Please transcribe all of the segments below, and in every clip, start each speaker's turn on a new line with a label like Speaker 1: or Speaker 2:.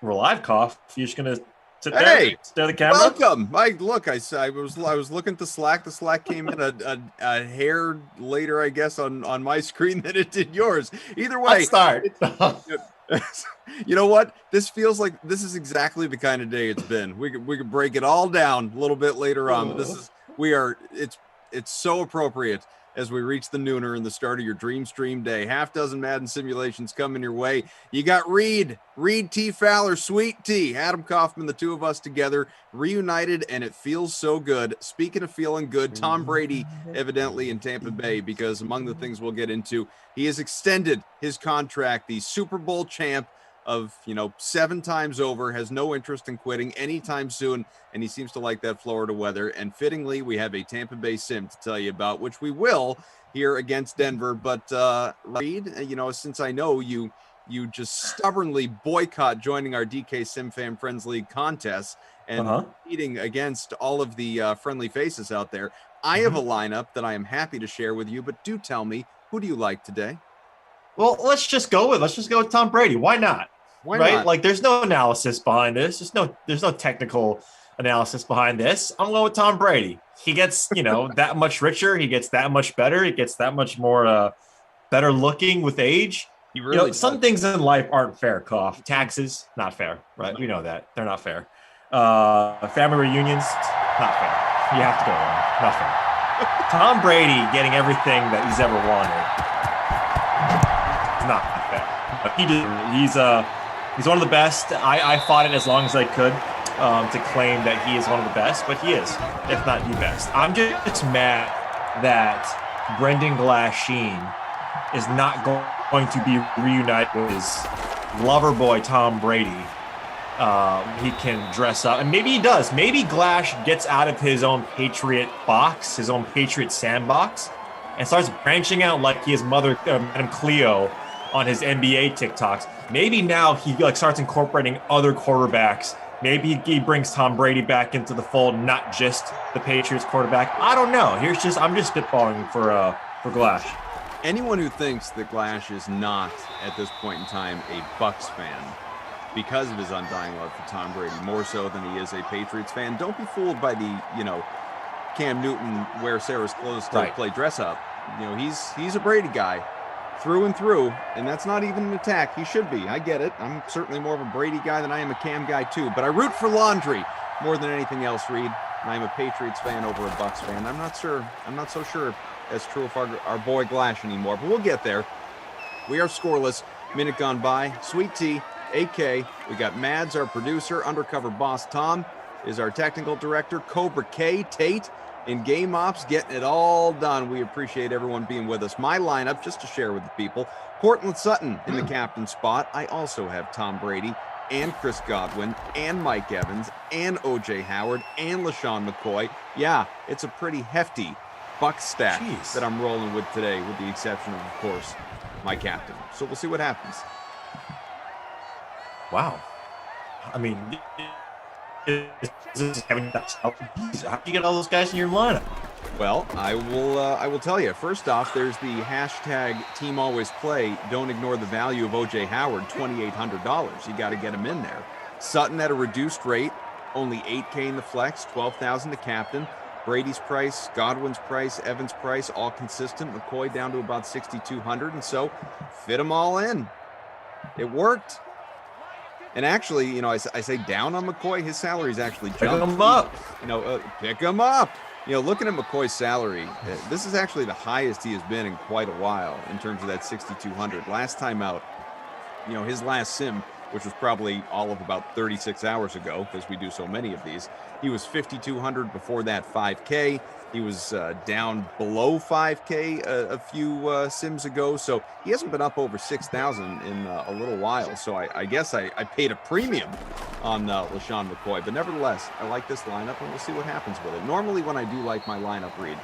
Speaker 1: We're live, Cough. You're just gonna sit there,
Speaker 2: Hey,
Speaker 1: stare at the camera.
Speaker 2: welcome. I was looking to Slack. The Slack came in a hair later, I guess, on my screen than it did yours. Either
Speaker 1: Let's
Speaker 2: way,
Speaker 1: start.
Speaker 2: you know what? This feels like this is exactly the kind of day it's been. We could break it all down a little bit later on, but it's so appropriate as we reach the nooner and the start of your dream stream day. Half dozen Madden simulations coming your way. You got Reed T. Fowler, Sweet T, Adam Kaufman, the two of us together, reunited, and it feels so good. Speaking of feeling good, Tom Brady evidently in Tampa Bay, because among the things we'll get into, he has extended his contract. The Super Bowl champ of 7 times over has no interest in quitting anytime soon, and he seems to like that Florida weather. And fittingly, we have a Tampa Bay sim to tell you about, which we will here against Denver. But Reed, since I know you just stubbornly boycott joining our DK Sim Fan Friends League contests and competing against all of the friendly faces out there, I have a lineup that I am happy to share with you. But do tell me, who do you like today?
Speaker 1: Well, let's just go with Tom Brady. Why not?
Speaker 2: Why
Speaker 1: right?
Speaker 2: not?
Speaker 1: Like, there's no analysis behind this. There's no technical analysis behind this. I'm going with Tom Brady. He gets, that much richer. He gets that much better. He gets that much more better looking with age.
Speaker 2: He really
Speaker 1: some things in life aren't fair, Cough. Taxes, not fair, right? We know that. They're not fair. Family reunions, not fair. You have to go wrong. Not fair. Tom Brady getting everything that he's ever wanted is not fair. But he's one of the best. I fought it as long as I could to claim that he is one of the best, but he is, if not the best. I'm just mad that Brendan Glasheen is not going to be reunited with his lover boy Tom Brady. He can dress up, and maybe he does. Maybe Glash gets out of his own Patriot box, his own Patriot sandbox, and starts branching out like his mother, Madam Cleo, on his NBA TikToks. Maybe now he starts incorporating other quarterbacks. Maybe he brings Tom Brady back into the fold, not just the Patriots quarterback. I don't know. I'm just spitballing for Glash.
Speaker 2: Anyone who thinks that Glash is not at this point in time a Bucks fan because of his undying love for Tom Brady, more so than he is a Patriots fan, don't be fooled by the Cam Newton wear Sarah's clothes to play dress up. He's a Brady guy through and through, and that's not even an attack. He should be. I get it. I'm certainly more of a Brady guy than I am a Cam guy too, but I root for laundry more than anything else, Reed. I'm a Patriots fan over a Bucks fan. I'm not so sure that's true of our boy Glash anymore, but we'll get there. We are scoreless. Minute gone by. Sweet T, AK. We got Mads, our producer. Undercover boss Tom is our technical director. Cobra K, Tate, in game ops, getting it all done. We appreciate everyone being with us. My lineup, just to share with the people: Cortland Sutton in the captain spot. I also have Tom Brady and Chris Godwin and Mike Evans and OJ Howard and LaShawn McCoy. Yeah, it's a pretty hefty Buck stack that I'm rolling with today, with the exception of course, my captain. So we'll see what happens.
Speaker 1: Wow. I mean, how do you get all those guys in your lineup?
Speaker 2: Well, I will tell you. First off, there's the hashtag Team Always Play. Don't ignore the value of OJ Howard, $2,800. You got to get him in there. Sutton at a reduced rate, only $8K in the flex, $12,000 to captain. Brady's price, Godwin's price, Evans' price, all consistent. McCoy down to about $6,200, and so fit them all in. It worked. And actually, I say down on McCoy, his salary's actually jumped.
Speaker 1: Pick him up.
Speaker 2: Pick him up. Looking at McCoy's salary, this is actually the highest he has been in quite a while in terms of that $6,200. Last time out, his last sim, which was probably all of about 36 hours ago, because we do so many of these, he was $5,200. Before that, $5K. He was down below $5K a few sims ago, so he hasn't been up over $6,000 in a little while. So I guess I paid a premium on LaShawn McCoy, but nevertheless, I like this lineup, and we'll see what happens with it. Normally, when I do like my lineup, Reed,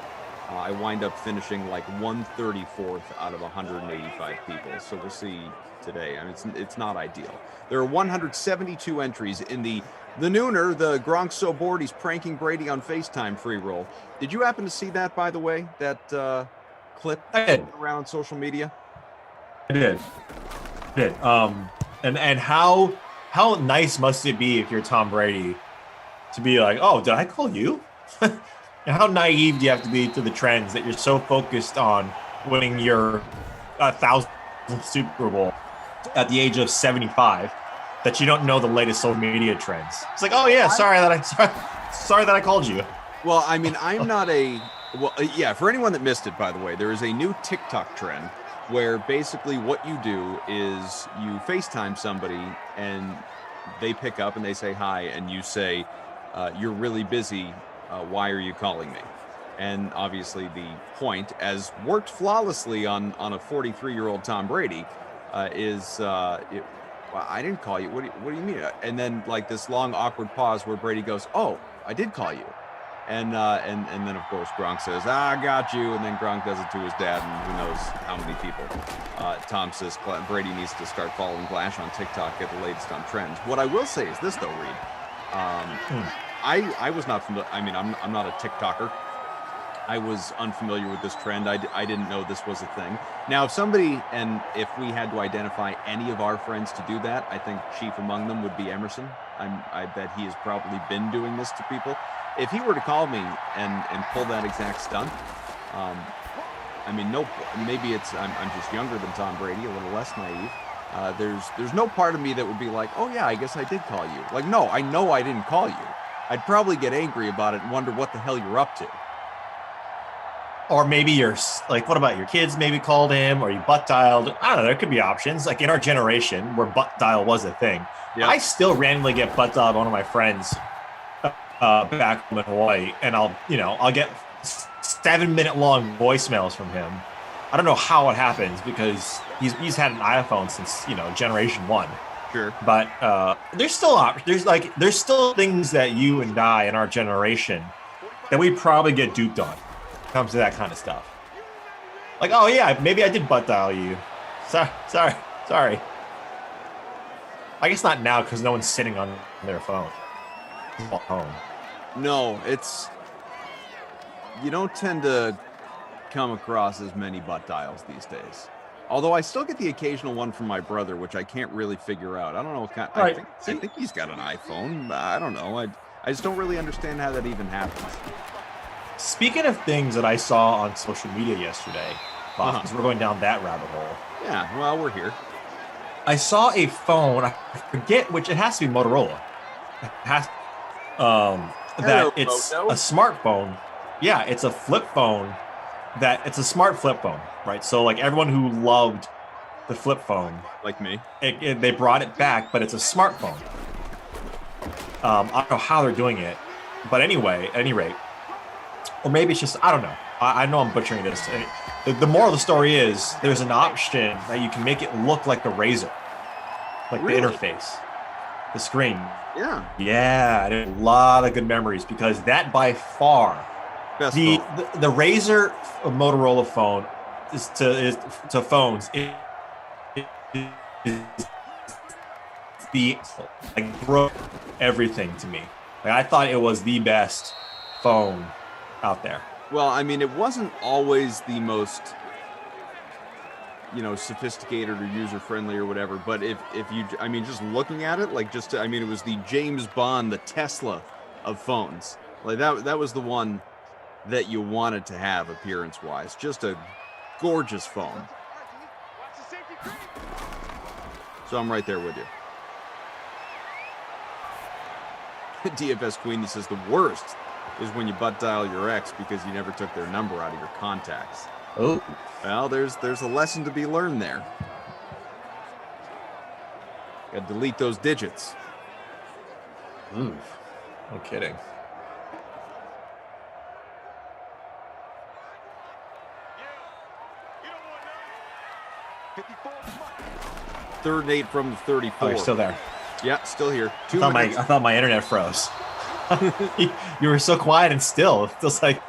Speaker 2: I wind up finishing like 134th out of 185 people. So we'll see today. I mean, it's not ideal. There are 172 entries in the nooner. The Gronk's so bored he's pranking Brady on FaceTime free roll. Did you happen to see that, by the way, that clip around social media?
Speaker 1: I did. And how how nice must it be if you're Tom Brady to be like, oh, did I call you? And how naive do you have to be to the trends that you're so focused on winning your 1,000th Super Bowl at the age of 75 that you don't know the latest social media trends? It's like, oh yeah, sorry that I called you.
Speaker 2: Well, I mean, I'm not yeah, for anyone that missed it, by the way, there is a new TikTok trend where basically what you do is you FaceTime somebody and they pick up and they say hi, and you say, you're really busy. Why are you calling me? And obviously the point, as worked flawlessly on a 43-year-old Tom Brady, is well, I didn't call you. What do you mean? And then like this long awkward pause where Brady goes, oh, I did call you. And then of course Gronk says, I got you. And then Gronk does it to his dad, and who knows how many people. Tom says Brady needs to start following Glash on TikTok, get the latest on trends. What I will say is this though, Reed. I was not familiar. I mean, I'm not a TikToker. I was unfamiliar with this trend. I didn't know this was a thing. Now, if we had to identify any of our friends to do that, I think chief among them would be Emerson. I bet he has probably been doing this to people. If he were to call me and pull that exact stunt, I mean, no, maybe I'm just younger than Tom Brady, a little less naive. There's no part of me that would be like, oh yeah, I guess I did call you. Like, no, I know I didn't call you. I'd probably get angry about it and wonder what the hell you're up to.
Speaker 1: Or maybe you're like, what about your kids maybe called him, or you butt dialed? I don't know. There could be options. Like in our generation where butt dial was a thing. Yep. I still randomly get butt dialed by one of my friends back home in Hawaii, and I'll get 7-minute long voicemails from him. I don't know how it happens because he's had an iPhone since, generation 1.
Speaker 2: Sure.
Speaker 1: But there's still things that you and I in our generation that we probably get duped on when it comes to that kind of stuff. Like, oh yeah, maybe I did butt dial you. Sorry. I guess not now because no one's sitting on their phone. Home.
Speaker 2: No, you don't tend to come across as many butt dials these days. Although I still get the occasional one from my brother, which I can't really figure out. I don't know what kind. I think he's got an iPhone. I don't know. I just don't really understand how that even happens.
Speaker 1: Speaking of things that I saw on social media yesterday, because we're going down that rabbit hole.
Speaker 2: Yeah, well, we're here.
Speaker 1: I saw a phone. I forget which. It has to be Motorola. It has. That it's a smartphone. Yeah, it's a flip phone. It's a smart flip phone, right? So like everyone who loved the flip phone,
Speaker 2: like me,
Speaker 1: they brought it back, but it's a smartphone. I don't know how they're doing it, but anyway, at any rate, or maybe it's just, I don't know. I know I'm butchering this. The moral of the story is there's an option that you can make it look like the Razor, like the interface, the screen. Yeah, I had a lot of good memories because that by far. The Razor Motorola phone is to phones. It broke everything to me. Like, I thought it was the best phone out there.
Speaker 2: Well, I mean, it wasn't always the most, sophisticated or user friendly or whatever. But if you, I mean, just looking at it, like it was the James Bond, the Tesla of phones. Like that was the one that you wanted to have appearance-wise. Just a gorgeous phone. So I'm right there with you. DFS Queenie says the worst is when you butt dial your ex because you never took their number out of your contacts.
Speaker 1: Oh.
Speaker 2: Well, there's a lesson to be learned there. Got to delete those digits.
Speaker 1: Ooh, no kidding.
Speaker 2: Third and 8 from the 34.
Speaker 1: Oh, you're still there.
Speaker 2: Yeah, still here.
Speaker 1: I thought my internet froze. You were so quiet and still. It feels like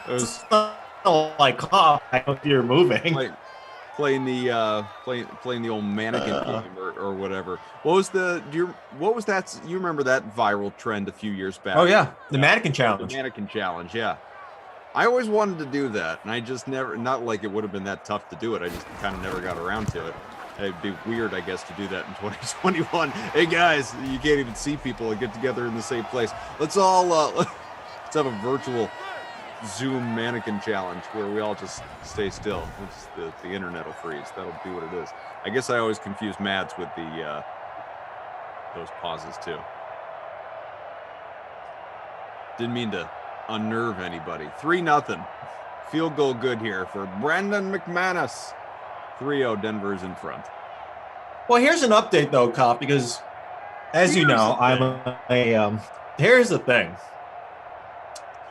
Speaker 2: it was
Speaker 1: like cough. I hope you're moving.
Speaker 2: Playing the old mannequin game or whatever. What was that? You remember that viral trend a few years back?
Speaker 1: Oh yeah, the mannequin challenge.
Speaker 2: The mannequin challenge, yeah. I always wanted to do that, and I just never. Not like it would have been that tough to do it. I just kind of never got around to it. It'd be weird, I guess, to do that in 2021. Hey guys, you can't even see people and get together in the same place. Let's all let's have a virtual Zoom mannequin challenge where we all just stay still. The internet will freeze. That'll be what it is. I guess I always confuse Mads with the those pauses too. Didn't mean to unnerve anybody. 3-0. Field goal good here for Brandon McManus. 3-0, Denver's in front.
Speaker 1: Well, here's an update, though, Cop, because, as you know, here's the thing.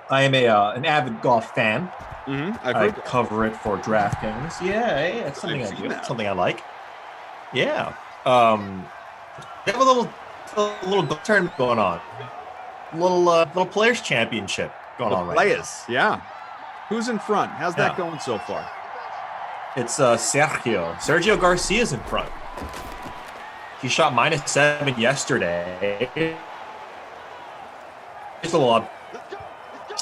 Speaker 1: I am an avid golf fan. I cover it for DraftKings. Yeah, hey, that's something I do. That's something I like. Yeah. They have a little golf tournament going on. Little Players Championship going on right now.
Speaker 2: Yeah. Who's in front? How's that going so far?
Speaker 1: It's Sergio Garcia's in front. He shot -7 yesterday. Just a lot.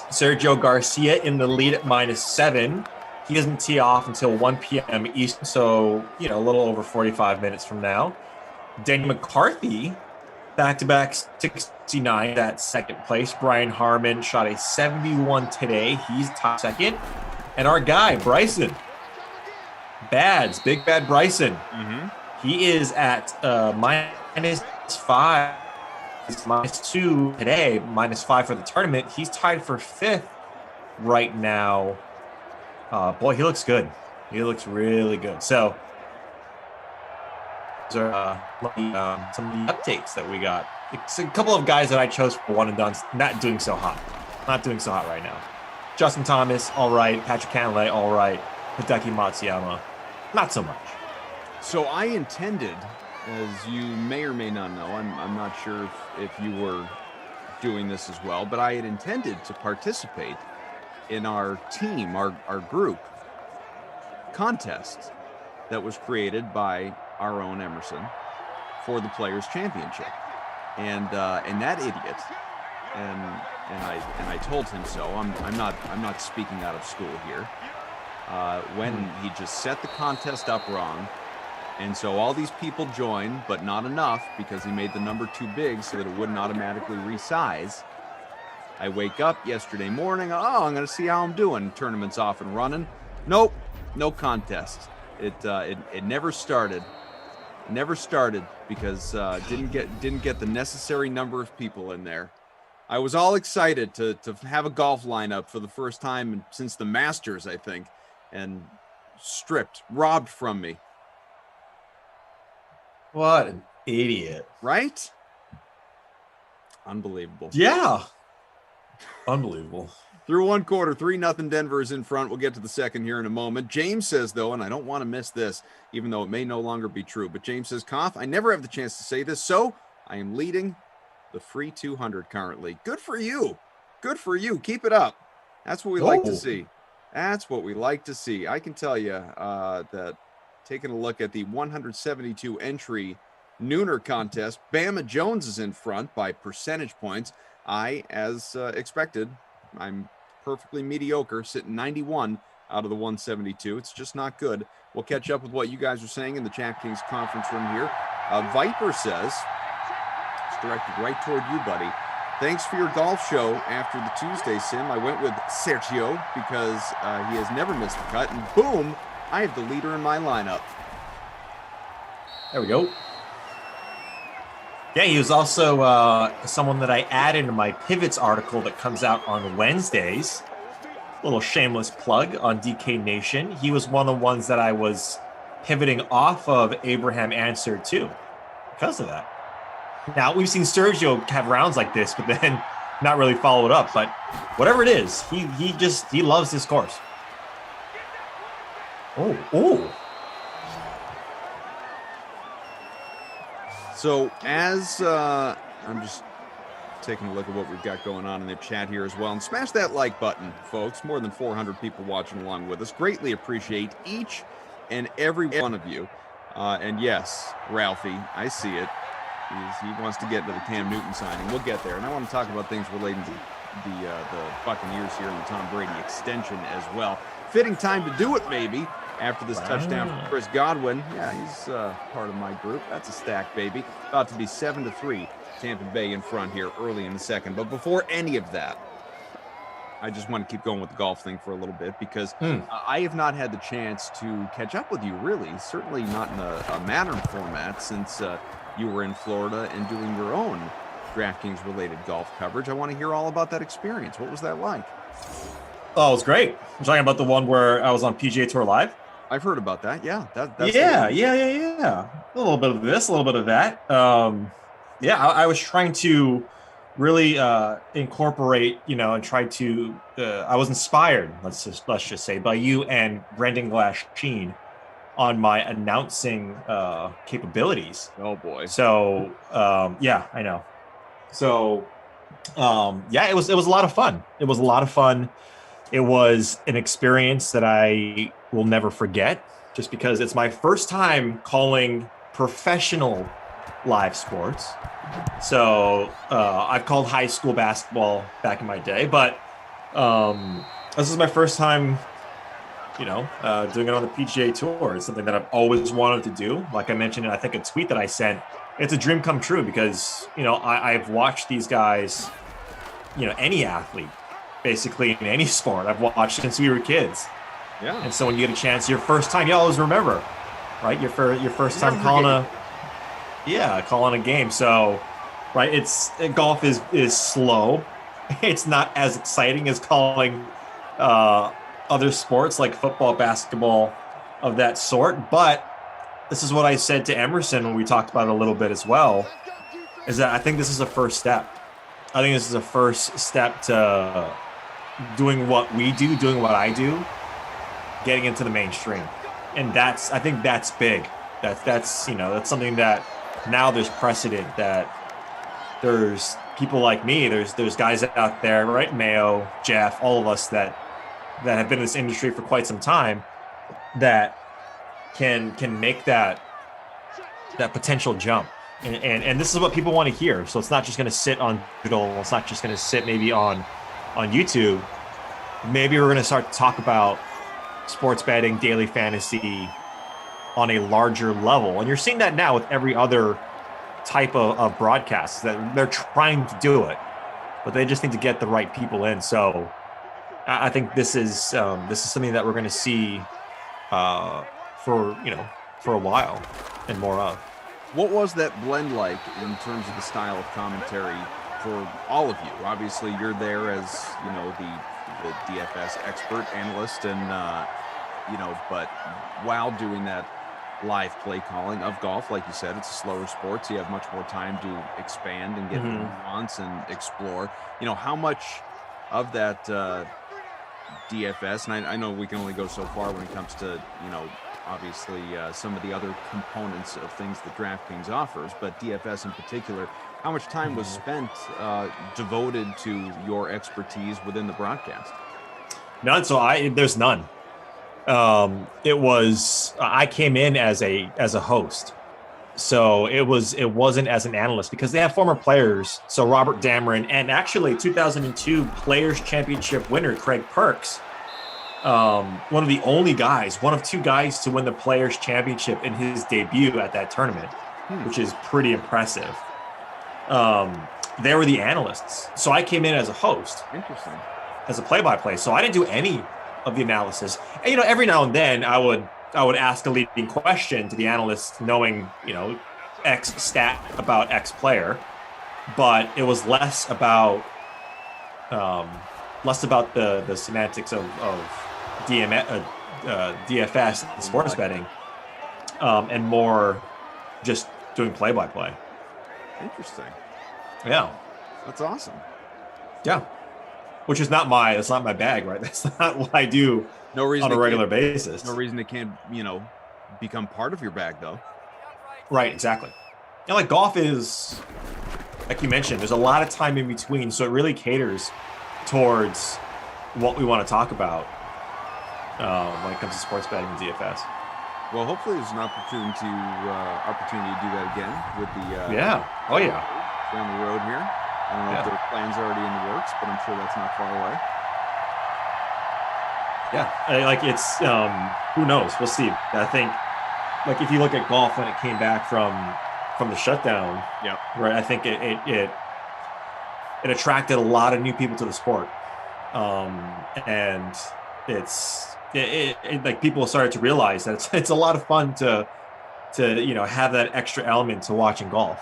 Speaker 1: Sergio Garcia in the lead at -7. He doesn't tee off until 1 p.m. Eastern, so a little over 45 minutes from now. Danny McCarthy, back-to-back 69 at second place. Brian Harmon shot a 71 today. He's top second. And our guy, Bryson. Big bad Bryson. He is at -5. It's -2 today, -5 for the tournament. He's tied for 5th right now. Boy, he looks good. He looks really good. So, those are some of the updates that we got. It's a couple of guys that I chose for one and done, not doing so hot. Not doing so hot right now. Justin Thomas, all right. Patrick Cantlay, all right. Hideki Matsuyama, not so much.
Speaker 2: So I intended, as you may or may not know, I'm not sure if you were doing this as well, but I had intended to participate in our team, our group contest that was created by our own Emerson for the Players Championship, and that idiot, and I told him so. I'm not speaking out of school here. When he just set the contest up wrong. And so all these people joined, but not enough because he made the number too big so that it wouldn't automatically resize. I wake up yesterday morning. I'm going to see how I'm doing. Tournament's off and running. Nope, no contest. It never started. Never started because didn't get the necessary number of people in there. I was all excited to have a golf lineup for the first time since the Masters, I think, and robbed from me.
Speaker 1: What an idiot.
Speaker 2: Right? Unbelievable.
Speaker 1: Yeah. Unbelievable.
Speaker 2: Through one quarter, 3-0 Denver is in front. We'll get to the second here in a moment. James says, though, and I don't want to miss this, even though it may no longer be true, but James says, Koff, I never have the chance to say this, so I am leading the free 200 currently. Good for you. Good for you. Keep it up. That's what we like to see. That's what we like to see. I can tell you that taking a look at the 172 entry Nooner contest, Bama Jones is in front by percentage points. I, as expected, I'm perfectly mediocre, sitting 91 out of the 172. It's just not good. We'll catch up with what you guys are saying in the DraftKings conference room here. Viper says, it's directed right toward you, buddy. Thanks for your golf show after the Tuesday sim. I went with Sergio because he has never missed the cut, and boom, I have the leader in my lineup.
Speaker 1: There we go. Yeah, he was also someone that I added in my Pivots article that comes out on Wednesdays. A little shameless plug on DK Nation. He was one of the ones that I was pivoting off of Abraham Answer too, because of that. Now, we've seen Sergio have rounds like this, but then not really follow it up. But whatever it is, he loves this course. Oh.
Speaker 2: So as I'm just taking a look at what we've got going on in the chat here as well. And smash that like button, folks. More than 400 people watching along with us. Greatly appreciate each and every one of you. And yes, Ralphie, I see it. He wants to get to the Cam Newton signing. We'll get there. And I want to talk about things relating to the Buccaneers here and the Tom Brady extension as well. Fitting time to do it, maybe, after this touchdown from Chris Godwin. Yeah, he's part of my group. That's a stack, baby. About to be 7-3. Tampa Bay in front here early in the second. But before any of that, I just want to keep going with the golf thing for a little bit because I have not had the chance to catch up with you, really. Certainly not in a Mattern format since you were in Florida and doing your own DraftKings-related golf coverage. I want to hear all about that experience. What was that like?
Speaker 1: Oh, it was great. I'm talking about the one where I was on PGA Tour Live.
Speaker 2: I've heard about that. Yeah, that's
Speaker 1: yeah. A little bit of this, a little bit of that. I was trying to really incorporate, and try to. I was inspired, let's just say, by you and Brendan Glass-Sheen on my announcing capabilities.
Speaker 2: Oh boy!
Speaker 1: So I know. So it was a lot of fun. It was a lot of fun. It was an experience that I will never forget, just because it's my first time calling professional live sports. So I've called high school basketball back in my day, but this is my first time, doing it on the PGA Tour. It's something that I've always wanted to do. Like I mentioned, I think a tweet that I sent, it's a dream come true because, I've watched these guys, any athlete, basically in any sport I've watched since we were kids.
Speaker 2: Yeah.
Speaker 1: And so when you get a chance, your first time, you always remember, right? Your first time calling a game. So, right, golf is slow. It's not as exciting as calling other sports like football, basketball, of that sort. But this is what I said to Emerson when we talked about it a little bit as well, is that I think this is a first step. I think this is a first step to doing what we do, doing what I do, getting into the mainstream. And I think that's big. That's something that now there's precedent that there's people like me, there's guys out there, right? Mayo, Jeff, all of us that have been in this industry for quite some time that can make that potential jump. And this is what people want to hear. So it's not just going to sit on digital. It's not just going to sit maybe on YouTube. Maybe we're going to start to talk about sports betting, daily fantasy on a larger level. And you're seeing that now with every other type of broadcast, that they're trying to do it, but they just need to get the right people in. So I think this is something that we're going to see for a while and more of.
Speaker 2: What was that blend like in terms of the style of commentary for all of you? Obviously, you're there as the DFS expert analyst, and but while doing that live play calling of golf, like you said, it's a slower sport, so you have much more time to expand and get nuance and explore. How much of that DFS, and I know we can only go so far when it comes to obviously some of the other components of things that DraftKings offers, but DFS in particular, how much time was spent devoted to your expertise within the broadcast?
Speaker 1: None. So there's none. I came in as a host. So it wasn't as an analyst because they have former players. So Robert Dameron and actually 2002 Players Championship winner Craig Perks, one of two guys to win the Players Championship in his debut at that tournament, which is pretty impressive. They were the analysts. So I came in as a host.
Speaker 2: Interesting.
Speaker 1: As a play-by-play. So I didn't do any of the analysis. And, every now and then I would ask a leading question to the analyst, knowing, X stat about X player, but it was less about the semantics of DFS and sports betting, and more just doing play-by-play.
Speaker 2: Interesting.
Speaker 1: Yeah.
Speaker 2: That's awesome.
Speaker 1: Yeah. Which is not my bag, right? That's not what I do on a regular basis.
Speaker 2: No reason it can't, become part of your bag, though.
Speaker 1: Right, exactly. And like golf is, like you mentioned, there's a lot of time in between, so it really caters towards what we want to talk about when it comes to sports betting and DFS.
Speaker 2: Well, hopefully there's an opportunity to do that again with the down the road here. I don't know if there are plans already in the works, but I'm sure that's not far away.
Speaker 1: Yeah, like it's who knows? We'll see. I think like if you look at golf when it came back from the shutdown,
Speaker 2: Yep.
Speaker 1: right? I think it attracted a lot of new people to the sport, and like people started to realize that it's a lot of fun to have that extra element to watching golf.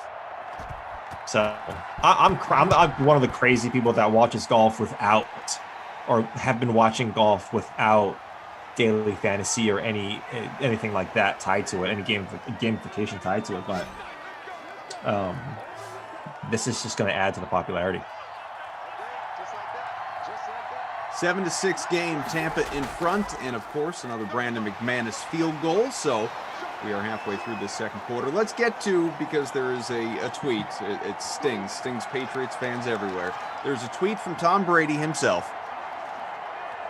Speaker 1: So I'm one of the crazy people that watches golf without, or have been watching golf without daily fantasy or anything like that tied to it, any gamification tied to it. But this is just going to add to the popularity.
Speaker 2: 7-6 game, Tampa in front, and of course another Brandon McManus field goal. So we are halfway through this second quarter. Let's get to, because there is a tweet. It stings Patriots fans everywhere. There's a tweet from Tom Brady himself.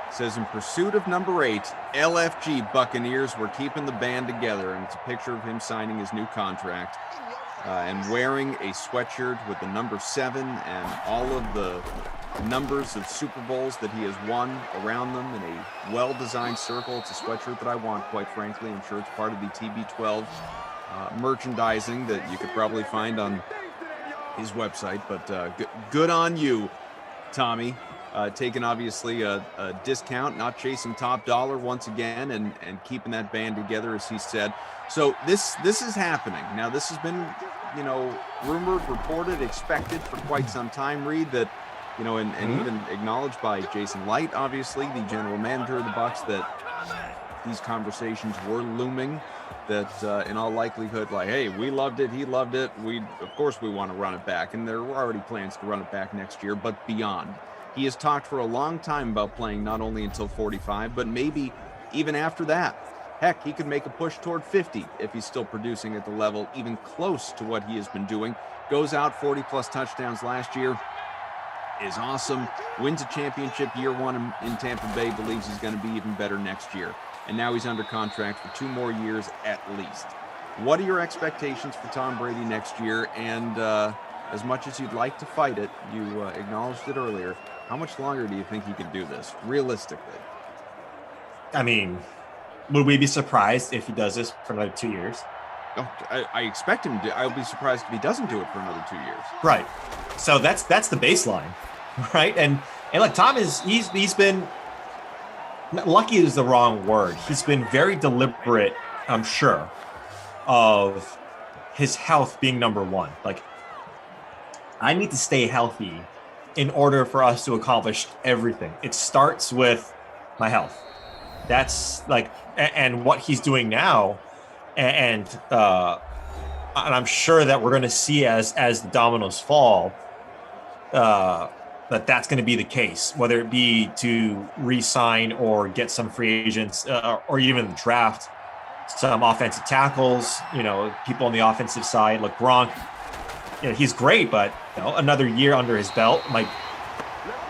Speaker 2: It says, in pursuit of number 8, LFG Buccaneers, we're keeping the band together. And it's a picture of him signing his new contract and wearing a sweatshirt with the number 7 and all of the numbers of Super Bowls that he has won around them in a well-designed circle. It's a sweatshirt that I want, quite frankly. I'm sure it's part of the TB12 merchandising that you could probably find on his website. But good on you, Tommy. Taking obviously a discount, not chasing top dollar once again, and keeping that band together, as he said. So this is happening. Now, this has been, rumored, reported, expected for quite some time, Reed, that and even acknowledged by Jason Light, obviously, the general manager of the Bucs, that these conversations were looming, that in all likelihood, like, hey, we loved it, he loved it, of course we want to run it back, and there were already plans to run it back next year, but beyond. He has talked for a long time about playing not only until 45, but maybe even after that. Heck, he could make a push toward 50 if he's still producing at the level even close to what he has been doing. Goes out 40-plus touchdowns last year. Is awesome, wins a championship year one in Tampa Bay, believes he's going to be even better next year. And now he's under contract for 2 more years at least. What are your expectations for Tom Brady next year? And as much as you'd like to fight it, you acknowledged it earlier, how much longer do you think he can do this, realistically?
Speaker 1: I mean, would we be surprised if he does this for another 2 years?
Speaker 2: Oh, I expect him to. I'll be surprised if he doesn't do it for another 2 years.
Speaker 1: Right. So that's the baseline, right? And look, Tom he's been, lucky is the wrong word. He's been very deliberate, I'm sure, of his health being number one. Like, I need to stay healthy in order for us to accomplish everything. It starts with my health. That's like, and what he's doing now, and I'm sure that we're going to see as the dominoes fall, that's going to be the case, whether it be to re-sign or get some free agents, or even the draft some offensive tackles, people on the offensive side. Like Gronk, he's great, but another year under his belt might,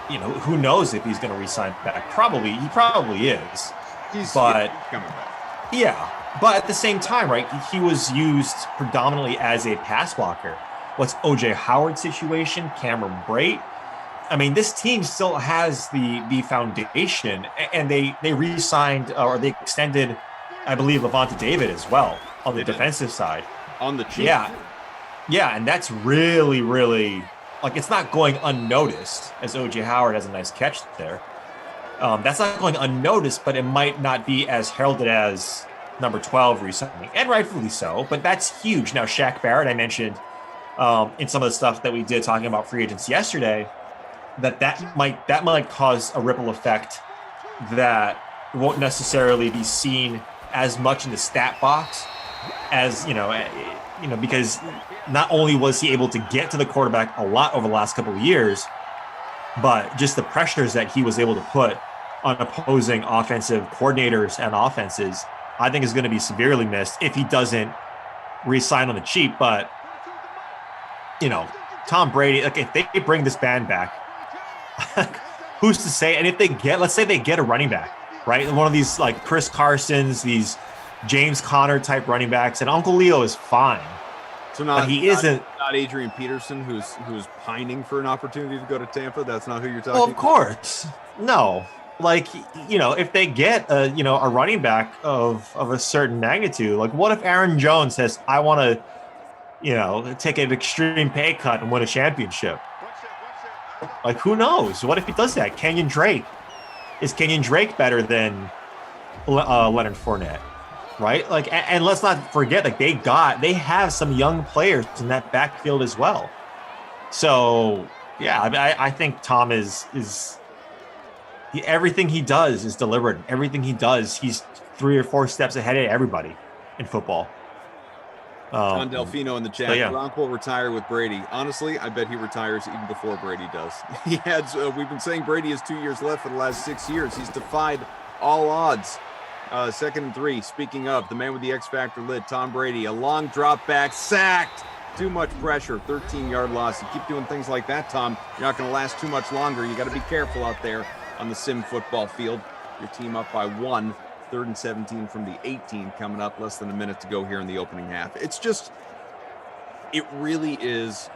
Speaker 1: who knows if he's going to re-sign back. He probably is.
Speaker 2: He's coming back.
Speaker 1: Yeah, but at the same time, right, he was used predominantly as a pass blocker. What's O.J. Howard's situation, Cameron Brate? I mean, this team still has the foundation, and they re-signed, or they extended, I believe, Levante David as well on the defensive side.
Speaker 2: On the cheap.
Speaker 1: Yeah, and that's really, really, like, it's not going unnoticed, as O.J. Howard has a nice catch there. That's not going unnoticed, but it might not be as heralded as number 12 re-signing, and rightfully so, but that's huge. Now, Shaq Barrett, I mentioned in some of the stuff that we did talking about free agents yesterday, that might cause a ripple effect that won't necessarily be seen as much in the stat box as, because not only was he able to get to the quarterback a lot over the last couple of years, but just the pressures that he was able to put on opposing offensive coordinators and offenses, I think is going to be severely missed if he doesn't re-sign on the cheap. But, Tom Brady, like, if they bring this band back, who's to say? And if let's say they get a running back, right? One of these, like, Chris Carsons, these James Conner type running backs, and Uncle Leo is fine.
Speaker 2: So
Speaker 1: isn't
Speaker 2: not Adrian Peterson, who's pining for an opportunity to go to Tampa. That's not who you're talking.
Speaker 1: Well, of course, no. like, if they get a running back of a certain magnitude, like what if Aaron Jones says, I want to, take an extreme pay cut and win a championship? Like, who knows? What if he does that? Is Kenyon Drake better than Leonard Fournette? Right? Like, and let's not forget, like they have some young players in that backfield as well. So yeah, I think Tom is everything he does is deliberate. Everything he does, he's 3 or 4 steps ahead of everybody in football.
Speaker 2: John Delfino in the chat.
Speaker 1: Yeah.
Speaker 2: Gronk will retire with Brady. Honestly, I bet he retires even before Brady does. We've been saying Brady has 2 years left for the last 6 years. He's defied all odds. 2nd and 3. Speaking of, the man with the X Factor lid, Tom Brady. A long drop back, sacked. Too much pressure, 13-yard loss. You keep doing things like that, Tom, you're not going to last too much longer. You got to be careful out there on the sim football field. Your team up by 1. 3rd and 17 from the 18 coming up, less than a minute to go here in the opening half. It really is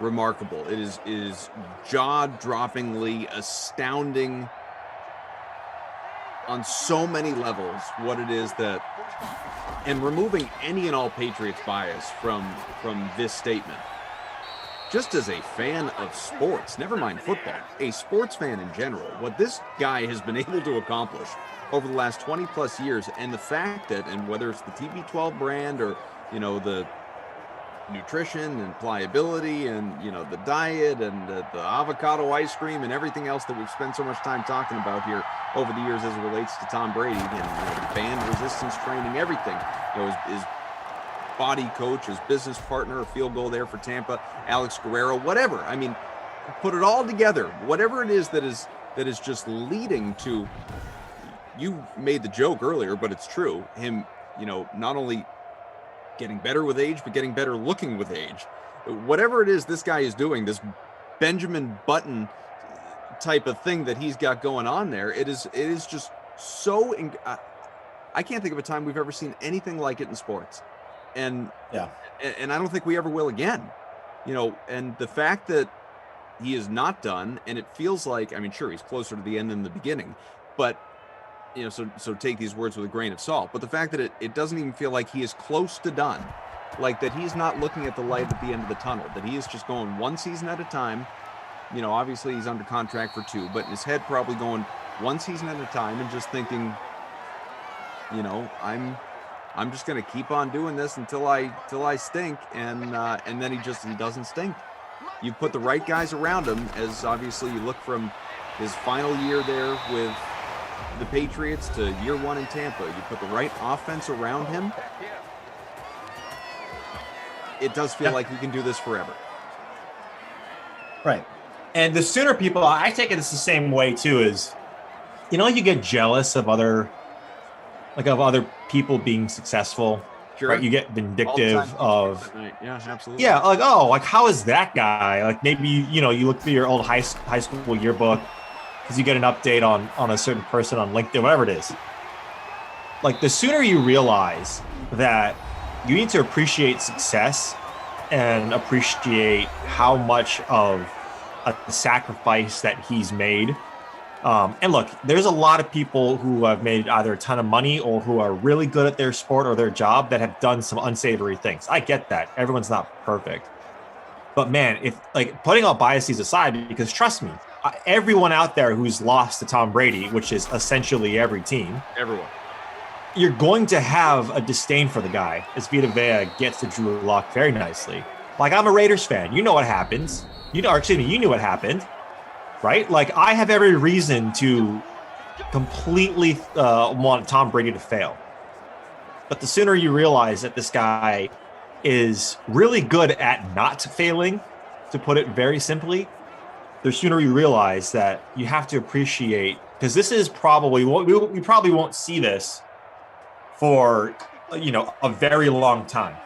Speaker 2: remarkable. It is jaw-droppingly astounding on so many levels what it is that, and removing any and all Patriots bias from this statement. Just as a fan of sports, never mind football, a sports fan in general, what this guy has been able to accomplish over the last 20 plus years, and the fact that, and whether it's the TB12 brand or, the nutrition and pliability and, the diet and the avocado ice cream and everything else that we've spent so much time talking about here over the years as it relates to Tom Brady and band resistance training, everything, his body coach, his business partner, a field goal there for Tampa, Alex Guerrero, whatever. I mean, put it all together, whatever it is that is just leading to, you made the joke earlier, but it's true, him, not only getting better with age, but getting better looking with age. Whatever it is this guy is doing, this Benjamin Button type of thing that he's got going on there, it is just so, I can't think of a time we've ever seen anything like it in sports. And yeah, and I don't think we ever will again, and the fact that he is not done, and it feels like, I mean, sure, he's closer to the end than the beginning, but so take these words with a grain of salt, but the fact that it doesn't even feel like he is close to done, like that he's not looking at the light at the end of the tunnel, that he is just going one season at a time. Obviously he's under contract for 2, but in his head probably going one season at a time and just thinking, I'm just going to keep on doing this until I stink, and then he doesn't stink. You put the right guys around him, as obviously you look from his final year there with the Patriots to year 1 in Tampa. You put the right offense around him. It does feel like he can do this forever.
Speaker 1: Right. And the sooner people, I take it it's the same way too, is, you get jealous of other people being successful. Sure. Right? You get vindictive of,
Speaker 2: yeah, absolutely.
Speaker 1: Yeah, like how is that guy? Like maybe you look through your old high school yearbook because you get an update on a certain person on LinkedIn, whatever it is. Like the sooner you realize that you need to appreciate success and appreciate how much of a sacrifice that he's made. And look, there's a lot of people who have made either a ton of money or who are really good at their sport or their job that have done some unsavory things. I get that. Everyone's not perfect. But man, if putting all biases aside, because trust me, everyone out there who's lost to Tom Brady, which is essentially every team,
Speaker 2: everyone,
Speaker 1: you're going to have a disdain for the guy, as Vita Vea gets to Drew Lock very nicely. Like, I'm a Raiders fan. You know what happens. You knew what happened. Right? Like, I have every reason to completely want Tom Brady to fail. But the sooner you realize that this guy is really good at not failing, to put it very simply, the sooner you realize that you have to appreciate, because this is probably, we probably won't see this for, a very long time.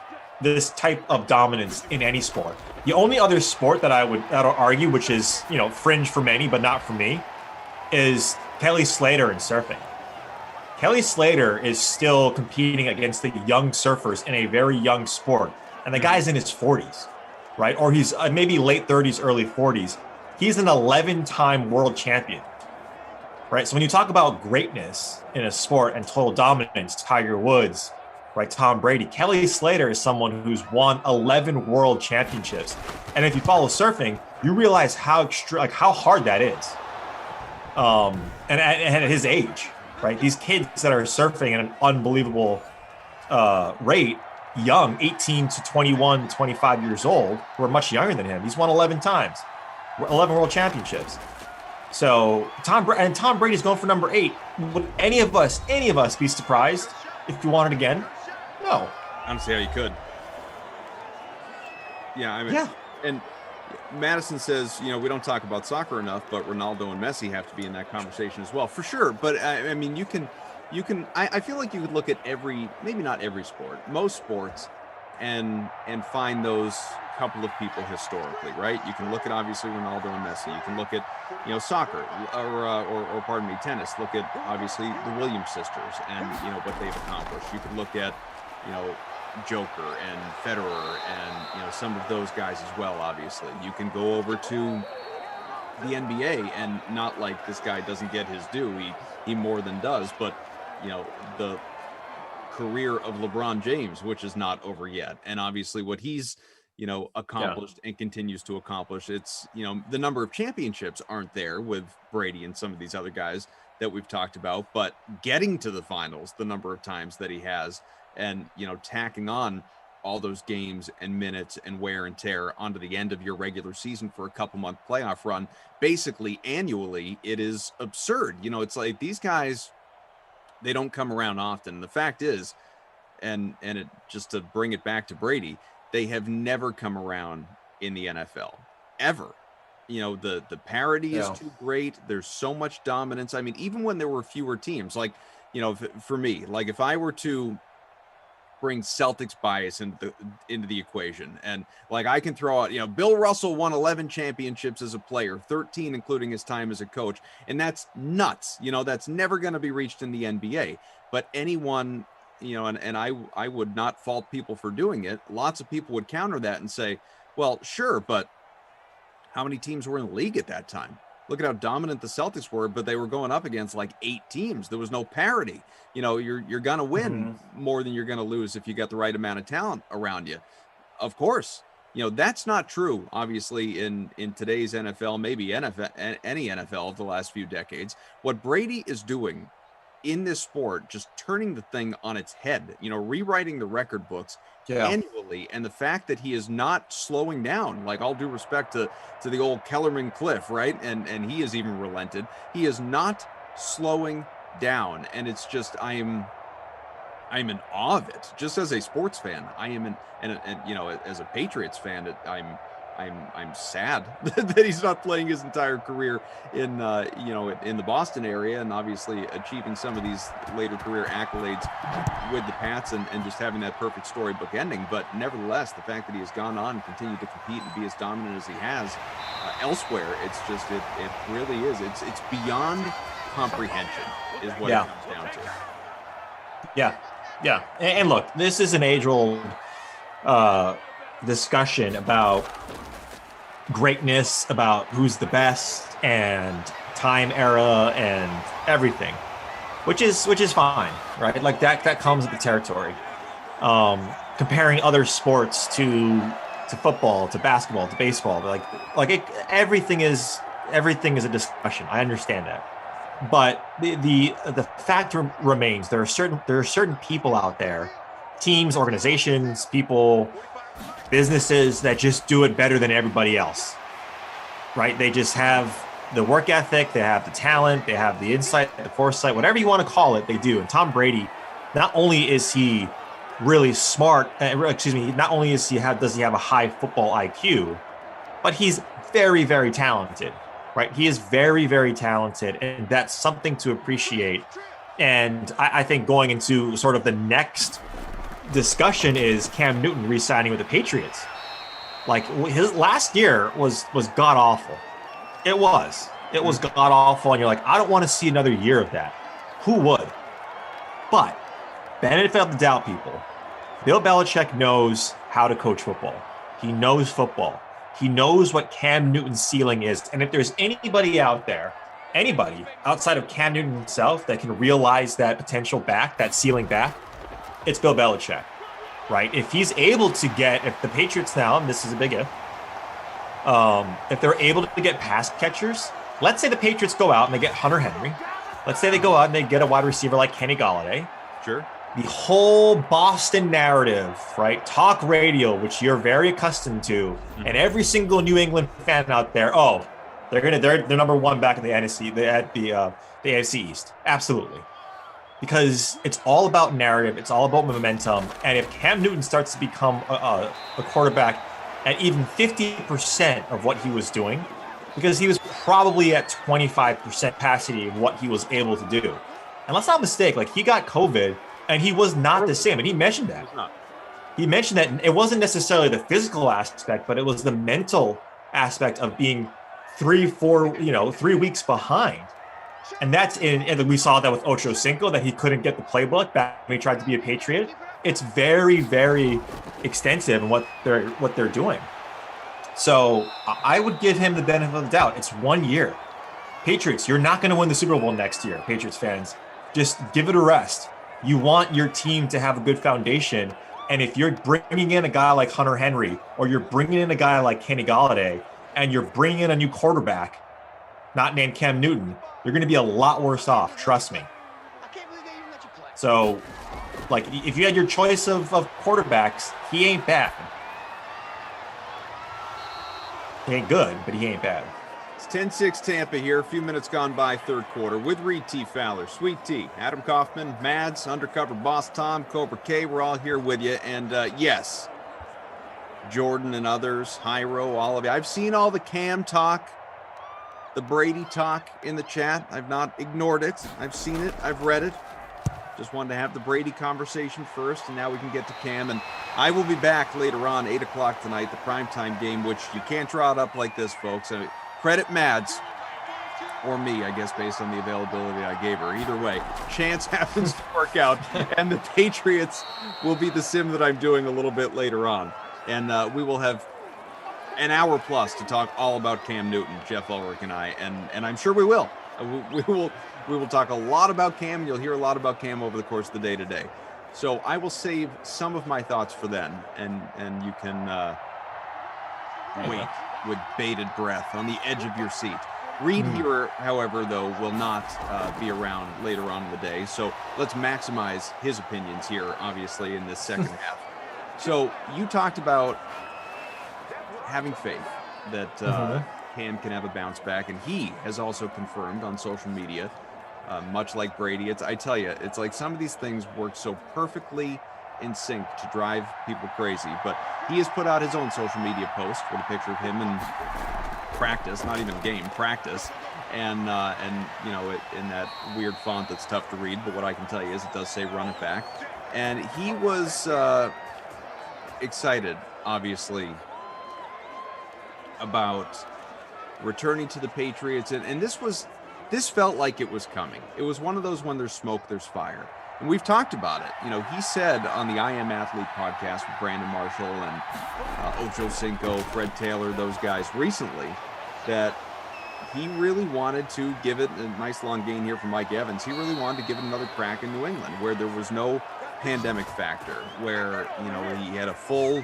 Speaker 1: This type of dominance in any sport. The only other sport that I'll argue, which is, fringe for many, but not for me, is Kelly Slater in surfing. Kelly Slater is still competing against the young surfers in a very young sport. And the guy's in his 40s, right? Or he's maybe late 30s, early 40s. He's an 11-time world champion. right? So when you talk about greatness in a sport and total dominance, Tiger Woods, right? Tom Brady, Kelly Slater is someone who's won 11 world championships. And if you follow surfing, you realize how how hard that is. And at his age, right? These kids that are surfing at an unbelievable rate, young, 18 to 21, 25 years old, who are much younger than him. He's won 11 times, 11 world championships. So Tom Brady's going for number 8. Would any of us be surprised if you won it again? No.
Speaker 2: I don't see how you could. Yeah, I mean,
Speaker 1: yeah.
Speaker 2: And Madison says, we don't talk about soccer enough, but Ronaldo and Messi have to be in that conversation as well, for sure. But I mean, you can. I feel like you could look at maybe not every sport, most sports, and find those couple of people historically, right? You can look at obviously Ronaldo and Messi. You can look at soccer or pardon me, tennis. Look at obviously the Williams sisters and what they've accomplished. You could look at Joker and Federer and some of those guys as well. Obviously, you can go over to the NBA and not like this guy doesn't get his due. He more than does, but the career of LeBron James, which is not over yet, and obviously what he's accomplished and continues to accomplish. It's the number of championships aren't there with Brady and some of these other guys that we've talked about, but getting to the finals the number of times that he has, and tacking on all those games and minutes and wear and tear onto the end of your regular season for a couple month playoff run, basically annually, it is absurd. It's like these guys, they don't come around often. The fact is, and it just to bring it back to Brady, they have never come around in the NFL ever. The parity is too great. There's so much dominance. I mean, even when there were fewer teams, like, for me, like if I were to bring Celtics bias into the equation, and like I can throw out, Bill Russell won 11 championships as a player, 13 including his time as a coach, and that's nuts. That's never going to be reached in the NBA. But anyone, and I would not fault people for doing it. Lots of people would counter that and say, well, sure, but how many teams were in the league at that time? Look at how dominant the Celtics were, but they were going up against like 8 teams. There was no parity. You're going to win more than you're going to lose if you got the right amount of talent around you. Of course, that's not true, obviously, in today's NFL, maybe NFL, any NFL of the last few decades. What Brady is doing in this sport, just turning the thing on its head, rewriting the record books annually, and the fact that he is not slowing down, like all due respect to the old Kellerman Cliff, right? And he has even relented. He is not slowing down, and it's just I'm in awe of it. Just as a sports fan, I am and as a Patriots fan, I'm sad that he's not playing his entire career in the Boston area, and obviously achieving some of these later career accolades with the Pats and just having that perfect storybook ending. But nevertheless, the fact that he has gone on and continued to compete and be as dominant as he has elsewhere, it's just it really is. It's beyond comprehension is what it comes down to.
Speaker 1: Yeah. And look, this is an age-old discussion about greatness, about who's the best and time era and everything, which is fine, right? Like that comes with the territory. Comparing other sports to football, to basketball, to baseball, everything is a discussion. I understand that. But the fact remains, there are certain people out there, teams, organizations, people, businesses that just do it better than everybody else, right? They just have the work ethic, they have the talent, they have the insight, the foresight, whatever you want to call it, they do. And Tom Brady, not only is he really smart, not only does he have a high football IQ, but he's very, very talented, right? He is very, very talented, and that's something to appreciate. And I think going into sort of the next discussion is Cam Newton re-signing with the Patriots. Like, his last year was god awful. It was god awful, and you're like, I don't want to see another year of that. Who would? But benefit of the doubt, people. Bill Belichick knows how to coach football. He knows football. He knows what Cam Newton's ceiling is. And if there's anybody out there anybody outside of Cam Newton himself that can realize that potential back, that ceiling back, it's Bill Belichick, right? If he's able to get, if the Patriots now, and this is a big if they're able to get pass catchers, let's say the Patriots go out and they get Hunter Henry. Let's say they go out and they get a wide receiver like Kenny Golladay.
Speaker 2: Sure.
Speaker 1: The whole Boston narrative, right? Talk radio, which you're very accustomed to, and every single New England fan out there, they're number one back in the NFC, the AFC East. Absolutely. Because it's all about narrative, it's all about momentum. And if Cam Newton starts to become a quarterback at even 50% of what he was doing, because he was probably at 25% capacity of what he was able to do. And let's not mistake, like he got COVID and he was not the same. And he mentioned that. He mentioned that it wasn't necessarily the physical aspect, but it was the mental aspect of being 3 weeks behind. And and we saw that with Ocho Cinco, that he couldn't get the playbook back when he tried to be a Patriot. It's very, very extensive in what they're doing. So I would give him the benefit of the doubt. It's 1 year. Patriots, you're not going to win the Super Bowl next year, Patriots fans. Just give it a rest. You want your team to have a good foundation. And if you're bringing in a guy like Hunter Henry, or you're bringing in a guy like Kenny Golladay, and you're bringing in a new quarterback, not named Cam Newton, you're going to be a lot worse off. Trust me. So, like, if you had your choice of quarterbacks, he ain't bad. He ain't good, but he ain't bad.
Speaker 2: It's 10-6 Tampa here. A few minutes gone by third quarter with Reed T. Fowler, Sweet T, Adam Kaufman, Mads, Undercover Boss Tom, Cobra K. We're all here with you. And yes, Jordan and others, Hyro, all of you. I've seen all the Cam talk, the Brady talk in the chat. I've not ignored it. I've seen it. I've read it. Just wanted to have the Brady conversation first, and now we can get to Cam. And I will be back later on, 8 o'clock tonight, the primetime game, which you can't draw it up like this, folks. Credit Mads, or me, I guess, based on the availability I gave her. Either way, chance happens to work out, and the Patriots will be the sim that I'm doing a little bit later on. And we will have an hour plus to talk all about Cam Newton, Jeff Ulrich and I, and I'm sure we will. We will talk a lot about Cam. You'll hear a lot about Cam over the course of the day today. So I will save some of my thoughts for then, and you can wait with bated breath on the edge of your seat. Reed here, however, though, will not be around later on in the day. So let's maximize his opinions here, obviously, in this second half. So you talked about having faith that Cam can have a bounce back, and he has also confirmed on social media, much like Brady. I tell you, it's like some of these things work so perfectly in sync to drive people crazy. But he has put out his own social media post with a picture of him in practice, not even game, practice, and you know, in that weird font that's tough to read. But what I can tell you is it does say "run it back," and he was excited, obviously, about returning to the Patriots, and this felt like it was coming. It was one of those, when there's smoke, there's fire. And we've talked about it. You know, he said on the I Am Athlete podcast with Brandon Marshall and Ocho Cinco, Fred Taylor, those guys recently, that he really wanted to give it a nice long gain here from Mike Evans. He really wanted to give it another crack in New England, where there was no pandemic factor, where, you know, he had a full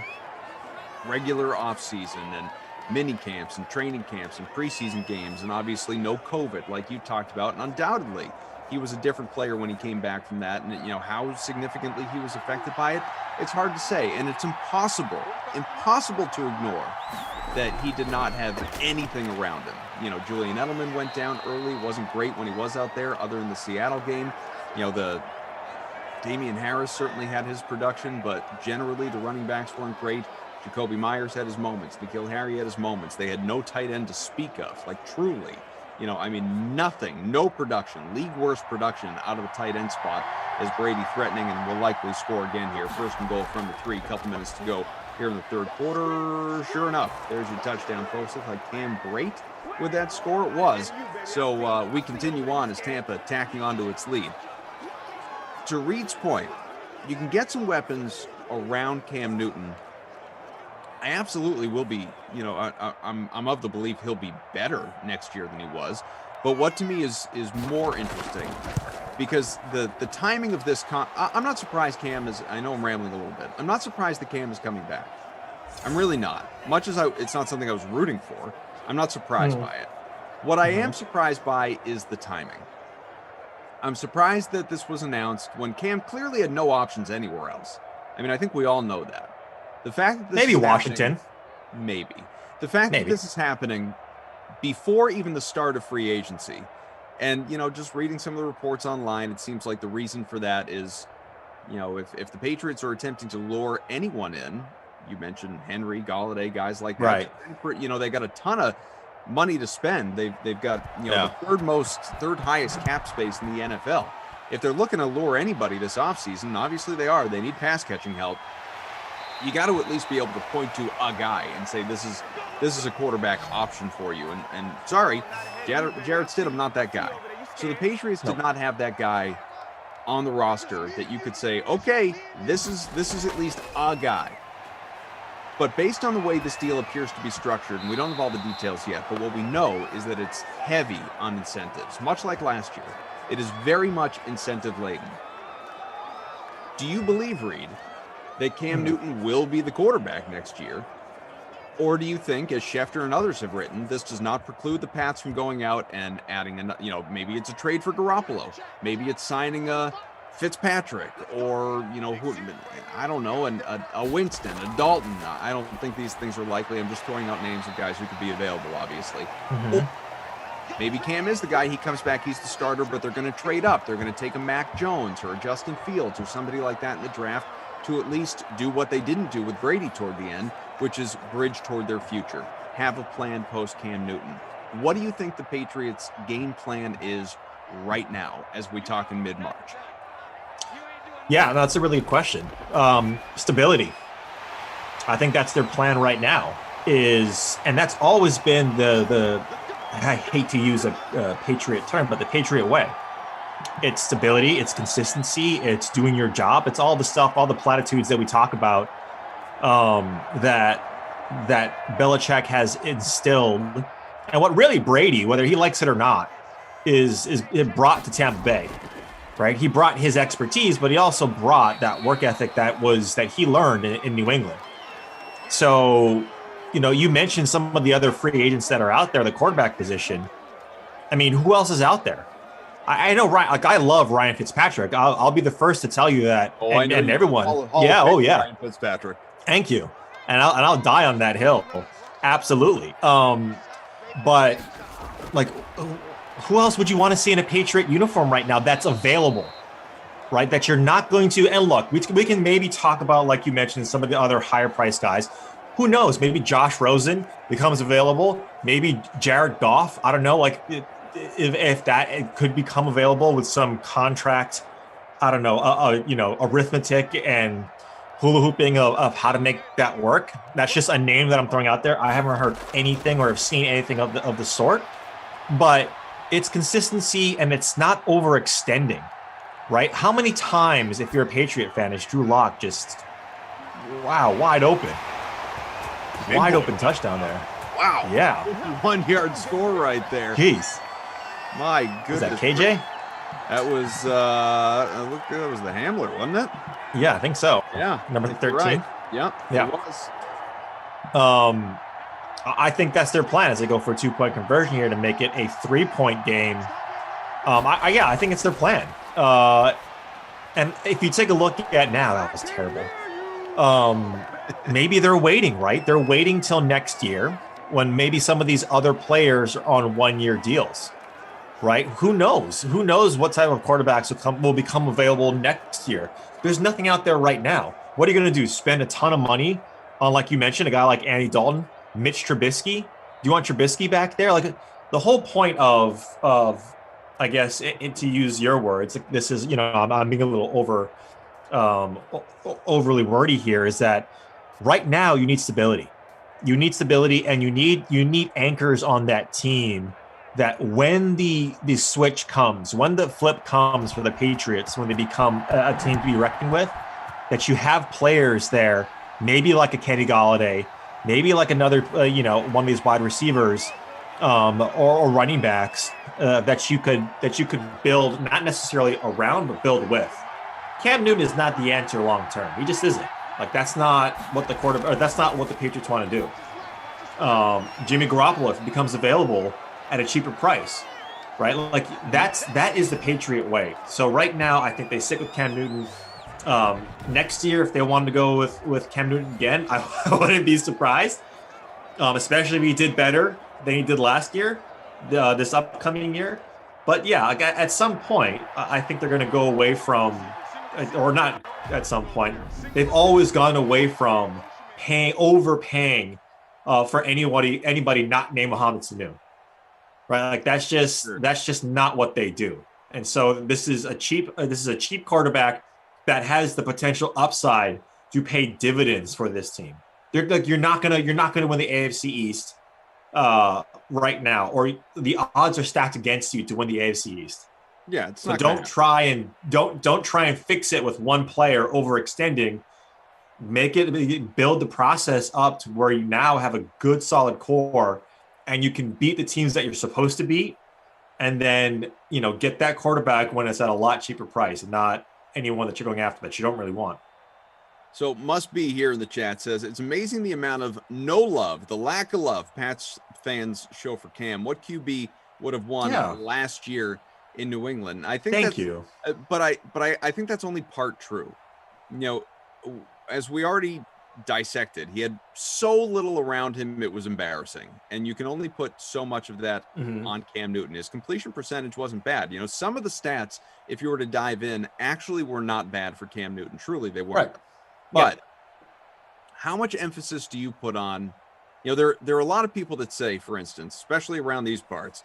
Speaker 2: regular offseason and mini camps and training camps and preseason games, and obviously no COVID like you talked about. And undoubtedly he was a different player when he came back from that, and you know how significantly he was affected by it, it's hard to say. And it's impossible to ignore that he did not have anything around him. You know, Julian Edelman went down early, wasn't great when he was out there, other than the Seattle game. You know, the Damian Harris certainly had his production, but generally the running backs weren't great. Jacoby Myers had his moments. N'Keal Harry had his moments. They had no tight end to speak of, like truly. You know, I mean, nothing, no production, league worst production out of a tight end spot, as Brady threatening and will likely score again here. First and goal from the 3, couple minutes to go here in the third quarter. Sure enough, there's your touchdown, folks. Looked like Cam great with that score. It was. So we continue on as Tampa tacking onto its lead. To Reed's point, you can get some weapons around Cam Newton. I absolutely will be, you know, I'm of the belief he'll be better next year than he was. But what to me is more interesting, because the timing of this I'm not surprised Cam is, I know I'm rambling a little bit. I'm not surprised that Cam is coming back. I'm really not. Much as it's not something I was rooting for, I'm not surprised by it. What I am surprised by is the timing. I'm surprised that this was announced when Cam clearly had no options anywhere else. I mean, I think we all know that. The fact that this
Speaker 1: maybe
Speaker 2: is
Speaker 1: Washington.
Speaker 2: Maybe. The fact that this is happening before even the start of free agency, and, you know, just reading some of the reports online, it seems like the reason for that is, you know, if the Patriots are attempting to lure anyone in, you mentioned Henry, Golladay, guys like that, right? You know, they got a ton of money to spend. They've got, you know, the third highest cap space in the NFL. If they're looking to lure anybody this offseason, obviously they are. They need pass catching help. You got to at least be able to point to a guy and say, this is a quarterback option for you. And sorry, Jarrett Stidham, not that guy. So the Patriots did not have that guy on the roster that you could say, okay, this is at least a guy. But based on the way this deal appears to be structured, and we don't have all the details yet, but what we know is that it's heavy on incentives, much like last year. It is very much incentive laden. Do you believe, Reed, that Cam Newton will be the quarterback next year? Or do you think, as Schefter and others have written, this does not preclude the Pats from going out and adding, you know, maybe it's a trade for Garoppolo, maybe it's signing a Fitzpatrick, or, you know, I don't know, a Winston, a Dalton. I don't think these things are likely. I'm just throwing out names of guys who could be available, obviously. Maybe Cam is the guy. He comes back, he's the starter, but they're going to trade up. They're going to take a Mac Jones or a Justin Fields or somebody like that in the draft to at least do what they didn't do with Brady toward the end, which is bridge toward their future, have a plan post Cam Newton. What do you think the Patriots' game plan is right now as we talk in mid-March?
Speaker 1: Yeah, that's a really good question. Stability. I think that's their plan right now, and that's always been the I hate to use a Patriot term, but the Patriot way. It's stability, it's consistency, it's doing your job. It's all the stuff, all the platitudes that we talk about that Belichick has instilled. And what really Brady, whether he likes it or not, is it brought to Tampa Bay, right? He brought his expertise, but he also brought that work ethic that he learned in New England. So, you know, you mentioned some of the other free agents that are out there, the quarterback position. I mean, who else is out there? I know, Ryan. Like, I love Ryan Fitzpatrick. I'll be the first to tell you that.
Speaker 2: Oh, I know,
Speaker 1: and everyone.
Speaker 2: Ryan Fitzpatrick.
Speaker 1: Thank you. And I'll die on that hill. Absolutely. But like, who else would you want to see in a Patriot uniform right now that's available, right? That you're not going to. And look, we can maybe talk about, like you mentioned, some of the other higher priced guys. Who knows? Maybe Josh Rosen becomes available. Maybe Jared Goff. I don't know. Like, if that it could become available with some contract, I don't know, arithmetic and hula hooping of how to make that work. That's just a name that I'm throwing out there. I haven't heard anything or have seen anything of the sort, but it's consistency and it's not overextending, right? How many times, if you're a Patriot fan, is Drew Lock just, wide open? Wide open touchdown there.
Speaker 2: Wow.
Speaker 1: Yeah.
Speaker 2: 1 yard score right there.
Speaker 1: Jeez.
Speaker 2: My goodness.
Speaker 1: Was that KJ?
Speaker 2: That was that was the Hamler, wasn't it?
Speaker 1: Yeah, I think so.
Speaker 2: Yeah.
Speaker 1: Number 13.
Speaker 2: Right. Yeah.
Speaker 1: Yeah.
Speaker 2: It was.
Speaker 1: I think that's their plan as they go for a 2-point conversion here to make it a 3-point game. I think it's their plan. And if you take a look at now, that was terrible. Maybe they're waiting, right? They're waiting till next year when maybe some of these other players are on 1-year deals, right? Who knows? Who knows what type of quarterbacks will become available next year? There's nothing out there right now. What are you going to do? Spend a ton of money on, like you mentioned, a guy like Andy Dalton, Mitch Trubisky? Do you want Trubisky back there? Like, the whole point of I guess, to use your words, like, this is, I'm being a little overly wordy here, is that right now you need stability. You need stability, and you need anchors on that team that when the switch comes, when the flip comes for the Patriots, when they become a team to be reckoned with, that you have players there, maybe like a Kenny Golladay, maybe like another, one of these wide receivers or running backs that you could build not necessarily around but build with. Cam Newton is not the answer long term. He just isn't. Like that's not what that's not what the Patriots want to do. Jimmy Garoppolo, if it becomes available at a cheaper price, right? Like that is the Patriot way. So right now, I think they stick with Cam Newton. Next year, if they wanted to go with Cam Newton again, I wouldn't be surprised. Especially if he did better than he did last year, this upcoming year. But yeah, like at some point, I think they're going to go away from, or not at some point. They've always gone away from overpaying for anybody not named Mohamed Sanu, right? Like that's just not what they do. And so this is a cheap quarterback that has the potential upside to pay dividends for this team. You're not gonna win the AFC East right now, or the odds are stacked against you to win the AFC East.
Speaker 2: Yeah, it's
Speaker 1: so
Speaker 2: not
Speaker 1: don't try and fix it with one player overextending. Build the process up to where you now have a good solid core, and you can beat the teams that you're supposed to beat, and then get that quarterback when it's at a lot cheaper price, and not anyone that you're going after that you don't really want.
Speaker 2: So must be here in the chat says it's amazing the amount of no love, the lack of love Pats fans show for Cam. What QB would have won last year in New England? I think
Speaker 1: Thank you.
Speaker 2: But I think that's only part true. As we already dissected, he had so little around him, it was embarrassing. And you can only put so much of that on Cam Newton. His completion percentage wasn't bad. Some of the stats, if you were to dive in, actually were not bad for Cam Newton. Truly, they weren't.
Speaker 1: Right.
Speaker 2: But how much emphasis do you put on, there are a lot of people that say, for instance, especially around these parts,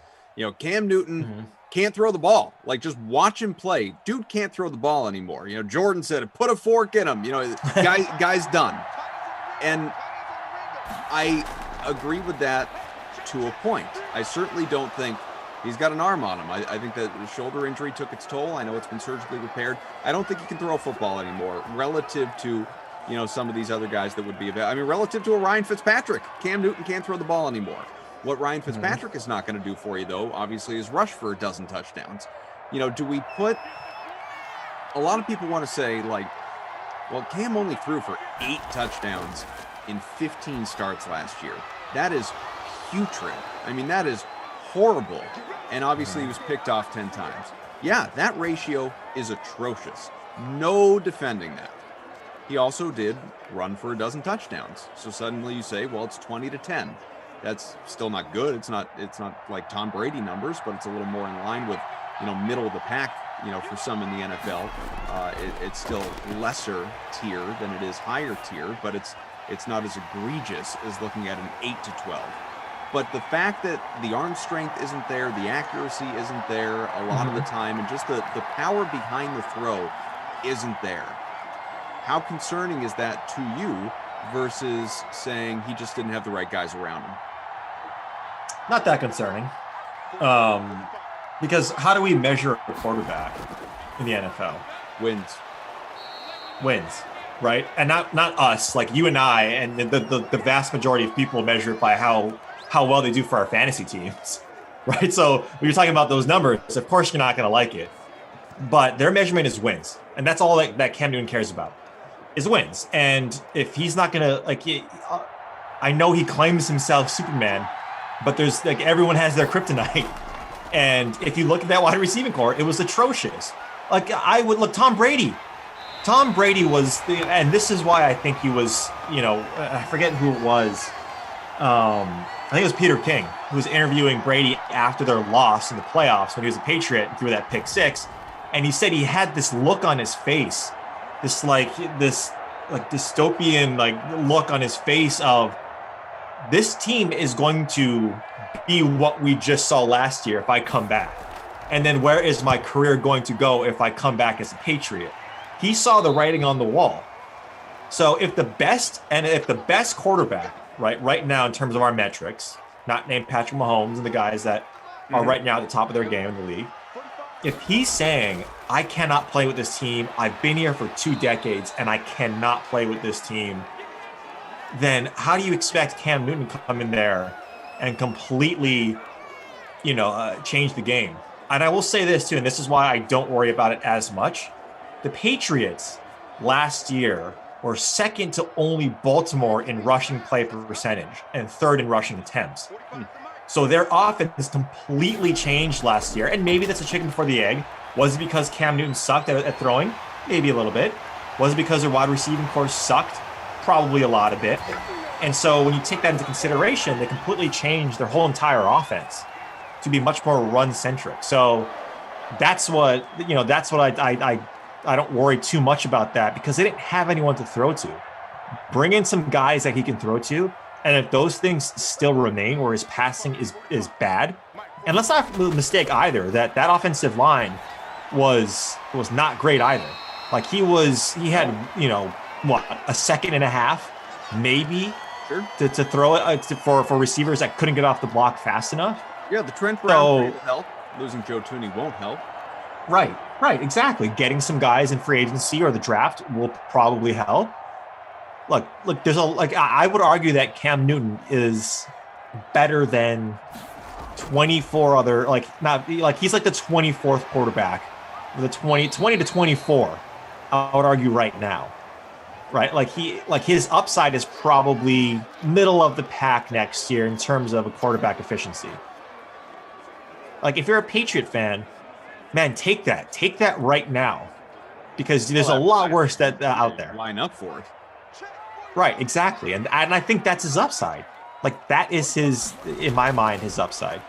Speaker 2: Cam Newton can't throw the ball. Like, just watch him play. Dude can't throw the ball anymore. Jordan said, put a fork in him. Guy's done. And I agree with that to a point. I certainly don't think he's got an arm on him. I think that the shoulder injury took its toll. I know it's been surgically repaired. I don't think he can throw a football anymore relative to, some of these other guys that would be available. I mean, relative to a Ryan Fitzpatrick, Cam Newton can't throw the ball anymore. What Ryan Fitzpatrick is not going to do for you, though, obviously, is rush for a dozen touchdowns. Do we put – a lot of people want to say, like, well, Cam only threw for 8 touchdowns in 15 starts last year. That is putrid. I mean, that is horrible. And obviously he was picked off 10 times. Yeah, that ratio is atrocious. No defending that. He also did run for a dozen touchdowns. So suddenly you say, well, it's 20-10. That's still not good. It's not like Tom Brady numbers, but it's a little more in line with, middle of the pack, for some in the NFL. It's still lesser tier than it is higher tier, but it's not as egregious as looking at an 8-12. But the fact that the arm strength isn't there, the accuracy isn't there a lot of the time, and just the power behind the throw isn't there. How concerning is that to you versus saying he just didn't have the right guys around him?
Speaker 1: Not that concerning. Because how do we measure a quarterback in the NFL? Wins, right? And not us, like you and I, and the vast majority of people measure it by how well they do for our fantasy teams, right? So when you're talking about those numbers, of course you're not going to like it. But their measurement is wins. And that's all that Cam Newton cares about, is wins. And if he's not going to, I know he claims himself Superman, but there's, everyone has their kryptonite. And if you look at that wide receiving core, it was atrocious. Tom Brady. Tom Brady was, and this is why I think he was, I forget who it was. I think it was Peter King, who was interviewing Brady after their loss in the playoffs when he was a Patriot and threw that pick 6. And he said he had this look on his face, this dystopian look on his face of, this team is going to be what we just saw last year if I come back. And then where is my career going to go if I come back as a Patriot? He saw the writing on the wall. So if the best quarterback, right now in terms of our metrics, not named Patrick Mahomes and the guys that are right now at the top of their game in the league, if he's saying, I cannot play with this team, I've been here for 2 decades and I cannot play with this team, then how do you expect Cam Newton to come in there and completely, change the game. And I will say this too, and this is why I don't worry about it as much. The Patriots last year were second to only Baltimore in rushing play percentage and third in rushing attempts. So their offense completely changed last year. And maybe that's a chicken before the egg. Was it because Cam Newton sucked at throwing? Maybe a little bit. Was it because their wide receiving core sucked? Probably a lot of it. And so when you take that into consideration, they completely changed their whole entire offense to be much more run-centric. So that's what I don't worry too much about that, because they didn't have anyone to throw to. Bring in some guys that he can throw to, and if those things still remain where his passing is bad, and let's not mistake either that offensive line was not great either. Like he had a second and a half maybe to throw it for receivers that couldn't get off the block fast enough.
Speaker 2: Yeah, the Trent Brown will help. Losing Joe Thuney won't help.
Speaker 1: Right, exactly. Getting some guys in free agency or the draft will probably help. Look, I would argue that Cam Newton is better than 24 other, he's like the 24th quarterback, the 20 to 24. I would argue right now, right? His upside is probably middle of the pack next year in terms of a quarterback efficiency. Like if you're a Patriot fan, man, take that right now, because there's a lot worse out there.
Speaker 2: Line up for it.
Speaker 1: Right, exactly. And I think that's his upside. Like that is in my mind, his upside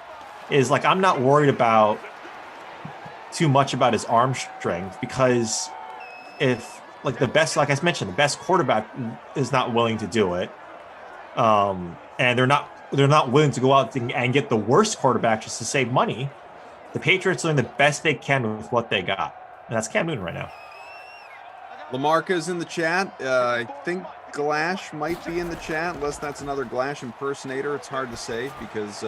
Speaker 1: is like, I'm not worried about too much about his arm strength, because if like I mentioned, the best quarterback is not willing to do it. And they're not willing to go out and get the worst quarterback just to save money. The Patriots are doing the best they can with what they got. And that's Cam Newton right now.
Speaker 2: Lamarca's in the chat. I think Glash might be in the chat, unless that's another Glash impersonator. It's hard to say, because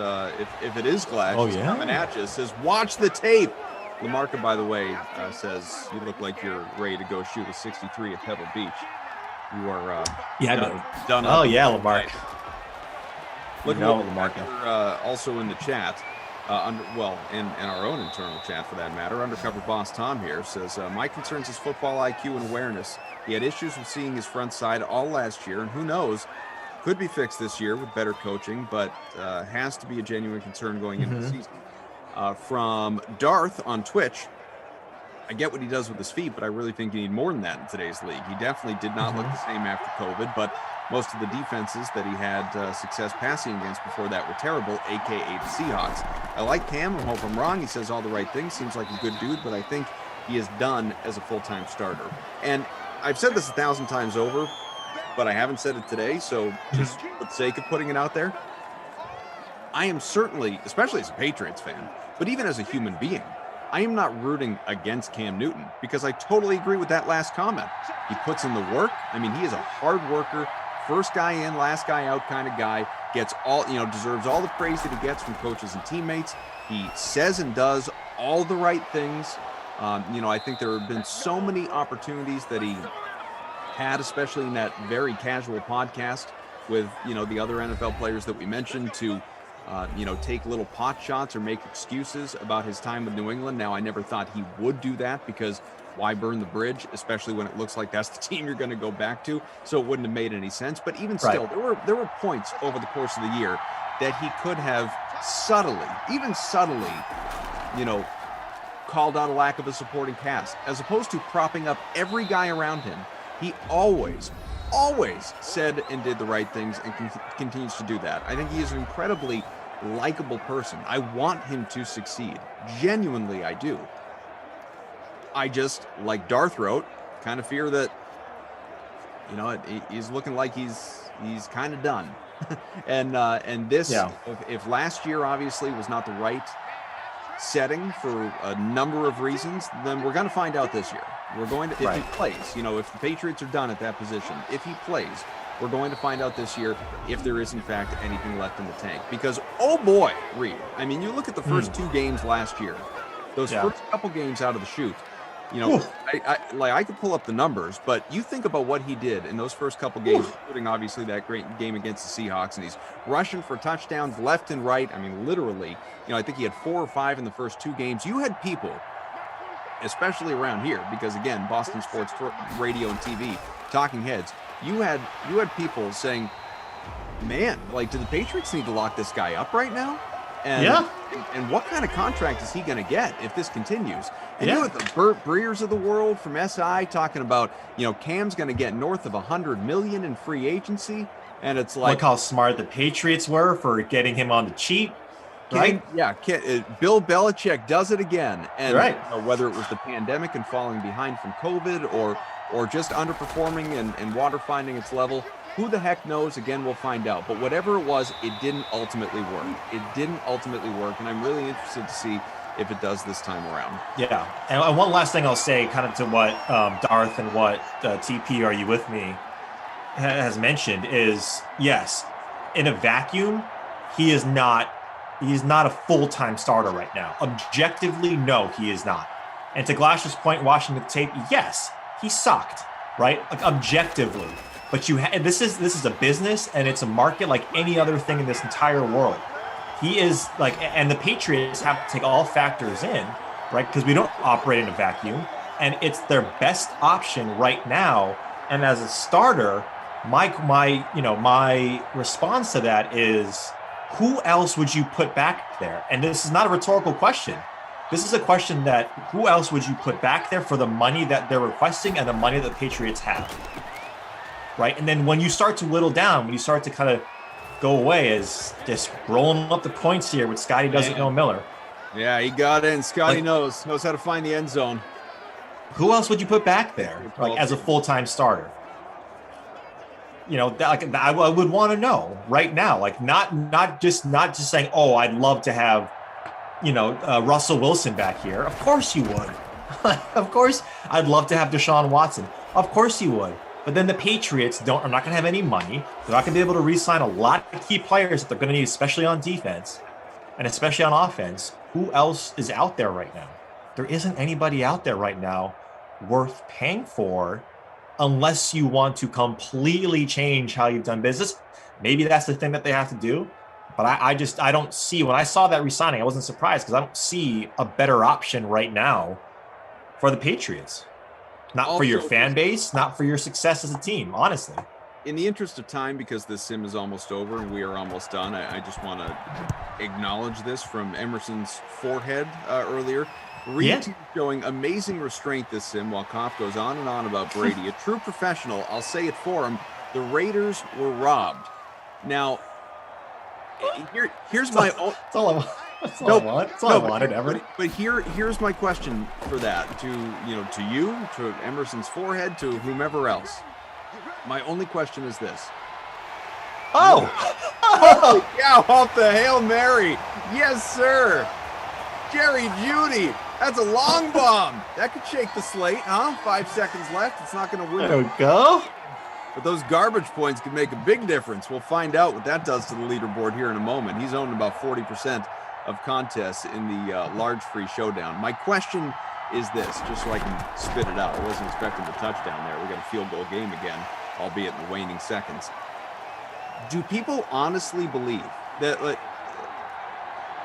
Speaker 2: if it is Glash, coming at you, says, watch the tape. Lamarca, by the way, says, you look like you're ready to go shoot a 63 at Pebble Beach. You are done.
Speaker 1: Oh, yeah, Lamarca.
Speaker 2: Look at Lamarca. Also in the chat. And our own internal chat for that matter. Undercover Boss Tom here says, my concerns is football IQ and awareness. He had issues with seeing his front side all last year, and who knows, could be fixed this year with better coaching, but has to be a genuine concern going into the season. From Darth on Twitch, I get what he does with his feet, but I really think you need more than that in today's league. He definitely did not look the same after COVID, but most of the defenses that he had success passing against before that were terrible, a.k.a. the Seahawks. I like Cam. I hope I'm wrong. He says all the right things. Seems like a good dude, but I think he is done as a full-time starter. And I've said this 1,000 times over, but I haven't said it today, so just for the sake of putting it out there, I am certainly, especially as a Patriots fan, but even as a human being, I am not rooting against Cam Newton, because I totally agree with that last comment. He puts in the work. I mean, he is a hard worker, first guy in, last guy out kind of guy, gets all, deserves all the praise that he gets from coaches and teammates. He says and does all the right things. I think there have been so many opportunities that he had, especially in that very casual podcast with, the other NFL players that we mentioned, to take little pot shots or make excuses about his time with New England. Now, I never thought he would do that, because why burn the bridge, especially when it looks like that's the team you're going to go back to? So it wouldn't have made any sense. But even still, there were points over the course of the year that he could have subtly, called out a lack of a supporting cast, as opposed to propping up every guy around him. He always said and did the right things, and continues to do that. I think he is an incredibly likable person. I want him to succeed. Genuinely, I do. I just, like Darth wrote, kind of fear that, he's looking like he's kind of done. and this, if last year obviously was not the right setting for a number of reasons, then we're going to find out this year. We're going to, if he plays, if the Patriots are done at that position, if he plays, we're going to find out this year if there is in fact anything left in the tank. Because, oh boy, Reed, I mean, you look at the first two games last year, those first couple games out of the chute, You know, I could pull up the numbers, but you think about what he did in those first couple games, including obviously that great game against the Seahawks, and he's rushing for touchdowns left and right. I mean, literally, you know, I think he had 4 or 5 in the first 2 games. You had people, especially around here, because again, Boston sports radio and TV, talking heads, you had people saying, man, like, do the Patriots need to lock this guy up right now? And what kind of contract is he going to get if this continues? And you have the Burt Breers of the world from SI talking about, you know, Cam's going to get north of $100 million in free agency. And it's like,
Speaker 1: look how smart the Patriots were for getting him on the cheap. Right?
Speaker 2: Bill Belichick does it again. And
Speaker 1: right.
Speaker 2: You know, whether it was the pandemic and falling behind from COVID or just underperforming and water finding its level, who the heck knows? Again, we'll find out. But whatever it was, it didn't ultimately work. And I'm really interested to see if it does this time around.
Speaker 1: Yeah. And one last thing I'll say, kind of to what Darth and what TP Are You With Me has mentioned is, yes, in a vacuum, he is not a full-time starter right now. Objectively, no, he is not. And to Glash's point, watching the tape, yes, he sucked, right? Like, objectively. But this is a business, and it's a market like any other thing in this entire world. He is like, and the Patriots have to take all factors in, right? Because we don't operate in a vacuum, and it's their best option right now. And as a starter, my response to that is, who else would you put back there? And this is not a rhetorical question. This is a question that who else would you put back there for the money that they're requesting and the money that the Patriots have? Right. And then when you start to whittle down, when you start to kind of go away, as just rolling up the points here with Scotty Doesn't Know Miller.
Speaker 2: Yeah, he got in. Scotty knows how to find the end zone.
Speaker 1: Who else would you put back there, like, as a full-time starter? You know, I would want to know right now, like, not just saying, oh, I'd love to have, you know, Russell Wilson back here. Of course you would. Of course, I'd love to have Deshaun Watson. Of course you would. But then the Patriots are not going to have any money. They're not going to be able to re-sign a lot of key players that they're going to need, especially on defense and especially on offense. Who else is out there right now? There isn't anybody out there right now worth paying for, unless you want to completely change how you've done business. Maybe that's the thing that they have to do. But I don't see, when I saw that re-signing, I wasn't surprised, because I don't see a better option right now for the Patriots. Not also, for your fan base, not for your success as a team, honestly.
Speaker 2: In the interest of time, because this sim is almost over and we are almost done, I just want to acknowledge this from Emerson's forehead earlier. Reed showing amazing restraint this sim while Koff goes on and on about Brady. A true professional, I'll say it for him. The Raiders were robbed. Now, here's my own...
Speaker 1: That's all I want. That's all I want. That's all I wanted, ever.
Speaker 2: But here's my question for that, to you, to Emerson's forehead, to whomever else. My only question is this.
Speaker 1: Oh!
Speaker 2: Yeah, off the Hail Mary. Yes, sir. Jerry Jeudy. That's a long bomb. That could shake the slate, huh? 5 seconds left. It's not going to win.
Speaker 1: There we go.
Speaker 2: But those garbage points could make a big difference. We'll find out what that does to the leaderboard here in a moment. He's owned about 40% of contests in the large free showdown. My question is this, just so I can spit it out. I wasn't expecting the touchdown there. We got a field goal game again, albeit in the waning seconds. Do people honestly believe that,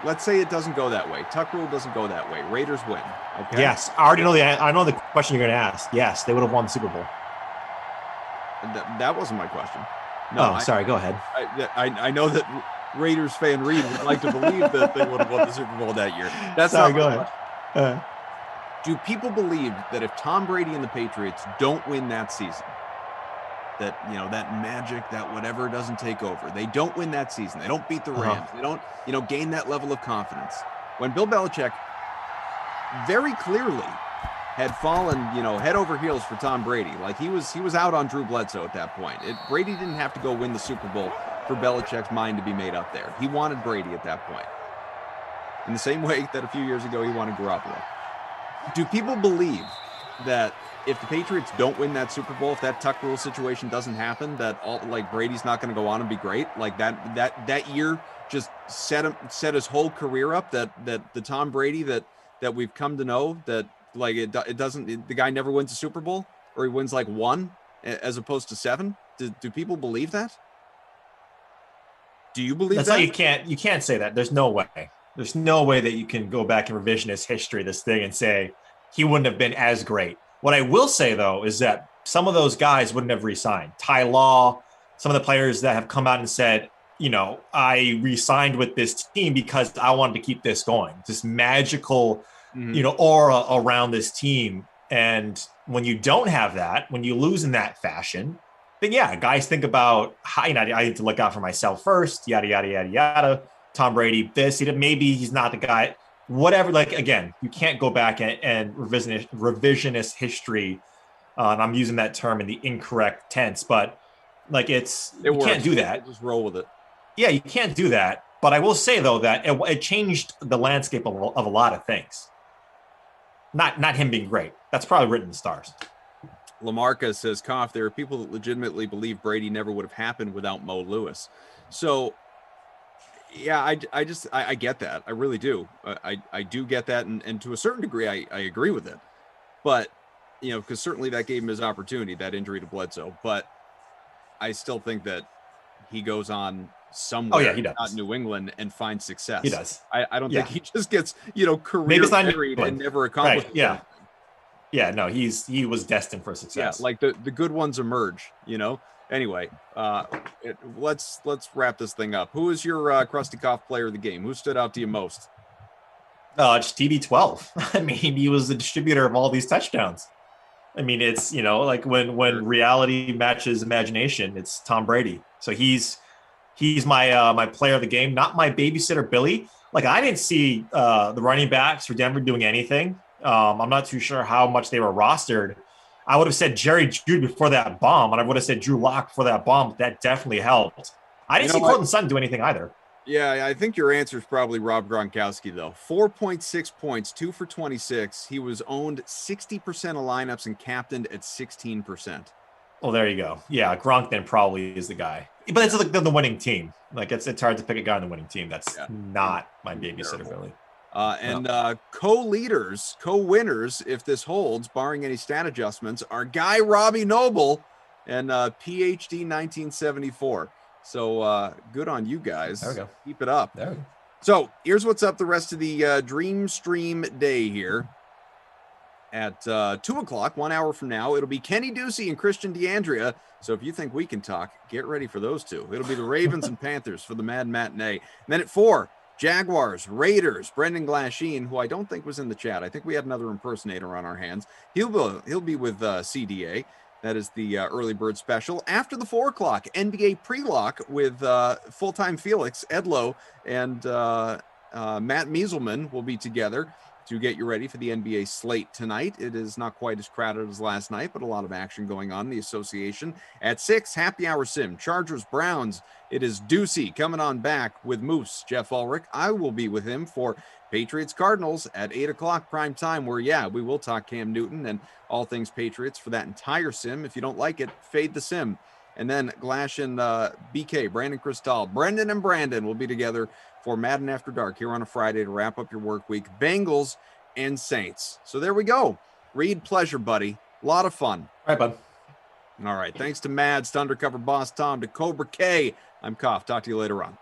Speaker 2: let's say it doesn't go that way, Tuck rule doesn't go that way, Raiders win, okay?
Speaker 1: Yes, I already know I know the question you're going to ask. Yes, they would have won the Super Bowl.
Speaker 2: That wasn't my question. No,
Speaker 1: sorry, go ahead.
Speaker 2: I know that Raiders fan Reed would like to believe that they would have won the Super Bowl that year. That's
Speaker 1: sorry,
Speaker 2: not
Speaker 1: go ahead.
Speaker 2: Do people believe that if Tom Brady and the Patriots don't win that season, that, that magic, that whatever doesn't take over, they don't win that season, they don't beat the Rams, they don't, gain that level of confidence, when Bill Belichick very clearly had fallen, head over heels for Tom Brady, like he was out on Drew Bledsoe at that point. Brady didn't have to go win the Super Bowl for Belichick's mind to be made up there. He wanted Brady at that point, in the same way that a few years ago he wanted Garoppolo. Do people believe that if the Patriots don't win that Super Bowl, if that Tuck rule situation doesn't happen, that Brady's not going to go on and be great? Like that year just set his whole career up, that the Tom Brady that we've come to know, that Like it doesn't. The guy never wins a Super Bowl, or he wins like 1 as opposed to 7. Do people believe that? Do you believe
Speaker 1: That's
Speaker 2: that?
Speaker 1: how you can't say that. There's no way. There's no way that you can go back and revisionist history this thing and say he wouldn't have been as great. What I will say though is that some of those guys wouldn't have re-signed. Ty Law, some of the players that have come out and said, I re-signed with this team because I wanted to keep this going. This magical, aura around this team. And when you don't have that, when you lose in that fashion, then yeah, guys think about how, I need to look out for myself first, yada, yada, yada, yada. Tom Brady, maybe he's not the guy, whatever. Like, again, you can't go back and revisionist history. And I'm using that term in the incorrect tense, but like you can't do that.
Speaker 2: Just roll with it.
Speaker 1: Yeah, you can't do that. But I will say though that it changed the landscape of a lot of things. Not him being great. That's probably written in the stars.
Speaker 2: Lamarca says, Koff, there are people that legitimately believe Brady never would have happened without Mo Lewis. So, yeah, I get that. I really do. I do get that. And to a certain degree, I agree with it. But, because certainly that gave him his opportunity, that injury to Bledsoe. But I still think that he goes on somewhere,
Speaker 1: he does.
Speaker 2: Not New England, and finds success.
Speaker 1: He does.
Speaker 2: I don't think he just gets, career
Speaker 1: Maybe it's not
Speaker 2: married and never accomplished.
Speaker 1: Right. Yeah. Yeah, no, he was destined for success.
Speaker 2: Yeah, like the good ones emerge, Anyway, let's wrap this thing up. Who is your Krusty Koff player of the game? Who stood out to you most?
Speaker 1: It's TB12. I mean, he was the distributor of all these touchdowns. I mean, it's, like when reality matches imagination, it's Tom Brady. So he's my my player of the game, not my babysitter Billy. Like, I didn't see the running backs for Denver doing anything. I'm not too sure how much they were rostered. I would have said Jerry Judy before that bomb, and I would have said Drew Lock before that bomb. That definitely helped. I didn't see Courtland Sutton do anything either.
Speaker 2: Yeah, I think your answer is probably Rob Gronkowski, though. 4.6 points, 2 for 26. He was owned 60% of lineups and captained at 16%.
Speaker 1: Well, there you go. Yeah, Gronk then probably is the guy. But it's like the winning team. Like, it's hard to pick a guy on the winning team. That's not my babysitter, Billy.
Speaker 2: Co-leaders, co-winners, if this holds, barring any stat adjustments, are Guy Robbie Noble and PhD 1974. So good on you guys.
Speaker 1: There we go.
Speaker 2: Keep it up.
Speaker 1: There we go.
Speaker 2: So here's what's up the rest of the Dream Stream day here. At 2 o'clock, 1 hour from now, it'll be Kenny Ducey and Christian DeAndrea. So if you think we can talk, get ready for those two. It'll be the Ravens and Panthers for the Mad Matinee. And then at 4, Jaguars, Raiders, Brendan Glasheen, who I don't think was in the chat. I think we had another impersonator on our hands. He'll be with CDA. That is the early bird special. After the 4 o'clock, NBA pre-lock with full-time Felix, Edlow, and Matt Mieselman will be together to get you ready for the NBA slate tonight. It is not quite as crowded as last night, but a lot of action going on in the association. At 6, Happy Hour Sim, Chargers, Browns. It is Ducey coming on back with Moose, Jeff Ulrich. I will be with him for Patriots, Cardinals at 8 o'clock prime time, where, we will talk Cam Newton and all things Patriots for that entire sim. If you don't like it, fade the sim. And then Glash and BK, Brandon Cristal, Brendan and Brandon will be together for Madden After Dark here on a Friday to wrap up your work week. Bengals and Saints. So there we go. Reed, pleasure, buddy. A lot of fun.
Speaker 1: All right, bud.
Speaker 2: All right. Thanks to Mads, to Undercover Boss Tom, to Cobra K. I'm Koff. Talk to you later on.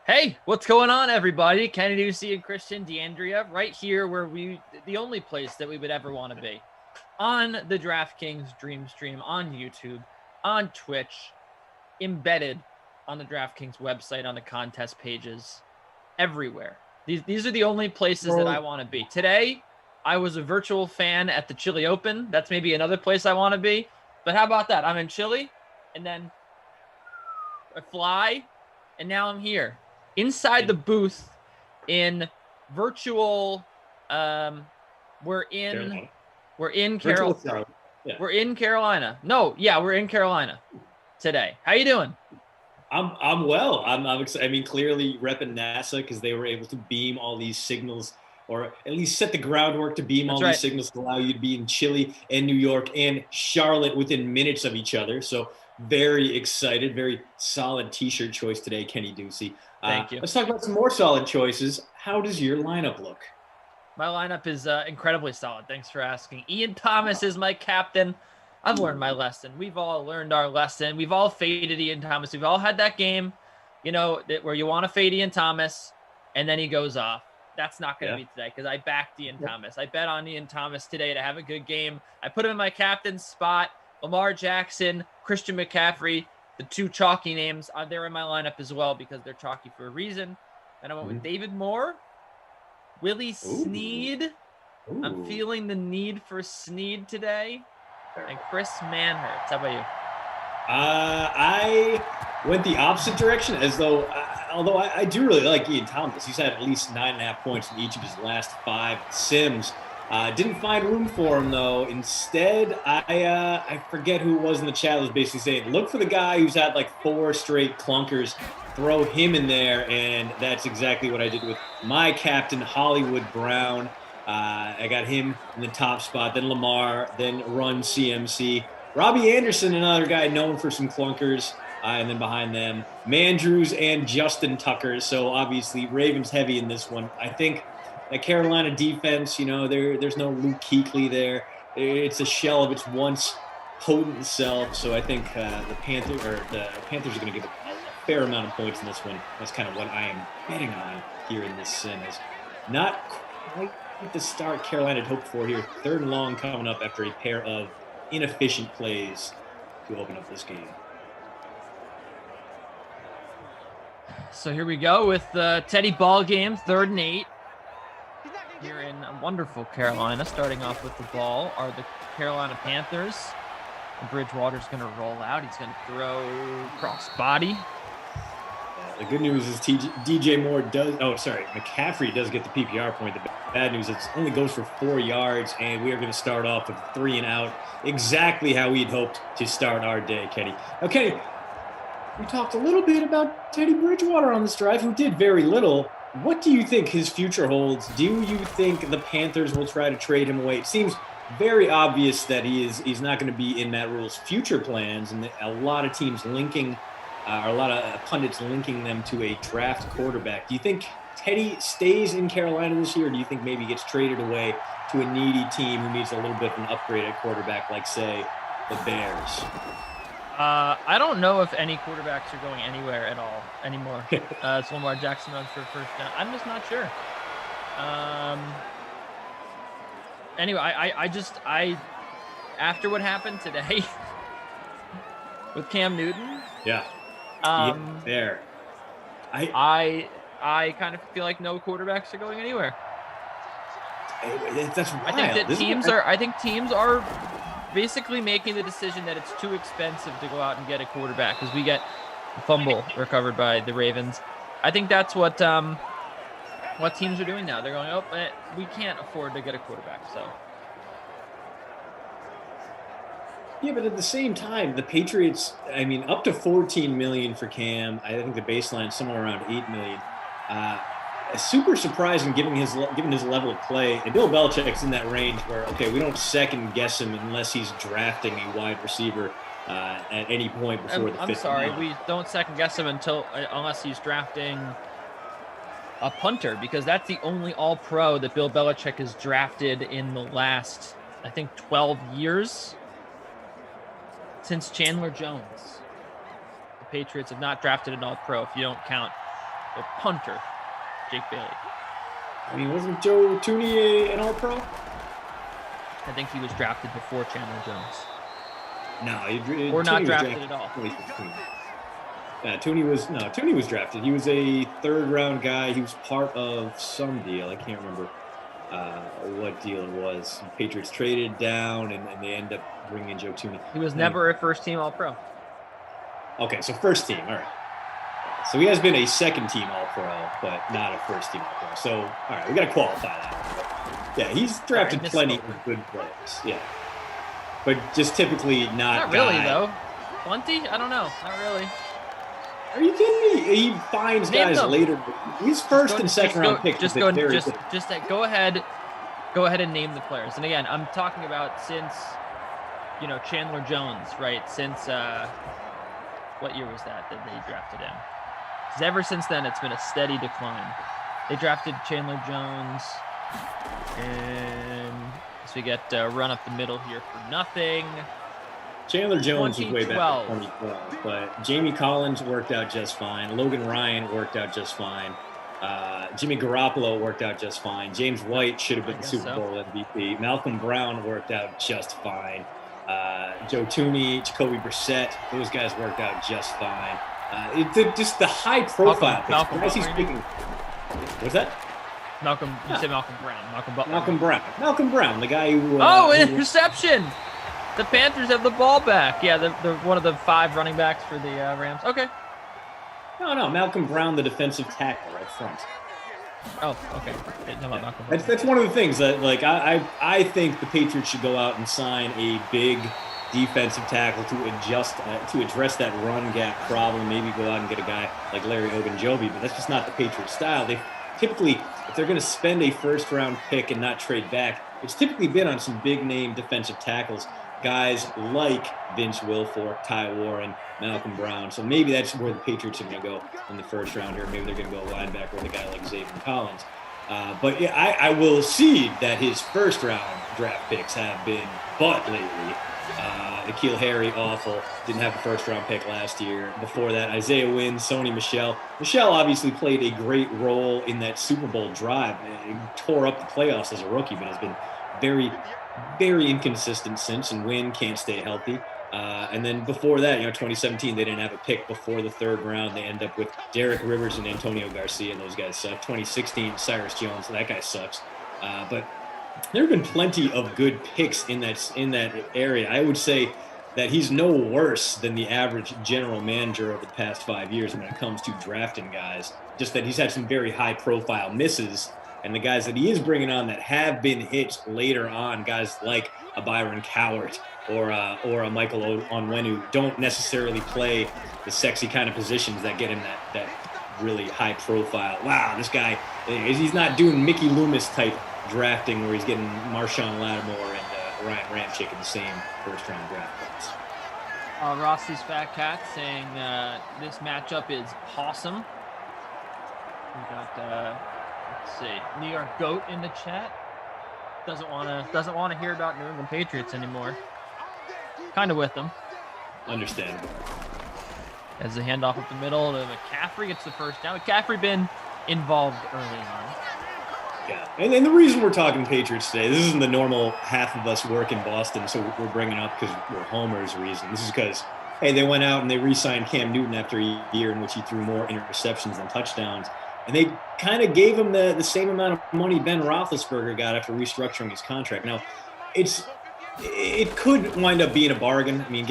Speaker 3: Hey, what's going on, everybody? Kenny Ducey and Christian D'Andrea, right here where the only place that we would ever want to be. On the DraftKings Dream Stream, on YouTube, on Twitch, embedded on the DraftKings website, on the contest pages, everywhere. These are the only places that I want to be. Today, I was a virtual fan at the Chile Open. That's maybe another place I want to be. But how about that? I'm in Chile, and then I fly, and now I'm here. Inside the booth in virtual we're in Carolina. Yeah. We're in Carolina. We're in Carolina today. How you doing?
Speaker 4: I'm well. I'm excited. I mean, clearly repping NASA because they were able to beam all these signals, or at least set the groundwork to beam these signals to allow you to be in Chile and New York and Charlotte within minutes of each other. So very excited, very solid t-shirt choice today, Kenny Ducey.
Speaker 3: Thank you.
Speaker 4: Let's talk about some more solid choices. How does your lineup look?
Speaker 3: My lineup is incredibly solid. Thanks for asking. Ian Thomas is my captain. I've learned my lesson. We've all learned our lesson. We've all faded Ian Thomas. We've all had that game, where you want to fade Ian Thomas, and then he goes off. That's not going to be today because I backed Ian Thomas. I bet on Ian Thomas today to have a good game. I put him in my captain's spot. Lamar Jackson, Christian McCaffrey, the two chalky names, they're in my lineup as well because they're chalky for a reason. And I went with David Moore, Willie Snead. I'm feeling the need for Snead today. And Chris Manhurts. How about you?
Speaker 4: I went the opposite direction, although I do really like Ian Thomas. He's had at least 9.5 points in each of his last 5 sims. Didn't find room for him, though. Instead, I forget who it was in the chat that was basically saying, look for the guy who's had like 4 straight clunkers. Throw him in there, and that's exactly what I did with my captain, Hollywood Brown. I got him in the top spot, then Lamar, then Run CMC. Robbie Anderson, another guy known for some clunkers, and then behind them, Mandrews and Justin Tucker. So obviously Ravens heavy in this one. I think that Carolina defense, there's no Luke Kuechly there. It's a shell of its once potent self. So I think the Panthers are going to give a fair amount of points in this one. That's kind of what I am betting on here in this sim. Is not quite the start Carolina had hoped for here. 3rd and long coming up after a pair of inefficient plays to open up this game.
Speaker 3: So here we go with the Teddy Ball game, 3rd and 8. Here in wonderful Carolina, starting off with the ball are the Carolina Panthers. Bridgewater's going to roll out. He's going to throw cross body.
Speaker 4: The good news is McCaffrey does get the PPR point. The bad news is it only goes for 4 yards, and we are going to start off with 3 and out, exactly how we'd hoped to start our day, Kenny. Now, Kenny, we talked a little bit about Teddy Bridgewater on this drive, who did very little. What do you think his future holds? Do you think the Panthers will try to trade him away? It seems very obvious that he's not going to be in Matt Rule's future plans, and a lot of teams a lot of pundits linking them to a draft quarterback. Do you think Teddy stays in Carolina this year, or do you think maybe he gets traded away to a needy team who needs a little bit of an upgrade at quarterback, like, say, the Bears?
Speaker 3: I don't know if any quarterbacks are going anywhere at all anymore. It's Lamar Jackson runs for first down. I'm just not sure. Anyway, I after what happened today with Cam Newton.
Speaker 4: Yeah. There.
Speaker 3: I kind of feel like no quarterbacks are going anywhere.
Speaker 4: That's wild.
Speaker 3: I think teams are basically making the decision that it's too expensive to go out and get a quarterback because we get a fumble recovered by the Ravens. I think that's what teams are doing now. They're going, we can't afford to get a quarterback, so.
Speaker 4: Yeah, but at the same time, the Patriots, up to $14 million for Cam. I think the baseline is somewhere around $8 million. Super surprising given his level of play. And Bill Belichick's in that range where, we don't second guess him unless he's drafting a wide receiver at any point before the 5th.
Speaker 3: I'm sorry, we don't second guess him unless he's drafting a punter, because that's the only all-pro that Bill Belichick has drafted in the last, 12 years. Since Chandler Jones. The Patriots have not drafted an all-pro if you don't count their punter, Jake Bailey.
Speaker 4: I mean, wasn't Joe Tooney an All-Pro?
Speaker 3: I think he was drafted before Chandler Jones.
Speaker 4: No,
Speaker 3: Or not drafted at all.
Speaker 4: Tooney was drafted. He was a third-round guy. He was part of some deal. I can't remember what deal it was. The Patriots traded down, and they end up bringing in Joe Tooney.
Speaker 3: He was never a first-team All-Pro.
Speaker 4: Okay, so first team. All right. So he has been a second-team All-Pro, but not a first-team All-Pro. So, all right, we got to qualify that. Yeah, he's drafted plenty of good players. Yeah. But just typically not
Speaker 3: really, though. Plenty? I don't know. Not really.
Speaker 4: Are you kidding me? He finds guys later. He's first and second round picks.
Speaker 3: Go ahead and name the players. And again, I'm talking about since, Chandler Jones, right? Since what year was that they drafted him? Because ever since then, it's been a steady decline. They drafted Chandler Jones, and so we get run up the middle here for nothing.
Speaker 4: Chandler Jones was way back in 2012, but Jamie Collins worked out just fine. Logan Ryan worked out just fine. Jimmy Garoppolo worked out just fine. James White should have been the Super Bowl MVP. Malcolm Brown worked out just fine. Joe Tooney, Jacoby Brissett, those guys worked out just fine. Just the high profile.
Speaker 3: Malcolm
Speaker 4: What's that?
Speaker 3: You said Malcolm Brown.
Speaker 4: Malcolm Brown, the guy who...
Speaker 3: interception! The Panthers have the ball back. Yeah, they're one of the 5 running backs for the Rams. Okay.
Speaker 4: No, Malcolm Brown, the defensive tackle right front.
Speaker 3: Oh, okay.
Speaker 4: That's one of the things that, I think the Patriots should go out and sign a big defensive tackle to address that run gap problem. Maybe go out and get a guy like Larry Ogunjobi, but that's just not the Patriots style. They typically, if they're going to spend a first-round pick and not trade back, it's typically been on some big-name defensive tackles. Guys like Vince Wilfork, Ty Warren, Malcolm Brown. So maybe that's where the Patriots are going to go in the first round here. Maybe they're going to go linebacker with a guy like Xavier Collins. But yeah, I will see that his first round draft picks have been butt lately. N'Keal Harry, awful. Didn't have a first round pick last year. Before that, Isaiah Wynn, Sony Michel. Michel obviously played a great role in that Super Bowl drive. He tore up the playoffs as a rookie, but has been very, very inconsistent since, and Wynn can't stay healthy. And then before that, 2017, they didn't have a pick before the third round. They end up with Derek Rivers and Antonio Garcia. Those guys suck. 2016, Cyrus Jones. That guy sucks. But there have been plenty of good picks in that area. I would say that he's no worse than the average general manager over the past 5 years when it comes to drafting guys. Just that he's had some very high-profile misses. And the guys that he is bringing on that have been hits later on, guys like a Byron Cowart or a Michael Onwenu, don't necessarily play the sexy kind of positions that get him that really high profile. Wow, this guy, he's not doing Mickey Loomis type drafting where he's getting Marshawn Lattimore and Ryan Ramczyk in the same first round draft picks.
Speaker 3: Rossi's Fat Cat saying this matchup is awesome. We got let's see, New York Goat in the chat. Doesn't want to hear about New England Patriots anymore. Kind of with them.
Speaker 4: Understandable.
Speaker 3: As the handoff up the middle to McCaffrey gets the first down. McCaffrey been involved early on.
Speaker 4: Yeah, and the reason we're talking Patriots today, this isn't the normal half of us work in Boston, so we're bringing it up because we're homers reason. This is because, hey, they went out and they re-signed Cam Newton after a year in which he threw more interceptions than touchdowns. And they kind of gave him the same amount of money Ben Roethlisberger got after restructuring his contract. Now, it could wind up being a bargain. I mean,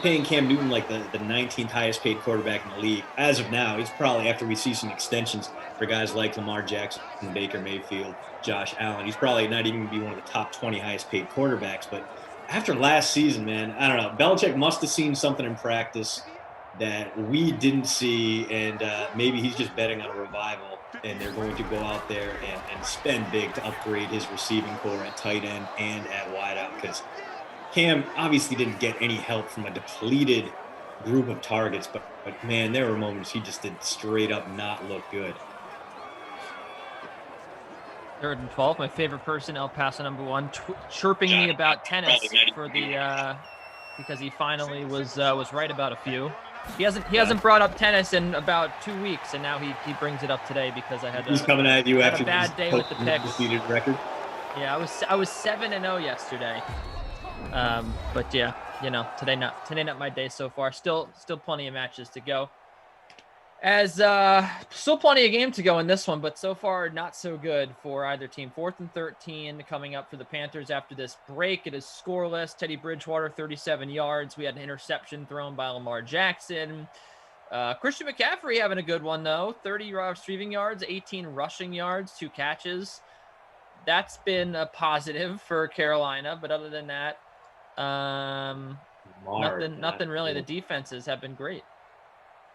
Speaker 4: paying Cam Newton like the 19th highest paid quarterback in the league. As of now, he's probably, after we see some extensions for guys like Lamar Jackson, Baker Mayfield, Josh Allen, he's probably not even going to be one of the top 20 highest paid quarterbacks. But after last season, man, I don't know. Belichick must have seen something in practice that we didn't see, and maybe he's just betting on a revival, and they're going to go out there and spend big to upgrade his receiving core at tight end and at wideout, because Cam obviously didn't get any help from a depleted group of targets, but man, there were moments he just did straight up not look good.
Speaker 3: 3rd and 12, my favorite person, El Paso #1, chirping me about tennis for the because he finally was right about a few. He hasn't brought up tennis in about 2 weeks, and now he brings it up today because I had
Speaker 4: He's coming at you after
Speaker 3: a bad day with the picks.
Speaker 4: Defeated record.
Speaker 3: Yeah, I was 7-0 yesterday. But yeah, today not my day so far. Still plenty of matches to go. As still plenty of game to go in this one, but so far not so good for either team. 4th and 13 coming up for the Panthers after this break. It is scoreless. Teddy Bridgewater 37 yards. We had an interception thrown by Lamar Jackson. Christian McCaffrey having a good one though. 30 receiving yards, 18 rushing yards, 2 catches. That's been a positive for Carolina, but other than that, nothing really. The defenses have been great.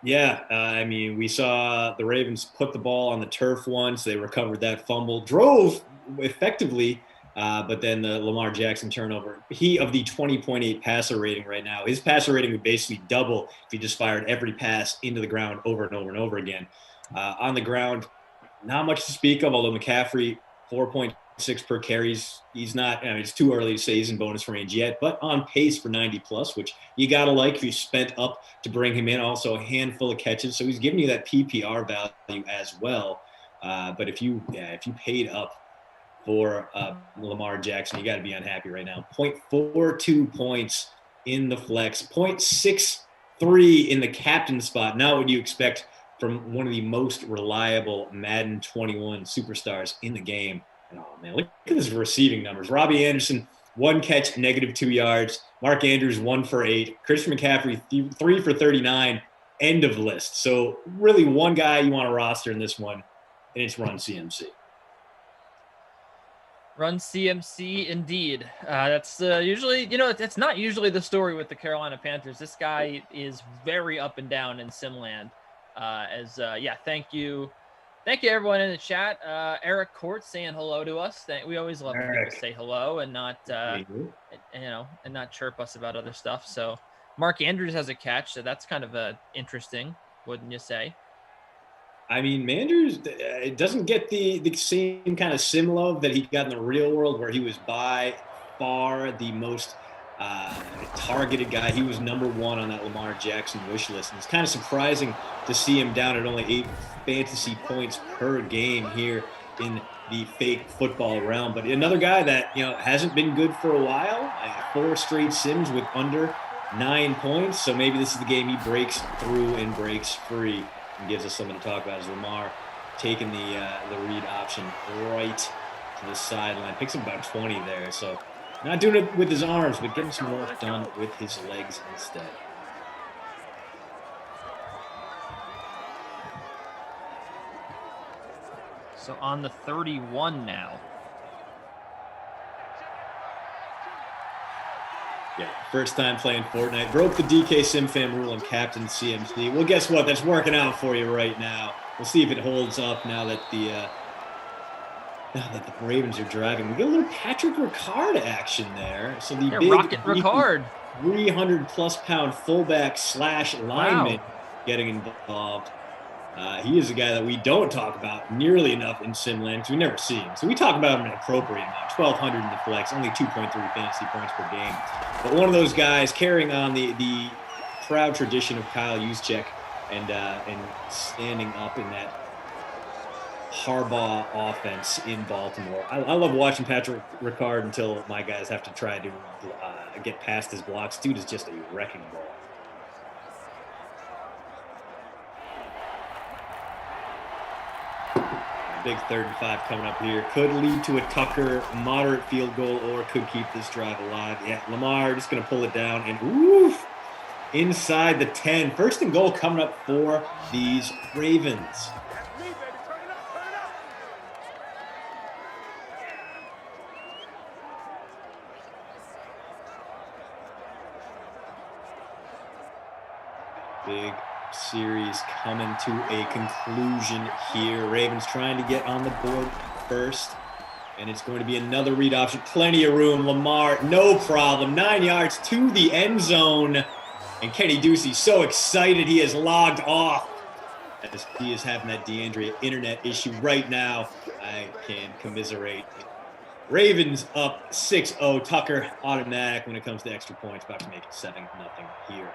Speaker 4: Yeah, I mean, we saw the Ravens put the ball on the turf once. They recovered that fumble, drove effectively, but then the Lamar Jackson turnover. He of the 20.8 passer rating right now. His passer rating would basically double if he just fired every pass into the ground over and over and over again. On the ground, not much to speak of, although McCaffrey, 4.6 per carries. He's not, it's too early to say he's in bonus range yet, but on pace for 90 plus, which you got to like if you spent up to bring him in. Also a handful of catches. So he's giving you that PPR value as well. But if you paid up for Lamar Jackson, you got to be unhappy right now. 0.42 points in the flex, 0.63 in the captain spot. Not what you expect from one of the most reliable Madden 21 superstars in the game. And, oh, man, look at his receiving numbers. Robbie Anderson, 1 catch, -2 yards. Mark Andrews, 1 for 8. Christian McCaffrey, 3 for 39. End of list. So really one guy you want to roster in this one, and it's Run CMC.
Speaker 3: Run CMC, indeed. That's usually, that's not usually the story with the Carolina Panthers. This guy is very up and down in Simland. Thank you everyone in the chat. Eric Court saying hello to us. We always love when people say hello and not and not chirp us about other stuff. So Mark Andrews has a catch, so that's kind of interesting, wouldn't you say?
Speaker 4: I mean, Mandrews doesn't get the same kind of sim love that he got in the real world, where he was by far the most targeted guy. He was number 1 on that Lamar Jackson wish list. And it's kind of surprising to see him down at only 8 fantasy points per game here in the fake football realm. But another guy that, hasn't been good for a while. 4 straight sims with under 9 points. So maybe this is the game he breaks through and breaks free and gives us something to talk about. As Lamar taking the read option right to the sideline. Picks up about 20 there. So not doing it with his arms, but getting some work done with his legs instead.
Speaker 3: So on the 31 now.
Speaker 4: Yeah, first time playing Fortnite. Broke the DK SimFam rule and captain CMC. Well, guess what? That's working out for you right now. We'll see if it holds up now that the Ravens are driving. We get a little Patrick Ricard action there. So the big
Speaker 3: Rocket Ricard,
Speaker 4: 300+ pound fullback / lineman getting involved. He is a guy that we don't talk about nearly enough in Simland because we never see him. So we talk about him an appropriate amount. 1,200 in the flex, only 2.3 fantasy points per game. But one of those guys carrying on the proud tradition of Kyle Juszczyk and standing up in that Harbaugh offense in Baltimore. I love watching Patrick Ricard until my guys have to try to get past his blocks. Dude is just a wrecking ball. Big 3rd and 5 coming up here. Could lead to a Tucker moderate field goal or could keep this drive alive. Yeah, Lamar just going to pull it down and oof, inside the 10. 1st and goal coming up for these Ravens. Big series coming to a conclusion here. Ravens trying to get on the board first, and it's going to be another read option. Plenty of room. Lamar, no problem. 9 yards to the end zone, and Kenny Ducey so excited he has logged off as he is having that DeAndrea internet issue right now. I can commiserate. Ravens up 6-0. Tucker automatic when it comes to extra points, about to make it 7-0 here.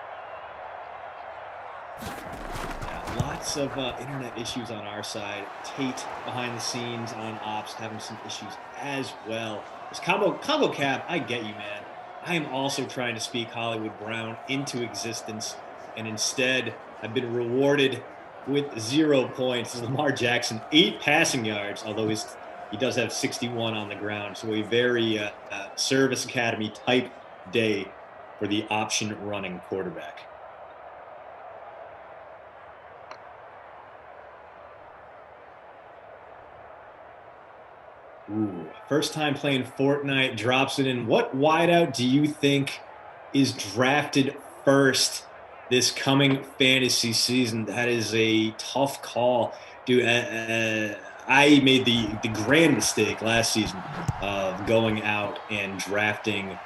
Speaker 4: Yeah, lots of internet issues on our side. Tate behind the scenes on ops having some issues as well. This combo cap, I get you, man. I am also trying to speak Hollywood Brown into existence, and instead I've been rewarded with 0 points. This is Lamar Jackson, 8 passing yards, although he does have 61 on the ground. So a very service academy type day for the option running quarterback. Ooh, first time playing Fortnite, drops it in. What wideout do you think is drafted first this coming fantasy season? That is a tough call. Dude, I made the grand mistake last season of going out and drafting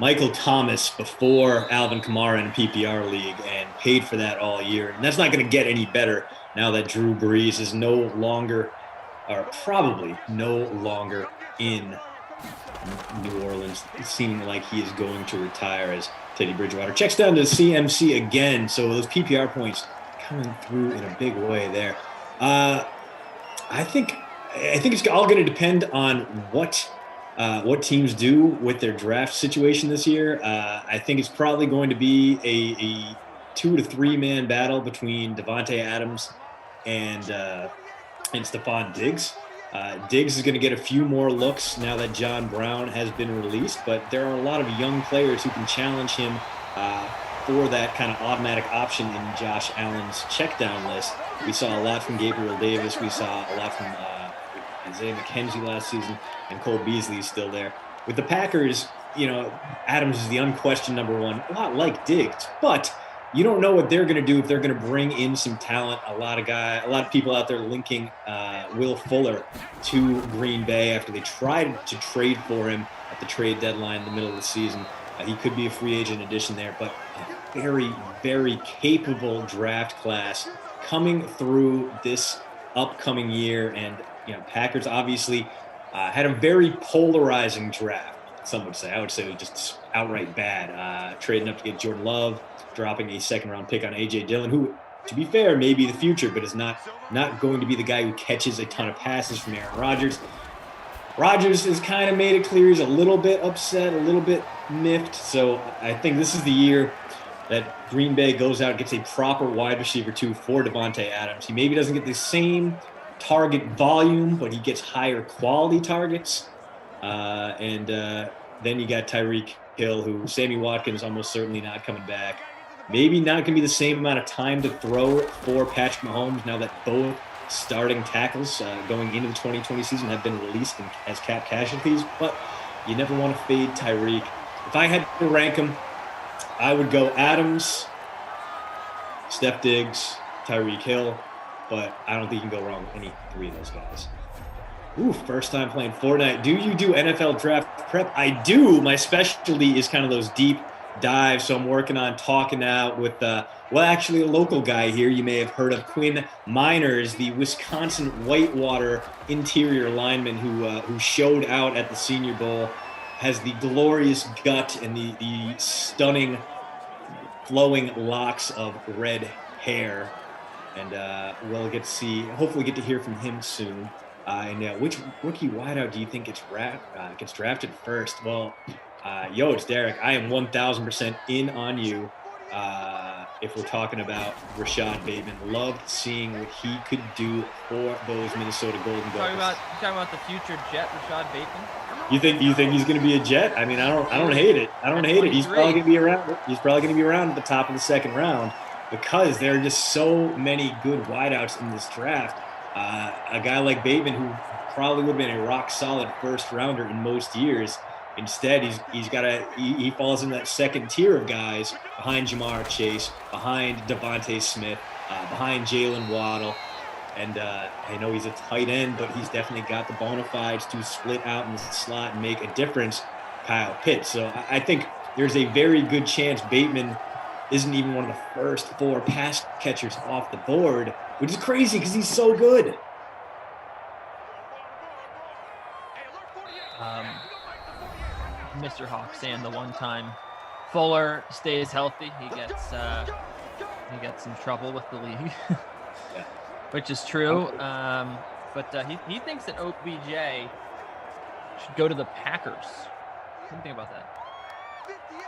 Speaker 4: Michael Thomas before Alvin Kamara in a PPR league and paid for that all year. And that's not going to get any better now that Drew Brees is no longer, or probably no longer, in New Orleans, seeming like he is going to retire as Teddy Bridgewater checks down to CMC again. So those PPR points coming through in a big way there. I think it's all going to depend on what teams do with their draft situation this year. I think it's probably going to be a 2 to 3 man battle between Devontae Adams and Stephon Diggs. Diggs is going to get a few more looks now that John Brown has been released, but there are a lot of young players who can challenge him for that kind of automatic option in Josh Allen's checkdown list. We saw a lot from Gabriel Davis. We saw a lot from Isaiah McKenzie last season, and Cole Beasley is still there. With the Packers, Adams is the unquestioned number one, a lot like Diggs, but you don't know what they're going to do if they're going to bring in some talent. A lot of people out there linking Will Fuller to Green Bay after they tried to trade for him at the trade deadline in the middle of the season. He could be a free agent addition there, but a very, very capable draft class coming through this upcoming year. And Packers obviously had a very polarizing draft. Some would say. I would say it was just outright bad. Trading up to get Jordan Love, dropping a second-round pick on A.J. Dillon, who, to be fair, may be the future, but is not going to be the guy who catches a ton of passes from Aaron Rodgers. Rodgers has kind of made it clear he's a little bit upset, a little bit miffed. So I think this is the year that Green Bay goes out and gets a proper wide receiver 2 for Devontae Adams. He maybe doesn't get the same target volume, but he gets higher quality targets. And then you got Tyreek Hill, who Sammy Watkins almost certainly not coming back. Maybe not going to be the same amount of time to throw for Patrick Mahomes now that both starting tackles going into the 2020 season have been released as cap casualties. But you never want to fade Tyreek. If I had to rank them, I would go Adams, Steph Diggs, Tyreek Hill, but I don't think you can go wrong with any 3 of those guys. Ooh, first time playing Fortnite. Do you do NFL draft prep? I do. My specialty is kind of those deep dives, so I'm working on talking out with, actually a local guy here. You may have heard of Quinn Miners, the Wisconsin Whitewater interior lineman who showed out at the Senior Bowl, has the glorious gut and the stunning flowing locks of red hair. And we'll hopefully get to hear from him soon. And which rookie wideout do you think gets drafted first? Well, it's Derek. I am 1,000% in on you. If we're talking about Rashad Bateman, loved seeing what he could do for those Minnesota Golden Gophers.
Speaker 3: Talking about the future Jet, Rashad Bateman.
Speaker 4: You think he's going to be a Jet? I mean, I don't hate it. He's probably going to be around. He's probably going to be around at the top of the second round because there are just so many good wideouts in this draft. A guy like Bateman, who probably would have been a rock solid first rounder in most years, instead he falls in that second tier of guys behind Jamar Chase, behind Devontae Smith, behind Jalen Waddle. And I know he's a tight end, but he's definitely got the bona fides to split out in the slot and make a difference, Kyle Pitts. So I think there's a very good chance Bateman isn't even one of the first 4 pass catchers off the board, which is crazy because he's so good.
Speaker 3: Mr. Hawk saying the one time Fuller stays healthy, he gets he gets in trouble with the league,
Speaker 4: Yeah.
Speaker 3: which is true. But he thinks that OBJ should go to the Packers. What do you think about that?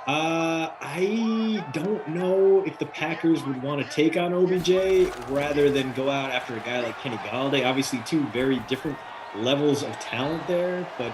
Speaker 4: I don't know if the Packers would want to take on OBJ rather than go out after a guy like Kenny Golladay. Obviously, two very different levels of talent there, but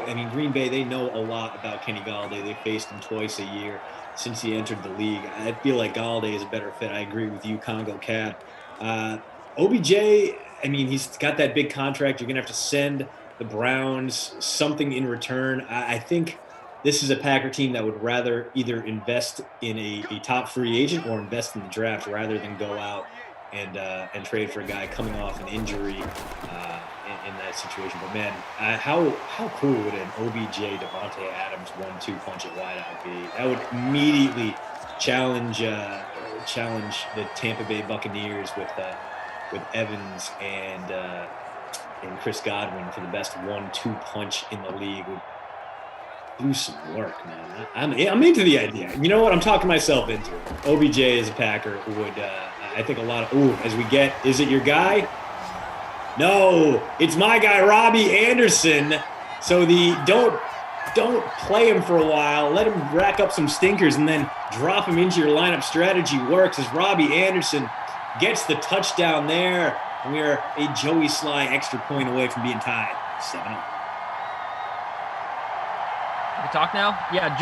Speaker 4: I mean, Green Bay, they know a lot about Kenny Golladay. They faced him twice a year since he entered the league. I feel like Golladay is a better fit. I agree with you, Congo Cat. OBJ, I mean, he's got that big contract. You're going to have to send the Browns something in return. I think this is a Packer team that would rather either invest in a top free agent or invest in the draft rather than go out and trade for a guy coming off an injury in that situation. But man, how cool would an OBJ Devontae Adams 1-2 punch at wideout be? That would immediately challenge the Tampa Bay Buccaneers with Evans and Chris Godwin for the best 1-2 punch in the league. Would do some work, man. I'm into the idea. You know what? I'm talking myself into it. OBJ as a Packer would, I think a lot of, as we get, is it your guy? No, it's my guy, Robbie Anderson. So don't play him for a while. Let him rack up some stinkers and then drop him into your lineup. Strategy works as Robbie Anderson gets the touchdown there. And we are a Joey Sly extra point away from being tied 7-0.
Speaker 3: We talk now? Yeah,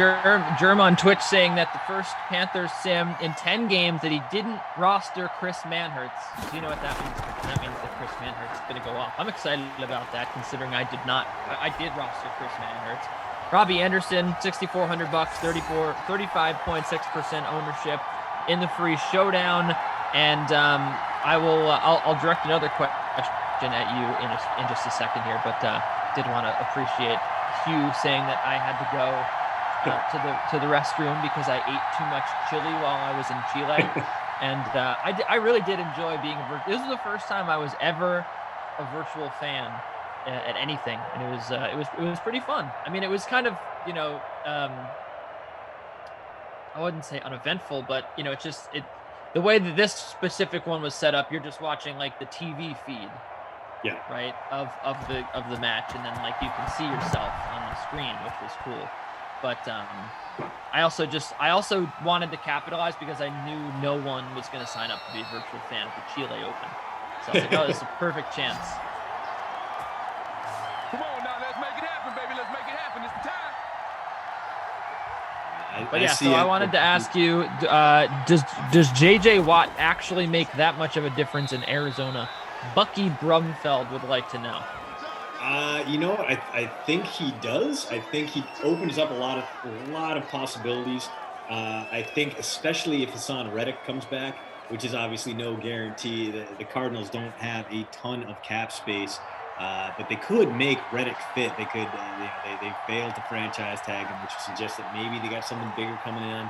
Speaker 3: Germ on Twitch saying that the first Panthers sim in 10 games that he didn't roster Chris Manhertz. Do you know what that means? That means that Chris Manhertz is going to go off. I'm excited about that considering I did roster Chris Manhertz. Robbie Anderson, $6,400, 35.6% ownership in the free showdown. And I'll direct another question at you in just a second here, but did want to appreciate Hugh saying that I had to go to the restroom because I ate too much chili while I was in Chile, and I really did enjoy being this was the first time I was ever a virtual fan at anything, and it was pretty fun. I mean, it was kind of I wouldn't say uneventful, but the way that this specific one was set up, you're just watching like the TV feed.
Speaker 4: Yeah.
Speaker 3: Right. Of the match, and then like you can see yourself on the screen, which was cool. But I also wanted to capitalize because I knew no one was going to sign up to be a virtual fan at the Chile Open. So I was like, oh, this is a perfect chance.
Speaker 5: Come on now, let's make it happen, baby. Let's make it happen. It's the time.
Speaker 3: But yeah, so I wanted to ask you, does JJ Watt actually make that much of a difference in Arizona? Bucky Brumfeld would like to know.
Speaker 4: You know what? I think he does. I think he opens up a lot of possibilities. I think especially if Hassan Reddick comes back, which is obviously no guarantee. The Cardinals don't have a ton of cap space, but they could make Reddick fit. They could. They failed to franchise tag him, which suggests that maybe they got something bigger coming in.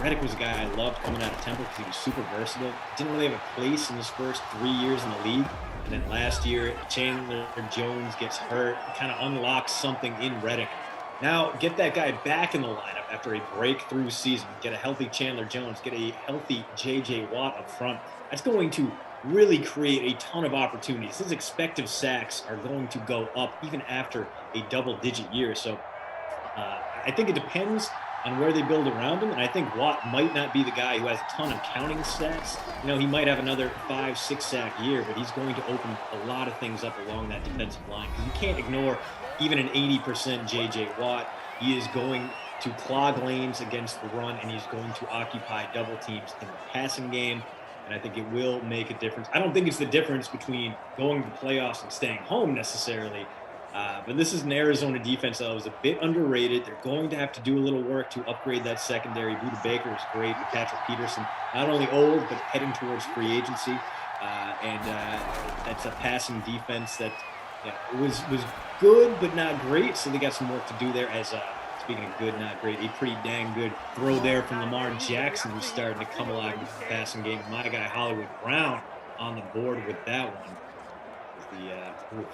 Speaker 4: Reddick was a guy I loved coming out of Temple because he was super versatile. Didn't really have a place in his first 3 years in the league. And then last year, Chandler Jones gets hurt, kind of unlocks something in Reddick. Now, get that guy back in the lineup after a breakthrough season. Get a healthy Chandler Jones. Get a healthy J.J. Watt up front. That's going to really create a ton of opportunities. His expected sacks are going to go up even after a double-digit year. So I think it depends on where they build around him, and I think Watt might not be the guy who has a ton of counting stats. He might have another 5-6 sack year, but he's going to open a lot of things up along that defensive line. Because you can't ignore even an 80% J.J. Watt. He is going to clog lanes against the run, and he's going to occupy double teams in the passing game. And I think it will make a difference. I don't think it's the difference between going to the playoffs and staying home necessarily. But this is an Arizona defense that was a bit underrated. They're going to have to do a little work to upgrade that secondary. Buda Baker is great. Patrick Peterson, not only old, but heading towards free agency. And that's a passing defense that was good, but not great. So they got some work to do there. As speaking of good, not great, a pretty dang good throw there from Lamar Jackson, who's starting to come alive with the passing game. My guy, Hollywood Brown, on the board with that one.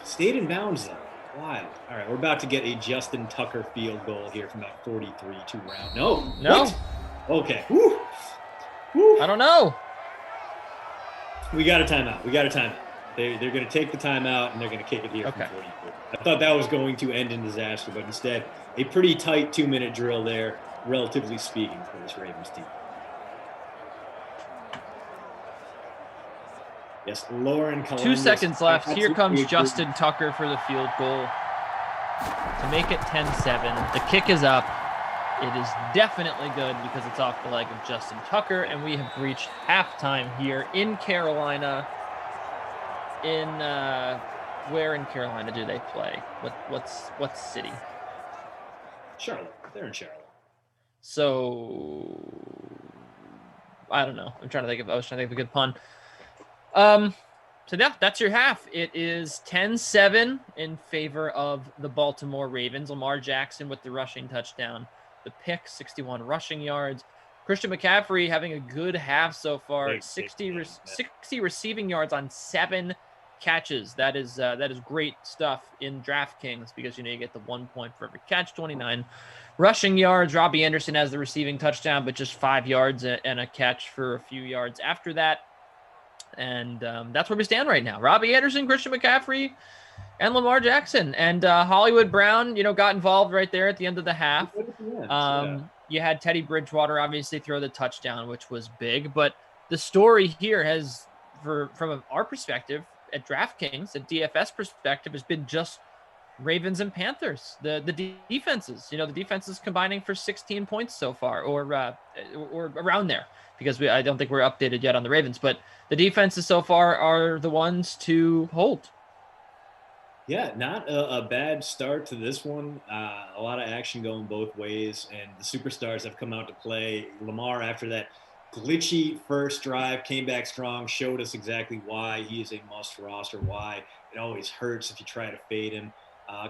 Speaker 4: Stayed in bounds, though. Wild. All right, we're about to get a Justin Tucker field goal here from about 43 2 round. No.
Speaker 3: What?
Speaker 4: Okay. Whew.
Speaker 3: I don't know.
Speaker 4: We got a timeout. They're going to take the timeout, and they're going to kick it here from 44. I thought that was going to end in disaster, but instead, a pretty tight 2-minute drill there, relatively speaking, for this Ravens team. Yes, Lauren Calendis.
Speaker 3: 2 seconds left. Here comes Justin Tucker for the field goal to make it 10-7. The kick is up. It is definitely good because it's off the leg of Justin Tucker, and we have reached halftime here in Carolina. Where in Carolina do they play? What city?
Speaker 4: Charlotte. They're in Charlotte.
Speaker 3: So I don't know. I was trying to think of a good pun. So yeah, that's your half. It is 10-7 in favor of the Baltimore Ravens. Lamar Jackson with the rushing touchdown. The pick, 61 rushing yards. Christian McCaffrey having a good half so far. 60 receiving yards on 7 catches. That is great stuff in DraftKings because you get the 1 point for every catch. 29 rushing yards. Robbie Anderson has the receiving touchdown, but just 5 yards and a catch for a few yards after that. And that's where we stand right now. Robbie Anderson, Christian McCaffrey, and Lamar Jackson. And Hollywood Brown, got involved right there at the end of the half. You had Teddy Bridgewater obviously throw the touchdown, which was big. But the story here has, from our perspective at DraftKings, a DFS perspective, has been just Ravens and Panthers. The defenses, the defenses combining for 16 points so far, or around there, because I don't think we're updated yet on the Ravens, but the defenses so far are the ones to hold.
Speaker 4: Yeah, not a bad start to this one. A lot of action going both ways, and the superstars have come out to play. Lamar, after that glitchy first drive, came back strong, showed us exactly why he is a must roster, why it always hurts if you try to fade him.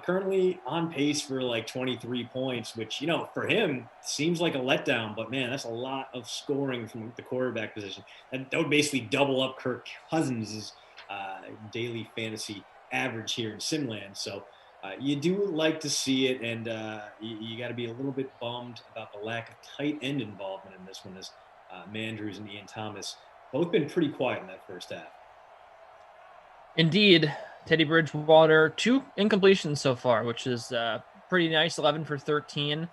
Speaker 4: Currently on pace for like 23 points, which, for him seems like a letdown, but man, that's a lot of scoring from the quarterback position. That would basically double up Kirk Cousins' daily fantasy average here in Simland. So you do like to see it, and you got to be a little bit bummed about the lack of tight end involvement in this one, as Mandrews and Ian Thomas both been pretty quiet in that first half.
Speaker 3: Indeed. Teddy Bridgewater, 2 incompletions so far, which is pretty nice, 11 for 13.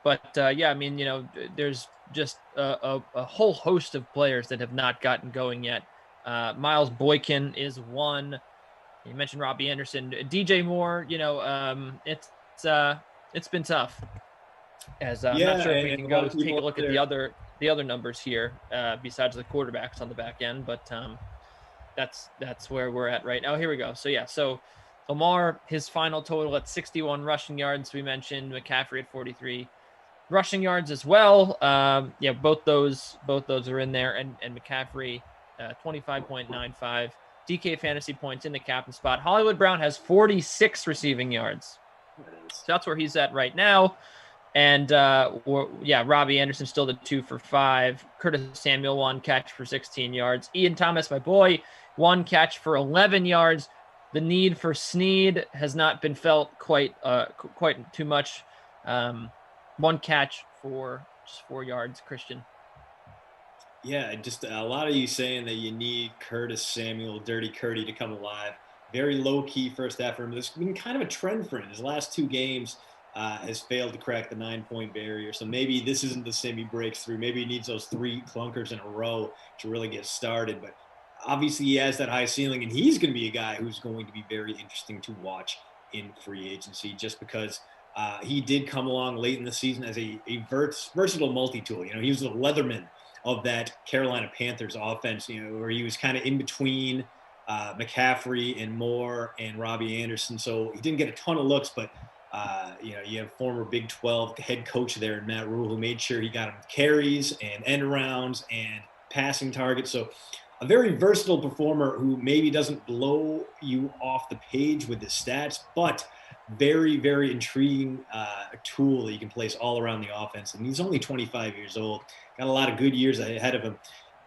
Speaker 3: But there's just a whole host of players that have not gotten going yet. Miles Boykin is one. You mentioned Robbie Anderson, DJ Moore. It's been tough. As I'm not sure if we can go take a look at the other numbers here, besides the quarterbacks on the back end, but. That's where we're at right now. Here we go. So Lamar, his final total at 61 rushing yards. We mentioned McCaffrey at 43 rushing yards as well. Both those are in there, and McCaffrey 25.95 DK fantasy points in the captain spot. Hollywood Brown has 46 receiving yards. So that's where he's at right now. And Robbie Anderson still the 2 for 5. Curtis Samuel 1 catch for 16 yards. Ian Thomas, my boy, 1 catch for 11 yards. The need for Snead has not been felt quite too much. 1 catch for just 4 yards. Christian.
Speaker 4: Yeah, just a lot of you saying that you need Curtis Samuel, Dirty Curdy, to come alive. Very low key first half for him. There's been kind of a trend for him. His last 2 games. Has failed to crack the 9-point barrier. So maybe this isn't the sim he breaks through. Maybe he needs those 3 clunkers in a row to really get started. But obviously he has that high ceiling, and he's going to be a guy who's going to be very interesting to watch in free agency, just because he did come along late in the season as a versatile multi-tool. He was the Leatherman of that Carolina Panthers offense, where he was kind of in between McCaffrey and Moore and Robbie Anderson. So he didn't get a ton of looks, but you have former Big 12 head coach there, Matt Rule, who made sure he got him carries and end arounds and passing targets. So a very versatile performer who maybe doesn't blow you off the page with his stats, but very, very intriguing tool that you can place all around the offense. And he's only 25 years old, got a lot of good years ahead of him.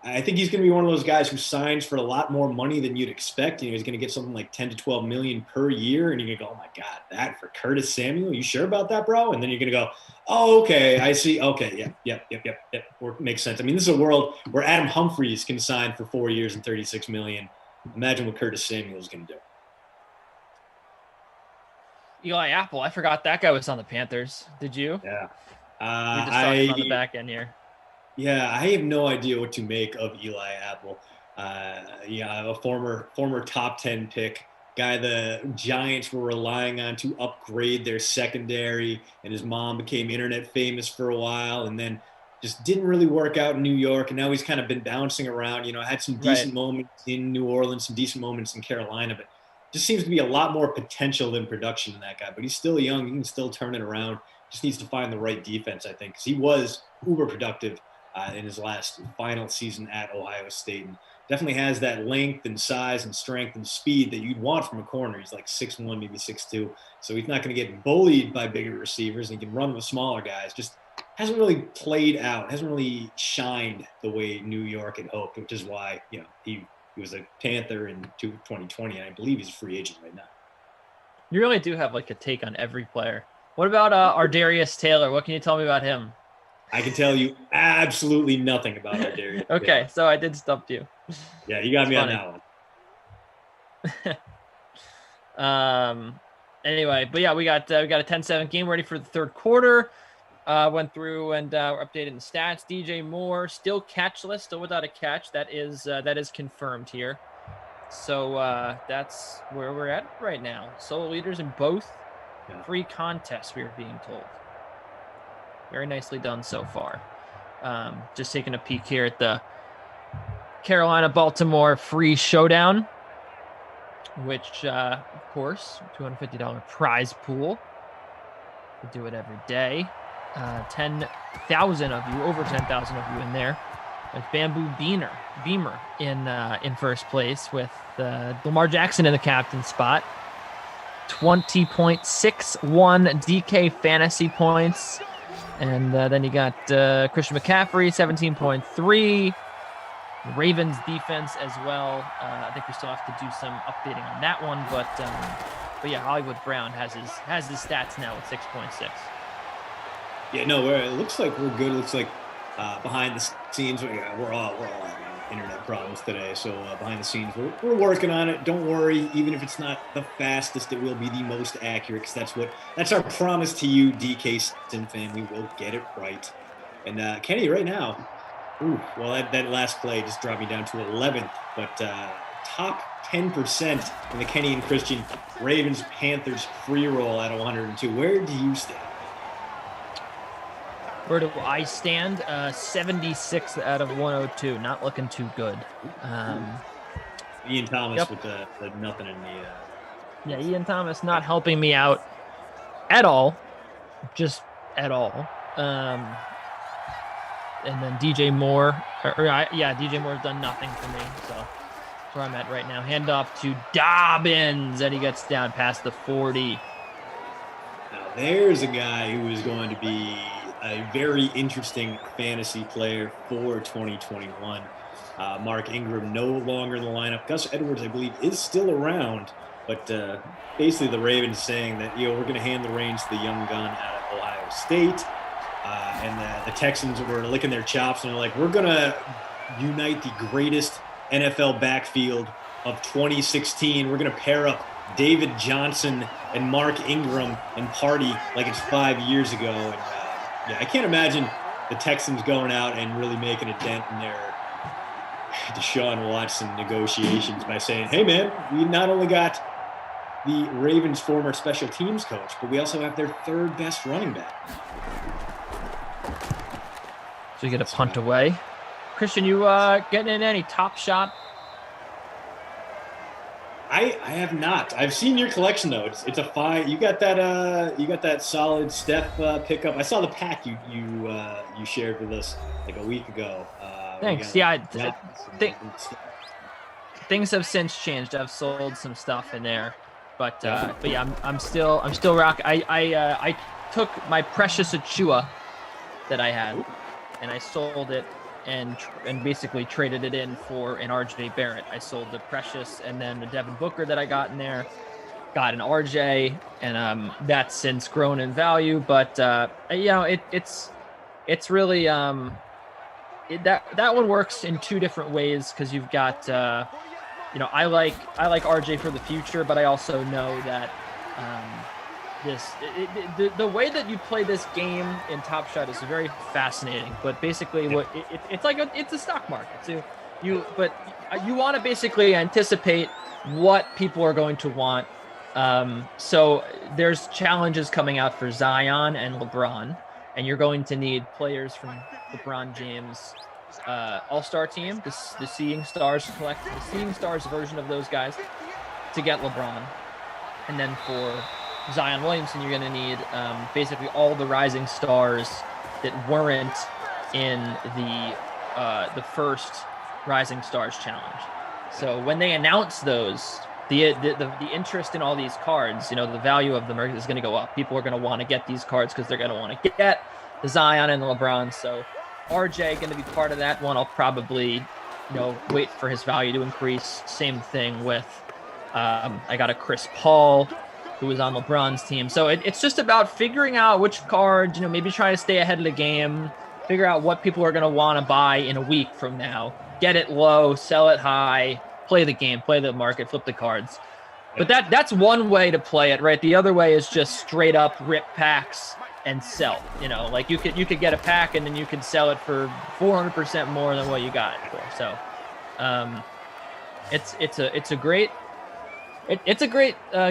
Speaker 4: I think he's going to be one of those guys who signs for a lot more money than you'd expect. He's going to get something like 10 to 12 million per year. And you're going to go, oh my God, that for Curtis Samuel? You sure about that, bro? And then you're going to go, oh, okay, I see. Okay. Yep. Makes sense. I mean, this is a world where Adam Humphries can sign for 4 years and 36 million. Imagine what Curtis Samuel is going to do.
Speaker 3: Eli Apple. I forgot that guy was on the Panthers. Did you?
Speaker 4: Yeah.
Speaker 3: We're just talking on the back end here.
Speaker 4: Yeah, I have no idea what to make of Eli Apple. A former top 10 pick, guy the Giants were relying on to upgrade their secondary, and his mom became internet famous for a while, and then just didn't really work out in New York, and now he's kind of been bouncing around. Had some decent moments in New Orleans, some decent moments in Carolina, but just seems to be a lot more potential than production in that guy. But he's still young; he can still turn it around. Just needs to find the right defense, I think, because he was uber productive in his last final season at Ohio State, and definitely has that length and size and strength and speed that you'd want from a corner. He's like 6'1", maybe 6'2", so he's not going to get bullied by bigger receivers, and he can run with smaller guys. Just hasn't really played out, hasn't really shined the way New York had hoped, which is why he was a Panther in 2020, and I believe he's a free agent right now.
Speaker 3: You really do have like a take on every player. What about Ardarius Taylor? What can you tell me about him?
Speaker 4: I can tell you absolutely nothing about Ardarius.
Speaker 3: Okay, so I did stump you.
Speaker 4: Yeah, you got me
Speaker 3: funny.
Speaker 4: on that
Speaker 3: one. Anyway, but yeah, we got a 10-7 game ready for the third quarter. Went through and we're updating the stats. DJ Moore still catchless, still without a catch. That is confirmed here. So that's where we're at right now. Solo leaders in both free contests, we are being told. Very nicely done so far. Just taking a peek here at the Carolina-Baltimore free showdown, which, of course, $250 prize pool. We do it every day. 10,000 of you, over 10,000 of you in there. With Bamboo Beamer in first place with Lamar Jackson in the captain spot. 20.61 DK fantasy points. And then you got Christian McCaffrey, 17.3. Ravens defense as well. I think we still have to do some updating on that one, but yeah, Hollywood Brown has his stats now with 6.6.
Speaker 4: Yeah, no, it looks like we're good. It looks like behind the scenes, we're all having internet problems today. So behind the scenes, we're working on it. Don't worry, even if it's not the fastest, it will be the most accurate. Because that's our promise to you, DK Sim family. We'll get it right. And Kenny, right now, that last play just dropped me down to 11th. But top 10% in the Kenny and Christian Ravens Panthers free roll out of 102. Where do you stand?
Speaker 3: Where do I stand? 76 out of 102. Not looking too good.
Speaker 4: Ian Thomas with the nothing in the...
Speaker 3: Yeah, Ian Thomas not helping me out at all. Just at all. And then DJ Moore. DJ Moore's done nothing for me. So that's where I'm at right now. Hand off to Dobbins, and he gets down past the 40.
Speaker 4: Now there's a guy who is going to be a very interesting fantasy player for 2021. Mark Ingram no longer in the lineup. Gus Edwards, I believe, is still around, but basically the Ravens saying that we're going to hand the reins to the young gun out of Ohio State, and the Texans were licking their chops and they're like, we're going to unite the greatest NFL backfield of 2016. We're going to pair up David Johnson and Mark Ingram and party like it's 5 years ago. And I can't imagine the Texans going out and really making a dent in their Deshaun Watson negotiations by saying, hey, man, we not only got the Ravens' former special teams coach, but we also have their third best running back.
Speaker 3: So you get a punt away. Christian, you getting in any Top Shot?
Speaker 4: I have not. I've seen your collection though. It's a fine. You got that solid Steph pickup. I saw the pack you shared with us like a week ago.
Speaker 3: Thanks. Yeah, things have since changed. I've sold some stuff in there, but yeah, I'm still rock. I took my precious Achua that I had, and I sold it and basically traded it in for an RJ Barrett. I sold the Precious and then the Devin Booker that I got in there, got an RJ, and that's since grown in value. But it's really that one works in two different ways, because you've got I like RJ for the future, but I also know that the way that you play this game in Top Shot is very fascinating. But basically, it's like it's a stock market. So you want to basically anticipate what people are going to want. So there's challenges coming out for Zion and LeBron, and you're going to need players from LeBron James All-Star team, the Seeing Stars version of those guys, to get LeBron. And then for Zion Williamson, you're going to need basically all the rising stars that weren't in the first Rising Stars Challenge. So when they announce those, the interest in all these cards, the value of them is going to go up. People are going to want to get these cards because they're going to want to get the Zion and the LeBron. So RJ going to be part of that one. I'll probably, wait for his value to increase. Same thing with, I got a Chris Paul who was on LeBron's team. So it's just about figuring out which cards, maybe try to stay ahead of the game, figure out what people are going to want to buy in a week from now, get it low, sell it high, play the game, play the market, flip the cards. But that's one way to play it, right? The other way is just straight up rip packs and sell. Like you could get a pack and then you could sell it for 400% more than what you got it for. So it's a great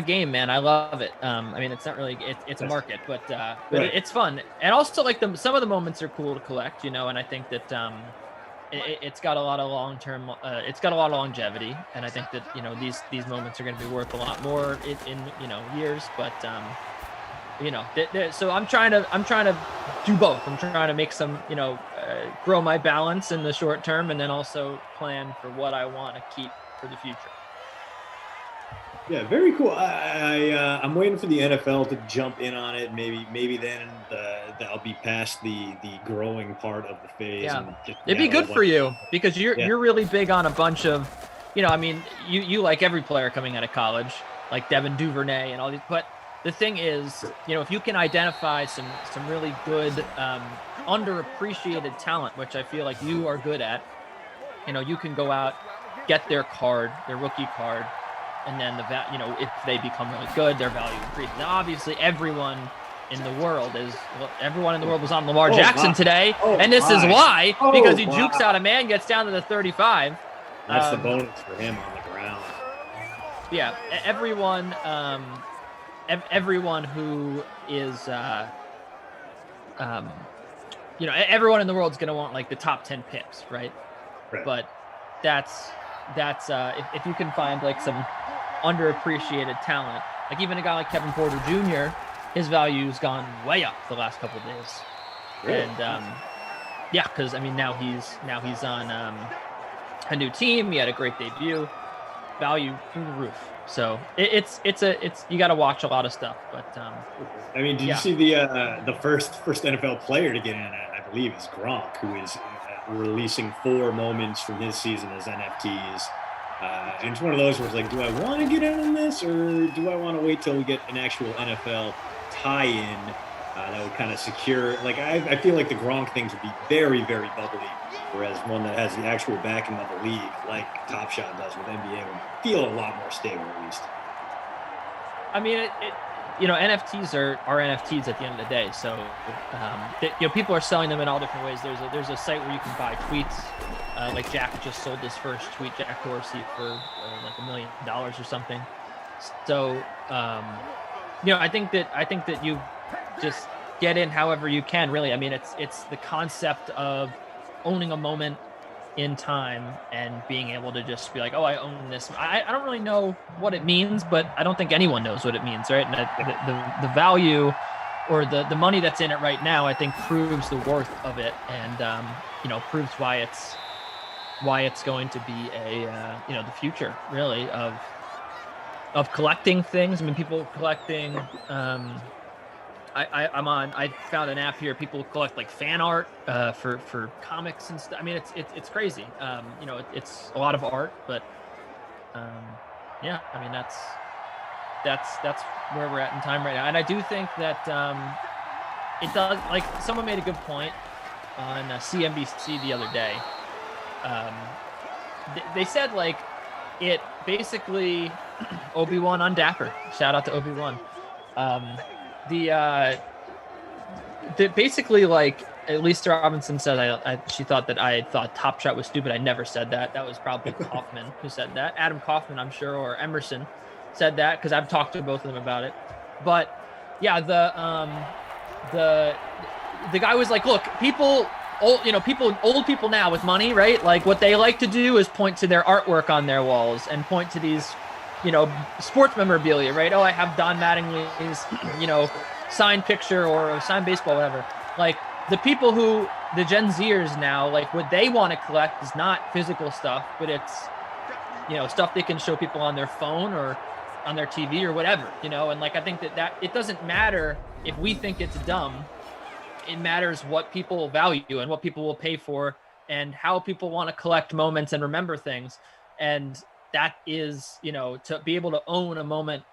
Speaker 3: game, man. I love it. It's not really it's a market, but it's fun. And also like some of the moments are cool to collect, and I think that it's got a lot of long-term it's got a lot of longevity, and I think that these moments are going to be worth a lot more in years. But so I'm trying to do both. I'm trying to make some grow my balance in the short term, and then also plan for what I want to keep for the future.
Speaker 4: Yeah, very cool. I'm waiting for the NFL to jump in on it. Maybe then that'll be past the growing part of the phase.
Speaker 3: Yeah,
Speaker 4: and
Speaker 3: it'd be good for you because you're really big on a bunch of, you like every player coming out of college, like Devin Duvernay and all these. But the thing is, if you can identify some really good underappreciated talent, which I feel like you are good at, you can go out, get their rookie card. And then if they become really good, their value increases. Now, obviously, everyone in the world was on Lamar Jackson today, and this is why, because he jukes out a man, gets down to the 35.
Speaker 4: That's the bonus for him on the ground.
Speaker 3: Yeah, everyone who is, everyone in the world is going to want like the top 10 picks, right? But that's if you can find like some underappreciated talent, like even a guy like Kevin Porter Jr., his value's gone way up the last couple of days. Really? And because now he's on a new team. He had a great debut, value through the roof. So it's you got to watch a lot of stuff. But
Speaker 4: did you see the first NFL player to get in? I believe is Gronk, who is releasing 4 moments from his season as NFTs. And it's one of those where it's like, do I want to get in on this, or do I want to wait till we get an actual NFL tie-in that would kind of secure? Like, I feel like the Gronk things would be very, very bubbly, whereas one that has the actual backing of the league, like Top Shot does with NBA, would feel a lot more stable at least.
Speaker 3: NFTs are NFTs at the end of the day. So, people are selling them in all different ways. There's a site where you can buy tweets. Like Jack just sold his first tweet, Jack Dorsey, for like $1 million or something. So, I think that you just get in however you can. Really, it's the concept of owning a moment in time and being able to just be like, oh, I own this. I don't really know what it means, but I don't think anyone knows what it means, right? And the value or the money that's in it right now, I think proves the worth of it, and proves why it's going to be a the future really of collecting things. People collecting I found an app here. People collect like fan art for comics and stuff. I mean, it's crazy. You know, it's a lot of art, but yeah, I mean that's where we're at in time right now. And I do think that it does. Like someone made a good point on CNBC the other day. They said like it basically Obi-Wan on Dapper. Shout out to Obi-Wan. The basically like at least Robinson said she thought that I thought Top Shot was stupid. I never said that. That was probably Kaufman who said that. Adam Kaufman, I'm sure, or Emerson said that because I've talked to both of them about it. But yeah, the guy was like, look, old people now with money, right? Like what they like to do is point to their artwork on their walls and point to these, you know, sports memorabilia, right? Oh, I have Don Mattingly's, you know, signed picture or signed baseball, whatever. Like the people the Gen Zers now, like what they want to collect is not physical stuff, but it's, you know, stuff they can show people on their phone or on their TV or whatever, you know? And like, I think that it doesn't matter if we think it's dumb. It matters what people value and what people will pay for and how people want to collect moments and remember things. And that is, you know, to be able to own a moment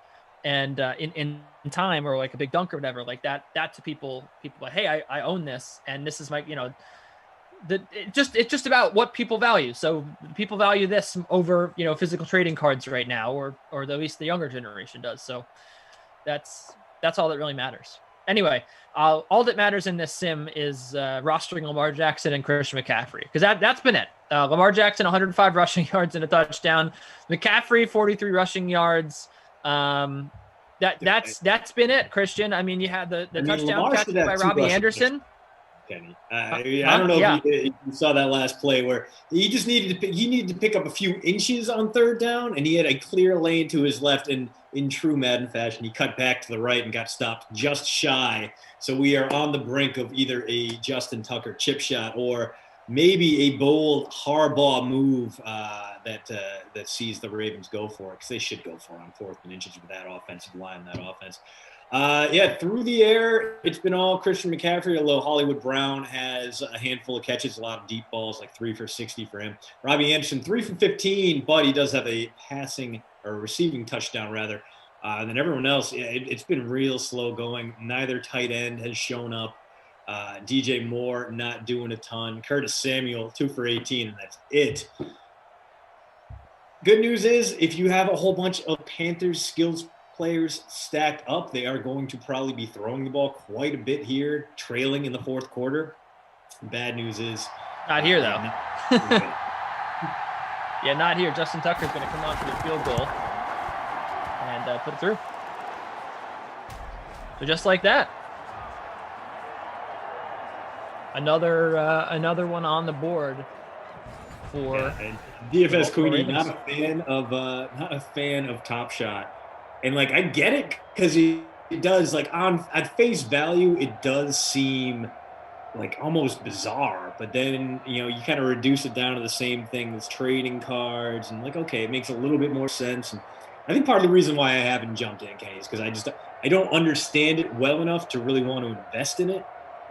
Speaker 3: and in time or like a big dunk or whatever, like that to people like, hey, I own this and this is my, you know, it's just about what people value. So people value this over, you know, physical trading cards right now, or at least the younger generation does. So that's all that really matters. Anyway, all that matters in this sim is rostering Lamar Jackson and Christian McCaffrey, because that's been it. Lamar Jackson, 105 rushing yards and a touchdown. McCaffrey, 43 rushing yards. That's been it, Christian. I mean, you had the touchdown
Speaker 4: Lamar
Speaker 3: catch by Robbie Anderson.
Speaker 4: Kenny, I don't know if you saw that last play where he just needed to pick up a few inches on third down, and he had a clear lane to his left, and in true Madden fashion, he cut back to the right and got stopped just shy. So we are on the brink of either a Justin Tucker chip shot or maybe a bold Harbaugh move that sees the Ravens go for it, because they should go for it on 4th and inches with that offensive line, that offense. Through the air, it's been all Christian McCaffrey, although Hollywood Brown has a handful of catches, a lot of deep balls, like 3 for 60 for him. Robbie Anderson, 3 for 15, but he does have a receiving touchdown, rather. And then everyone else, it's been real slow going. Neither tight end has shown up. DJ Moore not doing a ton. Curtis Samuel, 2 for 18, and that's it. Good news is, if you have a whole bunch of Panthers skills players stacked up, they are going to probably be throwing the ball quite a bit here, trailing in the 4th quarter. Bad news is
Speaker 3: not here, though. Yeah, not here. Justin Tucker's going to come on for the field goal and put it through. So just like that, another one on the board for
Speaker 4: DFS Queenie. Not a fan of Top Shot. And like, I get it, because it does, like, at face value, it does seem like almost bizarre. But then, you know, you kind of reduce it down to the same thing as trading cards, and like, okay, it makes a little bit more sense. And I think part of the reason why I haven't jumped in, Kenny, is because I don't understand it well enough to really want to invest in it.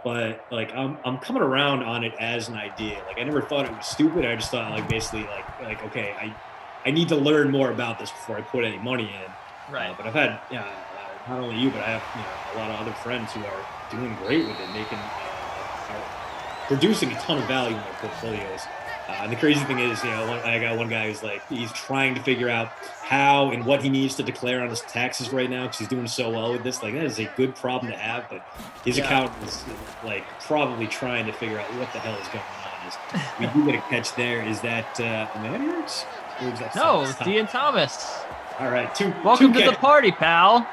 Speaker 4: But like, I'm coming around on it as an idea. Like, I never thought it was stupid. I just thought, like, basically like okay, I need to learn more about this before I put any money in.
Speaker 3: Right.
Speaker 4: But I've had, not only you, but I have, a lot of other friends who are doing great with it, making, are producing a ton of value in their portfolios. And the crazy thing is, I got one guy who's like, he's trying to figure out how and what he needs to declare on his taxes right now, because he's doing so well with this. Like, that is a good problem to have, but his accountant is like probably trying to figure out what the hell is going on. We do get a catch there. Is that Manhurts? Or is that
Speaker 3: no, it's Dean Thomas.
Speaker 4: All right,
Speaker 3: Welcome to the party, pal.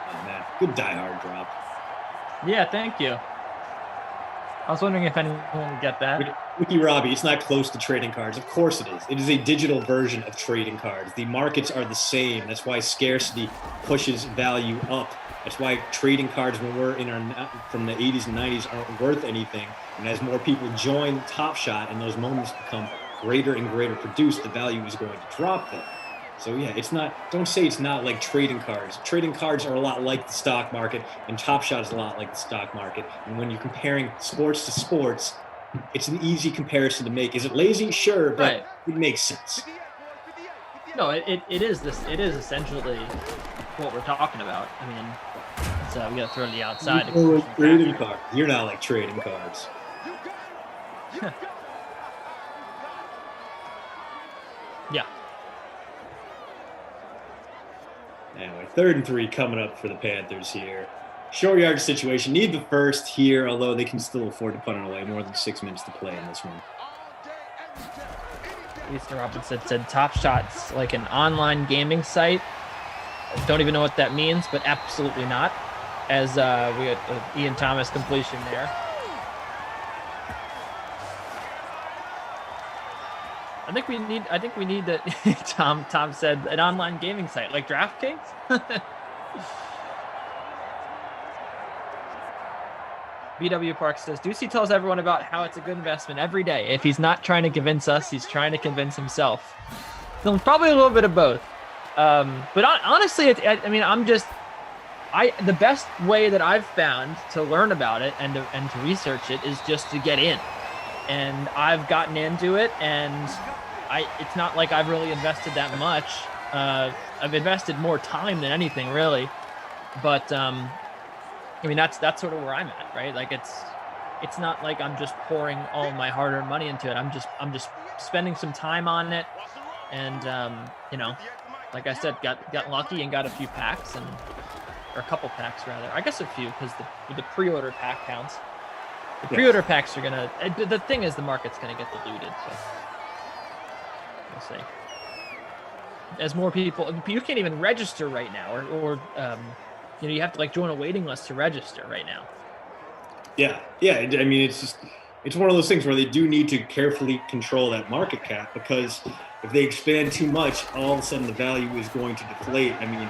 Speaker 4: Oh, man. Good diehard drop.
Speaker 3: Yeah, thank you. I was wondering if anyone would get that.
Speaker 4: Wiki Robbie, it's not close to trading cards. Of course it is. It is a digital version of trading cards. The markets are the same. That's why scarcity pushes value up. That's why trading cards, when we're from the 80s and 90s, aren't worth anything. And as more people join Top Shot and those moments become greater and greater produced, the value is going to drop there. So yeah, it's not. Don't say it's not like trading cards. Trading cards are a lot like the stock market, and Top Shot is a lot like the stock market. And when you're comparing sports to sports, it's an easy comparison to make. Is it lazy? Sure, but
Speaker 3: Right.
Speaker 4: it makes sense.
Speaker 3: No, it is this. It is essentially what we're talking about. I mean, so we got to throw to the outside.
Speaker 4: You're like trading cards. You're not like trading cards.
Speaker 3: Yeah.
Speaker 4: Anyway, 3rd and 3 coming up for the Panthers here. Short yard situation. Need the first here, although they can still afford to punt it away. More than 6 minutes to play in this one.
Speaker 3: Easton Robinson said Top Shot's like an online gaming site. Don't even know what that means, but absolutely not. As we got Ian Thomas completion there. I think we need that. Tom said an online gaming site like DraftKings. BW Park says Ducey tells everyone about how it's a good investment every day. If he's not trying to convince us, he's trying to convince himself. So probably a little bit of both. But honestly, the best way that I've found to learn about it and to research it is just to get in. And I've gotten into it, and it's not like I've really invested that much. I've invested more time than anything, really. But that's sort of where I'm at, right? Like it's not like I'm just pouring all my hard-earned money into it. I'm just spending some time on it, and like I said, got lucky and got a few packs or a couple packs rather. I guess a few because the pre-order pack counts. The pre-order packs are gonna. The thing is, the market's gonna get diluted. So we'll see. As more people, you can't even register right now, or you have to like join a waiting list to register right now.
Speaker 4: Yeah. I mean, it's one of those things where they do need to carefully control that market cap, because if they expand too much, all of a sudden the value is going to deflate. I mean,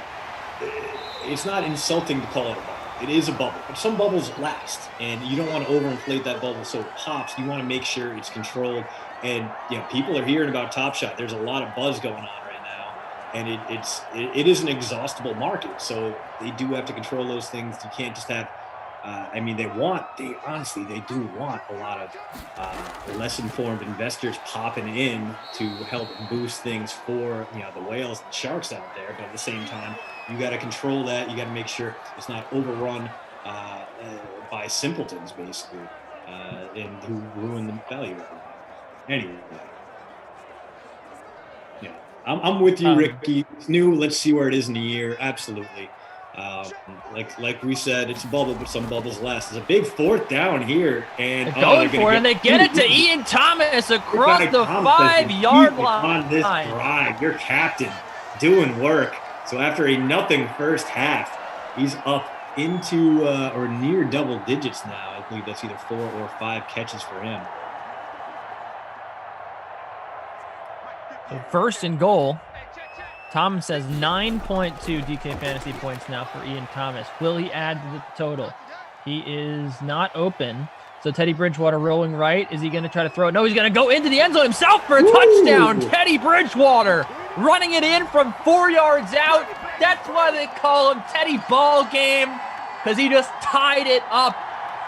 Speaker 4: it's not insulting to call it a bubble. It is a bubble, but some bubbles last, and you don't want to overinflate that bubble so it pops. You want to make sure it's controlled. And people are hearing about Top Shot. There's a lot of buzz going on right now, and it is an exhaustible market. So they do have to control those things. You can't just have. They honestly do want a lot of less informed investors popping in to help boost things for the whales and sharks out there. But at the same time, you got to control that. You got to make sure it's not overrun by simpletons, basically, and who ruin the value of it. Anyway, I'm with you, Ricky. It's new. Let's see where it is in the year. Absolutely. Like we said, it's a bubble, but some bubbles last. There's a big 4th down here, and
Speaker 3: they're going for it, and they get it to Ian Thomas across the 5-yard line.
Speaker 4: On this drive, your captain doing work. So after a nothing first half, he's up into or near double digits now. I believe that's either 4 or 5 catches for him.
Speaker 3: So 1st and goal. Tom says 9.2 DK fantasy points now for Ian Thomas. Will he add to the total? He is not open. So Teddy Bridgewater rolling right. Is he going to try to throw it? No, he's going to go into the end zone himself for a touchdown. Teddy Bridgewater running it in from 4 yards out. That's why they call him Teddy Ball Game, because he just tied it up.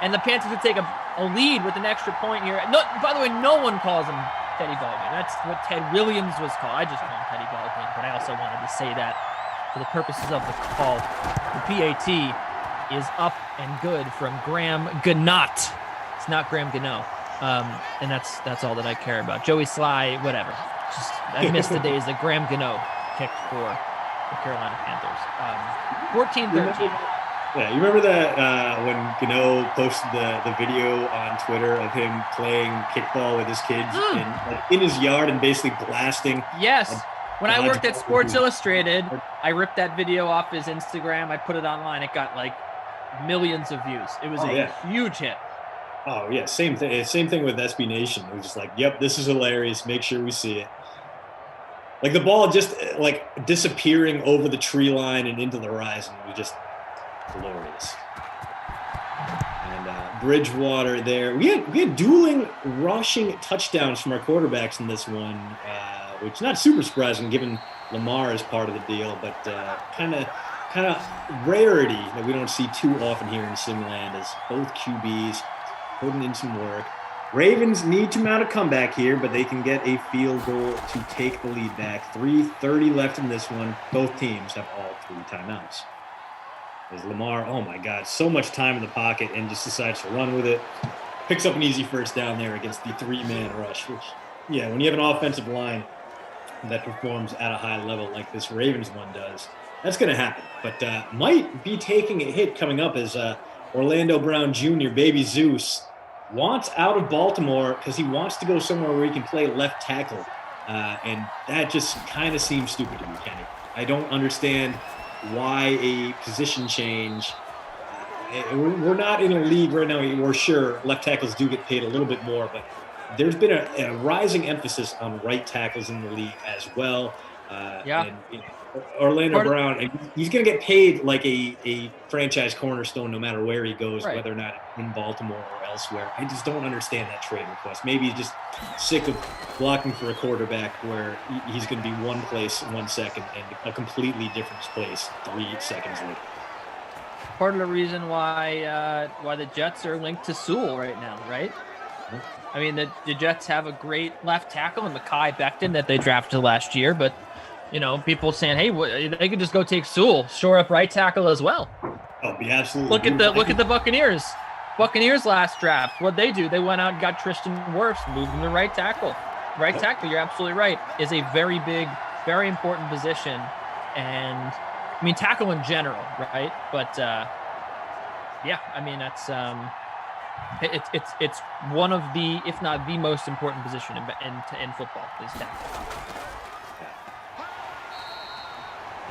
Speaker 3: And the Panthers would take a lead with an extra point here. No, by the way, no one calls him Teddy Ball Game. That's what Ted Williams was called. I just call him Teddy Ball Game, but I also wanted to say that for the purposes of the call. The PAT is up and good from Graham Gannott. It's not Graham Gano. And that's all that I care about. Joey Sly, whatever. I miss the days that Graham Gano kicked for the Carolina Panthers. 14-13.
Speaker 4: Yeah, you remember that when Gano posted the video on Twitter of him playing kickball with his kids in his yard and basically blasting?
Speaker 3: Yes. When I worked at Sports Illustrated, I ripped that video off his Instagram. I put it online. It got like millions of views. It was a huge hit.
Speaker 4: Oh, yeah. Same thing. Same thing with SB Nation. It was just like, yep, this is hilarious. Make sure we see it. Like the ball just like disappearing over the tree line and into the horizon was just glorious. And Bridgewater there. We had dueling rushing touchdowns from our quarterbacks in this one, which is not super surprising given Lamar is part of the deal, but kind of rarity that we don't see too often here in Simland is both QBs putting in some work. Ravens need to mount a comeback here, but they can get a field goal to take the lead back. 3:30 left in this one. Both teams have all 3 timeouts. As Lamar, oh my God, so much time in the pocket and just decides to run with it. Picks up an easy first down there against the 3-man rush, which, yeah, when you have an offensive line that performs at a high level like this Ravens one does, that's going to happen. But might be taking a hit coming up as Orlando Brown Jr., Baby Zeus, wants out of Baltimore because he wants to go somewhere where he can play left tackle. And that just kind of seems stupid to me, Kenny. I don't understand why a position change. We're not in a league right now. We're sure left tackles do get paid a little bit more, but there's been a rising emphasis on right tackles in the league as well. And, Orlando Brown, he's going to get paid like a franchise cornerstone no matter where he goes, whether or not in Baltimore or elsewhere. I just don't understand that trade request. Maybe he's just sick of blocking for a quarterback where he's going to be one place 1 second and a completely different place 3 seconds later.
Speaker 3: Part of the reason why the Jets are linked to Sewell right now, right? I mean, the Jets have a great left tackle in Mekhi Becton that they drafted last year, but you know, people saying, "Hey, they could just go take Sewell, shore up right tackle as well."
Speaker 4: Oh, yeah, absolutely.
Speaker 3: Look at the Buccaneers. Buccaneers last draft. What they do? They went out and got Tristan Wirfs, moved him to right tackle. Right tackle, you're absolutely right, is a very big, very important position, and I mean tackle in general, right? But yeah, I mean that's it's one of the, if not the most important position in football is tackle.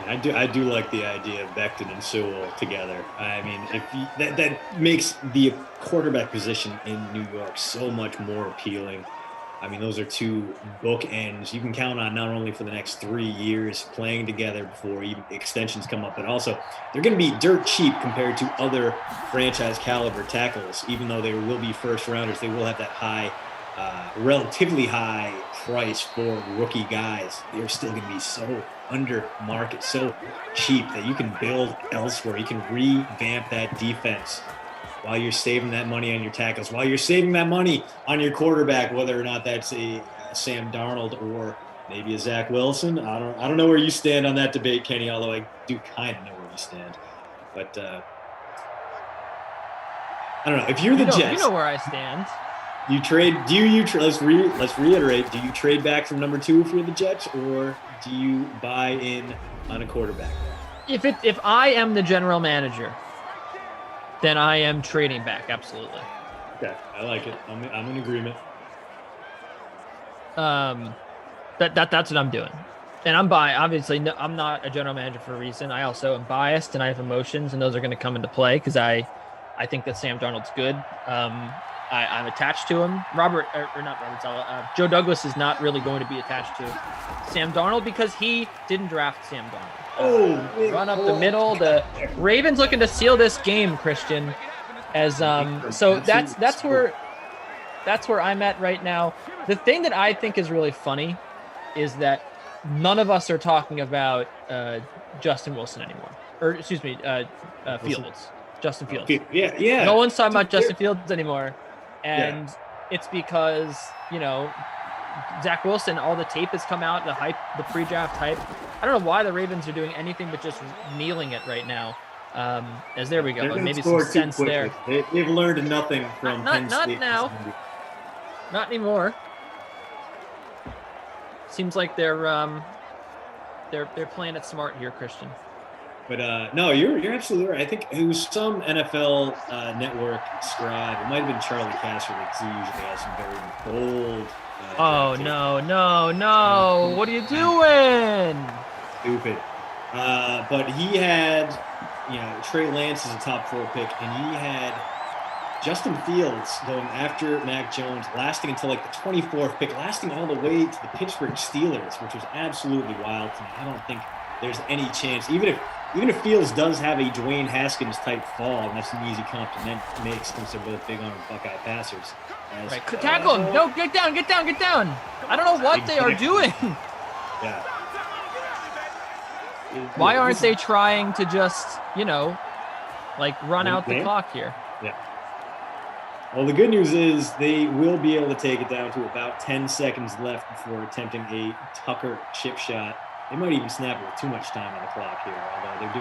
Speaker 4: I do like the idea of Becton and Sewell together. I mean, that makes the quarterback position in New York so much more appealing. I mean, those are 2 bookends you can count on not only for the next 3 years playing together before even extensions come up, but also they're going to be dirt cheap compared to other franchise caliber tackles. Even though they will be first rounders, they will have that high, relatively high price for rookie guys. They're still going to be so under market, so cheap that you can build elsewhere. You can revamp that defense while you're saving that money on your tackles, while you're saving that money on your quarterback, whether or not that's a Sam Darnold or maybe a Zach Wilson. I don't know where you stand on that debate, Kenny, although I do kind of know where you stand. But I don't know. If you're the Jets,
Speaker 3: you know where I stand.
Speaker 4: You trade. Let's reiterate. Do you trade back from number 2 if you're the Jets, or do you buy in on a quarterback?
Speaker 3: If I am the general manager, then I am trading back. Absolutely.
Speaker 4: Okay, I like it. I'm in agreement.
Speaker 3: That's what I'm doing, and I'm biased. Obviously, no, I'm not a general manager for a reason. I also am biased, and I have emotions, and those are going to come into play because I think that Sam Darnold's good. I'm attached to him. Joe Douglas is not really going to be attached to Sam Darnold because he didn't draft Sam Darnold. Run up the middle. The Ravens looking to seal this game, Christian. As so that's where I'm at right now. The thing that I think is really funny is that none of us are talking about Justin Wilson anymore, or excuse me, Fields. Justin Fields.
Speaker 4: Yeah.
Speaker 3: No one's talking about Justin Fields anymore. And it's because, you know, Zach Wilson, all the tape has come out, the hype, the pre-draft hype. I don't know why the Ravens are doing anything but just kneeling it right now. As there we go. Maybe some sense there.
Speaker 4: They've learned nothing from Penn State.
Speaker 3: Not now. Not anymore. Seems like they're playing it smart here, Christian.
Speaker 4: But no, you're absolutely right. I think it was some NFL network scribe. It might have been Charlie Casserly because he usually has some very bold.
Speaker 3: No! What are you doing?
Speaker 4: Stupid. But he had, Trey Lance as a top 4 pick, and he had Justin Fields going after Mac Jones, lasting until like the 24th pick, lasting all the way to the Pittsburgh Steelers, which was absolutely wild to me. I don't think there's any chance, even if Fields does have a Dwayne Haskins type fall, and that's an easy comp to make since they're both big arm Buckeye passers.
Speaker 3: Right, tackle him! No, get down! I don't know what they are doing.
Speaker 4: Yeah.
Speaker 3: Why aren't they trying to just, like run out the clock here?
Speaker 4: Yeah. Well, the good news is they will be able to take it down to about 10 seconds left before attempting a Tucker chip shot. They might even snap it with too much time on the clock here, although they're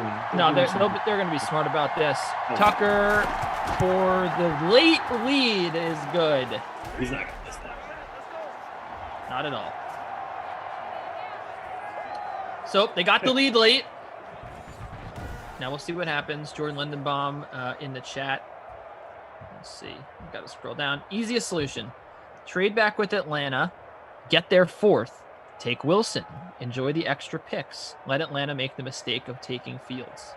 Speaker 3: they're going to be smart about this. Tucker for the late lead is good.
Speaker 4: He's not going to miss that.
Speaker 3: Not at all. So they got the lead late. Now we'll see what happens. Jordan Lindenbaum in the chat. Let's see. We've got to scroll down. Easiest solution. Trade back with Atlanta. Get there fourth. Take Wilson. Enjoy the extra picks. Let Atlanta make the mistake of taking Fields.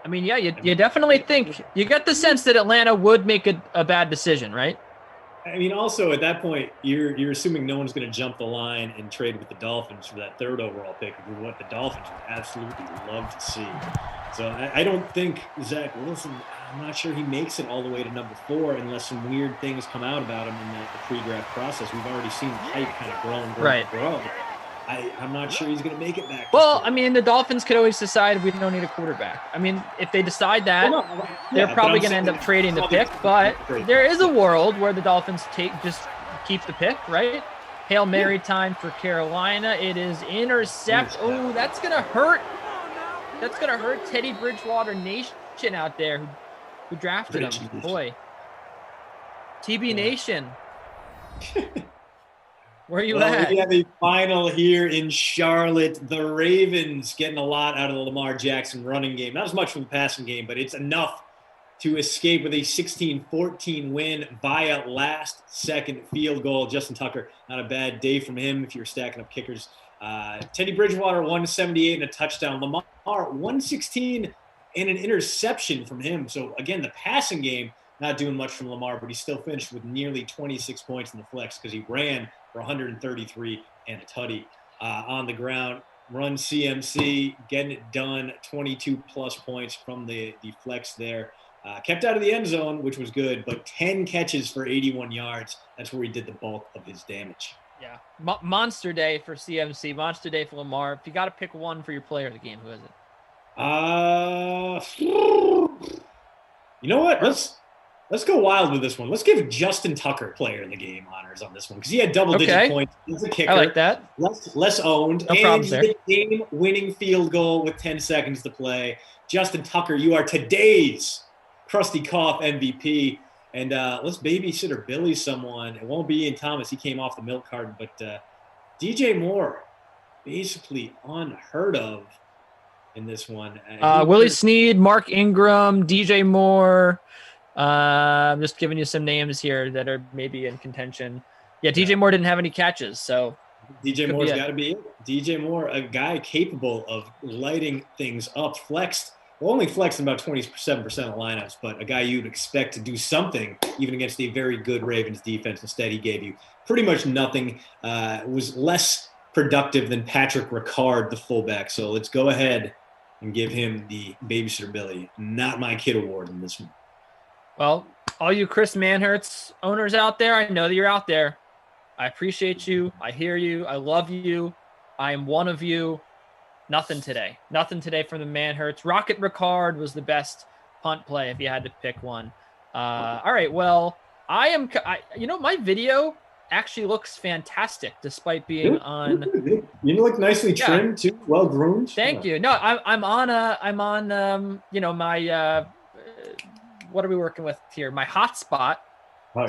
Speaker 3: I mean, yeah, you definitely think, you get the sense that Atlanta would make a bad decision, right?
Speaker 4: I mean, also at that point, you're assuming no one's going to jump the line and trade with the Dolphins for that third overall pick, which is what the Dolphins would absolutely love to see. So I don't think Zach Wilson, I'm not sure he makes it all the way to number 4 unless some weird things come out about him in the pre-draft process. We've already seen the hype kind of grow. I'm not sure he's going to make it back.
Speaker 3: Well, I mean, the Dolphins could always decide we don't need a quarterback. I mean, if they decide that, they're probably going to end up trading the pick. But there is a world where the Dolphins just keep the pick, right? Hail Mary time for Carolina. It is intercept. Oh, that's going to hurt. That's going to hurt Teddy Bridgewater Nation out there who drafted him. Boy. TB Nation. Where are you at?
Speaker 4: We have a final here in Charlotte. The Ravens getting a lot out of the Lamar Jackson running game. Not as much from the passing game, but it's enough to escape with a 16-14 win via last-second field goal. Justin Tucker, not a bad day from him if you're stacking up kickers. Teddy Bridgewater, 178 and a touchdown. Lamar, 116 and an interception from him. So, again, the passing game, not doing much from Lamar, but he still finished with nearly 26 points in the flex because he ran for 133 and a tutty. On the ground, run CMC, getting it done, 22-plus points from the flex there. Kept out of the end zone, which was good, but 10 catches for 81 yards. That's where he did the bulk of his damage.
Speaker 3: Yeah. Monster day for CMC, monster day for Lamar. If you got to pick one for your player of the game, who is it?
Speaker 4: You know what? Let's go wild with this one. Let's give Justin Tucker player of the game honors on this one because he had double-digit points as a kicker.
Speaker 3: I like that.
Speaker 4: Less owned.
Speaker 3: No
Speaker 4: and
Speaker 3: he
Speaker 4: hit a game-winning field goal with 10 seconds to play. Justin Tucker, you are today's Krusty Cough MVP. And let's babysitter Billy someone. It won't be Ian Thomas. He came off the milk carton. But DJ Moore, basically unheard of in this one.
Speaker 3: Willie Snead, Mark Ingram, DJ Moore. I'm just giving you some names here that are maybe in contention. Yeah, DJ Moore didn't have any catches, so
Speaker 4: DJ Moore's got to be it. DJ Moore, a guy capable of lighting things up, only flexed in about 27% of lineups, but a guy you'd expect to do something even against a very good Ravens defense. Instead, he gave you pretty much nothing. Was less productive than Patrick Ricard, the fullback. So let's go ahead and give him the babysitter Billy, not my kid award in this one.
Speaker 3: Well, all you Chris Manhertz owners out there, I know that you're out there. I appreciate you. I hear you. I love you. I am one of you. Nothing today. Nothing today from the Manhertz. Rocket Ricard was the best punt play if you had to pick one. All right. Well, my video actually looks fantastic despite being on.
Speaker 4: You look nicely trimmed too. Well groomed.
Speaker 3: Thank you. No, I'm on my. What are we working with here? My hotspot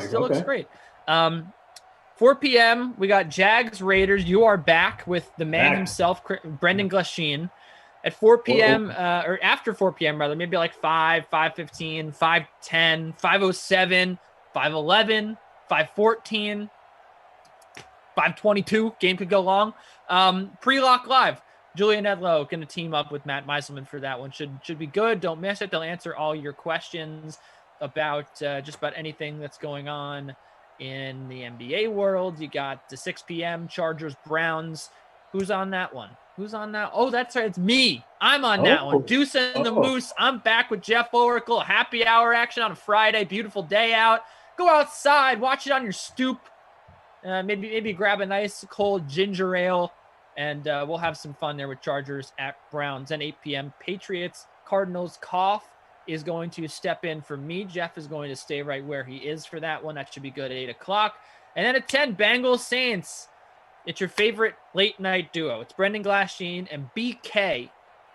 Speaker 3: still looks great. 4 p.m. We got Jags Raiders. You are back with the man himself, Brendan Glasheen. At 4 p.m. Or after 4 p.m. rather, maybe like 5, 5:15, 5:10, 5:07, 5:11, 5:14, 5:22. Game could go long. Pre-lock live. Julian Edlow going to team up with Matt Meiselman for that one. Should be good. Don't miss it. They'll answer all your questions about just about anything that's going on in the NBA world. You got the 6 p.m. Chargers Browns. Who's on that one? Oh, that's right. It's me. I'm on that one. Deuce and the Moose. I'm back with Jeff Oracle. Happy hour action on a Friday. Beautiful day out. Go outside. Watch it on your stoop. Maybe grab a nice cold ginger ale And we'll have some fun there with Chargers at Browns. And 8 p.m. Patriots, Cardinals. Koff is going to step in for me. Jeff is going to stay right where he is for that one. That should be good at 8 o'clock. And then at 10, Bengals Saints. It's your favorite late night duo. It's Brendan Glasheen and BK.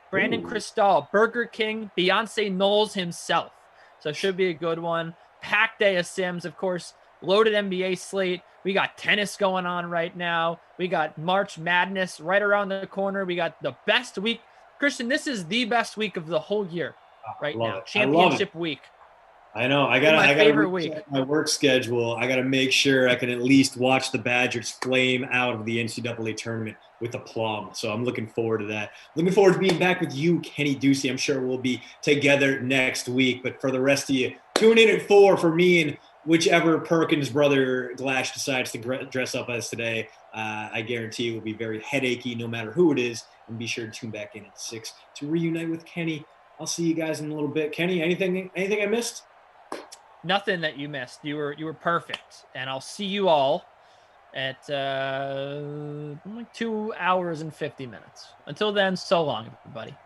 Speaker 3: Brandon Cristal, Burger King, Beyonce Knowles himself. So it should be a good one. Packed day of Sims, of course. Loaded NBA slate. We got tennis going on right now. We got March Madness right around the corner. We got the best week. Christian, this is the best week of the whole year right now. Championship week.
Speaker 4: I know. I got my work schedule. I got to make sure I can at least watch the Badgers flame out of the NCAA tournament with aplomb. So I'm looking forward to that. Looking forward to being back with you, Kenny Ducey. I'm sure we'll be together next week. But for the rest of you, tune in at 4 for me and whichever Perkins brother Glash decides to dress up as today. I guarantee it will be very headachy no matter who it is. And be sure to tune back in at 6 to reunite with Kenny. I'll see you guys in a little bit. Kenny, anything I missed?
Speaker 3: Nothing that you missed. You were perfect. And I'll see you all at 2 hours and 50 minutes. Until then, so long, everybody.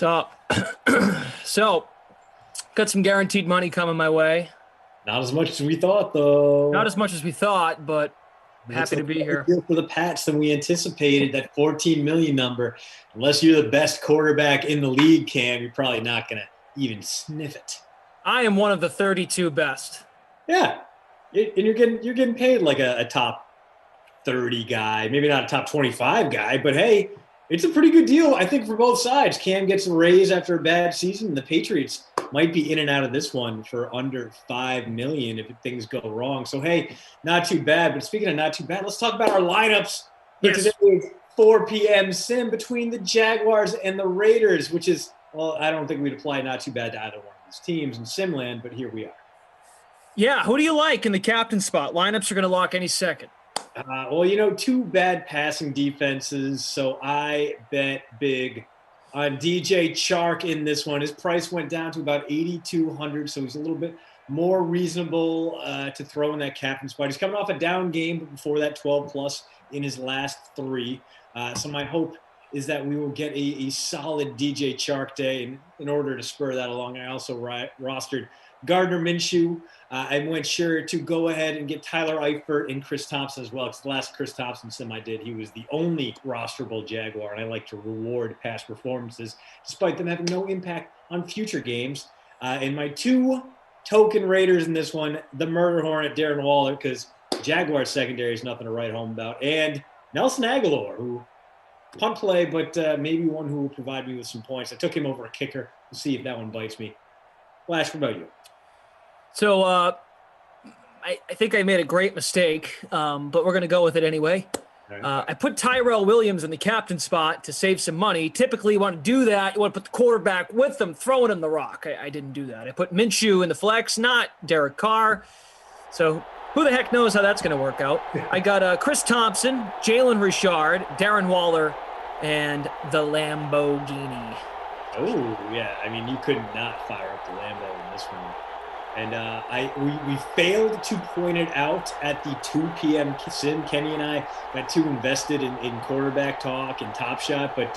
Speaker 6: So, so got some guaranteed money coming my way.
Speaker 4: Not as much as we thought, though.
Speaker 6: Not as much as we thought, but happy to be here.
Speaker 4: For the Pats than we anticipated, that 14 million number. Unless you're the best quarterback in the league, Cam, you're probably not going to even sniff it.
Speaker 6: I am one of the 32 best.
Speaker 4: Yeah, and you're getting paid like a top 30 guy, maybe not a top 25 guy, but hey, it's a pretty good deal, I think, for both sides. Cam gets a raise after a bad season, and the Patriots might be in and out of this one for under $5 million if things go wrong. So, hey, not too bad. But speaking of not too bad, let's talk about our lineups for today's 4 p.m. sim between the Jaguars and the Raiders, which is, well, I don't think we'd apply not too bad to either one of these teams in Simland, but here we are.
Speaker 6: Yeah, who do you like in the captain spot? Lineups are going to lock any second.
Speaker 4: Well, two bad passing defenses, so I bet big on DJ Chark in this one. His price went down to about $8,200, so he's a little bit more reasonable to throw in that captain spot. He's coming off a down game, but before that 12-plus in his last 3. So my hope is that we will get a solid DJ Chark day. And in order to spur that along, I also rostered Gardner Minshew. I went sure to go ahead and get Tyler Eifert and Chris Thompson as well, because the last Chris Thompson sim I did, he was the only rosterable Jaguar, and I like to reward past performances despite them having no impact on future games. And my 2 token Raiders in this one, the Murder Hornet, Darren Waller, because Jaguar secondary is nothing to write home about, and Nelson Aguilar, who punt play, but maybe one who will provide me with some points. I took him over a kicker. We'll see if that one bites me. Flash, what about you?
Speaker 6: So I think I made a great mistake, but we're going to go with it anyway. I put Tyrell Williams in the captain spot to save some money. Typically, you want to do that. You want to put the quarterback with them, throwing him the rock. I didn't do that. I put Minshew in the flex, not Derek Carr. So who the heck knows how that's going to work out? I got Chris Thompson, Jalen Richard, Darren Waller, and the Lamborghini.
Speaker 4: Oh, yeah. I mean, you could not fire up the Lambo in this one. And we failed to point it out at the 2 p.m. sim. Kenny and I got too invested in quarterback talk and Top Shot. But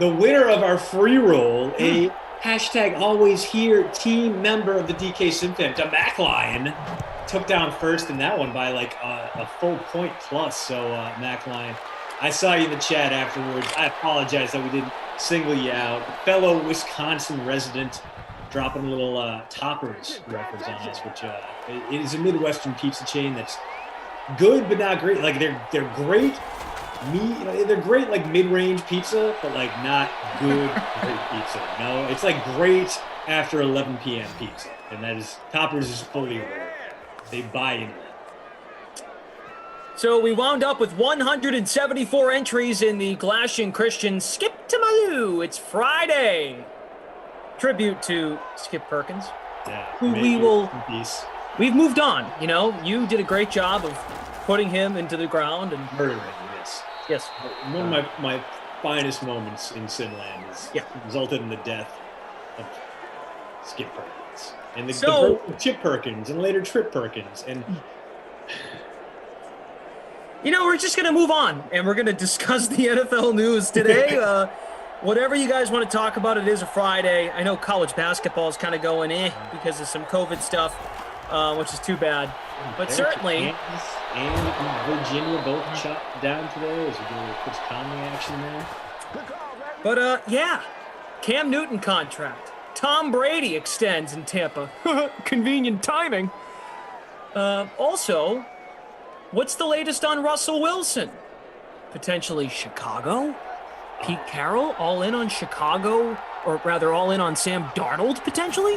Speaker 4: the winner of our free roll, a hashtag always here team member of the DK Sim Fam, MacLion, took down first in that one by like a full point plus. So MacLion, I saw you in the chat afterwards. I apologize that we didn't single you out. Fellow Wisconsin resident, dropping a little Toppers reference on us, which it is a Midwestern pizza chain that's good but not great. Like they're great they're great like mid-range pizza, but like not good great pizza. No, it's like great after 11 p.m. pizza, and that is Toppers is fully aware. They buy into that.
Speaker 6: So we wound up with 174 entries in the Glash and Christian Skip to Maloo. It's Friday. Tribute to Skip Perkins, who we've moved on. You did a great job of putting him into the ground and
Speaker 4: murdering. Yes. One of my finest moments in Simland is resulted in the death of Skip Perkins and the birth of Chip Perkins and later Trip Perkins. And
Speaker 6: we're just gonna move on and we're gonna discuss the NFL news today. Whatever you guys want to talk about, it is a Friday. I know college basketball is kind of going because of some COVID stuff, which is too bad. But certainly,
Speaker 4: Kansas and Virginia both shut down today. Is there a Chris Conley action there?
Speaker 6: But Cam Newton contract. Tom Brady extends in Tampa. Convenient timing. Also, what's the latest on Russell Wilson? Potentially Chicago? Pete Carroll all in on Chicago, or rather all in on Sam Darnold potentially?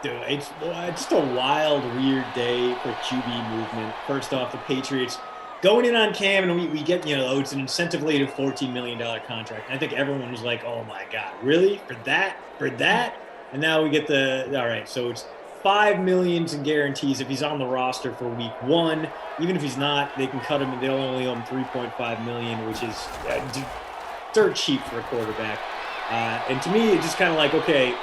Speaker 4: Dude, it's just a wild, weird day for QB movement. First off, the Patriots going in on Cam, and we get, it's an incentive-laden $14 million contract. I think everyone was like, oh my God, really? For that? And now we get all right, so it's $5 million in guarantees if he's on the roster for week 1. Even if he's not, they can cut him and they'll only owe him $3.5 million, which is dirt cheap for a quarterback. And to me, it's just kind of like, okay,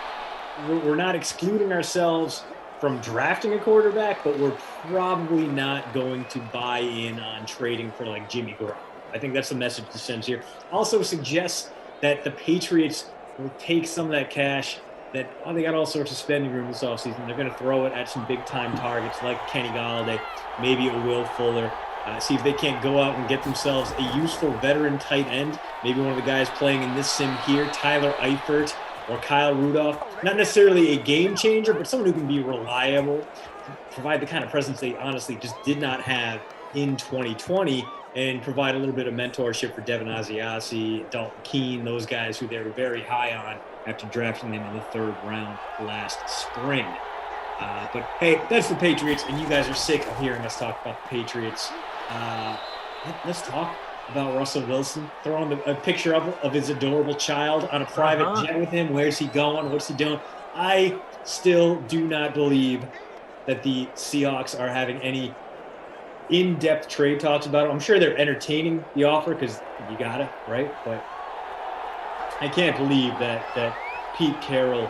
Speaker 4: we're not excluding ourselves from drafting a quarterback, but we're probably not going to buy in on trading for like Jimmy Garoppolo. I think that's the message that sends here. Also suggests that the Patriots will take some of that cash that they got all sorts of spending room this offseason. They're going to throw it at some big-time targets like Kenny Galladay, maybe a Will Fuller. See if they can't go out and get themselves a useful veteran tight end. Maybe one of the guys playing in this sim here, Tyler Eifert or Kyle Rudolph. Not necessarily a game changer, but someone who can be reliable, provide the kind of presence they honestly just did not have in 2020, and provide a little bit of mentorship for Devin Asiasi, Dalton Keene, those guys who they were very high on after drafting them in the 3rd round last spring. But hey, that's the Patriots, and you guys are sick of hearing us talk about the Patriots. Let's talk about Russell Wilson. Throwing a picture of his adorable child on a private jet with him. Where's he going? What's he doing? I still do not believe that the Seahawks are having any in-depth trade talks about it. I'm sure they're entertaining the offer because you gotta, right? But I can't believe that Pete Carroll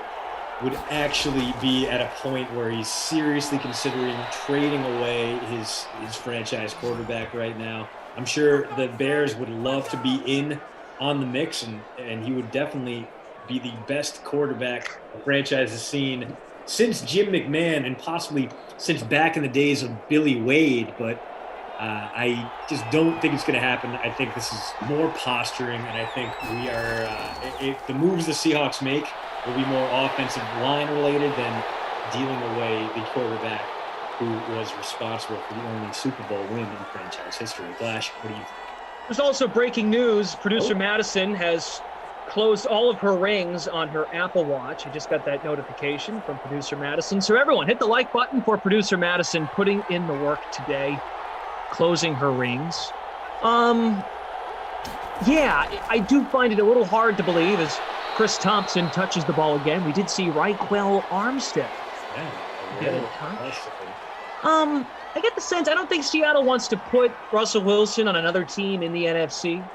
Speaker 4: would actually be at a point where he's seriously considering trading away his franchise quarterback right now. I'm sure the Bears would love to be in on the mix, and he would definitely be the best quarterback the franchise has seen since Jim McMahon and possibly since back in the days of Billy Wade. But I just don't think it's going to happen. I think this is more posturing, and I think we are the moves the Seahawks make will be more offensive line related than dealing away the quarterback who was responsible for the only Super Bowl win in franchise history. Flash, what do you think?
Speaker 6: There's also breaking news. Producer Madison has closed all of her rings on her Apple Watch. I just got that notification from Producer Madison. So everyone, hit the like button for Producer Madison putting in the work today, closing her rings. Yeah, I do find it a little hard to believe as Chris Thompson touches the ball again. We did see Raquel Armstead get a touch. I get the sense, I don't think Seattle wants to put Russell Wilson on another team in the NFC.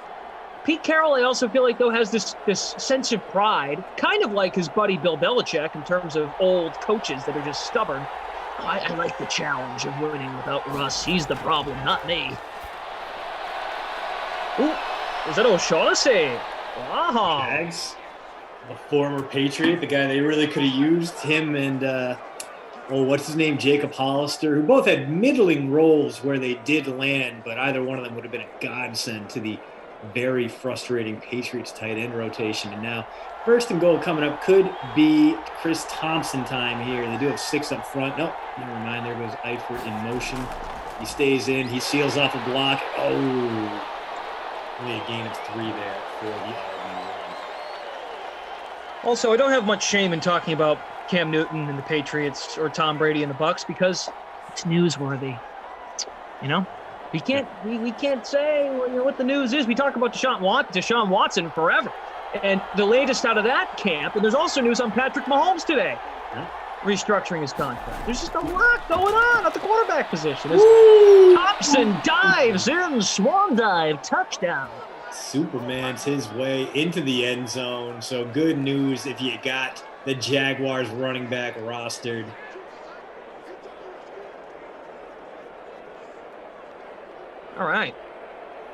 Speaker 6: Pete Carroll, I also feel like, though, has this sense of pride, kind of like his buddy Bill Belichick in terms of old coaches that are just stubborn. I like the challenge of winning without Russ. He's the problem, not me. Ooh, is that O'Shaughnessy? Wow.
Speaker 4: Jags, a former Patriot, the guy they really could have used, him and what's his name, Jacob Hollister, who both had middling roles where they did land, but either one of them would have been a godsend to the very frustrating Patriots tight end rotation. And now 1st and goal coming up could be Chris Thompson time here. They do have 6 up front. Nope, never mind. There goes Eifert in motion. He stays in. He seals off a block. Oh, only a gain of 3 there for the RB1.
Speaker 6: Also, I don't have much shame in talking about Cam Newton and the Patriots or Tom Brady and the Bucs because it's newsworthy. You know, we can't say what the news is. We talk about Deshaun Watson forever, and the latest out of that camp. And there's also news on Patrick Mahomes today, restructuring his contract. There's just a lot going on at the quarterback position. Thompson dives in, swan dive, touchdown.
Speaker 4: Superman's his way into the end zone. So good news if you got the Jaguars running back rostered.
Speaker 6: All right.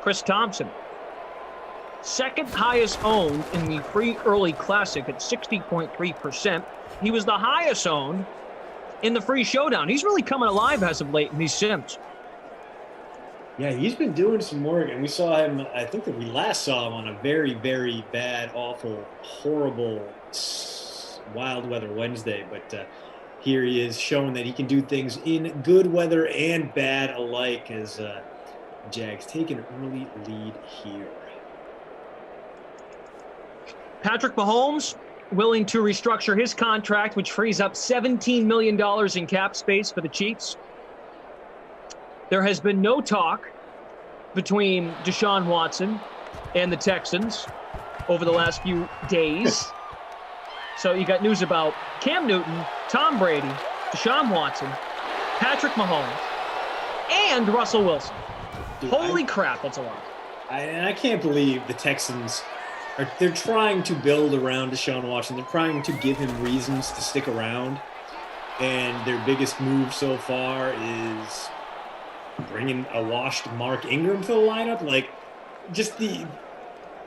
Speaker 6: Chris Thompson, 2nd highest owned in the free early classic at 60.3%. He was the highest owned in the free showdown. He's really coming alive as of late in these sims.
Speaker 4: Yeah, he's been doing some work, and we saw him, I think that we last saw him on a very, very bad, awful, horrible Wild Weather Wednesday, but here he is showing that he can do things in good weather and bad alike as Jags take an early lead here.
Speaker 6: Patrick Mahomes willing to restructure his contract, which frees up $17 million in cap space for the Chiefs. There has been no talk between Deshaun Watson and the Texans over the last few days. So you got news about Cam Newton, Tom Brady, Deshaun Watson, Patrick Mahomes, and Russell Wilson. Dude, holy crap, that's a lot.
Speaker 4: I can't believe the Texans they're trying to build around Deshaun Watson. They're trying to give him reasons to stick around. And their biggest move so far is bringing a washed Mark Ingram to the lineup. Like, just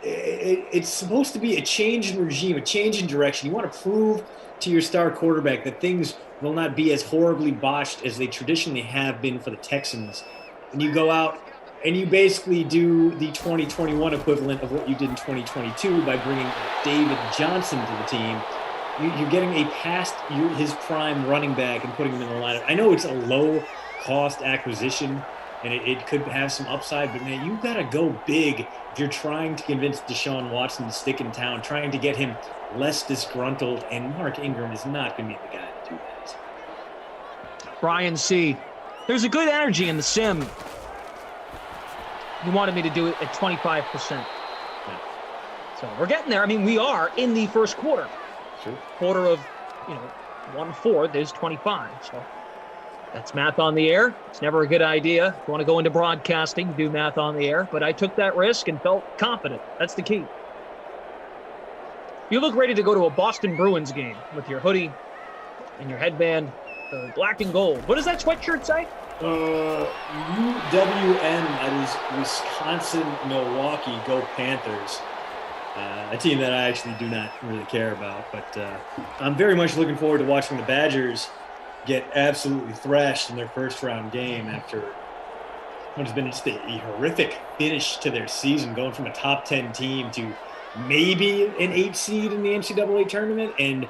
Speaker 4: it's supposed to be a change in regime, a change in direction. You want to prove to your star quarterback that things will not be as horribly botched as they traditionally have been for the Texans. And you go out and you basically do the 2021 equivalent of what you did in 2022 by bringing David Johnson to the team. You're getting a past his prime running back and putting him in the lineup. I know it's a low-cost acquisition, and it could have some upside, but, man, you've got to go big if you're trying to convince Deshaun Watson to stick in town, trying to get him less disgruntled, and Mark Ingram is not going to be the guy to do that.
Speaker 6: Brian C. There's a good energy in the sim. You wanted me to do it at 25%. Yeah. So we're getting there. I mean, we are in the first quarter.
Speaker 4: Sure.
Speaker 6: Quarter of, 1/4 is 25. So that's math on the air. It's never a good idea. If you want to go into broadcasting, do math on the air. But I took that risk and felt confident. That's the key. You look ready to go to a Boston Bruins game with your hoodie and your headband, black and gold. What does that sweatshirt say?
Speaker 4: UWN, that is Wisconsin, Milwaukee, go Panthers. A team that I actually do not really care about, but I'm very much looking forward to watching the Badgers get absolutely thrashed in their first-round game after what has been just a horrific finish to their season, going from a top 10 team to maybe an 8 seed in the NCAA tournament. And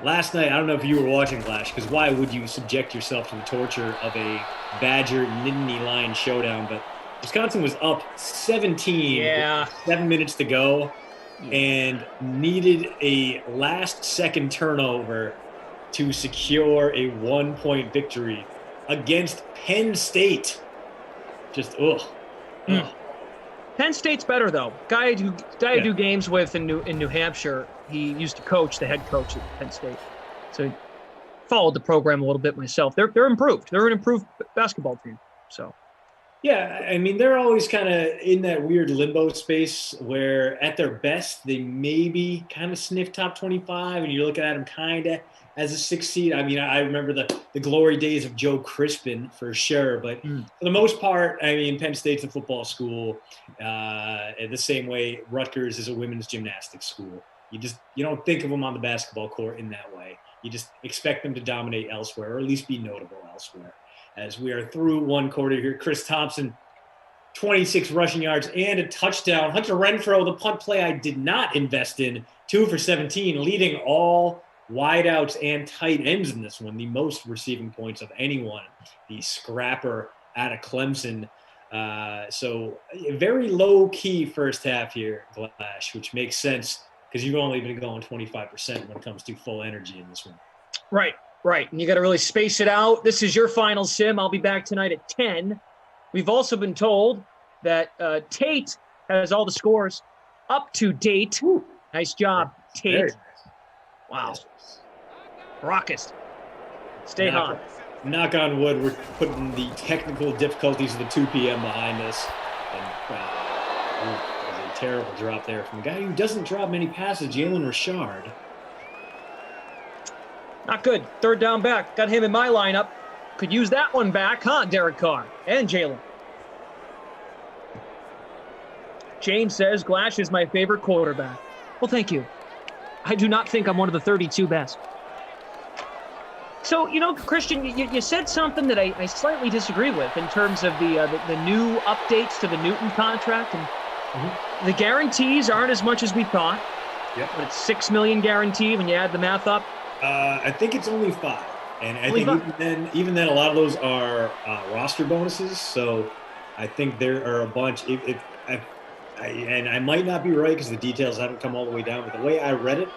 Speaker 4: last night, I don't know if you were watching, Glash, because why would you subject yourself to the torture of a Badger-Nittany Lion showdown? But Wisconsin was up 17 with 7 minutes to go and needed a last-second turnover to secure a 1-point victory against Penn State. Just, ugh.
Speaker 6: Penn State's better, though. Guy I do games with in New Hampshire, he used to coach, the head coach at Penn State. So I followed the program a little bit myself. They're improved. They're an improved basketball team. So.
Speaker 4: Yeah, I mean, they're always kind of in that weird limbo space where at their best, they maybe kind of sniff top 25, and you're looking at them kind of as a 6 seed. I mean, I remember the glory days of Joe Crispin for sure, but for the most part, I mean, Penn State's a football school the same way Rutgers is a women's gymnastics school. You don't think of them on the basketball court in that way. You just expect them to dominate elsewhere, or at least be notable elsewhere. As we are through one quarter here, Chris Thompson, 26 rushing yards and a touchdown. Hunter Renfrow, the punt play I did not invest in, 2 for 17, leading all wideouts and tight ends in this one, the most receiving points of anyone, the scrapper out of Clemson. So a very low-key first half here, Glash, which makes sense because you've only been going 25% when it comes to full energy in this one.
Speaker 6: Right. And you got to really space it out. This is your final sim. I'll be back tonight at 10. We've also been told that Tate has all the scores up to date. Ooh. Nice job, Tate.
Speaker 4: Very nice.
Speaker 6: Wow. Raucous. Stay hot.
Speaker 4: Knock on wood, we're putting the technical difficulties of the 2 p.m. behind us. And that was a terrible drop there from a guy who doesn't drop many passes, Jalen Richard.
Speaker 6: Not good. Third down back. Got him in my lineup. Could use that one back, huh, Derek Carr and Jalen? James says, Glash is my favorite quarterback. Well, thank you. I do not think I'm one of the 32 best. So, Christian, you said something that I slightly disagree with in terms of the new updates to the Newton contract. And the guarantees aren't as much as we thought.
Speaker 4: Yep.
Speaker 6: But it's $6 million guaranteed when you add the math up.
Speaker 4: I think it's only 5. And I think even then, a lot of those are roster bonuses. So I think there are a bunch. And I might not be right because the details haven't come all the way down. But the way I read it,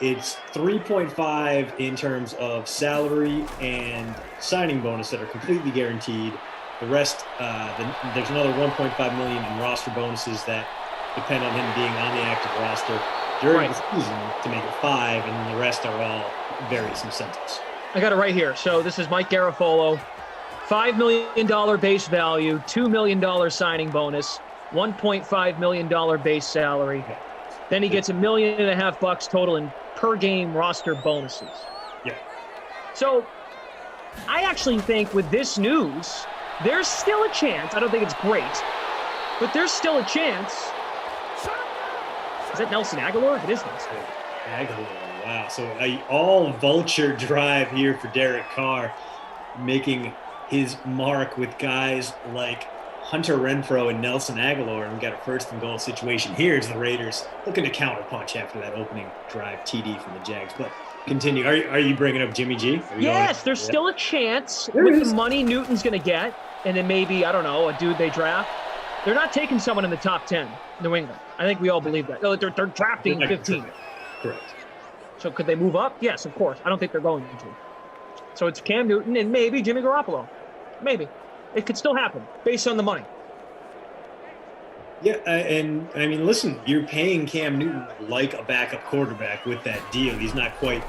Speaker 4: it's 3.5 in terms of salary and signing bonus that are completely guaranteed. The rest, there's another 1.5 million in roster bonuses that depend on him being on the active roster during the season to make it 5, and then the rest are all various incentives.
Speaker 6: I got it right here. So this is Mike Garafolo. $5 million base value, $2 million signing bonus, $1.5 million base salary.
Speaker 4: Yeah.
Speaker 6: Then he gets $1.5 million total in per game roster bonuses.
Speaker 4: Yeah.
Speaker 6: So I actually think with this news, there's still a chance. I don't think it's great, but there's still a chance Is that Nelson Aguilar? It is Nelson.
Speaker 4: Aguilar, wow. So a all vulture drive here for Derek Carr, making his mark with guys like Hunter Renfrow and Nelson Aguilar, and we got a first and goal situation. Here's the Raiders looking to counterpunch after that opening drive TD from the Jags. But continue. Are you bringing up Jimmy G?
Speaker 6: Yes, there's still a chance with the money Newton's going to get, and then maybe, I don't know, a dude they draft. They're not taking someone in the top 10, New England. I think we all believe that. They're drafting 15.
Speaker 4: Correct.
Speaker 6: So could they move up? Yes, of course. I don't think they're going to. So it's Cam Newton and maybe Jimmy Garoppolo. Maybe. It could still happen based on the money.
Speaker 4: Yeah, and I mean, listen, you're paying Cam Newton like a backup quarterback with that deal. He's not quite,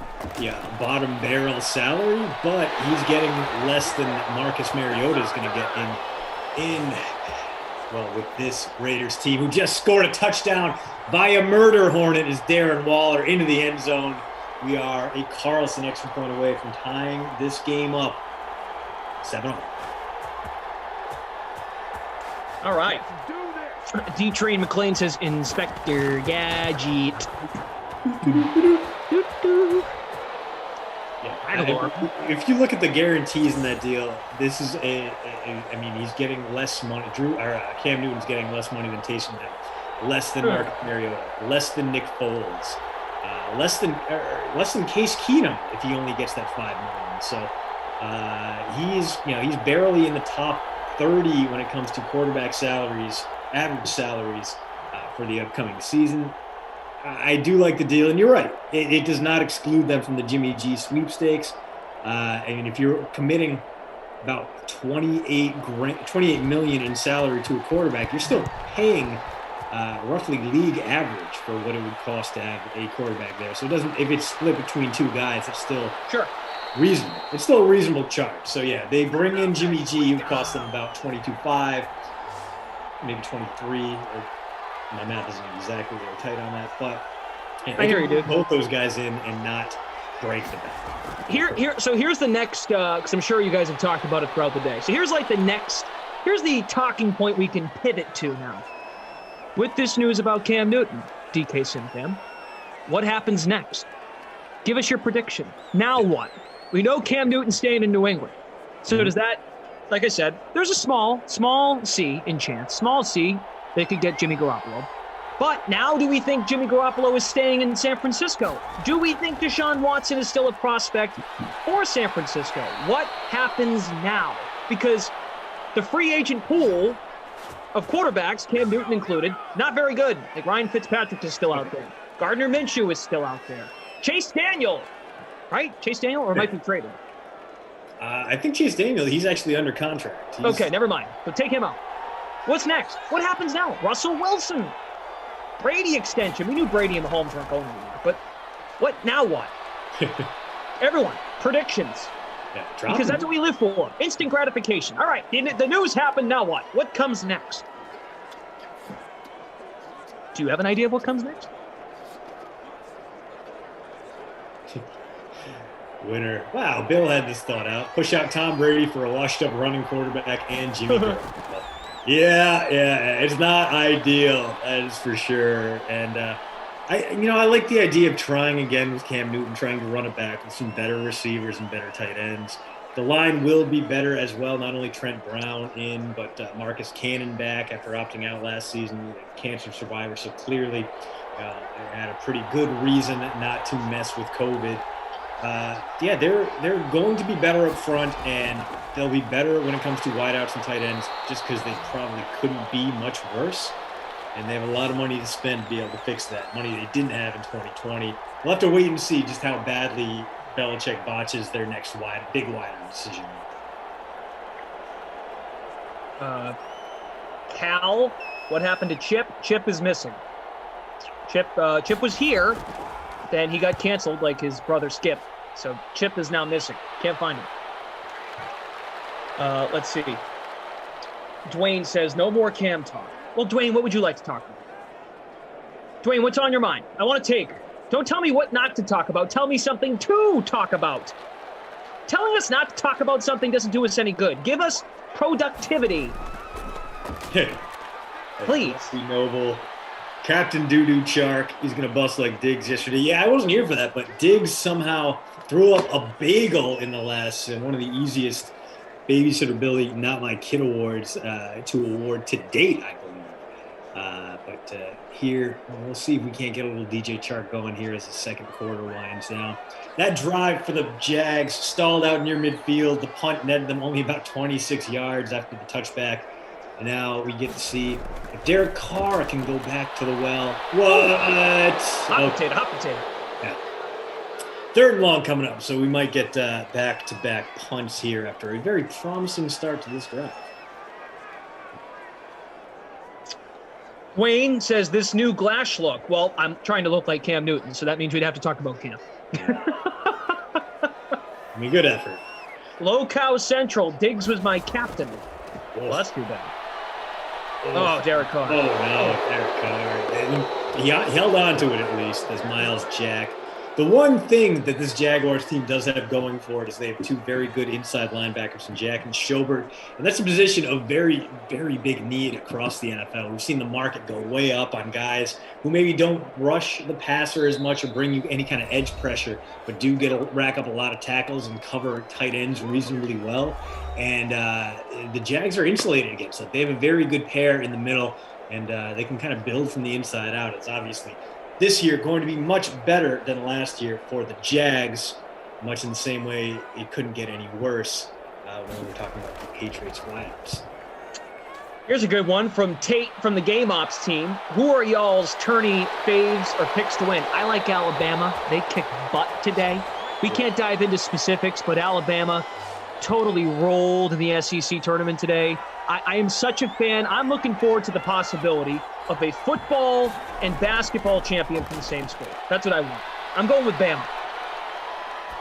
Speaker 4: bottom barrel salary, but he's getting less than Marcus Mariota is going to get with this Raiders team, who just scored a touchdown by a murder hornet, is Darren Waller into the end zone. We are a Carlson extra point away from tying this game up 7-0.
Speaker 6: All right. D-Train McLean says, Inspector Gadget.
Speaker 4: If you look at the guarantees in that deal, this is he's getting less money. Cam Newton's getting less money than Taysom Hill, less than Marcus Mariota, less than Nick Foles, less than Case Keenum if he only gets that $5 million. So he's barely in the top 30 when it comes to quarterback salaries, average salaries for the upcoming season. I do like the deal, and you're right. It does not exclude them from the Jimmy G sweepstakes. If you're committing about $28 million in salary to a quarterback, you're still paying roughly league average for what it would cost to have a quarterback there. So if it's split between two guys, it's still reasonable. It's still a reasonable charge. So yeah, they bring in Jimmy G, who costs them about $22.5, maybe $23. My math isn't exactly very tight on that, but
Speaker 6: I hear you, dude.
Speaker 4: Both those guys in and not break the bank.
Speaker 6: So here's the next, because I'm sure you guys have talked about it throughout the day. So here's the talking point we can pivot to now. With this news about Cam Newton, DK Simcam, what happens next? Give us your prediction. Now what? We know Cam Newton's staying in New England. So does that, like I said, there's a small C in chance. Small C. They could get Jimmy Garoppolo. But now do we think Jimmy Garoppolo is staying in San Francisco? Do we think Deshaun Watson is still a prospect for San Francisco? What happens now? Because the free agent pool of quarterbacks, Cam Newton included, not very good. Like Ryan Fitzpatrick is still out there. Gardner Minshew is still out there. Chase Daniel, right? Chase Daniel, or might be traded?
Speaker 4: I think Chase Daniel, he's actually under contract.
Speaker 6: Okay, never mind. So take him out. What's next? What happens now? Russell Wilson. Brady extension. We knew Brady and Mahomes weren't going anywhere. But now what? Everyone, predictions. Because that's what we live for. Instant gratification. All right, the news happened. Now what? What comes next? Do you have an idea of what comes next?
Speaker 4: Winner. Wow, Bill had this thought out. Push out Tom Brady for a washed-up running quarterback and Jimmy Garoppolo. Yeah, it's not ideal, that is for sure. And I like the idea of trying again with Cam Newton, trying to run it back with some better receivers and better tight ends. The line will be better as well. Not only Trent Brown in, but Marcus Cannon back after opting out last season, cancer survivor. So clearly, they had a pretty good reason not to mess with COVID. They're going to be better up front, and they'll be better when it comes to wideouts and tight ends, just because they probably couldn't be much worse. And they have a lot of money to spend to be able to fix that. Money they didn't have in 2020. We'll have to wait and see just how badly Belichick botches their next big wideout decision.
Speaker 6: Cal, what happened to Chip? Chip is missing. Chip was here. Then he got canceled like his brother Skip. So Chip is now missing. Can't find him. Let's see. Dwayne says, no more Cam talk. Well, Dwayne, what would you like to talk about? Dwayne, what's on your mind? I want to take. Don't tell me what not to talk about. Tell me something to talk about. Telling us not to talk about something doesn't do us any good. Give us productivity. Please.
Speaker 4: Be noble. Captain Doo-Doo Chark. He's going to bust like Diggs yesterday. Yeah, I wasn't here for that, but Diggs somehow threw up a bagel in the last sim. One of the easiest Babysitter Billy Not My Kid awards to award to date, I believe. But here, we'll see if we can't get a little DJ Chark going here as the second quarter winds down. That drive for the Jags stalled out near midfield. The punt netted them only about 26 yards after the touchback. And now we get to see if Derek Carr can go back to the well. What?
Speaker 6: Hot potato.
Speaker 4: Yeah. Third and long coming up, so we might get back-to-back punts here after a very promising start to this drive.
Speaker 6: Wayne says this new Glash look. Well, I'm trying to look like Cam Newton, so that means we'd have to talk about Cam.
Speaker 4: I mean, good effort.
Speaker 6: Low Cow Central. Diggs was my captain. Well, that's too bad. Oh, Derek Carr.
Speaker 4: Oh, no, Derek Carr. He held on to it at least as Miles Jack. The one thing that this Jaguars team does have going for it is they have two very good inside linebackers in Jack and Schobert, and that's a position of very, very big need across the NFL. We've seen the market go way up on guys who maybe don't rush the passer as much or bring you any kind of edge pressure, but do rack up a lot of tackles and cover tight ends reasonably well. And the Jags are insulated against that. They have a very good pair in the middle, and they can kind of build from the inside out. It's obviously this year going to be much better than last year for the Jags, much in the same way it couldn't get any worse when we're talking about the Patriots wideouts.
Speaker 6: Here's a good one from Tate from the Game Ops team. Who are y'all's tourney faves or picks to win? I like Alabama. They kicked butt today. We can't dive into specifics, but Alabama totally rolled in the SEC tournament today. I am such a fan. I'm looking forward to the possibility of a football and basketball champion from the same school. That's what I want. I'm going with Bama.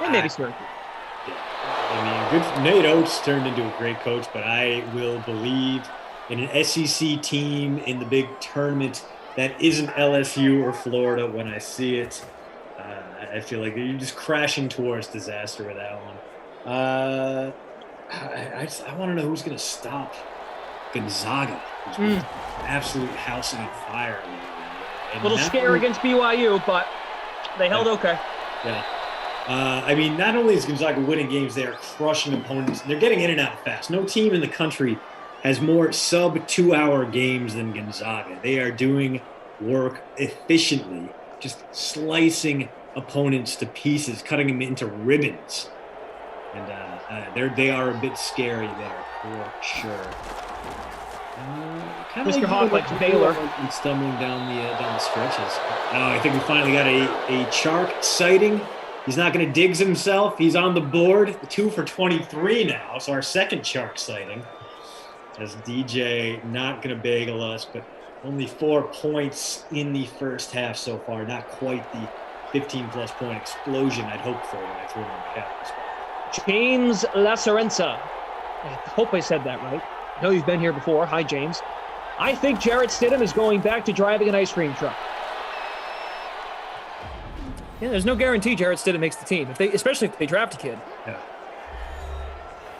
Speaker 6: And maybe Syracuse.
Speaker 4: I mean, good. Nate Oates turned into a great coach, but I will believe in an SEC team in the big tournament that isn't LSU or Florida when I see it. I feel like you're just crashing towards disaster with that one. I want to know who's going to stop Gonzaga, who's been absolute housing on fire.
Speaker 6: A little scare against BYU, but they held okay.
Speaker 4: Yeah. I mean, not only is Gonzaga winning games, they are crushing opponents. They're getting in and out fast. No team in the country has more sub-2-hour games than Gonzaga. They are doing work efficiently, just slicing opponents to pieces, cutting them into ribbons. And they are a bit scary there, for sure.
Speaker 6: Mr. Hawk likes Baylor.
Speaker 4: And stumbling down the stretches. I think we finally got a Chark sighting. He's not going to Diggs himself. He's on the board, 2 for 23 now. So our second Chark sighting. As DJ not going to bagel us, but only 4 points in the first half so far. Not quite the 15-plus point explosion I'd hoped for when I threw him on the Captain's spot.
Speaker 6: James Lacerenza. I hope I said that right. I know you've been here before. Hi, James. I think Jarrett Stidham is going back to driving an ice cream truck. Yeah, there's no guarantee Jarrett Stidham makes the team, especially if they draft a kid.
Speaker 4: Yeah.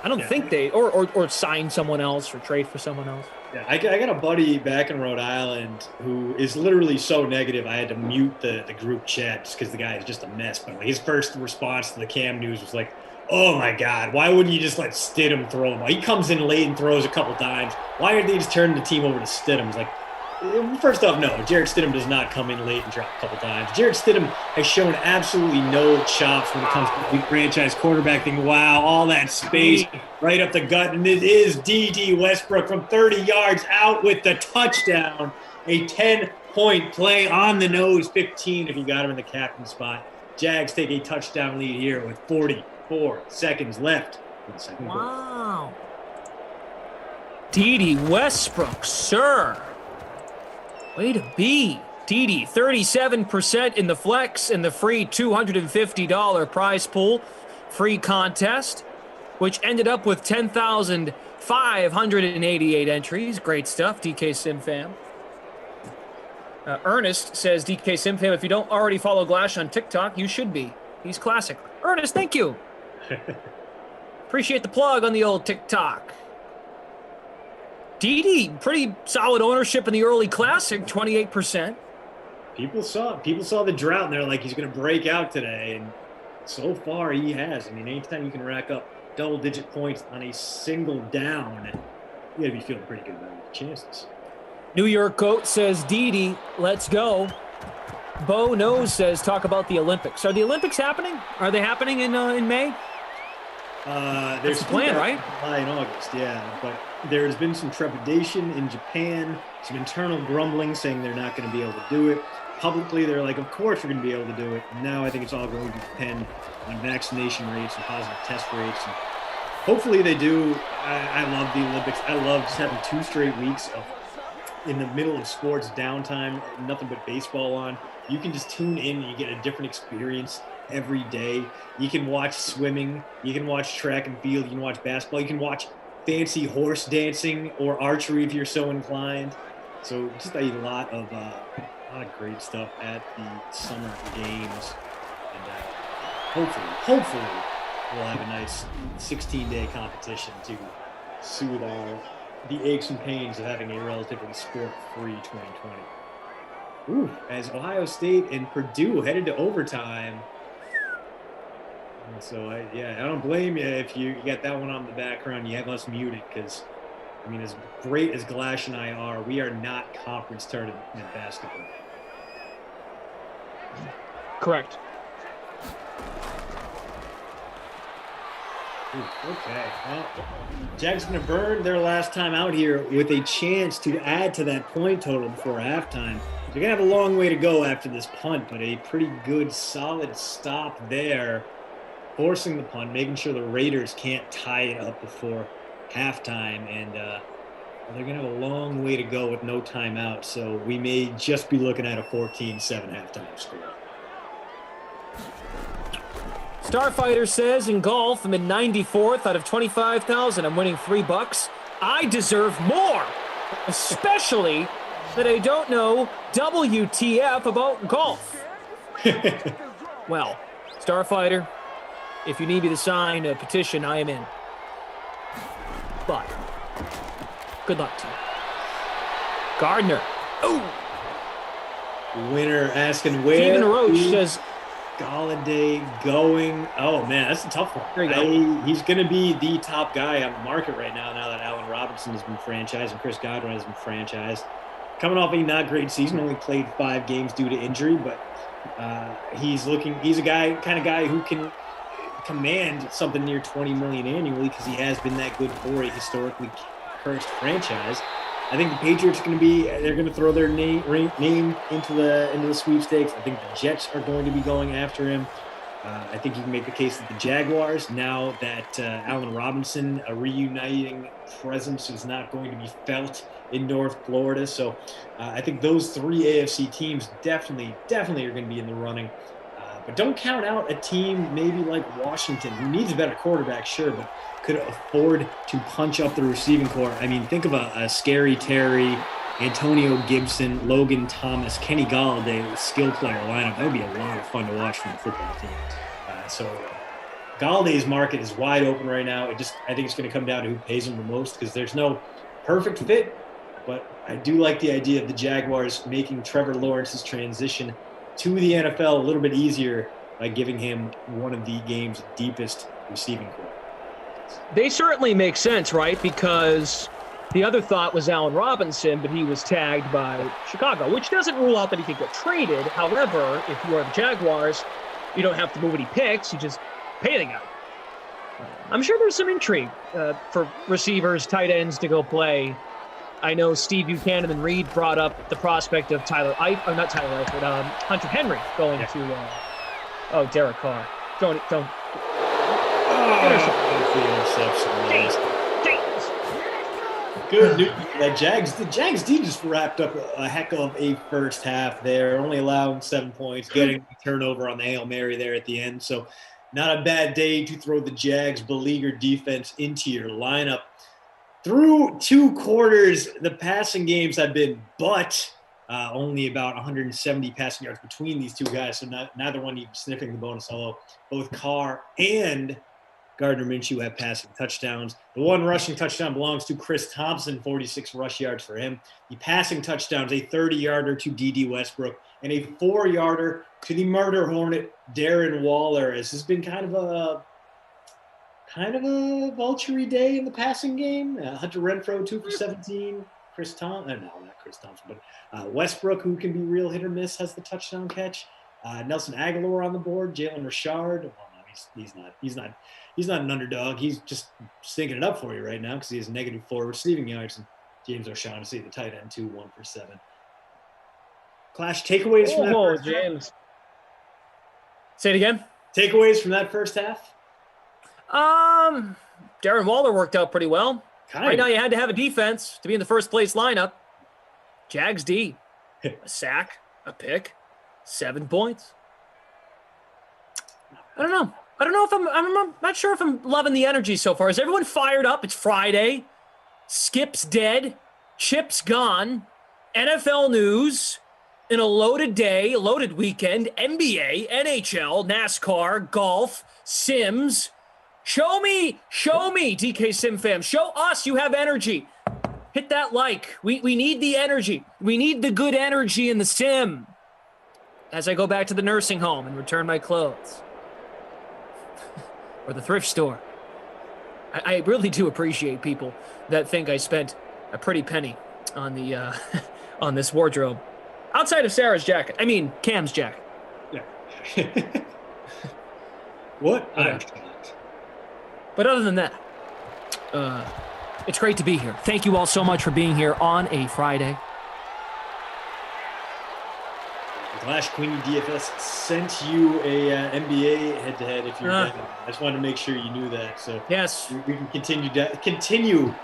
Speaker 6: I don't think they or sign someone else or trade for someone else.
Speaker 4: Yeah, I got a buddy back in Rhode Island who is literally so negative I had to mute the group chat just because the guy is just a mess. But his first response to the Cam news was like, "Oh my God, why wouldn't you just let Stidham throw him? He comes in late and throws a couple times. Why are they just turning the team over to Stidham?" It's like, first off, no, Jarrett Stidham does not come in late and drop a couple times. Jarrett Stidham has shown absolutely no chops when it comes to the franchise quarterback thing. Wow, all that space right up the gut. And it is D.D. Westbrook from 30 yards out with the touchdown. A 10-point play on the nose, 15 if you got him in the captain spot. Jags take a touchdown lead here with 44 seconds left in the second quarter.
Speaker 6: Wow. D.D. Westbrook, sir. Way to be. D.D., 37% in the flex and the free $250 prize pool. Free contest, which ended up with 10,588 entries. Great stuff, DK Sim fam. Ernest says, DK Sim fam, if you don't already follow Glash on TikTok, you should be. He's classic. Ernest, thank you. Appreciate the plug on the old TikTok. D.D., pretty solid ownership in the early classic, 28%.
Speaker 4: People saw the drought, and they're like, he's going to break out today, and so far he has. I mean, anytime you can rack up double-digit points on a single down, you got to be feeling pretty good about your chances.
Speaker 6: New York Goat says, Didi, let's go. Bo Nose says, talk about the Olympics. Are the Olympics happening? Are they happening in May?
Speaker 4: There's
Speaker 6: the plan, right?
Speaker 4: July and August, yeah. But there's been some trepidation in Japan, some internal grumbling saying they're not going to be able to do it. Publicly, they're like, of course we're going to be able to do it. Now I think it's all going to depend on vaccination rates and positive test rates. And hopefully they do. I love the Olympics. I love just having 2 straight weeks of in the middle of sports downtime, nothing but baseball on. You can just tune in and you get a different experience every day. You can watch swimming, you can watch track and field, you can watch basketball, you can watch fancy horse dancing or archery if you're so inclined. So just a lot of great stuff at the summer games. And hopefully we'll have a nice 16-day competition to soothe the aches and pains of having a relatively sport-free 2020. Ooh, as Ohio State and Purdue headed to overtime. And so, I don't blame you if you got that one on the background. You have us muted because, I mean, as great as Glash and I are, we are not conference tournament basketball.
Speaker 6: Correct.
Speaker 4: Okay. Well, Jags going to burn their last time out here with a chance to add to that point total before halftime. They're going to have a long way to go after this punt, but a pretty good, solid stop there, forcing the punt, making sure the Raiders can't tie it up before halftime. And they're going to have a long way to go with no timeout, so we may just be looking at a 14-7 halftime score.
Speaker 6: Starfighter says, in golf, I'm in 94th out of 25,000. I'm winning $3. I deserve more, especially that I don't know WTF about golf. Well, Starfighter, if you need me to sign a petition, I am in. But good luck to you. Gardner. Oh.
Speaker 4: Winner asking where.
Speaker 6: Steven Roach says,
Speaker 4: Galladay going. Oh, man, that's a tough one. He's going to be the top guy on the market right now that Allen Robinson has been franchised and Chris Godwin has been franchised. Coming off a not great season, only played 5 games due to injury, but he's a kind of guy who can command something near $20 million annually because he has been that good for a historically cursed franchise. I think the Patriots they're going to throw their name into the sweepstakes. I think the Jets are going to be going after him. I think you can make the case that the Jaguars, now that Allen Robinson, a reuniting presence, is not going to be felt in North Florida. So I think those 3 AFC teams definitely are going to be in the running. But don't count out a team maybe like Washington, who needs a better quarterback, sure, but could afford to punch up the receiving corps. I mean, think of a Scary Terry, Antonio Gibson, Logan Thomas, Kenny Galladay, skill player lineup. That would be a lot of fun to watch from the football team. So Galladay's market is wide open right now. I think it's going to come down to who pays him the most because there's no perfect fit. But I do like the idea of the Jaguars making Trevor Lawrence's transition to the NFL a little bit easier by giving him one of the game's deepest receiving corps.
Speaker 6: They certainly make sense, right? Because the other thought was Allen Robinson, but he was tagged by Chicago, which doesn't rule out that he could get traded. However, if you are the Jaguars, you don't have to move any picks. You just pay the guy. I'm sure there's some intrigue for receivers, tight ends to go play. I know Steve Buchanan and Reed brought up the prospect of Hunter Henry going to Derek Carr. Don't.
Speaker 4: Good news. The Jags D just wrapped up a heck of a first half there, only allowing 7 points, getting a turnover on the Hail Mary there at the end. So not a bad day to throw the Jags beleaguered defense into your lineup. Through 2 quarters, the passing games have been only about 170 passing yards between these two guys, so neither one even sniffing the bonus, although both Carr and Gardner Minshew have passing touchdowns. The one rushing touchdown belongs to Chris Thompson, 46 rush yards for him. The passing touchdowns, a 30-yarder to D.D. Westbrook, and a 4-yarder to the murder hornet, Darren Waller. This has been kind of a vulture-y day in the passing game. Hunter Renfrow, 2 for 17. No, not Chris Thompson, but Westbrook, who can be real hit or miss, has the touchdown catch. Nelson Aguilar on the board. Jalen Richard. Well, no, he's not an underdog. He's just stinking it up for you right now because he has -4 receiving yards. And James O'Shaughnessy, the tight end, 2, 1 for 7. Clash, takeaways from that first
Speaker 6: James. Say it again.
Speaker 4: Takeaways from that first half?
Speaker 6: Darren Waller worked out pretty well. Right now, you had to have a defense to be in the first place lineup. Jags D, a sack, a pick, 7 points. I don't know. If I'm not sure if I'm loving the energy so far. Is everyone fired up? It's Friday. Skip's dead. Chip's gone. NFL news in a loaded day, a loaded weekend. NBA, NHL, NASCAR, golf, Sims. Show me, DK Sim fam. Show us you have energy. Hit that like. We need the energy. We need the good energy in the sim. As I go back to the nursing home and return my clothes. Or the thrift store. I really do appreciate people that think I spent a pretty penny on the on this wardrobe. Outside of Sarah's jacket. I mean, Cam's jacket.
Speaker 4: Yeah. What?
Speaker 6: But other than that, it's great to be here. Thank you all so much for being here on a Friday.
Speaker 4: Clash Queenie DFS sent you a NBA head-to-head if you're betting. I just wanted to make sure you knew that. So
Speaker 6: yes,
Speaker 4: we can continue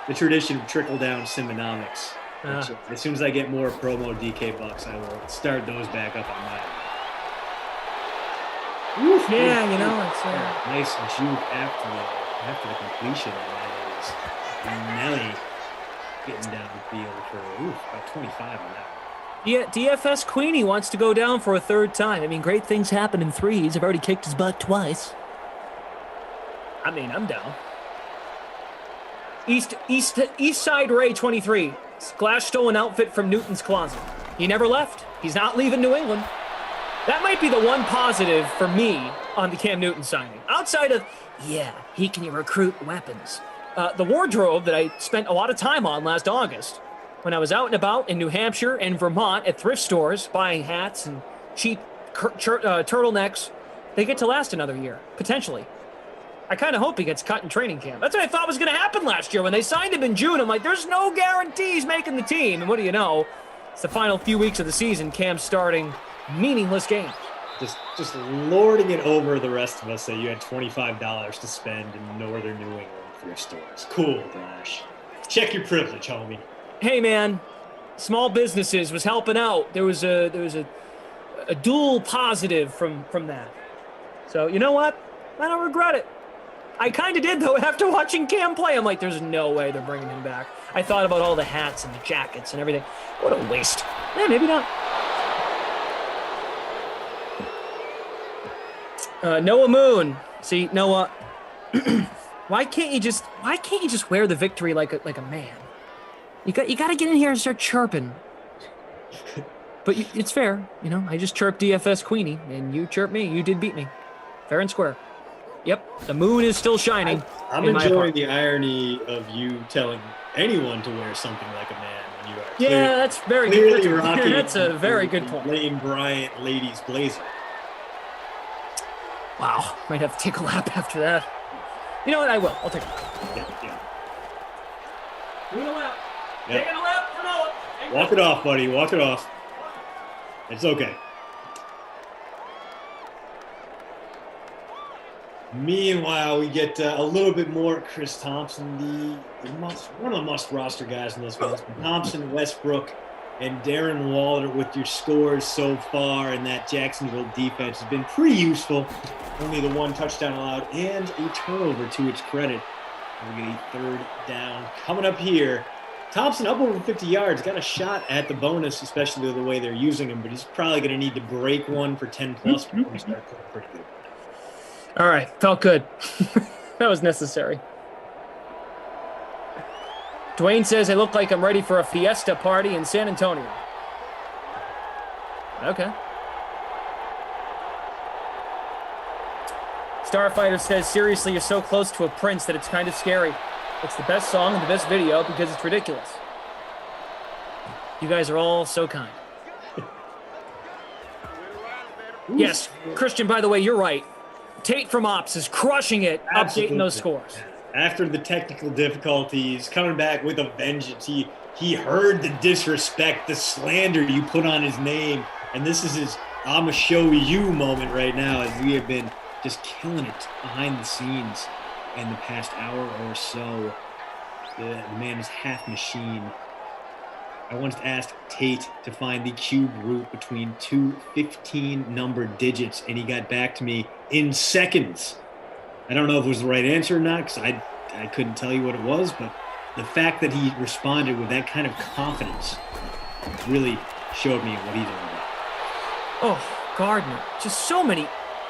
Speaker 4: the tradition of trickle-down Simonomics. As soon as I get more promo DK bucks, I will start those back up on my end. Oof,
Speaker 6: yeah,
Speaker 4: oof,
Speaker 6: you know,
Speaker 4: oof.
Speaker 6: it's
Speaker 4: Nice juke after the completion. That is Nelly getting downfield for about 25 on that one.
Speaker 6: Yeah, DFS Queenie wants to go down for a 3rd time. I mean, great things happen in 3s. I've already kicked his butt twice. I mean, I'm down. East Side Ray 23. Glass stole an outfit from Newton's closet. He never left. He's not leaving New England. That might be the one positive for me on the Cam Newton signing. Outside of, he can recruit weapons. The wardrobe that I spent a lot of time on last August when I was out and about in New Hampshire and Vermont at thrift stores buying hats and cheap turtlenecks, they get to last another year, potentially. I kind of hope he gets cut in training camp. That's what I thought was going to happen last year when they signed him in June. I'm like, there's no guarantees making the team. And what do you know? It's the final few weeks of the season. Cam's starting meaningless games.
Speaker 4: Just lording it over the rest of us that you had $25 to spend in northern New England thrift stores. Cool, Dash. Check your privilege, homie.
Speaker 6: Hey, man, small businesses was helping out. There was a dual positive from that. So you know what? I don't regret it. I kind of did, though, after watching Cam play. I'm like, there's no way they're bringing him back. I thought about all the hats and the jackets and everything. What a waste. Yeah, maybe not. Noah Moon. See, Noah, why can't you just wear the victory like a man? You got to get in here and start chirping. But it's fair, you know. I just chirped DFS Queenie, and you chirped me. You did beat me, fair and square. Yep, the moon is still shining.
Speaker 4: I'm enjoying the irony of you telling anyone to wear something like a man when you are
Speaker 6: that's very
Speaker 4: clearly
Speaker 6: good.
Speaker 4: rocking.
Speaker 6: That's a very good point.
Speaker 4: Lane Bryant ladies blazer.
Speaker 6: Wow, might have to take a lap after that. You know what? I will. I'll take a lap.
Speaker 4: Yeah.
Speaker 6: Doing a lap.
Speaker 4: Yep.
Speaker 6: Taking a lap for Noah.
Speaker 4: Walk it off, buddy. Walk it off. It's okay. Meanwhile, we get a little bit more Chris Thompson, one of the must-roster guys in this one. Thompson, Westbrook, and Darren Waller with your scores so far, and that Jacksonville defense has been pretty useful. Only the 1 touchdown allowed and a turnover to its credit. We get a 3rd down coming up here. Thompson up over 50 yards, got a shot at the bonus, especially the way they're using him, but he's probably going to need to break one for 10 plus before we start playing pretty good.
Speaker 6: All right, felt good. That was necessary. Dwayne says, I look like I'm ready for a fiesta party in San Antonio. Okay. Starfighter says, seriously, you're so close to a prince that it's kind of scary. It's the best song and the best video because it's ridiculous. You guys are all so kind. Yes, Christian, by the way, you're right. Tate from Ops is crushing it, updating those scores.
Speaker 4: After the technical difficulties, coming back with a vengeance. He heard the disrespect, the slander you put on his name, and this is his I'ma show you moment right now as we have been just killing it behind the scenes in the past hour or so. The man is half machine. I once asked Tate to find the cube root between two 15-numbered digits, and he got back to me in seconds. I don't know if it was the right answer or not, because I couldn't tell you what it was, but the fact that he responded with that kind of confidence really showed me what he's all about.
Speaker 6: Oh, Gardner. Just so many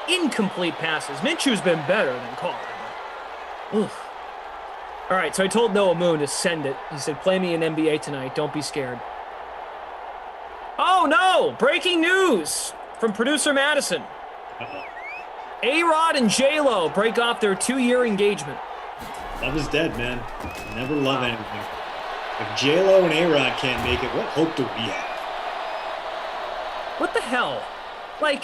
Speaker 6: incomplete passes. Minshew's been better than Carr. Oof. All right, so I told Noah Moon to send it. He said, play me in NBA tonight. Don't be scared. Oh, no! Breaking news from producer Madison.
Speaker 4: Uh-oh.
Speaker 6: A-Rod and J-Lo break off their 2-year engagement.
Speaker 4: Love is dead, man. Never love anything. If J-Lo and A-Rod can't make it, what hope do we have?
Speaker 6: What the hell? Like,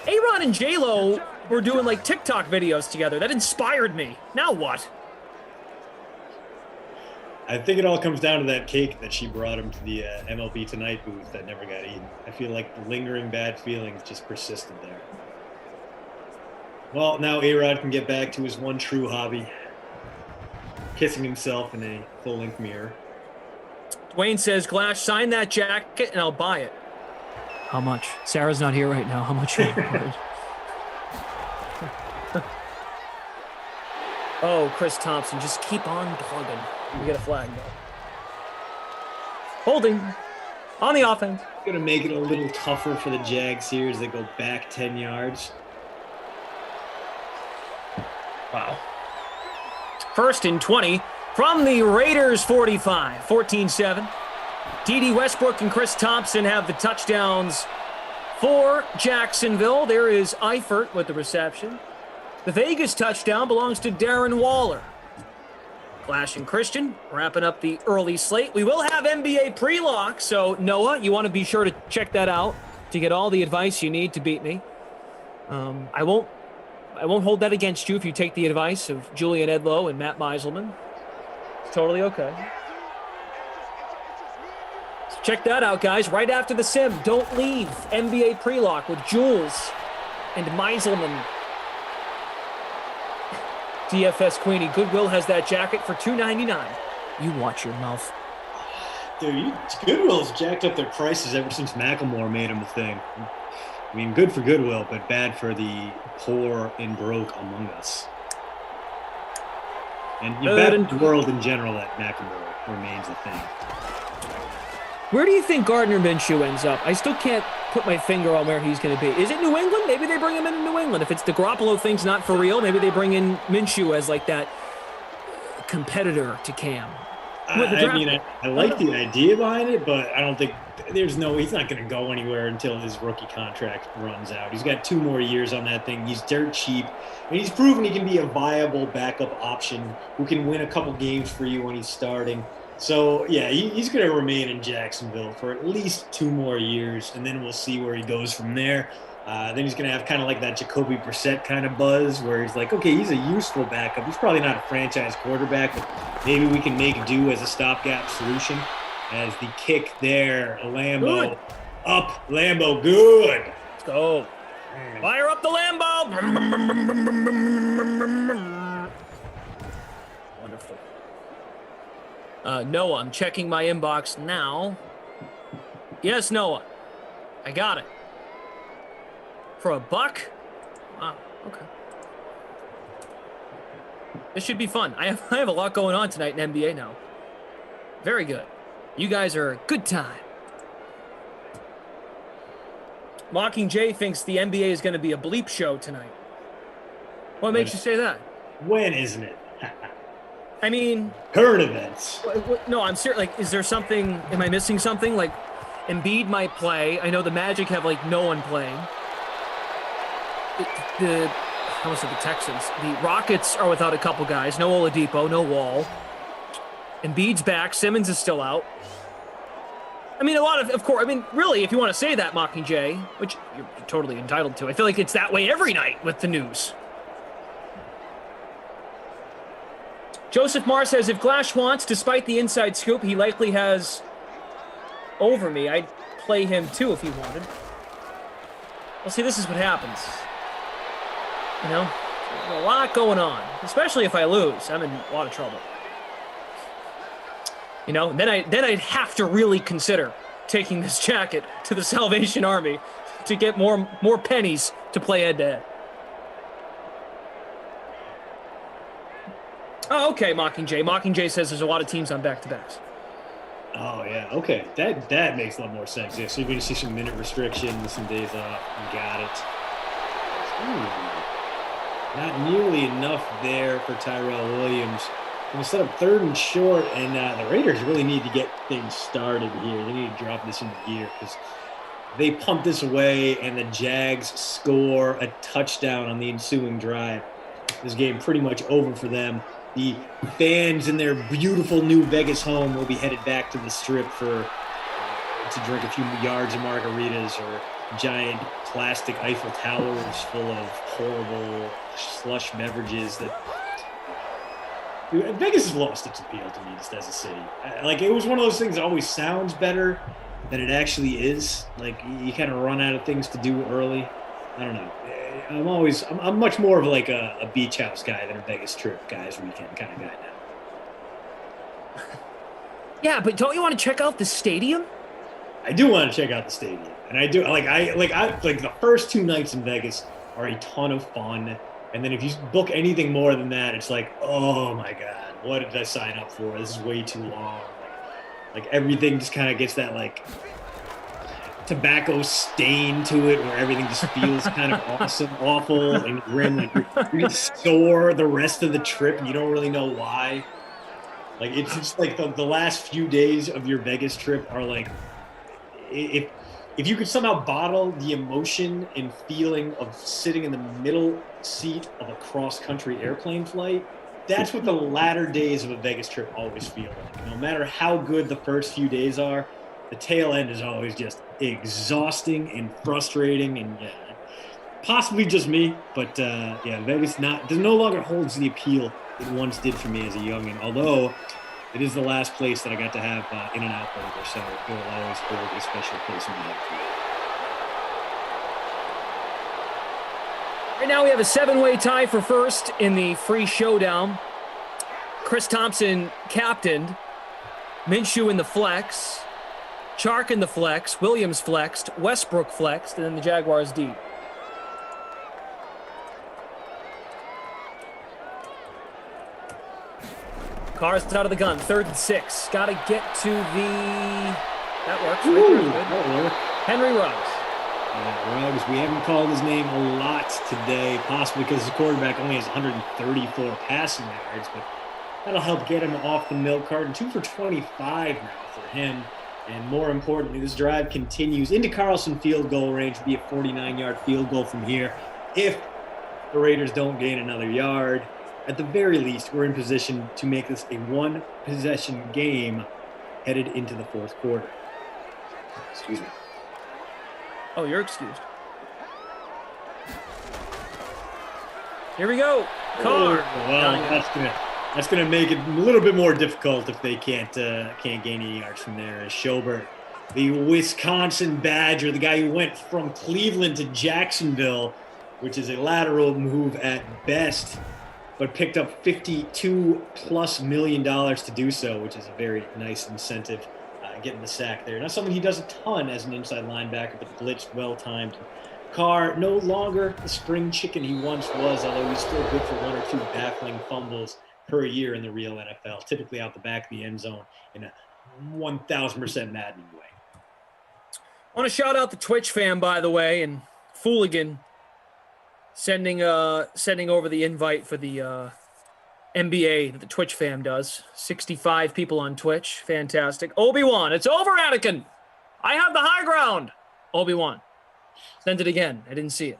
Speaker 6: A-Rod and J-Lo were doing, like, TikTok videos together. That inspired me. Now what?
Speaker 4: I think it all comes down to that cake that she brought him to the MLB Tonight booth that never got eaten. I feel like the lingering bad feelings just persisted there. Well, now A-Rod can get back to his one true hobby, kissing himself in a full-length mirror.
Speaker 6: Dwayne says, Glash, sign that jacket and I'll buy it. How much? Sarah's not here right now. How much? Oh, Chris Thompson, just keep on plugging. We get a flag, though. Holding on the offense.
Speaker 4: Going to make it a little tougher for the Jags here as they go back 10 yards.
Speaker 6: Wow. First and 20 from the Raiders 45, 14-7. D.D. Westbrook and Chris Thompson have the touchdowns for Jacksonville. There is Eifert with the reception. The Vegas touchdown belongs to Darren Waller. Flash and Christian wrapping up the early slate. We will have NBA pre-lock, so Noah, you want to be sure to check that out to get all the advice you need to beat me. I won't hold that against you if you take the advice of Julian Edlow and Matt Meiselman. It's totally okay. So check that out, guys. Right after the sim, don't leave. NBA pre-lock with Jules and Meiselman. DFS Queenie, Goodwill has that jacket for $2.99. You watch your mouth.
Speaker 4: Dude, Goodwill's jacked up their prices ever since Macklemore made them a thing. I mean, good for Goodwill, but bad for the poor and broke among us. And you bet in the world in general that Macklemore remains a thing.
Speaker 6: Where do you think Gardner Minshew ends up? I still can't put my finger on where he's going to be. Is it New England? Maybe they bring him in New England. If it's the Garoppolo thing's not for real, maybe they bring in Minshew as like that competitor to Cam.
Speaker 4: I like the idea behind it, but I don't think he's not going to go anywhere until his rookie contract runs out. He's got 2 more years on that thing. He's dirt cheap, and he's proven he can be a viable backup option who can win a couple games for you when he's starting. So, yeah, he's going to remain in Jacksonville for at least 2 more years, and then we'll see where he goes from there. Then he's going to have kind of like that Jacoby Brissett kind of buzz where he's like, okay, he's a useful backup. He's probably not a franchise quarterback, but maybe we can make do as a stopgap solution. As the kick there, Lambeau. Good. Up, Lambeau, good.
Speaker 6: Let's go. Fire up the Lambeau. Wonderful. Noah, I'm checking my inbox now. Yes, Noah. I got it. For $1? Wow, okay. This should be fun. I have a lot going on tonight in NBA now. Very good. You guys are a good time. Mockingjay thinks the NBA is going to be a bleep show tonight. What makes you say that?
Speaker 4: When isn't it?
Speaker 6: I mean,
Speaker 4: Current events.
Speaker 6: no, I'm serious. Like, is there something? Am I missing something? Like, Embiid might play. I know the Magic have like no one playing. I almost said the Texans. The Rockets are without a couple guys. No Oladipo, no Wall. Embiid's back. Simmons is still out. I mean, a lot of course. I mean, really, if you want to say that, Mockingjay, which you're totally entitled to, I feel like it's that way every night with the news. Joseph Marr says, if Glash wants, despite the inside scoop, he likely has over me. I'd play him too if he wanted. Well, see, this is what happens. You know, there's a lot going on, especially if I lose. I'm in a lot of trouble. You know, then I'd have to really consider taking this jacket to the Salvation Army to get more pennies to play head-to-head. Oh, okay, Mockingjay. Mockingjay says there's a lot of teams on back-to-backs.
Speaker 4: Oh, yeah. Okay. That makes a lot more sense. Yeah, so you're going to see some minute restrictions, some days off. You got it. Not nearly enough there for Tyrell Williams. Going to set up 3rd and short, and the Raiders really need to get things started here. They need to drop this into gear because they pump this away, and the Jags score a touchdown on the ensuing drive. This game pretty much over for them. The fans in their beautiful new Vegas home will be headed back to the Strip to drink a few yards of margaritas or giant plastic Eiffel Towers full of horrible slush beverages. Vegas has lost its appeal to me just as a city. Like, it was one of those things that always sounds better than it actually is. Like, you kind of run out of things to do early. I don't know. I'm much more of like a beach house guy than a Vegas Trip guys weekend kind of guy now.
Speaker 6: Yeah, but don't you want to check out the stadium?
Speaker 4: I do want to check out the stadium, and I do like the first 2 nights in Vegas are a ton of fun, and then if you book anything more than that, it's like, oh my god, what did I sign up for? This is way too long. Like everything just kind of gets that like tobacco stain to it where everything just feels kind of awful and grim. Like you're just sore the rest of the trip and you don't really know why. Like, it's just like the last few days of your Vegas trip are like, if you could somehow bottle the emotion and feeling of sitting in the middle seat of a cross-country airplane flight, that's what the latter days of a Vegas trip always feel like. No matter how good the first few days are, the tail end is always just exhausting and frustrating, and possibly just me, but Vegas no longer holds the appeal it once did for me as a youngin'. Although it is the last place that I got to have In-N-Out Burger, so it will always hold a special place in my heart for me.
Speaker 6: Right now we have a 7-way tie for first in the free showdown. Chris Thompson captained, Minshew in the flex, Chark in the flex, Williams flexed, Westbrook flexed, and then the Jaguars deep. Carr's out of the gun, 3rd and 6. Got to get to the... That works. Right, Henry Ruggs.
Speaker 4: Ruggs, we haven't called his name a lot today, possibly because his quarterback only has 134 passing yards, but that'll help get him off the milk carton. 2 for 25 now for him. And more importantly, this drive continues into Carlson field goal range. It'll be a 49-yard field goal from here. If the Raiders don't gain another yard, at the very least, we're in position to make this a 1-possession game headed into the 4th quarter. Excuse me.
Speaker 6: Oh, you're excused. Here we go. Carr.
Speaker 4: Well, that's gonna make it a little bit more difficult if they can't gain any yards from there. As Schobert, the Wisconsin Badger, the guy who went from Cleveland to Jacksonville, which is a lateral move at best, but picked up $52+ million to do so, which is a very nice incentive, getting the sack there. Not something he does a ton as an inside linebacker, but blitzed, well-timed. Carr, no longer the spring chicken he once was, although he's still good for 1 or 2 baffling fumbles per year in the real NFL, typically out the back of the end zone in a 1,000% maddening way.
Speaker 6: I want to shout out the Twitch fam, by the way, and Fooligan sending over the invite for the NBA that the Twitch fam does. 65 people on Twitch. Fantastic. Obi-Wan, it's over, Anakin. I have the high ground. Obi-Wan. Send it again. I didn't see it.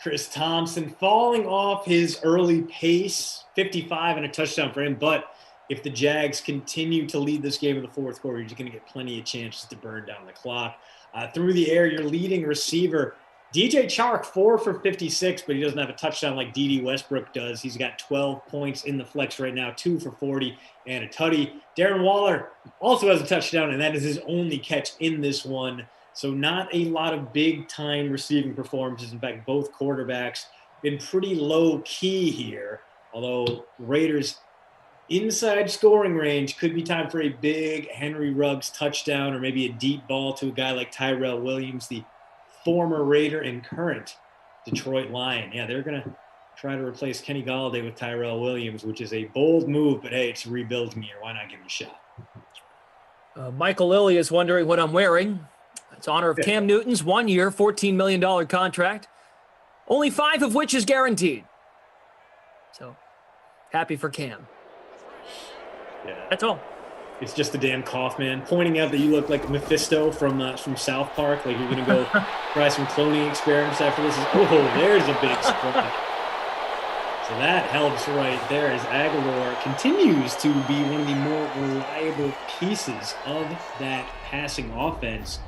Speaker 4: Chris Thompson falling off his early pace, 55 and a touchdown for him. But if the Jags continue to lead this game in the fourth quarter, you're going to get plenty of chances to burn down the clock. Through the air, your leading receiver, DJ Chark, 4 for 56, but he doesn't have a touchdown like D.D. Westbrook does. He's got 12 points in the flex right now, 2 for 40 and a tutty. Darren Waller also has a touchdown, and that is his only catch in this one. So not a lot of big-time receiving performances. In fact, both quarterbacks been pretty low-key here, although Raiders inside scoring range could be time for a big Henry Ruggs touchdown or maybe a deep ball to a guy like Tyrell Williams, the former Raider and current Detroit Lion. Yeah, they're going to try to replace Kenny Galladay with Tyrell Williams, which is a bold move, but hey, it's a rebuilding year. Why not give him a shot?
Speaker 6: Michael Lilly is wondering what I'm wearing. It's honor of Cam Newton's 1-year, $14 million contract, only 5 of which is guaranteed. So happy for Cam.
Speaker 4: Yeah,
Speaker 6: that's all.
Speaker 4: It's just the damn cough, man. Pointing out that you look like Mephisto from South Park. Like you're going to go try some cloning experiments after this. There's a big spot. So that helps right there as Aguilar continues to be one of the more reliable pieces of that passing offense.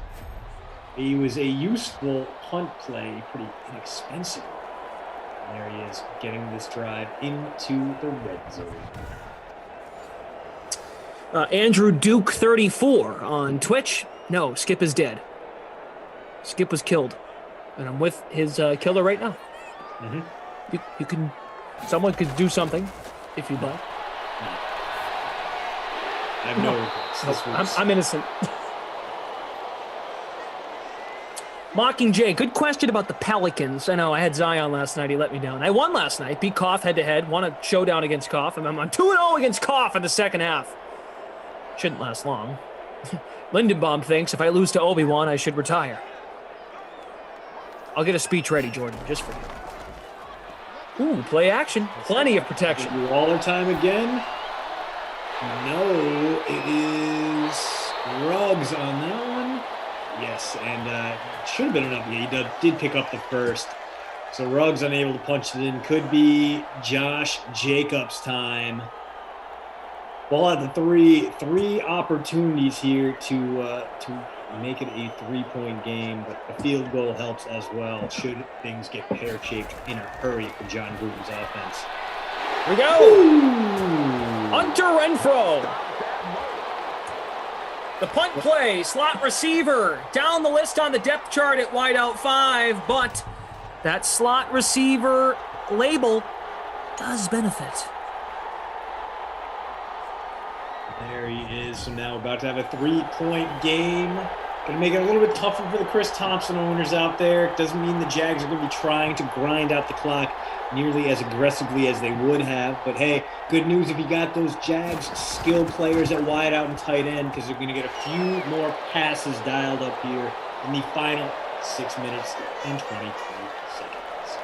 Speaker 4: He was a useful punt play, pretty inexpensive. And there he is, getting this drive into the red zone.
Speaker 6: Andrew Duke 34 on Twitch. No, Skip is dead. Skip was killed, and I'm with his killer right now.
Speaker 4: Mm-hmm.
Speaker 6: You can, someone could do something if you'd like.
Speaker 4: I have no regrets.
Speaker 6: I'm innocent. Mockingjay, good question about the Pelicans. I know I had Zion last night. He let me down. I won last night. Beat Koff head-to-head. Won a showdown against Koff. I'm on 2-0 against Koff in the second half. Shouldn't last long. Lindenbaum thinks if I lose to Obi-Wan, I should retire. I'll get a speech ready, Jordan, just for you. Ooh, play action. Plenty of protection.
Speaker 4: Waller time again. No, it is Ruggs on that one. Yes, and should have been enough. Yeah, he did pick up the first. So Ruggs unable to punch it in. Could be Josh Jacobs time. Ball at the three opportunities here to make it a 3-point game, but a field goal helps as well. Should things get pear-shaped in a hurry for John Gruden's offense.
Speaker 6: Here we go. Ooh. Hunter Renfrow. The punt play, slot receiver, down the list on the depth chart at wideout 5, but that slot receiver label does benefit.
Speaker 4: There he is. So now about to have a 3-point game. Going to make it a little bit tougher for the Chris Thompson owners out there. Doesn't mean the Jags are going to be trying to grind out the clock nearly as aggressively as they would have. But hey, good news if you got those Jags skilled players at wide out and tight end, because they're going to get a few more passes dialed up here in the final 6 minutes and 23 seconds.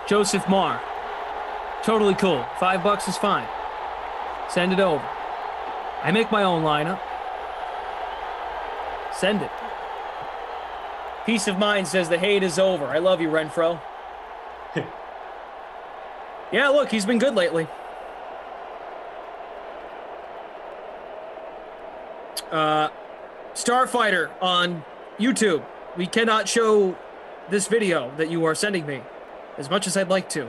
Speaker 6: Joseph Marr. Totally cool. $5 is fine. Send it over. I make my own lineup. Send it. Peace of Mind says the hate is over. I love you, Renfro. Yeah, look, he's been good lately. Starfighter on YouTube. We cannot show this video that you are sending me as much as I'd like to.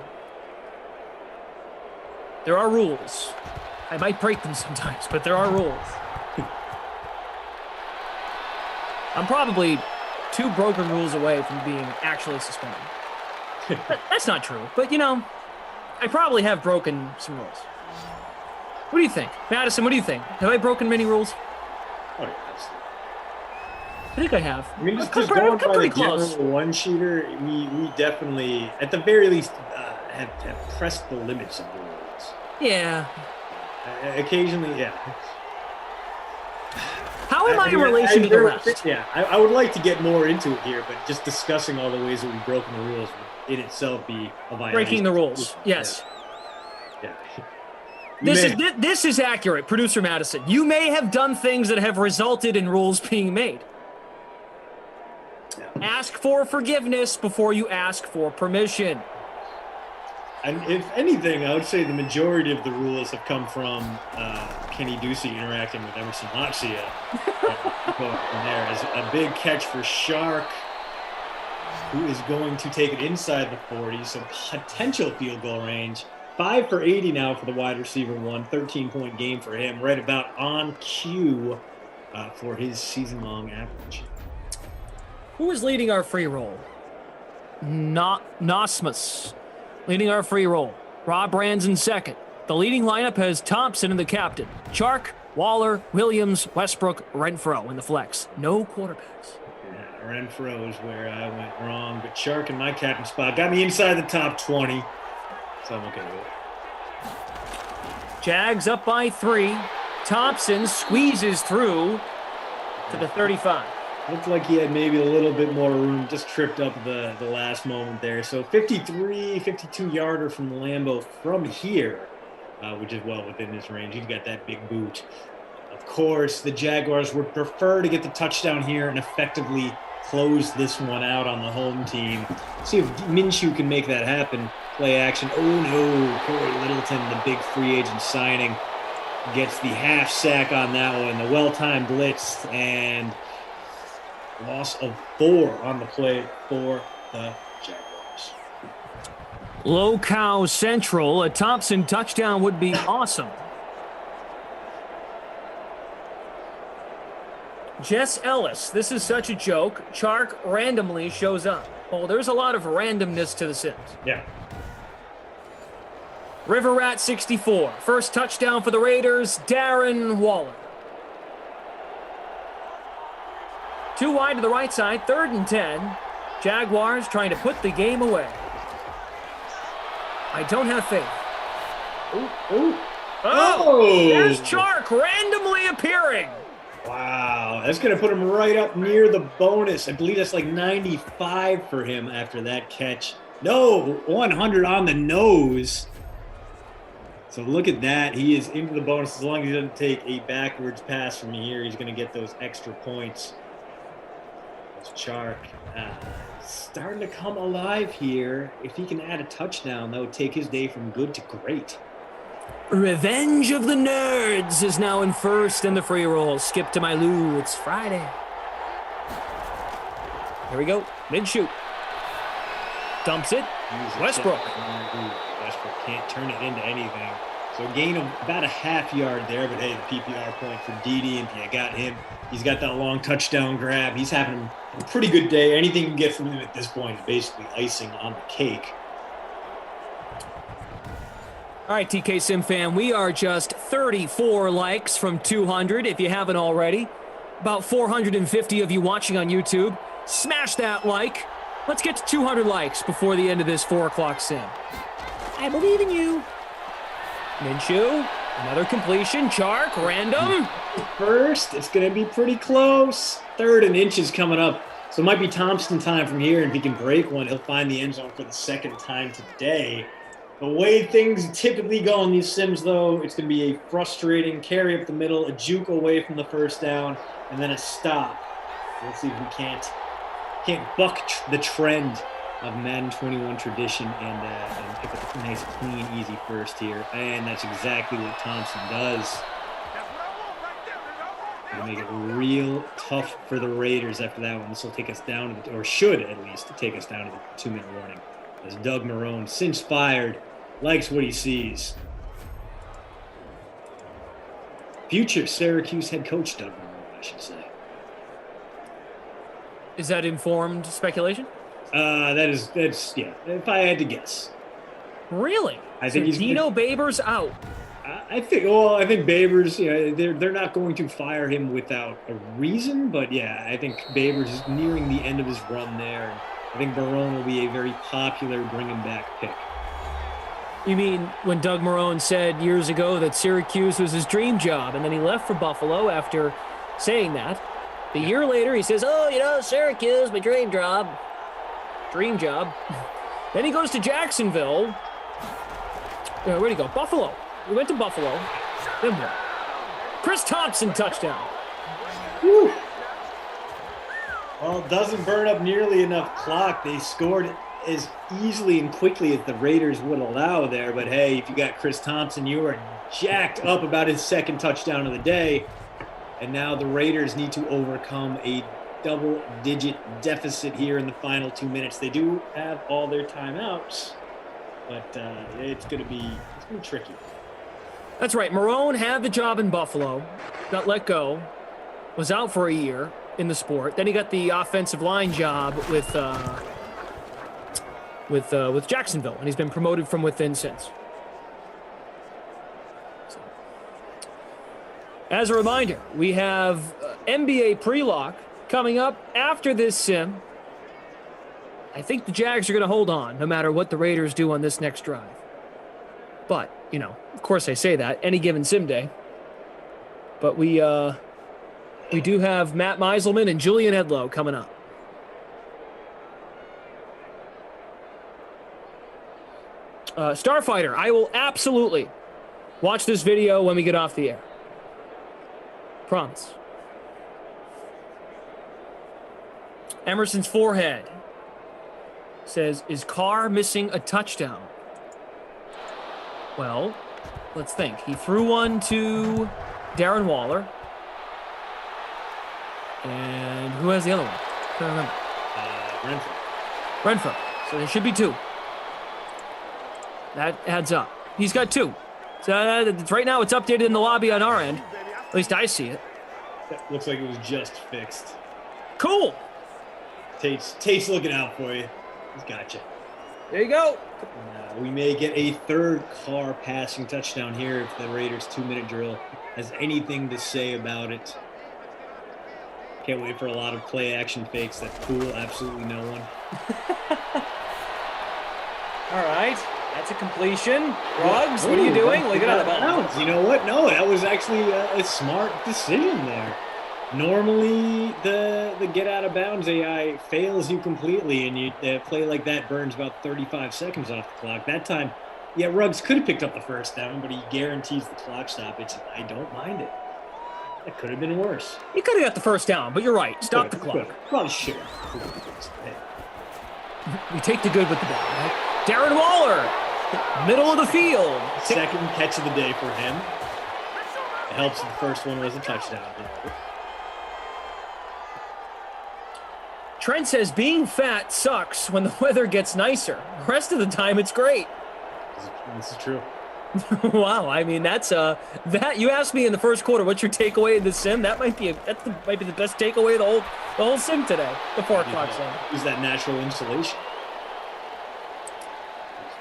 Speaker 6: There are rules. I might break them sometimes, but there are rules. I'm probably 2 broken rules away from being actually suspended. That's not true, but you know, I probably have broken some rules. What do you think? Madison, what do you think? Have I broken many rules?
Speaker 4: Oh, yes.
Speaker 6: I think I have.
Speaker 4: I mean, just going by the general one-sheeter, we definitely, at the very least, have pressed the limits of the rules.
Speaker 6: Yeah.
Speaker 4: Occasionally, yeah.
Speaker 6: How How am I in relation to the rest?
Speaker 4: Yeah, I would like to get more into it here, but just discussing all the ways that we've broken the rules would in itself be a violation.
Speaker 6: Breaking the rules. Yes.
Speaker 4: Yeah.
Speaker 6: This is accurate, producer Madison. You may have done things that have resulted in rules being made.
Speaker 4: Yeah.
Speaker 6: Ask for forgiveness before you ask for permission.
Speaker 4: And if anything, I would say the majority of the rules have come from Kenny Ducey interacting with Emerson Moxia. From there as a big catch for Shark, who is going to take it inside the 40, so potential field goal range. 5 for 80 now for the wide receiver one, 13-point game for him, right about on cue for his season-long average.
Speaker 6: Who is leading our free roll? Nosmus leading our free roll. Rob Brands in second. The leading lineup has Thompson in the captain. Chark, Waller, Williams, Westbrook, Renfro in the flex. No quarterbacks.
Speaker 4: Yeah, Renfro is where I went wrong, but Chark in my captain spot got me inside the top 20, so I'm okay with it.
Speaker 6: Jags up by 3. Thompson squeezes through to the 35.
Speaker 4: Looked like he had maybe a little bit more room, just tripped up the last moment there. So 53, 52-yarder from the Lambeau from here, which is well within his range. He's got that big boot. Of course, the Jaguars would prefer to get the touchdown here and effectively close this one out on the home team. See if Minshew can make that happen. Play action. Oh, no. Corey Littleton, the big free agent signing, gets the half sack on that one. The well-timed blitz and loss of 4 on the play for the Jaguars.
Speaker 6: Low Cow Central. A Thompson touchdown would be awesome. Jess Ellis. This is such a joke. Chark randomly shows up. Oh, there's a lot of randomness to the Sims.
Speaker 4: Yeah.
Speaker 6: River Rat 64. First touchdown for the Raiders. Darren Waller. 2 wide to the right side, 3rd and 10. Jaguars trying to put the game away. I don't have faith. There's Chark randomly appearing.
Speaker 4: Wow, that's going to put him right up near the bonus. I believe that's like 95 for him after that catch. No, 100 on the nose. So look at that. He is into the bonus. As long as he doesn't take a backwards pass from here, he's going to get those extra points. Chark starting to come alive here. If he can add a touchdown, that would take his day from good to great.
Speaker 6: Revenge of the Nerds is now in first in the free roll. Skip to my Lou. It's Friday. Here we go. Minshew. Dumps it. Westbrook.
Speaker 4: Westbrook can't turn it into anything. So gain of about a half yard there, but hey, the PPR point for Dede, and you got him. He's got that long touchdown grab. He's having a pretty good day. Anything you can get from him at this point is basically icing on the cake.
Speaker 6: All right, TK Sim fan, we are just 34 likes from 200, if you haven't already. About 450 of you watching on YouTube. Smash that like. Let's get to 200 likes before the end of this 4 o'clock sim. I believe in you. Minshew, another completion. Chark, random.
Speaker 4: First, it's going to be pretty close. 3rd and inches coming up. So it might be Thompson time from here. And if he can break one, he'll find the end zone for the 2nd time today. The way things typically go in these sims, though, it's going to be a frustrating carry up the middle, a juke away from the first down, and then a stop. Let's see if we can't buck the trend of Madden 21 tradition and pick up a nice, clean, easy first here. And that's exactly what Thompson does. Gonna make it real tough for the Raiders after that one. This will take us down, or should at least take us down to the 2-minute warning. As Doug Marrone, since fired, likes what he sees. Future Syracuse head coach Doug Marrone, I should say.
Speaker 6: Is that informed speculation?
Speaker 4: That's yeah. If I had to guess,
Speaker 6: Really?
Speaker 4: I think he's
Speaker 6: Dino Babers out.
Speaker 4: I think Babers, they're not going to fire him without a reason, but yeah, I think Babers is nearing the end of his run there. I think Marrone will be a very popular bring him back pick.
Speaker 6: You mean when Doug Marrone said years ago that Syracuse was his dream job, and then he left for Buffalo after saying that. A year later, he says, oh, Syracuse, my dream job. Dream job. Then he goes to Jacksonville. Where'd he go? Buffalo. He went to Buffalo. Then what? Chris Thompson touchdown.
Speaker 4: Whew. Well, it doesn't burn up nearly enough clock. They scored as easily and quickly as the Raiders would allow there. But hey, if you got Chris Thompson, you are jacked up about his second touchdown of the day. And now the Raiders need to overcome a double-digit deficit here in the final 2 minutes. They do have all their timeouts, but it's going to be tricky.
Speaker 6: That's right. Marone had the job in Buffalo, got let go, was out for a year in the sport. Then he got the offensive line job with Jacksonville, and he's been promoted from within since. So, as a reminder, we have NBA pre-lock coming up after this sim. I think the Jags are going to hold on no matter what the Raiders do on this next drive. But, of course I say that, any given sim day. But we do have Matt Meiselman and Julian Edlow coming up. Starfighter, I will absolutely watch this video when we get off the air. Promise. Emerson's forehead says, is Carr missing a touchdown? Well, let's think. He threw one to Darren Waller. And who has the other one? I can't remember. Renfro. So there should be two. That adds up. He's got two. So right now it's updated in the lobby on our end. At least I see it.
Speaker 4: That looks like it was just fixed.
Speaker 6: Cool.
Speaker 4: Tate's looking out for you. He's got you.
Speaker 6: There you go.
Speaker 4: We may get a third Carr passing touchdown here if the Raiders' 2-minute drill has anything to say about it. Can't wait for a lot of play-action fakes that fool absolutely no one.
Speaker 6: All right. That's a completion. Ruggs, what are you doing? Look at that bounce.
Speaker 4: You know what? No, that was actually a smart decision there. Normally, the get out of bounds AI fails you completely, and a play like that burns about 35 seconds off the clock. That time, yeah, Ruggs could have picked up the first down, but he guarantees the clock stoppage. I don't mind it. That could have been worse.
Speaker 6: He could have got the first down, but you're right. Stop the clock.
Speaker 4: Probably should.
Speaker 6: We take the good with the bad, right? Darren Waller, middle of the field.
Speaker 4: Second catch of the day for him. It helps if the first one was a touchdown.
Speaker 6: Trent says being fat sucks when the weather gets nicer. The rest of the time, it's great.
Speaker 4: This is true.
Speaker 6: Wow, I mean that you asked me in the first quarter, what's your takeaway in the sim? That might be the best takeaway of the whole sim today. The 4 o'clock sim.
Speaker 4: Use that natural insulation.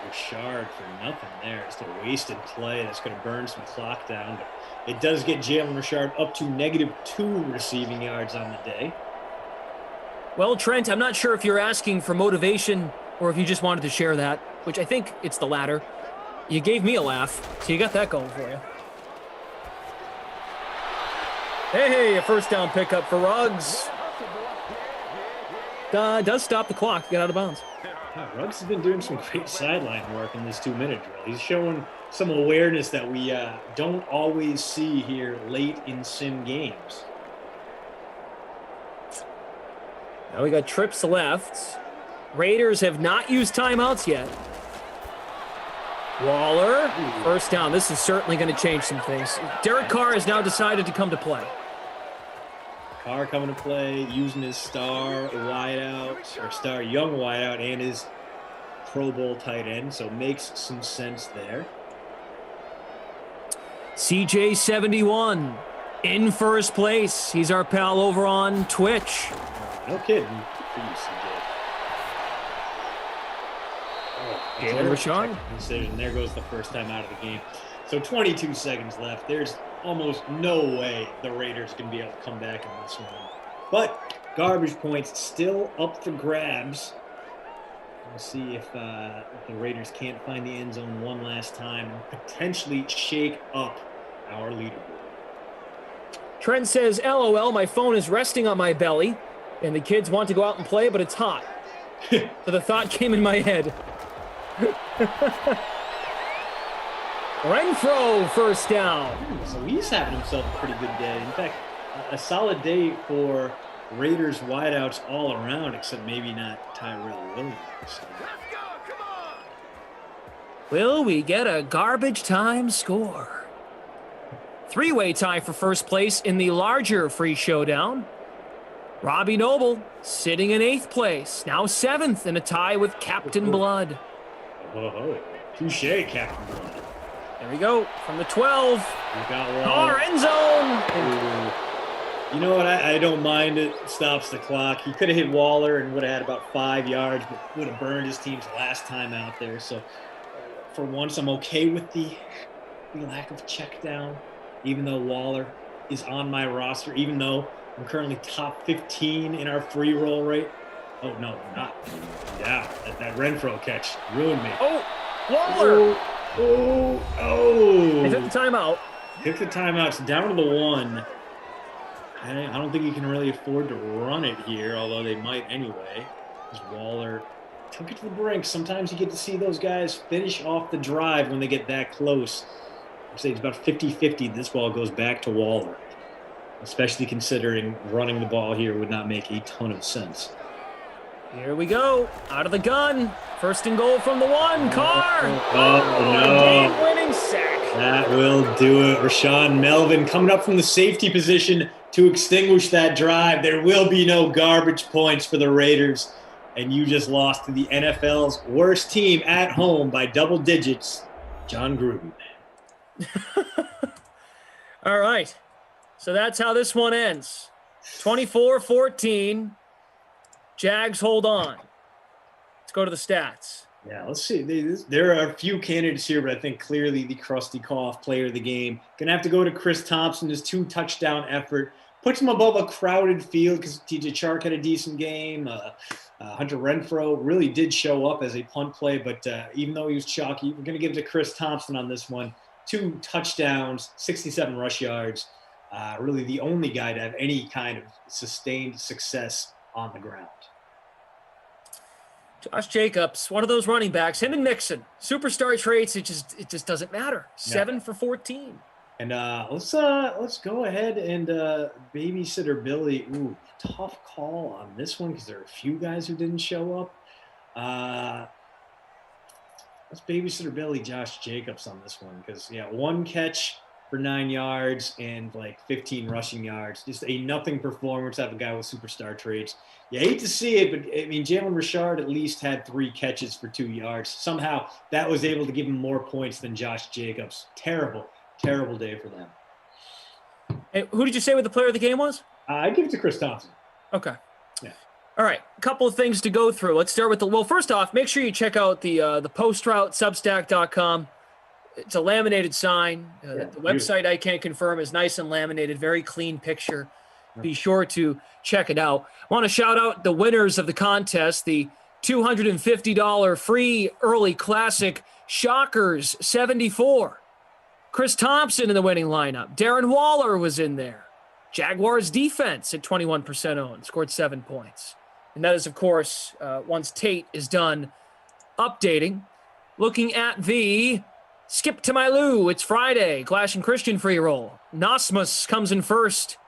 Speaker 4: Richard for nothing there. Just a wasted play that's going to burn some clock down. But it does get Jalen Richard up to -2 receiving yards on the day.
Speaker 6: Well, Trent, I'm not sure if you're asking for motivation or if you just wanted to share that, which I think it's the latter. You gave me a laugh, so you got that going for you. Hey, a first down pickup for Ruggs. Does stop the clock. Get out of bounds.
Speaker 4: Yeah, Ruggs has been doing some great sideline work in this 2-minute drill. He's showing some awareness that we don't always see here late in sim games.
Speaker 6: Now we got trips left. Raiders have not used timeouts yet. Waller, first down. This is certainly going to change some things. Derek Carr has now decided to come to play.
Speaker 4: Carr coming to play, using his star young wideout, and his Pro Bowl tight end, so makes some sense there.
Speaker 6: CJ71 in first place. He's our pal over on Twitch.
Speaker 4: No kidding. Good for you, CJ.
Speaker 6: Jalen Richard.
Speaker 4: And there goes the first time out of the game. So 22 seconds left. There's almost no way the Raiders can be able to come back in this one. But garbage points still up for grabs. We'll see if the Raiders can't find the end zone one last time and potentially shake up our leaderboard.
Speaker 6: Trent says, LOL, my phone is resting on my belly, and the kids want to go out and play, but it's hot. So the thought came in my head. Renfro, first down.
Speaker 4: So he's having himself a pretty good day. In fact, a solid day for Raiders wideouts all around, except maybe not Tyrell Williams.
Speaker 6: Will we get a garbage time score? Three-way tie for first place in the larger free showdown. Robbie Noble sitting in 8th place, now 7th in a tie with Captain Blood.
Speaker 4: Oh, touche, Captain Blood.
Speaker 6: There we go, from the 12.
Speaker 4: We got one.
Speaker 6: Car end zone.
Speaker 4: Ooh. You know what? I don't mind it. Stops the clock. He could have hit Waller and would have had about 5 yards, but would have burned his team's last time out there. So, for once, I'm okay with the lack of check down, even though Waller is on my roster, even though I'm currently top 15 in our free roll rate. Oh, no, not. Yeah, that Renfro catch ruined me.
Speaker 6: Oh, Waller.
Speaker 4: Oh.
Speaker 6: They took the timeout.
Speaker 4: Took the timeouts down to the 1. I don't think you can really afford to run it here, although they might anyway. Because Waller took it to the brink. Sometimes you get to see those guys finish off the drive when they get that close. I'd say it's about 50-50. This ball goes back to Waller, especially considering running the ball here would not make a ton of sense.
Speaker 6: Here we go. Out of the gun. First and goal from the 1. Carr.
Speaker 4: No.
Speaker 6: Game-winning sack.
Speaker 4: That will do it. Rashawn Melvin coming up from the safety position to extinguish that drive. There will be no garbage points for the Raiders. And you just lost to the NFL's worst team at home by double digits, John Gruden.
Speaker 6: All right. So that's how this one ends. 24-14. Jags hold on. Let's go to the stats.
Speaker 4: Yeah, let's see. There are a few candidates here, but I think clearly the Krusty Koff player of the game. Going to have to go to Chris Thompson, his 2-touchdown effort. Puts him above a crowded field because TJ Chark had a decent game. Hunter Renfro really did show up as a punt play, but even though he was chalky, we're going to give it to Chris Thompson on this one. 2 touchdowns, 67 rush yards. Really the only guy to have any kind of sustained success on the ground.
Speaker 6: Josh Jacobs, one of those running backs, him and Mixon. Superstar traits, it just doesn't matter. 7 for 14.
Speaker 4: And let's go ahead and babysitter Billy. Ooh, tough call on this one because there are a few guys who didn't show up. Let's babysitter Billy Josh Jacobs on this one because 1 catch for 9 yards and like 15 rushing yards. Just a nothing performance out of a guy with superstar traits. You hate to see it, but I mean Jalen Richard at least had 3 catches for 2 yards. Somehow that was able to give him more points than Josh Jacobs. Terrible day for them.
Speaker 6: And who did you say what the player of the game was?
Speaker 4: I'd give it to Chris Thompson.
Speaker 6: Okay.
Speaker 4: Yeah.
Speaker 6: All right. A couple of things to go through. Let's start with first off, make sure you check out the post route substack.com. It's a laminated sign. The website I can't confirm is nice and laminated, very clean picture. Be sure to check it out. I want to shout out the winners of the contest, the $250 free early classic Shockers 74. Chris Thompson in the winning lineup. Darren Waller was in there. Jaguars defense at 21% owned, scored 7 points. And that is, of course, once Tate is done updating. Looking at the Skip to My Lou, it's Friday, Glash and Christian free roll. Nosmus comes in first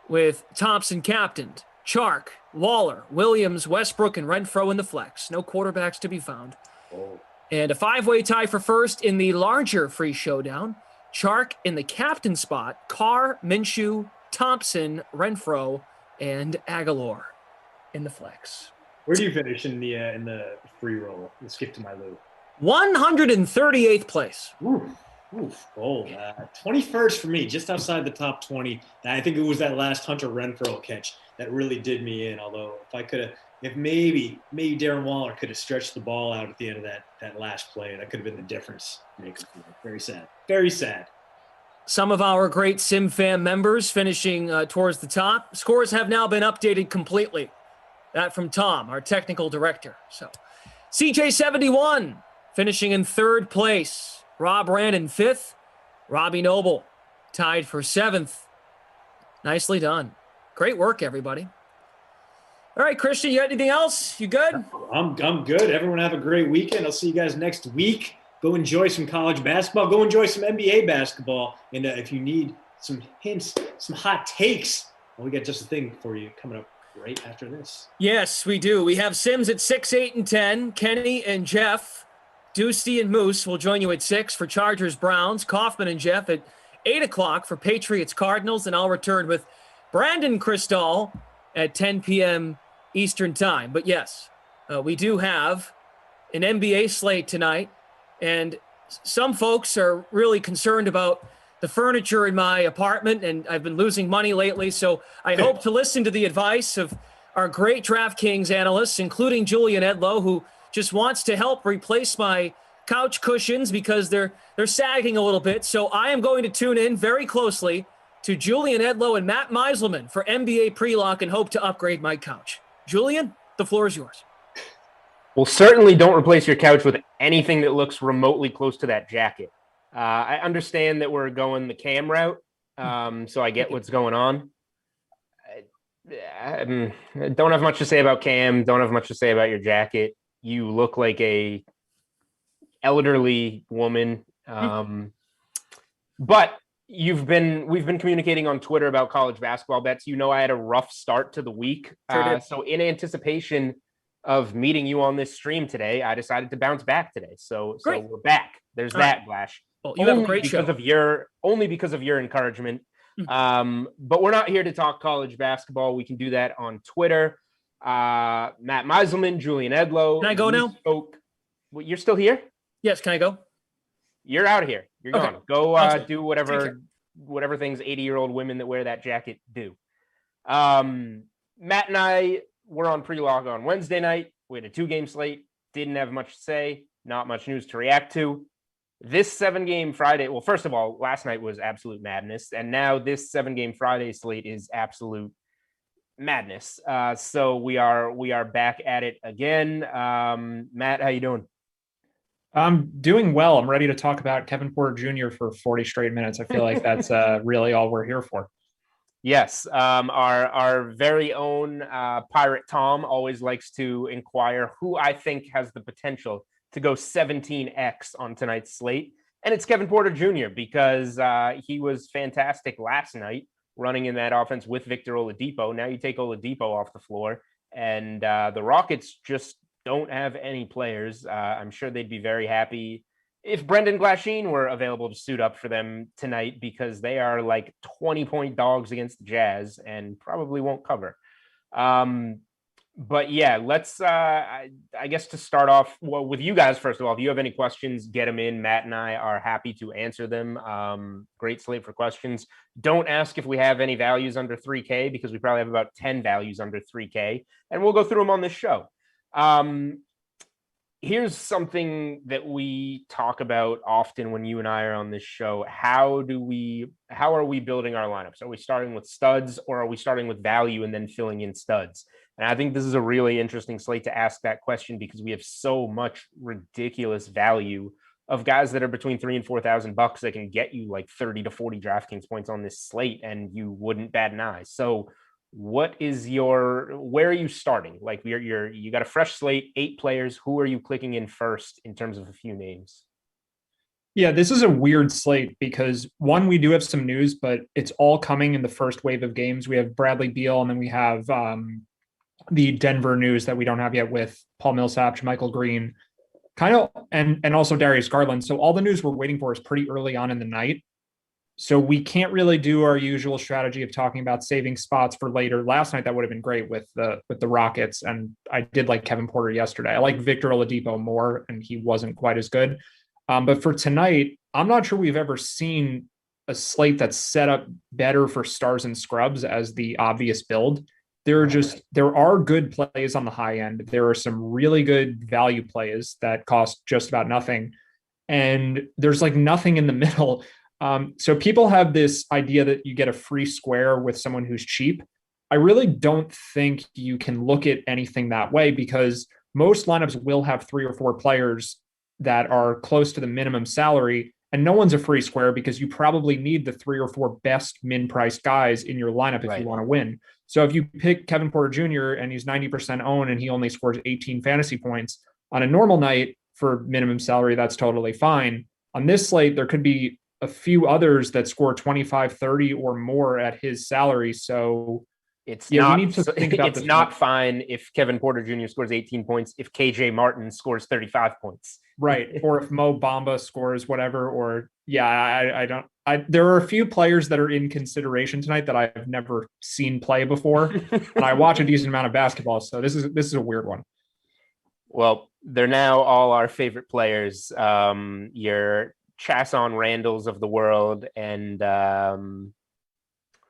Speaker 6: with Thompson captained. Chark, Waller, Williams, Westbrook, and Renfro in the flex. No quarterbacks to be found.
Speaker 4: Oh.
Speaker 6: And a 5-way tie for first in the larger free showdown. Chark in the captain spot. Carr, Minshew, Thompson, Renfro, and Aguilar in the flex.
Speaker 4: Where do you finish in the free roll? The Skip to My Lou.
Speaker 6: 138th place.
Speaker 4: Oof. Oh, 21st for me, just outside the top 20. I think it was that last Hunter Renfro catch that really did me in. Although if maybe Darren Waller could have stretched the ball out at the end of that last play, that could have been the difference maker. Very sad. Very sad.
Speaker 6: Some of our great SimFam members finishing towards the top. Scores have now been updated completely. That from Tom, our technical director. So, CJ71 finishing in 3rd place. Rob Rand in 5th. Robbie Noble tied for 7th. Nicely done. Great work, everybody. All right, Christian, you got anything else? You good?
Speaker 4: I'm good. Everyone have a great weekend. I'll see you guys next week. Go enjoy some college basketball. Go enjoy some NBA basketball. And if you need some hints, some hot takes, well, we got just a thing for you coming up right after this.
Speaker 6: Yes, we do. We have Sims at 6, 8, and 10. Kenny and Jeff, Deucey and Moose will join you at 6 for Chargers Browns. Kaufman and Jeff at 8 o'clock for Patriots Cardinals. And I'll return with Brandon Cristal at 10 p.m. Eastern Time. But yes, we do have an NBA slate tonight. And some folks are really concerned about the furniture in my apartment, and I've been losing money lately. So I hope to listen to the advice of our great DraftKings analysts, including Julian Edlow, who just wants to help replace my couch cushions because they're sagging a little bit. So I am going to tune in very closely to Julian Edlow and Matt Meiselman for NBA pre-lock and hope to upgrade my couch. Julian, the floor is yours.
Speaker 7: Well, certainly don't replace your couch with anything that looks remotely close to that jacket. I understand that we're going the Cam route, so I get what's going on. I don't have much to say about Cam. Don't have much to say about your jacket. You look like a elderly woman. But we've been communicating on Twitter about college basketball bets. You know, I had a rough start to the week. So in anticipation of meeting you on this stream today, I decided to bounce back today. So we're back. There's that, Glash.
Speaker 6: Well, you have a great show.
Speaker 7: Only because of your encouragement. But we're not here to talk college basketball. We can do that on Twitter. Matt Meiselman, Julian Edlow.
Speaker 6: Can I go now?
Speaker 7: Well, you're still here?
Speaker 6: Yes, can I go?
Speaker 7: You're out of here. You're
Speaker 6: Okay.
Speaker 7: gone. Go do whatever things 80-year-old women that wear that jacket do. Matt and I were on pre-log on Wednesday night. We had a 2-game slate. Didn't have much to say. Not much news to react to. This 7-game Friday, well, first of all, last night was absolute madness. And now this 7-game Friday slate is absolute madness. So we are back at it again. Matt, how you doing?
Speaker 8: I'm doing well. I'm ready to talk about Kevin Porter Jr. for 40 straight minutes. I feel like that's really all we're here for.
Speaker 7: Yes. Our very own Pirate Tom always likes to inquire who I think has the potential to go 17x on tonight's slate. And it's Kevin Porter Jr. because he was fantastic last night running in that offense with Victor Oladipo. Now you take Oladipo off the floor and the Rockets just don't have any players. I'm sure they'd be very happy if Brendan Glasheen were available to suit up for them tonight because they are like 20-point dogs against the Jazz and probably won't cover. But yeah, let's, I guess to start off, well, with you guys, first of all, if you have any questions, get them in. Matt and I are happy to answer them. Great slate for questions. Don't ask if we have any values under 3K because we probably have about 10 values under 3K, and we'll go through them on this show. Here's something that we talk about often when you and I are on this show. How are we building our lineups? Are we starting with studs or are we starting with value and then filling in studs? And I think this is a really interesting slate to ask that question because we have so much ridiculous value of guys that are between $3,000 and $4,000 that can get you like 30 to 40 DraftKings points on this slate and you wouldn't bat an eye. So where are you starting? Like you got a fresh slate, 8 players. Who are you clicking in first in terms of a few names?
Speaker 8: Yeah, this is a weird slate because one, we do have some news, but it's all coming in the first wave of games. We have Bradley Beal and then we have the Denver news that we don't have yet with Paul Millsap, Michael Green, and also Darius Garland. So all the news we're waiting for is pretty early on in the night. So we can't really do our usual strategy of talking about saving spots for later. Last night, that would have been great with the Rockets. And I did like Kevin Porter yesterday. I like Victor Oladipo more, and he wasn't quite as good. But for tonight, I'm not sure we've ever seen a slate that's set up better for stars and scrubs as the obvious build. There are good plays on the high end. There are some really good value plays that cost just about nothing. And there's like nothing in the middle. So people have this idea that you get a free square with someone who's cheap. I really don't think you can look at anything that way because most lineups will have 3 or 4 players that are close to the minimum salary And no one's a free square because you probably need the 3 or 4 best min-priced guys in your lineup if you want to win. So if you pick Kevin Porter Jr. and he's 90% owned and he only scores 18 fantasy points on a normal night for minimum salary, that's totally fine. On this slate, there could be a few others that score 25, 30 or more at his salary. So
Speaker 7: it's
Speaker 8: yeah,
Speaker 7: not,
Speaker 8: we need to think about
Speaker 7: it's
Speaker 8: this
Speaker 7: not fine if Kevin Porter Jr. scores 18 points, if KJ Martin scores 35 points.
Speaker 8: Right. Or if Mo Bamba scores whatever, or there are a few players that are in consideration tonight that I've never seen play before. And I watch a decent amount of basketball. So this is a weird one.
Speaker 7: Well, they're now all our favorite players. Your Chasson Randalls of the world, and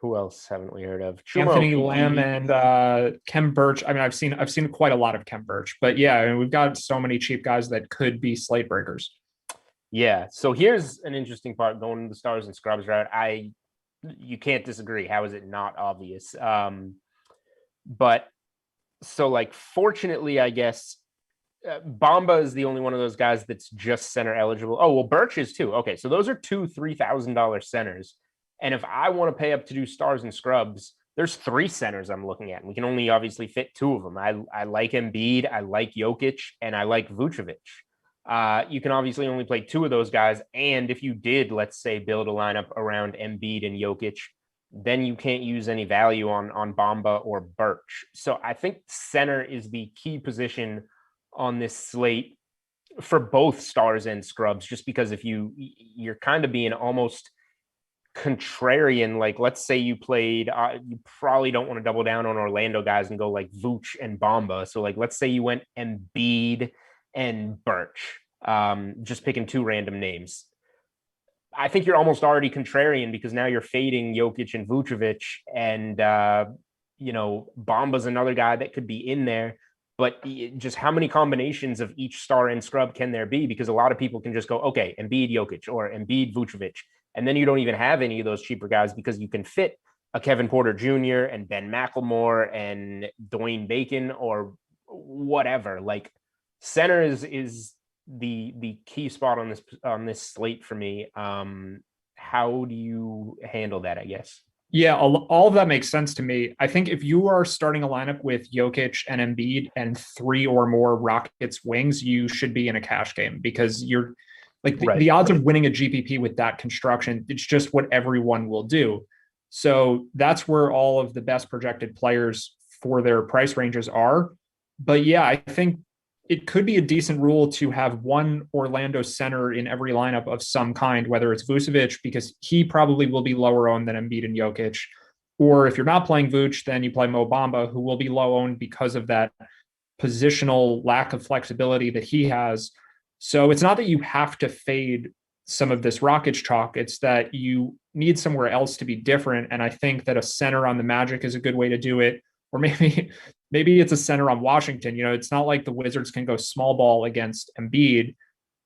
Speaker 7: who else haven't we heard of?
Speaker 8: Anthony Lamb and Kem Birch. I mean, I've seen quite a lot of Kem Birch, but yeah, I mean, we've got so many cheap guys that could be slate breakers.
Speaker 7: Yeah. So here's an interesting part going to the stars and scrubs route. You can't disagree. How is it not obvious? But so like, fortunately, I guess Bamba is the only one of those guys that's just center eligible. Oh, well, Birch is too. Okay. So those are two $3,000 centers. And if I want to pay up to do stars and scrubs, there's 3 centers I'm looking at. And we can only obviously fit 2 of them. I like Embiid, I like Jokic, and I like Vucevic. You can obviously only play 2 of those guys. And if you did, let's say, build a lineup around Embiid and Jokic, then you can't use any value on Bamba or Birch. So I think center is the key position on this slate for both stars and scrubs, just because if you're kind of being almost contrarian, like let's say you played you probably don't want to double down on Orlando guys and go like Vooch and Bamba. So like let's say you went Embiid and Birch, just picking 2 random names. I think you're almost already contrarian because now you're fading Jokic and Vucevic, and Bamba's another guy that could be in there. But just how many combinations of each star and scrub can there be? Because a lot of people can just go, okay, Embiid Jokic or Embiid Vucevic. And then you don't even have any of those cheaper guys because you can fit a Kevin Porter Jr. and Ben McLemore and Dwayne Bacon or whatever. Like center is the key spot on this slate for me. How do you handle that, I guess?
Speaker 8: Yeah, all of that makes sense to me. I think if you are starting a lineup with Jokic and Embiid and 3 or more Rockets wings, you should be in a cash game because you're like the odds of winning a GPP with that construction, it's just what everyone will do. So that's where all of the best projected players for their price ranges are. But yeah, I think it could be a decent rule to have one Orlando center in every lineup of some kind, whether it's Vucevic, because he probably will be lower owned than Embiid and Jokic. Or if you're not playing Vooch, then you play Mo Bamba, who will be low owned because of that positional lack of flexibility that he has. So it's not that you have to fade some of this Rockets chalk. It's that you need somewhere else to be different. And I think that a center on the Magic is a good way to do it. Or maybe it's a center on Washington. It's not like the Wizards can go small ball against Embiid.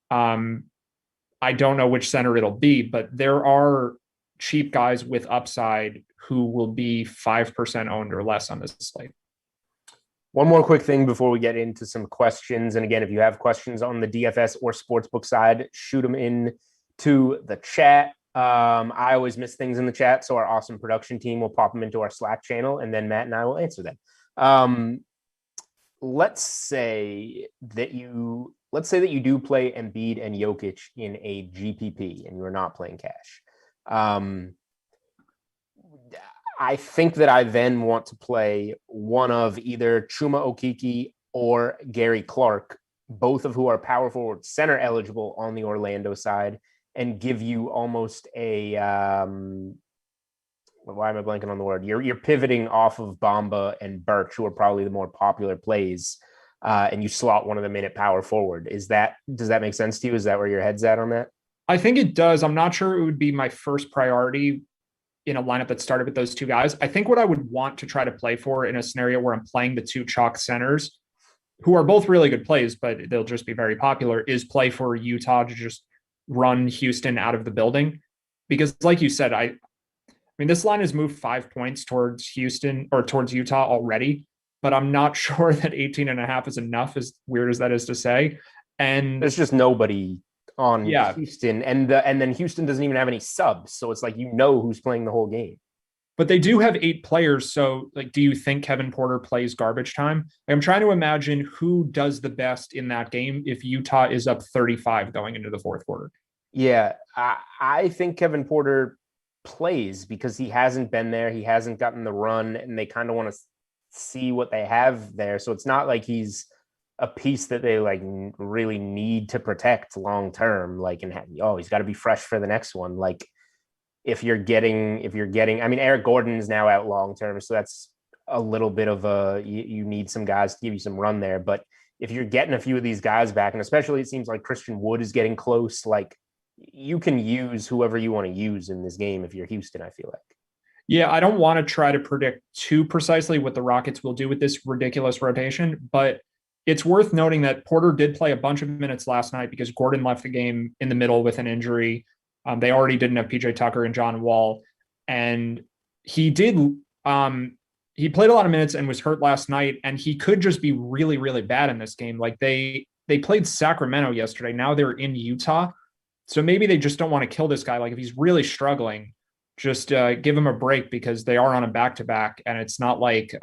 Speaker 8: I don't know which center it'll be, but there are cheap guys with upside who will be 5% owned or less on this slate.
Speaker 7: One more quick thing before we get into some questions. And again, if you have questions on the DFS or sportsbook side, shoot them in to the chat. I always miss things in the chat, so our awesome production team will pop them into our Slack channel, and then Matt and I will answer them. Let's say that you do play Embiid and Jokic in a GPP, and you're not playing cash. I think that I then want to play one of either Chuma Okeke or Gary Clark, both of who are power forward center eligible on the Orlando side, and give you almost a why am I blanking on the word? You're pivoting off of Bamba and Birch, who are probably the more popular plays, and you slot one of them in at power forward. Does that make sense to you? Is that where your head's at on that?
Speaker 8: I think it does. I'm not sure it would be my first priority in a lineup that started with those 2 guys. I think what I would want to try to play for in a scenario where I'm playing the 2 chalk centers, who are both really good plays, but they'll just be very popular, is play for Utah to just run Houston out of the building. Because like you said, I mean, this line has moved 5 points towards Houston or towards Utah already, but I'm not sure that 18.5 is enough, as weird as that is to say. And
Speaker 7: there's just nobody on Houston, and then Houston doesn't even have any subs, so it's like who's playing the whole game.
Speaker 8: But they do have 8 players, so like, do you think Kevin Porter plays garbage time? I'm trying to imagine who does the best in that game if Utah is up 35 going into the fourth quarter.
Speaker 7: Yeah, I think Kevin Porter plays because he hasn't been there, he hasn't gotten the run, and they kind of want to see what they have there. So it's not like he's a piece that they like really need to protect long term. Like, and he's got to be fresh for the next one. Like, if you're getting, I mean, Eric Gordon is now out long term, so that's a little bit of you need some guys to give you some run there. But if you're getting a few of these guys back, and especially it seems like Christian Wood is getting close, like you can use whoever you want to use in this game if you're Houston, I feel like.
Speaker 8: Yeah, I don't want to try to predict too precisely what the Rockets will do with this ridiculous rotation, but it's worth noting that Porter did play a bunch of minutes last night because Gordon left the game in the middle with an injury. They already didn't have PJ Tucker and John Wall, and he did. He played a lot of minutes and was hurt last night, and he could just be really, really bad in this game. Like they played Sacramento yesterday. Now they're in Utah, so maybe they just don't want to kill this guy. Like if he's really struggling, just give him a break because they are on a back-to-back, and it's not like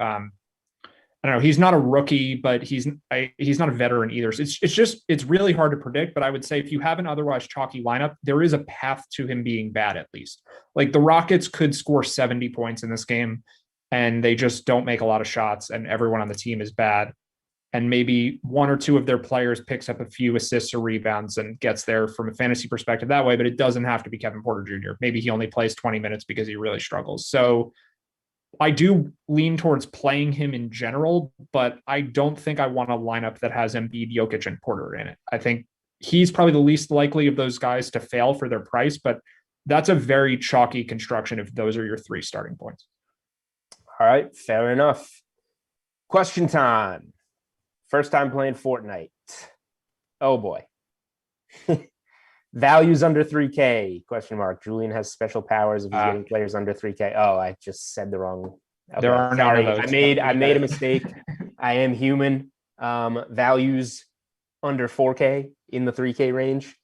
Speaker 8: I don't know. He's not a rookie, but he's not a veteran either. So it's really hard to predict. But I would say if you have an otherwise chalky lineup, there is a path to him being bad at least. Like the Rockets could score 70 points in this game, and they just don't make a lot of shots, and everyone on the team is bad. And maybe one or two of their players picks up a few assists or rebounds and gets there from a fantasy perspective that way. But it doesn't have to be Kevin Porter Jr. Maybe he only plays 20 minutes because he really struggles. So I do lean towards playing him in general, but I don't think I want a lineup that has Embiid, Jokic, and Porter in it. I think he's probably the least likely of those guys to fail for their price, but that's a very chalky construction if those are your 3 starting points.
Speaker 7: All right, fair enough. Question time. First time playing Fortnite. Oh boy. Values under 3K, question mark. Julian has special powers if he's getting players under 3K. Oh, I just said the wrong. Okay,
Speaker 8: there are
Speaker 7: sorry.
Speaker 8: no.
Speaker 7: I made a mistake. I am human. Values under 4K in the 3K range.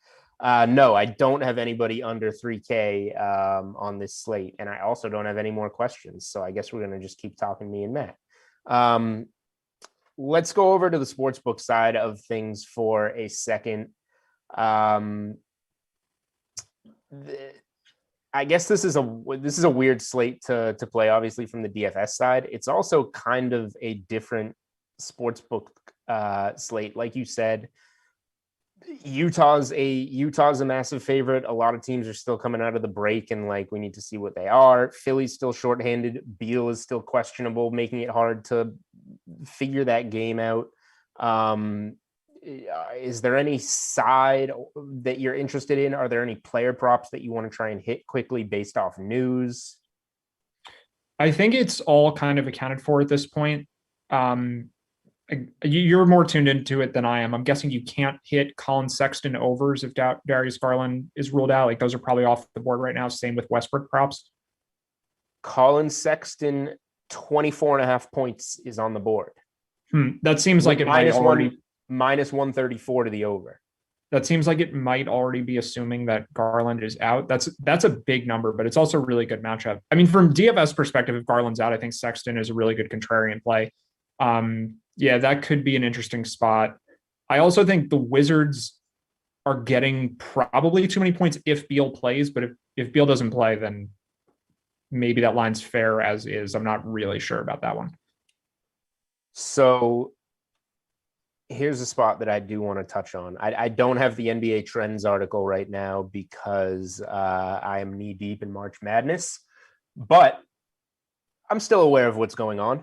Speaker 7: No, I don't have anybody under 3K on this slate, and I also don't have any more questions. So I guess we're gonna just keep talking, me and Matt. Let's go over to the sportsbook side of things for a second. I guess this is a weird slate to play, obviously from the DFS side. It's also kind of a different sportsbook slate. Like you said, Utah's a massive favorite. A lot of teams are still coming out of the break, and like we need to see what they are. Philly's still shorthanded. Beal is still questionable, making it hard to figure that game out. Is there any side that you're interested in? Are there any player props that you want to try and hit quickly based off news?
Speaker 8: I think it's all kind of accounted for at this point. You're more tuned into it than I am. I'm guessing you can't hit Colin Sexton overs if Darius Garland is ruled out. Like those are probably off the board right now. Same with Westbrook props.
Speaker 7: Colin Sexton, 24.5 points is on the board.
Speaker 8: That seems like it might already
Speaker 7: minus 134 to the over.
Speaker 8: That seems like it might already be assuming that Garland is out. That's a big number, but it's also a really good matchup. I mean, from DFS perspective, if Garland's out, I think Sexton is a really good contrarian play. Yeah, that could be an interesting spot. I also think the Wizards are getting probably too many points if Beal plays, but if Beal doesn't play, then maybe that line's fair as is. I'm not really sure about that one.
Speaker 7: So here's a spot that I do want to touch on. I don't have the NBA Trends article right now because I am knee deep in March Madness, but I'm still aware of what's going on.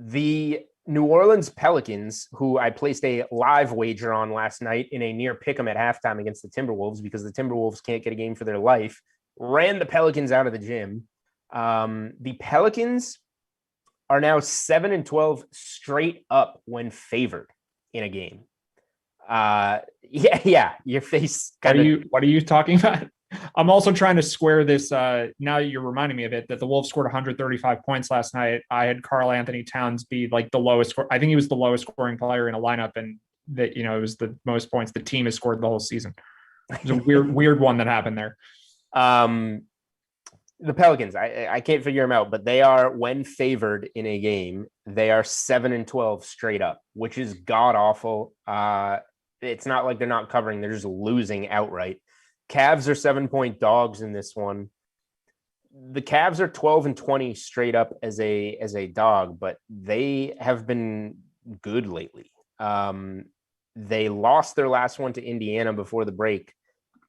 Speaker 7: The New Orleans Pelicans, who I placed a live wager on last night in a near pick'em at halftime against the Timberwolves because the Timberwolves can't get a game for their life, ran the Pelicans out of the gym. The Pelicans are now 7-12 straight up when favored in a game. Your face kind of.
Speaker 8: What are you talking about? I'm also trying to square this. Now you're reminding me of it, that the Wolves scored 135 points last night. I had Karl Anthony Towns be like the lowest score. I think he was the lowest scoring player in a lineup, and that, it was the most points the team has scored the whole season. It's a weird one that happened there.
Speaker 7: The Pelicans, I can't figure them out, but they are, when favored in a game, they are 7-12 straight up, which is god awful. It's not like they're not covering; they're just losing outright. Cavs are 7-point dogs in this one. The Cavs are 12-20 straight up as a dog, but they have been good lately. They lost their last one to Indiana before the break,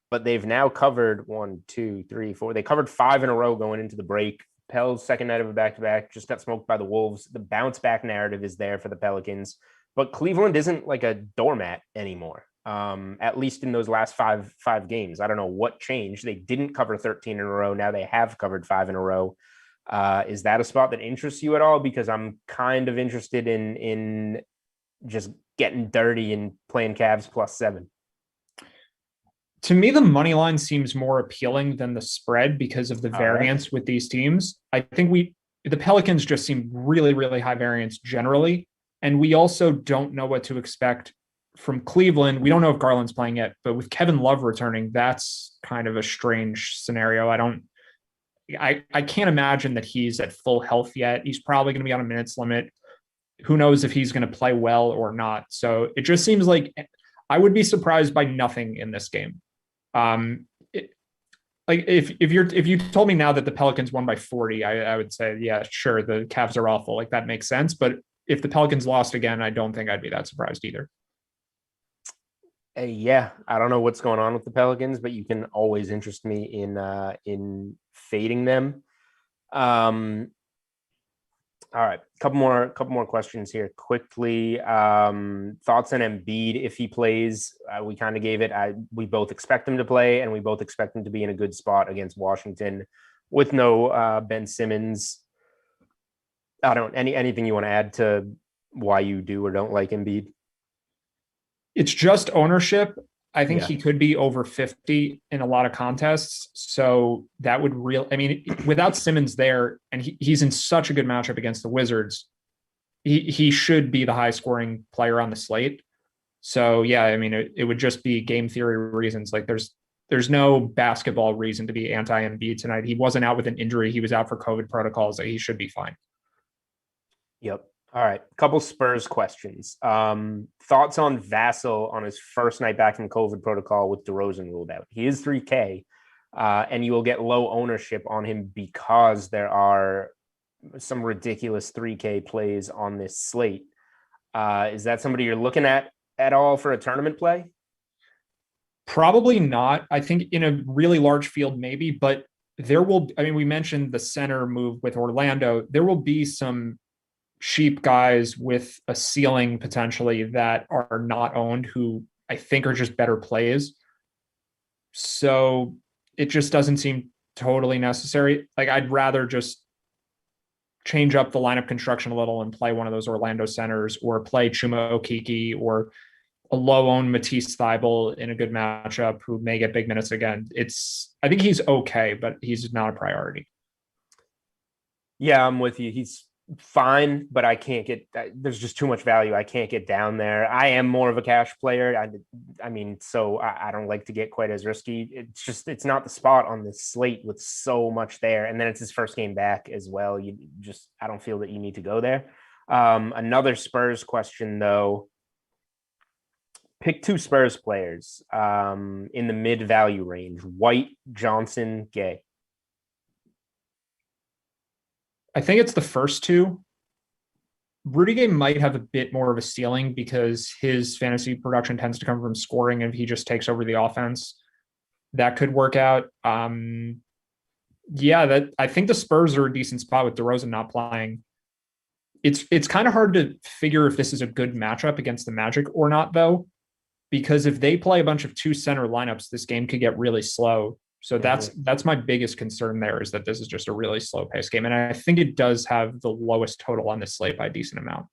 Speaker 7: but they've now covered 1, 2, 3, 4. They covered 5 in a row going into the break. Pels second night of a back-to-back just got smoked by the Wolves. The bounce back narrative is there for the Pelicans, but Cleveland isn't like a doormat anymore. At least in those last five games. I don't know what changed. They didn't cover 13 in a row. Now they have covered 5 in a row. Is that a spot that interests you at all? Because I'm kind of interested in just getting dirty and playing Cavs +7.
Speaker 8: To me, the money line seems more appealing than the spread because of the variance with these teams. I think the Pelicans just seem really, really high variance generally. And we also don't know what to expect from Cleveland. We don't know if Garland's playing yet, but with Kevin Love returning, that's kind of a strange scenario. I can't imagine that he's at full health yet. He's probably going to be on a minutes limit. Who knows if he's going to play well or not. So it just seems like I would be surprised by nothing in this game. If you told me now that the Pelicans won by 40, I would say, yeah, sure, the Cavs are awful. Like, that makes sense. But if the Pelicans lost again, I don't think I'd be that surprised either.
Speaker 7: Yeah, I don't know what's going on with the Pelicans, but you can always interest me in fading them. All right, couple more questions here quickly. Thoughts on Embiid if he plays? We kind of gave it. We both expect him to play, and we both expect him to be in a good spot against Washington with no Ben Simmons. Anything you want to add to why you do or don't like Embiid?
Speaker 8: It's just ownership. I think he could be over 50 in a lot of contests. So that would without Simmons there, and he's in such a good matchup against the Wizards, he should be the high scoring player on the slate. So yeah, it would just be game theory reasons. Like there's no basketball reason to be anti-Embiid tonight. He wasn't out with an injury. He was out for COVID protocols. He should be fine.
Speaker 7: Yep. All right. Couple Spurs questions. Thoughts on Vassell on his first night back from COVID protocol with DeRozan ruled out. He is 3K, and you will get low ownership on him because there are some ridiculous 3K plays on this slate. Is that somebody you're looking at all for a tournament play?
Speaker 8: Probably not. I think in a really large field, maybe, but there will, we mentioned the center move with Orlando. There will be some cheap guys with a ceiling potentially that are not owned who I think are just better plays. So it just doesn't seem totally necessary. Like, I'd rather just change up the lineup construction a little and play one of those Orlando centers, or play Chuma Okeke or a low-owned Matisse Thybulle in a good matchup who may get big minutes again. I think he's okay, but he's not a priority.
Speaker 7: Yeah, I'm with you. He's fine, but there's just too much value. I can't get down there. I am more of a cash player. So I don't like to get quite as risky. It's not the spot on this slate with so much there. And then it's his first game back as well. I don't feel that you need to go there. Another Spurs question though. Pick 2 Spurs players in the mid-value range: White, Johnson, Gay.
Speaker 8: I think it's the first 2. Rudy Gay might have a bit more of a ceiling because his fantasy production tends to come from scoring, and if he just takes over the offense, that could work out. I think the Spurs are a decent spot with DeRozan not playing. It's kind of hard to figure if this is a good matchup against the Magic or not, though, because if they play a bunch of 2 center lineups, this game could get really slow. So that's my biggest concern there, is that this is just a really slow pace game. And I think it does have the lowest total on this slate by a decent amount.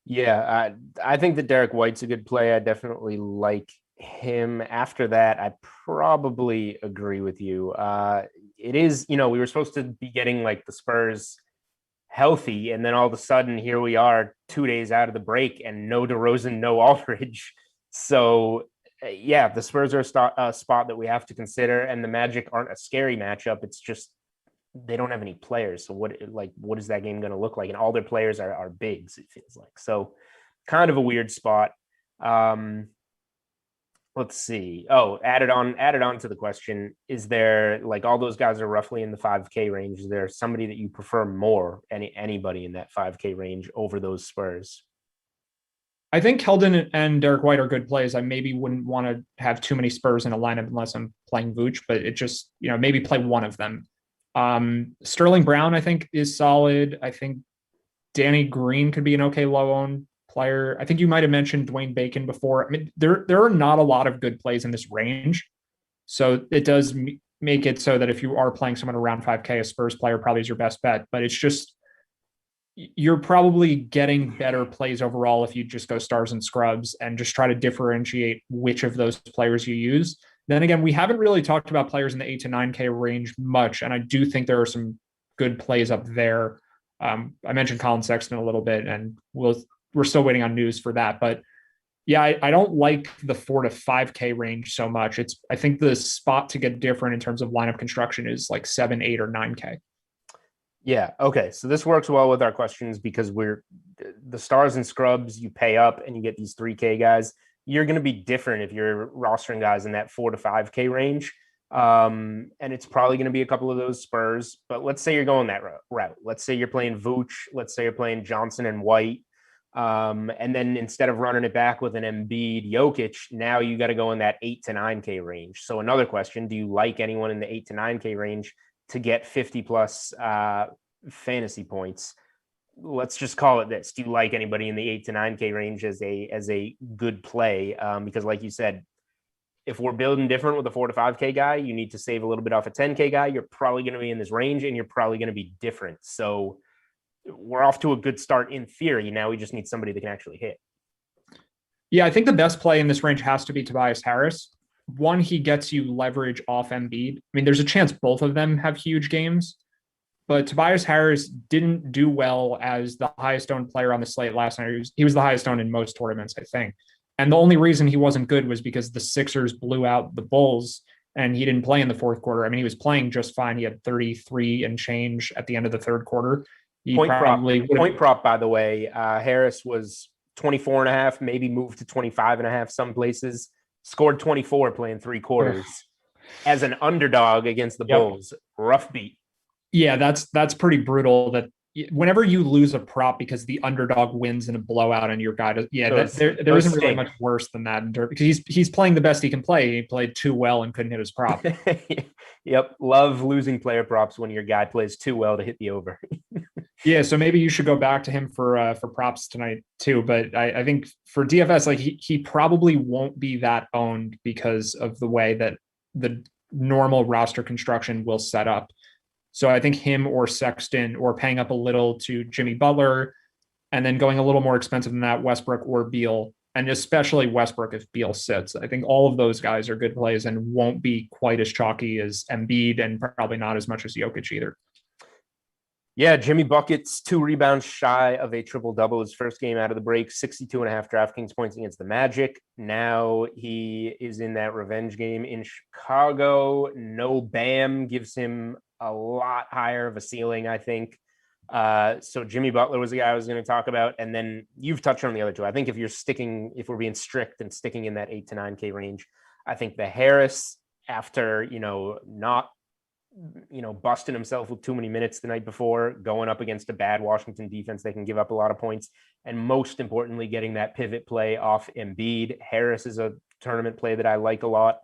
Speaker 7: Yeah, I think that Derek White's a good play. I definitely like him. After that, I probably agree with you. It is, we were supposed to be getting like the Spurs healthy, and then all of a sudden here we are 2 days out of the break and no DeRozan, no Aldridge. So yeah, the Spurs are a spot that we have to consider, and the Magic aren't a scary matchup. It's just they don't have any players. So what is that game going to look like? And all their players are bigs, it feels like. So kind of a weird spot. Let's see. Oh, added on to the question, is there, like, all those guys are roughly in the 5K range. Is there somebody that you prefer more, anybody in that 5K range over those Spurs?
Speaker 8: I think Keldon and Derek White are good plays. I maybe wouldn't want to have too many Spurs in a lineup unless I'm playing Vooch, but it just, maybe play one of them. Sterling Brown, I think, is solid. I think Danny Green could be an okay low-owned player. I think you might have mentioned Dwayne Bacon before. I mean, there are not a lot of good plays in this range. So it does make it so that if you are playing someone around 5K, a Spurs player probably is your best bet. But it's just, you're probably getting better plays overall if you just go stars and scrubs and just try to differentiate which of those players you use. Then again, we haven't really talked about players in the 8 to 9K range much, and I do think there are some good plays up there. I mentioned Colin Sexton a little bit, and we're still waiting on news for that. But yeah, I don't like the 4 to 5K range so much. I think the spot to get different in terms of lineup construction is like 7, 8, or 9K.
Speaker 7: Yeah. Okay. So this works well with our questions because we're the stars and scrubs. You pay up and you get these 3K guys. You're going to be different if you're rostering guys in that 4 to 5K range. And it's probably going to be a couple of those Spurs. But let's say you're going that route. Let's say you're playing Vooch. Let's say you're playing Johnson and White. And then instead of running it back with an Embiid, Jokic, now you got to go in that 8 to 9K range. So another question: do you like anyone in the 8 to 9K range to get 50 plus fantasy points? Let's just call it this. Do you like anybody in the 8 to 9K range as a good play? Because like you said, if we're building different with a 4 to 5K guy, you need to save a little bit off a 10K guy. You're probably going to be in this range and you're probably going to be different. So we're off to a good start in theory. Now we just need somebody that can actually hit.
Speaker 8: Yeah, I think the best play in this range has to be Tobias Harris. One, he gets you leverage off Embiid. I mean, there's a chance both of them have huge games, but Tobias Harris didn't do well as the highest owned player on the slate last night. He was the highest owned in most tournaments, I think. And the only reason he wasn't good was because the Sixers blew out the Bulls and he didn't play in the fourth quarter. I mean, he was playing just fine. He had 33 and change at the end of the third quarter.
Speaker 7: Point prop, by the way, Harris was 24 and a half, maybe moved to 25 and a half some places. Scored 24 playing 3 quarters as an underdog against the Bulls. Rough beat.
Speaker 8: Yeah, that's pretty brutal. That whenever you lose a prop because the underdog wins in a blowout and your guy does, there isn't really much worse than that because he's playing the best he can play. He played too well and couldn't hit his prop.
Speaker 7: Yep, love losing player props when your guy plays too well to hit the over.
Speaker 8: Yeah, so maybe you should go back to him for props tonight too. But I think for DFS, like he probably won't be that owned because of the way that the normal roster construction will set up. So I think him or Sexton, or paying up a little to Jimmy Butler, and then going a little more expensive than that, Westbrook or Beal, and especially Westbrook if Beal sits. I think all of those guys are good plays and won't be quite as chalky as Embiid, and probably not as much as Jokic either.
Speaker 7: Yeah, Jimmy Buckets, 2 rebounds shy of a triple-double. His first game out of the break, 62 and a half DraftKings points against the Magic. Now he is in that revenge game in Chicago. No Bam gives him a lot higher of a ceiling, I think. So Jimmy Butler was the guy I was going to talk about. And then you've touched on the other two. I think if we're being strict and sticking in that 8 to 9K range, I think the Harris, after, not busting himself with too many minutes the night before, going up against a bad Washington defense, they can give up a lot of points. And most importantly, getting that pivot play off Embiid. Harris is a tournament play that I like a lot.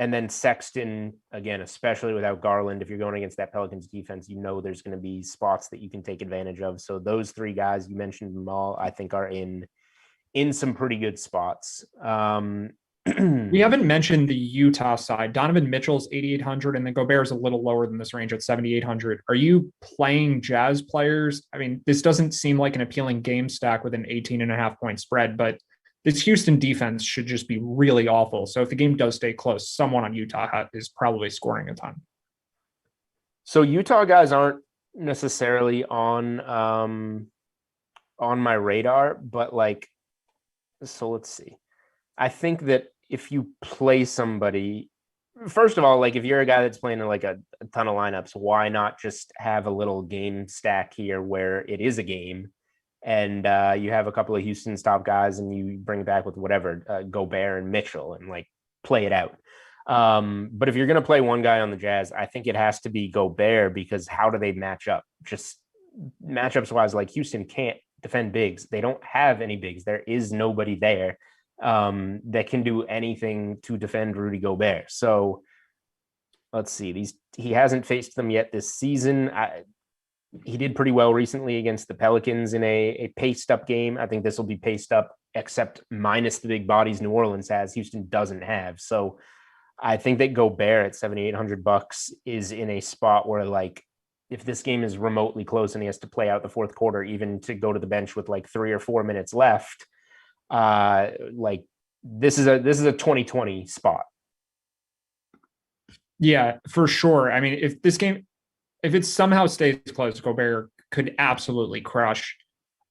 Speaker 7: And then Sexton, again, especially without Garland, if you're going against that Pelicans defense, there's going to be spots that you can take advantage of. So those 3 guys, you mentioned them all, I think are in some pretty good spots.
Speaker 8: We haven't mentioned the Utah side. Donovan Mitchell's 8,800, and then Gobert's a little lower than this range at 7,800. Are you playing Jazz players? I mean, this doesn't seem like an appealing game stack with an 18.5 point spread, but this Houston defense should just be really awful. So if the game does stay close, someone on Utah is probably scoring a ton.
Speaker 7: So Utah guys aren't necessarily on my radar, but so let's see. I think that if you play somebody, first of all, like if you're a guy that's playing in like a ton of lineups, why not just have a little game stack here where it is a game and you have a couple of Houston's top guys and you bring it back with whatever, Gobert and Mitchell and like play it out. But if you're going to play one guy on the Jazz, I think it has to be Gobert because how do they match up? Just matchups wise, like Houston can't defend bigs. They don't have any bigs. There is nobody there that can do anything to defend Rudy Gobert. So let's see. He hasn't faced them yet this season. He did pretty well recently against the Pelicans in a paced up game. I think this will be paced up, except minus the big bodies New Orleans has. Houston doesn't have. So I think that Gobert at $7,800 is in a spot where, like, if this game is remotely close and he has to play out the fourth quarter, even to go to the bench with like 3 or 4 minutes left, like this is a 2020 spot.
Speaker 8: Yeah, for sure. I mean, if it somehow stays close, Gobert could absolutely crush.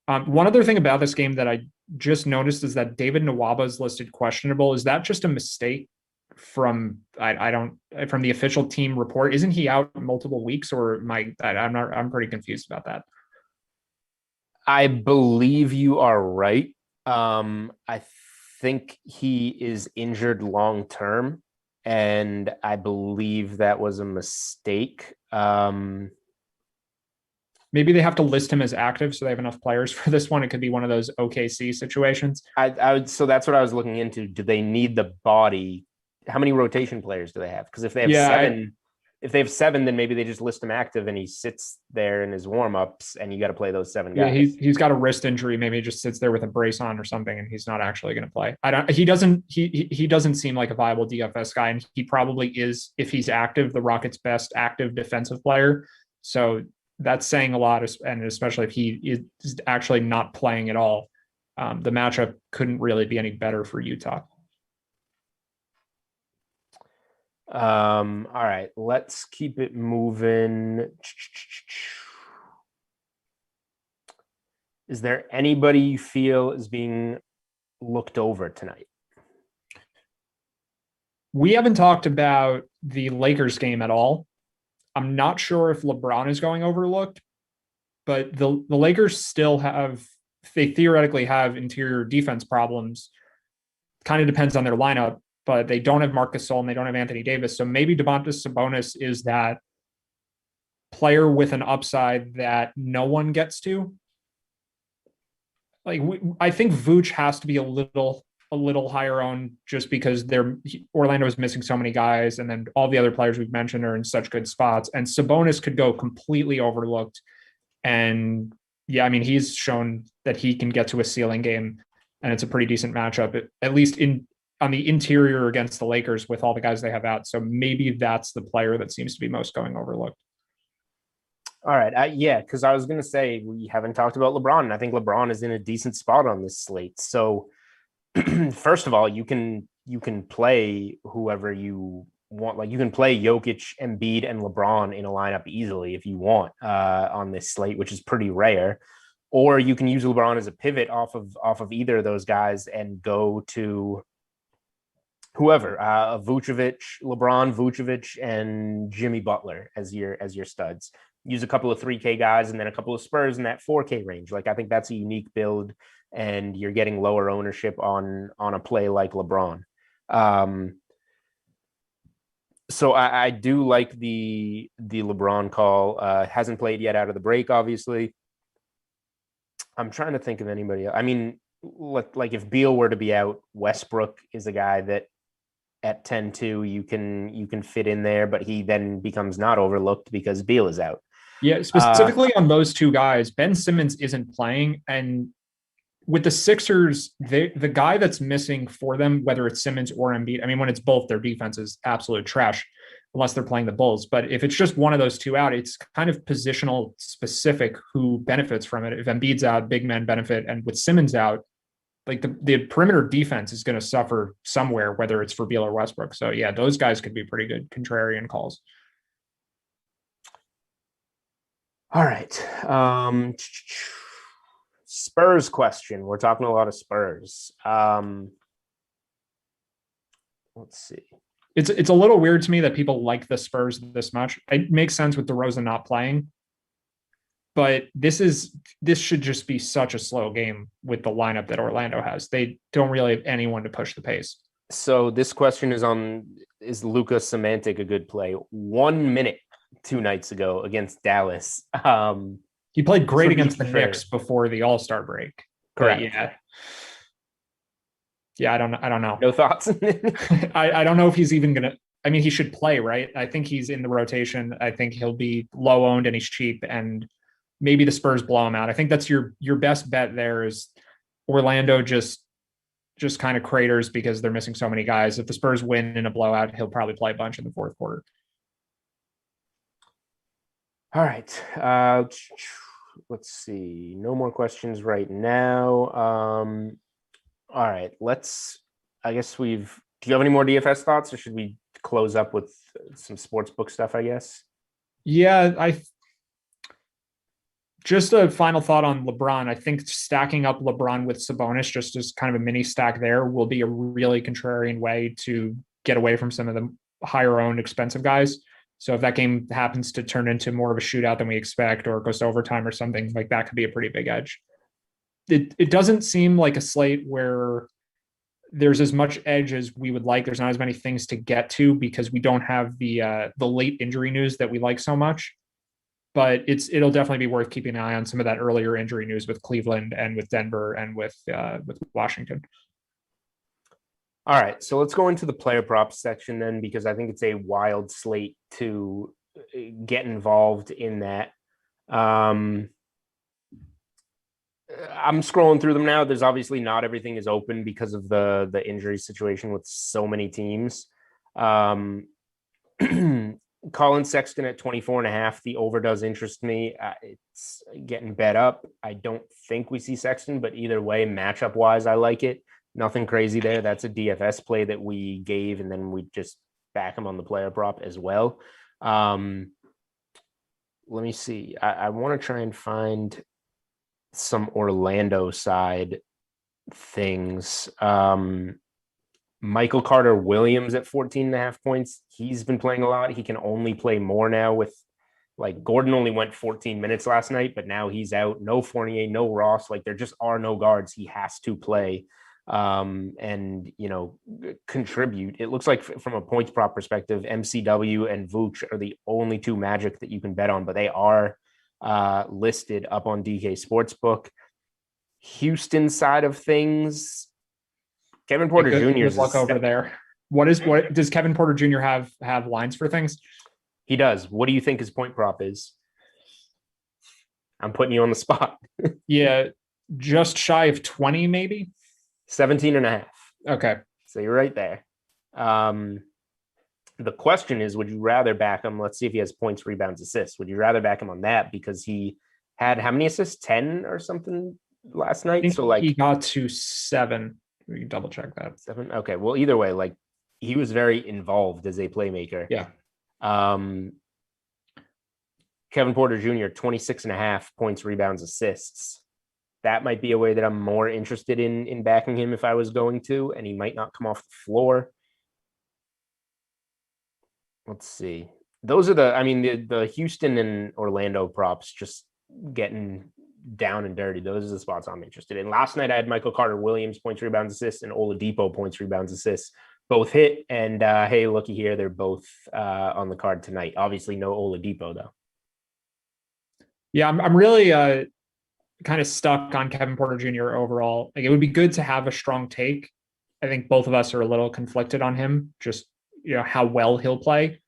Speaker 8: One other thing about this game that I just noticed is that David Nwaba is listed questionable. Is that just a mistake from from the official team report? Isn't he out multiple weeks, or I'm pretty confused about that.
Speaker 7: I believe you are right. I think he is injured long term, and I believe that was a mistake.
Speaker 8: Maybe they have to list him as active so they have enough players for this one. It could be one of those OKC situations.
Speaker 7: I would. So that's what I was looking into. Do they need the body? How many rotation players do they have? Because if they have seven, then maybe they just list him active and he sits there in his warm-ups and you got to play those 7 guys.
Speaker 8: Yeah, he's got a wrist injury. Maybe he just sits there with a brace on or something and he's not actually going to play. He doesn't seem like a viable DFS guy, and he probably is, if he's active, the Rockets' best active defensive player. So that's saying a lot, and especially if he is actually not playing at all. The matchup couldn't really be any better for Utah.
Speaker 7: All right, let's keep it moving. Is there anybody you feel is being looked over tonight?
Speaker 8: We haven't talked about the Lakers game at all. I'm not sure if LeBron is going overlooked, but the Lakers still they theoretically have interior defense problems. Kind of depends on their lineup, but they don't have Marc Gasol and they don't have Anthony Davis. So maybe Domantas Sabonis is that player with an upside that no one gets to. Like I think Vooch has to be a little higher owned just because Orlando is missing so many guys, and then all the other players we've mentioned are in such good spots. And Sabonis could go completely overlooked. And yeah, I mean, he's shown that he can get to a ceiling game, and it's a pretty decent matchup, at least on the interior against the Lakers with all the guys they have out. So maybe that's the player that seems to be most going overlooked.
Speaker 7: All right. Yeah, because I was going to say we haven't talked about LeBron, and I think LeBron is in a decent spot on this slate. So first of all, you can play whoever you want. Like you can play Jokic, Embiid, and LeBron in a lineup easily if you want on this slate, which is pretty rare. Or you can use LeBron as a pivot off of either of those guys and go to whoever, Vucevic, LeBron, Vucevic, and Jimmy Butler as your studs. Use a couple of 3K guys and then a couple of Spurs in that 4K range. Like I think that's a unique build, and you're getting lower ownership on a play like LeBron. So I do like the LeBron call. Hasn't played yet out of the break, obviously. I'm trying to think of anybody else. I mean, like if Beal were to be out, Westbrook is a guy that at 10-2 you can fit in there, but he then becomes not overlooked because Beal is out.
Speaker 8: Yeah, specifically on those two guys, Ben Simmons isn't playing, and with the Sixers, the guy that's missing for them, whether it's Simmons or Embiid, I mean, when it's both, their defense is absolute trash unless they're playing the Bulls. But if it's just one of those two out, it's kind of positional specific who benefits from it. If Embiid's out, big men benefit, and with Simmons out, like the perimeter defense is going to suffer somewhere, whether it's for Beal or Westbrook. So yeah, those guys could be pretty good contrarian calls.
Speaker 7: All right. Spurs question. We're talking a lot of Spurs. Let's see.
Speaker 8: It's a little weird to me that people like the Spurs this much. It makes sense with DeRozan not playing, but this should just be such a slow game with the lineup that Orlando has. They don't really have anyone to push the pace.
Speaker 7: So this question is Luka Semantic a good play? 1 minute 2 nights ago against Dallas.
Speaker 8: He played great against the Knicks before the All-Star break.
Speaker 7: Correct.
Speaker 8: Yeah, I don't know.
Speaker 7: No thoughts?
Speaker 8: I don't know if he's even gonna. I mean, he should play, right? I think he's in the rotation. I think he'll be low owned and he's cheap, and maybe the Spurs blow him out. I think that's your best bet there. Is Orlando just kind of craters because they're missing so many guys. If the Spurs win in a blowout, he'll probably play a bunch in the fourth quarter.
Speaker 7: All right. Let's see. No more questions right now. All right. I guess do you have any more DFS thoughts, or should we close up with some sportsbook stuff, I guess?
Speaker 8: Yeah, just a final thought on LeBron. I think stacking up LeBron with Sabonis just as kind of a mini stack there will be a really contrarian way to get away from some of the higher owned expensive guys. So if that game happens to turn into more of a shootout than we expect, or it goes to overtime or something, like that could be a pretty big edge. It doesn't seem like a slate where there's as much edge as we would like. There's not as many things to get to because we don't have the late injury news that we like so much. But it'll definitely be worth keeping an eye on some of that earlier injury news with Cleveland and with Denver and with Washington.
Speaker 7: All right, so let's go into the player props section then, because I think it's a wild slate to get involved in that. I'm scrolling through them now. There's obviously not everything is open because of the injury situation with so many teams. Colin Sexton at 24.5. The over does interest me. It's getting bet up. I don't think we see Sexton, but either way, matchup wise, I like it. Nothing crazy there. That's a DFS play that we gave, and then we just back him on the player prop as well. Let me see. I want to try and find some Orlando side things. Michael Carter Williams at 14.5 points. He's been playing a lot. He can only play more now with, like, Gordon only went 14 minutes last night, but now he's out. No Fournier, no Ross. Like, there just are no guards. He has to play and, contribute. It looks like from a points prop perspective, MCW and Vooch are the only two Magic that you can bet on, but they are listed up on DK Sportsbook. Houston side of things, Kevin Porter Jr.
Speaker 8: Good luck over there. What does Kevin Porter Jr. have lines for things?
Speaker 7: He does. What do you think his point prop is? I'm putting you on the spot.
Speaker 8: Yeah, just shy of 20, maybe
Speaker 7: 17.5.
Speaker 8: Okay,
Speaker 7: so you're right there. The question is, would you rather back him? Let's see if he has points, rebounds, assists. Would you rather back him on that because he had how many assists? 10 or something last night? So
Speaker 8: he got to 7. We can double check that.
Speaker 7: 7. Okay. Well, either way, like, he was very involved as a playmaker.
Speaker 8: Yeah.
Speaker 7: Kevin Porter Jr., 26.5 points, rebounds, assists. That might be a way that I'm more interested in backing him if I was going to, and he might not come off the floor. Let's see. Those are the Houston and Orlando props just getting down and dirty. Those are the spots I'm interested in. Last night I had Michael Carter Williams points, rebounds, assists, and Oladipo points, rebounds, assists. Both hit, and hey, looky here, they're both on the card tonight. Obviously, no Oladipo though.
Speaker 8: Yeah, I'm really kind of stuck on Kevin Porter Jr. overall. Like, it would be good to have a strong take. I think both of us are a little conflicted on him. Just how well he'll play.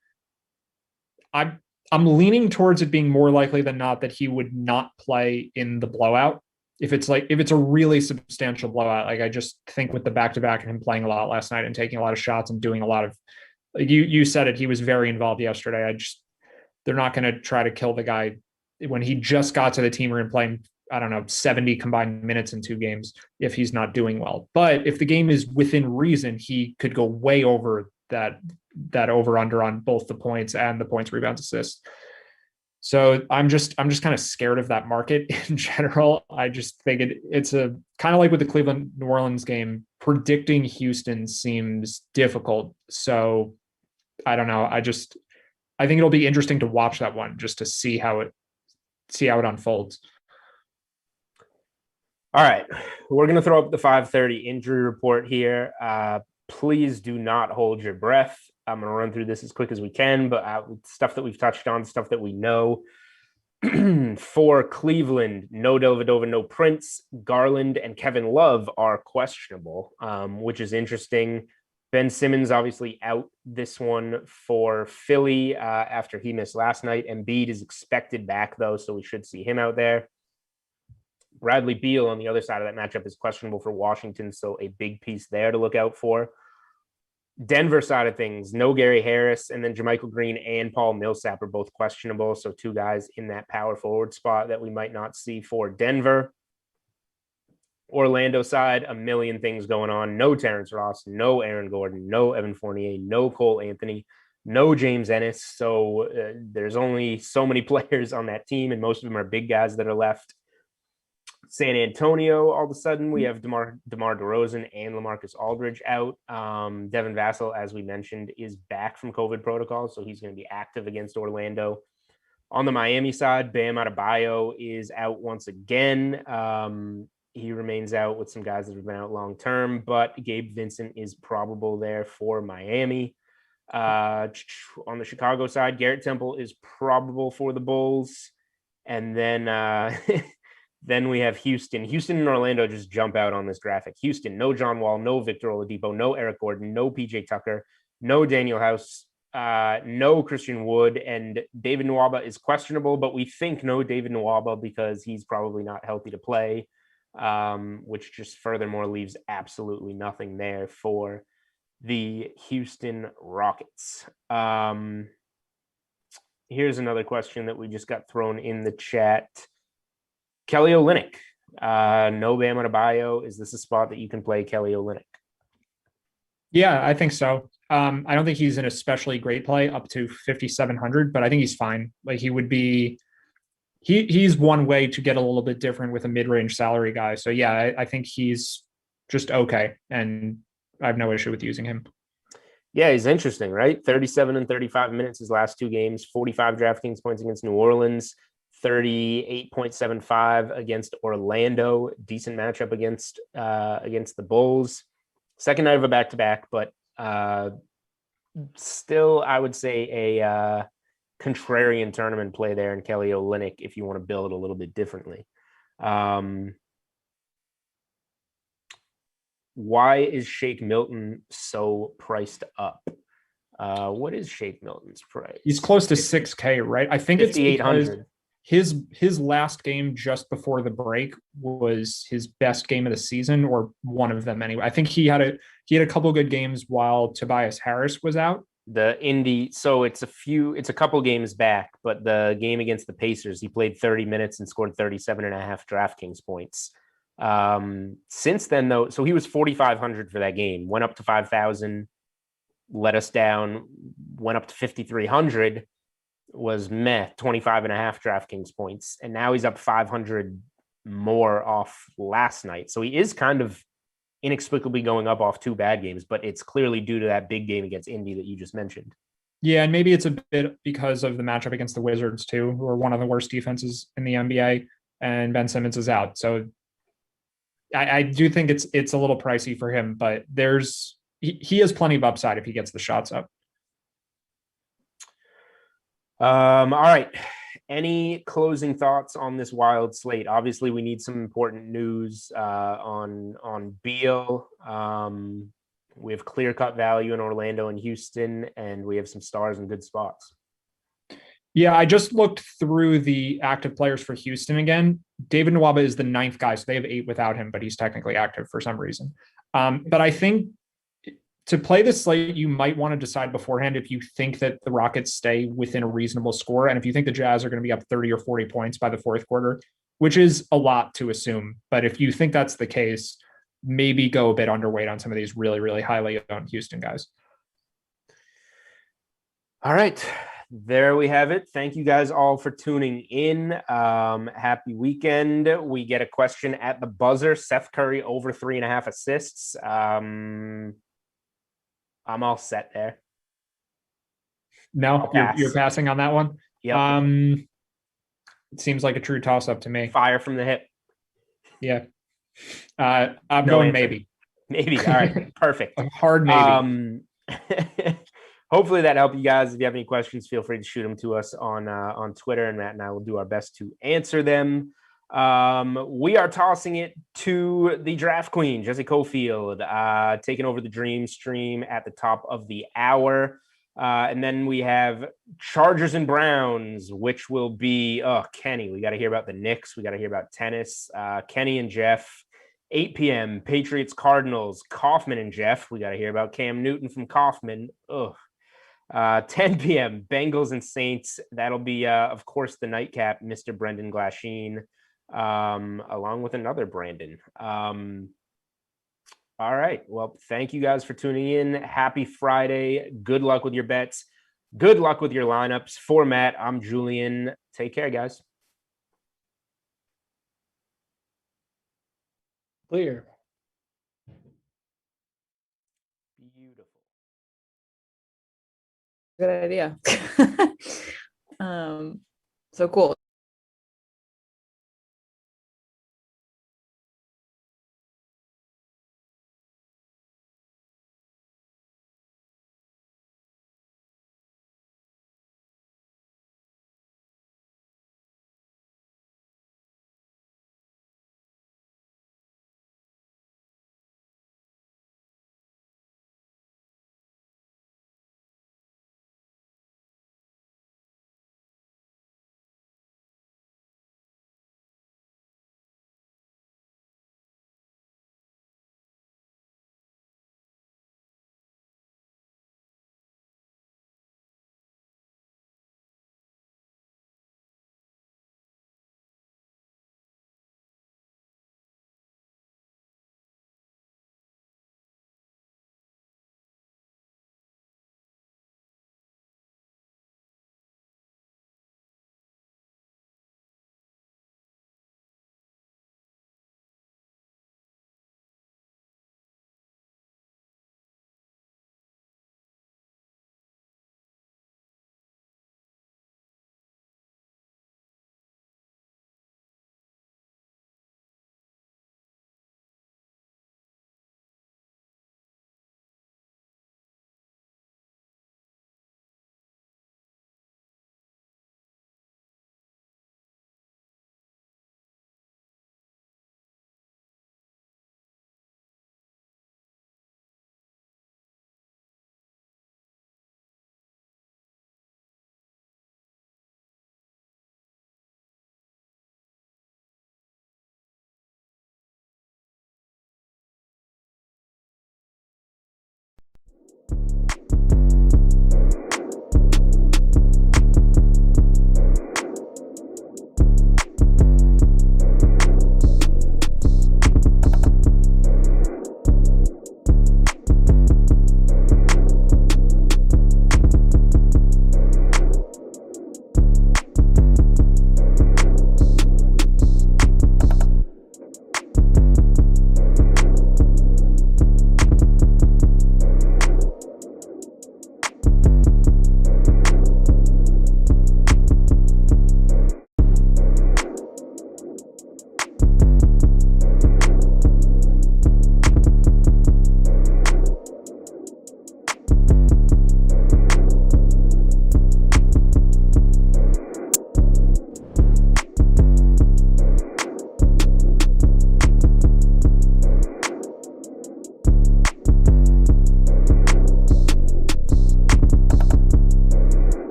Speaker 8: I'm leaning towards it being more likely than not that he would not play in the blowout. If it's a really substantial blowout, like, I just think with the back-to-back and him playing a lot last night and taking a lot of shots and doing a lot of, you said it, he was very involved yesterday. They're not going to try to kill the guy when he just got to the team room playing, 70 combined minutes in 2 games if he's not doing well. But if the game is within reason, he could go way over that over under on both the points and the points, rebounds, assists. So I'm just kind of scared of that market in general. I just think it's a kind of like with the Cleveland New Orleans game. predicting Houston seems difficult. So I don't know. I think it'll be interesting to watch that one just to see how it unfolds.
Speaker 7: All right, we're going to throw up the 5:30 injury report here. Please do not hold your breath. I'm going to run through this as quick as we can, but stuff that we've touched on, stuff that we know. For Cleveland, no Dellavedova, no Prince. Garland and Kevin Love are questionable, which is interesting. Ben Simmons obviously out this one for Philly after he missed last night. Embiid is expected back, though, so we should see him out there. Bradley Beal on the other side of that matchup is questionable for Washington, so a big piece there to look out for. Denver side of things, no Gary Harris, and then JaMychal Green and Paul Millsap are both questionable, so two guys in that power forward spot that we might not see for Denver. Orlando side, a million things going on. No Terrence Ross, no Aaron Gordon, no Evan Fournier, no Cole Anthony, no James Ennis. So there's only so many players on that team, and most of them are big guys that are left. San Antonio, all of a sudden, we have DeMar DeRozan and LaMarcus Aldridge out. Devin Vassell, as we mentioned, is back from COVID protocol, so he's going to be active against Orlando. On the Miami side, Bam Adebayo is out once again. He remains out with some guys that have been out long term, but Gabe Vincent is probable there for Miami. On the Chicago side, Garrett Temple is probable for the Bulls. And then then we have Houston. Houston and Orlando just jump out on this graphic. Houston, no John Wall, no Victor Oladipo, no Eric Gordon, no PJ Tucker, no Daniel House, no Christian Wood, and David Nwaba is questionable, but we think no David Nwaba because he's probably not healthy to play, which just furthermore leaves absolutely nothing there for the Houston Rockets. Here's another question that we just got thrown in the chat. Kelly Olynyk, no Bam Adebayo. Is this a spot that you can play Kelly Olynyk?
Speaker 8: Yeah, I think so. I don't think he's an especially great play up to 5,700, but I think he's fine. Like he would be, he's one way to get a little bit different with a mid-range salary guy. So yeah, I think he's just okay, and I have no issue with using him.
Speaker 7: Yeah, he's interesting, right? 37 and 35 minutes his last two games, 45 DraftKings points against New Orleans, 38.75 against Orlando. Decent matchup against the Bulls. Second night of a back-to-back, but still, I would say a contrarian tournament play there in Kelly Olynyk if you want to build a little bit differently. Why is Shake Milton so priced up? What is Shake Milton's price?
Speaker 8: He's close to 6K, right? I think it's
Speaker 7: 5,800.
Speaker 8: His last game just before the break was his best game of the season, or one of them anyway. I think he had a couple good games while Tobias Harris was out.
Speaker 7: The Indy, so it's a couple games back, but the game against the Pacers, he played 30 minutes and scored 37.5 DraftKings points. Since then, though, so he was 4,500 for that game, went up to 5,000, let us down, went up to 5,300, was 25.5 DraftKings points, and now he's up 500 more off last night. So he is kind of inexplicably going up off two bad games, but it's clearly due to that big game against Indy that you just mentioned.
Speaker 8: Yeah, and maybe it's a bit because of the matchup against the Wizards too, who are one of the worst defenses in the NBA, and Ben Simmons is out. So I do think it's a little pricey for him, but he has plenty of upside if he gets the shots up.
Speaker 7: All right. Any closing thoughts on this wild slate? Obviously, we need some important news on Beal. We have clear-cut value in Orlando and Houston, and we have some stars in good spots.
Speaker 8: Yeah, I just looked through the active players for Houston again. David Nwaba is the 9th guy, so they have 8 without him, but he's technically active for some reason. But I think to play this slate, you might want to decide beforehand if you think that the Rockets stay within a reasonable score, and if you think the Jazz are going to be up 30 or 40 points by the fourth quarter, which is a lot to assume. But if you think that's the case, maybe go a bit underweight on some of these really, really highly owned Houston guys.
Speaker 7: All right. there we have it. Thank you guys all for tuning in. Happy weekend. We get a question at the buzzer. Seth Curry over 3.5 assists. I'm all set there.
Speaker 8: No, you're passing on that one.
Speaker 7: Yep.
Speaker 8: It seems like a true toss-up to me.
Speaker 7: Fire from the hip.
Speaker 8: Yeah. I'm
Speaker 7: No
Speaker 8: going
Speaker 7: answer.
Speaker 8: maybe.
Speaker 7: Maybe. All right. Perfect.
Speaker 8: A hard maybe.
Speaker 7: Hopefully that helped you guys. If you have any questions, feel free to shoot them to us on Twitter, and Matt and I will do our best to answer them. We are tossing it to the draft queen, Jesse Cofield, taking over the Dream Stream at the top of the hour. And then we have Chargers and Browns, which will be Kenny. We got to hear about the Knicks. We got to hear about tennis. Kenny and Jeff. 8 p.m. Patriots Cardinals. Kaufman and Jeff. We got to hear about Cam Newton from Kaufman. 10 p.m. Bengals and Saints. That'll be, of course, the nightcap, Mr. Brendan Glasheen, along with another Brandon. All right. Well, thank you guys for tuning in. Happy Friday. Good luck with your bets. Good luck with your lineups. For Matt, I'm Julian. Take care, guys.
Speaker 6: Clear.
Speaker 7: Beautiful.
Speaker 9: Good idea. So cool.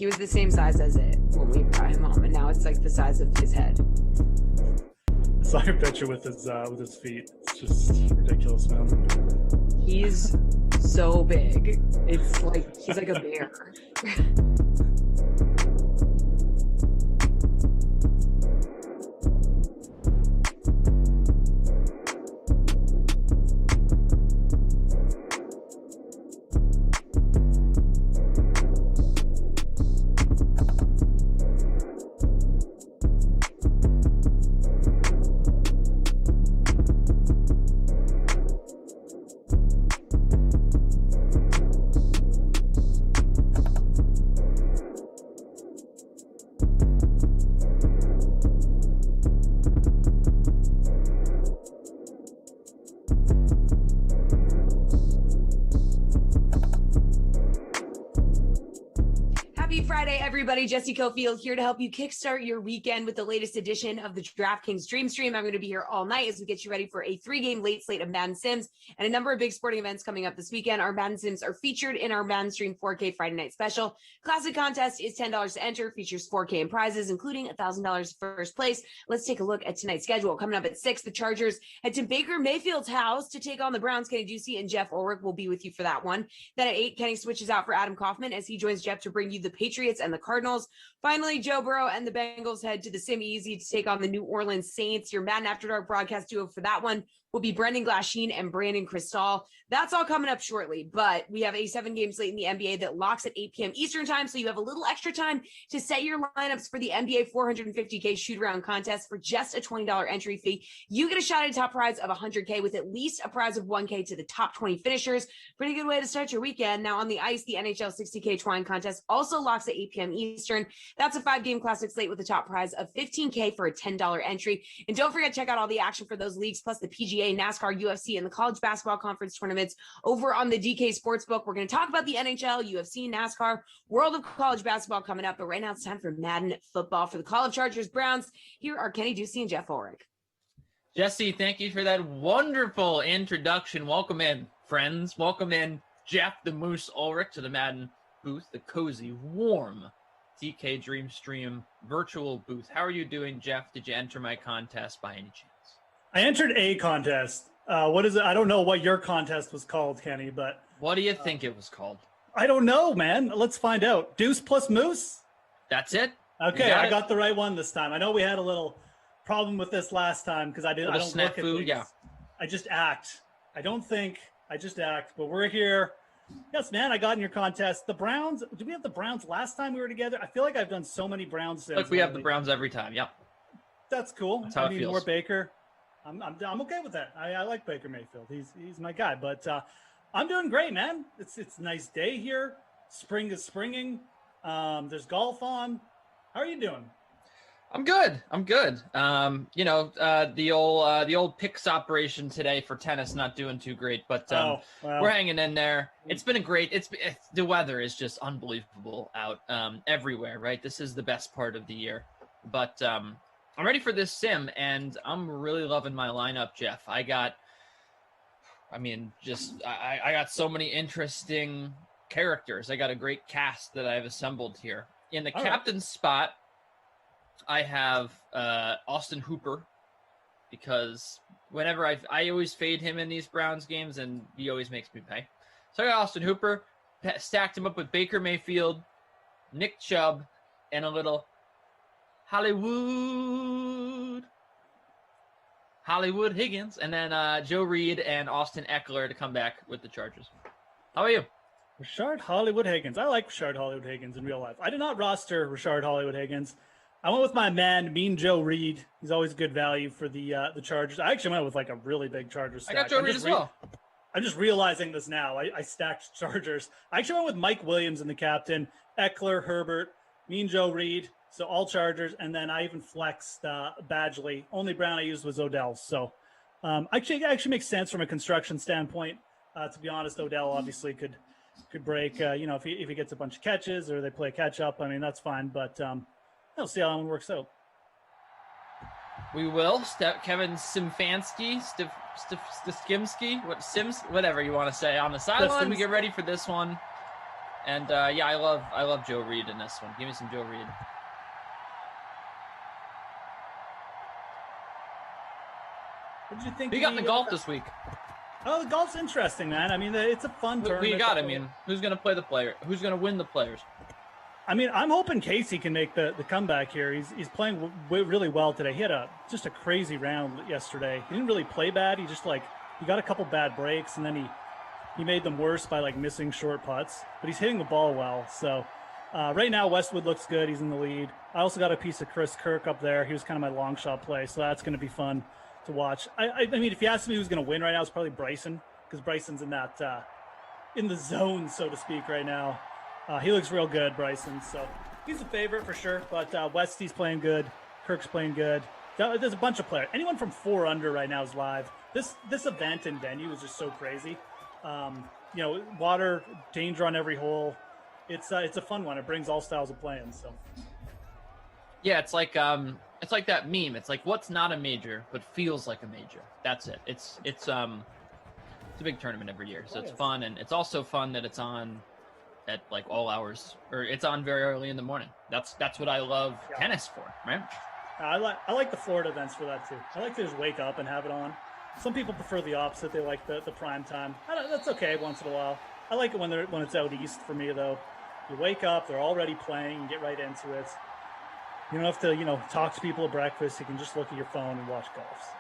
Speaker 9: He was the same size as it when we brought him home, and now it's like the size of his head.
Speaker 10: I saw your picture with his feet. It's just ridiculous, man.
Speaker 9: He's so big. It's like he's like a bear. Happy Friday, everybody. Jesse Cofield here to help you kickstart your weekend with the latest edition of the DraftKings Dream Stream. I'm going to be here all night as we get you ready for a 3-game late slate of Madden Sims and a number of big sporting events coming up this weekend. Our Madden Sims are featured in our Madden Stream 4K Friday night special. Classic contest is $10 to enter, features 4K in prizes, including $1,000 first place. Let's take a look at tonight's schedule. Coming up at 6, the Chargers head to Baker Mayfield's house to take on the Browns. Kenny Ducey and Jeff Ulrich will be with you for that one. Then at 8, Kenny switches out for Adam Kaufman as he joins Jeff to bring you the Patriots and the Cardinals. Finally, Joe Burrow and the Bengals head to the Sim Easy to take on the New Orleans Saints. Your Madden After Dark broadcast duo for that one will be Brendan Glasheen and Brandon Cristal. That's all coming up shortly, but we have a 7-game slate in the NBA that locks at 8 p.m. Eastern time, so you have a little extra time to set your lineups for the NBA 450K shoot-around contest for just a $20 entry fee. You get a shot at a top prize of $100K with at least a prize of $1K to the top 20 finishers. Pretty good way to start your weekend. Now on the ice, the NHL 60K Twine contest also locks at 8 p.m. Eastern. That's a 5-game classic slate with a top prize of $15K for a $10 entry. And don't forget to check out all the action for those leagues, plus the PGA, NASCAR, UFC, and the College Basketball Conference tournaments over on the DK Sportsbook. We're going to talk about the NHL, UFC, NASCAR, World of College Basketball coming up, but right now it's time for Madden football for the Call of Chargers Browns. Here are Kenny Ducey and Jeff Ulrich.
Speaker 3: Jesse, thank you for that wonderful introduction. Welcome in, friends. Welcome in, Jeff the Moose Ulrich, to the Madden booth, the cozy, warm DK Dream Stream virtual booth. How are you doing, Jeff? Did you enter my contest by any chance?
Speaker 10: I entered a contest. What is it? I don't know what your contest was called, Kenny, but
Speaker 3: What do you think it was called?
Speaker 10: I don't know, man. Let's find out. Deuce plus Moose?
Speaker 3: That's it.
Speaker 10: Okay, I got the right one this time. I know we had a little problem with this last time because I don't look at things.
Speaker 3: Yeah.
Speaker 10: I just act. I just act. But we're here. Yes, man, I got in your contest. The Browns. Did we have the Browns last time we were together? I feel like I've done so many Browns.
Speaker 3: Look, we have the Browns every time. Yep.
Speaker 10: That's cool.
Speaker 3: That's how it feels.
Speaker 10: More Baker. I'm okay with that. I like Baker Mayfield. He's my guy. But I'm doing great, man. It's a nice day here. Spring is springing. There's golf on. How are you doing?
Speaker 3: I'm good. The old picks operation today for tennis not doing too great, but we're hanging in there. It's been the weather is just unbelievable out everywhere, right? This is the best part of the year. But I'm ready for this sim, and I'm really loving my lineup, Jeff. I got so many interesting characters. I got a great cast that I've assembled here. In the captain's spot, I have Austin Hooper, because whenever I always fade him in these Browns games, and he always makes me pay. So I got Austin Hooper, stacked him up with Baker Mayfield, Nick Chubb, and a little Hollywood Higgins, and then Joe Reed and Austin Eckler to come back with the Chargers. How are you?
Speaker 10: Rashard Hollywood Higgins. I like Rashard Hollywood Higgins in real life. I did not roster Rashard Hollywood Higgins. I went with my man, Mean Joe Reed. He's always good value for the Chargers. I actually went with like a really big Chargers stack.
Speaker 3: I got Joe Reed as well.
Speaker 10: I'm just realizing this now. I stacked Chargers. I actually went with Mike Williams in the captain, Eckler, Herbert, Mean Joe Reed. So all Chargers, and then I even flexed Badgley. Only Brown I used was Odell. So actually makes sense from a construction standpoint. To be honest, Odell obviously could break. If he gets a bunch of catches or they play catch up, I mean that's fine. But we'll see how that one works out.
Speaker 3: We will. Kevin Simfansky, Skimsky, whatever you want to say on the sideline. We get ready for this one. And yeah, I love Joe Reed in this one. Give me some Joe Reed.
Speaker 10: What did you think?
Speaker 3: Who you got in the golf this week?
Speaker 10: Oh, the golf's interesting, man. I mean, it's a fun tournament.
Speaker 3: Who you got? I mean, who's going to play the player? Who's going to win the players?
Speaker 10: I mean, I'm hoping Casey can make the comeback here. He's playing really well today. He had just a crazy round yesterday. He didn't really play bad. He just he got a couple bad breaks, and then he made them worse by missing short putts. But he's hitting the ball well. So right now Westwood looks good. He's in the lead. I also got a piece of Chris Kirk up there. He was kind of my long shot play, so that's going to be fun to watch. I mean, if you ask me who's going to win right now, it's probably Bryson, because Bryson's in that in the zone, so to speak, right now. He looks real good, Bryson. So he's a favorite for sure. But Westy's playing good. Kirk's playing good. There's a bunch of players. Anyone from 4 under right now is live. This event and venue is just so crazy. Water, danger on every hole. It's a fun one. It brings all styles of playing. So
Speaker 3: yeah, it's like that meme. It's like, what's not a major but feels like a major. That's it. It's a big tournament every year, so it's fun, and it's also fun that it's on at all hours, or it's on very early in the morning. That's what I love tennis for, right?
Speaker 10: I like the Florida events for that too. I like to just wake up and have it on. Some people prefer the opposite. They like the prime time. That's okay once in a while. I like it when it's out east for me though. You wake up, they're already playing, and get right into it. You don't have to, talk to people at breakfast. You can just look at your phone and watch golf.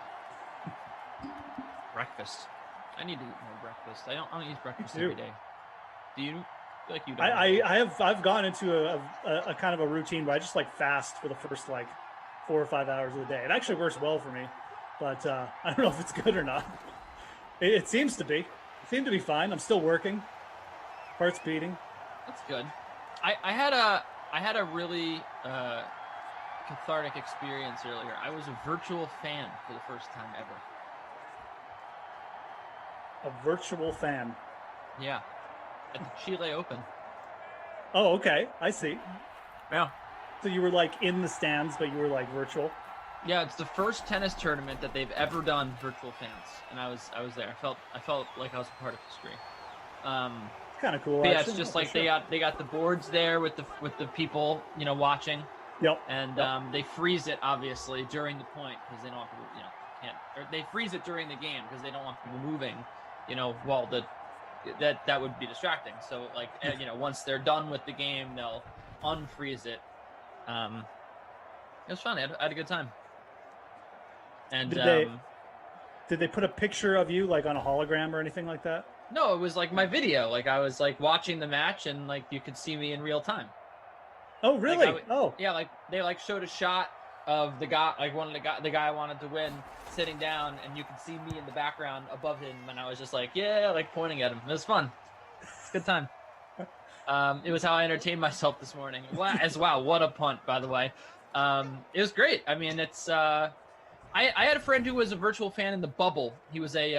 Speaker 3: Breakfast. I need to eat more breakfast. I don't eat breakfast every day. Do you? I feel like you don't.
Speaker 10: I've gone into a kind of a routine where I just fast for the first 4 or 5 hours of the day. It actually works well for me, but I don't know if it's good or not. It seems to be. It seemed to be fine. I'm still working. Heart's beating.
Speaker 3: That's good. I had a really cathartic experience earlier. I was a virtual fan for the first time ever.
Speaker 10: A virtual fan?
Speaker 3: Yeah. At the Chile Open.
Speaker 10: Oh, okay. I see.
Speaker 3: Yeah.
Speaker 10: So you were in the stands, but you were virtual?
Speaker 3: Yeah, it's the first tennis tournament that they've ever done virtual fans, and I was there. I felt like I was a part of history.
Speaker 10: It's kind of cool.
Speaker 3: Yeah, it's just they got the boards there with the people watching.
Speaker 10: Yep.
Speaker 3: And they freeze it obviously during the point because they don't want people or they freeze it during the game because they don't want people moving. While that would be distracting. So once they're done with the game, they'll unfreeze it. It was fun. I had a good time. And
Speaker 10: did they put a picture of you on a hologram or anything like that?
Speaker 3: No, it was my video. I was watching the match and you could see me in real time.
Speaker 10: Oh, really?
Speaker 3: Yeah, they showed a shot of the guy, the guy I wanted to win sitting down, and you could see me in the background above him, and I was just pointing at him. It was fun. It's a good time. It was how I entertained myself this morning. Wow, what a punt, by the way. It was great. I mean, it's I had a friend who was a virtual fan in the bubble. He's a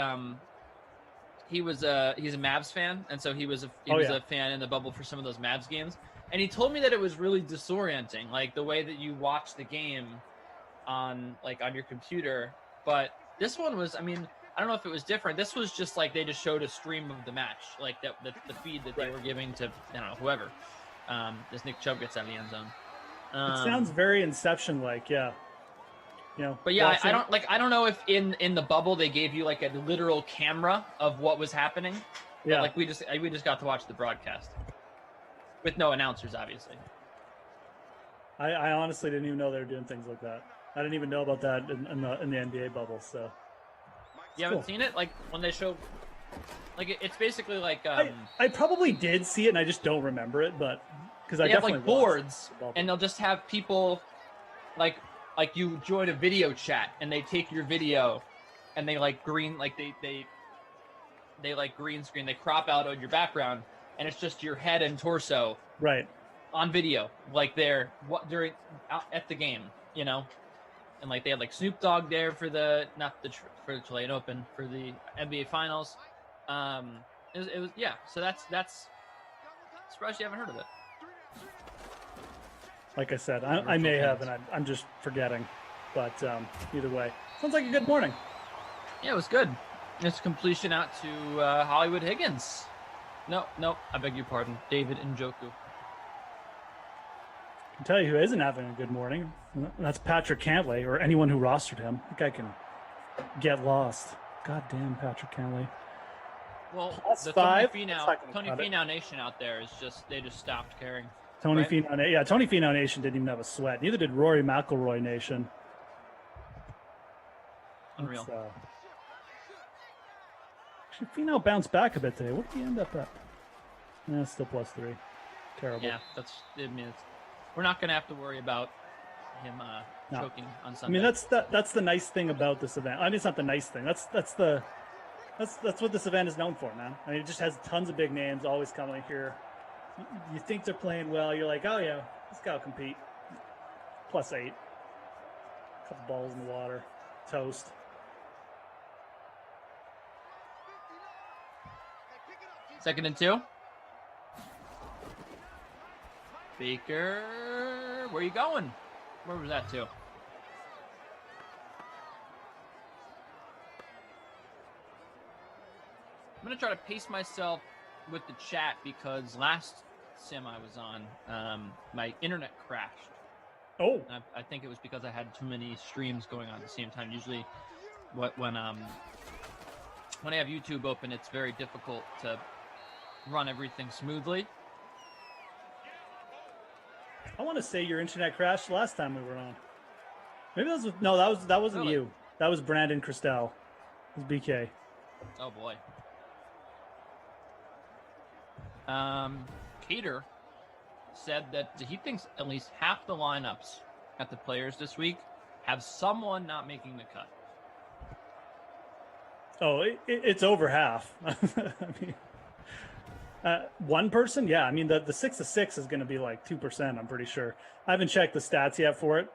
Speaker 3: Mavs fan, and so he was a fan in the bubble for some of those Mavs games. And he told me that it was really disorienting, the way that you watch the game on your computer. But this one was, I don't know if it was different. This was just they just showed a stream of the match, the feed that they were giving to, I don't know, whoever. As Nick Chubb gets out of the end zone.
Speaker 10: It sounds very Inception-like, yeah.
Speaker 3: But yeah, I don't know if in the bubble they gave you a literal camera of what was happening.
Speaker 10: Yeah.
Speaker 3: But, we just got to watch the broadcast. With no announcers, obviously.
Speaker 10: I honestly didn't even know they were doing things like that. I didn't even know about that in the NBA bubble. So
Speaker 3: you haven't seen it? When they show, it's basically
Speaker 10: I probably did see it, and I just don't remember it. But because I definitely
Speaker 3: have boards, and they'll just have people you join a video chat, and they take your video, and they green they green screen. They crop out on your background. And it's just your head and torso,
Speaker 10: right,
Speaker 3: on video, they're at the game, and they had Snoop Dogg there for the Chilean Open, for the NBA Finals. It was yeah. So that's surprised you haven't heard of it.
Speaker 10: Like I said, I may have, and I'm just forgetting. But either way, sounds like a good morning.
Speaker 3: Yeah, it was good. It's completion out to Hollywood Higgins. No. I beg your pardon. David Njoku.
Speaker 10: I can tell you who isn't having a good morning. That's Patrick Cantlay, or anyone who rostered him. That guy can get lost. God damn, Patrick Cantlay.
Speaker 3: Well,
Speaker 10: Plus
Speaker 3: the
Speaker 10: 5.
Speaker 3: Tony Finau Nation out there is they just stopped caring.
Speaker 10: Tony
Speaker 3: right?
Speaker 10: Finau, yeah, Tony Finau Nation didn't even have a sweat. Neither did Rory McIlroy Nation.
Speaker 3: Unreal.
Speaker 10: Actually, Finau bounced back a bit today. What did he end up at? Still plus 3. Terrible.
Speaker 3: Yeah, we're not going to have to worry about him choking on Sunday.
Speaker 10: I mean, that's the nice thing about this event. I mean, it's not the nice thing. That's what this event is known for, man. I mean, it just has tons of big names always coming here. You think they're playing well. You're like, oh, yeah, this guy will compete. Plus 8. Couple balls in the water. Toast.
Speaker 3: Second and 2. Baker, where are you going? Where was that to? I'm going to try to pace myself with the chat because last sim I was on, my internet crashed.
Speaker 10: Oh.
Speaker 3: I think it was because I had too many streams going on at the same time. Usually when I have YouTube open, it's very difficult to run everything smoothly.
Speaker 10: I want to say your internet crashed last time we were on. Maybe that wasn't
Speaker 3: Really?
Speaker 10: you. That was Brandon Christel. It was BK.
Speaker 3: Oh boy. Cater said that he thinks at least half the lineups at the Players this week have someone not making the cut.
Speaker 10: Oh, it's over half. I mean, one person, yeah. I mean, the 6 of 6 is going to be like 2%. I'm pretty sure. I haven't checked the stats yet for it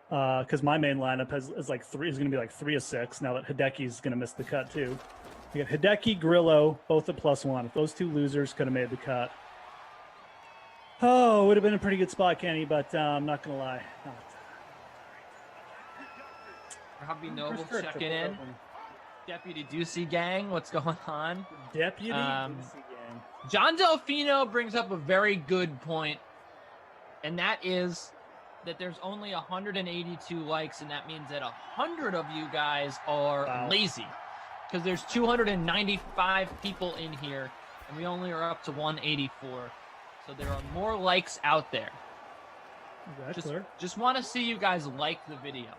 Speaker 10: because my main lineup is going to be like 3 of 6. Now that Hideki's going to miss the cut too. We got Hideki, Grillo, both at +1. If those two losers could have made the cut, oh, it would have been a pretty good spot, Kenny. But I'm not going to lie.
Speaker 3: Robbie Noble checking in. Deputy Ducey gang, what's going on?
Speaker 10: Deputy Ducey gang.
Speaker 3: John Delfino brings up a very good point, and that is that there's only 182 likes, and that means that 100 of you guys are lazy because there's 295 people in here, and we only are up to 184. So there are more likes out there. Just want to see you guys like the video.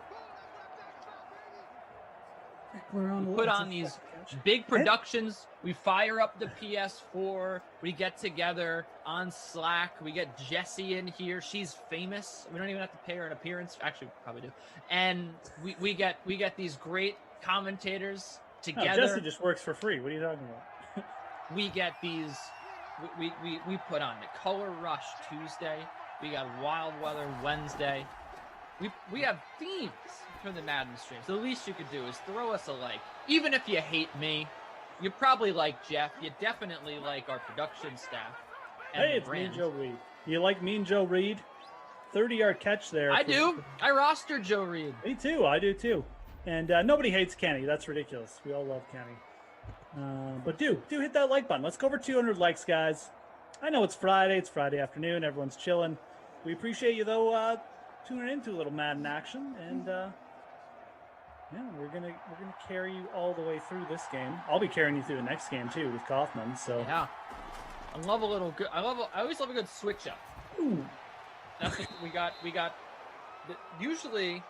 Speaker 3: We put on these big productions. We fire up the PS4. We get together on Slack. We get Jessie in here. She's famous. We don't even have to pay her an appearance. Actually, we probably do. And we get these great commentators together.
Speaker 10: Jessie just works for free. What are you talking about?
Speaker 3: We get these. We put on the Color Rush Tuesday. We got Wild Weather Wednesday. We have themes for the Madden streams. The least you could do is throw us a like. Even if you hate me, you probably like Jeff. You definitely like our production staff.
Speaker 10: Hey, it's Mean Joe Reed. You like Mean Joe Reed? 30-yard catch there.
Speaker 3: I do. I rostered Joe Reed.
Speaker 10: Me too. I do too. And nobody hates Kenny. That's ridiculous. We all love Kenny. But do hit that like button. Let's go over 200 likes, guys. I know it's Friday. It's Friday afternoon. Everyone's chilling. We appreciate you, though, tuning into a little Madden action. And, yeah, we're gonna carry you all the way through this game. I'll be carrying you through the next game, too, with Kaufman. So
Speaker 3: yeah. I love a little good. I always love a good switch up.
Speaker 10: Ooh.
Speaker 3: That's what we got. Usually,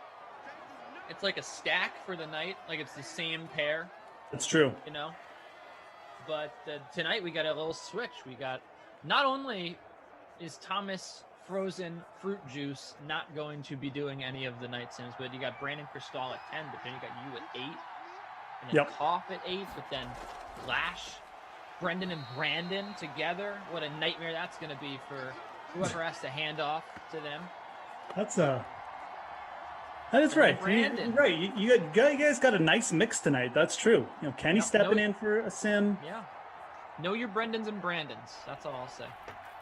Speaker 3: it's like a stack for the night. Like it's the same pair.
Speaker 10: That's true.
Speaker 3: You know. But tonight we got a little switch. We got not only is Thomas Frozen Fruit Juice not going to be doing any of the night sims, but you got Brandon Cristal at 10, but then you got you at 8, and then Cough at 8, but then Lash, Brendan and Brandon together. What a nightmare that's going to be for whoever has to hand off to them.
Speaker 10: That is right.
Speaker 3: Brandon.
Speaker 10: You guys got a nice mix tonight. That's true. You know, Kenny stepping in for a sim.
Speaker 3: Yeah. Know your Brendans and Brandons. That's all I'll say.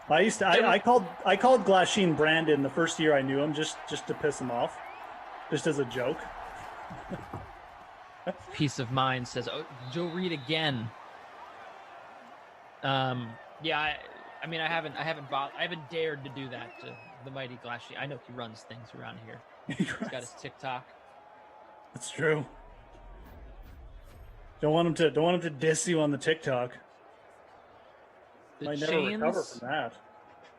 Speaker 10: I called Glasheen Brandon the first year I knew him just to piss him off, just as a joke.
Speaker 3: Peace of mind says, "Oh, Joe Reed again." Yeah, I mean, I haven't dared to do that to the mighty Glashy. I know he runs things around here. He's got his TikTok.
Speaker 10: That's true. Don't want him to diss you on the TikTok.
Speaker 3: The
Speaker 10: Might never
Speaker 3: chains
Speaker 10: recover from that.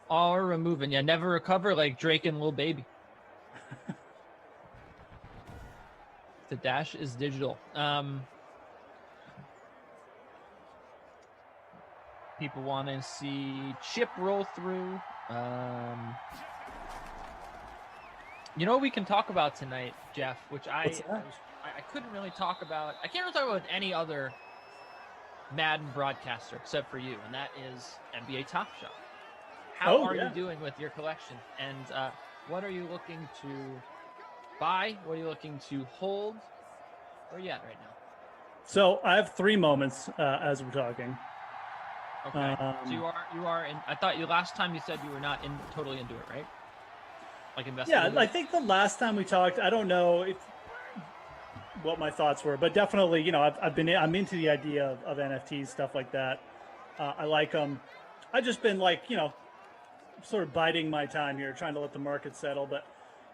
Speaker 3: are removing. Yeah, never recover like Drake and Lil Baby. The dash is digital. People want to see Chip roll through. You know what we can talk about tonight, Jeff, which I couldn't really talk about. I can't really talk about any other Madden broadcaster except for you, and that is NBA Top Shot. How are you doing with your collection? And what are you looking to buy? What are you looking to hold? Where are you at right now?
Speaker 10: So I have 3 moments as we're talking.
Speaker 3: Okay. So you are in. I thought last time you said you were not totally into it, right? Like investing.
Speaker 10: Yeah, I think the last time we talked, I don't know what my thoughts were, but definitely, I'm into the idea of NFTs, stuff like that. I like them. I've just been sort of biding my time here, trying to let the market settle. But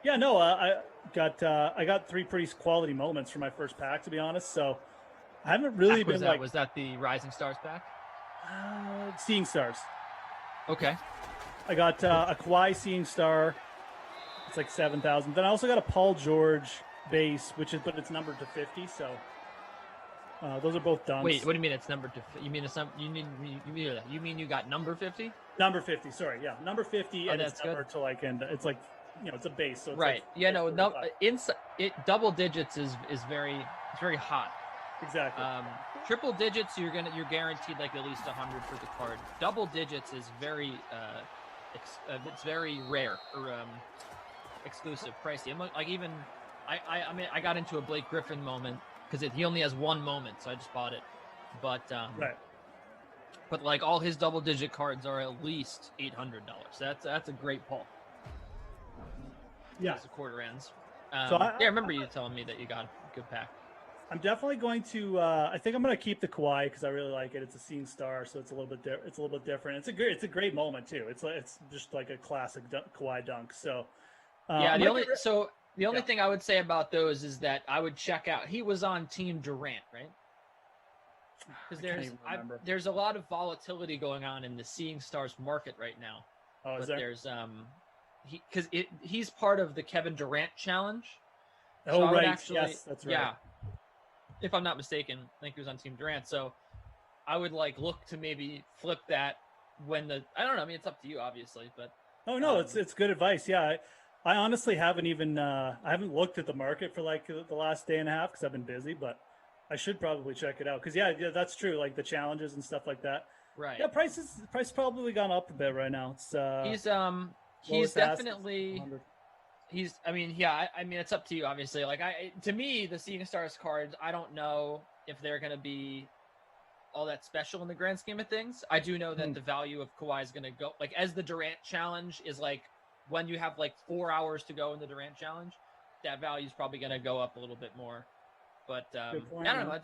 Speaker 10: yeah, no, I got 3 pretty quality moments for my first pack, to be honest. So I haven't really been
Speaker 3: was that the Rising Stars pack?
Speaker 10: Seeing Stars.
Speaker 3: Okay.
Speaker 10: I got a Kawhi Seeing Star. It's like 7,000. Then I also got a Paul George base, but it's numbered to 50. So those are both dunks.
Speaker 3: Wait, what do you mean it's numbered to? You mean you got number 50?
Speaker 10: Number 50. Sorry, yeah, number 50, and it's numbered to it's like it's a base. So it's
Speaker 3: right. Double digits is very hot.
Speaker 10: Exactly.
Speaker 3: Triple digits, you're guaranteed like at least 100 for the card. Double digits is very it's very rare or exclusive, pricey. I got into a Blake Griffin moment because he only has 1 moment, so I just bought it. But
Speaker 10: right.
Speaker 3: But like all his double digit cards are at least $800. That's a great pull.
Speaker 10: Yeah.
Speaker 3: As the quarter ends.
Speaker 10: I
Speaker 3: remember you telling me that you got a good pack.
Speaker 10: I'm definitely going to. I think I'm going to keep the Kawhi because I really like it. It's a Seeing Star, so it's a little bit. It's a little bit different. It's a great moment too. It's just like a classic Kawhi dunk. So
Speaker 3: the only thing I would say about those is that I would check out. He was on Team Durant, right? Because there's a lot of volatility going on in the Seeing Stars market right now.
Speaker 10: Oh, is there?
Speaker 3: There's he's part of the Kevin Durant challenge.
Speaker 10: Oh,
Speaker 3: so
Speaker 10: right. Yes, that's right.
Speaker 3: Yeah. If I'm not mistaken, I think he was on Team Durant. So I would look to maybe flip that when I don't know. I mean, it's up to you, obviously, but.
Speaker 10: Oh no, it's good advice. Yeah, I honestly haven't even I haven't looked at the market for the last day and a half because I've been busy, but I should probably check it out because yeah, that's true. Like the challenges and stuff like that.
Speaker 3: Right.
Speaker 10: Yeah, price probably gone up a bit right now. It's
Speaker 3: he's definitely. I mean, it's up to you, obviously. To me, the Seeing Stars cards, I don't know if they're going to be all that special in the grand scheme of things. I do know that the value of Kawhi is going to go, as the Durant challenge is when you have 4 hours to go in the Durant challenge, that value is probably going to go up a little bit more. But I don't know.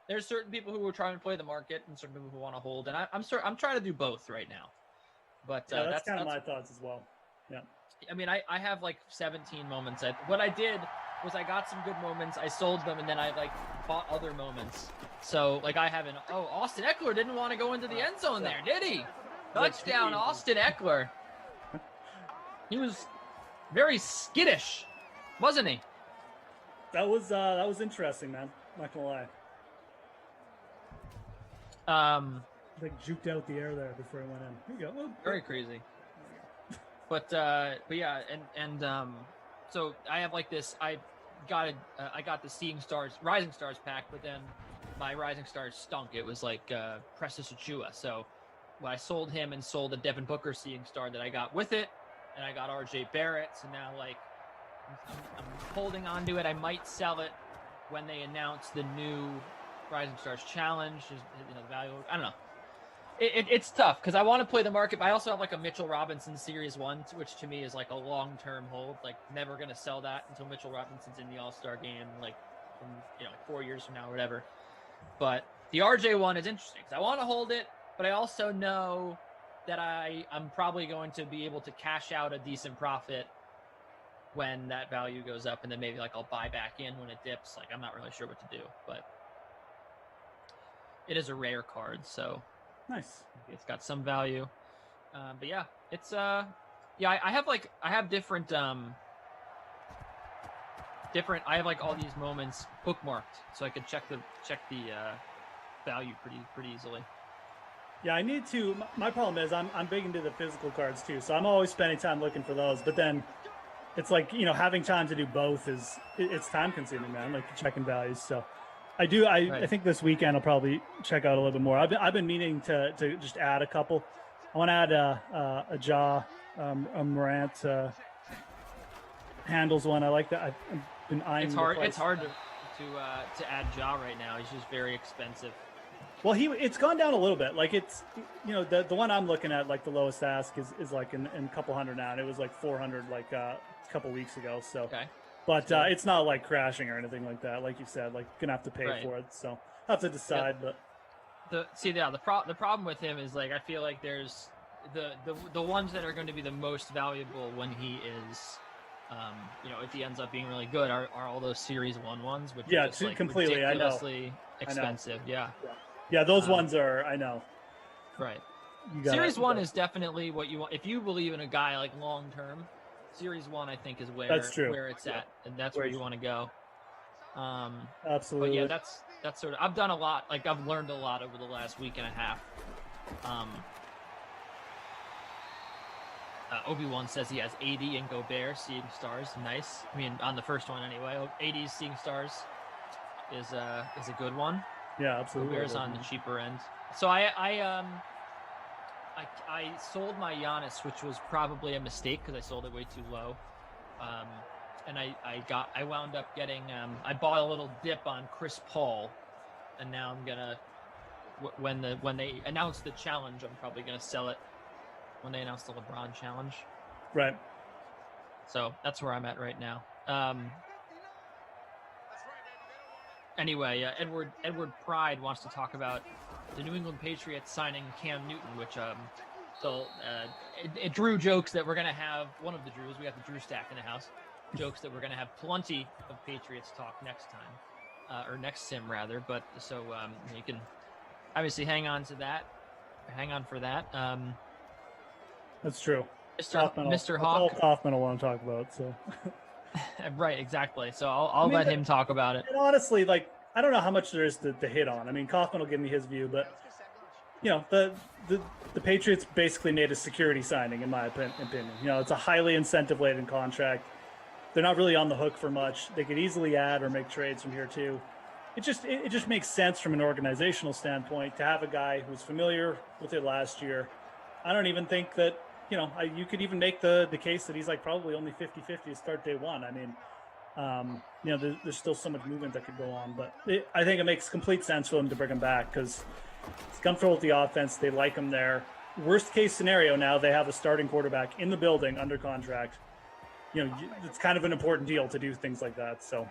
Speaker 3: There's certain people who are trying to play the market and certain people who want to hold, and I'm trying to do both right now. But
Speaker 10: that's kind of my thoughts as well. Yeah.
Speaker 3: I mean, I have 17 moments. What I did was I got some good moments. I sold them, and then I bought other moments. So I have Austin Eckler didn't want to go into the end zone there, did he? Touchdown, Austin Eckler. He was very skittish, wasn't he?
Speaker 10: That was interesting, man. Not gonna lie. Juked out the air there before he went in. Here you go.
Speaker 3: Very crazy. But yeah, and so I have this. I got the Seeing Stars, Rising Stars pack, but then my Rising Stars stunk. It was Precious Achua. So when I sold him and sold a Devin Booker Seeing Star that I got with it, and I got RJ Barrett. So now I'm holding on to it. I might sell it when they announce the new Rising Stars challenge. The value. I don't know. It's tough because I want to play the market, but I also have a Mitchell Robinson Series 1, which to me is a long-term hold. Never going to sell that until Mitchell Robinson's in the All-Star game, from 4 years from now or whatever. But the RJ one is interesting because I want to hold it, but I also know that I'm probably going to be able to cash out a decent profit when that value goes up, and then maybe like I'll buy back in when it dips. Like I'm not really sure what to do, but it is a rare card, so
Speaker 10: Nice.
Speaker 3: it's got some value. But yeah, it's I have different I have like all these moments bookmarked, so I could check the value pretty easily.
Speaker 10: Yeah, I need to. My problem is I'm big into the physical cards too, so I'm always spending time looking for those. But then it's like, having time to do both it's time consuming, man. Like checking values. So I do. I think this weekend I'll probably check out a little bit more. I've been meaning to just add a couple. I want to add a a Morant handles one. I like that. I've been eyeing.
Speaker 3: It's hard to add Ja right now. He's just very expensive.
Speaker 10: Well, it's gone down a little bit. Like it's, the one I'm looking at, like the lowest ask is like in a couple hundred now, and it was like 400 like a couple weeks ago. So,
Speaker 3: okay.
Speaker 10: But it's not like crashing or anything like that. Like you said, like gonna have to pay for it. So I have to decide.
Speaker 3: Yeah. But the problem with him is like I feel like there's the ones that are going to be the most valuable when he is. If he ends up being really good, are all those Series 1 ones, which are just, like,
Speaker 10: completely
Speaker 3: ridiculously expensive.
Speaker 10: Yeah, those ones are. I know.
Speaker 3: Right. Series 1 is definitely what you want if you believe in a guy like long term. Series 1, I think, is where it's at, and that's where you want to go.
Speaker 10: Absolutely.
Speaker 3: But yeah, that's sort of. I've done a lot. Like I've learned a lot over the last week and a half. Obi-Wan says he has 80 and Gobert Seeing Stars. Nice. I mean, on the first one anyway. 80's Seeing Stars is a good one.
Speaker 10: Yeah, absolutely.
Speaker 3: Gobert's on the cheaper end. So I sold my Giannis, which was probably a mistake because I sold it way too low. And I wound up getting I bought a little dip on Chris Paul, and now I'm gonna when they announce the challenge, I'm probably gonna sell it. When they announced the LeBron challenge.
Speaker 10: Right.
Speaker 3: So that's where I'm at right now. Anyway, Edward Pride wants to talk about the New England Patriots signing Cam Newton, which it Drew jokes that we're going to have, one of the Drews, we got the Drew stack in the house, jokes that we're going to have plenty of Patriots talk next time, or next sim rather, but so you can obviously hang on for that.
Speaker 10: That's true.
Speaker 3: Mr. Hawk.
Speaker 10: All Kaufman will want to talk about. So.
Speaker 3: Right, exactly. So I'll let him talk about it.
Speaker 10: And honestly, like I don't know how much there is to hit on. I mean, Kaufman will give me his view, but the Patriots basically made a security signing, in my opinion. It's a highly incentive-laden contract. They're not really on the hook for much. They could easily add or make trades from here too. It just makes sense from an organizational standpoint to have a guy who's familiar with it last year. I don't even think that, you could even make the case that he's like probably only 50-50 to start day one. I mean, there's still so much movement that could go on, but I think it makes complete sense for them to bring him back because he's comfortable with the offense. They like him there. Worst case scenario, now they have a starting quarterback in the building under contract. It's kind of an important deal to do things like that. So.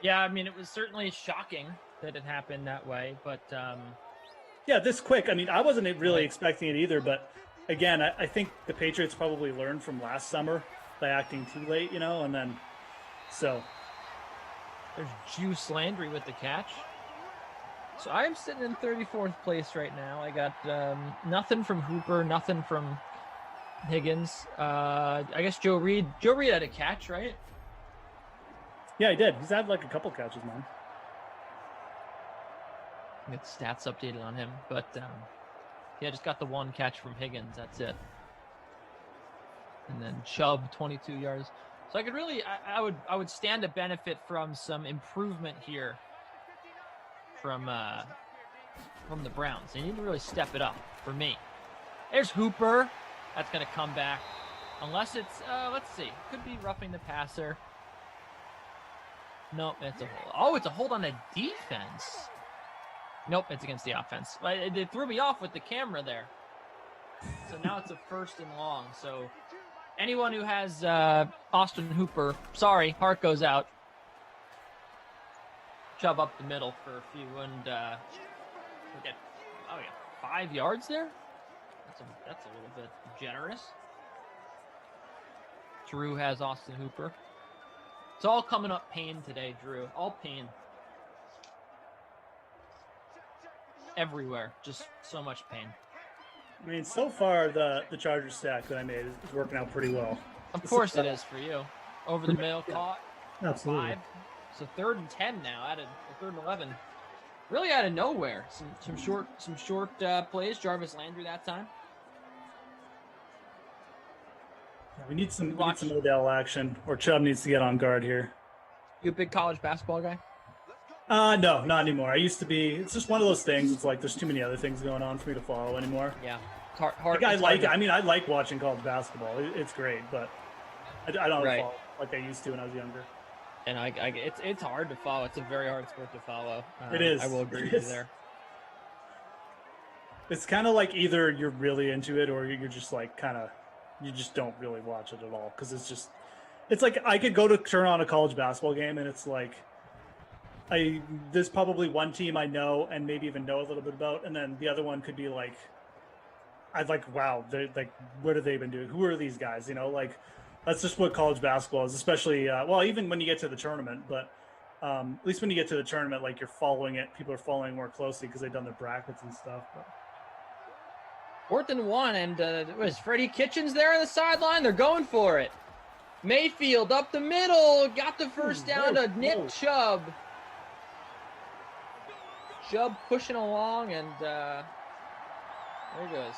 Speaker 3: Yeah, I mean, it was certainly shocking that it happened that way, but
Speaker 10: yeah, this quick. I mean, I wasn't really expecting it either, but again, I think the Patriots probably learned from last summer by acting too late, and then so.
Speaker 3: There's Juice Landry with the catch. So I'm sitting in 34th place right now. I got nothing from Hooper, nothing from Higgins. I guess Joe Reed. Joe Reed had a catch, right?
Speaker 10: Yeah, he did. He's had like a couple catches, man.
Speaker 3: Get stats updated on him, but yeah, just got the one catch from Higgins. That's it. And then Chubb, 22 yards. So I could really, I would stand to benefit from some improvement here from the Browns. They need to really step it up for me. There's Hooper. That's going to come back, unless it's let's see, could be roughing the passer. Nope, it's a hold. Oh, it's a hold on the defense. Nope, it's against the offense. It threw me off with the camera there. So now it's a 1st and long. So anyone who has Austin Hooper, sorry, heart goes out. Chubb up the middle for a few, and Get, oh yeah, 5 yards there. That's a little bit generous. Drew has Austin Hooper. It's all coming up pain today, Drew. All pain. Everywhere. Just so much pain.
Speaker 10: I mean, so far the Chargers stack that I made is working out pretty well.
Speaker 3: Of course it is for you. Over the middle caught.
Speaker 10: Absolutely.
Speaker 3: 5. So 3rd and 10 now. Added 3rd and 11. Really out of nowhere. Some short plays. Jarvis Landry that time.
Speaker 10: Yeah, we need some Odell action, or Chubb needs to get on guard here.
Speaker 3: You a big college basketball guy?
Speaker 10: No, not anymore. I used to be. It's just one of those things. It's like there's too many other things going on for me to follow anymore.
Speaker 3: Yeah. Hard,
Speaker 10: I like watching college basketball. It's great, but I don't follow like I used to when I was younger.
Speaker 3: And it's hard to follow. It's a very hard sport to follow.
Speaker 10: It is.
Speaker 3: I will agree with you there.
Speaker 10: It's kind of like either you're really into it or you're just like you just don't really watch it at all, because it's like I could go to turn on a college basketball game and it's like there's probably one team I know and maybe even know a little bit about, and then the other one could be like I'd like, wow, they're like, what have they been doing? Who are these guys? You know, like that's just what college basketball is, especially even when you get to the tournament, but at least when you get to the tournament, like you're following it, people are following more closely because they've done their brackets and stuff. But.
Speaker 3: 4th and 1, and was Freddie Kitchens there on the sideline? They're going for it. Mayfield up the middle, got the first down to Nick Chubb. Chubb pushing along, and there he goes.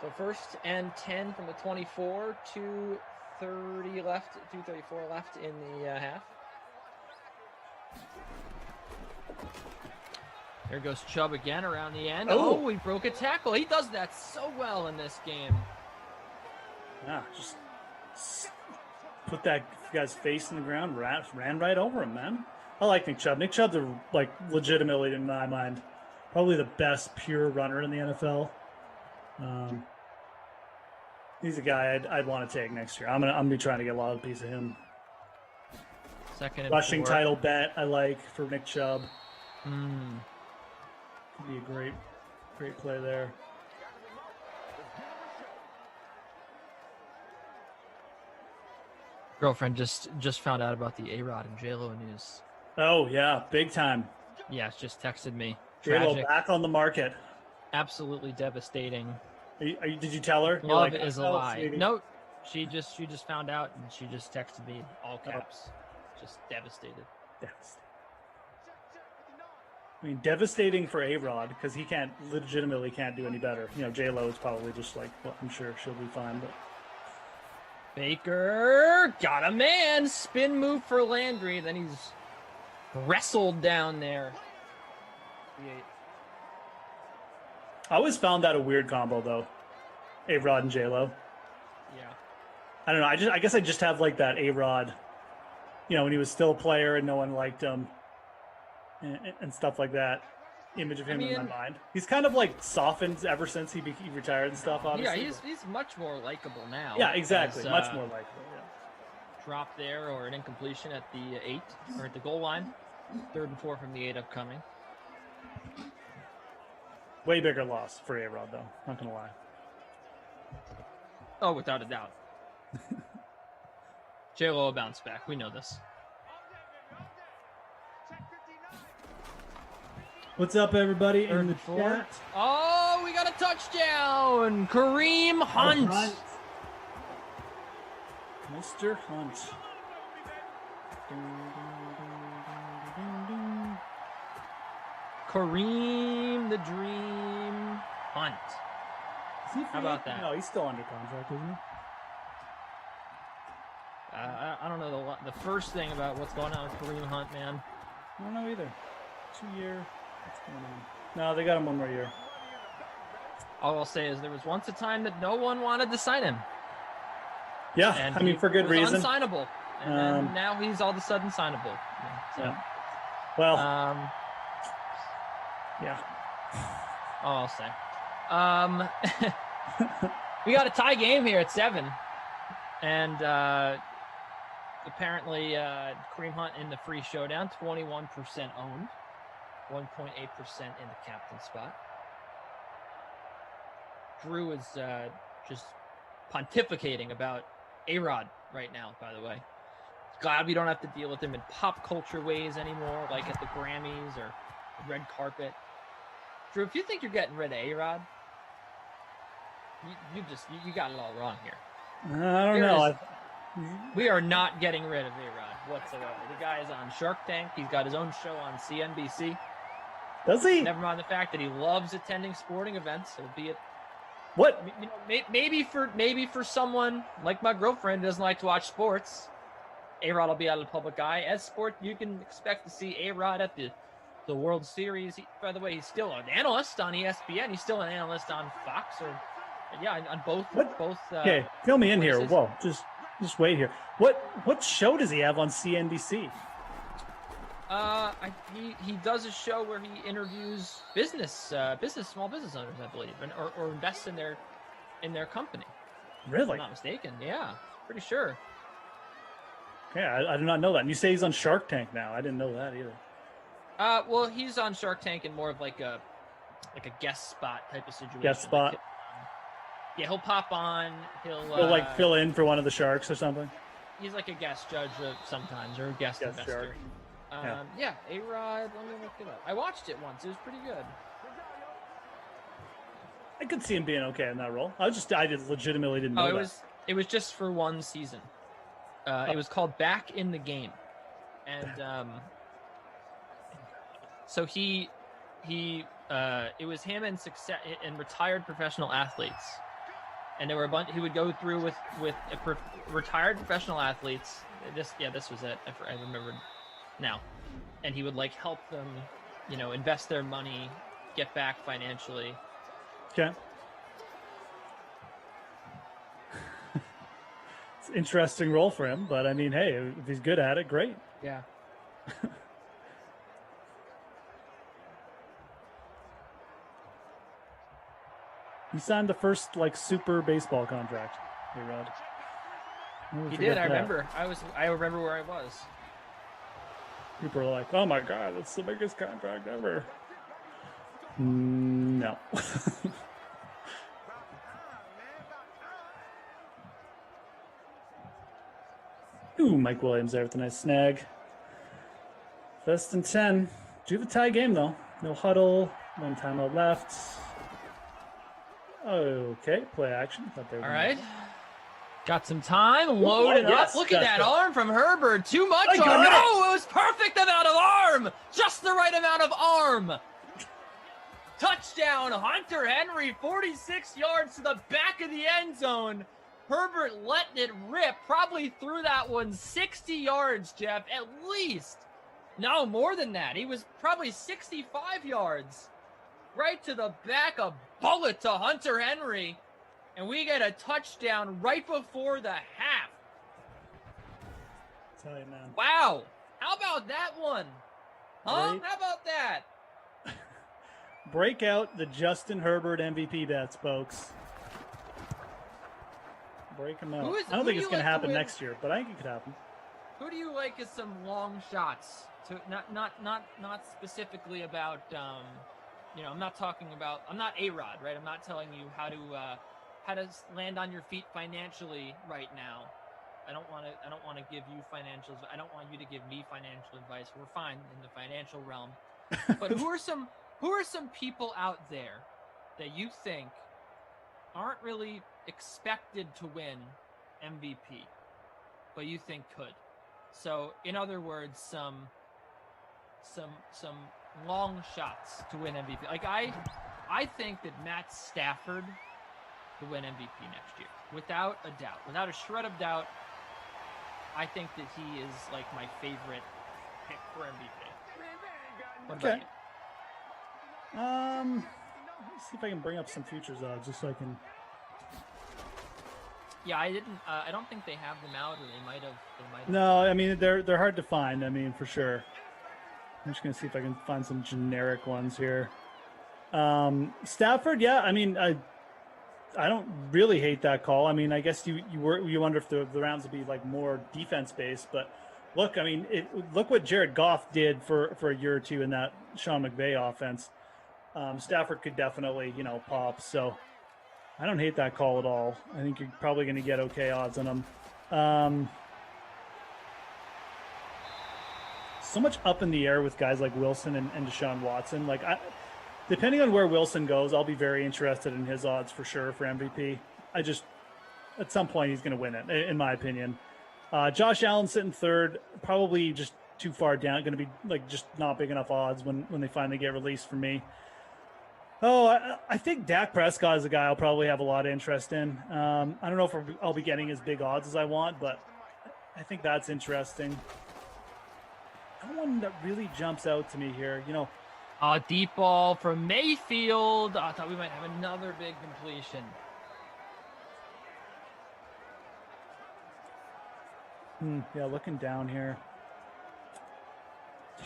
Speaker 3: So 1st and 10 from the 24, 2:34 left in the half. There goes Chubb again around the end. Oh, he broke a tackle. He does that so well in this game.
Speaker 10: Yeah, just put that guy's face in the ground, ran right over him, man. I like Nick Chubb. Nick Chubb's like legitimately, in my mind, probably the best pure runner in the NFL. He's a guy I'd want to take next year. I'm gonna be trying to get a lot of piece of him.
Speaker 3: 2nd and
Speaker 10: Rushing
Speaker 3: 4.
Speaker 10: title bet I like for Nick Chubb. Could be a great play there.
Speaker 3: Girlfriend just found out about the A-Rod and J-Lo news.
Speaker 10: Oh yeah, big time.
Speaker 3: Yeah, just texted me.
Speaker 10: J-Lo
Speaker 3: Tragic.
Speaker 10: back on the market.
Speaker 3: Absolutely devastating.
Speaker 10: Did you tell her?
Speaker 3: Love is a lie. No, she just found out and she just texted me all caps. Just devastated.
Speaker 10: I mean, devastating for A-Rod because he legitimately can't do any better. You know, J-Lo is probably just like, well, I'm sure she'll be fine, but.
Speaker 3: Baker got a man. Spin move for Landry. Then he's wrestled down there.
Speaker 10: I always found that a weird combo, though. A-Rod and J-Lo.
Speaker 3: Yeah.
Speaker 10: I don't know. I guess I just have like that A-Rod, when he was still a player and no one liked him and stuff like that. Image of him in my mind. He's kind of like softened ever since he retired and stuff, obviously.
Speaker 3: Yeah, he's much more likable now.
Speaker 10: Yeah, exactly. Much more likable, yeah.
Speaker 3: Drop there or an incompletion at the 8 or at the goal line. 3rd and 4 from the 8 upcoming.
Speaker 10: Way bigger loss for A-Rod, though. Not going to lie.
Speaker 3: Oh, without a doubt. J-Lo will bounce back. We know this.
Speaker 10: What's up, everybody in the chat?
Speaker 3: Oh, we got a touchdown! Kareem Hunt.
Speaker 10: Mr. Hunt.
Speaker 3: Kareem the Dream Hunt. How about that?
Speaker 10: No, he's still under contract, isn't he?
Speaker 3: I don't know the first thing about what's going on with Kareem Hunt, man.
Speaker 10: I don't know either. 2 year. What's going on? No, they got him 1 more year.
Speaker 3: All I'll say is there was once a time that no one wanted to sign him.
Speaker 10: Yeah,
Speaker 3: and
Speaker 10: I mean, for good reason.
Speaker 3: Unsignable. And then now he's all of a sudden signable. So,
Speaker 10: yeah. Well, yeah.
Speaker 3: All I'll say. We got a tie game here at 7. And apparently Kareem Hunt in the free showdown, 21% owned, 1.8% in the captain spot. Drew is just pontificating about A-Rod right now, by the way. Glad we don't have to deal with him in pop culture ways anymore, like at the Grammys or the red carpet. Drew, if you think you're getting rid of A-Rod, you got it all wrong here.
Speaker 10: I don't know.
Speaker 3: We are not getting rid of A-Rod whatsoever. The guy is on Shark Tank. He's got his own show on CNBC.
Speaker 10: Does he?
Speaker 3: Never mind the fact that he loves attending sporting events, albeit
Speaker 10: What?
Speaker 3: you know, maybe for someone like my girlfriend who doesn't like to watch sports, A-Rod will be out of the public eye. As sport, you can expect to see A-Rod at the World Series. By the way, he's still an analyst on ESPN. He's still an analyst on Fox on both.
Speaker 10: Okay, fill me in here.
Speaker 3: places.
Speaker 10: Whoa, just wait here. What show does he have on CNBC?
Speaker 3: He does a show where he interviews small business owners, I believe, or invests in their company. If
Speaker 10: Really?
Speaker 3: I'm not mistaken. Yeah, pretty sure.
Speaker 10: Okay, I did not know that. And you say he's on Shark Tank now. I didn't know that either.
Speaker 3: Well, he's on Shark Tank in more of like a guest spot type of situation.
Speaker 10: Guest spot?
Speaker 3: Like, he'll pop on. He'll
Speaker 10: He'll fill in for one of the sharks or something.
Speaker 3: He's like a guest judge sometimes, or a guest
Speaker 10: Guest
Speaker 3: investor.
Speaker 10: shark.
Speaker 3: Yeah, A-Rod. Let me look it up. I watched it once. It was pretty good.
Speaker 10: I could see him being okay in that role. I just legitimately didn't know that.
Speaker 3: It was just for one season. It was called Back in the Game, and so it was him and retired professional athletes, and there were a bunch. He would go through with retired professional athletes. This was it. I remembered now, and he would help them, invest their money, get back financially.
Speaker 10: Okay. It's an interesting role for him, but I mean, hey, if he's good at it, great.
Speaker 3: Yeah.
Speaker 10: He signed the first super baseball contract. Hey, Rod.
Speaker 3: He did. I remember. I remember where I was.
Speaker 10: People are like, "Oh my God, that's the biggest contract ever." No. Ooh, Mike Williams there with a nice snag. First and 10. Do have a tie game though. No huddle. One timeout left. Okay, play action.
Speaker 3: All right. Got some time. Loaded up. Look at that arm from Herbert. Too much arm. No, it was perfect amount of arm. Just the right amount of arm. Touchdown, Hunter Henry, 46 yards to the back of the end zone. Herbert letting it rip. Probably threw that one 60 yards, Jeff, at least. No, more than that. He was probably 65 yards. Right to the back, a bullet to Hunter Henry. And we get a touchdown right before the half.
Speaker 10: Tell you, man.
Speaker 3: Wow. How about that one? Huh?
Speaker 10: Great.
Speaker 3: How about that?
Speaker 10: Break out the Justin Herbert MVP bets, folks. Break them out. I don't think it's going to happen next year, but I think it could happen.
Speaker 3: Who do you like as some long shots? To not specifically about I'm not talking about. I'm not A-Rod, right? I'm not telling you how to land on your feet financially right now. I don't want to give you financial. I don't want you to give me financial advice. We're fine in the financial realm. But who are some people out there that you think aren't really expected to win MVP, but you think could? So, in other words, some long shots to win MVP. Like I think that Matt Stafford will win MVP next year, without a doubt, without a shred of doubt. I think that he is my favorite pick for MVP. What about you?
Speaker 10: Let me see if I can bring up some futures odds just so I can.
Speaker 3: Yeah, I didn't. I don't think they have them out, or they might have.
Speaker 10: No, I mean they're hard to find. I mean, for sure. I'm just gonna see if I can find some generic ones here. Stafford, yeah. I mean, I I don't really hate that call. I mean, I guess you wonder if the rounds would be like more defense based, but look, I mean, look what Jared Goff did for a year or two in that Sean McVay offense. Stafford could definitely, pop. So I don't hate that call at all. I think you're probably going to get okay odds on him. So much up in the air with guys like Wilson and Deshaun Watson. Like, depending on where Wilson goes, I'll be very interested in his odds for sure for MVP. At some point, he's going to win it, in my opinion. Josh Allen sitting third, probably just too far down. Going to be like just not big enough odds when they finally get released for me. Oh, I think Dak Prescott is a guy I'll probably have a lot of interest in. I don't know if I'll be getting as big odds as I want, but I think that's interesting. No one that really jumps out to me here,
Speaker 3: Deep ball from Mayfield. I thought we might have another big completion.
Speaker 10: Yeah, looking down here. It's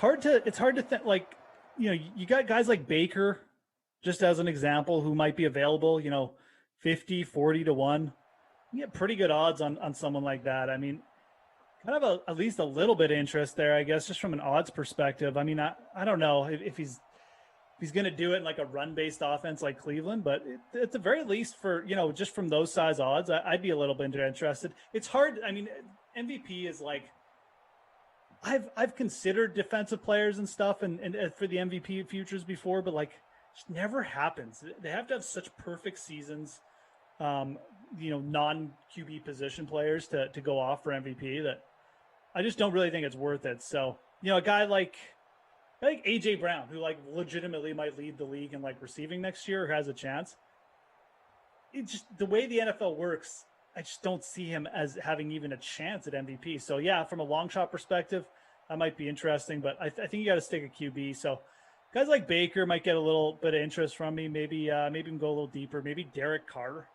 Speaker 10: hard to think, like, you got guys like Baker, just as an example, who might be available, 50, 40 to 1. You get pretty good odds on someone like that. I mean, kind of at least a little bit of interest there, I guess, just from an odds perspective. I mean, I don't know if he's going to do it in like a run-based offense like Cleveland, but at the very least for, just from those size odds, I'd be a little bit interested. It's hard. I mean, MVP is like, I've considered defensive players and stuff and for the MVP futures before, but like, it just never happens. They have to have such perfect seasons, non-QB position players to go off for MVP that I just don't really think it's worth it. So, a guy like AJ Brown, who like legitimately might lead the league in like receiving next year, or has a chance. It's just the way the NFL works. I just don't see him as having even a chance at MVP. So yeah, from a long shot perspective, that might be interesting, but I think you got to stick a QB. So guys like Baker might get a little bit of interest from me. Maybe even go a little deeper. Maybe Derek Carr,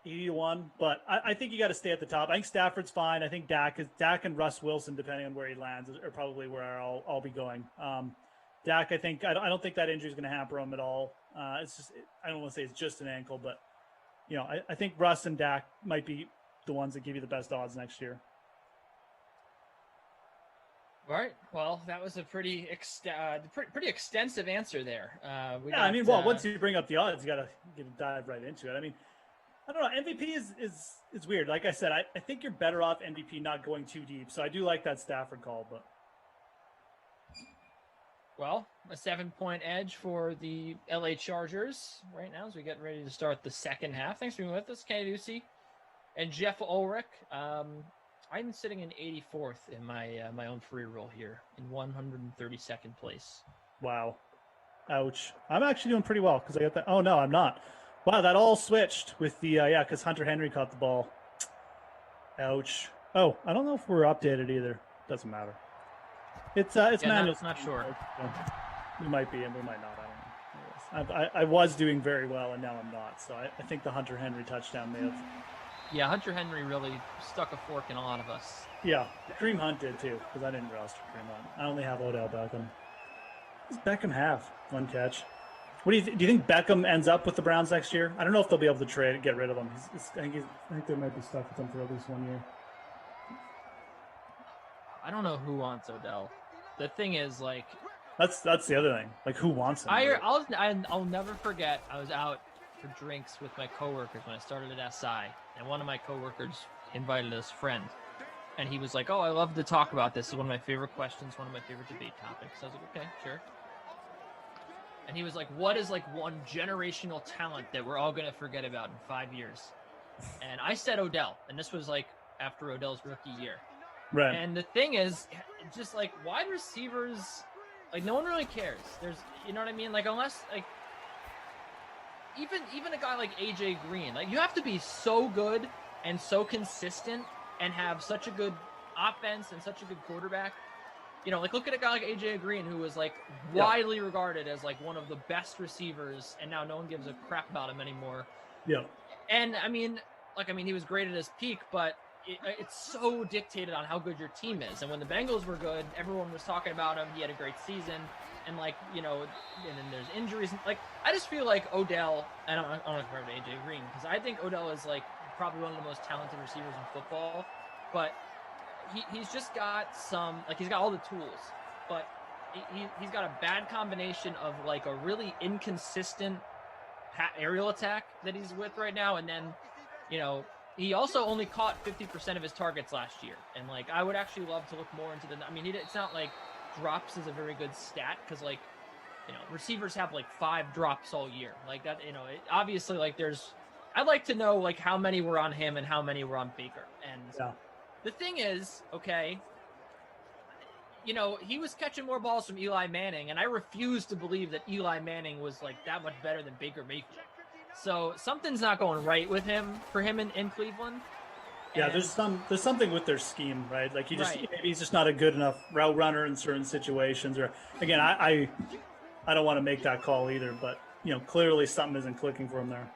Speaker 10: 80-1. But I think you got to stay at the top. I think Stafford's fine. I think Dak and Russ Wilson, depending on where he lands, are probably where I'll be going. Dak, I don't think that injury is going to hamper him at all. It's just, I don't want to say it's just an ankle, but I think Russ and Dak might be the ones that give you the best odds next year.
Speaker 3: All right. Well, that was a pretty extensive answer there.
Speaker 10: Once you bring up the odds, you got to dive right into it. I mean, I don't know. MVP is weird. Like I said, I think you're better off MVP not going too deep. So I do like that Stafford call, but.
Speaker 3: Well, a 7-point edge for the LA Chargers right now as we get ready to start the second half. Thanks for being with us, Kenny Ducey and Jeff Ulrich. I'm sitting in 84th in my own free roll here in 132nd place.
Speaker 10: Wow. Ouch. I'm actually doing pretty well because I got that. Oh, no, I'm not. Wow, that all switched with the, because Hunter Henry caught the ball. Ouch. Oh, I don't know if we're updated either. Doesn't matter. It's manual.
Speaker 3: No, it's not sure.
Speaker 10: We might be and we might not. I don't know. I was doing very well and now I'm not. So I think the Hunter Henry touchdown may have.
Speaker 3: Yeah, Hunter Henry really stuck a fork in a lot of us.
Speaker 10: Yeah, Kareem Hunt did too because I didn't roster Kareem Hunt. I only have Odell Beckham. What does Beckham have? One catch. What do you do? You think Beckham ends up with the Browns next year? I don't know if they'll be able to get rid of him. I think they might be stuck with him for at least 1 year.
Speaker 3: I don't know who wants Odell. The thing is, like,
Speaker 10: that's the other thing. Like, who wants him?
Speaker 3: I'll never forget. I was out for drinks with my coworkers when I started at SI, and one of my coworkers invited his friend, and he was like, "Oh, I love to talk about this. It's one of my favorite questions, one of my favorite debate topics." I was like, "Okay, sure." And he was like, "What is like one generational talent that we're all gonna forget about in 5 years?" And I said Odell, and this was like after Odell's rookie year.
Speaker 10: Right.
Speaker 3: And the thing is, just like wide receivers, like no one really cares. There's, you know what I mean? Like unless like even a guy like AJ Green, like you have to be so good and so consistent and have such a good offense and such a good quarterback. Like look at a guy like AJ Green who was like widely regarded as like one of the best receivers, and now no one gives a crap about him anymore.
Speaker 10: Yeah.
Speaker 3: And I mean, he was great at his peak, but it's so dictated on how good your team is. And when the Bengals were good, everyone was talking about him. He had a great season. And like, and then there's injuries. Like, I just feel like Odell, I don't know if I remember AJ Green, because I think Odell is like probably one of the most talented receivers in football, but he's just got he's got all the tools, but he's got a bad combination of like a really inconsistent aerial attack that he's with right now. And then, he also only caught 50% of his targets last year. And like, I would actually love to look more into it's not like drops is a very good stat, because like, receivers have like 5 drops all year like that. Obviously like I'd like to know like how many were on him and how many were on Baker. And the thing is, okay, he was catching more balls from Eli Manning, and I refuse to believe that Eli Manning was like that much better than Baker Mayfield. So something's not going right with him in Cleveland.
Speaker 10: Yeah, there's something with their scheme, right? Like maybe he's just not a good enough route runner in certain situations. Or again, I don't want to make that call either, but clearly something isn't clicking for him there.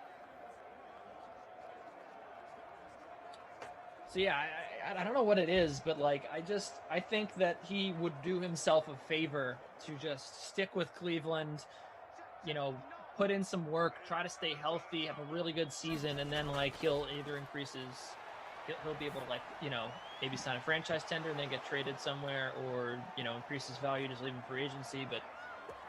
Speaker 3: So yeah, I don't know what it is, but like I think that he would do himself a favor to just stick with Cleveland, put in some work, try to stay healthy, have a really good season, and then like he'll either he'll be able to like, maybe sign a franchise tender and then get traded somewhere, or, increase his value just leaving free agency. But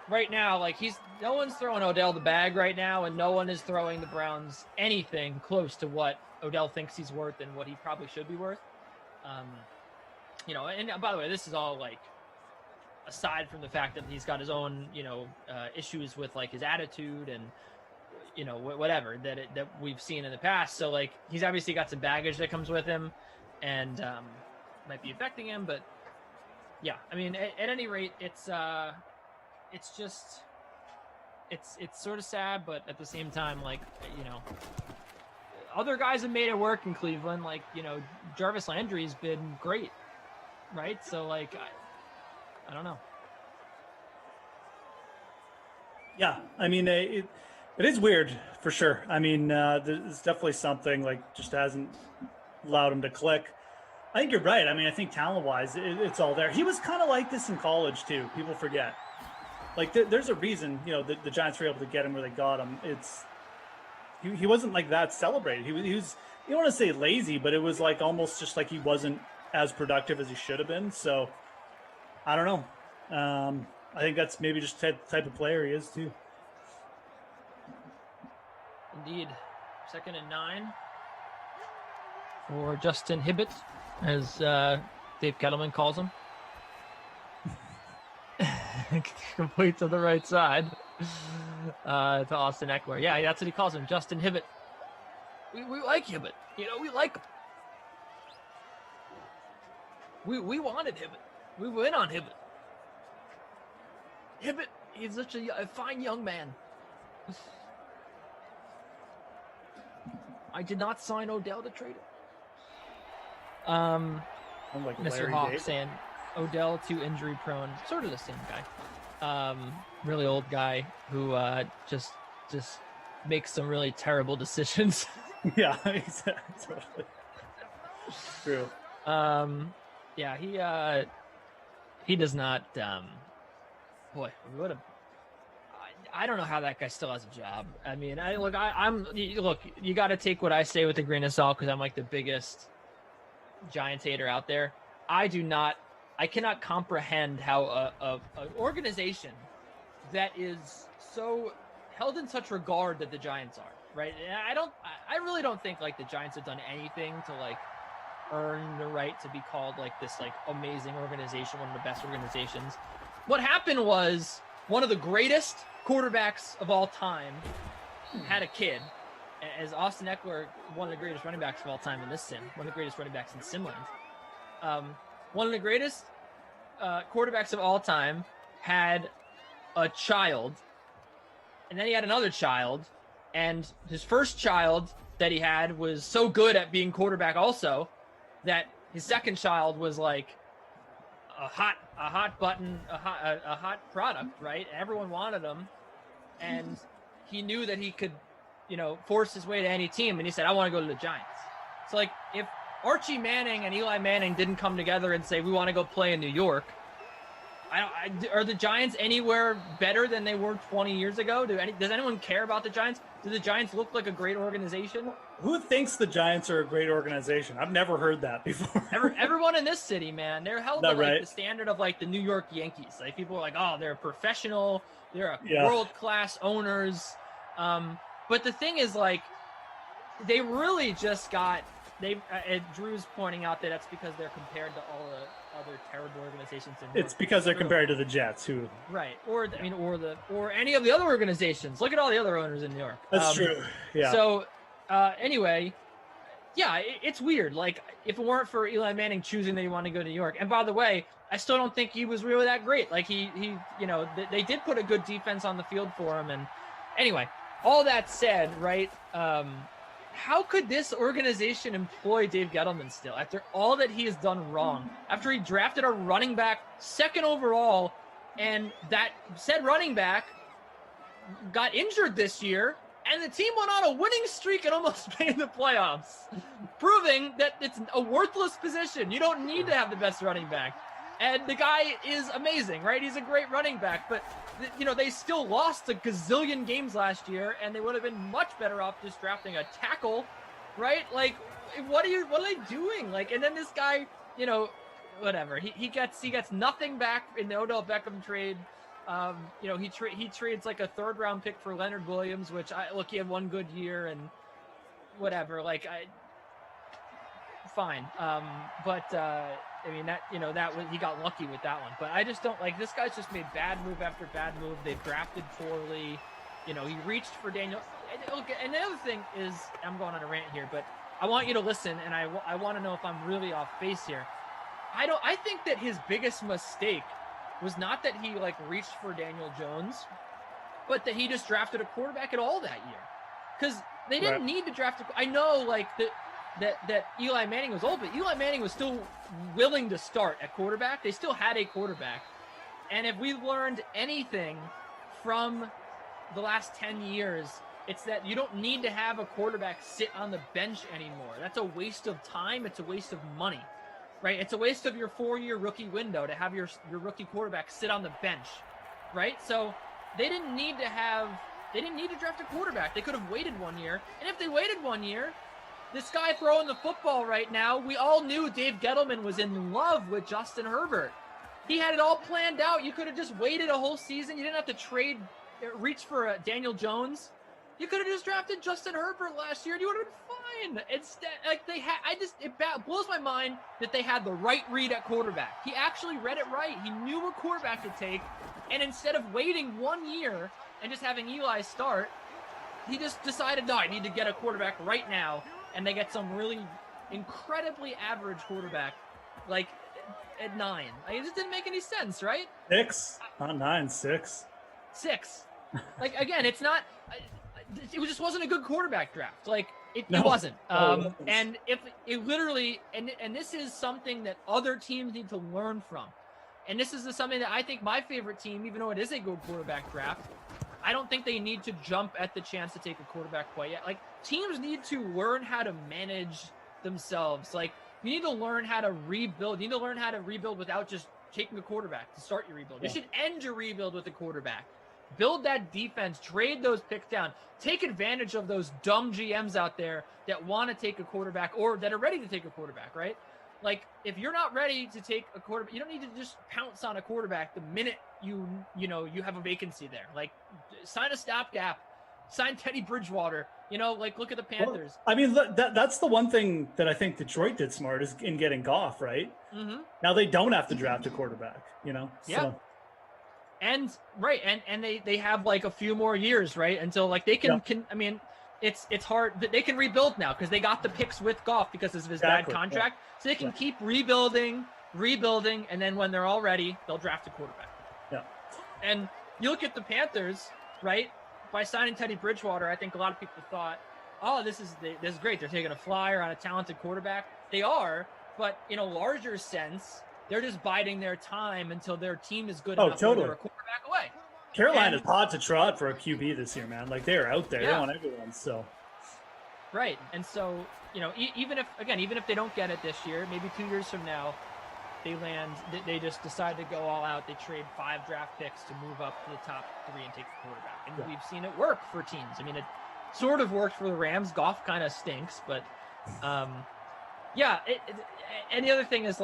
Speaker 3: right now, like no one's throwing Odell the bag right now, and no one is throwing the Browns anything close to what Odell thinks he's worth and what he probably should be worth. And by the way, this is all like aside from the fact that he's got his own, issues with like his attitude and, whatever that we've seen in the past. So like, he's obviously got some baggage that comes with him and might be affecting him. But yeah, I mean, at any rate, it's sort of sad, but at the same time, like, other guys have made it work in Cleveland. Like, Jarvis Landry's been great, right? So like, I don't know.
Speaker 10: Yeah, I mean, it is weird for sure. I mean, there's definitely something like just hasn't allowed him to click. I think you're right. I mean, I think talent-wise, it's all there. He was kind of like this in college too. People forget. Like, there's a reason, the Giants were able to get him where they got him. He wasn't like that celebrated. He was you don't want to say lazy, but it was like almost just like he wasn't as productive as he should have been. So I don't know. I think that's maybe just the type of player he is too.
Speaker 3: Indeed. 2nd and 9 for Justin Hibbett, as Dave Kettleman calls him. Complete to the right side to Austin Eckler. Yeah, that's what he calls him, Justin Hibbett. We like Hibbett. We like him. We wanted Hibbett. We went on Hibbett. Hibbett, he's such a fine young man. I did not sign Odell to trade him.
Speaker 10: Like
Speaker 3: Mr.
Speaker 10: Larry
Speaker 3: Hawk
Speaker 10: David.
Speaker 3: saying Odell too injury prone, sort of the same guy. Really old guy who just makes some really terrible decisions.
Speaker 10: Yeah, exactly. True.
Speaker 3: Yeah, he does not. Boy, what a. I don't know how that guy still has a job. I mean, you got to take what I say with a grain of salt because I'm like the biggest Giants hater out there. I cannot comprehend how an organization that is so held in such regard that the Giants are, right? And I really don't think like the Giants have done anything to like earn the right to be called like this like amazing organization, one of the best organizations. What happened was one of the greatest quarterbacks of all time had a kid, as Austin Eckler, one of the greatest running backs of all time in this sim, one of the greatest running backs in Simland. One of the greatest quarterbacks of all time had a child, and then he had another child, and his first child that he had was so good at being quarterback also that his second child was like a hot button, a hot product, right? Everyone wanted him, and he knew that he could, force his way to any team, and he said, I want to go to the Giants. So like, if Archie Manning and Eli Manning didn't come together and say, we want to go play in New York. Are the Giants anywhere better than they were 20 years ago? Does anyone care about the Giants? Do the Giants look like a great organization?
Speaker 10: Who thinks the Giants are a great organization? I've never heard that before.
Speaker 3: Everyone in this city, man, they're held to like the standard of like the New York Yankees. Like people are like, oh, they're professional, they're world-class owners. But the thing is, like, they really just got. Drew's pointing out that that's because they're compared to all the other terrible organizations in New York.
Speaker 10: It's because they're compared to the Jets, who
Speaker 3: right, or any of the other organizations. Look at all the other owners in New York.
Speaker 10: That's true. Yeah.
Speaker 3: So, anyway, yeah, it's weird. Like, if it weren't for Eli Manning choosing that he wanted to go to New York, and by the way, I still don't think he was really that great. Like he they did put a good defense on the field for him. And anyway, all that said, right. How could this organization employ Dave Gettleman still after all that he has done wrong? After he drafted a running back 2nd overall, and that said running back got injured this year, and the team went on a winning streak and almost made the playoffs, proving that it's a worthless position. You don't need to have the best running back. And the guy is amazing, right? He's a great running back, but they still lost a gazillion games last year, and they would have been much better off just drafting a tackle, right? Like, what are they doing? Like, and then this guy, whatever. He gets nothing back in the Odell Beckham trade. He trades like a 3rd round pick for Leonard Williams, which he had one good year and whatever. Like, fine. I mean, he got lucky with that one, but I just don't like this guy's just made bad move after bad move. They've drafted poorly. He reached for Daniel. And the other thing is, I'm going on a rant here, but I want you to listen, and I want to know if I'm really off base here. I think that his biggest mistake was not that he like reached for Daniel Jones, but that he just drafted a quarterback at all that year. Because they didn't need to draft I know like that Eli Manning was old, but Eli Manning was still willing to start at quarterback. They still had a quarterback. And if we've learned anything from the last 10 years, it's that you don't need to have a quarterback sit on the bench anymore. That's a waste of time. It's a waste of money, right? It's a waste of your 4-year rookie window to have your rookie quarterback sit on the bench, right? So they didn't need to draft a quarterback. They could have waited 1 year. And if they waited 1 year, this guy throwing the football right now, we all knew Dave Gettleman was in love with Justin Herbert. He had it all planned out. You could have just waited a whole season. You didn't have to reach for Daniel Jones. You could have just drafted Justin Herbert last year and you would have been fine. Instead, like it blows my mind that they had the right read at quarterback. He actually read it right. He knew what quarterback to take. And instead of waiting 1 year and just having Eli start, he just decided, no, I need to get a quarterback right now. And they get some really incredibly average quarterback, like at 9. Like, it just didn't make any sense, right?
Speaker 10: 6, not 9, 6.
Speaker 3: 6. Like, again, it's not. It just wasn't a good quarterback draft. Like, it wasn't. And if it literally, and this is something that other teams need to learn from. And this is something that I think my favorite team, even though it is a good quarterback draft, I don't think they need to jump at the chance to take a quarterback quite yet. Like, teams need to learn how to manage themselves. Like, you need to learn how to rebuild. You need to learn how to rebuild without just taking a quarterback to start your rebuild. You should end your rebuild with a quarterback. Build that defense. Trade those picks down. Take advantage of those dumb GMs out there that want to take a quarterback or that are ready to take a quarterback, right? Like, if you're not ready to take a quarterback, you don't need to just pounce on a quarterback the minute you have a vacancy there. Like, sign a stopgap, sign Teddy Bridgewater. Like, look at the Panthers.
Speaker 10: Well, I mean, that's the one thing that I think Detroit did smart is in getting Goff, right? Mm-hmm. Now they don't have to draft a quarterback, Yeah.
Speaker 3: So. And right, and they have like a few more years, right? Until like they can I mean, it's hard. They can rebuild now because they got the picks with Goff because of his bad contract. Yeah. So they can keep rebuilding, and then when they're all ready, they'll draft a quarterback.
Speaker 10: Yeah.
Speaker 3: And you look at the Panthers, right? By signing Teddy Bridgewater, I think a lot of people thought, oh, this is great. They're taking a flyer on a talented quarterback. They are, but in a larger sense, they're just biding their time until their team is good enough where they're a quarterback away.
Speaker 10: Carolina's hot to trot for a QB this year, man. Like, they're out there. They want everyone, so.
Speaker 3: Right. And so, even if they don't get it this year, maybe 2 years from now, they just decide to go all out. They trade 5 draft picks to move up to the top 3 and take the quarterback. And we've seen it work for teams. I mean, it sort of worked for the Rams. Goff kind of stinks, but and the other thing is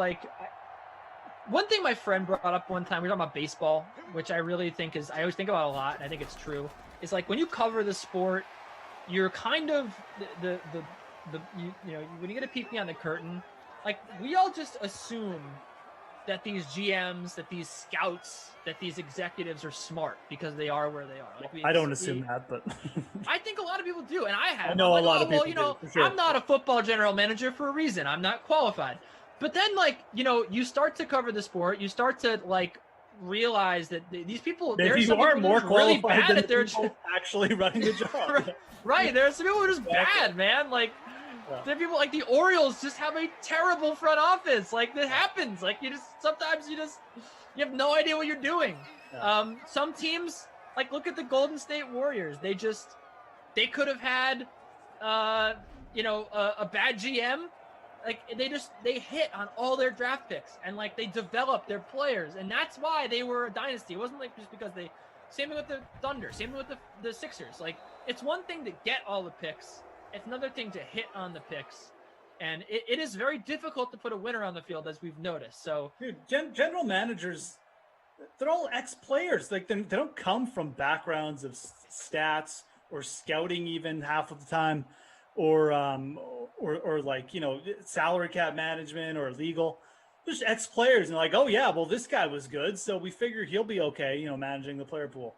Speaker 3: one thing my friend brought up one time, we were talking about baseball, which I really think I always think about a lot, and I think it's true, is when you cover the sport, you're kind of when you get a peek behind the curtain, we all just assume that these GMs, that these scouts, that these executives are smart because they are where they are.
Speaker 10: I don't assume that, but
Speaker 3: I think a lot of people do, and I have.
Speaker 10: I know a lot of people do, for sure.
Speaker 3: I'm not a football general manager for a reason. I'm not qualified. But then, you start to cover the sport, you start to realize that these people.
Speaker 10: Maybe you are more qualified
Speaker 3: really bad
Speaker 10: than
Speaker 3: at their
Speaker 10: people actually running the job.
Speaker 3: Right, there's some people who are just bad, man. There are people the Orioles just have a terrible front office. That happens. Sometimes you have no idea what you're doing.
Speaker 10: Yeah.
Speaker 3: Some teams, look at the Golden State Warriors. They could have had, a bad GM. They hit on all their draft picks and they developed their players, and that's why they were a dynasty. It wasn't just because they. Same thing with the Thunder. Same thing with the Sixers. It's one thing to get all the picks. It's another thing to hit on the picks, and it is very difficult to put a winner on the field, as we've noticed. So,
Speaker 10: dude, general managers, they're all ex-players. They don't come from backgrounds of stats or scouting even half of the time, or salary cap management or legal. They're just ex-players, and oh yeah, well this guy was good, so we figure he'll be okay, managing the player pool.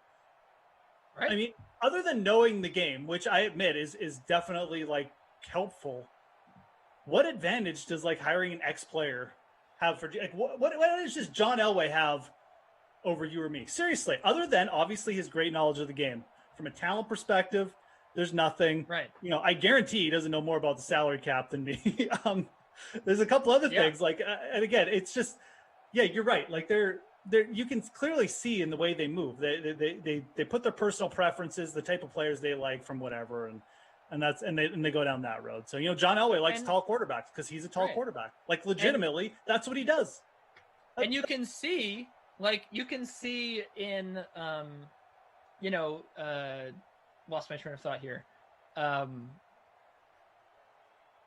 Speaker 3: Right.
Speaker 10: I mean, other than knowing the game, which I admit is definitely helpful, what advantage does hiring an ex-player have for what advantage does John Elway have over you or me? Seriously, other than obviously his great knowledge of the game. From a talent perspective, there's nothing.
Speaker 3: Right.
Speaker 10: I guarantee he doesn't know more about the salary cap than me. There's a couple other things and again, it's just, you're right. They're you can clearly see in the way they move. They put their personal preferences, the type of players they like from whatever, and they go down that road. So John Elway likes tall quarterbacks because he's a tall quarterback. Legitimately, that's what he does.
Speaker 3: And you can see in lost my train of thought here. I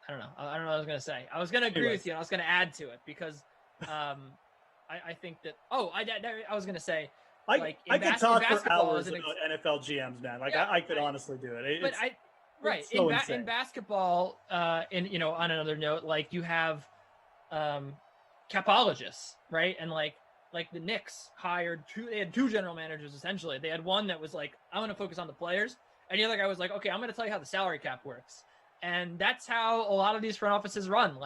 Speaker 3: don't know what I was going to say. I was going to agree with you, and I was going to add to it because I think that I was going to say
Speaker 10: I could talk for hours about NFL GMs, man. I could honestly do it.
Speaker 3: In basketball, on another note, you have capologists, right? And the Knicks they had 2 general managers essentially. They had one that was I'm going to focus on the players, and the other guy was okay, I'm going to tell you how the salary cap works. And that's how a lot of these front offices run.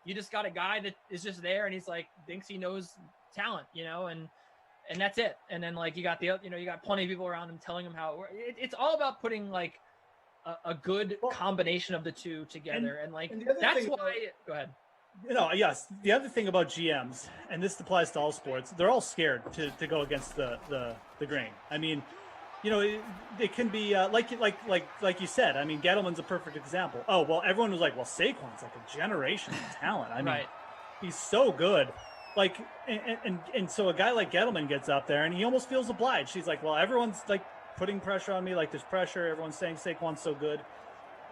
Speaker 3: You just got a guy that is just there, and he's thinks he knows talent, and that's it. And then you got you got plenty of people around him telling him how it works. It's all about putting a good combination of the two together. And that's why. Go ahead.
Speaker 10: Yes. The other thing about GMs, and this applies to all sports, they're all scared to go against the grain. I mean, it can be like you said. I mean, Gettleman's a perfect example. Oh well, everyone was well, Saquon's a generational talent. I mean, he's so good. And so a guy like Gettleman gets up there and he almost feels obliged. He's well, everyone's putting pressure on me. There's pressure. Everyone's saying Saquon's so good.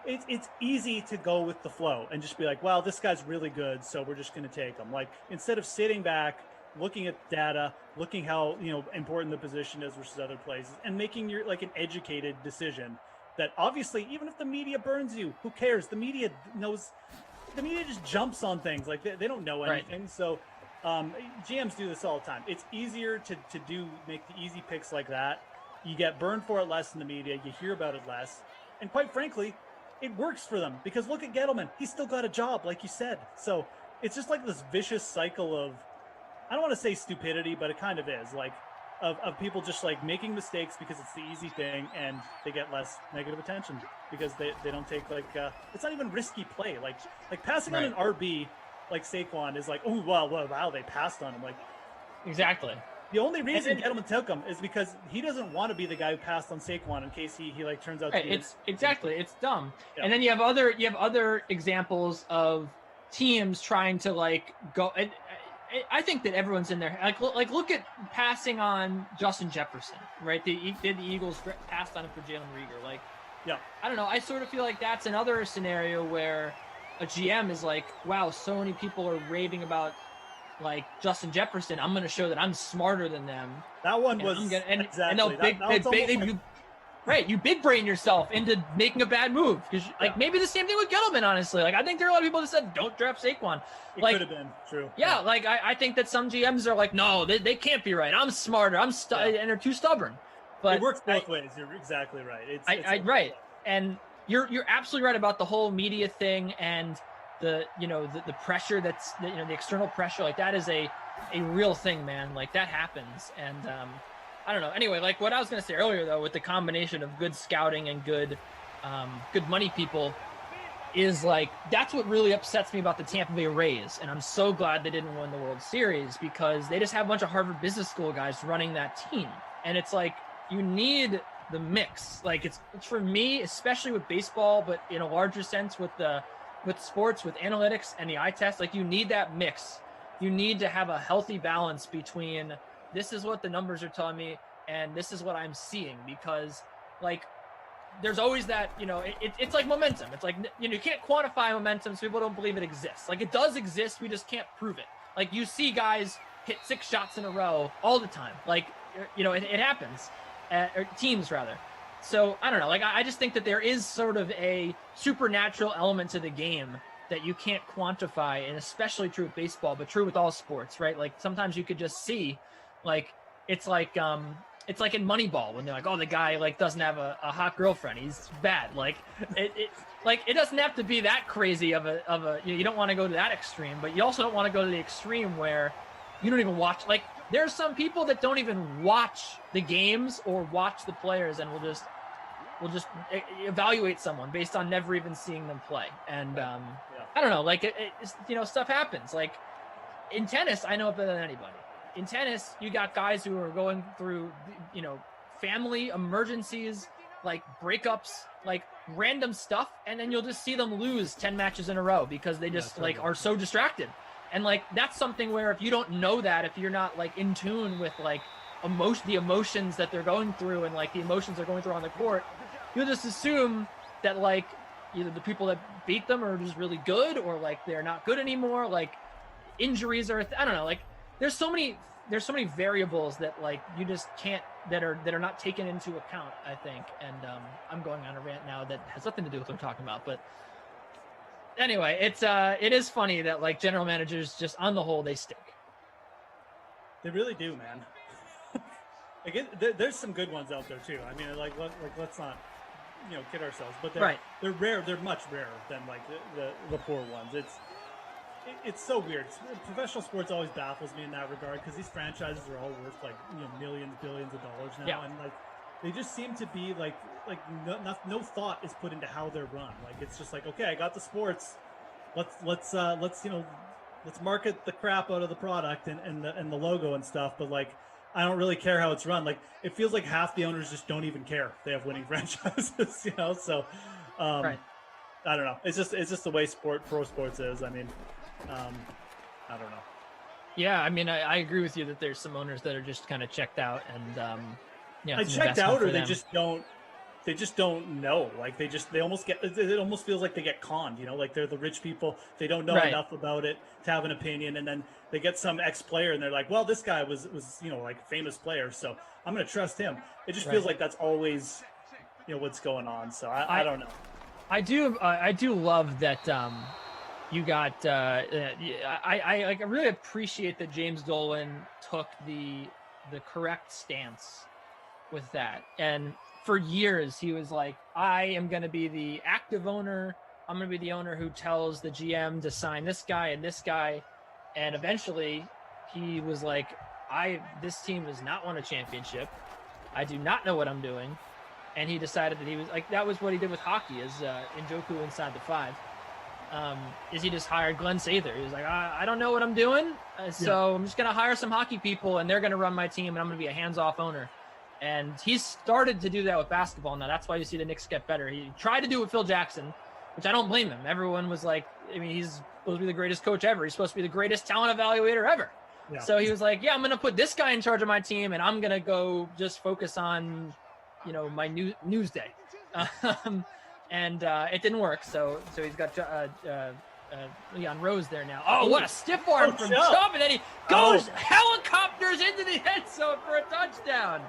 Speaker 10: It's easy to go with the flow and just be well, this guy's really good, so we're just going to take him. Instead of sitting back, looking at data, looking how important the position is versus other places, and making your an educated decision that obviously, even if the media burns you, who cares? The media knows. The media just jumps on things they don't know anything. Right. So GMs do this all the time. It's easier to make the easy picks like that. You get burned for it less in the media. You hear about it less, and quite frankly, it works for them because look at Gettleman. He's still got a job, like you said. So it's just this vicious cycle of, I don't want to say stupidity, but it kind of is of people just making mistakes because it's the easy thing, and they get less negative attention because they don't take it's not even risky play. Passing on an RB like Saquon is oh wow, they passed on him.
Speaker 3: Exactly.
Speaker 10: The only reason Gettleman took him is because he doesn't want to be the guy who passed on Saquon in case he like turns out to be.
Speaker 3: It's dumb.
Speaker 10: Yeah.
Speaker 3: And then you have other examples of teams trying to like go. And I think that everyone's in there. Like look at passing on Justin Jefferson, right? The Eagles passed on him for Jalen Reagor. Like,
Speaker 10: yeah,
Speaker 3: I don't know. I sort of feel like that's another scenario where a GM is like, wow, so many people are raving about like Justin Jefferson. I'm going to show that I'm smarter than them.
Speaker 10: That one was
Speaker 3: you big brain yourself into making a bad move because like maybe the same thing with Gettleman. Honestly, like I think there are a lot of people that said don't draft Saquon.
Speaker 10: It
Speaker 3: like,
Speaker 10: could have been true.
Speaker 3: Yeah, like I think that some GMs are like, no, they can't be right. I'm smarter. And they're too stubborn. But
Speaker 10: it works both ways. You're exactly right. It's
Speaker 3: right, and you're absolutely right about the whole media thing and the pressure that's the external pressure. Like that is a real thing, man. Like that happens, and I don't know. Anyway, like what I was going to say earlier, though, with the combination of good scouting and good money people is like, that's what really upsets me about the Tampa Bay Rays. And I'm so glad they didn't win the World Series because they just have a bunch of Harvard Business School guys running that team. And it's like, you need the mix. Like it's for me, especially with baseball, but in a larger sense with sports, with analytics and the eye test, like you need that mix. You need to have a healthy balance between this is what the numbers are telling me and this is what I'm seeing, because like there's always that, it's like momentum. It's like, you can't quantify momentum, so people don't believe it exists. Like it does exist, we just can't prove it. Like you see guys hit 6 shots in a row all the time. Like, it happens, or teams rather. So I don't know. Like I just think that there is sort of a supernatural element to the game that you can't quantify, and especially true with baseball, but true with all sports, right? Like sometimes you could just see, like it's like in Moneyball when they're like, oh, the guy like doesn't have a hot girlfriend, he's bad. Like it doesn't have to be that crazy of a you don't want to go to that extreme, but you also don't want to go to the extreme where you don't even watch. Like there are some people that don't even watch the games or watch the players and will just evaluate someone based on never even seeing them play. And I don't know, like stuff happens. Like in tennis, I know it better than anybody. In tennis, you got guys who are going through, family emergencies, like breakups, like random stuff, and then you'll just see them lose 10 matches in a row because they just are so distracted. And like that's something where if you don't know that, if you're not like in tune with like the emotions that they're going through and like the emotions they're going through on the court, you'll just assume that like either the people that beat them are just really good or like they're not good anymore. Like injuries are, I don't know, like there's so many variables that like you just can't, that are not taken into account, I think. And I'm going on a rant now that has nothing to do with what I'm talking about, but anyway, it is funny that like general managers just on the whole they stink.
Speaker 10: They really do, man. Again, there's some good ones out there too. I mean, like let's not kid ourselves, but they're rare. They're much rarer than like the poor ones. It's so weird. Professional sports always baffles me in that regard because these franchises are all worth like millions, billions of dollars now, and like they just seem to be like no thought is put into how they're run. Like it's just like, okay, I got the sports, let's market the crap out of the product and the logo and stuff, but like I don't really care how it's run. Like it feels like half the owners just don't even care they have winning franchises, So I don't know. It's just the way pro sports is. I mean, I don't know.
Speaker 3: Yeah, I mean, I agree with you that there's some owners that are just kind of checked out and
Speaker 10: checked out, or they just don't know. Like they almost get, it almost feels like they get conned, like they're the rich people. They don't know enough about it to have an opinion. And then they get some ex-player and they're like, well, this guy was, like a famous player, so I'm going to trust him. It just feels like that's always, what's going on. So I don't know.
Speaker 3: I do love that. You got, I really appreciate that James Dolan took the correct stance with that. And for years, he was like, I am going to be the active owner. I'm going to be the owner who tells the GM to sign this guy and this guy. And eventually he was like, this team does not want a championship. I do not know what I'm doing. And he decided that he was like, that was what he did with hockey, is Njoku inside the 5. is he just hired Glenn Sather. He was like, I don't know what I'm doing, so I'm just going to hire some hockey people, and they're going to run my team, and I'm going to be a hands-off owner. And he's started to do that with basketball now. That's why you see the Knicks get better. He tried to do it with Phil Jackson, which I don't blame him. Everyone was like, I mean, he's supposed to be the greatest coach ever. He's supposed to be the greatest talent evaluator ever. Yeah. So he was like, yeah, I'm going to put this guy in charge of my team, and I'm going to go just focus on, my news day. And it didn't work. So he's got Leon Rose there now. Oh, what a stiff arm from Chubb. And then he goes helicopters into the end zone for a touchdown.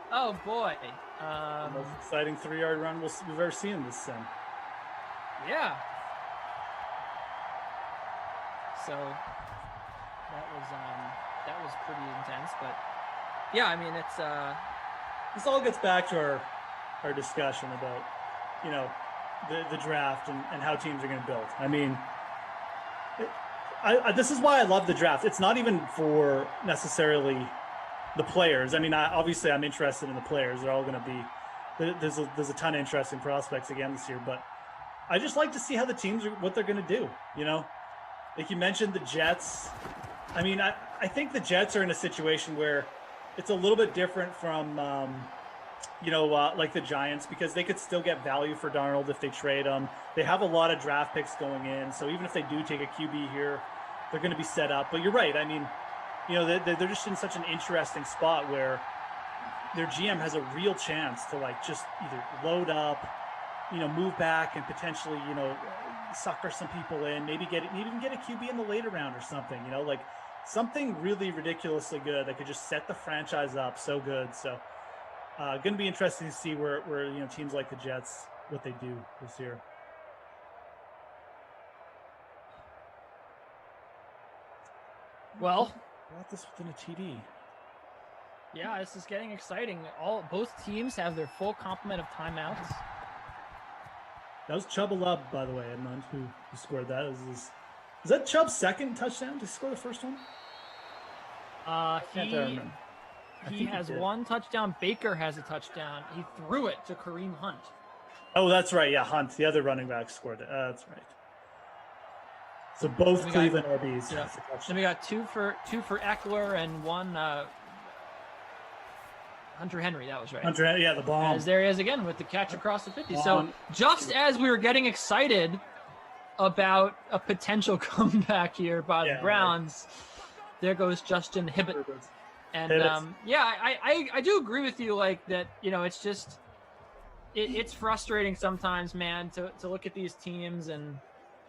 Speaker 3: Oh, boy.
Speaker 10: The most exciting 3-yard run we've ever seen in this sim.
Speaker 3: Yeah. So that was pretty intense. But, yeah, I mean, it's...
Speaker 10: This all gets back to our discussion about, the draft and how teams are going to build. I mean, this is why I love the draft. It's not even for necessarily the players. I mean, obviously I'm interested in the players. They're all going to be, there's a ton of interesting prospects again this year, but I just like to see how the teams what they're going to do. Like you mentioned the Jets. I mean, I think the Jets are in a situation where it's a little bit different from, like the Giants, because they could still get value for Darnold if they trade him. They have a lot of draft picks going in, so even if they do take a QB here, they're going to be set up. But you're right. I mean, they're just in such an interesting spot where their GM has a real chance to just either load up, move back and potentially, sucker some people in, maybe even get a QB in the later round or something, something really ridiculously good that could just set the franchise up so good. So going to be interesting to see where teams like the Jets, what they do this year.
Speaker 3: Well,
Speaker 10: brought this within a TD.
Speaker 3: Yeah, this is getting exciting. Both teams have their full complement of timeouts.
Speaker 10: That was Chubb Alub, by the way, Edmund, who scored that. Is that Chubb's second touchdown? Did he score the first one?
Speaker 3: He has one touchdown. Baker has a touchdown. He threw it to Kareem Hunt.
Speaker 10: Oh, that's right. Yeah, Hunt, the other running back, scored it. That's right. So both Cleveland RBs.
Speaker 3: Yeah. Then we got two for Eckler and one Hunter Henry. That was right.
Speaker 10: Hunter Henry, yeah, the bomb.
Speaker 3: As there he is again with the catch across the 50. So just as we were getting excited about a potential comeback here by the Browns, there goes Justin Hibbett. And I do agree with you, that, it's just it's frustrating sometimes, man, to look at these teams and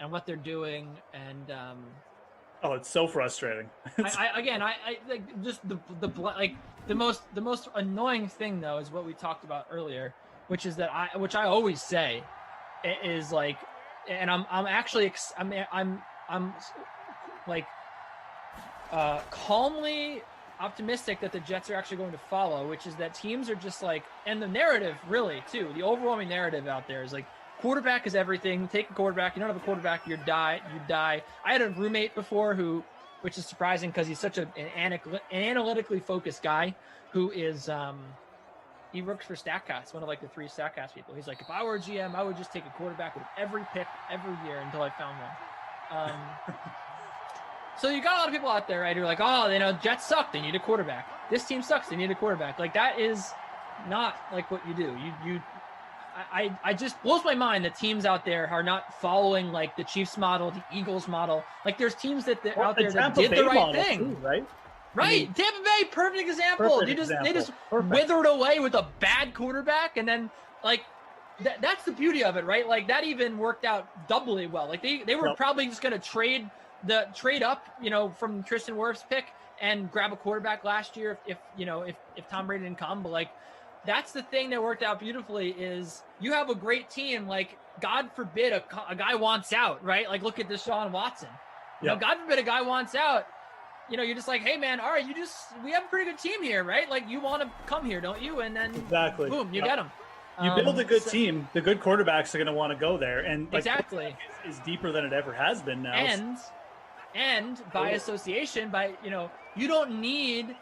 Speaker 3: what they're doing, and
Speaker 10: it's so frustrating.
Speaker 3: The most annoying thing though is what we talked about earlier, which is that I always say is and I'm calmly optimistic that the Jets are actually going to follow, which is that teams are just and the narrative really too, the overwhelming narrative out there is quarterback is everything. Take a quarterback. You don't have a quarterback, you die. I had a roommate before which is surprising because he's such an analytically focused guy who is, he works for StatCast, one of the 3 StatCast people. He's like, if I were a GM, I would just take a quarterback with every pick every year until I found one. So you got a lot of people out there, right, who are like, oh, Jets suck, they need a quarterback. This team sucks, they need a quarterback. That is not what you do. I just blows my mind that teams out there are not following the Chiefs model, the Eagles model. There's teams that out there that did the right thing,
Speaker 10: too, right?
Speaker 3: Right, I mean, Tampa Bay, perfect example. They just withered away with a bad quarterback, and then that's the beauty of it, right? That even worked out doubly well. They were probably just going to trade up, from Tristan Wirfs' pick and grab a quarterback last year if Tom Brady didn't come, but that's the thing that worked out beautifully is you have a great team. God forbid a guy wants out, right? Look at Deshaun Watson. God forbid a guy wants out. You're just hey man, all right, we have a pretty good team here, right? You want to come here, don't you? And then
Speaker 10: exactly,
Speaker 3: boom, you get them.
Speaker 10: You build a good team. The good quarterbacks are going to want to go there, and
Speaker 3: exactly
Speaker 10: is deeper than it ever has been now.
Speaker 3: And by association, you don't need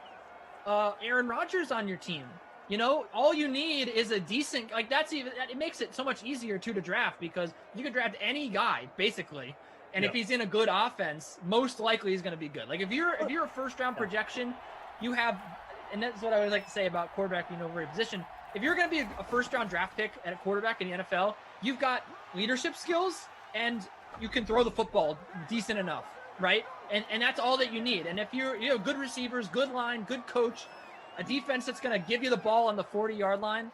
Speaker 3: Aaron Rodgers on your team. You know, all you need is a decent, like that's even, it makes it so much easier to draft because you can draft any guy basically. And if he's in a good offense, most likely he's going to be good. Like if you're a first round projection, you have, and that's what I always like to say about quarterback being over a position. If you're going to be a first round draft pick at a quarterback in the NFL, you've got leadership skills and you can throw the football decent enough, right? And that's all that you need. And if you're, good receivers, good line, good coach, a defense that's going to give you the ball on the 40-yard line,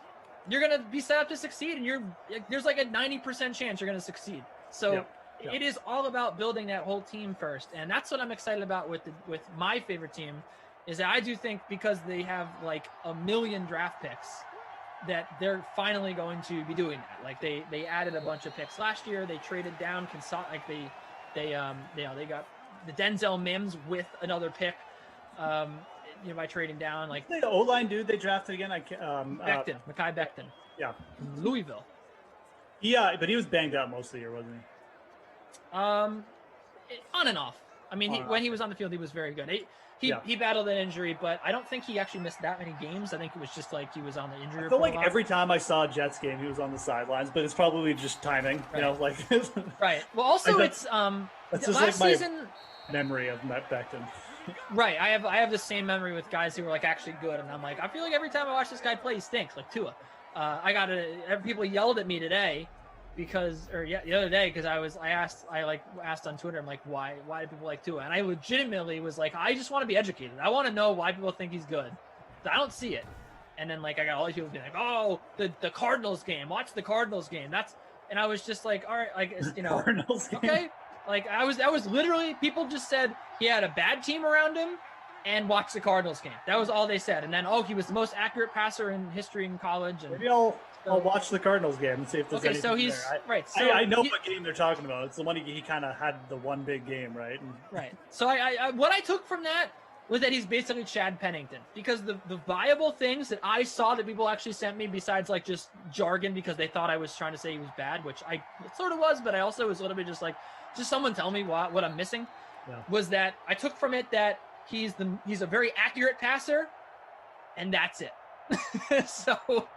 Speaker 3: you're going to be set up to succeed. And there's like a 90% chance you're going to succeed. So it is all about building that whole team first. And that's what I'm excited about with my favorite team is that I do think because they have like 1 million draft picks that they're finally going to be doing that. Like they added a bunch of picks last year. They traded down, like they got the Denzel Mims with another pick. By trading down, like
Speaker 10: the O-line dude they drafted again.
Speaker 3: Becton, Mekhi Becton.
Speaker 10: Yeah,
Speaker 3: from Louisville.
Speaker 10: Yeah, but he was banged up most of the year, wasn't he?
Speaker 3: On and off. I mean, when he was on the field, he was very good. He battled an injury, but I don't think he actually missed that many games. I think it was just like he was on the injury report.
Speaker 10: I feel like every time I saw a Jets game, he was on the sidelines, but it's probably just timing.
Speaker 3: Right. Right. Well, also that's
Speaker 10: just
Speaker 3: last
Speaker 10: like my
Speaker 3: season
Speaker 10: memory of Matt Becton.
Speaker 3: Right. I have the same memory with guys who were like actually good, and I'm like, I feel like every time I watch this guy play, he stinks. Like Tua. People yelled at me today the other day because I asked on Twitter, I'm like, why do people like Tua? And I legitimately was like, I just want to be educated. I want to know why people think he's good. I don't see it. And then like I got all these people being like, oh, the Cardinals game. Watch the Cardinals game. And I was just like, all right, like
Speaker 10: Cardinals game.
Speaker 3: Okay. Like that was literally people just said he had a bad team around him and watch the Cardinals game. That was all they said. And then he was the most accurate passer in history in college. And
Speaker 10: maybe I'll watch the Cardinals game and see if there's anything
Speaker 3: so he's
Speaker 10: there.
Speaker 3: right. So
Speaker 10: I know what game they're talking about. It's the one he kind of had the one big game, right?
Speaker 3: Right. So what I took from that was that he's basically Chad Pennington because the viable things that I saw that people actually sent me besides like just jargon because they thought I was trying to say he was bad, which I sort of was, but I also was a little bit just like, just someone tell me what I'm missing. Was that I took from it that he's a very accurate passer, and that's it. So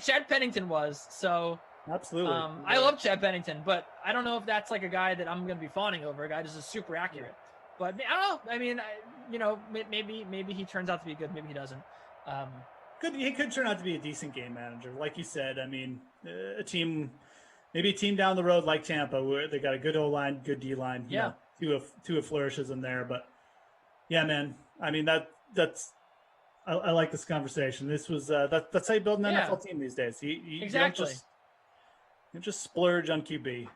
Speaker 3: Chad Pennington was so
Speaker 10: absolutely.
Speaker 3: I love Chad Pennington, but I don't know if that's like a guy that I'm going to be fawning over. A guy that's just super accurate. But I don't know. I mean, maybe he turns out to be good. Maybe he doesn't.
Speaker 10: He could turn out to be a decent game manager, like you said. I mean, maybe a team down the road like Tampa, where they got a good O-line, good D-line. Two of flourishes in there. But yeah, man. I mean, that's. I like this conversation. This was that's how you build an NFL team these days. You
Speaker 3: exactly.
Speaker 10: You just splurge on QB.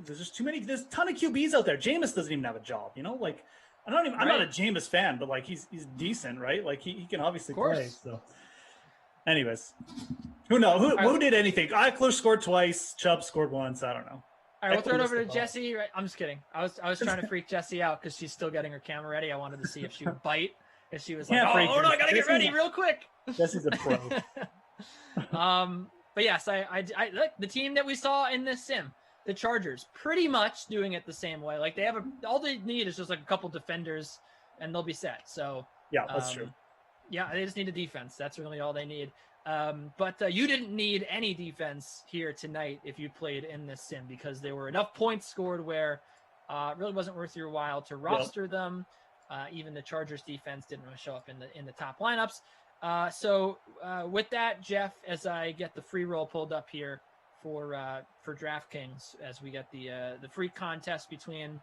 Speaker 10: There's just too many. There's a ton of QBs out there. Jameis doesn't even have a job. Like I'm not a Jameis fan, but like he's decent, right? Like he can obviously play. So, anyways, who knows? Who did anything? Eckler scored twice. Chubb scored once. I don't know.
Speaker 3: All right, we'll throw it over to Jesse. Right? I'm just kidding. I was trying to freak Jesse out because she's still getting her camera ready. I wanted to see if she would bite. If she was like, oh no, I gotta get ready real quick.
Speaker 10: Jesse's a pro.
Speaker 3: But yes, I like the team that we saw in this sim, the Chargers, pretty much doing it the same way. Like they have all they need is just like a couple defenders, and they'll be set. So
Speaker 10: yeah, that's true.
Speaker 3: Yeah, they just need a defense. That's really all they need. But you didn't need any defense here tonight if you played in this sim because there were enough points scored where it really wasn't worth your while to roster them. Even the Chargers defense didn't really show up in the top lineups. So with that, Jeff, as I get the free roll pulled up here for DraftKings, as we get the free contest between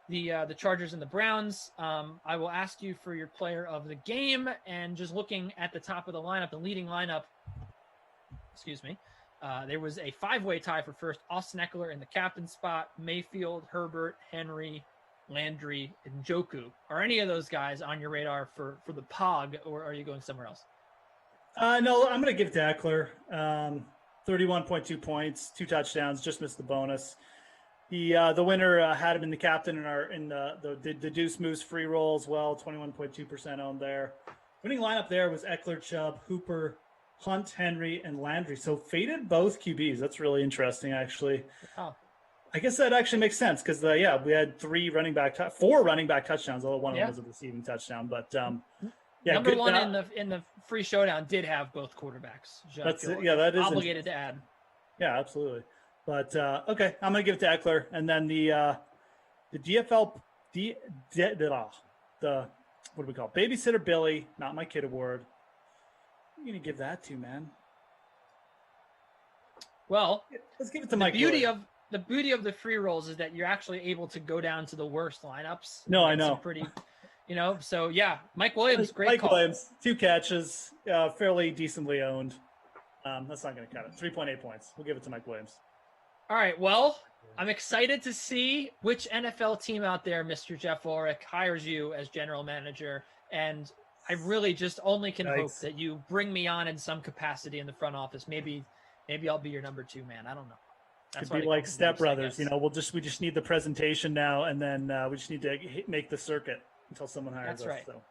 Speaker 3: the Chargers and the Browns, I will ask you for your player of the game. And just looking at the top of the lineup, the leading lineup, there was a 5-way tie for first. Austin Eckler in the captain spot, Mayfield, Herbert, Henry, Landry, and Njoku. Are any of those guys on your radar for the POG, or are you going somewhere else?
Speaker 10: No, I'm going to give to Eckler. 31.2 points, 2 touchdowns, just missed the bonus. The winner had him in the captain in the Deuce Moose free roll as well, 21.2% owned there. Winning lineup there was Eckler, Chubb, Hooper, Hunt, Henry, and Landry. So faded both QBs. That's really interesting, actually.
Speaker 3: Oh.
Speaker 10: I guess that actually makes sense because, we had 4 running back touchdowns, although one of them was a receiving touchdown. But Yeah,
Speaker 3: Number
Speaker 10: good-
Speaker 3: one in the free showdown did have both quarterbacks. So I
Speaker 10: That's
Speaker 3: feel
Speaker 10: yeah, that is
Speaker 3: obligated to add.
Speaker 10: Yeah, absolutely. But okay, I'm gonna give it to Eckler, and then the DFL the what do we call it? Babysitter Billy, not my kid award. Who are you gonna give that to, man?
Speaker 3: Well,
Speaker 10: let's give it to Mike.
Speaker 3: The beauty of the free rolls is that you're actually able to go down to the worst lineups.
Speaker 10: No, I
Speaker 3: That's
Speaker 10: know.
Speaker 3: Pretty, so yeah, Mike Williams, great
Speaker 10: Mike
Speaker 3: call.
Speaker 10: Williams, 2 catches, fairly decently owned. That's not going to cut it. 3.8 points. We'll give it to Mike Williams.
Speaker 3: All right. Well, I'm excited to see which NFL team out there, Mr. Jeff Ulrich, hires you as general manager. And I really just only can hope that you bring me on in some capacity in the front office. Maybe I'll be your number 2 man. I don't know.
Speaker 10: That's could be like Step Brothers. We just need the presentation now, and then we just need to make the circuit until someone hires us.
Speaker 3: That's right.
Speaker 10: So,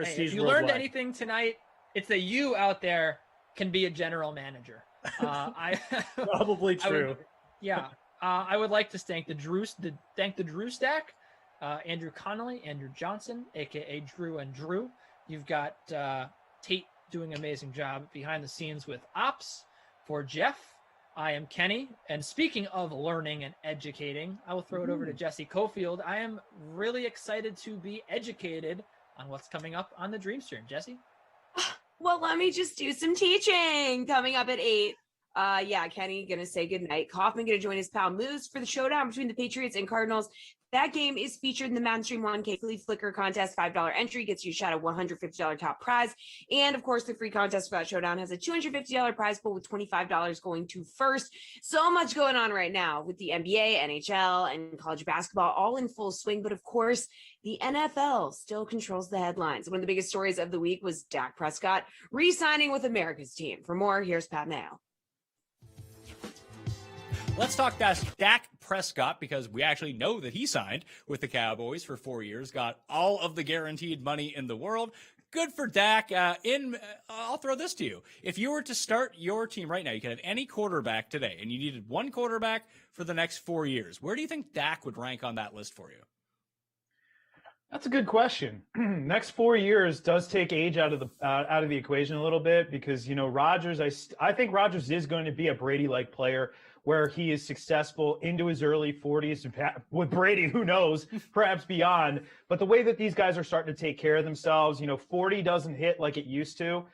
Speaker 3: hey, if you learned anything tonight, it's that you out there can be a general manager.
Speaker 10: Probably true.
Speaker 3: I would like to thank the Drew stack, Andrew Connolly, Andrew Johnson, aka Drew and Drew. You've got Tate doing an amazing job behind the scenes with ops. For Jeff, I am Kenny. And speaking of learning and educating, I will throw it over to Jesse Cofield. I am really excited to be educated on what's coming up on the Dream Stream. Jesse?
Speaker 9: Well, let me just do some teaching coming up at 8. Kenny gonna say goodnight. Kaufman gonna join his pal Moose for the showdown between the Patriots and Cardinals. That game is featured in the Mountain Stream 1K Flea Flicker contest. $5 entry gets you a shot at $150 top prize. And of course, the free contest for that showdown has a $250 prize pool with $25 going to first. So much going on right now with the NBA, NHL, and college basketball all in full swing. But of course, the NFL still controls the headlines. One of the biggest stories of the week was Dak Prescott re-signing with America's team. For more, here's Pat Mayo.
Speaker 11: Let's talk Dak Prescott, because we actually know that he signed with the Cowboys for 4 years, got all of the guaranteed money in the world. Good for Dak. I'll throw this to you. If you were to start your team right now, you could have any quarterback today, and you needed one quarterback for the next 4 years. Where do you think Dak would rank on that list for you?
Speaker 8: That's a good question. Next 4 years does take age out of the equation a little bit, because Rodgers. I think Rodgers is going to be a Brady-like player, where he is successful into his early 40s. With Brady, who knows, perhaps beyond. But the way that these guys are starting to take care of themselves, 40 doesn't hit like it used to,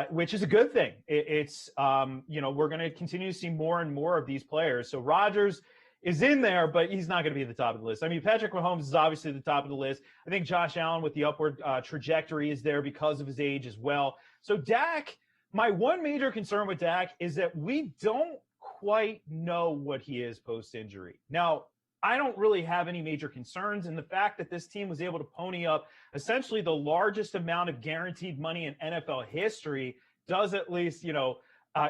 Speaker 8: which is a good thing. We're going to continue to see more and more of these players. So Rodgers is in there, but he's not going to be at the top of the list. I mean, Patrick Mahomes is obviously at the top of the list. I think Josh Allen with the upward trajectory is there because of his age as well. So Dak, my one major concern with Dak is that we don't quite know what he is post-injury. Now, I don't really have any major concerns in the fact that this team was able to pony up essentially the largest amount of guaranteed money in NFL history does at least,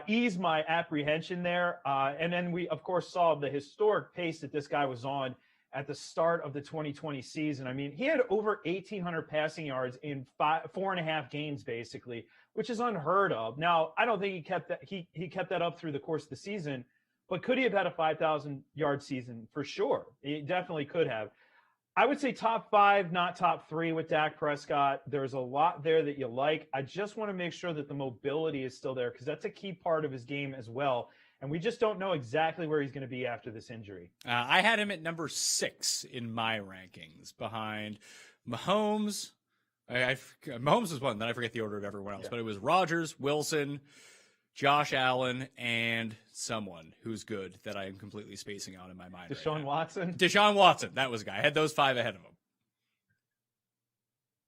Speaker 8: ease my apprehension there. And then we, of course, saw the historic pace that this guy was on at the start of the 2020 season. I mean, he had over 1,800 passing yards in 4.5 games, basically, which is unheard of. Now, I don't think he kept that up through the course of the season, but could he have had a 5,000-yard season? For sure. He definitely could have. I would say top 5, not top 3 with Dak Prescott. There's a lot there that you like. I just want to make sure that the mobility is still there, because that's a key part of his game as well. And we just don't know exactly where he's going to be after this injury.
Speaker 11: I had him at number 6 in my rankings, behind Mahomes. Mahomes was one, then I forget the order of everyone else, but it was Rodgers, Wilson, Josh Allen, and someone who's good that I am completely spacing on in my mind.
Speaker 8: Deshaun Watson?
Speaker 11: Deshaun Watson. That was a guy. I had those 5 ahead of him.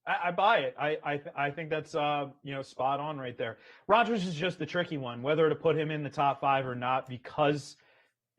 Speaker 8: I buy it. I think that's spot on right there. Rodgers is just the tricky one, whether to put him in the top 5 or not, because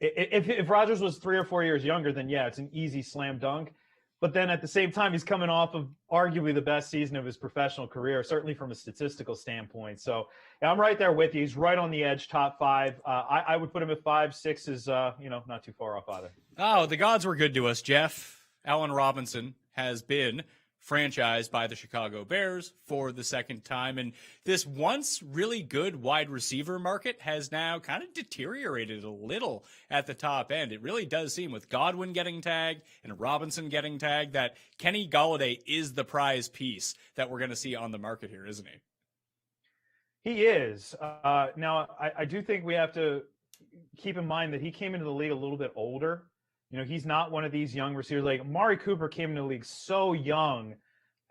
Speaker 8: if Rodgers was 3 or 4 years younger, then yeah, it's an easy slam dunk. But then at the same time, he's coming off of arguably the best season of his professional career, certainly from a statistical standpoint. So yeah, I'm right there with you. He's right on the edge, top 5. I would put him at 5. 6 is not too far off either.
Speaker 11: Oh, the gods were good to us, Jeff. Allen Robinson has been franchised by the Chicago Bears for the second time. And this once really good wide receiver market has now kind of deteriorated a little at the top end. It really does seem, with Godwin getting tagged and Robinson getting tagged, that Kenny Golladay is the prize piece that we're going to see on the market here, isn't he?
Speaker 12: He is. Now, I do think we have to keep in mind that he came into the league a little bit older. You know, he's not one of these young receivers. Like Amari Cooper came into the league so young,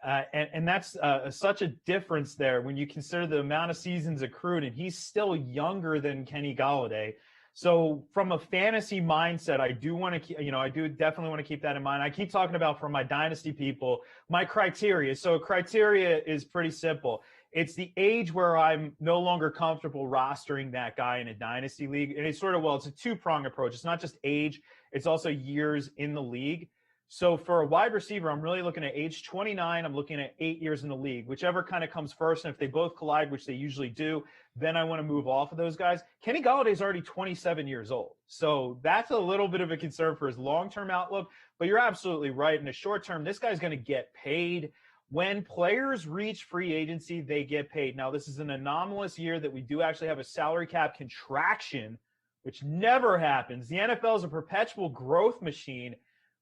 Speaker 12: and that's such a difference there when you consider the amount of seasons accrued, and he's still younger than Kenny Golladay. So from a fantasy mindset, I do want to, I do definitely want to keep that in mind. I keep talking about, for my dynasty people, my criteria. So criteria is pretty simple. It's the age where I'm no longer comfortable rostering that guy in a dynasty league. And it's sort of, it's a two-pronged approach. It's not just age, it's also years in the league. So for a wide receiver, I'm really looking at age 29. I'm looking at 8 years in the league, whichever kind of comes first. And if they both collide, which they usually do, then I want to move off of those guys. Kenny Golladay is already 27 years old. So that's a little bit of a concern for his long-term outlook. But you're absolutely right. In the short term, this guy's going to get paid. When players reach free agency, they get paid. Now, this is an anomalous year that we do actually have a salary cap contraction, which never happens. The NFL is a perpetual growth machine,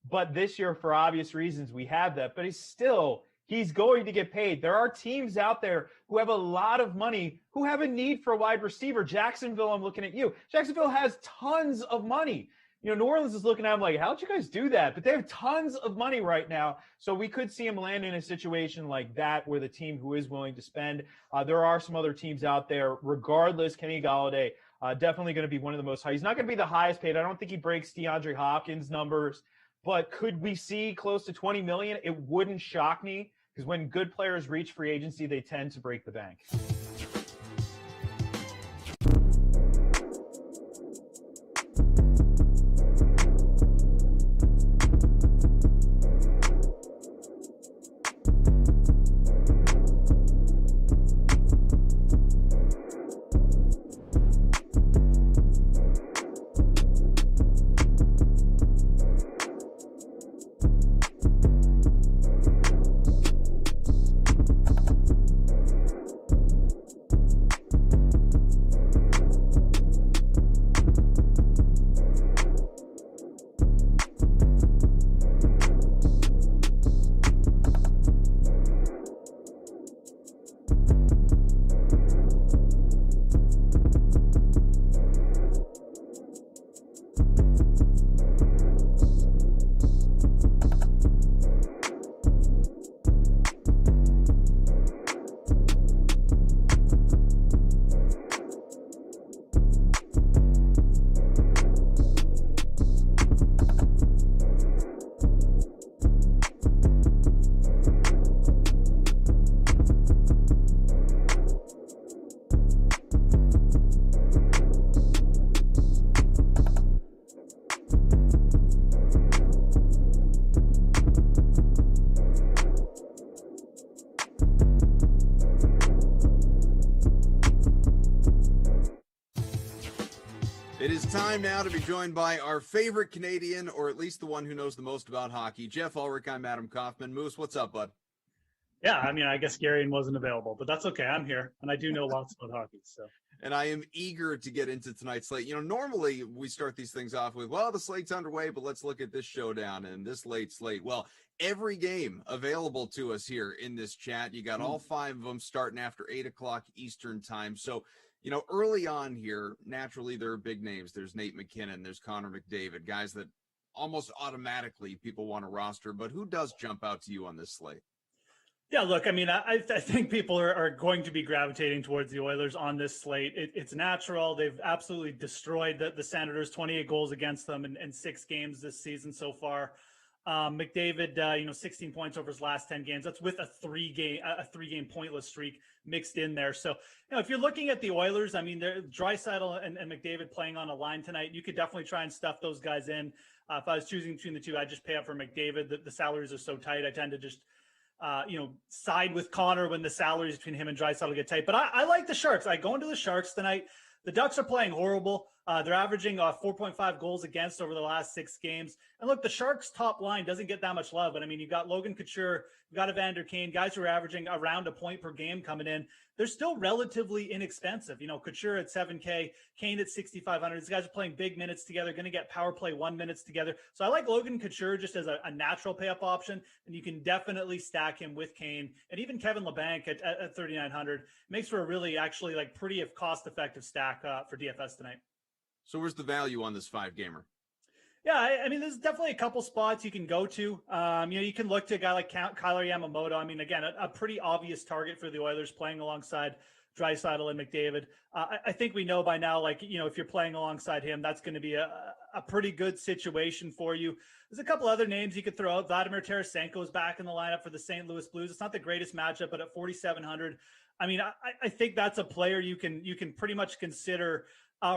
Speaker 12: but this year, for obvious reasons, we have that. But he's going to get paid. There are teams out there who have a lot of money, who have a need for a wide receiver. Jacksonville, I'm looking at you. Jacksonville has tons of money. New Orleans is looking at him like, how'd you guys do that? But they have tons of money right now. So we could see him land in a situation like that with a team who is willing to spend. There are some other teams out there. Regardless, Kenny Golladay, definitely going to be one of the most high. He's not going to be the highest paid. I don't think he breaks DeAndre Hopkins' numbers. But could we see close to $20 million? It wouldn't shock me, because when good players reach free agency, they tend to break the bank.
Speaker 2: It is time now to be joined by our favorite Canadian, or at least the one who knows the most about hockey. Jeff Ulrich, I'm Adam Kaufman. Moose, what's up, bud?
Speaker 10: Yeah, I mean, I guess Garion wasn't available, but that's okay. I'm here, and I do know lots about hockey. So,
Speaker 2: and I am eager to get into tonight's slate. Normally we start these things off with, well, the slate's underway, but let's look at this showdown and this late slate. Well, every game available to us here in this chat. You got all 5 of them starting after 8 o'clock Eastern time. So, early on here, naturally, there are big names. There's Nate McKinnon. There's Connor McDavid, guys that almost automatically people want to roster. But who does jump out to you on this slate?
Speaker 10: Yeah, look, I mean, I think people are going to be gravitating towards the Oilers on this slate. It's natural. They've absolutely destroyed the Senators, 28 goals against them in 6 games this season so far. McDavid, 16 points over his last 10 games. That's with a three-game pointless streak mixed in there. So, if you're looking at the Oilers, I mean, Draisaitl and McDavid playing on a line tonight, you could definitely try and stuff those guys in. If I was choosing between the two, I'd just pay up for McDavid. The salaries are so tight. I tend to just side with Connor when the salaries between him and Draisaitl get tight. But I like the Sharks. I go into the Sharks tonight. The Ducks are playing horrible. They're averaging 4.5 goals against over the last 6 games. And look, the Sharks' top line doesn't get that much love. But I mean, you've got Logan Couture, you've got Evander Kane, guys who are averaging around a point per game coming in. They're still relatively inexpensive. Couture at $7K, Kane at $6,500. These guys are playing big minutes together, going to get power play 1 minutes together. So I like Logan Couture just as a natural pay up option. And you can definitely stack him with Kane and even Kevin LeBanc at $3,900. Makes for a really actually pretty cost effective stack for DFS tonight.
Speaker 2: So where's the value on this 5-gamer?
Speaker 10: Yeah, I mean, there's definitely a couple spots you can go to. You can look to a guy like Kyler Yamamoto. I mean, again, a pretty obvious target for the Oilers playing alongside Draisaitl and McDavid. I think we know by now, if you're playing alongside him, that's going to be a pretty good situation for you. There's a couple other names you could throw out. Vladimir Tarasenko is back in the lineup for the St. Louis Blues. It's not the greatest matchup, but at 4,700, I mean, I think that's a player you can pretty much consider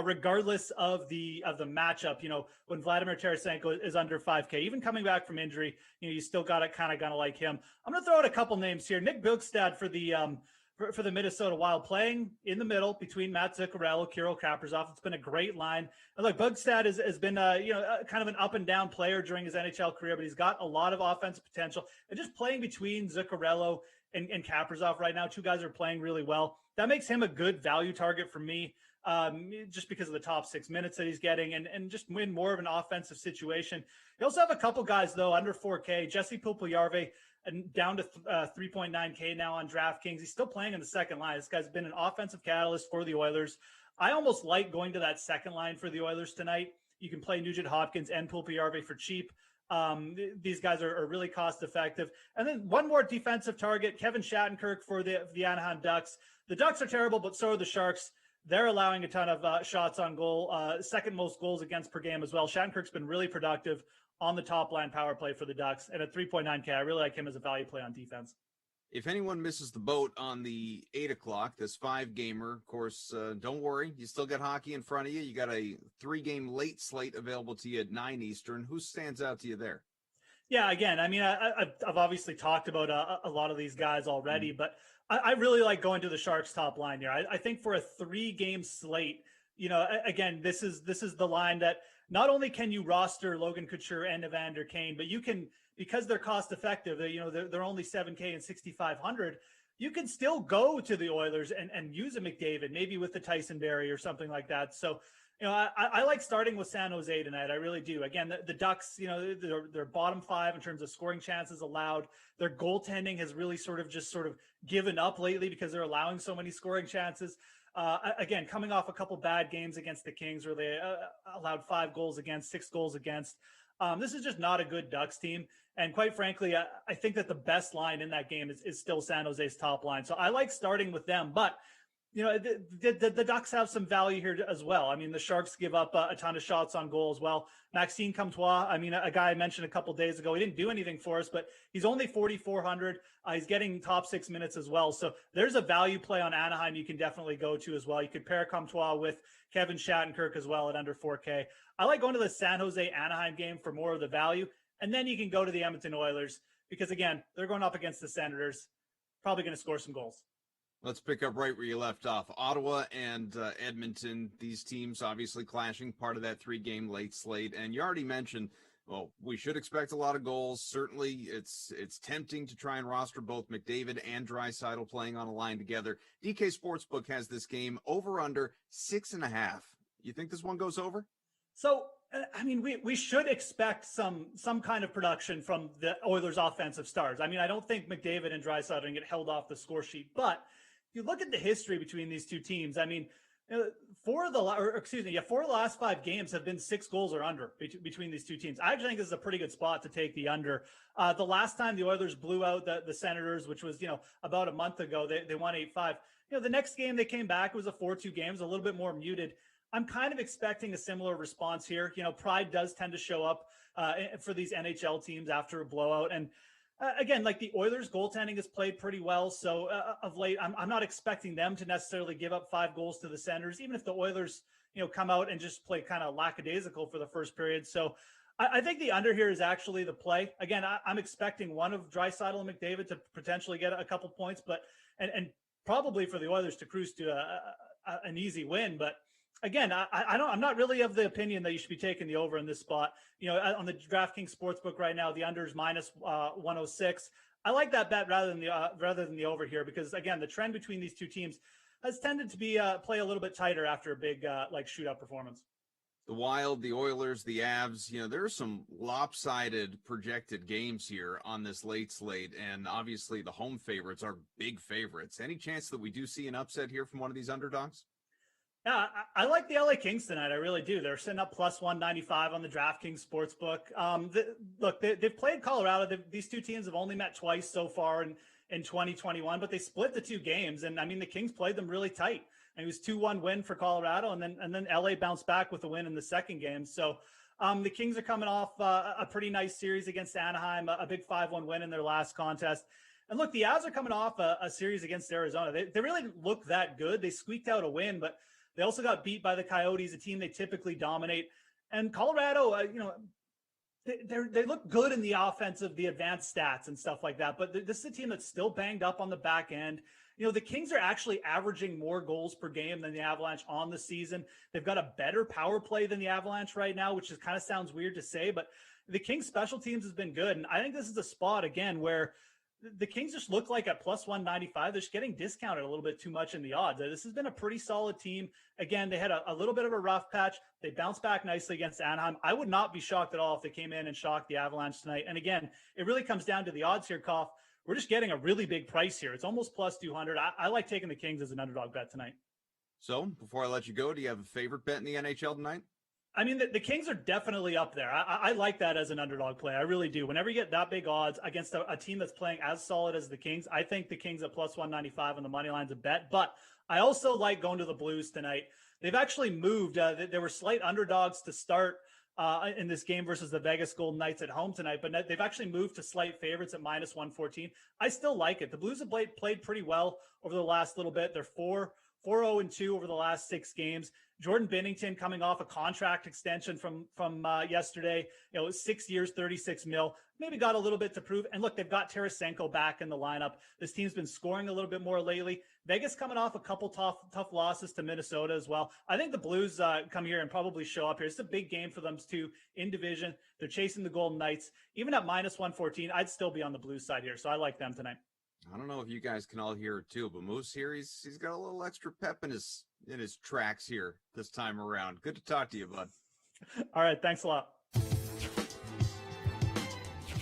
Speaker 10: regardless of the matchup. When Vladimir Tarasenko is under 5K, even coming back from injury, you still got to kind of like him. I'm going to throw out a couple names here. Nick Bjugstad for the Minnesota Wild, playing in the middle between Matt Zuccarello, Kirill Kaprizov. It's been a great line. And look, Bjugstad has been kind of an up and down player during his NHL career, but he's got a lot of offensive potential. And just playing between Zuccarello and Kaprizov right now, two guys are playing really well. That makes him a good value target for me. Just because of the top 6 minutes that he's getting and just win more of an offensive situation. You also have a couple guys, though, under 4K. Jesse Pulpujärvi and down to 3.9K now on DraftKings. He's still playing in the second line. This guy's been an offensive catalyst for the Oilers. I almost like going to that second line for the Oilers tonight. You can play Nugent Hopkins and Pulpujärvi for cheap. These guys are really cost effective. And then one more defensive target, Kevin Shattenkirk for the Anaheim Ducks. The Ducks are terrible, but so are the Sharks. They're allowing a ton of shots on goal, second most goals against per game as well. Shattenkirk's been really productive on the top line power play for the Ducks. And at 3.9K, I really like him as a value play on defense.
Speaker 2: If anyone misses the boat on the 8 o'clock, this 5-gamer, of course, don't worry. You still got hockey in front of you. You got a 3-game late slate available to you at 9 Eastern. Who stands out to you there?
Speaker 10: Yeah, again, I mean, I've obviously talked about a lot of these guys already, but I really like going to the Sharks top line here. I think for a 3-game slate, again, this is the line that not only can you roster Logan Couture and Evander Kane, but you can, because they're cost effective, they're only 7K and 6,500. You can still go to the Oilers and use a McDavid, maybe with the Tyson Barrie or something like that. So, I like starting with San Jose tonight. I really do. Again, the Ducks, they're bottom 5 in terms of scoring chances allowed. Their goaltending has really sort of given up lately because they're allowing so many scoring chances. Again, coming off a couple bad games against the Kings where they allowed 5 goals against, 6 goals against. This is just not a good Ducks team. And quite frankly, I think that the best line in that game is still San Jose's top line. So I like starting with them, but the Ducks have some value here as well. I mean, the Sharks give up a ton of shots on goal as well. Maxime Comtois, I mean, a guy I mentioned a couple days ago, he didn't do anything for us, but he's only 4,400. He's getting top 6 minutes as well. So there's a value play on Anaheim you can definitely go to as well. You could pair Comtois with Kevin Shattenkirk as well at under 4K. I like going to the San Jose Anaheim game for more of the value. And then you can go to the Edmonton Oilers because, again, they're going up against the Senators, probably going to score some goals.
Speaker 2: Let's pick up right where you left off. Ottawa and Edmonton, these teams obviously clashing, part of that 3-game late slate. And you already mentioned, well, we should expect a lot of goals. Certainly, it's tempting to try and roster both McDavid and Draisaitl playing on a line together. DK Sportsbook has this game over/under 6.5. You think this one goes over?
Speaker 10: So, I mean, we should expect some kind of production from the Oilers' offensive stars. I mean, I don't think McDavid and Draisaitl get held off the score sheet, but if you look at the history between these two teams, I mean, 4 of the last 5 games have been 6 goals or under between these two teams. I actually think this is a pretty good spot to take the under. The last time the Oilers blew out the Senators, which was, about a month ago, they won 8-5. The next game they came back, it was a 4-2 game, it was a little bit more muted. I'm kind of expecting a similar response here. Pride does tend to show up for these NHL teams after a blowout. And again, like the Oilers goaltending has played pretty well. So of late, I'm not expecting them to necessarily give up 5 goals to the Senators, even if the Oilers, come out and just play kind of lackadaisical for the first period. So I think the under here is actually the play. Again, I'm expecting one of Draisaitl and McDavid to potentially get a couple points, but and probably for the Oilers to cruise to an easy win. But again, I'm not really of the opinion that you should be taking the over in this spot. On the DraftKings Sportsbook right now, the under is minus 106. I like that bet rather than the over here because, again, the trend between these two teams has tended to be play a little bit tighter after a big shootout performance.
Speaker 2: The Wild, the Oilers, the Avs, there are some lopsided projected games here on this late slate, and obviously the home favorites are big favorites. Any chance that we do see an upset here from one of these underdogs?
Speaker 10: Yeah, I like the LA Kings tonight. I really do. They're sitting up plus 195 on the DraftKings Sportsbook. They've played Colorado. These two teams have only met twice so far in 2021, but they split the two games. And I mean, the Kings played them really tight. And it was 2-1 win for Colorado, and then LA bounced back with a win in the second game. So the Kings are coming off a pretty nice series against Anaheim, a big 5-1 win in their last contest. And look, the Avs are coming off a series against Arizona. They really didn't look that good. They squeaked out a win, but they also got beat by the Coyotes, a team they typically dominate. And Colorado, they look good in the offensive, the advanced stats and stuff like that. But this is a team that's still banged up on the back end. The Kings are actually averaging more goals per game than the Avalanche on the season. They've got a better power play than the Avalanche right now, which kind of sounds weird to say, but the Kings special teams has been good. And I think this is a spot, again, where the Kings just look like at plus 195. They're just getting discounted a little bit too much in the odds. This has been a pretty solid team. Again, they had a little bit of a rough patch. They bounced back nicely against Anaheim. I would not be shocked at all if they came in and shocked the Avalanche tonight. And again, it really comes down to the odds here, Koff. We're just getting a really big price here. It's almost plus 200. I like taking the Kings as an underdog bet tonight.
Speaker 2: So before I let you go, do you have a favorite bet in the NHL tonight?
Speaker 10: I mean, the Kings are definitely up there. I like that as an underdog play. I really do. Whenever you get that big odds against a team that's playing as solid as the Kings, I think the Kings at plus 195 on the money line's a bet. But I also like going to the Blues tonight. They've actually moved. There were slight underdogs to start in this game versus the Vegas Golden Knights at home tonight, but they've actually moved to slight favorites at minus 114. I still like it. The Blues have played pretty well over the last little bit. They're 4-0-2 over the last 6 games. Jordan Binnington coming off a contract extension from yesterday, 6 years, 36 mil, maybe got a little bit to prove. And look, they've got Tarasenko back in the lineup. This team's been scoring a little bit more lately. Vegas coming off a couple tough losses to Minnesota as well. I think the Blues come here and probably show up here. It's a big game for them too in division. They're chasing the Golden Knights. Even at minus 114, I'd still be on the Blues side here. So I like them tonight.
Speaker 2: I don't know if you guys can all hear it too, but Moose here, he's got a little extra pep in his tracks here this time around. Good to talk to you, bud.
Speaker 10: All right, thanks a lot.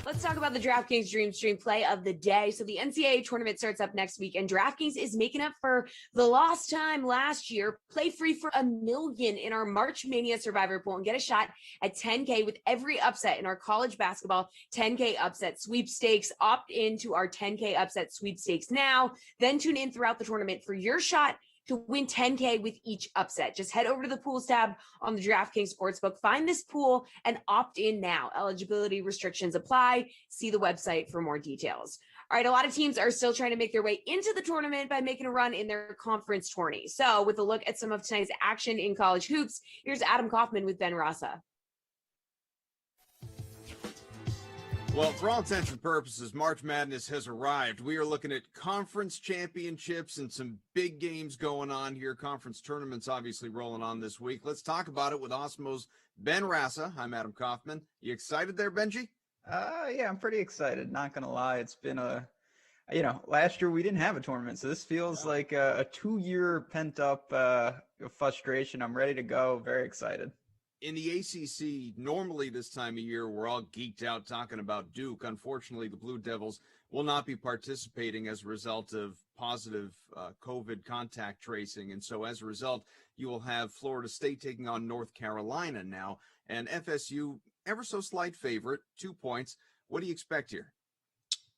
Speaker 9: Let's talk about the DraftKings Dream Stream play of the day. So the NCAA tournament starts up next week, and DraftKings is making up for the lost time last year. Play free for $1 million in our March Mania Survivor Pool and get a shot at $10K with every upset in our college basketball 10K upset sweepstakes. Opt into our 10K upset sweepstakes now. Then tune in throughout the tournament for your shot to win $10K with each upset. Just head over to the pools tab on the DraftKings Sportsbook. Find this pool and opt in now. Eligibility restrictions apply. See the website for more details. All right, a lot of teams are still trying to make their way into the tournament by making a run in their conference tourney. So with a look at some of tonight's action in college hoops, here's Adam Kaufman with Ben Rasa.
Speaker 2: Well, for all intents and purposes, March Madness has arrived. We are looking at conference championships and some big games going on here. Conference tournaments obviously rolling on this week. Let's talk about it with Osmo's Ben Rasa. I'm Adam Kaufman. You excited there, Benji?
Speaker 13: Yeah, I'm pretty excited. Not going to lie. It's been last year we didn't have a tournament. So this feels like a 2-year pent up frustration. I'm ready to go. Very excited.
Speaker 2: In the ACC, normally this time of year, we're all geeked out talking about Duke. Unfortunately, the Blue Devils will not be participating as a result of positive COVID contact tracing. And so as a result, you will have Florida State taking on North Carolina now. And FSU, ever so slight favorite, 2 points. What do you expect here?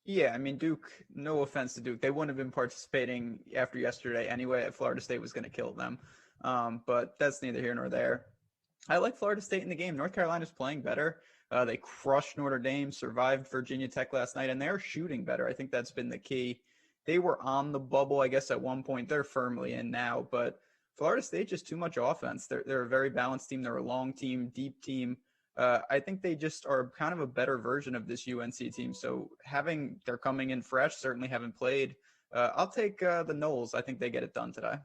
Speaker 13: Yeah, I mean, Duke, no offense to Duke, they wouldn't have been participating after yesterday anyway. Florida State was going to kill them. But that's neither here nor there. I like Florida State in the game. North Carolina's playing better. They crushed Notre Dame, survived Virginia Tech last night, and they're shooting better. I think that's been the key. They were on the bubble, I guess, at one point. They're firmly in now, but Florida State just too much offense. They're a very balanced team. They're a long team, deep team. I think they just are kind of a better version of this UNC team. So they're coming in fresh, certainly haven't played. I'll take the Noles. I think they get it done today.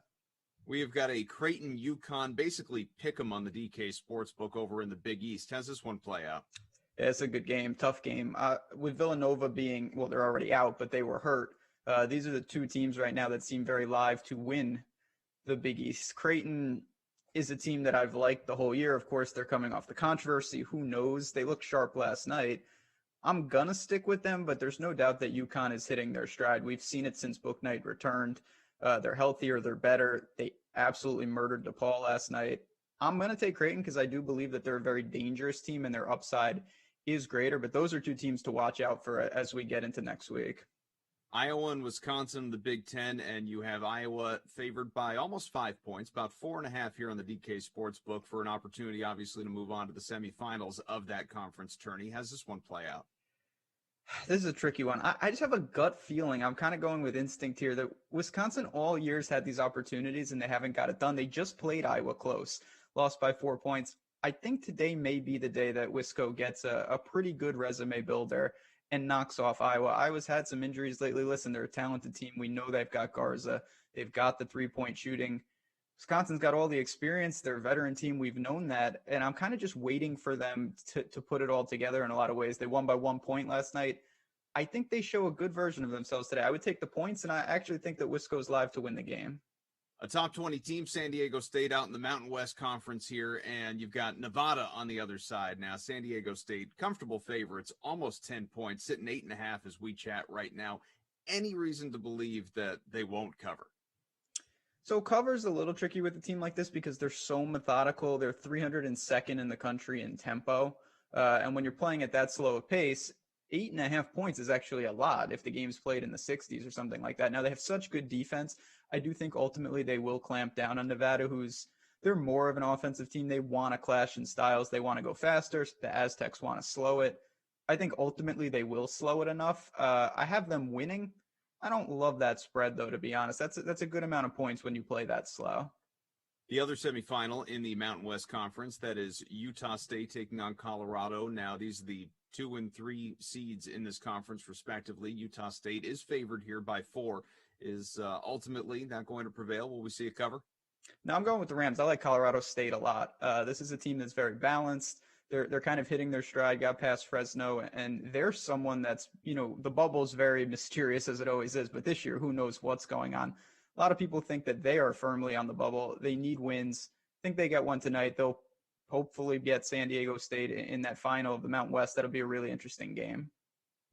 Speaker 2: We have got a Creighton UConn, basically pick 'em on the DK Sportsbook over in the Big East. How's this one play out?
Speaker 13: Yeah, it's a good game, tough game. With Villanova being, well, they're already out, but they were hurt. These are the two teams right now that seem very live to win the Big East. Creighton is a team that I've liked the whole year. Of course, they're coming off the controversy. Who knows? They looked sharp last night. I'm going to stick with them, but there's no doubt that UConn is hitting their stride. We've seen it since Book Knight returned. They're healthier. They're better. They absolutely murdered DePaul last night. I'm going to take Creighton because I do believe that they're a very dangerous team and their upside is greater. But those are two teams to watch out for as we get into next week.
Speaker 2: Iowa and Wisconsin in the Big Ten, and you have Iowa favored by almost 5 points, about 4.5 here on the DK Sportsbook for an opportunity, obviously, to move on to the semifinals of that conference tourney. How's this one play out?
Speaker 13: This is a tricky one. I just have a gut feeling. I'm kind of going with instinct here that Wisconsin all years had these opportunities and they haven't got it done. They just played Iowa close, lost by 4 points. I think today may be the day that Wisco gets a pretty good resume builder and knocks off Iowa. Iowa's had some injuries lately. Listen, they're a talented team. We know they've got Garza. They've got the three-point shooting. Wisconsin's got all the experience. They're a veteran team. We've known that. And I'm kind of just waiting for them to put it all together in a lot of ways. They won by 1 point last night. I think they show a good version of themselves today. I would take the points, and I actually think that Wisco's live to win the game.
Speaker 2: A top 20 team, San Diego State, out in the Mountain West Conference here, and you've got Nevada on the other side. Now, San Diego State, comfortable favorites, almost 10 points, sitting 8.5 as we chat right now. Any reason to believe that they won't cover?
Speaker 13: So cover's a little tricky with a team like this because they're so methodical. They're 302nd in the country in tempo. And when you're playing at that slow a pace, 8.5 points is actually a lot if the game's played in the 60s or something like that. Now, they have such good defense. I do think ultimately they will clamp down on Nevada, they're more of an offensive team. They want to clash in styles. They want to go faster. The Aztecs want to slow it. I think ultimately they will slow it enough. I have them winning. I don't love that spread, though, to be honest. That's a good amount of points when you play that slow.
Speaker 2: The other semifinal in the Mountain West Conference, that is Utah State taking on Colorado. Now, these are the 2 and 3 seeds in this conference, respectively. Utah State is favored here by 4. Is ultimately not going to prevail. Will we see a cover?
Speaker 13: No, I'm going with the Rams. I like Colorado State a lot. This is a team that's very balanced. They're kind of hitting their stride, got past Fresno, and they're someone that's, the bubble's very mysterious as it always is, but this year, who knows what's going on. A lot of people think that they are firmly on the bubble. They need wins. I think they get one tonight. They'll hopefully get San Diego State in that final of the Mountain West. That'll be a really interesting game.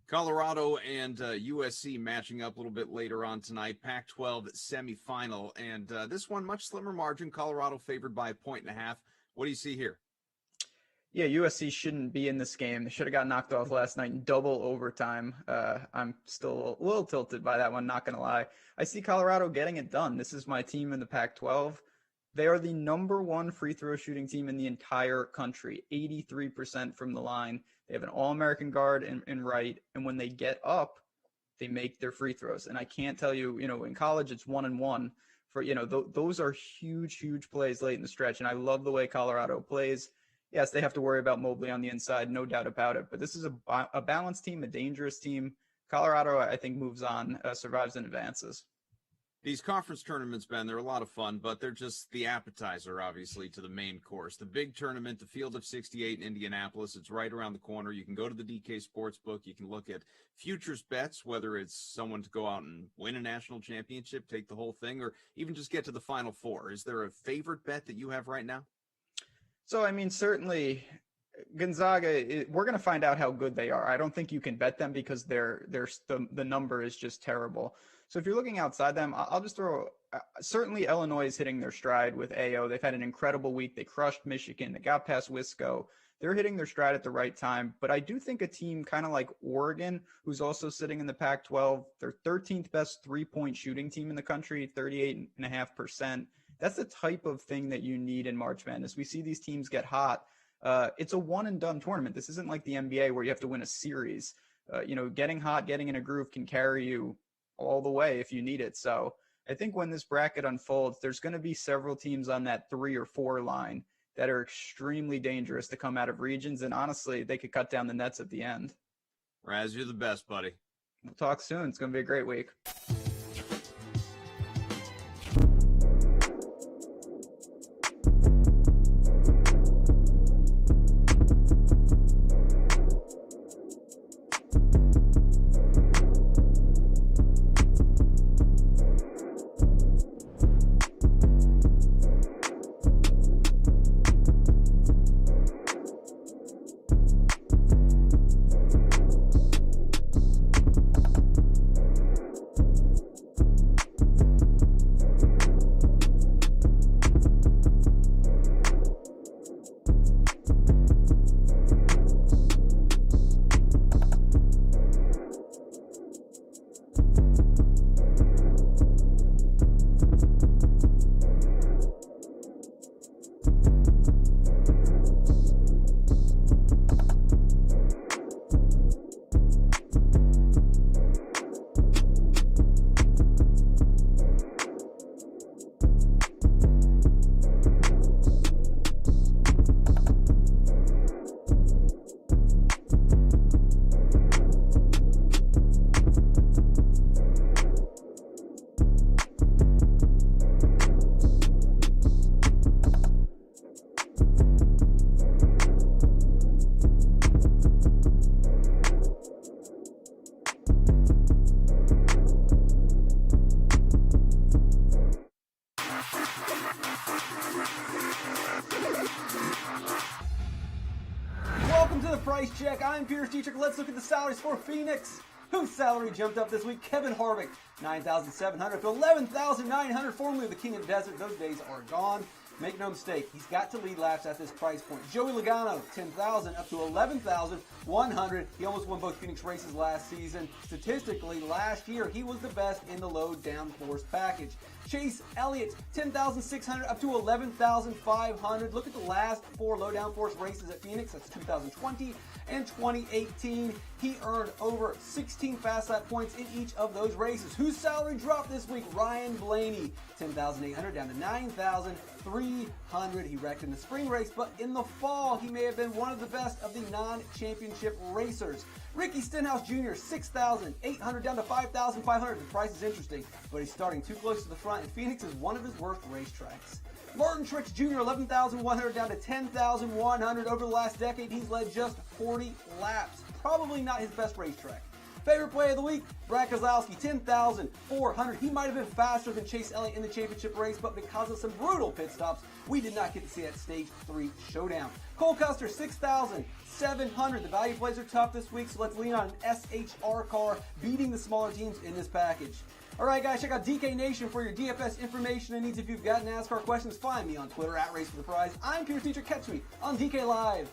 Speaker 2: Colorado and USC matching up a little bit later on tonight, Pac-12 semifinal, and this one much slimmer margin. Colorado favored by 1.5. What do you see here?
Speaker 13: Yeah, USC shouldn't be in this game. They should have got knocked off last night in double overtime. I'm still a little tilted by that one, not going to lie. I see Colorado getting it done. This is my team in the Pac-12. They are the number 1 free throw shooting team in the entire country, 83% from the line. They have an All-American guard in Wright, and when they get up, they make their free throws. And I can't tell you, in college it's 1-and-1 for, those are huge, huge plays late in the stretch. And I love the way Colorado plays. Yes, they have to worry about Mobley on the inside, no doubt about it. But this is a balanced team, a dangerous team. Colorado, I think, moves on, survives and advances.
Speaker 2: These conference tournaments, Ben, they're a lot of fun, but they're just the appetizer, obviously, to the main course. The big tournament, the Field of 68 in Indianapolis, it's right around the corner. You can go to the DK Sportsbook. You can look at futures bets, whether it's someone to go out and win a national championship, take the whole thing, or even just get to the Final Four. Is there a favorite bet that you have right now?
Speaker 13: So, certainly Gonzaga, we're going to find out how good they are. I don't think you can bet them because the number is just terrible. So if you're looking outside them, I'll just throw certainly Illinois is hitting their stride with AO. They've had an incredible week. They crushed Michigan. They got past Wisco. They're hitting their stride at the right time. But I do think a team kind of like Oregon, who's also sitting in the Pac-12, they're 13th best three-point shooting team in the country, 38.5%. That's the type of thing that you need in March Madness. We see these teams get hot. It's a one-and-done tournament. This isn't like the NBA where you have to win a series. Getting hot, getting in a groove can carry you all the way if you need it. So I think when this bracket unfolds, there's going to be several teams on that 3 or 4 line that are extremely dangerous to come out of regions. And honestly, they could cut down the nets at the end.
Speaker 2: Raz, you're the best, buddy.
Speaker 13: We'll talk soon. It's going to be a great week.
Speaker 14: check. I'm Peter Dietrich. Let's look at the salaries for Phoenix. Whose salary jumped up this week? Kevin Harvick, $9,700 to $11,900. Formerly the King of the Desert. Those days are gone. Make no mistake, he's got to lead laps at this price point. Joey Logano, $10,000 up to $11,100. He almost won both Phoenix races last season. Statistically, last year, he was the best in the low downforce package. Chase Elliott, $10,600 up to $11,500. Look at the last 4 low downforce races at Phoenix. That's 2020 and 2018. He earned over 16 fast lap points in each of those races. Whose salary dropped this week? Ryan Blaney, $10,800 down to $9,300. He wrecked in the spring race, but in the fall, he may have been one of the best of the non-championship racers. Ricky Stenhouse Jr., $6,800 down to $5,500. The price is interesting, but he's starting too close to the front, and Phoenix is one of his worst racetracks. Martin Truex Jr., $11,100 down to $10,100. Over the last decade, he's led just 40 laps. Probably not his best racetrack. Favorite play of the week, Brad Keselowski, $10,400. He might have been faster than Chase Elliott in the championship race, but because of some brutal pit stops, we did not get to see that Stage 3 showdown. Cole Custer, $6,700. The value plays are tough this week, so let's lean on an SHR car beating the smaller teams in this package. All right, guys, check out DK Nation for your DFS information and needs. If you've got NASCAR questions, find me on Twitter at Race for the Prize. I'm Peter Teacher. Catch me on DK Live.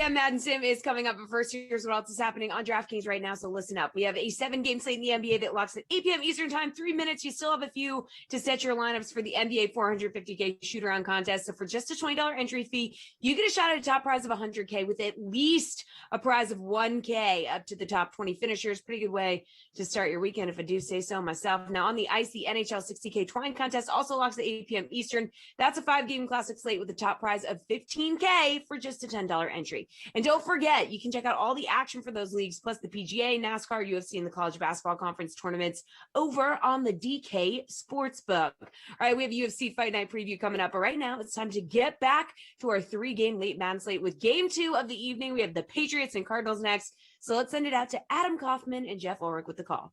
Speaker 9: p.m. Madden Sim is coming up, but first, here's what else is happening on DraftKings right now, so listen up. We have a 7-game slate in the NBA that locks at 8 p.m. Eastern time, 3 minutes. You still have a few to set your lineups for the NBA 450K shoot-around contest. So for just a $20 entry fee, you get a shot at a top prize of $100K with at least a prize of $1K up to the top 20 finishers. Pretty good way to start your weekend, if I do say so myself. Now, on the ice, the NHL 60K Twine contest also locks at 8 p.m. Eastern. That's a 5-game classic slate with a top prize of $15K for just a $10 entry. And don't forget, you can check out all the action for those leagues, plus the PGA, NASCAR, UFC, and the College Basketball Conference tournaments over on the DK Sportsbook. All right, we have UFC Fight Night preview coming up, but right now it's time to get back to our 3-game late Madden slate with game 2 of the evening. We have the Patriots and Cardinals next, so let's send it out to Adam Kaufman and Jeff Ulrich with the call.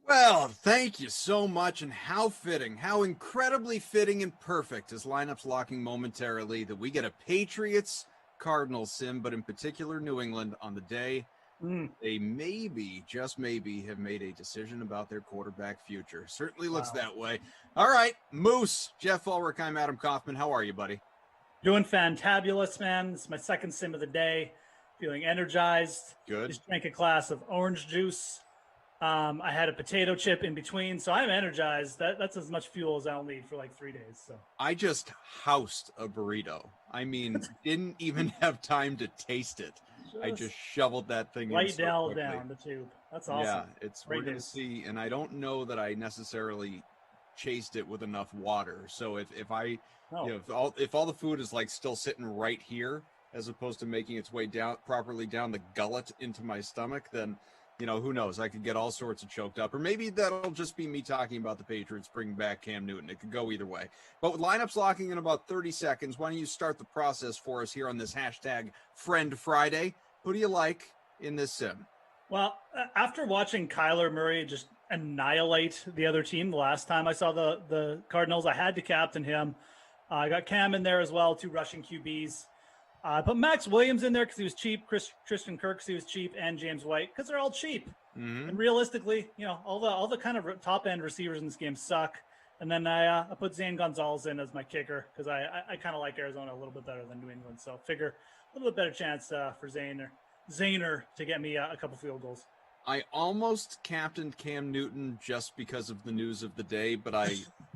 Speaker 2: Well, thank you so much, and how fitting, how incredibly fitting and perfect as lineups locking momentarily that we get a Patriots Cardinals sim, but in particular New England on the day they maybe, just maybe, have made a decision about their quarterback future. Certainly looks that way. All right, Moose, Jeff Ulrich, I'm Adam Kaufman. How are you, buddy?
Speaker 10: Doing fantabulous, man. This is my second sim of the day. Feeling energized.
Speaker 2: Good.
Speaker 10: Just drank a glass of orange juice. I had a potato chip in between, so I'm energized. That's as much fuel as I'll need for like 3 days. So
Speaker 2: I just housed a burrito. I mean, didn't even have time to taste it. I just shoveled that thing in
Speaker 10: light
Speaker 2: so
Speaker 10: down
Speaker 2: quickly.
Speaker 10: down the tube. That's awesome.
Speaker 2: Yeah, it's we're
Speaker 10: Great
Speaker 2: gonna
Speaker 10: news.
Speaker 2: see, and I don't know that I necessarily chased it with enough water. So if I, if all the food is like still sitting right here, as opposed to making its way down properly down the gullet into my stomach, then who knows? I could get all sorts of choked up, or maybe that'll just be me talking about the Patriots bringing back Cam Newton. It could go either way. But with lineups locking in about 30 seconds, why don't you start the process for us here on this hashtag Friend Friday? Who do you like in this sim?
Speaker 10: Well, after watching Kyler Murray just annihilate the other team the last time I saw the Cardinals, I had to captain him. I got Cam in there as well, 2 rushing QBs. I put Max Williams in there because he was cheap, Christian Kirk because he was cheap, and James White because they're all cheap.
Speaker 2: Mm-hmm.
Speaker 10: And realistically, all the kind of top end receivers in this game suck. And then I put Zane Gonzalez in as my kicker because I kind of like Arizona a little bit better than New England. So figure a little bit better chance for Zaner to get me a couple field goals.
Speaker 2: I almost captained Cam Newton just because of the news of the day, but I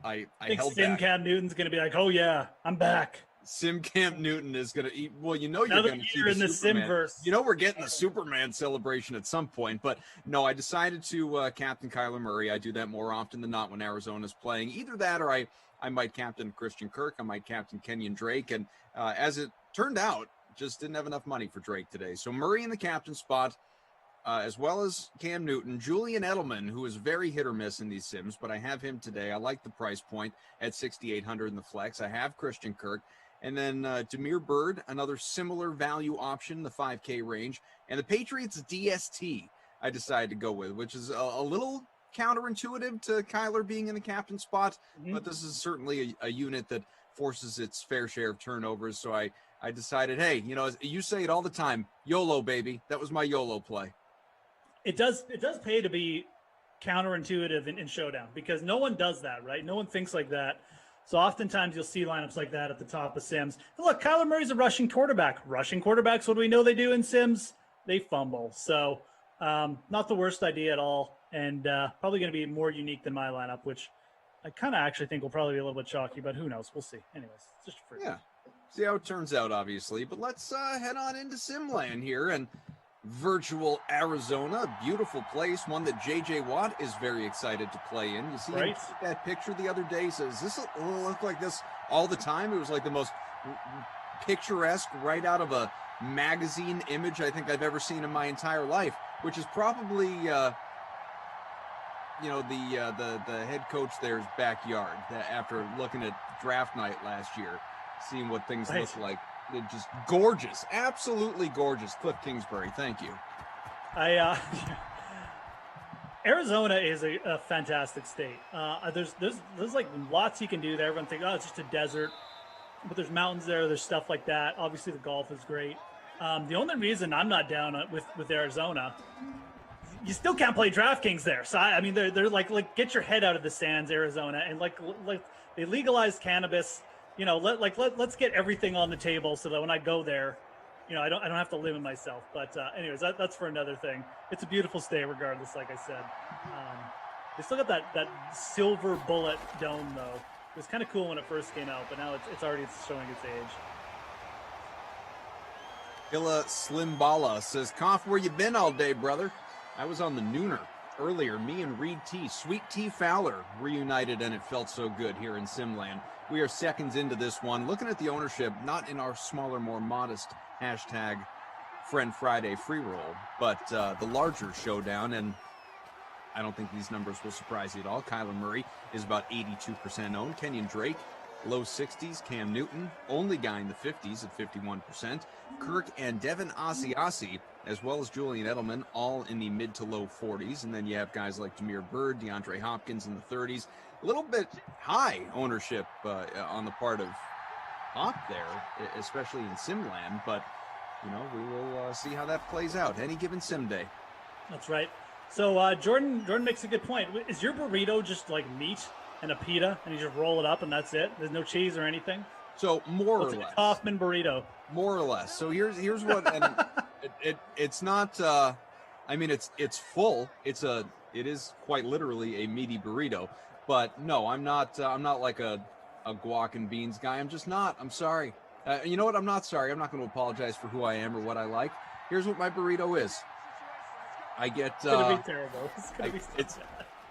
Speaker 10: think
Speaker 2: held
Speaker 10: Sim
Speaker 2: back.
Speaker 10: Cam Newton's going to be like, oh yeah, I'm back.
Speaker 2: Sim Cam Newton is going to eat. Well, you're
Speaker 10: Another
Speaker 2: going to see
Speaker 10: year in the
Speaker 2: Superman.
Speaker 10: Simverse.
Speaker 2: We're getting the Superman celebration at some point. But no, I decided to captain Kyler Murray. I do that more often than not when Arizona's playing. Either that, or I might captain Christian Kirk. I might captain Kenyon Drake. And as it turned out, just didn't have enough money for Drake today. So Murray in the captain spot, as well as Cam Newton. Julian Edelman, who is very hit or miss in these sims, but I have him today. I like the price point at 6,800 in the flex. I have Christian Kirk. And then Demir Bird, another similar value option, the 5K range. And the Patriots DST I decided to go with, which is a little counterintuitive to Kyler being in the captain spot. Mm-hmm. But this is certainly a unit that forces its fair share of turnovers. So I decided, hey, you say it all the time, YOLO, baby. That was my YOLO play.
Speaker 10: It does pay to be counterintuitive in Showdown because no one does that, right? No one thinks like that. So oftentimes you'll see lineups like that at the top of Sims. And look, Kyler Murray's a rushing quarterback. Rushing quarterbacks, what do we know they do in Sims? They fumble. So not the worst idea at all. And probably going to be more unique than my lineup, which I kind of actually think will probably be a little bit chalky, but who knows? We'll see. Anyways, it's just free.
Speaker 2: Yeah. See how it turns out, obviously. But let's head on into Simland here. And virtual Arizona, a beautiful place, one that J.J. Watt is very excited to play in. You see him take that picture the other day? So does this look like this all the time? It was like the most picturesque, right out of a magazine image I think I've ever seen in my entire life, which is probably, the head coach there's backyard after looking at draft night last year, seeing what things look like. They're just gorgeous, absolutely gorgeous. Cliff Kingsbury, thank you.
Speaker 10: Arizona is a fantastic state. There's like lots you can do there. Everyone thinks, oh, it's just a desert, but there's mountains there. There's stuff like that. Obviously, the golf is great. The only reason I'm not down with Arizona, you still can't play DraftKings there. So I mean, they're like get your head out of the sands, Arizona, and like they legalized cannabis. Let's get everything on the table so that when I go there, I don't have to limit myself. But anyways, that's for another thing. It's a beautiful state, regardless. Like I said, they still got that silver bullet dome though. It was kind of cool when it first came out, but now it's already showing its age.
Speaker 2: Illa Slimbala says, "Cough, where you been all day, brother? I was on the Nooner earlier. Me and Reed T, Sweet T Fowler, reunited, and it felt so good here in Simland. We are seconds into this one. Looking at the ownership, not in our smaller, more modest hashtag Friend Friday free roll, but the larger showdown, and I don't think these numbers will surprise you at all. Kyler Murray is about 82% owned. Kenyon Drake, low 60s. Cam Newton, only guy in the 50s at 51%. Kirk and Devin Asiasi, as well as Julian Edelman, all in the mid to low 40s. And then you have guys like Jameer Byrd, DeAndre Hopkins in the 30s. A little bit high ownership on the part of Hop there, especially in Simland. But, we will see how that plays out any given Sim day.
Speaker 10: That's right. So Jordan makes a good point. Is your burrito just like meat and a pita, and you just roll it up and that's it? There's no cheese or anything?
Speaker 2: So more or less.
Speaker 10: Kaufman burrito.
Speaker 2: More or less. So here's what, and it's not. It's full. It is quite literally a meaty burrito. But no, I'm not like a guac and beans guy. I'm just not. I'm sorry. You know what? I'm not sorry. I'm not going to apologize for who I am or what I like. Here's what my burrito is. I get.
Speaker 10: It's gonna be terrible. It's gonna be.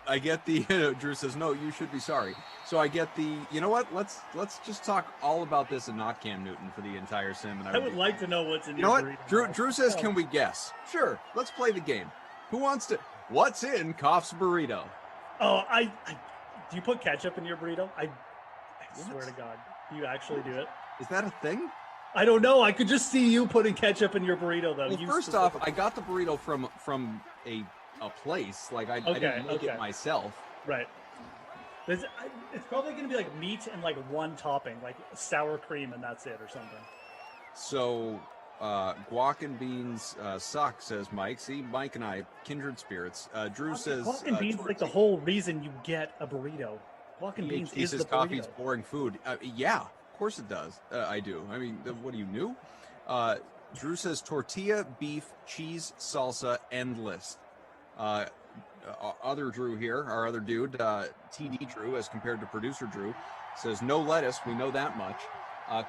Speaker 2: I get the. Drew says no. You should be sorry. So I get the. You know what? Let's just talk all about this and not Cam Newton for the entire sim. And
Speaker 10: I would like to know what's in.
Speaker 2: You know what? Drew says, can we guess? Sure. Let's play the game. Who wants to? What's in Koff's burrito?
Speaker 10: Oh, do you put ketchup in your burrito? I swear to God, you actually do it.
Speaker 2: Is that a thing?
Speaker 10: I don't know. I could just see you putting ketchup in your burrito, though.
Speaker 2: Well, first off, I got the burrito from a place. Like I didn't make it myself.
Speaker 10: Right. It's probably going to be like meat and like one topping, like sour cream, and that's it, or something.
Speaker 2: So, guac and beans suck, says Mike. See, Mike and I, kindred spirits. Drew says
Speaker 10: guac and beans is like the whole reason you get a burrito. Guac and beans is the burrito.
Speaker 2: Coffee's boring food. Yeah. Of course it does. I do. I mean, what are you new? Drew says tortilla, beef, cheese, salsa, endless. Other Drew here, our other dude, TD Drew, as compared to producer Drew, says no lettuce. We know that much.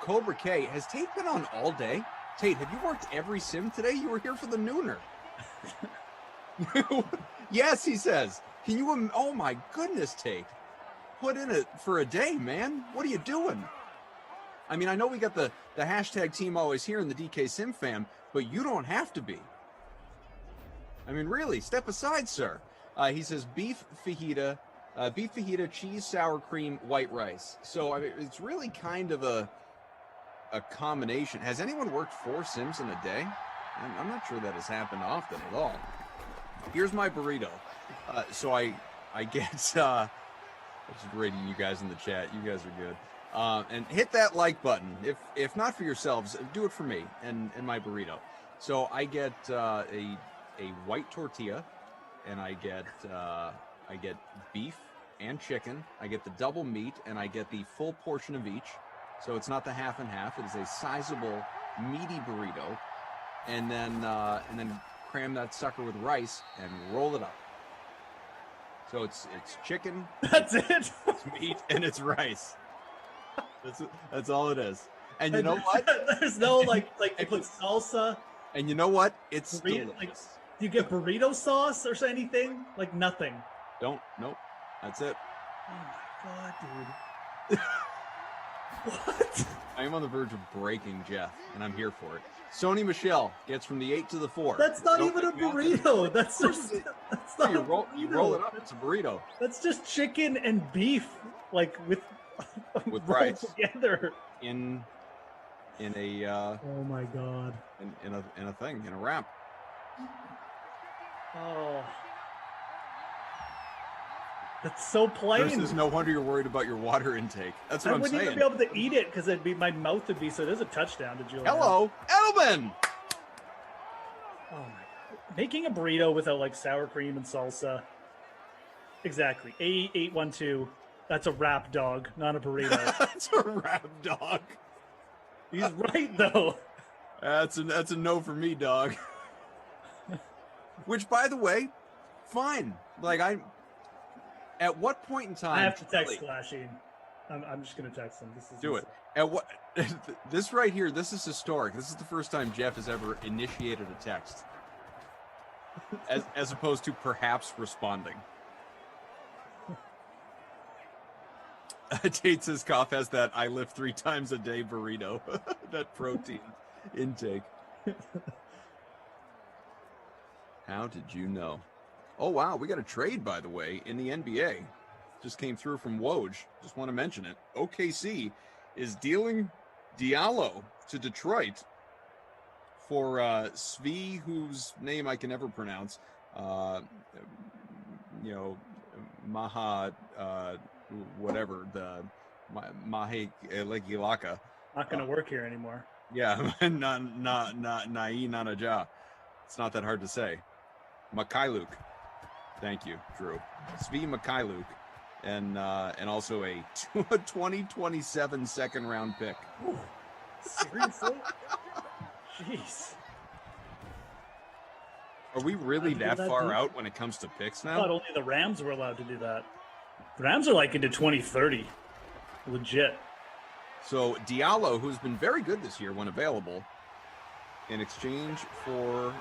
Speaker 2: Cobra K, has Tate been on all day? Tate, have you worked every sim today? You were here for the nooner. Yes, he says. Can you? Oh my goodness, Tate. Put in it for a day, man. What are you doing? I mean, I know we got the hashtag team always here in the DK Sim fam, but you don't have to be. I mean, really, step aside, sir. He says beef fajita, cheese, sour cream, white rice. So I mean, it's really kind of a combination. Has anyone worked 4 Sims in a day? I'm not sure that has happened often at all. Here's my burrito. So I get. I'm just rating you guys in the chat. You guys are good. And hit that like button. If not for yourselves, do it for me and my burrito. So I get a white tortilla, and I get beef and chicken. I get the double meat, and I get the full portion of each. So it's not the half and half. It is a sizable, meaty burrito, and then cram that sucker with rice and roll it up. So it's chicken.
Speaker 10: That's it.
Speaker 2: It's meat and it's rice. That's all it is. And you know what?
Speaker 10: There's no like you put salsa.
Speaker 2: And you know what? It's
Speaker 10: burrito, do you get burrito sauce or anything? Like nothing.
Speaker 2: Nope. That's it.
Speaker 10: Oh my God, dude. What?
Speaker 2: I am on the verge of breaking Jeff, and I'm here for it. Sony Michelle gets from the 8 to the 4.
Speaker 10: That's not even a burrito. That's just. That's not.
Speaker 2: You roll it up. It's a burrito.
Speaker 10: That's just chicken and beef, like with
Speaker 2: rice
Speaker 10: together.
Speaker 2: In a.
Speaker 10: Oh my God.
Speaker 2: In a thing, in a wrap.
Speaker 10: Oh. That's so plain.
Speaker 2: There's no wonder you're worried about your water intake. That's what I'm saying.
Speaker 10: I wouldn't even be able to eat it because my mouth would be so. There's a touchdown to Julian.
Speaker 2: Hello, Edelman.
Speaker 10: Oh my God. Making a burrito without like sour cream and salsa. Exactly. 8812. That's a rap dog, not a burrito.
Speaker 2: That's a rap dog.
Speaker 10: He's right though.
Speaker 2: That's a no for me, dog. Which, by the way, fine. Like at what point in time?
Speaker 10: I have to text Glasheen. I'm just gonna text him. This is
Speaker 2: Do it. At what? This right here. This is historic. This is the first time Jeff has ever initiated a text, as opposed to perhaps responding. Tate says Koff has that I lift 3 times a day burrito, that protein intake. How did you know? Oh, wow. We got a trade, by the way, in the NBA. Just came through from Woj. Just want to mention it. OKC is dealing Diallo to Detroit for Svi, whose name I can never pronounce. Maha, whatever, the Mahe Legilaka.
Speaker 10: Not going to work here anymore.
Speaker 2: Yeah, Nanaja. It's not that hard to say. Mikhailuk. Thank you, Drew. Svi Mikhailuk. And also a 2027 second round pick.
Speaker 10: Ooh, seriously? Jeez.
Speaker 2: Are we really that far out when it comes to picks now?
Speaker 10: I thought only the Rams were allowed to do that. The Rams are like into 2030. Legit.
Speaker 2: So Diallo, who's been very good this year when available, in exchange for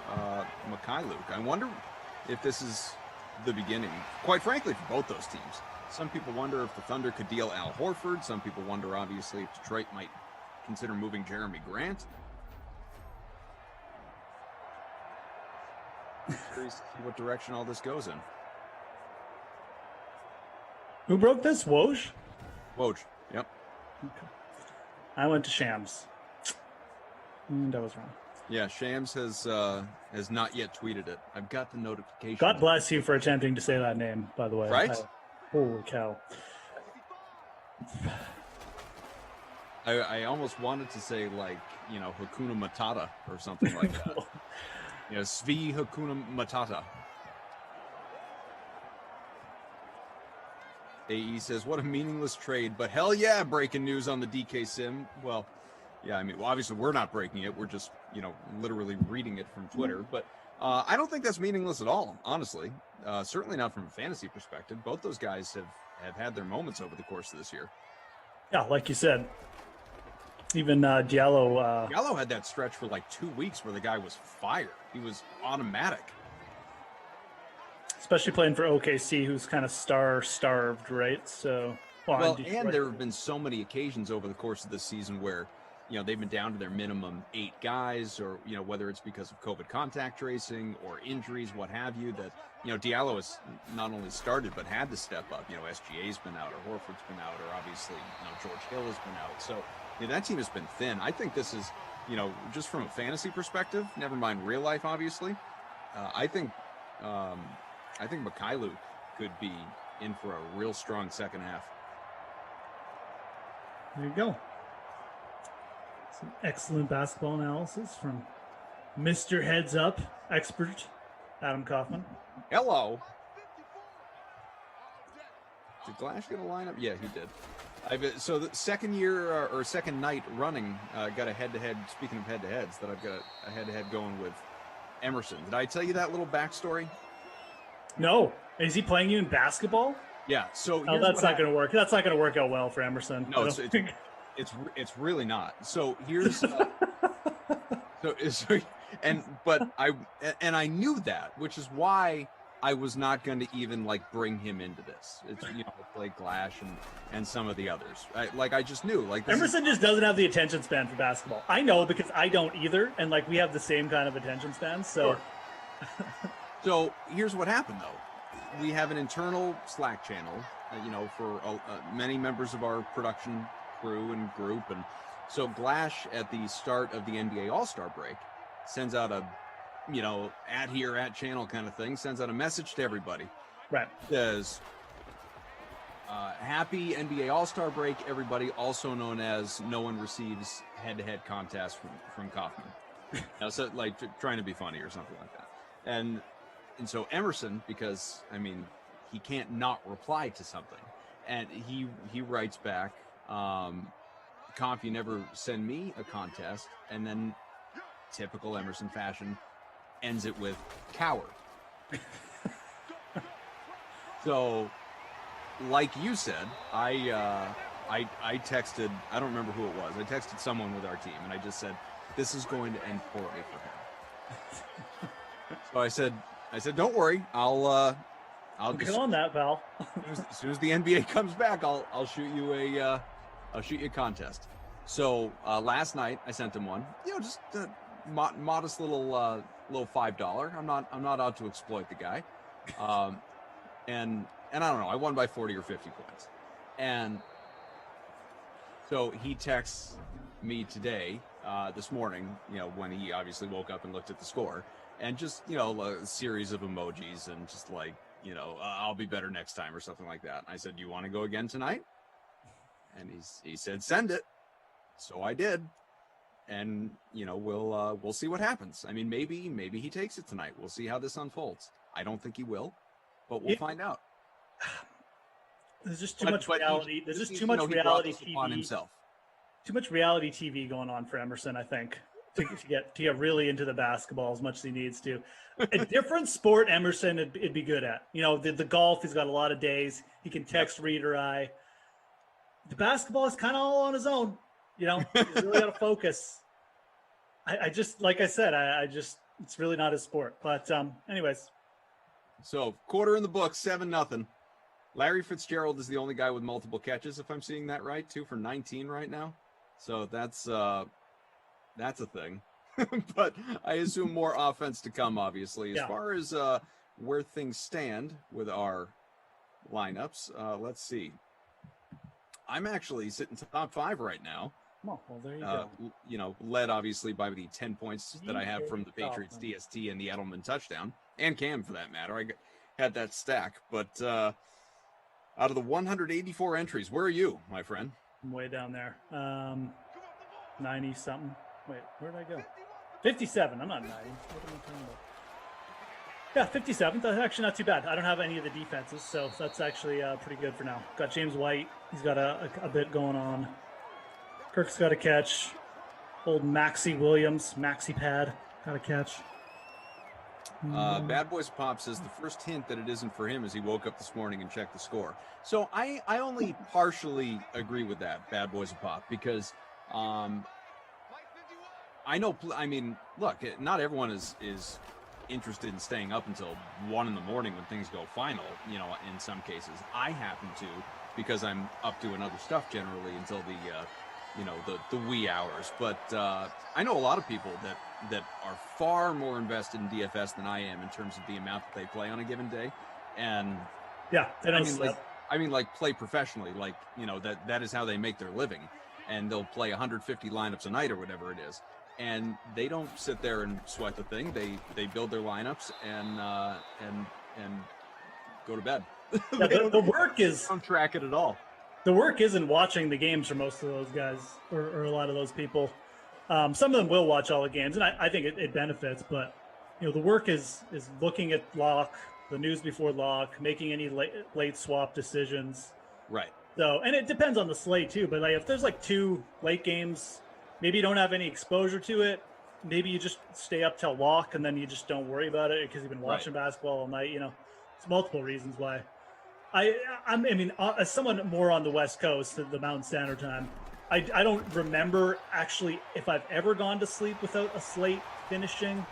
Speaker 2: Mikhailuk. I wonder if this is the beginning, quite frankly, for both those teams. Some people wonder if the Thunder could deal Al Horford. Some people wonder, obviously, if Detroit might consider moving Jeremy Grant. Curious to see what direction all this goes in.
Speaker 10: Who broke this? Woj?
Speaker 2: Woj, yep.
Speaker 10: Okay. I went to Shams. And I was wrong.
Speaker 2: Yeah, Shams has not yet tweeted it. I've got the notification.
Speaker 10: God bless you for attempting to say that name, by the way.
Speaker 2: Right?
Speaker 10: Holy cow.
Speaker 2: I almost wanted to say, like, Hakuna Matata or something like that. Svi Hakuna Matata. AE says, what a meaningless trade, but hell yeah, breaking news on the DK Sim. Well, yeah, I mean, obviously we're not breaking it. We're just, literally reading it from Twitter. But I don't think that's meaningless at all, honestly. Certainly not from a fantasy perspective. Both those guys have had their moments over the course of this year.
Speaker 10: Yeah, like you said. Even Diallo.
Speaker 2: Diallo had that stretch for like 2 weeks where the guy was fire. He was automatic.
Speaker 10: Especially playing for OKC, who's kind of starved, right? So,
Speaker 2: and there have been so many occasions over the course of this season where, they've been down to their minimum 8 guys, or, whether it's because of COVID contact tracing or injuries, what have you, that, Diallo has not only started, but had to step up. SGA's been out, or Horford's been out, or obviously, George Hill has been out. So, that team has been thin. I think this is, just from a fantasy perspective, never mind real life, obviously, I think Mikhailuk could be in for a real strong second half.
Speaker 10: There you go. Some excellent basketball analysis from Mr. Heads Up expert, Adam Kaufman.
Speaker 2: Hello. Did Glash get a lineup? Yeah, he did. So the second year or second night running, got a head-to-head, speaking of head-to-heads, that I've got a head-to-head going with Emerson. Did I tell you that little backstory?
Speaker 10: No. Is he playing you in basketball?
Speaker 2: Yeah. So
Speaker 10: that's not going to work. That's not going to work out well for Emerson.
Speaker 2: No, it's really not. So here's but I knew that, which is why I was not going to even bring him into this. It's like Glash and some of the others. I just knew
Speaker 10: Emerson just doesn't have the attention span for basketball. I know, because I don't either, and we have the same kind of attention span. So.
Speaker 2: Sure. So here's what happened, though. We have an internal Slack channel, for many members of our production crew and group. And so Glash, at the start of the NBA All-Star break, sends out a, at channel kind of thing, sends out a message to everybody.
Speaker 10: Right.
Speaker 2: Says, happy NBA All-Star break, everybody, also known as no one receives head-to-head contest from Kaufman. So trying to be funny or something like that. And so Emerson, because, he can't not reply to something. And he writes back, Conf, you never send me a contest. And then typical Emerson fashion, ends it with coward. So, like you said, I texted, I don't remember who it was. I texted someone with our team, and I just said, this is going to end poorly for him. So I said, don't worry, I'll
Speaker 10: get on that, pal.
Speaker 2: as soon as the NBA comes back, I'll shoot you a contest. So last night I sent him one, just a modest little $5. I'm not out to exploit the guy, and I don't know, I won by 40 or 50 points, and so he texts me today, this morning, when he obviously woke up and looked at the score, and just a series of emojis and just like, I'll be better next time or something like that. And I said, do you want to go again tonight? And he said, send it. So I did. And, we'll see what happens. I mean, maybe he takes it tonight. We'll see how this unfolds. I don't think he will, but we'll find out.
Speaker 10: There's just too much reality. There's just too much reality TV
Speaker 2: on himself.
Speaker 10: Too much reality TV going on for Emerson, I think, to get really into the basketball as much as he needs to. A different sport, Emerson, it'd be good at. The golf, he's got a lot of days. He can text, read, or eye. The basketball is kind of all on his own. He's really got to focus. I just, like I said, it's really not his sport. But anyways.
Speaker 2: So quarter in the book, 7-0. Larry Fitzgerald is the only guy with multiple catches, if I'm seeing that right, 2 for 19 right now. So that's a thing. But I assume more offense to come, obviously. As far as where things stand with our lineups, let's see. I'm actually sitting top 5 right now.
Speaker 10: Oh, well, there you go.
Speaker 2: Led obviously by the 10 points that I have from the Patriots DST and the Edelman touchdown, and Cam for that matter. I had that stack, but out of the 184 entries, where are you, my friend?
Speaker 10: I'm way down there. 90 something. Wait, where did I go? 57. I'm not 90. What am I talking about? Yeah, 57. That's actually not too bad. I don't have any of the defenses, so that's actually pretty good for now. Got James White. He's got a bit going on. Kirk's got a catch. Old Maxi Williams, Maxi Pad, got a catch.
Speaker 2: Bad Boys Pop says the first hint that it isn't for him is he woke up this morning and checked the score. So I only partially agree with that, Bad Boys Pop, because I know, look, not everyone is interested in staying up until 1 in the morning when things go final, in some cases. I happen to, because I'm up doing other stuff generally until the wee hours. But I know a lot of people that are far more invested in DFS than I am in terms of the amount that they play on a given day. And
Speaker 10: yeah, they don't
Speaker 2: play professionally, that is how they make their living. And they'll play 150 lineups a night or whatever it is. And they don't sit there and sweat the thing. They build their lineups and go to bed.
Speaker 10: Yeah, the work is
Speaker 2: don't track it at all.
Speaker 10: The work isn't watching the games for most of those guys or a lot of those people. Some of them will watch all the games, and I think it benefits. But the work is looking at lock, the news before lock, making any late swap decisions.
Speaker 2: Right.
Speaker 10: So, and it depends on the slate too. But if there's 2 late games, maybe you don't have any exposure to it. Maybe you just stay up till lock, and then you just don't worry about it because you've been watching basketball all night. It's multiple reasons why. As someone more on the West Coast, the Mountain Standard Time, I don't remember actually if I've ever gone to sleep without a slate finishing.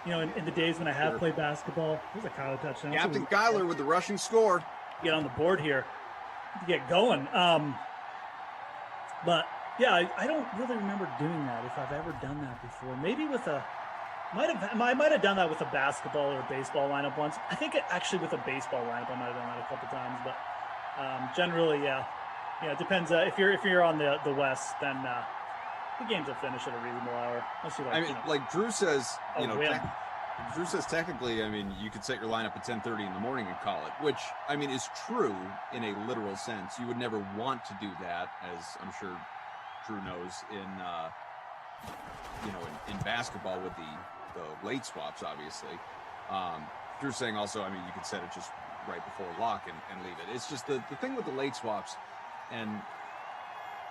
Speaker 10: In the days when I have played basketball. There's a Kyler touchdown.
Speaker 2: Captain Kyler with the rushing score.
Speaker 10: Get on the board here to get going. But yeah, I don't really remember doing that. If I've ever done that before, maybe with I might have done that with a basketball or a baseball lineup once. I think actually with a baseball lineup, I might have done that a couple times. But generally, yeah, it depends. If you're on the West, then the games will finish at a reasonable hour.
Speaker 2: Like Drew says, Drew says technically, you could set your lineup at 10:30 in the morning and call it, which is true in a literal sense. You would never want to do that, as I'm sure Drew knows in basketball with the late swaps, obviously. Drew's saying also, you could set it just right before lock and leave it. It's just the thing with the late swaps, and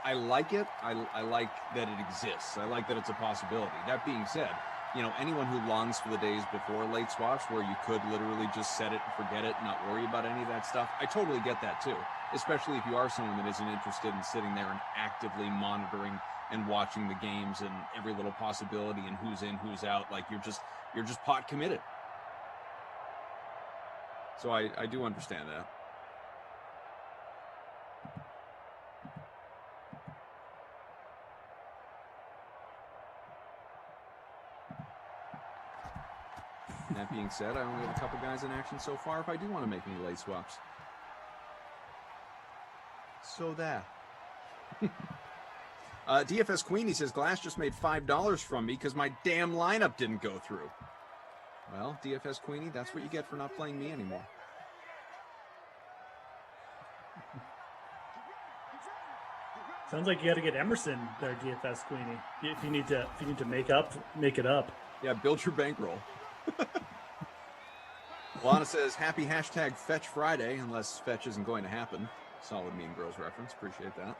Speaker 2: I like it. I like that it exists. I like that it's a possibility. That being said, anyone who longs for the days before late swaps where you could literally just set it and forget it and not worry about any of that stuff, I totally get that too, especially if you are someone that isn't interested in sitting there and actively monitoring and watching the games and every little possibility and who's in, who's out. Like you're just pot committed. So I do understand that. That being said, I only have a couple guys in action so far if I do want to make any late swaps. So that. DFS Queenie says, Glass just made $5 from me because my damn lineup didn't go through. Well, DFS Queenie, that's what you get for not playing me anymore.
Speaker 10: Sounds like you got to get Emerson there, DFS Queenie. If you need to make it up.
Speaker 2: Yeah, build your bankroll. Lana says, happy hashtag Fetch Friday, unless Fetch isn't going to happen. Solid Mean Girls reference. Appreciate that.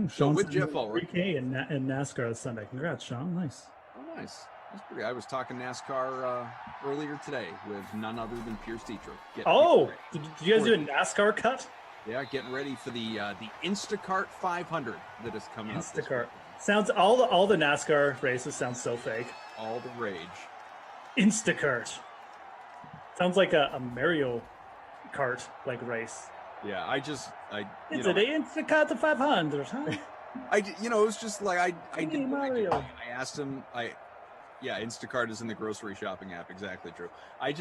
Speaker 2: So with Jeff Ulrich.
Speaker 10: 3K in NASCAR this Sunday. Congrats, Sean. Nice.
Speaker 2: Oh, nice. That's pretty. I was talking NASCAR earlier today with none other than Pierce Dietrich.
Speaker 10: Did you guys do a NASCAR cut?
Speaker 2: Yeah, getting ready for the Instacart 500 that is coming up.
Speaker 10: Instacart. Sounds all the NASCAR races sound so fake.
Speaker 2: All the rage.
Speaker 10: Instacart. Sounds like a Mario Kart like race.
Speaker 2: Yeah, it's
Speaker 10: an Instacart 500, huh?
Speaker 2: it was just like I did Mario. I asked him. Instacart is in the grocery shopping app. Exactly true. I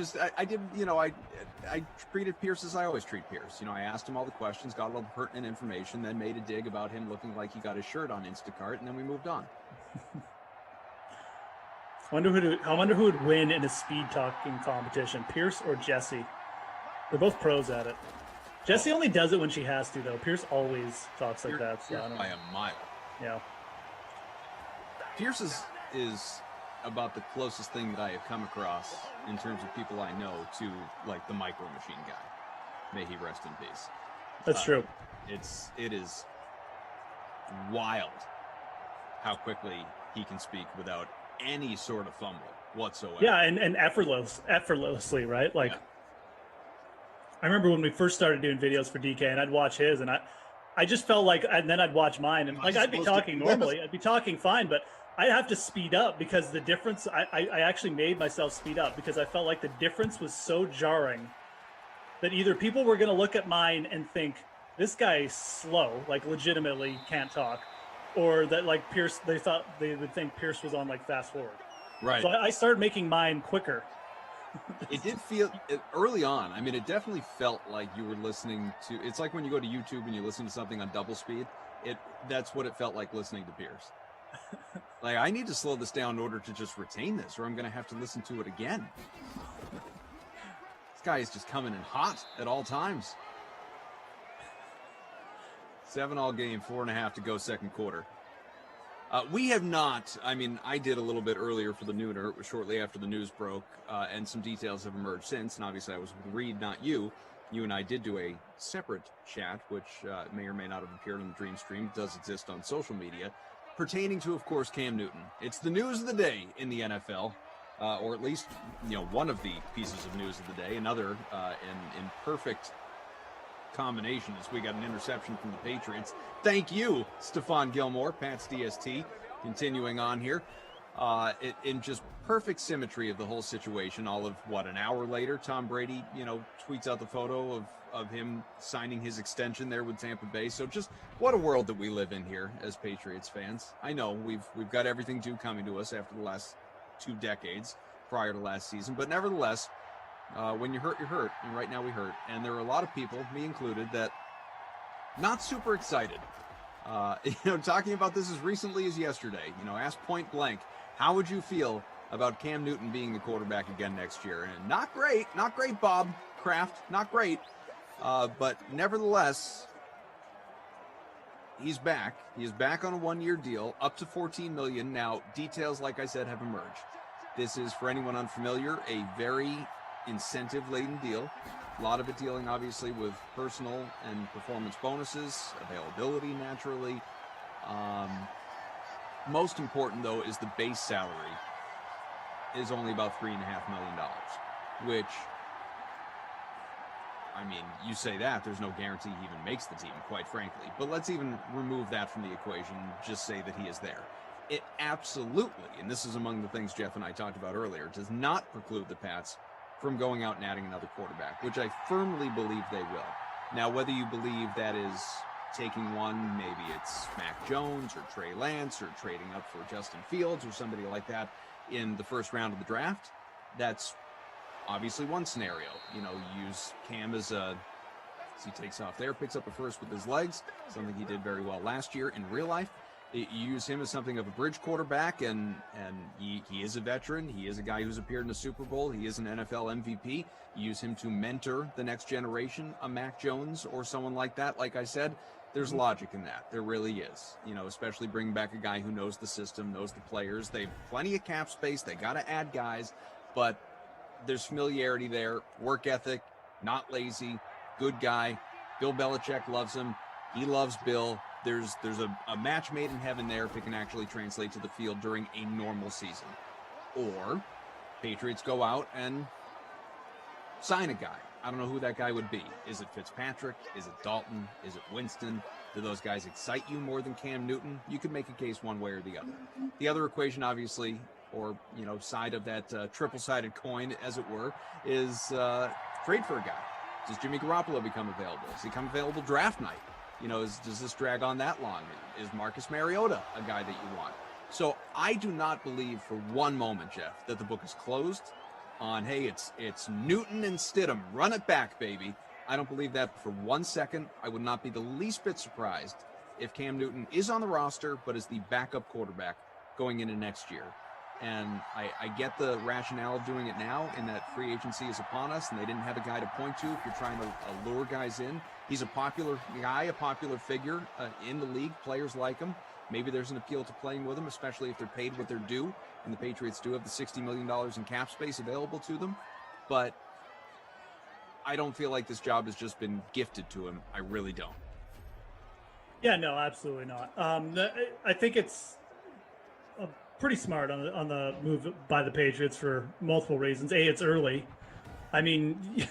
Speaker 2: treated Pierce as I always treat Pierce. I asked him all the questions, got all the pertinent information, then made a dig about him looking like he got his shirt on Instacart, and then we moved on.
Speaker 10: I wonder who would win in a speed talking competition, Pierce or Jesse. They're both pros at it. Jesse only does it when she has to, though. Pierce always talks like that. So
Speaker 2: by a mile.
Speaker 10: Yeah.
Speaker 2: Pierce is about the closest thing that I have come across in terms of people I know to like the Micro Machine guy. May he rest in peace.
Speaker 10: That's true.
Speaker 2: It is wild how quickly he can speak without any sort of fumble whatsoever.
Speaker 10: Yeah, and effortlessly, right? Like, yeah. I remember when we first started doing videos for DK, and I'd watch his, and I just felt like, and then I'd watch mine, and like I'd be talking normally, I'd be talking fine, but I'd have to speed up because the difference. I actually made myself speed up because I felt like the difference was so jarring that either people were going to look at mine and think this guy is slow, like legitimately can't talk, or that like Pierce, they would think Pierce was on like fast forward.
Speaker 2: Right.
Speaker 10: So I started making mine quicker.
Speaker 2: It did feel early on. I mean, it definitely felt like you were listening to. It's like when you go to YouTube and you listen to something on double speed. That's what it felt like listening to Pierce. Like, I need to slow this down in order to just retain this, or I'm going to have to listen to it again. This guy is just coming in hot at all times. 7-all game, 4.5 to go second quarter. We have not. I mean, I did a little bit earlier for the Nooner. It was shortly after the news broke, and some details have emerged since. And obviously, I was with Reed, not you. You and I did do a separate chat, which may or may not have appeared on the Dream Stream. It does exist on social media, pertaining to, of course, Cam Newton. It's the news of the day in the NFL, or at least, one of the pieces of news of the day. Another in perfect combination as we got an interception from the Patriots. Thank you, Stephon Gilmore, Pat's DST. Continuing on here, in just perfect symmetry of the whole situation. All of an hour later, Tom Brady, tweets out the photo of him signing his extension there with Tampa Bay. So just what a world that we live in here as Patriots fans. I know we've got everything due coming to us after the last 2 decades prior to last season, but nevertheless, when you hurt, you're hurt, and right now we hurt. And there are a lot of people, me included, that not super excited. Talking about this as recently as yesterday, asked point blank, how would you feel about Cam Newton being the quarterback again next year? And not great, Bob Kraft, not great. But nevertheless, he's back. He is back on a 1-year deal, up to $14 million. Now, details, like I said, have emerged. This is, for anyone unfamiliar, a very incentive-laden deal. A lot of it dealing, obviously, with personal and performance bonuses, availability, naturally. Most important, though, is the base salary is only about $3.5 million, which, I mean, you say that, there's no guarantee he even makes the team, quite frankly. But let's even remove that from the equation and just say that he is there. It absolutely, and this is among the things Jeff and I talked about earlier, does not preclude the Pats from going out and adding another quarterback, which I firmly believe they will. Now, whether you believe that is taking one, maybe it's Mac Jones or Trey Lance or trading up for Justin Fields or somebody like that in the first round of the draft, that's obviously one scenario. You know, use Cam as he takes off there, picks up a first with his legs, something he did very well last year in real life. You use him as something of a bridge quarterback, and he is a veteran. He is a guy who's appeared in the Super Bowl. He is an NFL MVP. You use him to mentor the next generation, a Mac Jones or someone like that. Like I said, there's logic in that. There really is. You know, especially bringing back a guy who knows the system, knows the players. They've plenty of cap space. They got to add guys, but there's familiarity there, work ethic, not lazy, good guy. Bill Belichick loves him. He loves Bill. There's a match made in heaven there if it can actually translate to the field during a normal season. Or Patriots go out and sign a guy. I don't know who that guy would be. Is it Fitzpatrick? Is it Dalton? Is it Winston? Do those guys excite you more than Cam Newton? You could make a case one way or the other. The other equation, obviously, or, you know, side of that triple-sided coin, as it were, is trade for a guy. Does Jimmy Garoppolo become available? Does he become available draft night? You know, does this drag on that long? Is Marcus Mariota a guy that you want? So I do not believe for one moment, Jeff, that the book is closed on, hey, it's Newton and Stidham. Run it back, baby. I don't believe that for 1 second. I would not be the least bit surprised if Cam Newton is on the roster, but is the backup quarterback going into next year. And I get the rationale of doing it now in that free agency is upon us and they didn't have a guy to point to if you're trying to lure guys in. He's a popular guy, a popular figure in the league. Players like him. Maybe there's an appeal to playing with him, especially if they're paid what they're due. And the Patriots do have the $60 million in cap space available to them. But I don't feel like this job has just been gifted to him. I really don't.
Speaker 10: Yeah, no, absolutely not. I think it's pretty smart on the move by the Patriots for multiple reasons. A, it's early. I mean,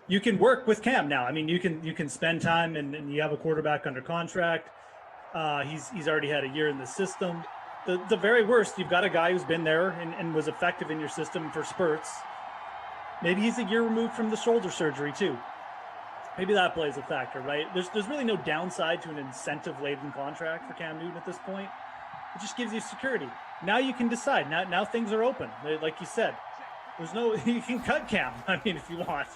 Speaker 10: you can work with Cam now. I mean, you can spend time and you have a quarterback under contract. He's already had a year in the system. The very worst, you've got a guy who's been there and was effective in your system for spurts. Maybe he's a year removed from the shoulder surgery too. Maybe that plays a factor, right? There's really no downside to an incentive-laden contract for Cam Newton at this point. It just gives you security. Now you can decide. Now things are open. Like you said, there's no, you can cut Cam. I mean, if you want,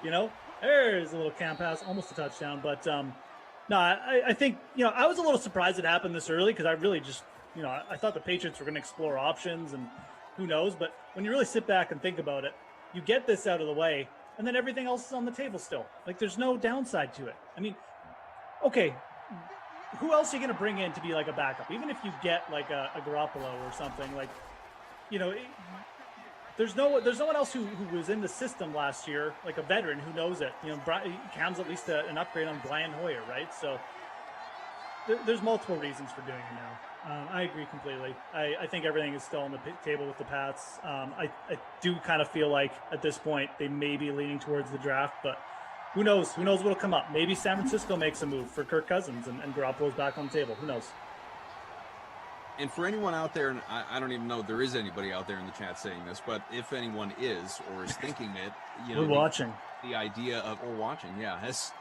Speaker 10: you know, there's a little Cam pass, almost a touchdown. But no, I think, you know, I was a little surprised it happened this early because I really just, you know, I thought the Patriots were going to explore options and who knows. But when you really sit back and think about it, you get this out of the way and then everything else is on the table still. Like there's no downside to it. I mean, okay, who else are you going to bring in to be like a backup? Even if you get like a Garoppolo or something, like, you know, there's no one else who was in the system last year, like a veteran who knows it. You know, Cam's at least an upgrade on Brian Hoyer, right? So there's multiple reasons for doing it now. I agree completely. I think everything is still on the table with the Pats. I do kind of feel like at this point they may be leaning towards the draft, but who knows? Who knows what'll come up? Maybe San Francisco makes a move for Kirk Cousins and Garoppolo's back on the table. Who knows?
Speaker 2: And for anyone out there, and I don't even know if there is anybody out there in the chat saying this, but if anyone is or is thinking it, you know,
Speaker 10: we're watching.
Speaker 2: The idea of, or watching, yeah. As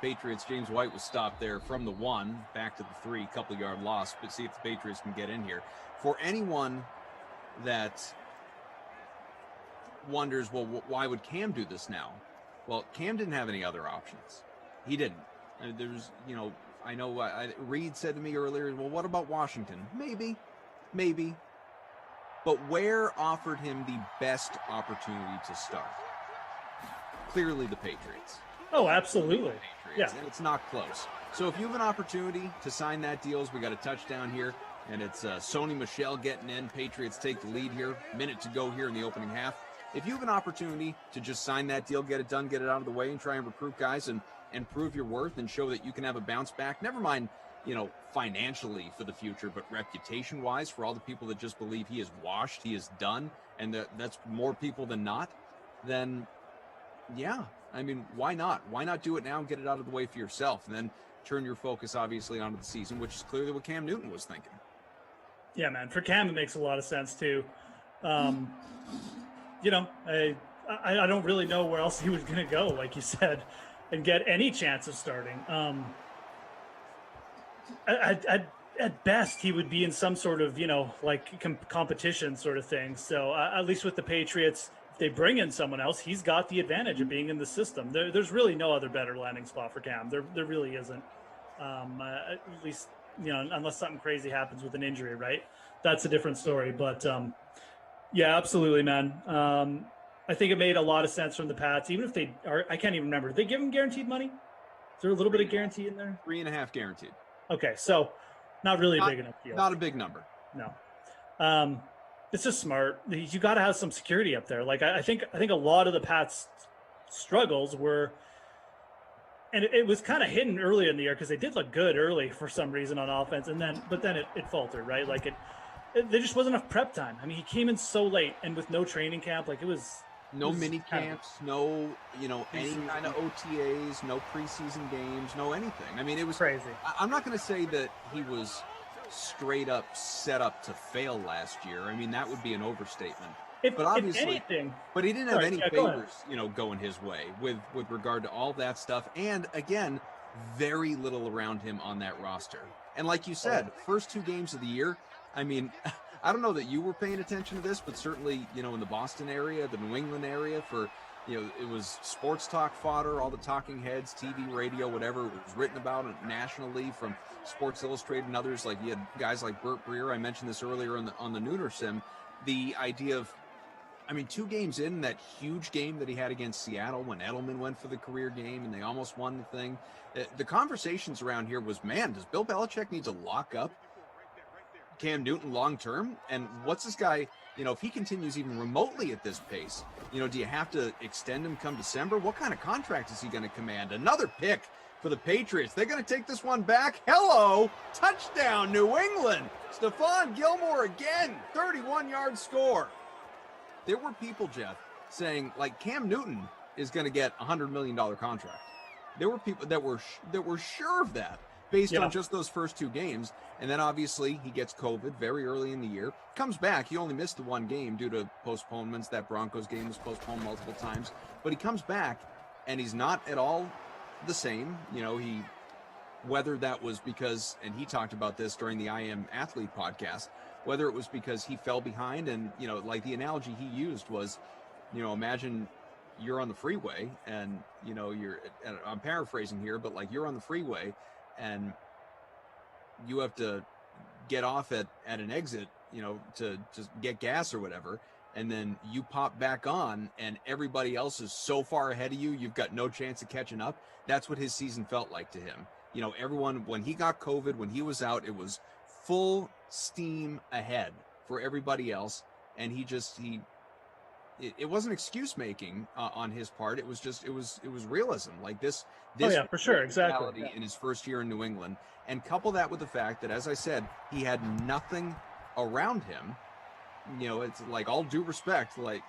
Speaker 2: Patriots, James White was stopped there from the 1 back to the 3, couple yard loss, but see if the Patriots can get in here. For anyone that wonders, well, why would Cam do this now? Well, Cam didn't have any other options. He didn't. There's, you know, I know Reed said to me earlier, well, what about Washington? Maybe. But where offered him the best opportunity to start? Clearly the Patriots.
Speaker 10: Oh, absolutely. Yeah.
Speaker 2: And it's not close. So if you have an opportunity to sign that deal, as we got a touchdown here, and it's Sony Michel getting in. Patriots take the lead here. Minute to go here in the opening half. if you have an opportunity to just sign that deal, get it done, get it out of the way, and try and recruit guys and prove your worth and show that you can have a bounce back, never mind, financially for the future, but reputation-wise for all the people that just believe he is washed, he is done, and that's more people than not, then, yeah, I mean, why not? Why not do it now and get it out of the way for yourself, and then turn your focus, obviously, onto the season, which is clearly what Cam Newton was thinking.
Speaker 10: Yeah, man. For Cam, it makes a lot of sense, too. I don't really know where else he was going to go, like you said, and get any chance of starting. At best, he would be in some sort of, competition sort of thing. So at least with the Patriots, if they bring in someone else, he's got the advantage of being in the system. There's really no other better landing spot for Cam. There really isn't. At least, unless something crazy happens with an injury, right? That's a different story. But yeah, absolutely, man. I think it made a lot of sense from the Pats, even if they are, I can't even remember. Did they give him guaranteed money? Is there a little bit of guarantee in there?
Speaker 2: 3.5 guaranteed.
Speaker 10: Okay, so not really a big enough deal.
Speaker 2: Not a big number.
Speaker 10: No. It's just smart. You got to have some security up there. Like I think a lot of the Pats' struggles were, and it was kind of hidden early in the year because they did look good early for some reason on offense, but then it faltered, right? Like there just wasn't enough prep time. I mean, he came in so late and with no training camp, like it was.
Speaker 2: No mini camps, no, any kind of OTAs, no preseason games, no anything. I mean, it was
Speaker 10: crazy.
Speaker 2: I'm not going to say that he was straight up set up to fail last year. I mean, that would be an overstatement. But obviously, but he didn't have any favors, going his way with regard to all that stuff. And again, very little around him on that roster. And like you said, first 2 games of the year, I mean, I don't know that you were paying attention to this, but certainly, in the Boston area, the New England area, for, it was sports talk fodder, all the talking heads, TV, radio, whatever. It was written about nationally from Sports Illustrated and others. Like you had guys like Burt Breer. I mentioned this earlier on the Nooner Sim. The idea of, 2 games in, that huge game that he had against Seattle when Edelman went for the career game and they almost won the thing. The conversations around here was, man, does Bill Belichick need to lock up Cam Newton long term? And what's this guy, if he continues even remotely at this pace, do you have to extend him come December? What kind of contract is he going to command? Another pick for the Patriots. They're going to take this one back. Hello, touchdown, New England. Stephon Gilmore again, 31-yard score. There were people, Jeff, saying like Cam Newton is going to get a $100 million contract. There were people that were sure of that, based on just those first 2 games. And then obviously he gets COVID very early in the year, comes back. He only missed the 1 game due to postponements. That Broncos game was postponed multiple times, but he comes back and he's not at all the same. Whether that was because, and he talked about this during the I Am Athlete podcast, whether it was because he fell behind and, like the analogy he used was, imagine you're on the freeway and, and I'm paraphrasing here, but like you're on the freeway and you have to get off at an exit, to just get gas or whatever. And then you pop back on and everybody else is so far ahead of you, you've got no chance of catching up. That's what his season felt like to him. Everyone, when he got COVID, when he was out, it was full steam ahead for everybody else. And it wasn't excuse making on his part. It was just, it was realism. Like this
Speaker 10: for sure. Exactly.
Speaker 2: In his first year in New England. And couple that with the fact that, as I said, he had nothing around him. It's like, all due respect, like,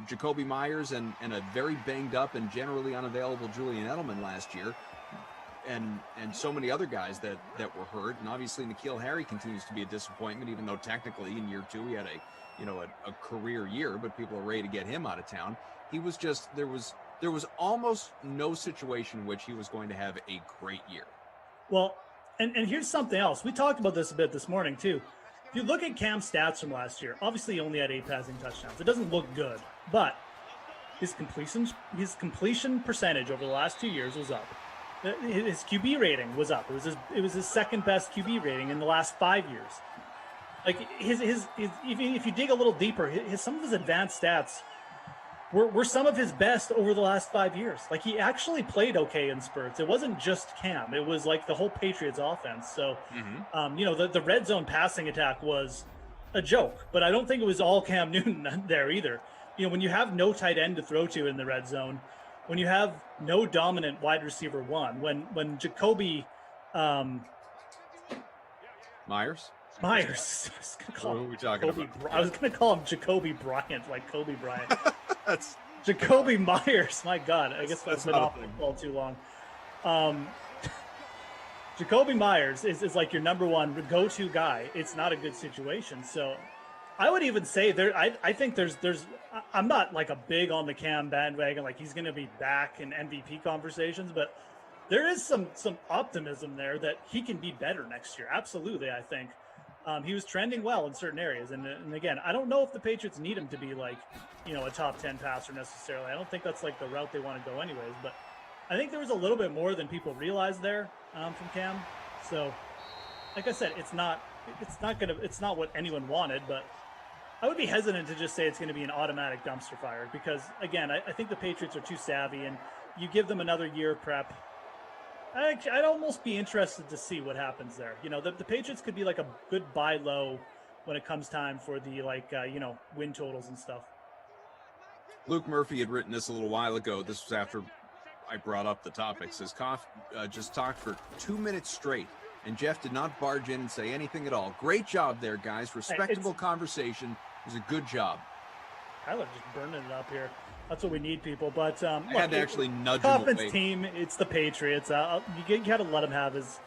Speaker 2: Jacoby Myers and a very banged up and generally unavailable Julian Edelman last year. And so many other guys that were hurt. And obviously N'Keal Harry continues to be a disappointment, even though technically in year 2 he had a career year, but people are ready to get him out of town. He was just, there was almost no situation in which he was going to have a great year.
Speaker 10: Well, and here's something else. We talked about this a bit this morning too. If you look at Cam's stats from last year, obviously he only had 8 passing touchdowns. It doesn't look good, but his completion percentage over the last 2 years was up. His QB rating was up. It was his second best QB rating in the last 5 years. Like his if you dig a little deeper, some of his advanced stats were some of his best over the last 5 years. Like he actually played okay in spurts. It wasn't just Cam. It was like the whole Patriots offense. So, the red zone passing attack was a joke, but I don't think it was all Cam Newton there either. when you have no tight end to throw to in the red zone, when you have no dominant wide receiver one, when Jacoby
Speaker 2: Myers.
Speaker 10: I was gonna call
Speaker 2: Who are we talking
Speaker 10: Jacoby,
Speaker 2: about?
Speaker 10: I was going to call him Jacoby Bryant, like Kobe Bryant.
Speaker 2: That's
Speaker 10: Jacoby Myers. My God, I guess that's been
Speaker 2: not a
Speaker 10: off
Speaker 2: thing.
Speaker 10: football too long. Jacoby Myers is like your number one go-to guy. It's not a good situation. So I would even say I think there's I'm not like a big on the Cam bandwagon, like he's going to be back in MVP conversations, but there is some optimism there that he can be better next year. Absolutely, I think. He was trending well in certain areas. And again, I don't know if the Patriots need him to be like, a top 10 passer necessarily. I don't think that's like the route they want to go anyways. But I think there was a little bit more than people realized there from Cam. So, like I said, it's not what anyone wanted. But I would be hesitant to just say it's going to be an automatic dumpster fire because, again, I think the Patriots are too savvy. And you give them another year prep. I'd almost be interested to see what happens there. The Patriots could be like a good buy low when it comes time for the win totals and stuff.
Speaker 2: Luke Murphy had written this a little while ago. This was after I brought up the topic. Says Koff just talked for 2 minutes straight, and Jeff did not barge in and say anything at all. Great job there, guys. Respectable conversation. It was a good job.
Speaker 10: Tyler just burning it up here. That's what we need, people. But
Speaker 2: I had to actually nudge him
Speaker 10: Kaufman's
Speaker 2: away.
Speaker 10: team, it's the Patriots. You got to let him have his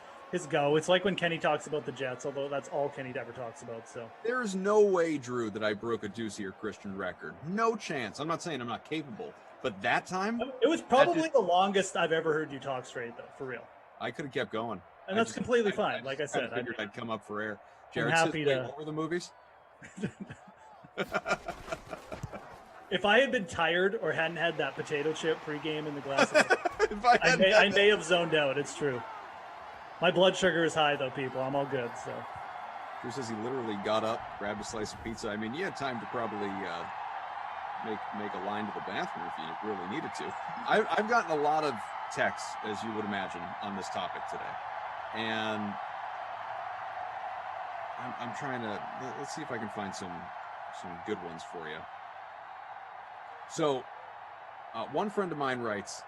Speaker 10: go. It's like when Kenny talks about the Jets, although that's all Kenny ever talks about. So
Speaker 2: There is no way, Drew, that I broke a Ducey or Christian record. No chance. I'm not saying I'm not capable, but that time
Speaker 10: it was probably the longest I've ever heard you talk straight, though, for real.
Speaker 2: I could have kept going.
Speaker 10: And that's completely fine. Like I said,
Speaker 2: I figured I'd come up for air.
Speaker 10: I'm
Speaker 2: Jared
Speaker 10: happy
Speaker 2: says,
Speaker 10: to.
Speaker 2: What were the movies?
Speaker 10: If I had been tired or hadn't had that potato chip pregame in the glass,
Speaker 2: I
Speaker 10: may have zoned out. It's true. My blood sugar is high, though, people. I'm all good. So
Speaker 2: Drew says he literally got up, grabbed a slice of pizza. I mean, you had time to probably make a line to the bathroom if you really needed to. I've gotten a lot of texts, as you would imagine, on this topic today, and I'm trying to let's see if I can find some good ones for you. So, one friend of mine writes,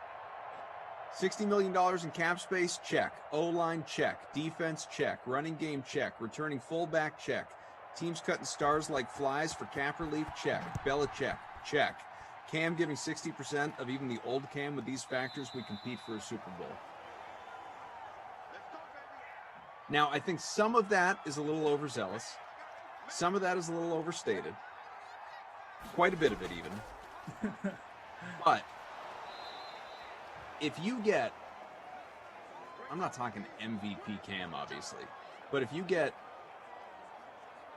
Speaker 2: $60 million in cap space, check. O-line, check. Defense, check. Running game, check. Returning fullback, check. Teams cutting stars like flies for cap relief, check. Belichick, check. Cam giving 60% of even the old Cam. With these factors, we compete for a Super Bowl. Now, I think some of that is a little overzealous. Some of that is a little overstated. Quite a bit of it, even. But if you get, I'm not talking MVP Cam, obviously, but if you get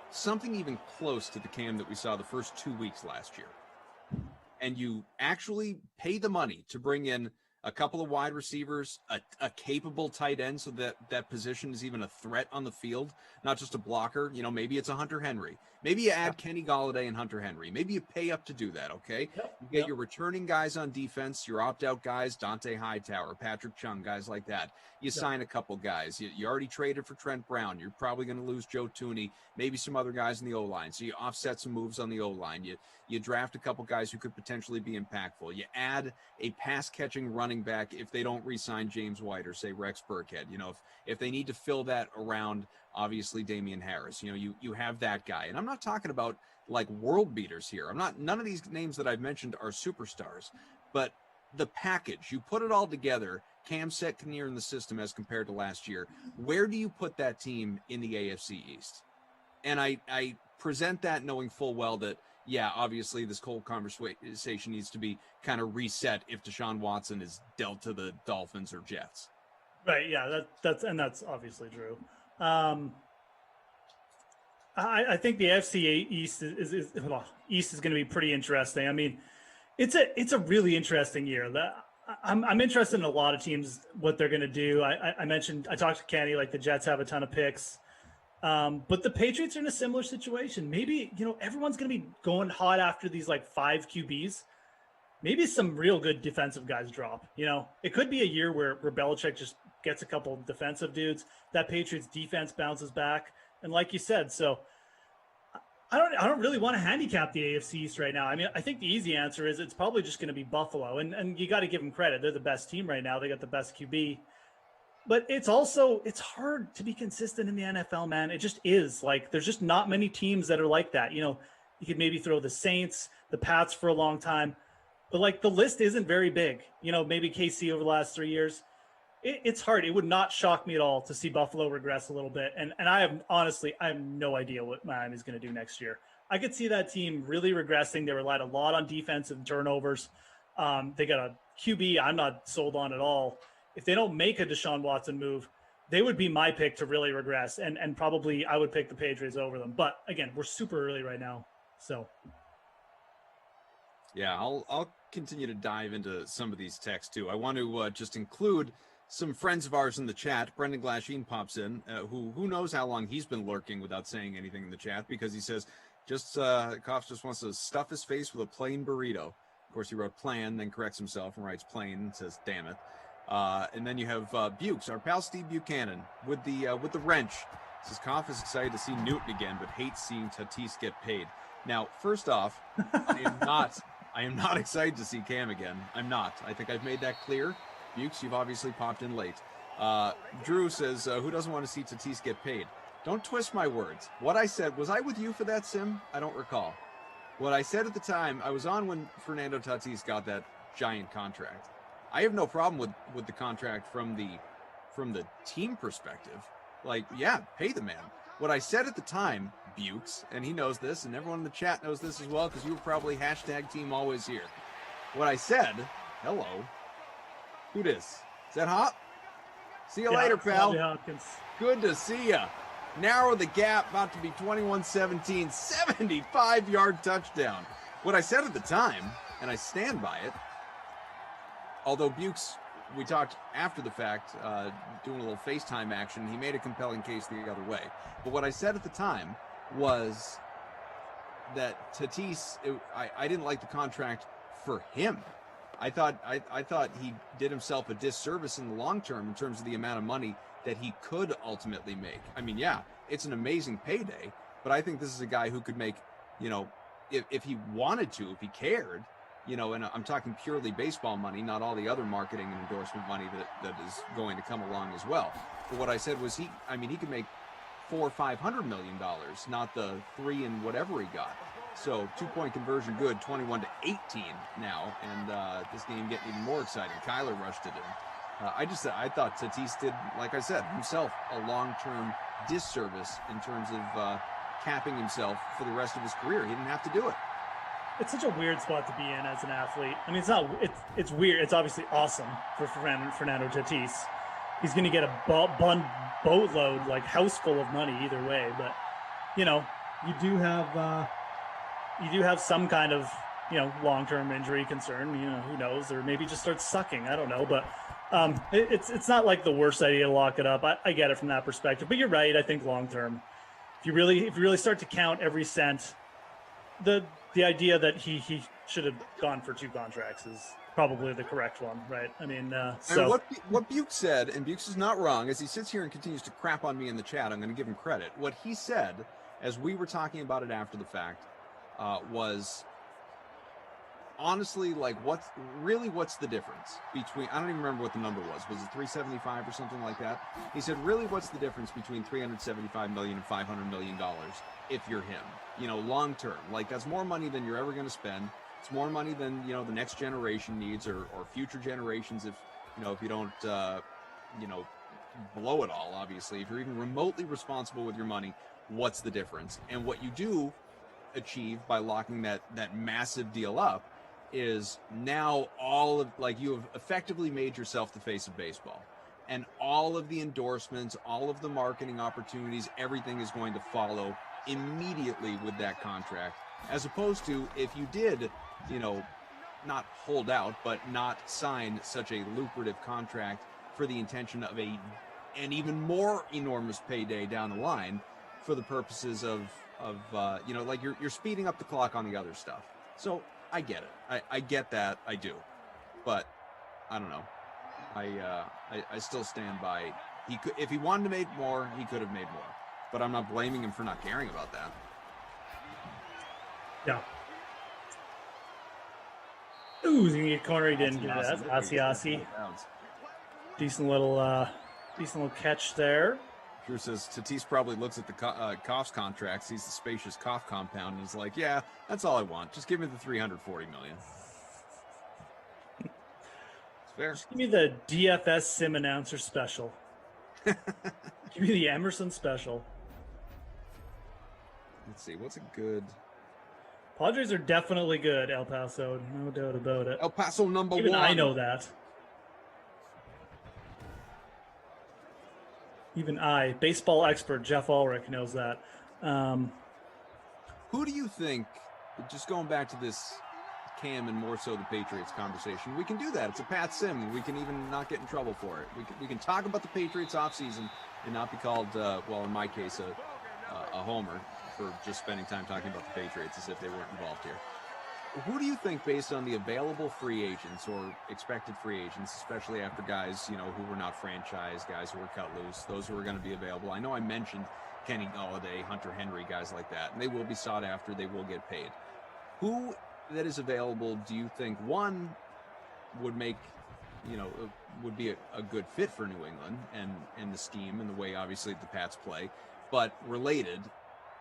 Speaker 2: something even close to the Cam that we saw the first 2 weeks last year, and you actually pay the money to bring in a couple of wide receivers, a capable tight end so that that position is even a threat on the field, not just a blocker. Maybe it's a Hunter Henry. Maybe you add Kenny Golladay and Hunter Henry. Maybe you pay up to do that, okay? You get your returning guys on defense, your opt-out guys, Dante Hightower, Patrick Chung, guys like that. You sign a couple guys. You already traded for Trent Brown. You're probably going to lose Joe Tooney, maybe some other guys in the O-line. So you offset some moves on the O-line. You draft a couple guys who could potentially be impactful. You add a pass-catching running back if they don't re-sign James White or, say, Rex Burkhead. If they need to fill that around, obviously, Damian Harris. You have that guy. And I'm not talking about, like, world beaters here. None of these names that I've mentioned are superstars. But the package, you put it all together, Cam Setcanier in the system as compared to last year, where do you put that team in the AFC East? And I present that knowing full well that, yeah, obviously this whole conversation needs to be kind of reset if Deshaun Watson is dealt to the Dolphins or Jets.
Speaker 10: Right, yeah, that's obviously true. I think the FC East is going to be pretty interesting. I mean, it's a really interesting year. I'm interested in a lot of teams, what they're going to do. I talked to Kenny, like the Jets have a ton of picks. But the Patriots are in a similar situation. Maybe, everyone's going to be going hot after these like 5 QBs. Maybe some real good defensive guys drop. It could be a year where Belichick just gets a couple of defensive dudes. That Patriots defense bounces back. And like you said, so I don't really want to handicap the AFC East right now. I mean, I think the easy answer is it's probably just going to be Buffalo, and you got to give them credit. They're the best team right now. They got the best QB. But it's hard to be consistent in the NFL, man. It just is. Like, there's just not many teams that are like that. You could maybe throw the Saints, the Pats for a long time, but like the list isn't very big. Maybe KC over the last 3 years. It's hard. It would not shock me at all to see Buffalo regress a little bit. And I have no idea what Miami's going to do next year. I could see that team really regressing. They relied a lot on defensive turnovers. They got a QB I'm not sold on at all. If they don't make a Deshaun Watson move, they would be my pick to really regress. And probably I would pick the Patriots over them. But again, we're super early right now. So.
Speaker 2: Yeah, I'll continue to dive into some of these texts too. I want to just include some friends of ours in the chat. Brendan Glasheen pops in, who knows how long he's been lurking without saying anything in the chat, because he says Koff just wants to stuff his face with a plain burrito. Of course, he wrote plan, then corrects himself and writes plain and says, damn it. And then you have Bukes, our pal Steve Buchanan, with the wrench. Says Koff is excited to see Newton again, but hates seeing Tatis get paid. Now, first off, I am not excited to see Cam again. I'm not. I think I've made that clear. Bukes, you've obviously popped in late. Drew says, who doesn't want to see Tatis get paid? Don't twist my words. What I said, was I with you for that, Sim? I don't recall. What I said at the time, I was on when Fernando Tatis got that giant contract. I have no problem with the contract from the team perspective. Like, yeah, pay the man. What I said at the time, Bukes, and he knows this, and everyone in the chat knows this as well, because you were probably #TeamAlwaysHere. What I said, hello, who dis? Is that Hop? See you later, pal. Good to see ya. Narrow the gap, about to be 21-17, 75-yard touchdown. What I said at the time, and I stand by it, although Bukes, we talked after the fact, doing a little FaceTime action, he made a compelling case the other way. But what I said at the time was that Tatis, I didn't like the contract for him. I thought he did himself a disservice in the long term in terms of the amount of money that he could ultimately make. I mean, yeah, it's an amazing payday, but I think this is a guy who could make, if he wanted to, if he cared, and I'm talking purely baseball money, not all the other marketing and endorsement money that is going to come along as well. But what I said was he could make $400 or $500 million, not the 3 and whatever he got. So 2-point conversion good, 21-18 now, and this game getting even more exciting. Kyler rushed it in. I thought Tatis did, like I said, himself a long-term disservice in terms of capping himself for the rest of his career. He didn't have to do it.
Speaker 10: It's such a weird spot to be in as an athlete. I mean, it's weird. It's obviously awesome for Fernando Tatis. He's going to get a boatload, like house full of money either way. But you do have some kind of long-term injury concern. Who knows, or maybe just starts sucking. I don't know, but it's not like the worst idea to lock it up. I get it from that perspective, but you're right. I think long-term, if you really start to count every cent, the idea that he should have gone for 2 contracts is probably the correct one, right? I mean, so
Speaker 2: and what Bukes said, and Bukes is not wrong, as he sits here and continues to crap on me in the chat, I'm going to give him credit. What he said, as we were talking about it after the fact, was honestly, like, what's the difference between, I don't even remember what the number was it 375 or something like that? He said, really, what's the difference between $375 million and $500 million if you're him? Long term, like, that's more money than you're ever going to spend. It's more money than the next generation needs, or future generations, if you don't blow it all. Obviously, if you're even remotely responsible with your money, what's the difference? And what you do achieve by locking that massive deal up is now you have effectively made yourself the face of baseball, and all of the endorsements, all of the marketing opportunities, everything is going to follow immediately with that contract, as opposed to if you did not hold out but not sign such a lucrative contract for the intention of an even more enormous payday down the line for the purposes of like you're speeding up the clock on the other stuff. So I get it. I get that. I do. But I don't know. I still stand by, he could, if he wanted to make more, he could have made more. But I'm not blaming him for not caring about that.
Speaker 10: Yeah. Ooh, he's gonna get cornered. He didn't get that. Asiasi. Decent little catch there.
Speaker 2: Drew says Tatis probably looks at the Koff's contract, sees the spacious Koff compound, and is like, "Yeah, that's all I want. Just give me the $340 million." It's fair.
Speaker 10: Just give me the DFS sim announcer special. Give me the Emerson special.
Speaker 2: Let's see, what's a good...
Speaker 10: Padres are definitely good, El Paso. No doubt about it.
Speaker 2: El Paso number
Speaker 10: Even
Speaker 2: one.
Speaker 10: I know that. Even I, baseball expert Jeff Ulrich, knows that.
Speaker 2: Who do you think, just going back to this Cam and more so the Patriots conversation, we can do that. It's a Pat Sim. We can even not get in trouble for it. We can talk about the Patriots offseason and not be called, well, in my case, a homer for just spending time talking about the Patriots as if they weren't involved here. Who do you think, based on the available free agents or expected free agents, especially after guys, you know, who were not franchise, guys who were cut loose, those who are going to be available? I know I mentioned Kenny Golladay, Hunter Henry, guys like that, and they will be sought after. They will get paid. Who that is available do you think, one, would make, you know, would be a good fit for New England and the scheme and the way, obviously, the Pats play, but related,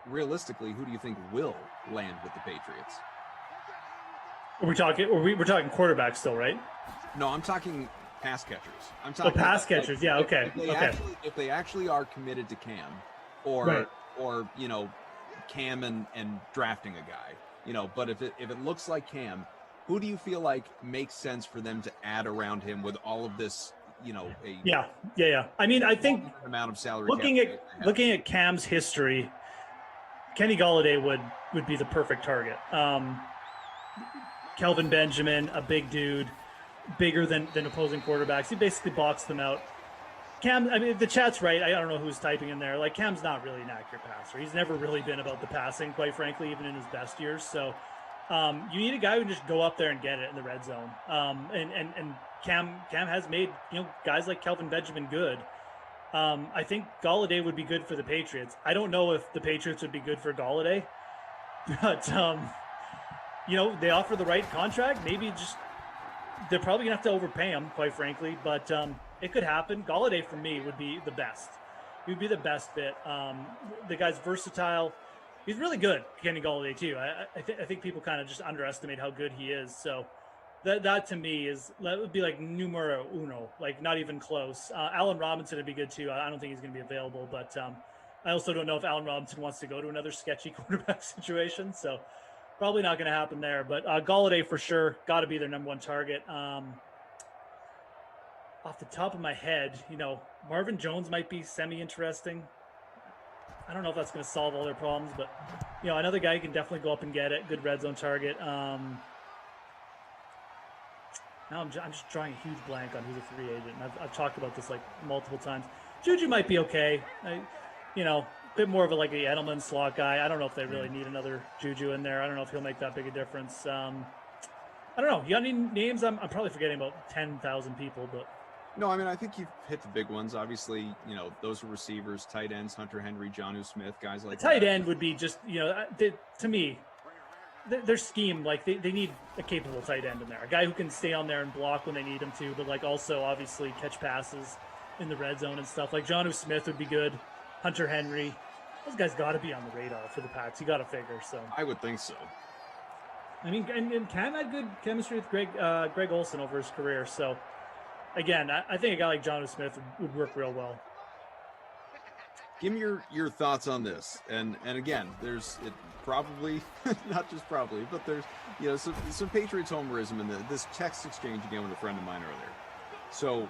Speaker 2: realistically, who do you think will land with the Patriots?
Speaker 10: We're talking quarterbacks still, right?
Speaker 2: No, I'm talking pass catchers. I'm talking
Speaker 10: pass catchers.
Speaker 2: Like,
Speaker 10: yeah, okay.
Speaker 2: If they actually are committed to Cam, or you know, Cam and drafting a guy, you know. But if it looks like Cam, who do you feel like makes sense for them to add around him with all of this, you know?
Speaker 10: Yeah. I mean, I think
Speaker 2: amount of salary.
Speaker 10: Looking at Cam's history, Kenny Golladay would be the perfect target. Kelvin Benjamin, a big dude, bigger than opposing quarterbacks. He basically boxed them out. Cam, I mean, the chat's right. I don't know who's typing in there. Like, Cam's not really an accurate passer. He's never really been about the passing, quite frankly, even in his best years. So you need a guy who can just go up there and get it in the red zone. And Cam has made, you know, guys like Kelvin Benjamin good. I think Golladay would be good for the Patriots. I don't know if the Patriots would be good for Golladay, but you know, they offer the right contract. Maybe just they're probably gonna have to overpay him, quite frankly. But it could happen. Golladay for me would be the best. He would be the best fit. The guy's versatile. He's really good, Kenny Golladay too. I think people kind of just underestimate how good he is. So that to me that would be like numero uno, like not even close. Allen Robinson would be good too. I don't think he's gonna be available, but I also don't know if Allen Robinson wants to go to another sketchy quarterback situation. So. Probably not going to happen there, but Golladay for sure got to be their number one target. Off the top of my head, you know, Marvin Jones might be semi-interesting. I don't know if that's going to solve all their problems, but you know, another guy who can definitely go up and get it. Good red zone target. Now I'm just drawing a huge blank on who's a free agent. And I've talked about this like multiple times. Juju might be okay. You know. Bit more of like a Edelman slot guy. I don't know if they really need another Juju in there. I don't know if he'll make that big a difference. I don't know. You got any names? I'm probably forgetting about 10,000 people, but
Speaker 2: no, I mean, I think you've hit the big ones. Obviously, you know, those are receivers, tight ends, Hunter Henry, Jonnu Smith, guys like that.
Speaker 10: Tight end would be just, you know, to me, their scheme, like they need a capable tight end in there, a guy who can stay on there and block when they need him to, but like also obviously catch passes in the red zone and stuff. Like Jonnu Smith would be good. Hunter Henry, those guys got to be on the radar for the Pats. You got to figure. So
Speaker 2: I would think so.
Speaker 10: I mean, and Cam had good chemistry with Greg Olsen over his career. So again, I think a guy like Jonnu Smith would work real well.
Speaker 2: Give me your thoughts on this. And again, there's probably not just probably, but there's, you know, some Patriots homerism in this text exchange again with a friend of mine earlier. So,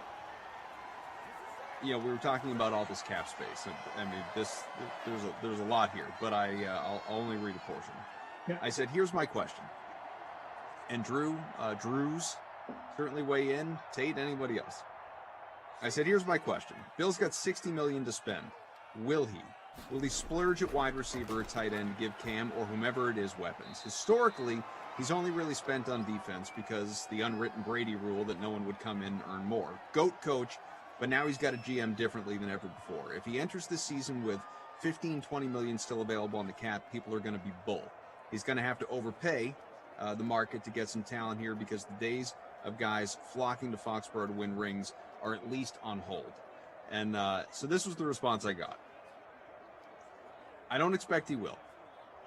Speaker 2: you know, we were talking about all this cap space. I mean, there's a lot here, but I'll only read a portion.
Speaker 10: Yeah.
Speaker 2: I said, here's my question. And Drew's certainly weigh in. Tate, anybody else? I said, here's my question. Bill's got $60 million to spend. Will he splurge at wide receiver or tight end, give Cam or whomever it is weapons? Historically, he's only really spent on defense because the unwritten Brady rule that no one would come in and earn more. GOAT coach. But now he's got a GM differently than ever before. If he enters this season with 15, 20 million still available on the cap, people are going to be bull. He's going to have to overpay the market to get some talent here because the days of guys flocking to Foxborough to win rings are at least on hold. And so this was the response I got. I don't expect he will.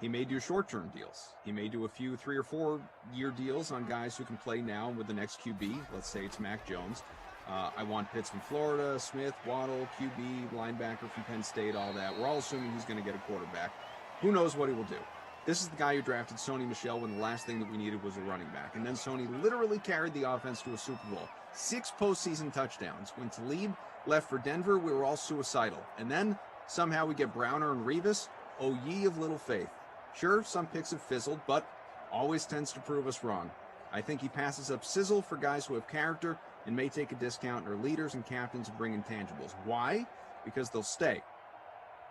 Speaker 2: He may do short-term deals. He may do a few 3 or 4 year deals on guys who can play now with the next QB. Let's say it's Mac Jones. I want Pitts from Florida, Smith, Waddle, QB, linebacker from Penn State, all that. We're all assuming he's going to get a quarterback. Who knows what he will do? This is the guy who drafted Sony Michel when the last thing that we needed was a running back. And then Sony literally carried the offense to a Super Bowl. 6 postseason touchdowns. When Talib left for Denver, we were all suicidal. And then somehow we get Browner and Revis. Oh, ye of little faith. Sure, some picks have fizzled, but always tends to prove us wrong. I think he passes up sizzle for guys who have character and may take a discount, or leaders and captains who bring intangibles. Why? Because they'll stay.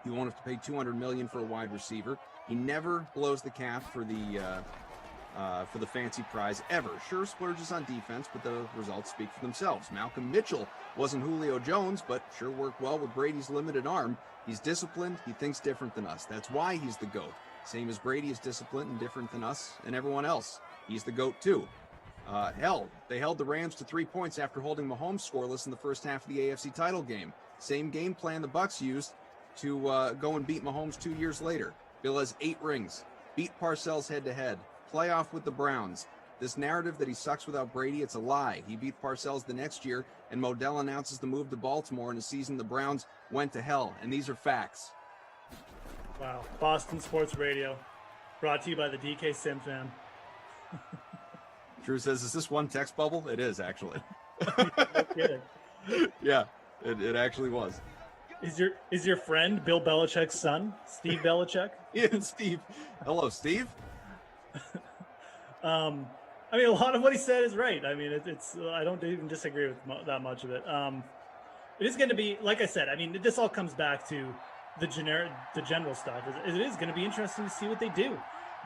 Speaker 2: He won't have to pay $200 million for a wide receiver. He never blows the cap for the fancy prize ever. Sure, splurges on defense, but the results speak for themselves. Malcolm Mitchell wasn't Julio Jones, but sure worked well with Brady's limited arm. He's disciplined. He thinks different than us. That's why he's the GOAT. Same as Brady is disciplined and different than us and everyone else. He's the GOAT too. Hell, they held the Rams to 3 points after holding Mahomes scoreless in the first half of the AFC title game. Same game plan the Bucs used to go and beat Mahomes 2 years later. Bill has 8 rings, beat Parcells head-to-head, playoff with the Browns. This narrative that he sucks without Brady, it's a lie. He beat Parcells the next year, and Modell announces the move to Baltimore in a season the Browns went to hell, and these are facts.
Speaker 10: Wow. Boston Sports Radio, brought to you by the DK Sim fan.
Speaker 2: Drew says, is this one text bubble? It is, actually.
Speaker 10: No kidding.
Speaker 2: Yeah, it actually was.
Speaker 10: Is your friend Bill Belichick's son, Steve Belichick?
Speaker 2: Yeah, Steve. Hello, Steve.
Speaker 10: I mean, a lot of what he said is right. I mean, it's I don't even disagree with that much of it. It is going to be, like I said, I mean, this all comes back to the general stuff. It is going to be interesting to see what they do.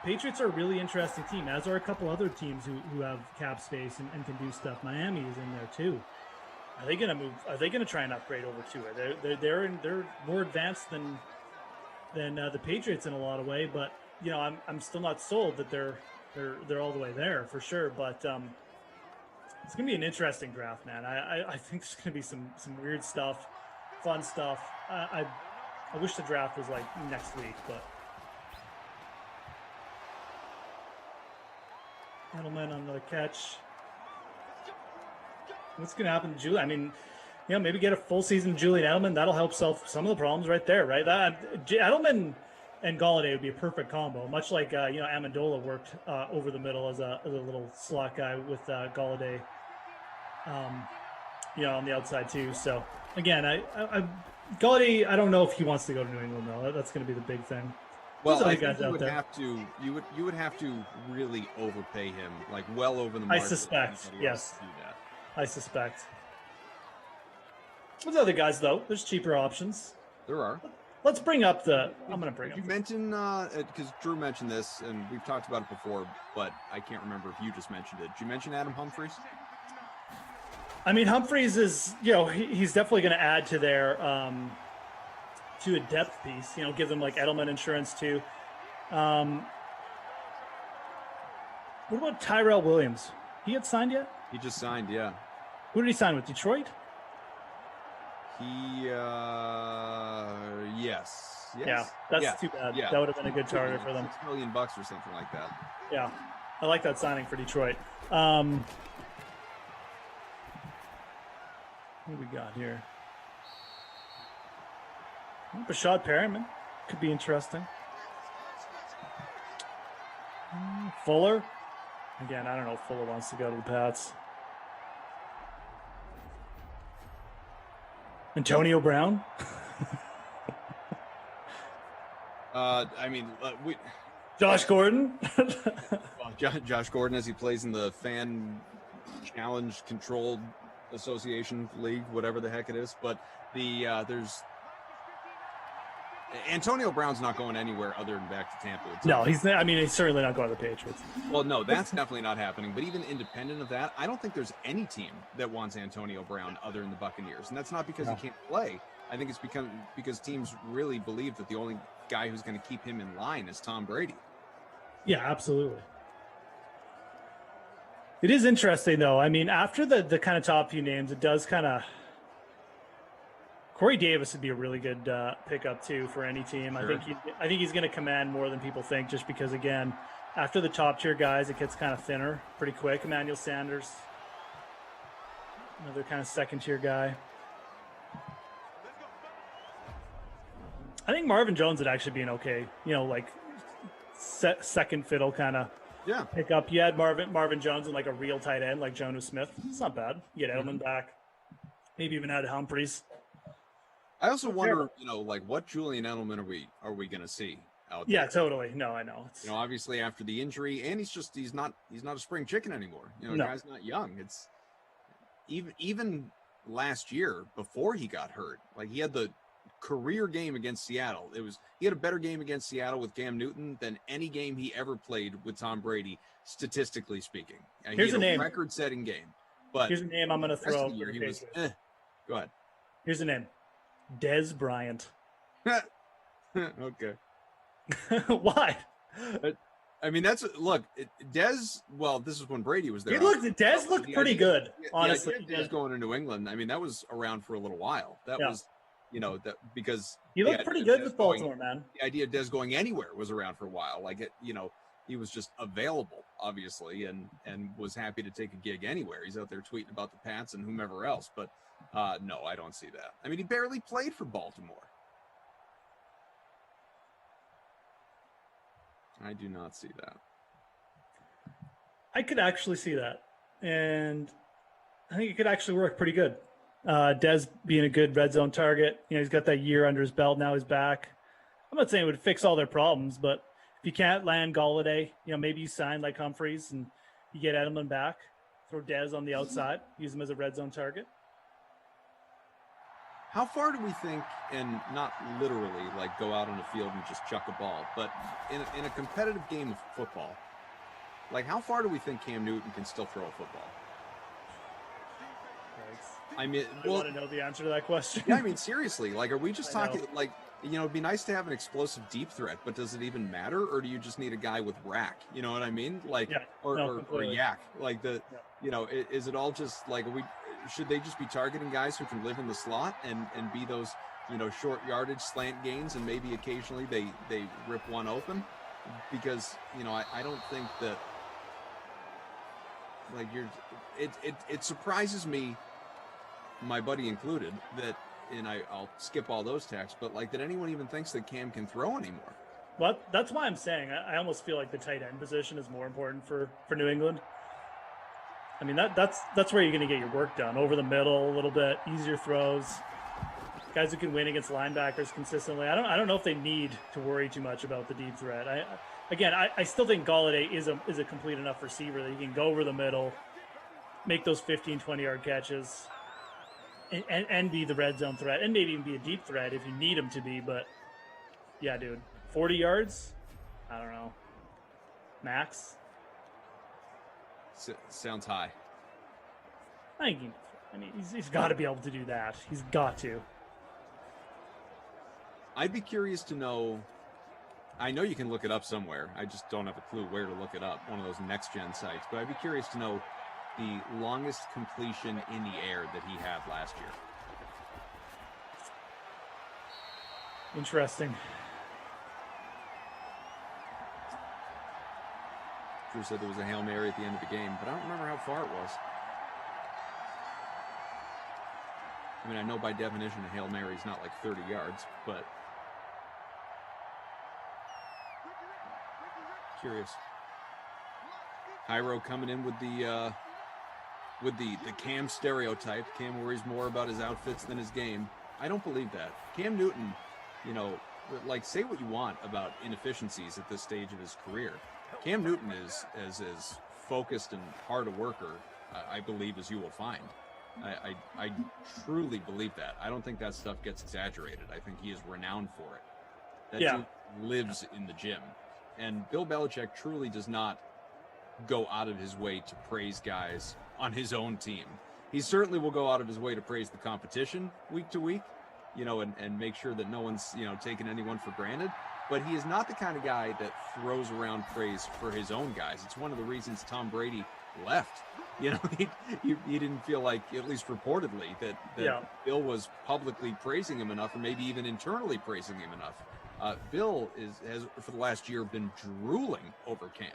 Speaker 10: The Patriots are a really interesting team, as are a couple other teams who have cap space and can do stuff. Miami is in there too. Are they going to move? Are they going to try and upgrade over to it? They're more advanced than the Patriots in a lot of way, but you know, I'm still not sold that they're all the way there for sure. But it's gonna be an interesting draft, man. I think there's gonna be some weird stuff, fun stuff. I wish the draft was like next week, but Edelman on the catch. What's gonna happen to Julian? I mean, you know, maybe get a full season of Julian Edelman. That'll help solve some of the problems right there, right? Edelman and Galladay would be a perfect combo, much like you know, Amendola worked over the middle as a little slot guy with Galladay, you know, on the outside too. So again, Galladay, I don't know if he wants to go to New England though. That's going to be the big thing.
Speaker 2: Well, I think you would have to really overpay him, like well over the market.
Speaker 10: I suspect, yes. I suspect. With other guys though, there's cheaper options.
Speaker 2: There are.
Speaker 10: Let's bring up the. I'm going to bring up.
Speaker 2: You mentioned because Drew mentioned this, and we've talked about it before, but I can't remember if you just mentioned it. Did you mention Adam Humphries?
Speaker 10: I mean, Humphries is, you know, he's definitely going to add to their to a depth piece. You know, give them like Edelman insurance too. What about Tyrell Williams? He get signed yet?
Speaker 2: He just signed, yeah.
Speaker 10: Who did he sign with? Detroit?
Speaker 2: He yes.
Speaker 10: Yeah, that's too bad.
Speaker 2: Yeah.
Speaker 10: That would have been a good target for them.
Speaker 2: $6 million or something like that.
Speaker 10: Yeah, I like that signing for Detroit. What do we got here? Bashad Perryman could be interesting. Fuller. Again, I don't know if Fuller wants to go to the Pats. Antonio Brown.
Speaker 2: I mean,
Speaker 10: Josh Gordon.
Speaker 2: Josh Gordon, as he plays in the fan challenge controlled association league, whatever the heck it is. But there's Antonio Brown's not going anywhere other than back to Tampa.
Speaker 10: No, he's certainly not going to the Patriots.
Speaker 2: Well, no, that's definitely not happening. But even independent of that, I don't think there's any team that wants Antonio Brown other than the Buccaneers. And that's not because he can't play. I think it's because teams really believe that the only guy who's going to keep him in line is Tom Brady.
Speaker 10: Yeah, absolutely. It is interesting, though. I mean, after the kind of top few names, it does kind of. Corey Davis would be a really good pickup too for any team.
Speaker 2: Sure.
Speaker 10: I think he's going to command more than people think, just because again, after the top tier guys, it gets kind of thinner pretty quick. Emmanuel Sanders, another kind of second tier guy. I think Marvin Jones would actually be an okay, like second fiddle kind of pick up. You had Marvin Jones and like a real tight end like Jonnu Smith. It's not bad. You get Edelman back. Maybe even add Humphreys.
Speaker 2: I also wonder, like what Julian Edelman are we going to see out there?
Speaker 10: Yeah, totally. No, I know.
Speaker 2: Obviously after the injury, and he's not a spring chicken anymore. The guy's not young. It's even last year before he got hurt, like he had the career game against Seattle. He had a better game against Seattle with Cam Newton than any game he ever played with Tom Brady, statistically speaking.
Speaker 10: Here's a name.
Speaker 2: Record-setting game. But
Speaker 10: here's a name I'm going to throw.
Speaker 2: Year, he was, Go ahead.
Speaker 10: Here's a name. Dez Bryant.
Speaker 2: Okay.
Speaker 10: Why?
Speaker 2: I mean, Dez. Well, this is when Brady was there.
Speaker 10: Dez looked pretty good, honestly.
Speaker 2: Dez going to New England. I mean, that was around for a little while. That was, that because
Speaker 10: he looked pretty good with Baltimore, man.
Speaker 2: The idea of Dez going anywhere was around for a while. Like he was just available, obviously, and was happy to take a gig anywhere. He's out there tweeting about the Pats and whomever else, but. No, I don't see that. I mean, he barely played for Baltimore. I do not see that.
Speaker 10: I could actually see that. And I think it could actually work pretty good. Dez being a good red zone target. He's got that year under his belt. Now he's back. I'm not saying it would fix all their problems, but if you can't land Golladay, maybe you sign like Humphreys and you get Edelman back. Throw Dez on the outside. Use him as a red zone target.
Speaker 2: How far do we think, and not literally like go out on the field and just chuck a ball, but in a competitive game of football, like how far do we think Cam Newton can still throw a football? I mean,
Speaker 10: I want to know the answer to that question.
Speaker 2: Yeah, I mean, seriously, like, are we just talking like, it'd be nice to have an explosive deep threat, but does it even matter, or do you just need a guy with rack? You know what I mean? Like, or yak? Like is it all just like should they just be targeting guys who can live in the slot and be those, short yardage slant gains, and maybe occasionally they rip one open? Because, I don't think that, like, it surprises me, my buddy included, that, and I'll skip all those texts, but like that anyone even thinks that Cam can throw anymore.
Speaker 10: Well, that's why I'm saying I almost feel like the tight end position is more important for New England. I mean, that's where you're going to get your work done. Over the middle a little bit, easier throws. Guys who can win against linebackers consistently. I don't know if they need to worry too much about the deep threat. I still think Golladay is a complete enough receiver that he can go over the middle, make those 15, 20-yard catches, and be the red zone threat, and maybe even be a deep threat if you need him to be. But, yeah, dude, 40 yards? I don't know. Max?
Speaker 2: Sounds high.
Speaker 10: I mean, he's got to be able to do that. He's got to.
Speaker 2: I'd be curious to know. I know you can look it up somewhere. I just don't have a clue where to look it up. One of those next-gen sites. But I'd be curious to know the longest completion in the air that he had last year.
Speaker 10: Interesting.
Speaker 2: Drew said there was a Hail Mary at the end of the game, but I don't remember how far it was. I mean, I know by definition a Hail Mary is not like 30 yards, but curious. Hyro coming in with the Cam stereotype. Cam worries more about his outfits than his game. I don't believe that. Cam Newton, like, say what you want about inefficiencies at this stage of his career. Cam Newton is as focused and hard a worker, I believe, as you will find. I truly believe that. I don't think that stuff gets exaggerated. I think he is renowned for it. That dude lives in the gym. And Bill Belichick truly does not go out of his way to praise guys on his own team. He certainly will go out of his way to praise the competition week to week, and make sure that no one's, taking anyone for granted. but he is not the kind of guy that throws around praise for his own guys. It's one of the reasons Tom Brady left. You know, he didn't feel like, at least reportedly, that Bill was publicly praising him enough, or maybe even internally praising him enough. Bill has for the last year been drooling over Cam.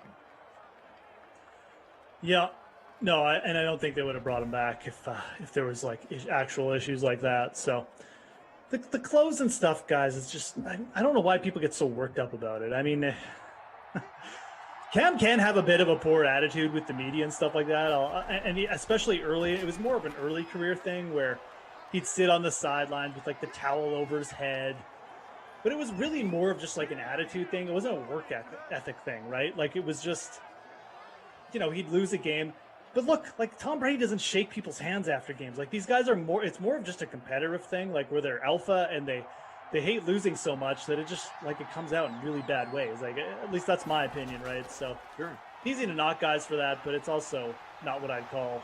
Speaker 10: Yeah, no, and I don't think they would have brought him back if there was like actual issues like that. So the clothes and stuff, guys, it's just I don't know why people get so worked up about it. I mean, Cam can have a bit of a poor attitude with the media and stuff like that, especially early. It was more of an early career thing where he'd sit on the sidelines with like the towel over his head. But it was really more of just like an attitude thing. It wasn't a work ethic thing, right? Like it was just, he'd lose a game. But look, like Tom Brady doesn't shake people's hands after games. Like these guys it's more of just a competitive thing, like where they're alpha and they hate losing so much that it just like it comes out in really bad ways. Like at least that's my opinion, right? So
Speaker 2: sure,
Speaker 10: easy to knock guys for that, but it's also not what I'd call.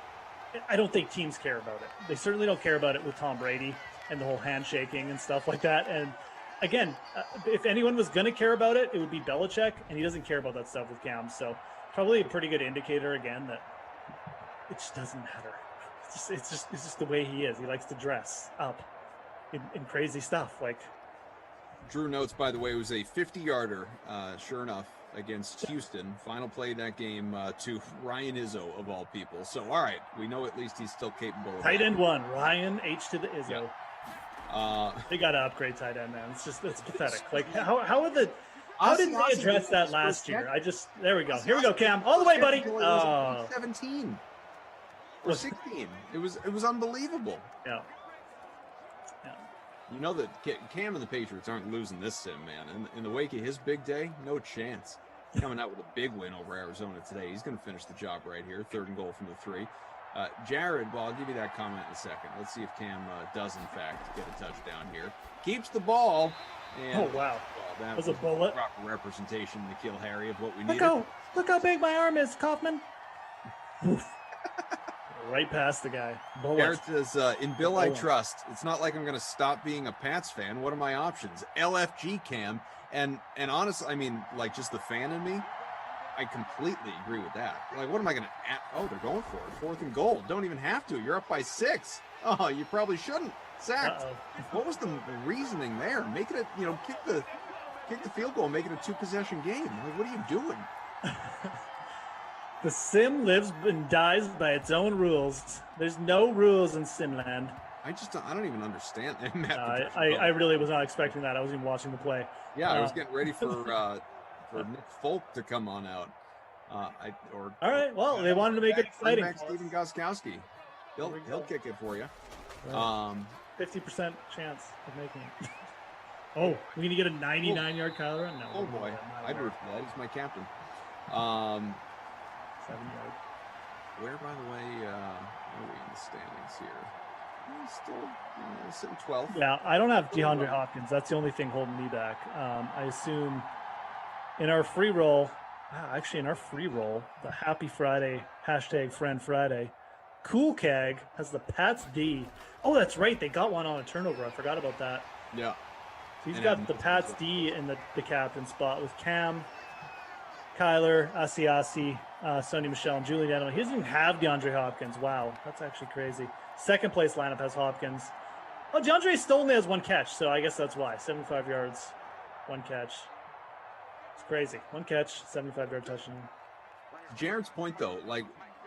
Speaker 10: I don't think teams care about it. They certainly don't care about it with Tom Brady and the whole handshaking and stuff like that. And again, if anyone was going to care about it, it would be Belichick, and he doesn't care about that stuff with Cam. So probably a pretty good indicator again that it just doesn't matter. It's just the way he is. He likes to dress up in crazy stuff. Like
Speaker 2: Drew notes, by the way, it was a 50-yarder, sure enough, against Houston. Final play that game to Ryan Izzo, of all people. So, all right, we know at least he's still capable of
Speaker 10: tight end one, Ryan H to the Izzo.
Speaker 2: Yeah.
Speaker 10: They got to upgrade tight end, man. It's pathetic. Like how did they address that last year? There we go. Here we go, Cam. All the way, buddy.
Speaker 2: 17 or 16. It was unbelievable.
Speaker 10: Yeah.
Speaker 2: You know that Cam and the Patriots aren't losing this sim, man. In the wake of his big day, no chance. Coming out with a big win over Arizona today. He's going to finish the job right here. 3rd and goal from the 3. Jared, well, I'll give you that comment in a second. Let's see if Cam does, in fact, get a touchdown here. Keeps the ball. And,
Speaker 10: oh, wow.
Speaker 2: Well, that
Speaker 10: was a bullet.
Speaker 2: Proper representation to kill Harry of what we needed.
Speaker 10: Look how big my arm is, Kaufman. Right past the guy.
Speaker 2: Jared says, in Bill I trust. It's not like I'm going to stop being a Pats fan. What are my options? LFG Cam. And honestly, I mean, like just the fan in me, I completely agree with that. Like, what am I going to... Oh, they're going for it. 4th and goal. Don't even have to. You're up by 6. Oh, you probably shouldn't. Sacked. What was the reasoning there? Make it a, kick the field goal, make it a 2-possession game. Like, what are you doing?
Speaker 10: The sim lives and dies by its own rules. There's no rules in Simland.
Speaker 2: I don't even understand that.
Speaker 10: I really was not expecting that. I wasn't even watching the play.
Speaker 2: Yeah, I was getting ready for Nick Folk to come on out.
Speaker 10: All right. Well, they wanted to make it exciting.
Speaker 2: Steven Gostkowski. He'll kick it for you.
Speaker 10: 50% chance of making it. Oh, we're gonna get a 99-yard Kyler run? No.
Speaker 2: Oh boy, I'd root for that. He's my captain.
Speaker 10: 7 yards.
Speaker 2: Where, by the way, are we in the standings here? He's still sitting 12th.
Speaker 10: Yeah, I don't have DeAndre Hopkins. That's the only thing holding me back. I assume in our free roll, the Happy Friday #Friend Friday, Cool Keg has the Pats D. Oh, that's right. They got one on a turnover. I forgot about that.
Speaker 2: Yeah.
Speaker 10: So he's got the Pats D in the captain spot with Cam, Kyler, Asiasi, Sonny Michel, and Julian Edelman. He doesn't even have DeAndre Hopkins. Wow, that's actually crazy. Second place lineup has Hopkins. Oh, DeAndre still only has 1 catch, so I guess that's why. 75 yards, 1 catch. It's crazy. 1 catch, 75-yard touchdown.
Speaker 2: Jared's point, though, like,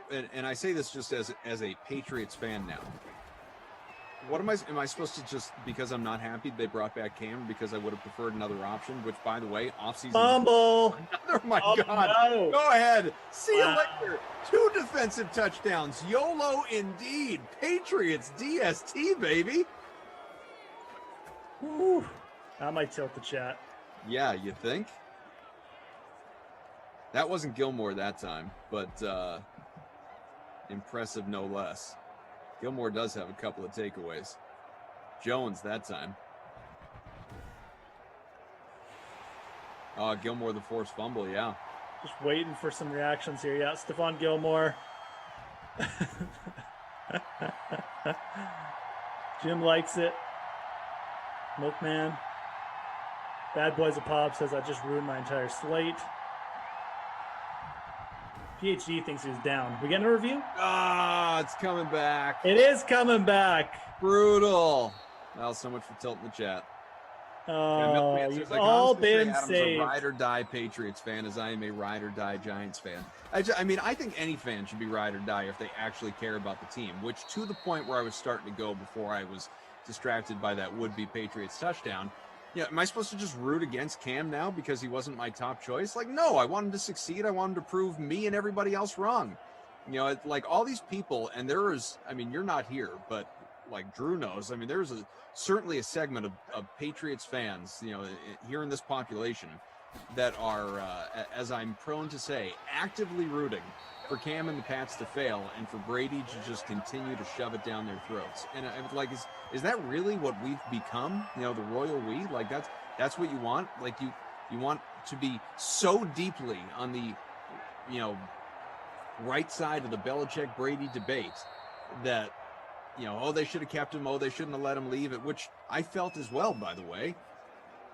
Speaker 2: and I say this just as a Patriots fan now. What am I supposed to just, because I'm not happy they brought back Cam, because I would have preferred another option, which, by the way, offseason.
Speaker 10: Fumble!
Speaker 2: Oh, my God. No. Go ahead. See you later. 2 defensive touchdowns. YOLO indeed. Patriots DST, baby.
Speaker 10: Woo. That might tilt the chat.
Speaker 2: Yeah, you think? That wasn't Gilmore that time, but impressive no less. Gilmore does have a couple of takeaways. Jones that time. Gilmore the forced fumble, yeah.
Speaker 10: Just waiting for some reactions here. Yeah, Stephon Gilmore. Jim likes it. Milkman. Bad Boys of Pop says I just ruined my entire slate. PhD thinks he's down. We getting a review?
Speaker 2: It's coming back.
Speaker 10: It is coming back.
Speaker 2: Brutal. Well, so much for tilting the chat.
Speaker 10: Oh, you've all been
Speaker 2: Adam's
Speaker 10: saved.
Speaker 2: a ride or die Patriots fan, as I am a ride or die Giants fan. I mean, I think any fan should be ride or die if they actually care about the team, which to the point where I was starting to go before I was distracted by that would-be Patriots touchdown. Yeah, am I supposed to just root against Cam now because he wasn't my top choice? Like, no, I want him to succeed. I want him to prove me and everybody else wrong. You know, like all these people, and there is, I mean, you're not here, but like Drew knows, I mean, there's certainly a segment of Patriots fans, you know, here in this population that are, as I'm prone to say, actively rooting for Cam and the Pats to fail and for Brady to just continue to shove it down their throats. And I'm like, is that really what we've become? You know, the royal we? Like that's what you want? Like you want to be so deeply on the, you know, right side of the Belichick Brady debate that, you know, oh, they should have kept him. Oh, they shouldn't have let him leave, at which I felt as well, by the way.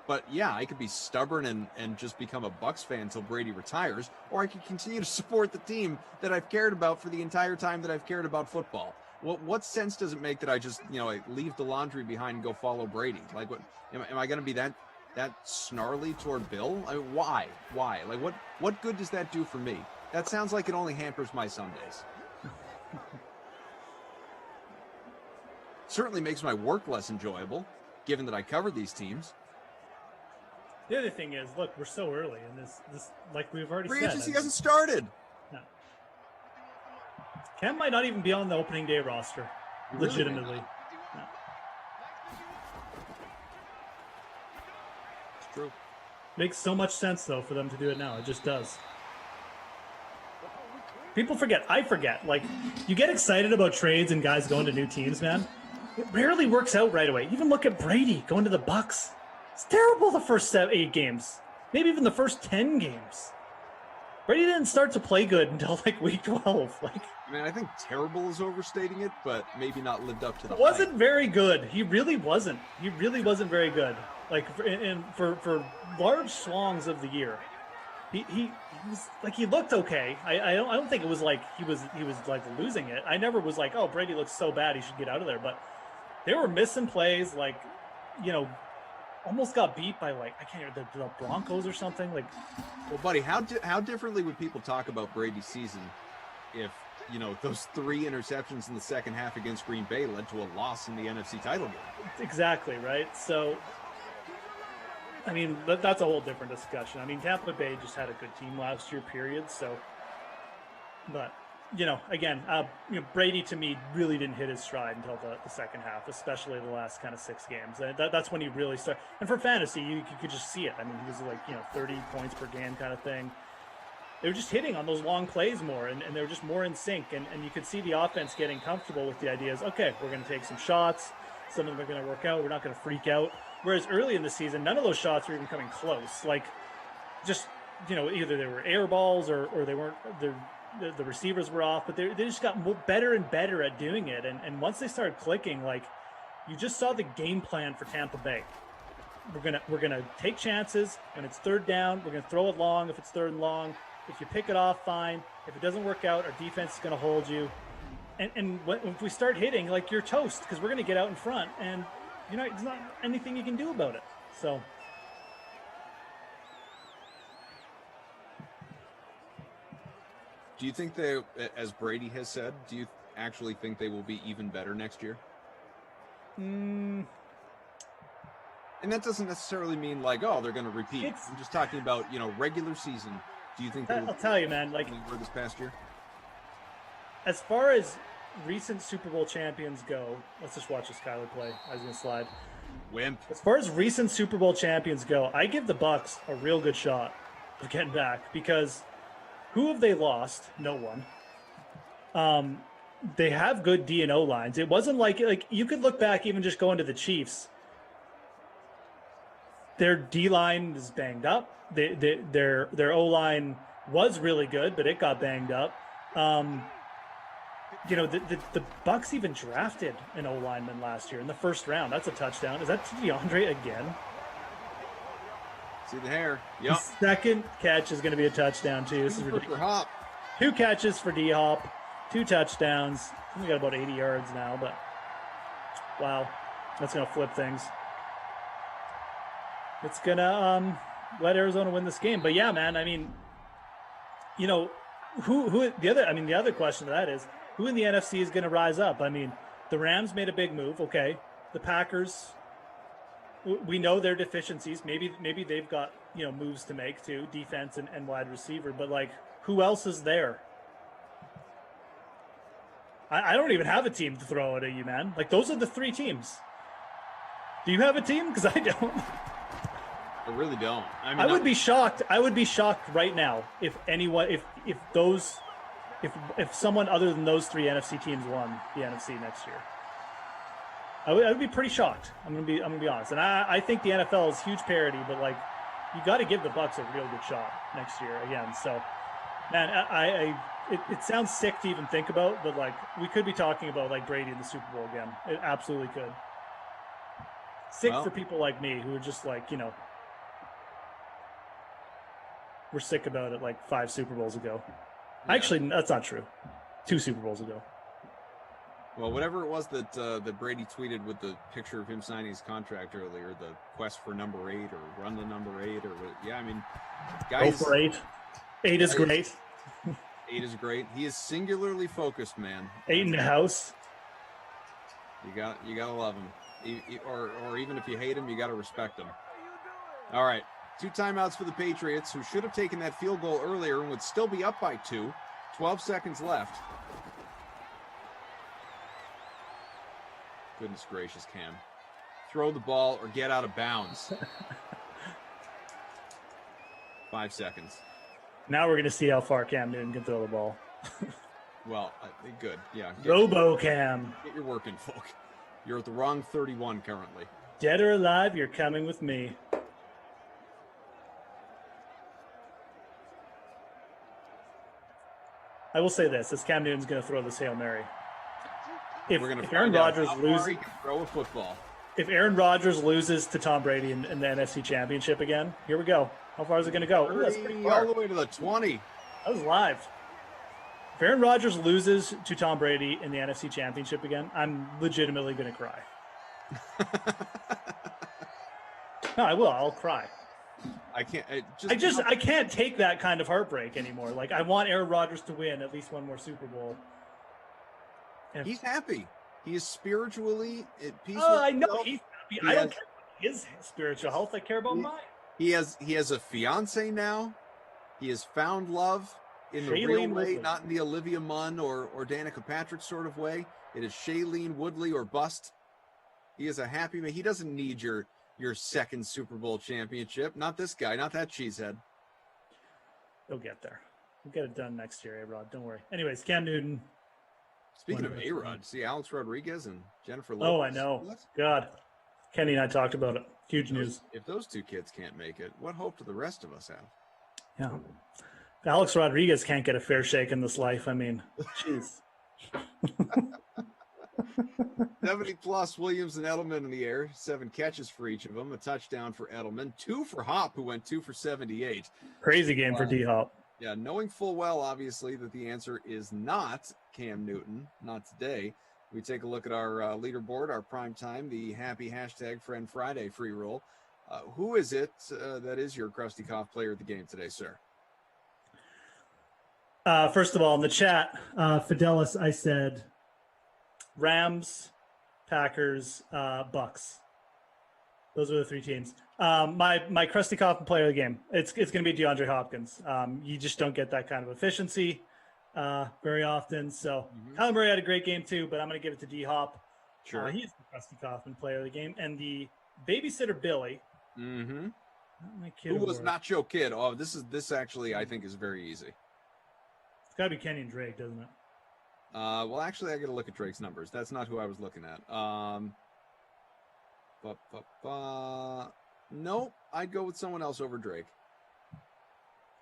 Speaker 2: But yeah, I could be stubborn and just become a Bucs fan until Brady retires, or I could continue to support the team that I've cared about for the entire time that I've cared about football. What sense does it make that I just, you know, I leave the laundry behind and go follow Brady? Like, what am I going to be that snarly toward Bill? I mean, why? Like, what good does that do for me? That sounds like it only hampers my Sundays. Certainly makes my work less enjoyable, given that I cover these teams.
Speaker 10: The other thing is, look, we're so early in this like we've already
Speaker 2: Free
Speaker 10: said.
Speaker 2: agency hasn't started.
Speaker 10: No. Cam might not even be on the opening day roster,
Speaker 2: Really?
Speaker 10: legitimately. No.
Speaker 2: It's true.
Speaker 10: Makes so much sense, though, for them to do it now. It just does. People forget. I forget. Like, you get excited about trades and guys going to new teams, man. It rarely works out right away. Even look at Brady going to the Bucs. It's terrible the first 8 games. Maybe even the first 10 games. Brady didn't start to play good until like week 12. Like,
Speaker 2: I mean, I think terrible is overstating it, but maybe not lived up to the
Speaker 10: wasn't
Speaker 2: hype.
Speaker 10: very good. He really wasn't. He really wasn't very good. Like, for large swathes of the year, he was like, he looked okay. I don't think it was like he was like losing it. I never was like, oh, Brady looks so bad he should get out of there. But they were missing plays, like, you know, almost got beat by, like, I can't remember, the Broncos or something. Like,
Speaker 2: well, buddy, how differently would people talk about Brady's season if, you know, those 3 interceptions in the second half against Green Bay led to a loss in the NFC title game?
Speaker 10: Exactly, right? So, I mean, that's a whole different discussion. I mean, Tampa Bay just had a good team last year, period. So, but, you know, again, you know, Brady to me really didn't hit his stride until the second half, especially the last kind of 6 games. That's when he really started. And for fantasy, you could just see it. I mean, he was like, you know, 30 points per game kind of thing. They were just hitting on those long plays more, and they were just more in sync. And you could see the offense getting comfortable with the ideas. Okay, we're going to take some shots. Some of them are going to work out. We're not going to freak out. Whereas early in the season, none of those shots were even coming close. Like, just, you know, either they were air balls or they weren't. The receivers were off, but they just got better and better at doing it. And once they started clicking, like, you just saw the game plan for Tampa Bay. We're gonna take chances when it's third down. We're gonna throw it long if it's third and long. If you pick it off, fine. If it doesn't work out, our defense is gonna hold you. And if we start hitting, like, you're toast because we're gonna get out in front, and there's not anything you can do about it. So.
Speaker 2: Do you think they, as Brady has said, do you actually think they will be even better next year? And that doesn't necessarily mean like, oh, they're going to repeat. I'm just talking about, you know, regular season. Do you think
Speaker 10: I'll tell you, man, like,
Speaker 2: were this past year?
Speaker 10: As far as recent Super Bowl champions go, let's just watch this Kyler play. I was going to slide.
Speaker 2: Wimp.
Speaker 10: As far as recent Super Bowl champions go, I give the Bucs a real good shot of getting back because who have they lost? No one. They have good D&O lines. It wasn't like you could look back, even just going to the Chiefs. Their D line is banged up. Their O line was really good, but it got banged up. You know, the Bucs even drafted an O lineman last year in the first round. That's a touchdown. Is that DeAndre again?
Speaker 2: See the hair.
Speaker 10: The
Speaker 2: Yep.
Speaker 10: second catch is going to be a touchdown, too. This is
Speaker 2: For
Speaker 10: ridiculous.
Speaker 2: Hop.
Speaker 10: 2 catches for D-Hop, 2 touchdowns. We got about 80 yards now, but wow, that's going to flip things. It's going to let Arizona win this game. But yeah, man, I mean, you know, the other question to that is, who in the NFC is going to rise up? I mean, the Rams made a big move. Okay. The Packers, we know their deficiencies. Maybe they've got, you know, moves to make too, defense and wide receiver, but like, who else is there? I don't even have a team to throw at you, man. Like, those are the 3 teams. Do you have a team? Because I don't.
Speaker 2: I really don't. I mean,
Speaker 10: I would be shocked. I would be shocked right now if anyone, if someone other than those 3 NFC teams won the NFC next year. I would be pretty shocked. I'm gonna be honest. And I think the NFL is huge parity, but like, you got to give the Bucs a real good shot next year again. So, man, it sounds sick to even think about, but like, we could be talking about like Brady in the Super Bowl again. It absolutely could. Sick for people like me who are just like, you know, we're sick about it like 5 Super Bowls ago. Yeah. Actually, that's not true. 2 Super Bowls ago.
Speaker 2: Well, whatever it was that Brady tweeted with the picture of him signing his contract earlier, the quest for number 8 or run to number 8 or yeah, I mean, guys.
Speaker 10: Go for 8. 8 is great.
Speaker 2: 8 is great. He is singularly focused, man.
Speaker 10: 8 in the house.
Speaker 2: You gotta love him, or even if you hate him, you gotta respect him. All right, 2 timeouts for the Patriots, who should have taken that field goal earlier and would still be up by 2. 12 seconds left. Goodness gracious, Cam. Throw the ball or get out of bounds. 5 seconds.
Speaker 10: Now we're going to see how far Cam Newton can throw the ball.
Speaker 2: Well, good. Yeah.
Speaker 10: Robo-Cam.
Speaker 2: Get your work in, folk. You're at the wrong 31 currently.
Speaker 10: Dead or alive, you're coming with me. I will say this Cam Newton's going to throw this Hail Mary. If Aaron Rodgers loses,
Speaker 2: throw a football.
Speaker 10: If Aaron Rodgers loses to Tom Brady in the NFC Championship again, here we go. How far is it going to go? Ooh, that's pretty far.
Speaker 2: All the way to the 20.
Speaker 10: That was live. If Aaron Rodgers loses to Tom Brady in the NFC Championship again, I'm legitimately going to cry. No, I will. I'll cry.
Speaker 2: I can't.
Speaker 10: I can't take that kind of heartbreak anymore. Like, I want Aaron Rodgers to win at least one more Super Bowl.
Speaker 2: He's happy. He is spiritually at peace.
Speaker 10: Oh, I know he's happy. I don't care about his spiritual health. I care about mine.
Speaker 2: He has a fiance now. He has found love in the real way, not in the Olivia Munn or Danica Patrick sort of way. It is Shailene Woodley or bust. He is a happy man. He doesn't need your second Super Bowl championship. Not this guy. Not that cheesehead.
Speaker 10: He'll get there. We'll get it done next year, A-Rod. Don't worry. Anyways, Cam Newton.
Speaker 2: Speaking of A-Rod, see Alex Rodriguez and Jennifer Lopez.
Speaker 10: Oh, I know. What? God. Kenny and I talked about it. Huge news.
Speaker 2: If those 2 kids can't make it, what hope do the rest of us have?
Speaker 10: Yeah. If Alex Rodriguez can't get a fair shake in this life, I mean, jeez.
Speaker 2: 70-plus Williams and Edelman in the air. 7 catches for each of them. A touchdown for Edelman. 2 for Hop, who went 2 for 78.
Speaker 10: Crazy game for D-Hop.
Speaker 2: Yeah, knowing full well, obviously, that the answer is not Cam Newton, not today. We take a look at our leaderboard, our prime time, the happy hashtag Friend Friday free roll. Who is it that is your Krusty Koff player of the game today, sir?
Speaker 10: First of all, in the chat, Fidelis, I said Rams, Packers, Bucks. Those are the 3 teams. My Krusty Koff player of the game, it's going to be DeAndre Hopkins. You just don't get that kind of efficiency very often. So Kyler Murray had a great game too, but I'm going to give it to D-Hop.
Speaker 2: Sure.
Speaker 10: He's the Krusty Koffman player of the game. And the babysitter Billy.
Speaker 2: Mm-hmm.
Speaker 10: My kid
Speaker 2: who was Nacho Kid? Oh, this actually I think is very easy.
Speaker 10: It's got to be Kenny and Drake, doesn't it?
Speaker 2: Well, actually, I got to look at Drake's numbers. That's not who I was looking at. No, I'd go with someone else over Drake.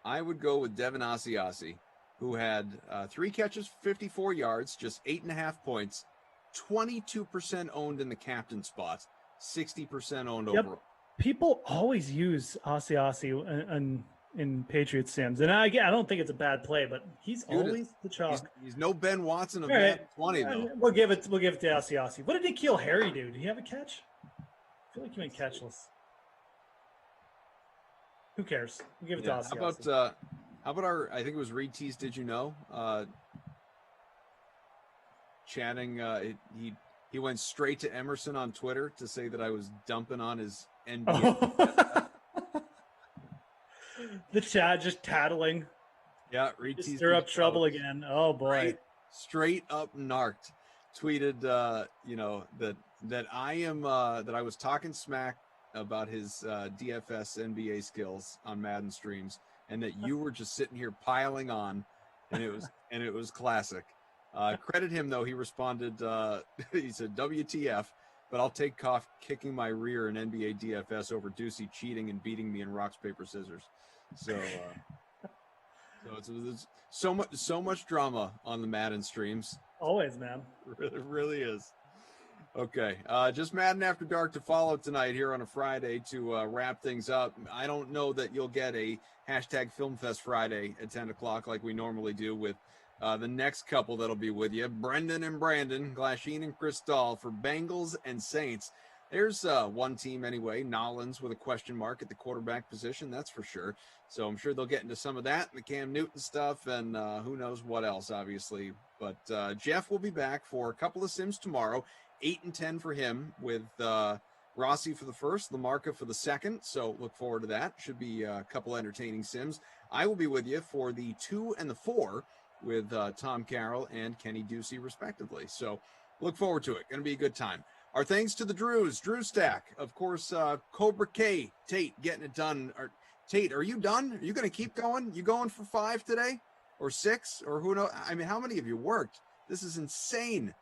Speaker 2: I would go with Devin Asiasi, who had 3 catches, 54 yards, just 8.5 points, 22% owned in the captain spot, 60% owned overall.
Speaker 10: People always use Aussie in Patriots sims, and I don't think it's a bad play, but he's always the chalk.
Speaker 2: He's no Ben Watson of
Speaker 10: All right.
Speaker 2: Madden 20 though.
Speaker 10: We'll give it to Aussie. What did N'Keal Harry do? Did he have a catch? I feel like he went catchless. Who cares? We'll give it to Aussie.
Speaker 2: How about our? I think it was Reed Tease. Did you know? Chatting. He went straight to Emerson on Twitter to say that I was dumping on his NBA.
Speaker 10: The chat just tattling.
Speaker 2: Yeah, Reed Tease.
Speaker 10: Stir up trouble again. Oh boy.
Speaker 2: Straight up narked. Tweeted, that I am that I was talking smack about his DFS NBA skills on Madden streams, and that you were just sitting here piling on, and it was classic. Credit him though, he responded. He said, "WTF?" But I'll take Koff kicking my rear in NBA DFS over Ducey cheating and beating me in rocks paper scissors. So it's so much drama on the Madden streams.
Speaker 10: Always, man.
Speaker 2: It really is. Okay, just Madden After Dark to follow tonight here on a Friday to wrap things up. I don't know that you'll get a hashtag FilmFest Friday at 10 o'clock like we normally do with the next couple that'll be with you, Brendan and Brandon, Glasheen and Chris Dahl for Bengals and Saints. There's one team anyway, Nollins with a question mark at the quarterback position, that's for sure. So I'm sure they'll get into some of that, the Cam Newton stuff, and who knows what else, obviously. But Jeff will be back for a couple of sims tomorrow, 8 and 10 for him with Rossi for the first, Lamarca for the second. So look forward to that. Should be a couple entertaining sims. I will be with you for the 2 and the 4 with Tom Carroll and Kenny Ducey, respectively. So look forward to it. Going to be a good time. Our thanks to the Drews, Drew Stack, of course, Cobra K, Tate getting it done. Tate, are you done? Are you going to keep going? You going for 5 today or 6 or who knows? I mean, how many of you worked? This is insane.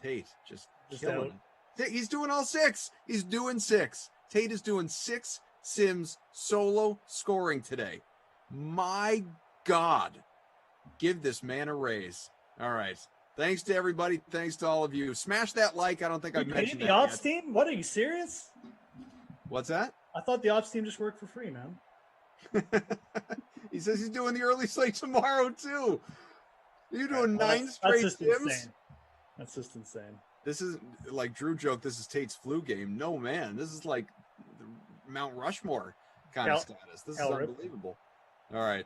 Speaker 2: Tate just killing it. He's doing all 6. He's doing 6. Tate is doing 6 sims solo scoring today. My God. Give this man a raise. All right. Thanks to everybody. Thanks to all of you. Smash that like. I don't think I've mentioned
Speaker 10: the
Speaker 2: that
Speaker 10: ops
Speaker 2: yet.
Speaker 10: team? What, are you serious?
Speaker 2: What's that?
Speaker 10: I thought the ops team just worked for free, man.
Speaker 2: He says he's doing the early slate tomorrow too. You're doing 9 straight
Speaker 10: just
Speaker 2: sims?
Speaker 10: insane. That's just insane.
Speaker 2: This is like Drew joked. This is Tate's flu game. No, man. This is like Mount Rushmore kind of status. This is unbelievable. All right.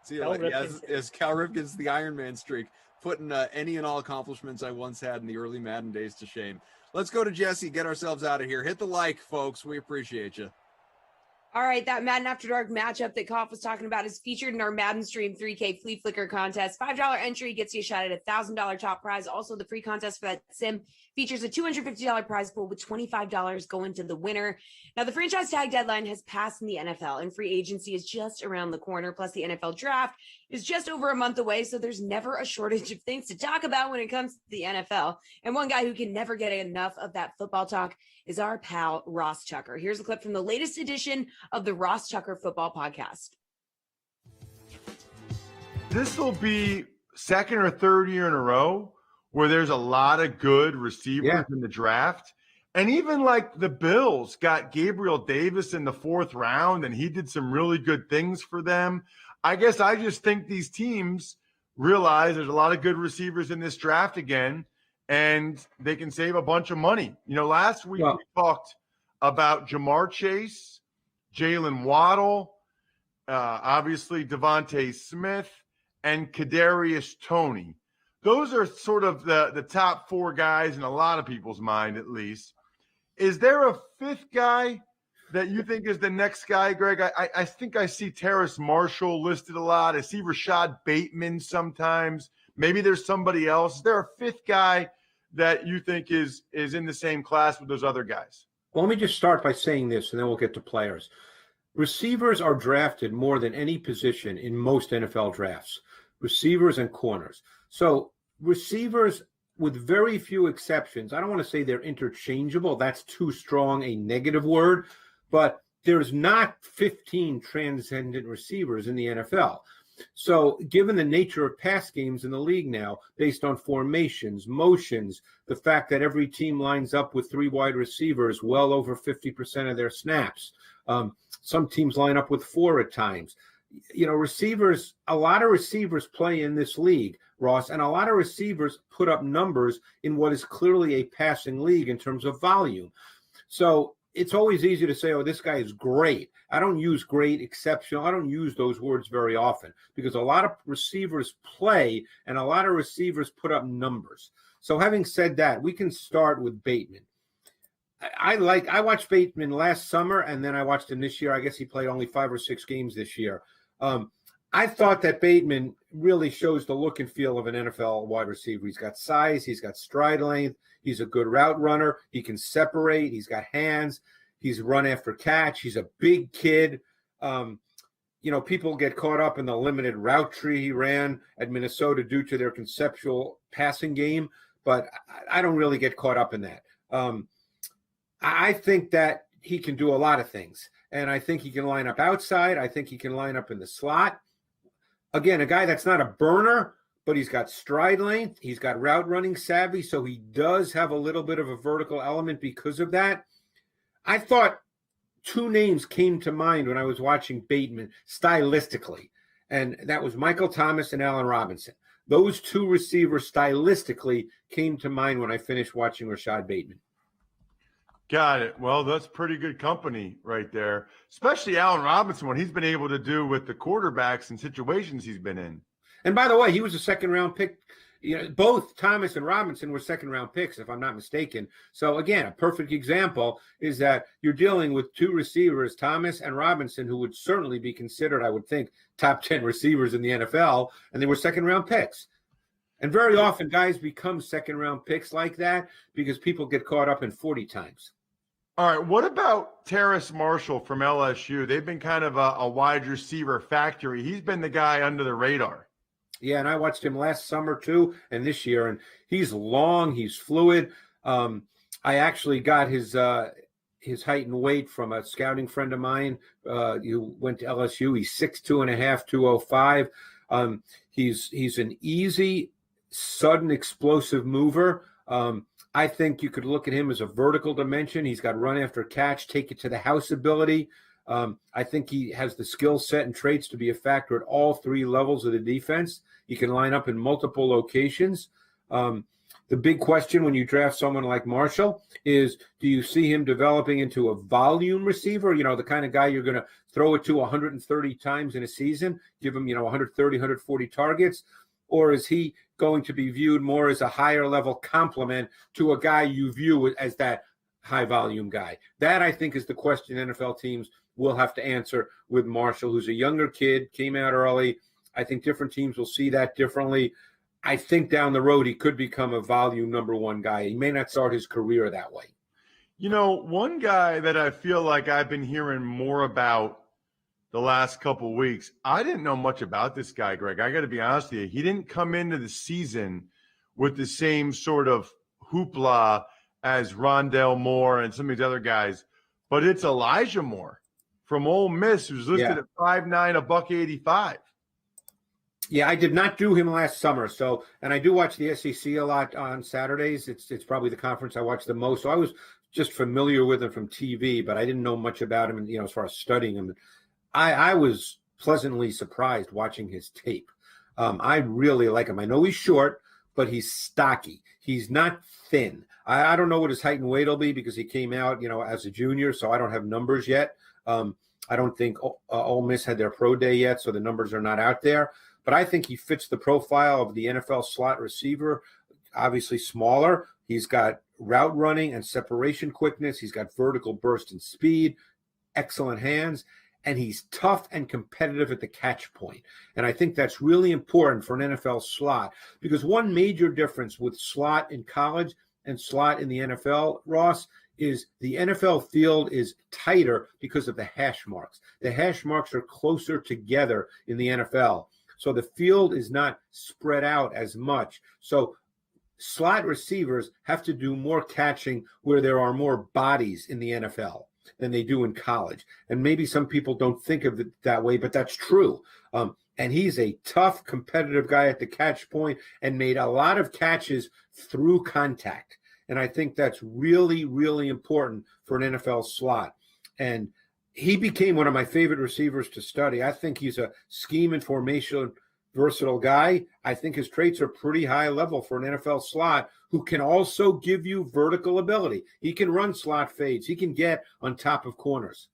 Speaker 2: See you later. As Cal Ripken's the Iron Man streak, putting any and all accomplishments I once had in the early Madden days to shame. Let's go to Jesse, get ourselves out of here. Hit the like, folks. We appreciate you.
Speaker 9: All right, that Madden After Dark matchup that Koff was talking about is featured in our Madden Stream 3K Flea Flicker contest. $5 entry gets you a shot at $1,000 top prize. Also, the free contest for that sim features a $250 prize pool with $25 going to the winner. Now, the franchise tag deadline has passed in the NFL, and free agency is just around the corner. Plus, the NFL draft is just over a month away, so there's never a shortage of things to talk about when it comes to the NFL. And one guy who can never get enough of that football talk is our pal, Ross Tucker. Here's a clip from the latest edition of the Ross Tucker Football Podcast.
Speaker 15: This will be second or third year in a row where there's a lot of good receivers in the draft. And even like the Bills got Gabriel Davis in the 4th round, and he did some really good things for them. I guess I just think these teams realize there's a lot of good receivers in this draft again, and they can save a bunch of money. You know, last week we talked about Jamar Chase, Jalen Waddle, obviously Devontae Smith, and Kadarius Toney. Those are sort of the top 4 guys in a lot of people's mind, at least. Is there a 5th guy that you think is the next guy, Greg? I think I see Terrace Marshall listed a lot. I see Rashad Bateman sometimes. Maybe there's somebody else. Is there a 5th guy that you think is in the same class with those other guys?
Speaker 16: Well, let me just start by saying this, and then we'll get to players. Receivers are drafted more than any position in most NFL drafts, receivers and corners. So receivers, with very few exceptions, I don't want to say they're interchangeable. That's too strong a negative word, but there's not 15 transcendent receivers in the NFL. So given the nature of pass games in the league now, based on formations, motions, the fact that every team lines up with 3 wide receivers well over 50% of their snaps, some teams line up with 4 at times. Receivers, a lot of receivers play in this league, Ross, and a lot of receivers put up numbers in what is clearly a passing league in terms of volume. So it's always easy to say, oh, this guy is great. I don't use great, exceptional. I don't use those words very often because a lot of receivers play and a lot of receivers put up numbers. So having said that, we can start with Bateman. I watched Bateman last summer, and then I watched him this year. I guess he played only 5 or 6 games this year. I thought that Bateman really shows the look and feel of an NFL wide receiver. He's got size. He's got stride length. He's a good route runner. He can separate. He's got hands. He's run after catch. He's a big kid. People get caught up in the limited route tree he ran at Minnesota due to their conceptual passing game, but I don't really get caught up in that. I think that he can do a lot of things, and I think he can line up outside. I think he can line up in the slot. Again, a guy that's not a burner, but he's got stride length. He's got route running savvy, so he does have a little bit of a vertical element because of that. I thought 2 names came to mind when I was watching Bateman stylistically, and that was Michael Thomas and Allen Robinson. Those 2 receivers stylistically came to mind when I finished watching Rashad Bateman.
Speaker 15: Got it. Well, that's pretty good company right there, especially Allen Robinson, what he's been able to do with the quarterbacks and situations he's been in.
Speaker 16: And by the way, he was a second-round pick. Both Thomas and Robinson were second-round picks, if I'm not mistaken. So, again, a perfect example is that you're dealing with 2 receivers, Thomas and Robinson, who would certainly be considered, I would think, top 10 receivers in the NFL, and they were second-round picks. And very often guys become second-round picks like that because people get caught up in 40 times.
Speaker 15: All right, what about Terrace Marshall from LSU? They've been kind of a wide receiver factory. He's been the guy under the radar.
Speaker 16: Yeah, and I watched him last summer too, and this year, and he's long, he's fluid. I actually got his height and weight from a scouting friend of mine who went to LSU. He's 6'2.5", 205. He's an easy, sudden, explosive mover. I think you could look at him as a vertical dimension. He's got run after catch, take it to the house ability. I think he has the skill set and traits to be a factor at all 3 levels of the defense. He can line up in multiple locations. The big question when you draft someone like Marshall is, do you see him developing into a volume receiver? The kind of guy you're going to throw it to 130 times in a season, give him, 130, 140 targets? Or is he going to be viewed more as a higher level complement to a guy you view as that high volume guy? That, I think, is the question NFL teams will have to answer with Marshall, who's a younger kid, came out early. I think different teams will see that differently. I think down the road he could become a volume number 1 guy. He may not start his career that way.
Speaker 15: One guy that I feel like I've been hearing more about the last couple of weeks, I didn't know much about this guy, Greg. I got to be honest with you. He didn't come into the season with the same sort of hoopla as Rondale Moore and some of these other guys, but it's Elijah Moore from Ole Miss, who's listed at 5'9", $185.
Speaker 16: Yeah, I did not do him last summer. So, and I do watch the SEC a lot on Saturdays. It's probably the conference I watch the most. So I was just familiar with him from TV, but I didn't know much about him, as far as studying him. I was pleasantly surprised watching his tape. I really like him. I know he's short, but he's stocky. He's not thin. I don't know what his height and weight will be because he came out, as a junior, so I don't have numbers yet. I don't think Ole Miss had their pro day yet, so the numbers are not out there. But I think he fits the profile of the NFL slot receiver, obviously smaller. He's got route running and separation quickness. He's got vertical burst and speed, excellent hands. And he's tough and competitive at the catch point. And I think that's really important for an NFL slot because one major difference with slot in college and slot in the NFL, Ross, is the NFL field is tighter because of the hash marks. The hash marks are closer together in the NFL. So the field is not spread out as much. So slot receivers have to do more catching where there are more bodies in the NFL than they do in college. And maybe some people don't think of it that way, but that's true. And he's a tough, competitive guy at the catch point and made a lot of catches through contact. And I think that's really, really important for an NFL slot. And he became one of my favorite receivers to study. I think he's a scheme and formation versatile guy. I think his traits are pretty high level for an NFL slot who can also give you vertical ability. He can run slot fades. He can get on top of corners.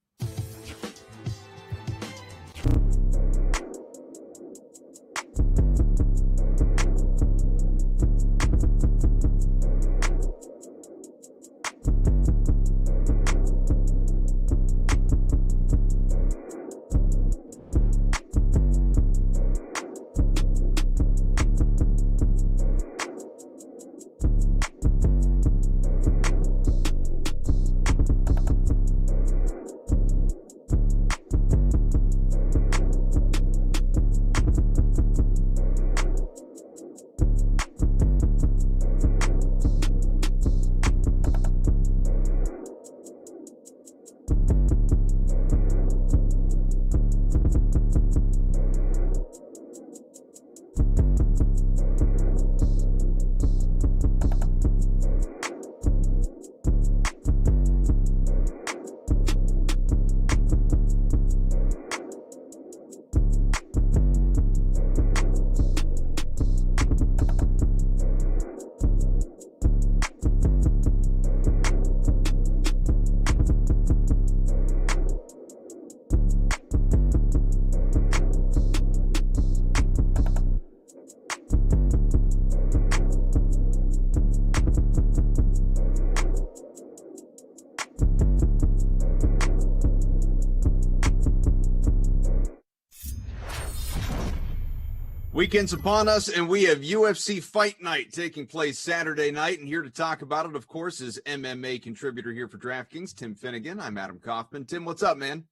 Speaker 2: Weekend's upon us, and we have UFC Fight Night taking place Saturday night. And here to talk about it, of course, is MMA contributor here for DraftKings, Tim Finnegan. I'm Adam Kaufman. Tim, what's up, man?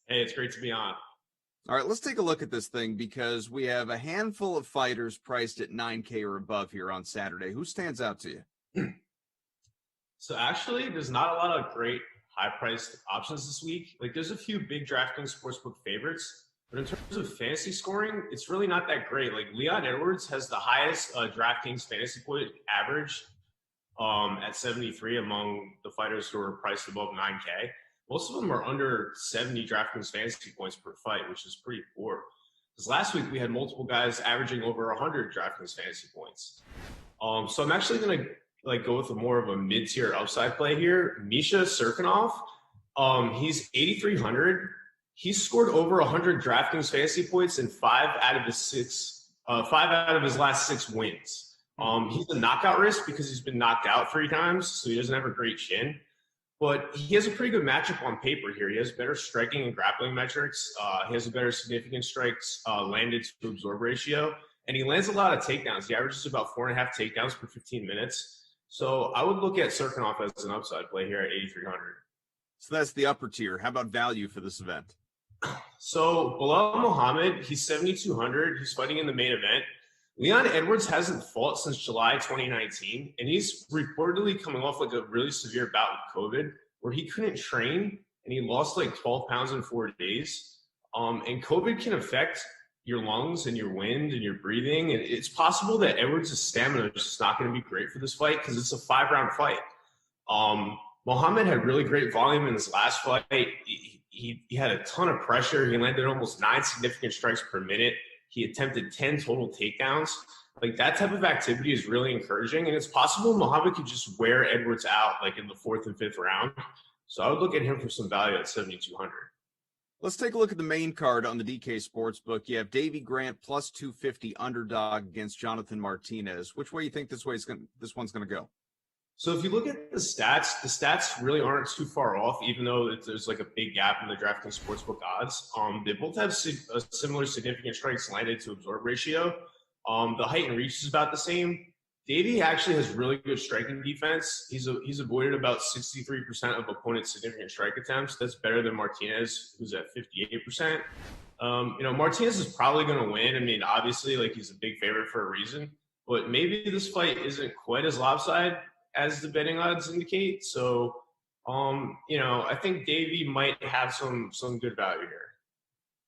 Speaker 17: Hey, it's great to be on.
Speaker 2: All right, let's take a look at this thing because we have a handful of fighters priced at $9K or above here on Saturday. Who stands out to you?
Speaker 17: So actually, there's not a lot of great high-priced options this week. Like, there's a few big DraftKings Sportsbook favorites. But in terms of fantasy scoring, it's really not that great. Like Leon Edwards has the highest DraftKings fantasy point average at 73 among the fighters who are priced above 9K. Most of them are under 70 DraftKings fantasy points per fight, which is pretty poor. Because last week we had multiple guys averaging over 100 DraftKings fantasy points. So I'm actually going to go with more of a mid-tier upside play here. Misha Serkinov, he's 8,300. He's scored over 100 DraftKings fantasy points in five out of his last six wins. He's a knockout risk because he's been knocked out 3 times, so he doesn't have a great chin. But he has a pretty good matchup on paper here. He has better striking and grappling metrics. He has a better significant strikes landed to absorb ratio, and he lands a lot of takedowns. He averages about 4.5 takedowns per 15 minutes. So I would look at Serkinov as an upside play here at 8,300.
Speaker 2: So that's the upper tier. How about value for this event?
Speaker 17: So Bilal Muhammad, he's 7,200. He's fighting in the main event. Leon Edwards hasn't fought since July 2019, and he's reportedly coming off like a really severe bout with COVID where he couldn't train and he lost like 12 pounds in 4 days. And COVID can affect your lungs and your wind and your breathing. And it's possible that Edwards' stamina is just not going to be great for this fight because it's a 5-round fight. Muhammad had really great volume in his last fight. He had a ton of pressure. He landed almost 9 significant strikes per minute. He attempted 10 total takedowns. Like that type of activity is really encouraging. And it's possible Muhammad could just wear Edwards out like in the 4th and 5th round. So I would look at him for some value at 7,200.
Speaker 2: Let's take a look at the main card on the DK Sportsbook. You have Davey Grant plus 250 underdog against Jonathan Martinez. Which way do you think this one's going to go?
Speaker 17: So if you look at the stats really aren't too far off, even though there's like a big gap in the DraftKings Sportsbook odds. They both have a similar significant strikes landed to absorb ratio. The height and reach is about the same. Davey actually has really good striking defense. He's avoided about 63% of opponents' significant strike attempts. That's better than Martinez, who's at 58%. Martinez is probably going to win. I mean, obviously, like he's a big favorite for a reason, but maybe this fight isn't quite as lopsided as the betting odds indicate. So, I think Davey might have some good value here.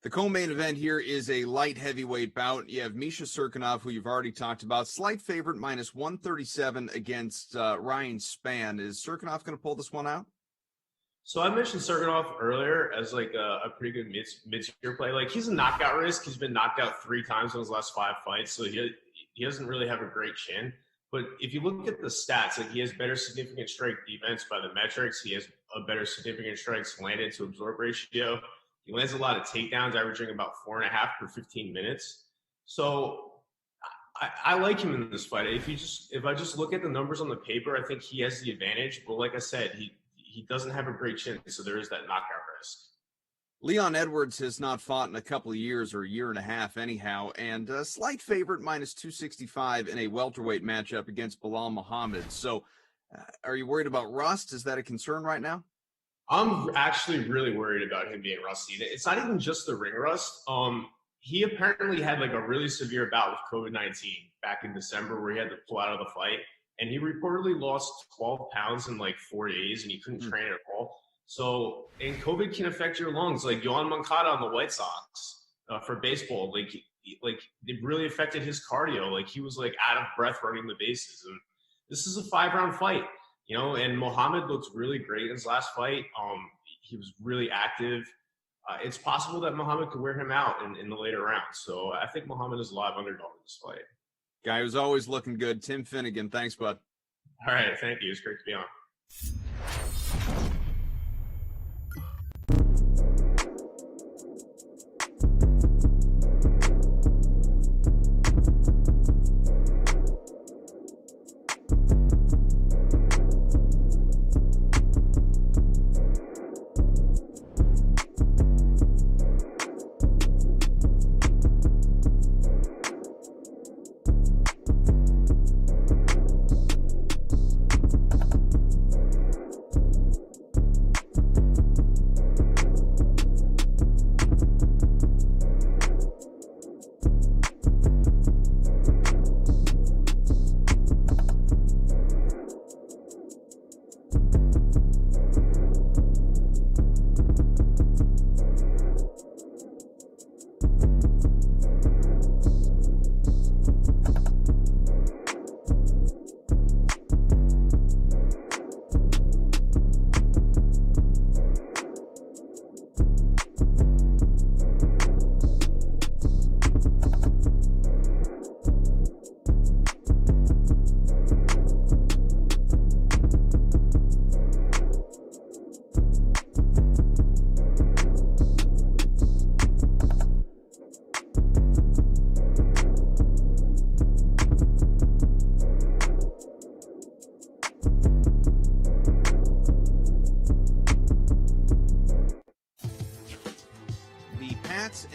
Speaker 2: The co-main event here is a light heavyweight bout. You have Misha Serkinov, who you've already talked about, slight favorite, minus 137 against Ryan Spann. Is Serkinov going to pull this one out?
Speaker 17: So I mentioned Serkinov earlier as like a pretty good mid-tier play. Like he's a knockout risk. He's been knocked out 3 times in his last 5 fights, so he doesn't really have a great chin. But if you look at the stats, like he has better significant strike defense by the metrics. He has a better significant strikes landed to absorb ratio. He lands a lot of takedowns, averaging about 4.5 per 15 minutes. So I like him in this fight. If I just look at the numbers on the paper, I think he has the advantage. But like I said, he doesn't have a great chin, so there is that knockout risk.
Speaker 2: Leon Edwards has not fought in a couple of years or a year and a half anyhow, and a slight favorite, minus 265 in a welterweight matchup against Bilal Muhammad. So are you worried about rust? Is that a concern right now?
Speaker 17: I'm actually really worried about him being rusty. It's not even just the ring rust. He apparently had like a really severe bout with COVID-19 back in December where he had to pull out of the fight. And he reportedly lost 12 pounds in like 4 days and he couldn't train at all. So, and COVID can affect your lungs. Like Yohan Moncada on the White Sox for baseball, like it really affected his cardio. Like he was like out of breath running the bases. And this is a 5-round fight. And Muhammad looked really great in his last fight. He was really active. It's possible that Muhammad could wear him out in the later rounds. So I think Muhammad is a live underdog in this fight.
Speaker 2: Guy who's always looking good, Tim Finnegan. Thanks, bud.
Speaker 17: All right, thank you. It's great to be on.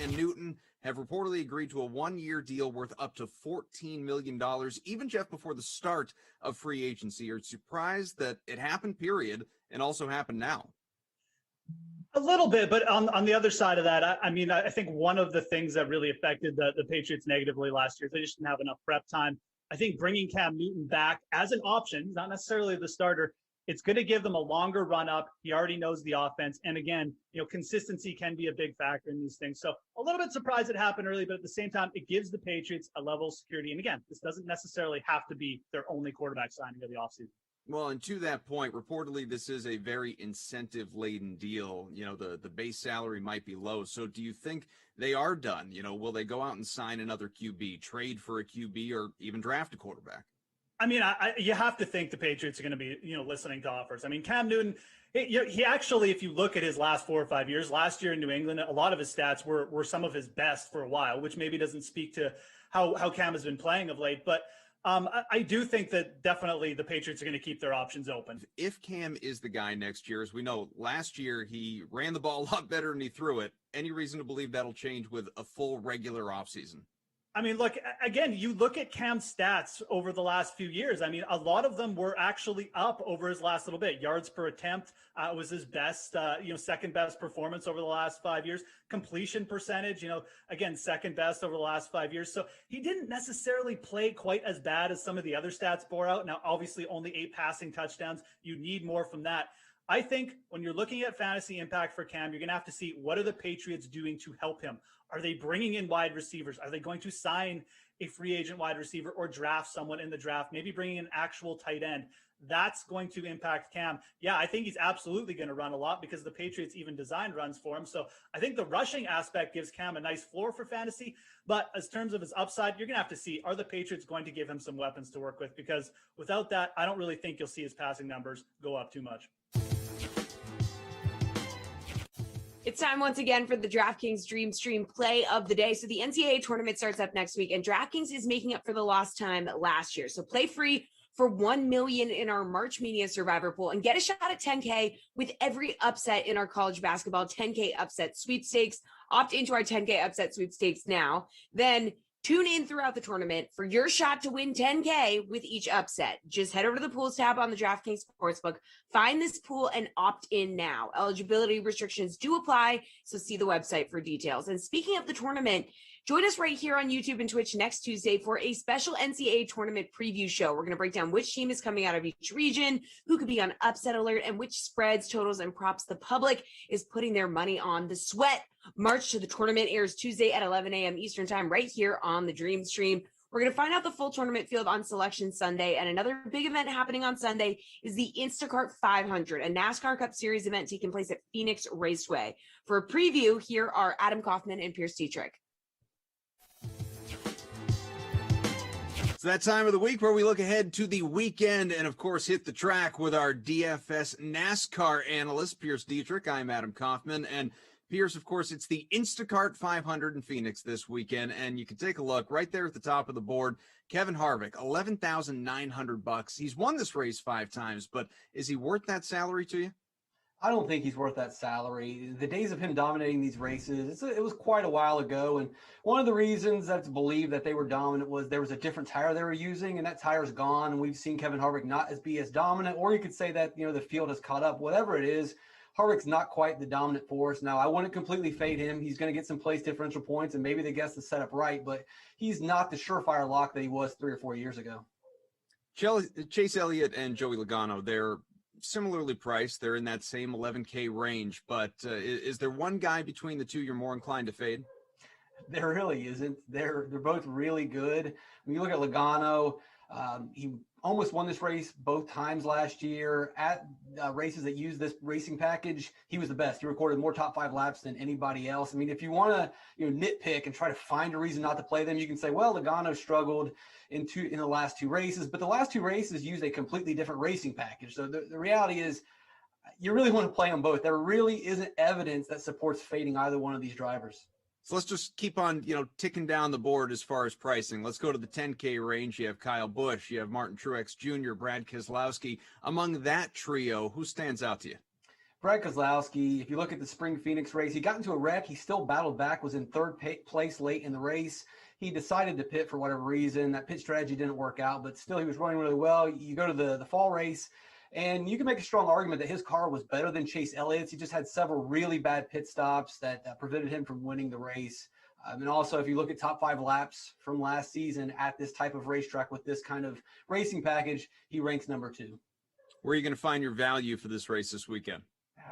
Speaker 2: and Newton have reportedly agreed to a 1-year deal worth up to $14 million, even Jeff before the start of free agency. Are you surprised that it happened, period, and also happened now?
Speaker 10: A little bit, but on the other side of that, I think one of the things that really affected the Patriots negatively last year is they just didn't have enough prep time. I think bringing Cam Newton back as an option, not necessarily the starter, it's going to give them a longer run up. He already knows the offense. And again, consistency can be a big factor in these things. So a little bit surprised it happened early, but at the same time, it gives the Patriots a level of security. And again, this doesn't necessarily have to be their only quarterback signing of the offseason.
Speaker 2: Well, and to that point, reportedly, this is a very incentive-laden deal. The base salary might be low. So do you think they are done? Will they go out and sign another QB, trade for a QB, or even draft a quarterback?
Speaker 10: You have to think the Patriots are going to be, listening to offers. Cam Newton, he actually, if you look at his last 4 or 5 years, last year in New England, a lot of his stats were some of his best for a while, which maybe doesn't speak to how Cam has been playing of late. But I do think that definitely the Patriots are going to keep their options open.
Speaker 2: If Cam is the guy next year, as we know, last year he ran the ball a lot better than he threw it. Any reason to believe that'll change with a full regular offseason?
Speaker 10: Look, again, you look at Cam's stats over the last few years. A lot of them were actually up over his last little bit. Yards per attempt was his best, second best performance over the last 5 years. Completion percentage, again, second best over the last 5 years. So he didn't necessarily play quite as bad as some of the other stats bore out. Now, obviously, only 8 passing touchdowns. You need more from that. I think when you're looking at fantasy impact for Cam, you're going to have to see what are the Patriots doing to help him. Are they bringing in wide receivers? Are they going to sign a free agent wide receiver or draft someone in the draft, maybe bringing an actual tight end? That's going to impact Cam. Yeah, I think he's absolutely going to run a lot because the Patriots even designed runs for him. So I think the rushing aspect gives Cam a nice floor for fantasy. But as terms of his upside, you're going to have to see, are the Patriots going to give him some weapons to work with? Because without that, I don't really think you'll see his passing numbers go up too much.
Speaker 9: It's time once again for the DraftKings Dream Stream play of the day. So the NCAA tournament starts up next week, and DraftKings is making up for the lost time last year. So play free for $1 million in our March Media Survivor Pool and get a shot at $10K with every upset in our college basketball 10K upset sweepstakes. Opt into our 10K upset sweepstakes now. Then tune in throughout the tournament for your shot to win $10K with each upset. Just head over to the pools tab on the DraftKings Sportsbook, find this pool, and opt in now. Eligibility restrictions do apply, so see the website for details. And speaking of the tournament, join us right here on YouTube and Twitch next Tuesday for a special NCAA tournament preview show. We're going to break down which team is coming out of each region, who could be on upset alert, and which spreads, totals, and props the public is putting their money on. The Sweat March to the Tournament airs Tuesday at 11 a.m. Eastern Time right here on the Dream Stream. We're going to find out the full tournament field on Selection Sunday. And another big event happening on Sunday is the Instacart 500, a NASCAR Cup Series event taking place at Phoenix Raceway. For a preview, here are Adam Kaufman and Pierce Dietrich.
Speaker 2: It's that time of the week where we look ahead to the weekend and, of course, hit the track with our DFS NASCAR analyst, Pierce Dietrich. I'm Adam Kaufman. And Pierce, of course, it's the Instacart 500 in Phoenix this weekend. And you can take a look right there at the top of the board. Kevin Harvick, $11,900. He's won this race 5 times, but is he worth that salary to you?
Speaker 14: I don't think he's worth that salary. The days of him dominating these races, it was quite a while ago. And one of the reasons that's believed that they were dominant was there was a different tire they were using, and that tire's gone. And we've seen Kevin Harvick not be as dominant, or you could say that, the field has caught up. Whatever it is, Harvick's not quite the dominant force. Now, I wouldn't completely fade him. He's going to get some place differential points, and maybe they guess the setup right, but he's not the surefire lock that he was 3 or 4 years ago.
Speaker 2: Chase Elliott and Joey Logano, they're similarly priced. They're in that same 11K range, but is there one guy between the two you're more inclined to fade?
Speaker 14: There really isn't. They're both really good. When you look at Logano, he almost won this race both times last year at races that use this racing package. He was the best. He recorded more top 5 laps than anybody else. I mean, if you want to nitpick and try to find a reason not to play them, you can say, well, Logano struggled in the last 2 races, but the last 2 races used a completely different racing package. So the reality is you really want to play them both. There really isn't evidence that supports fading either one of these drivers.
Speaker 2: So let's just keep on, ticking down the board as far as pricing. Let's go to the 10K range. You have Kyle Busch, you have Martin Truex Jr., Brad Keselowski. Among that trio, who stands out to you?
Speaker 14: Brad Keselowski, if you look at the Spring Phoenix race, he got into a wreck. He still battled back, was in 3rd place late in the race. He decided to pit for whatever reason. That pit strategy didn't work out, but still he was running really well. You go to the fall race, and you can make a strong argument that his car was better than Chase Elliott's. He just had several really bad pit stops that prevented him from winning the race. And also, if you look at top 5 laps from last season at this type of racetrack with this kind of racing package, he ranks number 2.
Speaker 2: Where are you going to find your value for this race this weekend?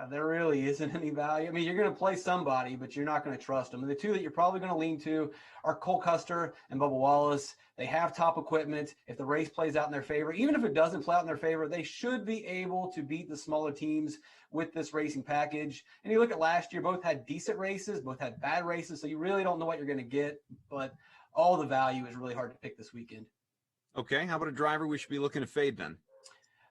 Speaker 14: There really isn't any value. I mean, you're going to play somebody, but you're not going to trust them. And the two that you're probably going to lean to are Cole Custer and Bubba Wallace. They have top equipment. If the race plays out in their favor, even if it doesn't play out in their favor, they should be able to beat the smaller teams with this racing package. And you look at last year, both had decent races, both had bad races. So you really don't know what you're going to get, but all the value is really hard to pick this weekend.
Speaker 2: Okay. How about a driver we should be looking to fade then?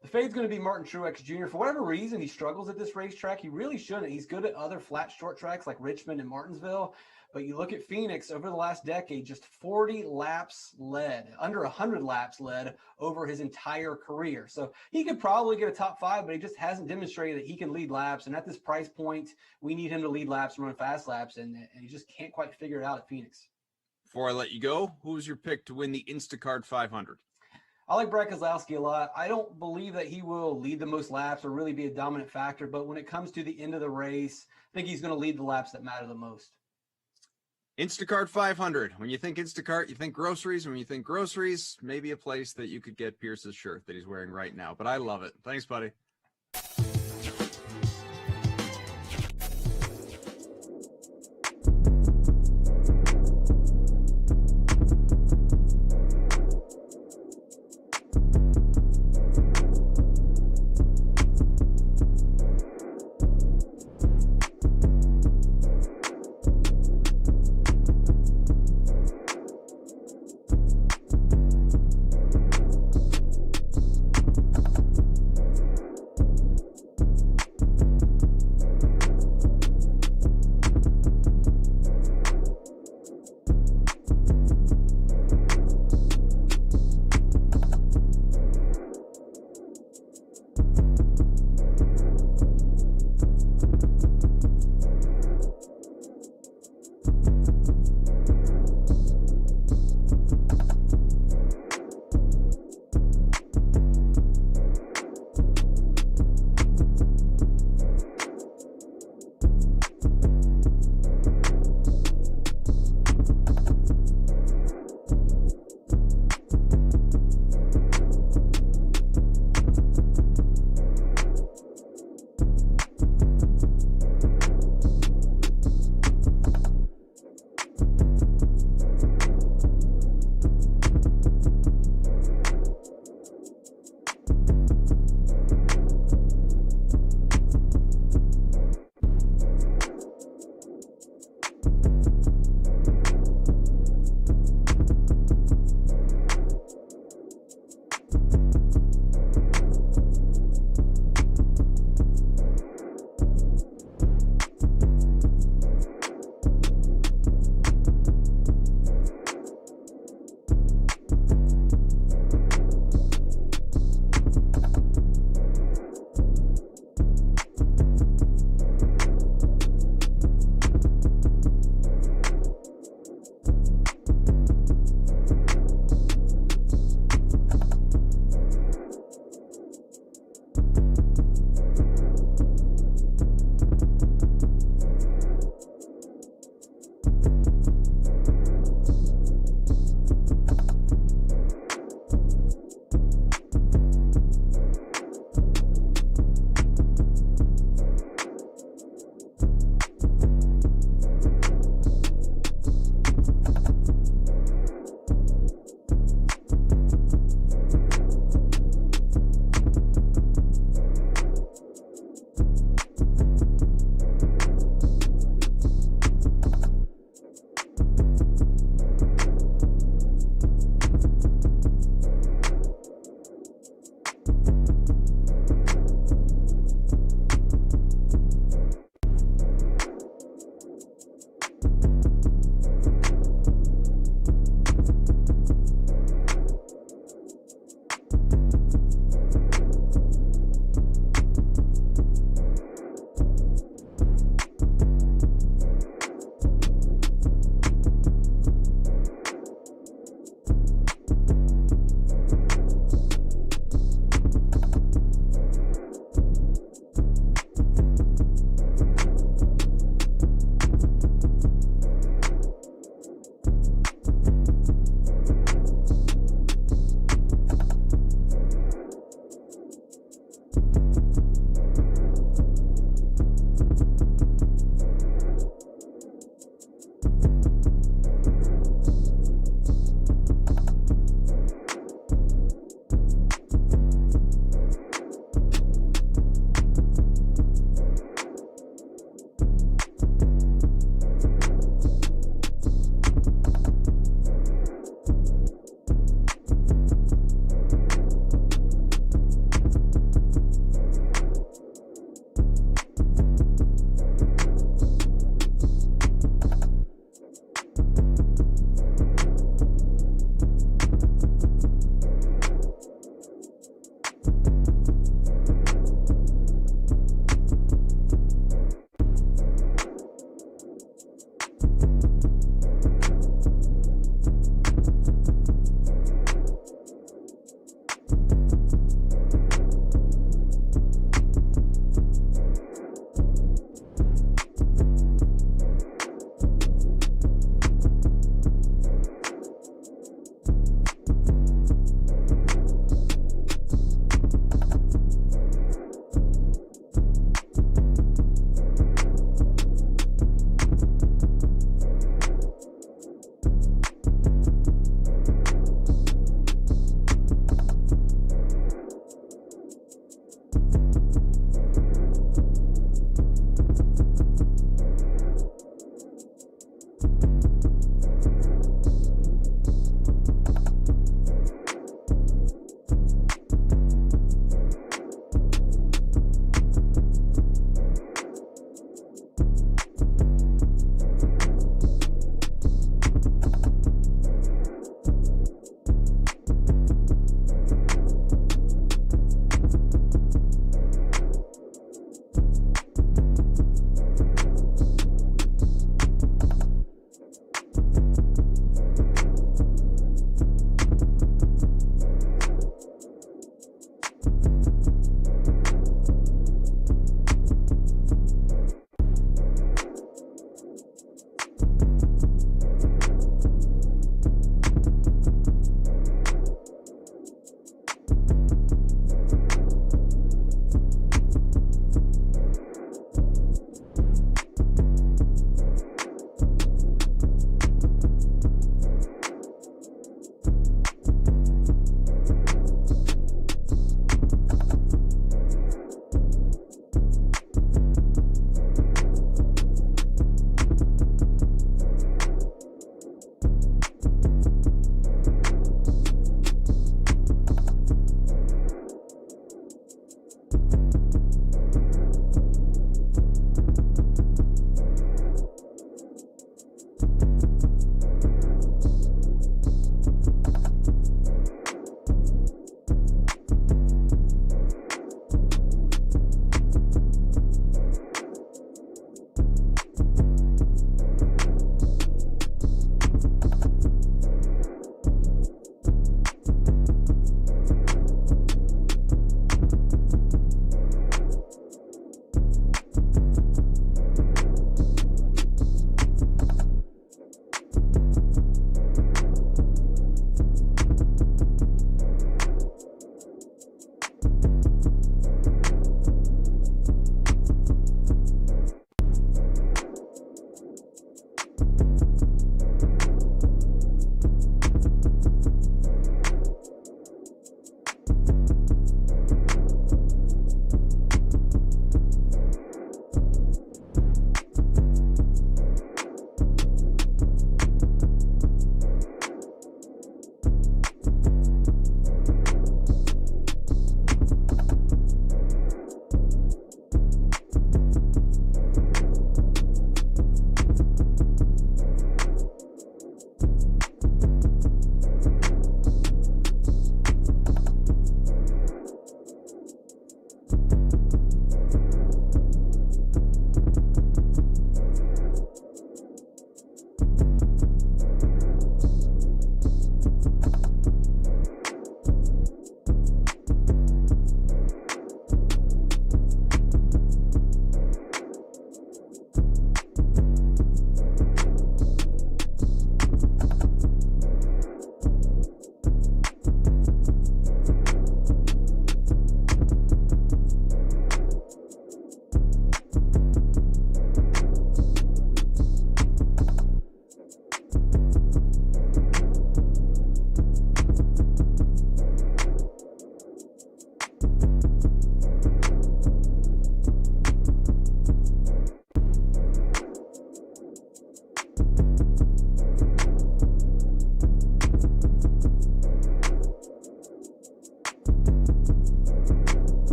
Speaker 14: The fade's going to be Martin Truex Jr. For whatever reason, he struggles at this racetrack. He really shouldn't. He's good at other flat short tracks like Richmond and Martinsville. But you look at Phoenix over the last decade, just 40 laps led, under 100 laps led over his entire career. So he could probably get a top 5, but he just hasn't demonstrated that he can lead laps. And at this price point, we need him to lead laps and run fast laps. And he just can't quite figure it out at Phoenix.
Speaker 2: Before I let you go, who's your pick to win the Instacart 500?
Speaker 14: I like Brad Keselowski a lot. I don't believe that he will lead the most laps or really be a dominant factor, but when it comes to the end of the race, I think he's going to lead the laps that matter the most.
Speaker 2: Instacart 500. When you think Instacart, you think groceries. And when you think groceries, maybe a place that you could get Pierce's shirt that he's wearing right now. But I love it. Thanks, buddy.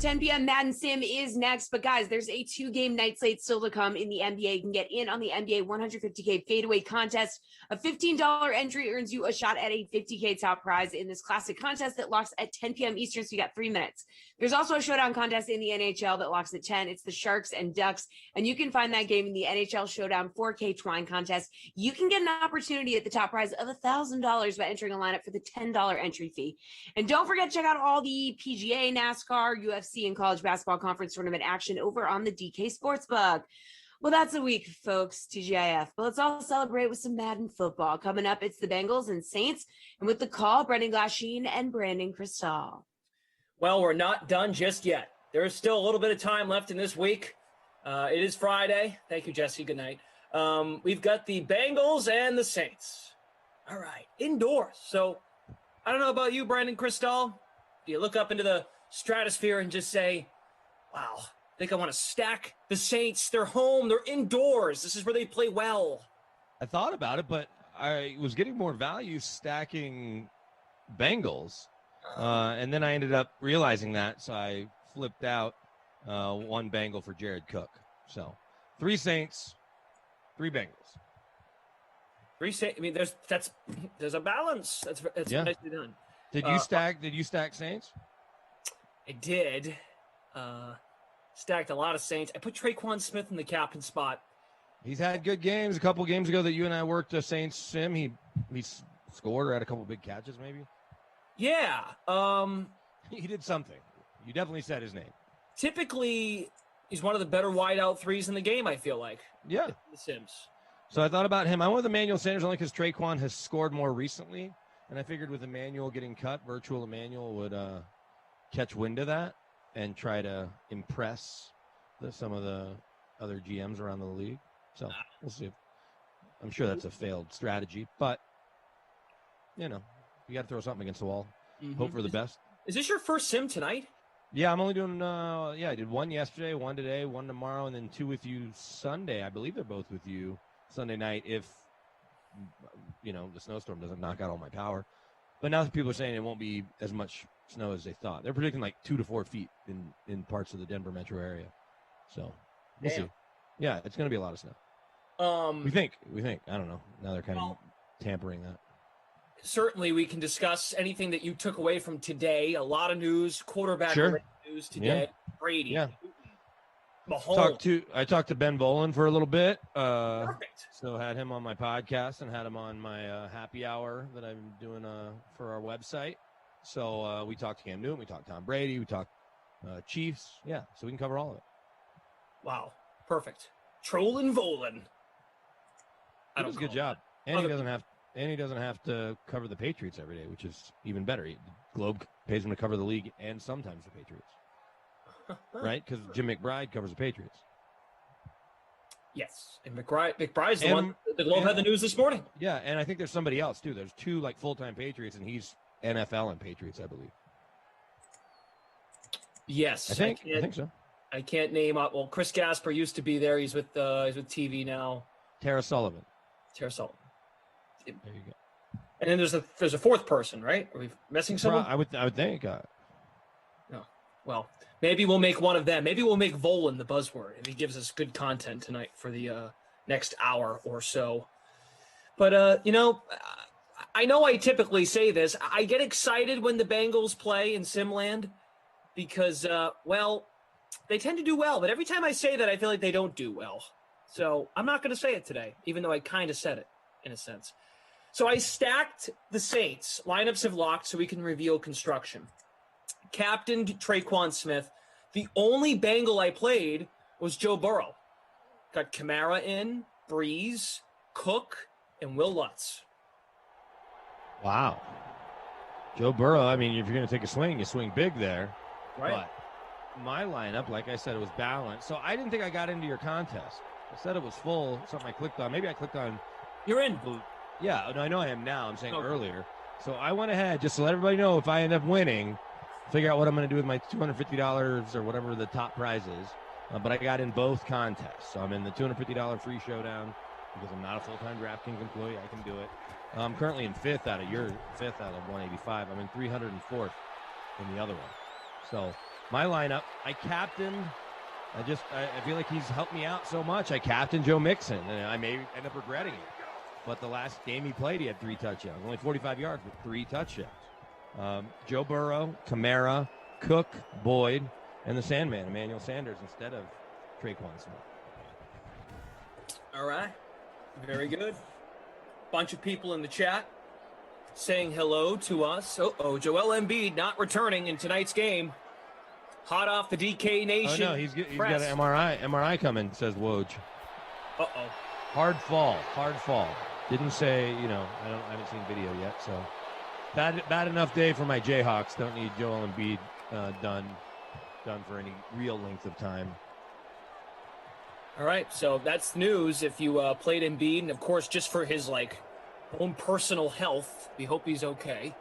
Speaker 9: 10 p.m. Madden Sim is next. But guys, there's a 2-game night slate still to come in the NBA. You can get in on the NBA 150K fadeaway contest. A $15 entry earns you a shot at a $50K top prize in this classic contest that locks at 10 p.m. Eastern. So you got 3 minutes. There's also a showdown contest in the NHL that locks at 10. It's the Sharks and Ducks. And you can find that game in the NHL Showdown 4K Twine contest. You can get an opportunity at the top prize of $1,000 by entering a lineup for the $10 entry fee. And don't forget to check out all the PGA, NASCAR, UFC, and college basketball conference tournament action over on the DK Sportsbook. Well, that's a week, folks, TGIF. But let's all celebrate with some Madden football. Coming up, it's the Bengals and Saints. And with the call, Brendan Glasheen and Brandon Cristal.
Speaker 6: Well, we're not done just yet. There is still a little bit of time left in this week. It is Friday. Thank you, Jesse. Good night. We've got the Bengals and the Saints. All right, indoors. So I don't know about you, Brandon Cristal. Do you look up into the stratosphere and just say, wow, I think I want to stack the Saints. They're home. They're indoors. This is where they play well.
Speaker 18: I thought about it, but I was getting more value stacking Bengals. And then I ended up realizing that, so I flipped out one Bengal for Jared Cook. So 3 Saints, 3 Bengals.
Speaker 6: 3 Saints. I mean, there's a balance. That's
Speaker 18: Yeah.
Speaker 6: nicely done.
Speaker 18: Did you stack Saints?
Speaker 6: I did. Stacked a lot of Saints. I put Traquan Smith in the captain spot.
Speaker 18: He's had good games. A couple games ago that you and I worked a Saints sim, he scored or had a couple big catches, maybe.
Speaker 6: Yeah.
Speaker 18: He did something. You definitely said his name.
Speaker 6: Typically, he's one of the better wideout threes in the game, I feel like.
Speaker 18: Yeah.
Speaker 6: The Sims.
Speaker 18: So I thought about him. I went with Emmanuel Sanders only because Traquan has scored more recently. And I figured with Emmanuel getting cut, virtual Emmanuel would catch wind of that and try to impress some of the other GMs around the league. So we'll see. I'm sure that's a failed strategy, but, you know, you got to throw something against the wall.
Speaker 6: Mm-hmm.
Speaker 18: Hope for the best.
Speaker 6: Is this your first sim tonight?
Speaker 18: Yeah, I'm only doing, I did 1 yesterday, 1 today, 1 tomorrow, and then 2 with you Sunday. I believe they're both with you Sunday night if, you know, the snowstorm doesn't knock out all my power. But now people are saying it won't be as much snow as they thought. They're predicting like 2 to 4 feet in parts of the Denver metro area. So we'll see. Yeah, it's going to be a lot of snow. We think. I don't know. Now they're kind of tampering that.
Speaker 6: Certainly, we can discuss anything that you took away from today. A lot of news, quarterback news today.
Speaker 18: Yeah.
Speaker 6: Brady.
Speaker 18: Yeah.
Speaker 6: Mahomes.
Speaker 18: I talked to Ben Volen for a little bit.
Speaker 6: Perfect.
Speaker 18: So had him on my podcast and had him on my happy hour that I'm doing for our website. So we talked to Cam Newton, we talked Tom Brady, we talked Chiefs. Yeah, so we can cover all of it.
Speaker 6: Wow, perfect. Trolling Volen.
Speaker 18: He does a good job, and he doesn't have to cover the Patriots every day, which is even better. Globe pays him to cover the league and sometimes the Patriots. Right? Because Jim McBride covers the Patriots.
Speaker 6: Yes, and McBride's the one. The Globe had the news this morning.
Speaker 18: Yeah, and I think there's somebody else too. There's 2 like full-time Patriots, and he's NFL and Patriots, I believe.
Speaker 6: Yes,
Speaker 18: I think so.
Speaker 6: I can't name up. Well, Chris Gasper used to be there. He's with TV now.
Speaker 18: Tara Sullivan.
Speaker 6: There
Speaker 18: you go.
Speaker 6: And then there's a fourth person, right? Are we missing someone?
Speaker 18: I would think.
Speaker 6: No. Well, maybe we'll make one of them. Maybe we'll make Volen the buzzword, and he gives us good content tonight for the next hour or so. But, you know, I know I typically say this. I get excited when the Bengals play in Simland because, well, they tend to do well. But every time I say that, I feel like they don't do well. So I'm not going to say it today, even though I kind of said it in a sense. So I stacked the Saints. Lineups have locked so we can reveal construction. Captained Traquan Smith. The only Bengal I played was Joe Burrow. Got Kamara in, Breeze, Cook, and Will Lutz.
Speaker 18: Wow. Joe Burrow, I mean, if you're going to take a swing, you swing big there.
Speaker 6: Right.
Speaker 18: But my lineup, like I said, it was balanced. So I didn't think I got into your contest. I said it was full, something I clicked on. Maybe I clicked on.
Speaker 6: You're in.
Speaker 18: Yeah, no, I know I am now. I'm saying earlier. So I went ahead just to let everybody know if I end up winning, figure out what I'm going to do with my $250 or whatever the top prize is. But I got in both contests. So I'm in the $250 free showdown because I'm not a full-time DraftKings employee. I can do it. I'm currently in fifth out of 185. I'm in 304th in the other one. So My lineup, I captained. I feel like he's helped me out so much. I captained Joe Mixon, and I may end up regretting it. But the last game he played, he had 3 touchdowns. Only 45 yards, but 3 touchdowns. Joe Burrow, Kamara, Cook, Boyd, and the Sandman, Emmanuel Sanders, instead of Traquan Smith.
Speaker 6: All right. Very good. Bunch of people in the chat saying hello to us. Oh, Joel Embiid not returning in tonight's game. Hot off the DK Nation.
Speaker 18: Oh, no, he's got an MRI coming, says Woj.
Speaker 6: Uh-oh.
Speaker 18: Hard fall. Didn't say, I haven't seen video yet, so. Bad enough day for my Jayhawks. Don't need Joel Embiid done for any real length of time.
Speaker 6: All right, so that's news. If you played Embiid, and of course, just for his own personal health, we hope he's okay.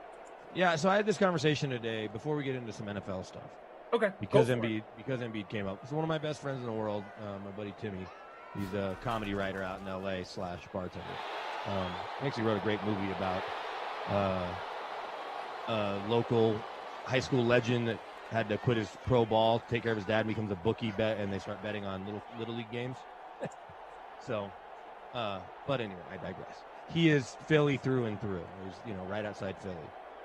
Speaker 18: Yeah, so I had this conversation today before we get into some NFL stuff.
Speaker 6: Okay.
Speaker 18: Because Embiid came up. He's one of my best friends in the world, my buddy Timmy. He's a comedy writer out in LA / bartender. He actually wrote a great movie about a local high school legend that had to quit his pro ball, take care of his dad, becomes a bookie bet, and they start betting on little league games. So, but anyway, I digress. He is Philly through and through. He's right outside Philly,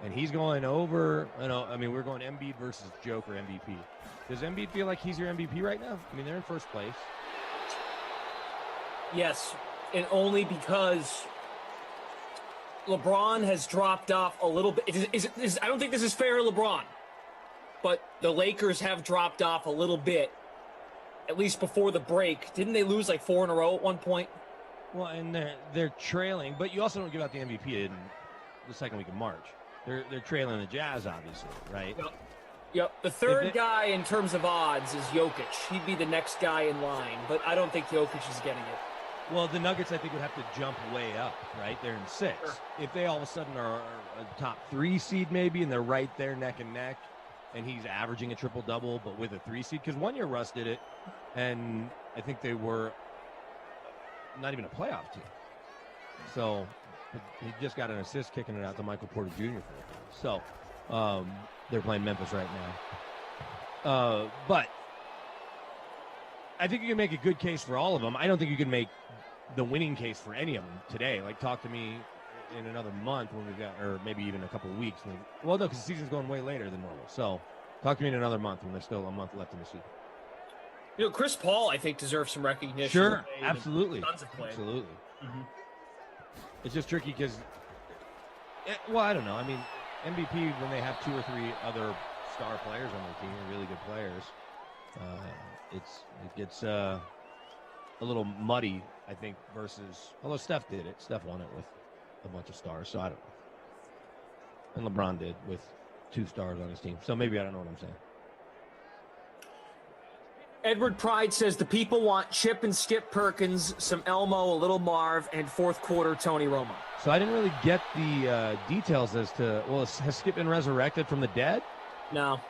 Speaker 18: and he's going over. We're going Embiid versus Joker MVP. Does Embiid feel like he's your MVP right now? I mean, they're in first place.
Speaker 6: Yes, and only because LeBron has dropped off a little bit. I don't think this is fair to LeBron, but the Lakers have dropped off a little bit, at least before the break. Didn't they lose 4 in a row at one point?
Speaker 18: Well, and they're trailing, but you also don't give out the MVP in the second week of March. They're trailing the Jazz, obviously, right?
Speaker 6: Yep. The third guy in terms of odds is Jokic. He'd be the next guy in line, but I don't think Jokic is getting it.
Speaker 18: Well, the Nuggets, I think, would have to jump way up, right? They're in 6. Sure. If they all of a sudden are a top 3 seed maybe, and they're right there neck and neck, and he's averaging a triple-double, but with a 3 seed, because one year Russ did it, and I think they were not even a playoff team. So he just got an assist kicking it out to Michael Porter Jr. for it. So they're playing Memphis right now. But I think you can make a good case for all of them. I don't think you can make the winning case for any of them today. Talk to me in another month when we've got, or maybe even a couple of weeks. Well, no, because the season's going way later than normal. So talk to me in another month when there's still a month left in the season.
Speaker 6: Chris Paul, I think, deserves some recognition.
Speaker 18: Sure, absolutely.
Speaker 6: Tons of play.
Speaker 18: Absolutely. Mm-hmm. It's just tricky because, I don't know. I mean, MVP, when they have 2 or 3 other star players on their team, really good players, it gets a little muddy, I think, versus, although Steph did it. Steph won it with a bunch of stars, so I don't know. And LeBron did with 2 stars on his team. So maybe I don't know what I'm saying.
Speaker 6: Edward Pride says the people want Chip and Skip Perkins, some Elmo, a little Marv, and fourth quarter Tony Romo.
Speaker 18: So I didn't really get the details as to, has Skip been resurrected from the dead?
Speaker 6: No.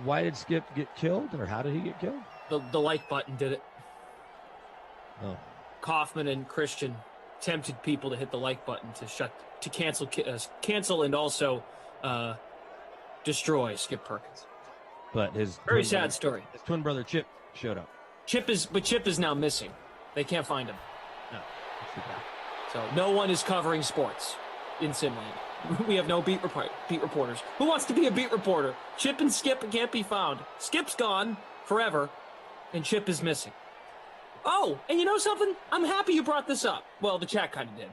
Speaker 18: Why did Skip get killed, or how did he get killed?
Speaker 6: The like button did it.
Speaker 18: Oh.
Speaker 6: Kaufman and Christian tempted people to hit the like button to cancel and also destroy Skip Perkins.
Speaker 18: But his
Speaker 6: very sad story.
Speaker 18: His twin brother Chip showed up.
Speaker 6: Chip is now missing. They can't find him.
Speaker 18: No.
Speaker 6: So no one is covering sports in Simland. We have no beat reporters. Who wants to be a beat reporter? Chip and Skip can't be found. Skip's gone forever, and Chip is missing. Oh, and you know something? I'm happy you brought this up. Well, the chat kind of did.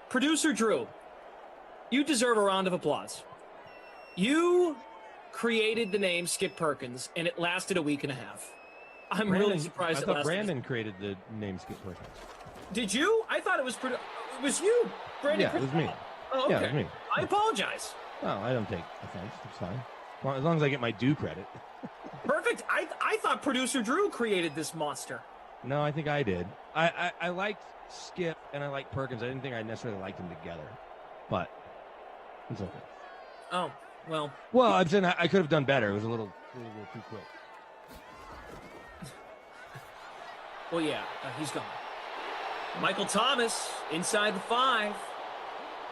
Speaker 6: Producer Drew, you deserve a round of applause. You created the name Skip Perkins, and it lasted a week and a half. I'm really surprised.
Speaker 18: I thought Brandon created the name Skip Perkins.
Speaker 6: Did you? I thought it was you, Brandon.
Speaker 18: Yeah, it was me.
Speaker 6: Oh, okay.
Speaker 18: Yeah, it was me.
Speaker 6: I apologize.
Speaker 18: No, I don't take offense. It's fine. Well, as long as I get my due credit.
Speaker 6: Perfect. I thought producer Drew created this monster.
Speaker 18: No, I think I did. I liked Skip and I liked Perkins. I didn't think I necessarily liked them together, but it's okay.
Speaker 6: Oh, well.
Speaker 18: Well, I'm saying I could have done better. It was a little too quick.
Speaker 6: Well, yeah, he's gone. Michael Thomas inside the 5,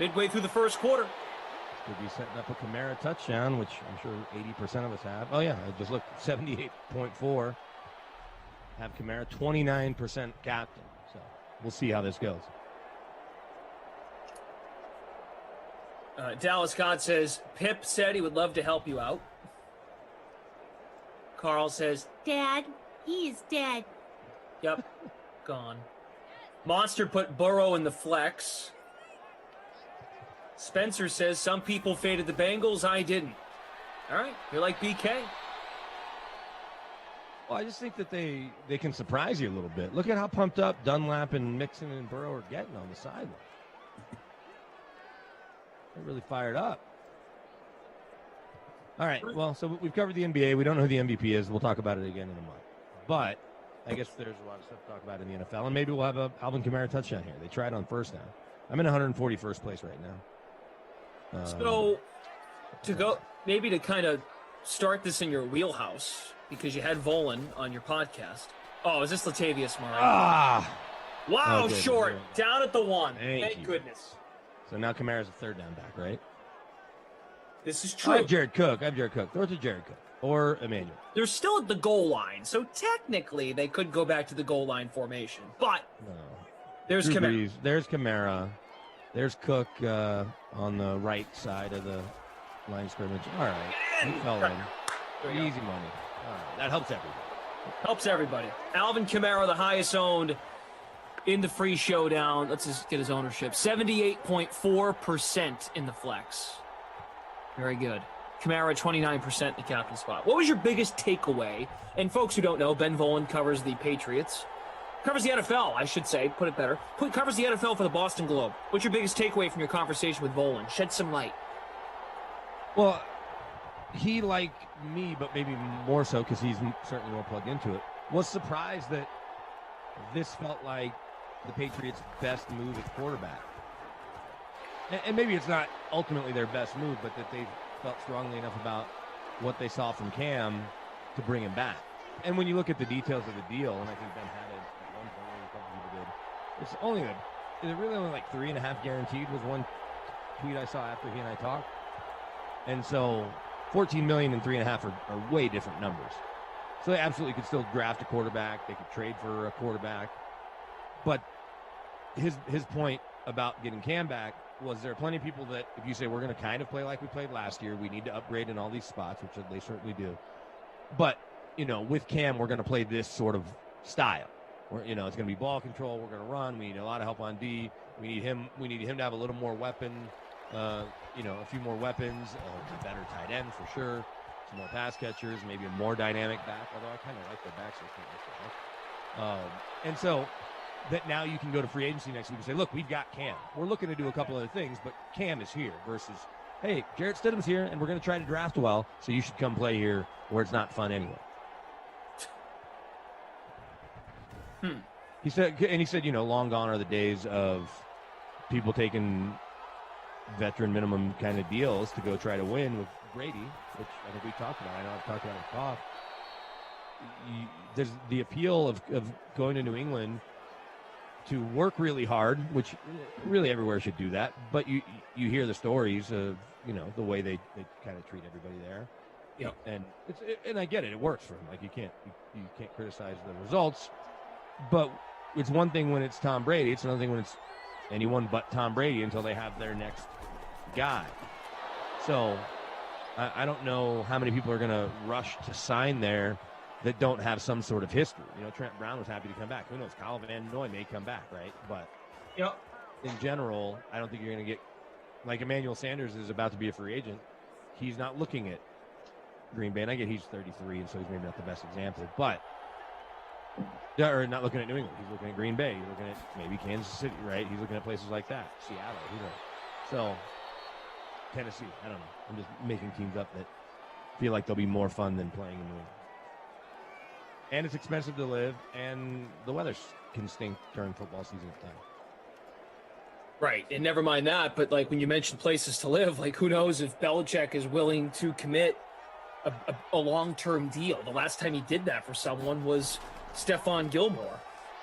Speaker 6: midway through the first quarter.
Speaker 18: Could be setting up a Kamara touchdown, which I'm sure 80% of us have. Oh, yeah, I just looked, 78.4. Have Kamara 29% captain. So we'll see how this goes.
Speaker 6: Dallas Scott says, Pip said he would love to help you out. Carl says, Dad, he is dead. Yep, gone. Monster put Burrow in the flex. Spencer says, some people faded the Bengals, I didn't. All right, you're like BK.
Speaker 18: Well, I just think that they can surprise you a little bit. Look at how pumped up Dunlap and Mixon and Burrow are getting on the sideline. They're really fired up. All right, well, so we've covered the NBA. We don't know who the MVP is. We'll talk about it again in a month. But I guess there's a lot of stuff to talk about in the NFL, and maybe we'll have a Alvin Kamara touchdown here. They tried on first down. I'm in 141st place right now.
Speaker 6: So, to go, maybe to kind of start this in your wheelhouse, because you had Volan on your podcast. Oh, is this Latavius Murray? Wow,
Speaker 18: Okay,
Speaker 6: short.
Speaker 18: yeah.
Speaker 6: Down at the one.
Speaker 18: Thank you.
Speaker 6: Goodness.
Speaker 18: So now Kamara's a third down back, right?
Speaker 6: This is
Speaker 18: I
Speaker 6: true.
Speaker 18: have Jared Cook. Throw it to Jared Cook or Emmanuel.
Speaker 6: They're still at the goal line, so technically they could go back to the goal line formation. But there's
Speaker 18: Drew
Speaker 6: Kamara.
Speaker 18: Brees, there's Kamara. There's Cook on the right side of the line of scrimmage. All right. He fell in. Easy money. All right. That helps everybody.
Speaker 6: Helps everybody. Alvin Kamara, the highest owned in the free showdown. Let's just get his ownership. 78.4% in the flex. Very good. Kamara, 29% in the captain spot. What was your biggest takeaway? And folks who don't know, Ben Volan covers the Patriots. Covers the NFL, I should say. Put it better. Covers the NFL for the Boston Globe. What's your biggest takeaway from your conversation with Volan? Shed some light.
Speaker 18: Well, he, like me, but maybe more so because he's certainly more plugged into it, was surprised that this felt like the Patriots' best move at quarterback. And maybe it's not ultimately their best move, but that they felt strongly enough about what they saw from Cam to bring him back. And when you look at the details of the deal, and I think Ben had it at one point, a couple people did, it's only is it really only like 3.5 guaranteed was one tweet I saw after he and I talked. And so 14 million and 3.5 are way different numbers. So they absolutely could still draft a quarterback. They could trade for a quarterback. But his point about getting Cam back was there are plenty of people that if you say we're going to kind of play like we played last year, we need to upgrade in all these spots, which they certainly do. But, with Cam, we're going to play this sort of style. It's going to be ball control. We're going to run. We need a lot of help on D. We need him to have a little more weapon, a few more weapons, a better tight end for sure, some more pass catchers, maybe a more dynamic back, although I kind of like their back system. And so that now you can go to free agency next week and say, look, we've got Cam. We're looking to do a couple other things, but Cam is here versus, hey, Jarrett Stidham's here, and we're going to try to draft well, so you should come play here where it's not fun anyway. He said, long gone are the days of people taking veteran minimum kind of deals to go try to win with Brady, which I think we talked about. I know I've talked about it off. There's the appeal of going to New England to work really hard, which really everywhere should do that. But you hear the stories of, the way they kind of treat everybody there.
Speaker 6: Yep.
Speaker 18: And I get it. It works for him. Like you can't criticize the results. But it's one thing when it's Tom Brady. It's another thing when it's anyone but Tom Brady until they have their next guy. So I don't know how many people are going to rush to sign there that don't have some sort of history. Trent Brown was happy to come back. Who knows? Kyle Van Noy may come back, right? But in general, I don't think you're going to get like Emmanuel Sanders is about to be a free agent. He's not looking at Green Bay. And I get he's 33, and so he's maybe not the best example. But or not looking at New England. He's looking at Green Bay. He's looking at maybe Kansas City, right? He's looking at places like that. Seattle, who knows? So Tennessee, I don't know. I'm just making teams up that feel like they'll be more fun than playing in New England. And it's expensive to live, and the weather can stink during football season at times.
Speaker 6: Right, and never mind that, but like when you mention places to live, like who knows if Belichick is willing to commit a long-term deal. The last time he did that for someone was Stephon Gilmore.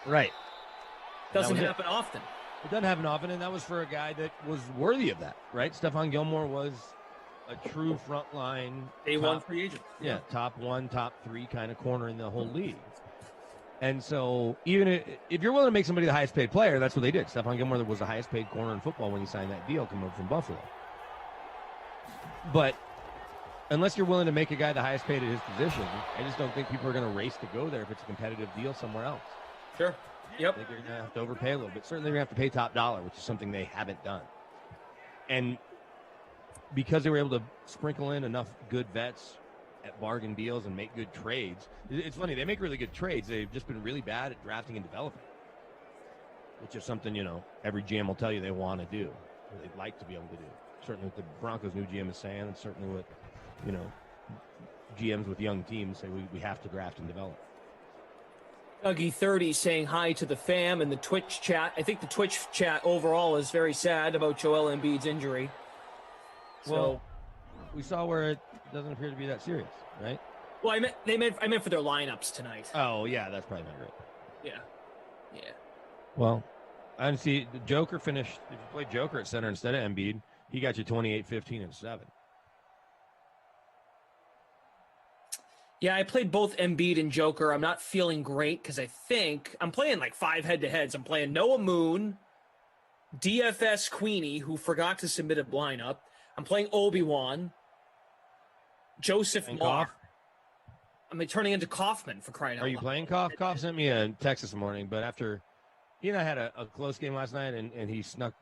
Speaker 18: Right.
Speaker 6: Doesn't happen often.
Speaker 18: It doesn't happen often, and that was for a guy that was worthy of that, right? Stephon Gilmore was a true frontline
Speaker 6: Day one free agent.
Speaker 18: Yeah, top 1, top 3 kind of corner in the whole league. And so even if you're willing to make somebody the highest paid player, that's what they did. Stephon Gilmore was the highest paid corner in football when he signed that deal coming over from Buffalo. But unless you're willing to make a guy the highest paid at his position, I just don't think people are going to race to go there if it's a competitive deal somewhere else.
Speaker 6: Sure. Yep.
Speaker 18: I think you're going to have to overpay a little bit. Certainly, you're going to have to pay top dollar, which is something they haven't done. And because they were able to sprinkle in enough good vets at bargain deals and make good trades, it's funny, they make really good trades. They've just been really bad at drafting and developing, which is something, every GM will tell you they want to do, or they'd like to be able to do. Certainly what the Broncos' new GM is saying, and certainly what, GMs with young teams say we have to draft and develop.
Speaker 6: Dougie30 saying hi to the fam in the Twitch chat. I think the Twitch chat overall is very sad about Joel Embiid's injury.
Speaker 18: Well, we saw where it doesn't appear to be that serious, right?
Speaker 6: Well, I meant for their lineups tonight.
Speaker 18: Oh, yeah, that's probably not right.
Speaker 6: Yeah.
Speaker 18: Well, I see the Joker finished. If you played Joker at center instead of Embiid, he got you 28, 15, and 7.
Speaker 6: Yeah, I played both Embiid and Joker. I'm not feeling great because I think I'm playing like 5 head-to-heads. I'm playing Noah Moon, DFS Queenie, who forgot to submit a lineup. I'm playing Obi-Wan, Joseph Marr. I'm turning into Kaufman for crying out loud.
Speaker 18: Are you playing Koff? Koff sent me a text this morning, but after he and I had a close game last night, and he snuck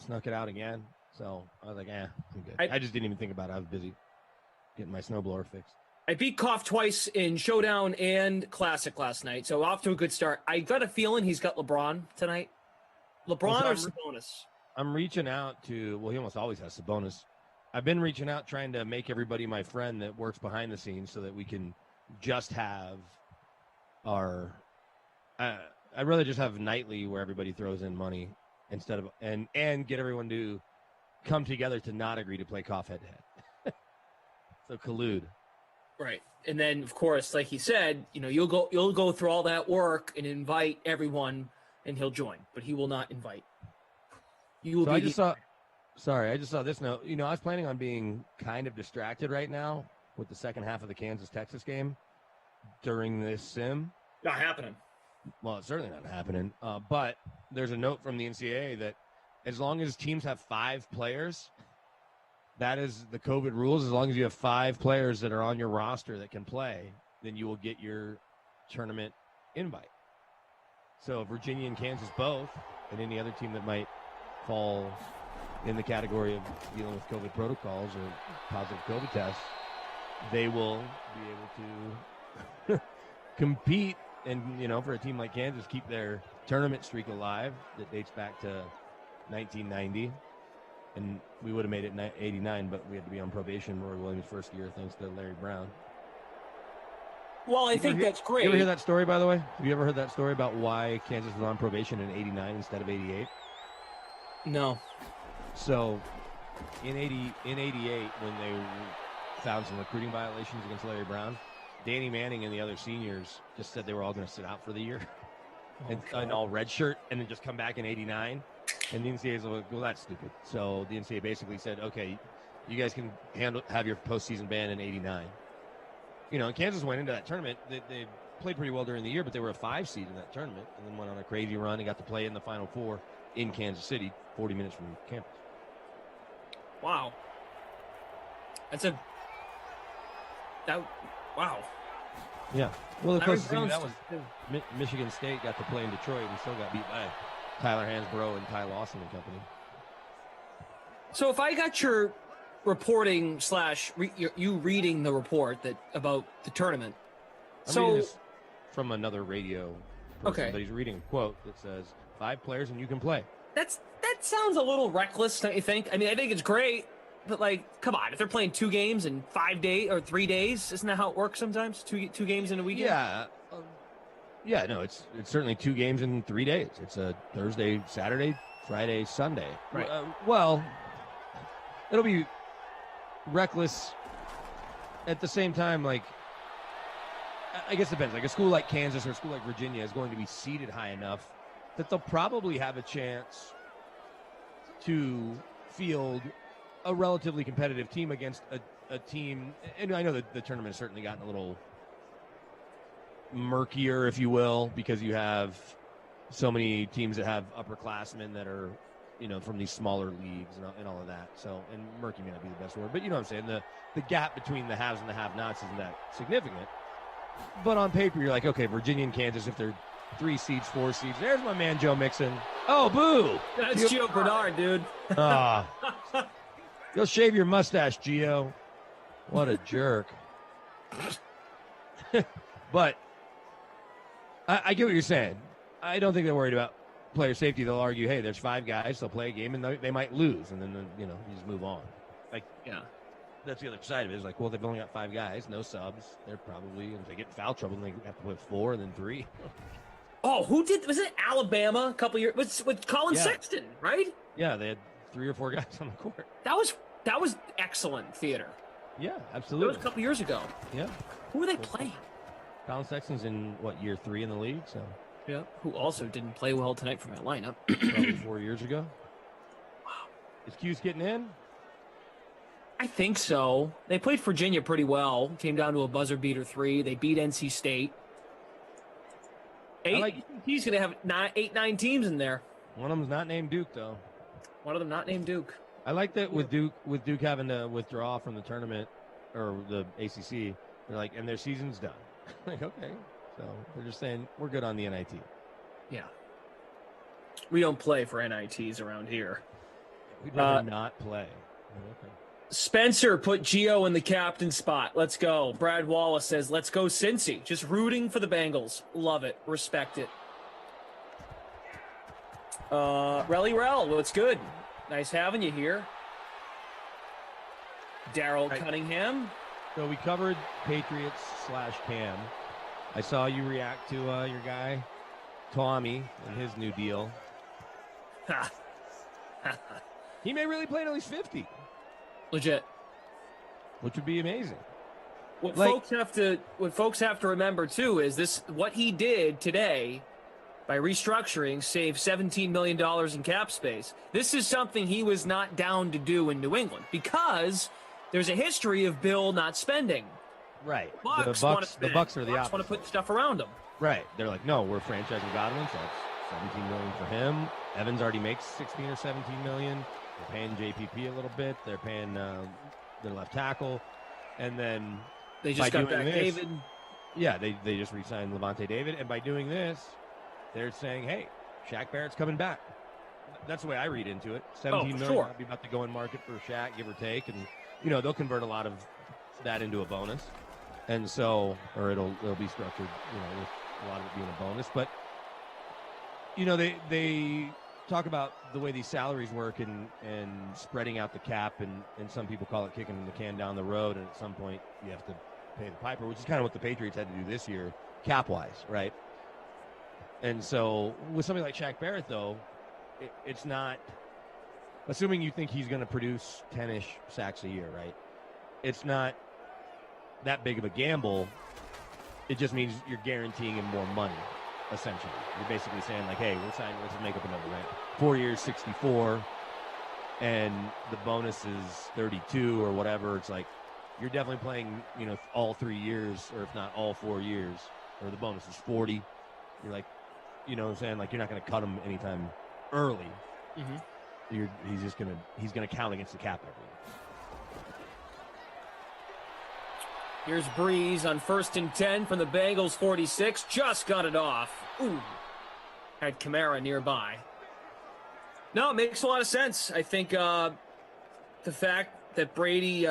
Speaker 18: it out again. So I was like, I'm good. I just didn't even think about it. I was busy getting my snowblower fixed.
Speaker 6: I beat Koff twice in Showdown and Classic last night, so off to a good start. I got a feeling he's got LeBron tonight. LeBron or Sabonis?
Speaker 18: I'm reaching out to, he almost always has Sabonis. I've been reaching out trying to make everybody my friend that works behind the scenes so that we can just have our I'd rather just have nightly where everybody throws in money instead of and get everyone to come together to not agree to play Koff head to head. So collude.
Speaker 6: Right. And then of course, like he said, you'll go through all that work and invite everyone and he'll join, but he will not invite. You will
Speaker 18: I just saw this note. I was planning on being kind of distracted right now with the second half of the Kansas-Texas game during this sim.
Speaker 6: Not happening.
Speaker 18: Well, it's certainly not happening. But there's a note from the NCAA that as long as teams have 5 players, that is the COVID rules. As long as you have 5 players that are on your roster that can play, then you will get your tournament invite. So Virginia and Kansas both, and any other team that might fall in the category of dealing with COVID protocols or positive COVID tests, they will be able to compete and, for a team like Kansas, keep their tournament streak alive that dates back to 1990. And we would have made it 89, but we had to be on probation Roy Williams' first year, thanks to Larry Brown.
Speaker 6: Well, I think that's great.
Speaker 18: You ever hear that story, by the way? Have you ever heard that story about why Kansas was on probation in 89 instead of 88?
Speaker 6: No.
Speaker 18: So, in 88, when they found some recruiting violations against Larry Brown, Danny Manning and the other seniors just said they were all going to sit out for the year and all red shirt and then just come back in 89. And the NCAA was like, well, that's stupid. So the NCAA basically said, okay, you guys can have your postseason ban in 89. And Kansas went into that tournament. They played pretty well during the year, but they were a 5 seed in that tournament and then went on a crazy run and got to play in the Final Four in Kansas City, 40 minutes from campus.
Speaker 6: Wow. Wow.
Speaker 18: Yeah. Well, the closest thing to that was Michigan State got to play in Detroit and still got beat by Tyler Hansbrough and Ty Lawson and company.
Speaker 6: So if I got your reporting / you reading the report about the tournament.
Speaker 18: I'm reading this from another radio person,
Speaker 6: okay.
Speaker 18: But he's reading a quote that says 5 players and you can play.
Speaker 6: That sounds a little reckless, don't you think? I mean, I think it's great, but come on, if they're playing 2 games in 5 days or 3 days, isn't that how it works sometimes? Two games in a weekend?
Speaker 18: Yeah. Yeah, no, it's certainly 2 games in 3 days. It's a Thursday, Saturday, Friday, Sunday.
Speaker 6: Right.
Speaker 18: Well, it'll be reckless at the same time. I guess it depends. Like a school like Kansas or a school like Virginia is going to be seeded high enough that they'll probably have a chance to field a relatively competitive team against a team. And I know that the tournament has certainly gotten a little murkier, if you will, because you have so many teams that have upperclassmen that are, from these smaller leagues and all of that. So, and murky may not be the best word, but you know what I'm saying? The gap between the haves and the have-nots isn't that significant. But on paper, you're like, okay, Virginia and Kansas, if they're 3 seeds, 4 seeds, there's my man Joe Mixon. Oh, boo!
Speaker 6: That's Gio Bernard, dude.
Speaker 18: Go shave your mustache, Gio. What a jerk. But I get what you're saying. I don't think they're worried about player safety. They'll argue, hey, there's 5 guys, they'll play a game, and they might lose, and then, you just move on.
Speaker 6: Yeah.
Speaker 18: That's the other side of it. Is like, well, they've only got 5 guys, no subs. They're probably, if they get in foul trouble, they have to play 4 and then 3.
Speaker 6: Oh, was it Alabama a couple years with Colin Sexton, right?
Speaker 18: Yeah, they had 3 or 4 guys on the court.
Speaker 6: That was excellent theater.
Speaker 18: Yeah, absolutely.
Speaker 6: That was a couple years ago.
Speaker 18: Yeah.
Speaker 6: Who were they playing?
Speaker 18: Colin Sexton's in year 3 in the league, so.
Speaker 6: Yeah. Who also didn't play well tonight from that lineup.
Speaker 18: Probably 4 years ago. Wow. Is Cuse getting in?
Speaker 6: I think so. They played Virginia pretty well. Came down to a buzzer beater 3. They beat NC State. He's going to have 8, 9 teams in there.
Speaker 18: One of them's not named Duke, though.
Speaker 6: One of them not named Duke.
Speaker 18: I like that with Duke having to withdraw from the tournament or the ACC. They're like, and their season's done. Like, okay. So they're just saying we're good on the NIT.
Speaker 6: Yeah. We don't play for NITs around here.
Speaker 18: We'd rather not play. Okay.
Speaker 6: Spencer put Gio in the captain spot. Let's go. Brad Wallace says, let's go Cincy. Just rooting for the Bengals. Love it. Respect it. Relly Rel, what's good? Nice having you here. Daryl Cunningham.
Speaker 18: So we covered Patriots / Cam. I saw you react to your guy, Tommy, and his new deal. He may really play until he's 50.
Speaker 6: Legit.
Speaker 18: Which would be amazing.
Speaker 6: What folks have to remember too is what he did today by restructuring saved $17 million in cap space. This is something he was not down to do in New England because there's a history of Bill not spending.
Speaker 18: Right.
Speaker 6: Bucks
Speaker 18: the Bucks are the opposite.
Speaker 6: Want to put stuff around him.
Speaker 18: Right. They're like, no, we're franchising Godwin, so that's $17 million for him. Evans already makes $16 or $17 million. They're paying JPP a little bit. They're paying their left tackle, and then
Speaker 6: they just got back David.
Speaker 18: Yeah, they just re-signed Levante David, and by doing this, they're saying, hey, Shaq Barrett's coming back. That's the way I read into it. $17 million.
Speaker 6: Sure.
Speaker 18: I'll be about to go in market for Shaq, give or take, and they'll convert a lot of that into a bonus, and so it'll be structured, with a lot of it being a bonus, but they talk about the way these salaries work and spreading out the cap, and some people call it kicking the can down the road, and at some point you have to pay the piper, which is kind of what the Patriots had to do this year, cap-wise, right? And so with somebody like Shaq Barrett, though, it's not, assuming you think he's going to produce 10-ish sacks a year, right? It's not that big of a gamble. It just means you're guaranteeing him more money. Essentially, you're basically saying like, hey, let's make up a number, right? 4 years, 64, and the bonus is 32 or whatever. It's like you're definitely playing, all 3 years, or if not all 4 years, or the bonus is 40. You're like, what I'm saying? Like, you're not going to cut him anytime early.
Speaker 6: Mm-hmm.
Speaker 18: He's gonna count against the cap every year.
Speaker 6: Here's Breeze on 1st and 10 from the Bengals 46. Just got it off. Ooh. Had Kamara nearby. No, it makes a lot of sense. I think the fact that Brady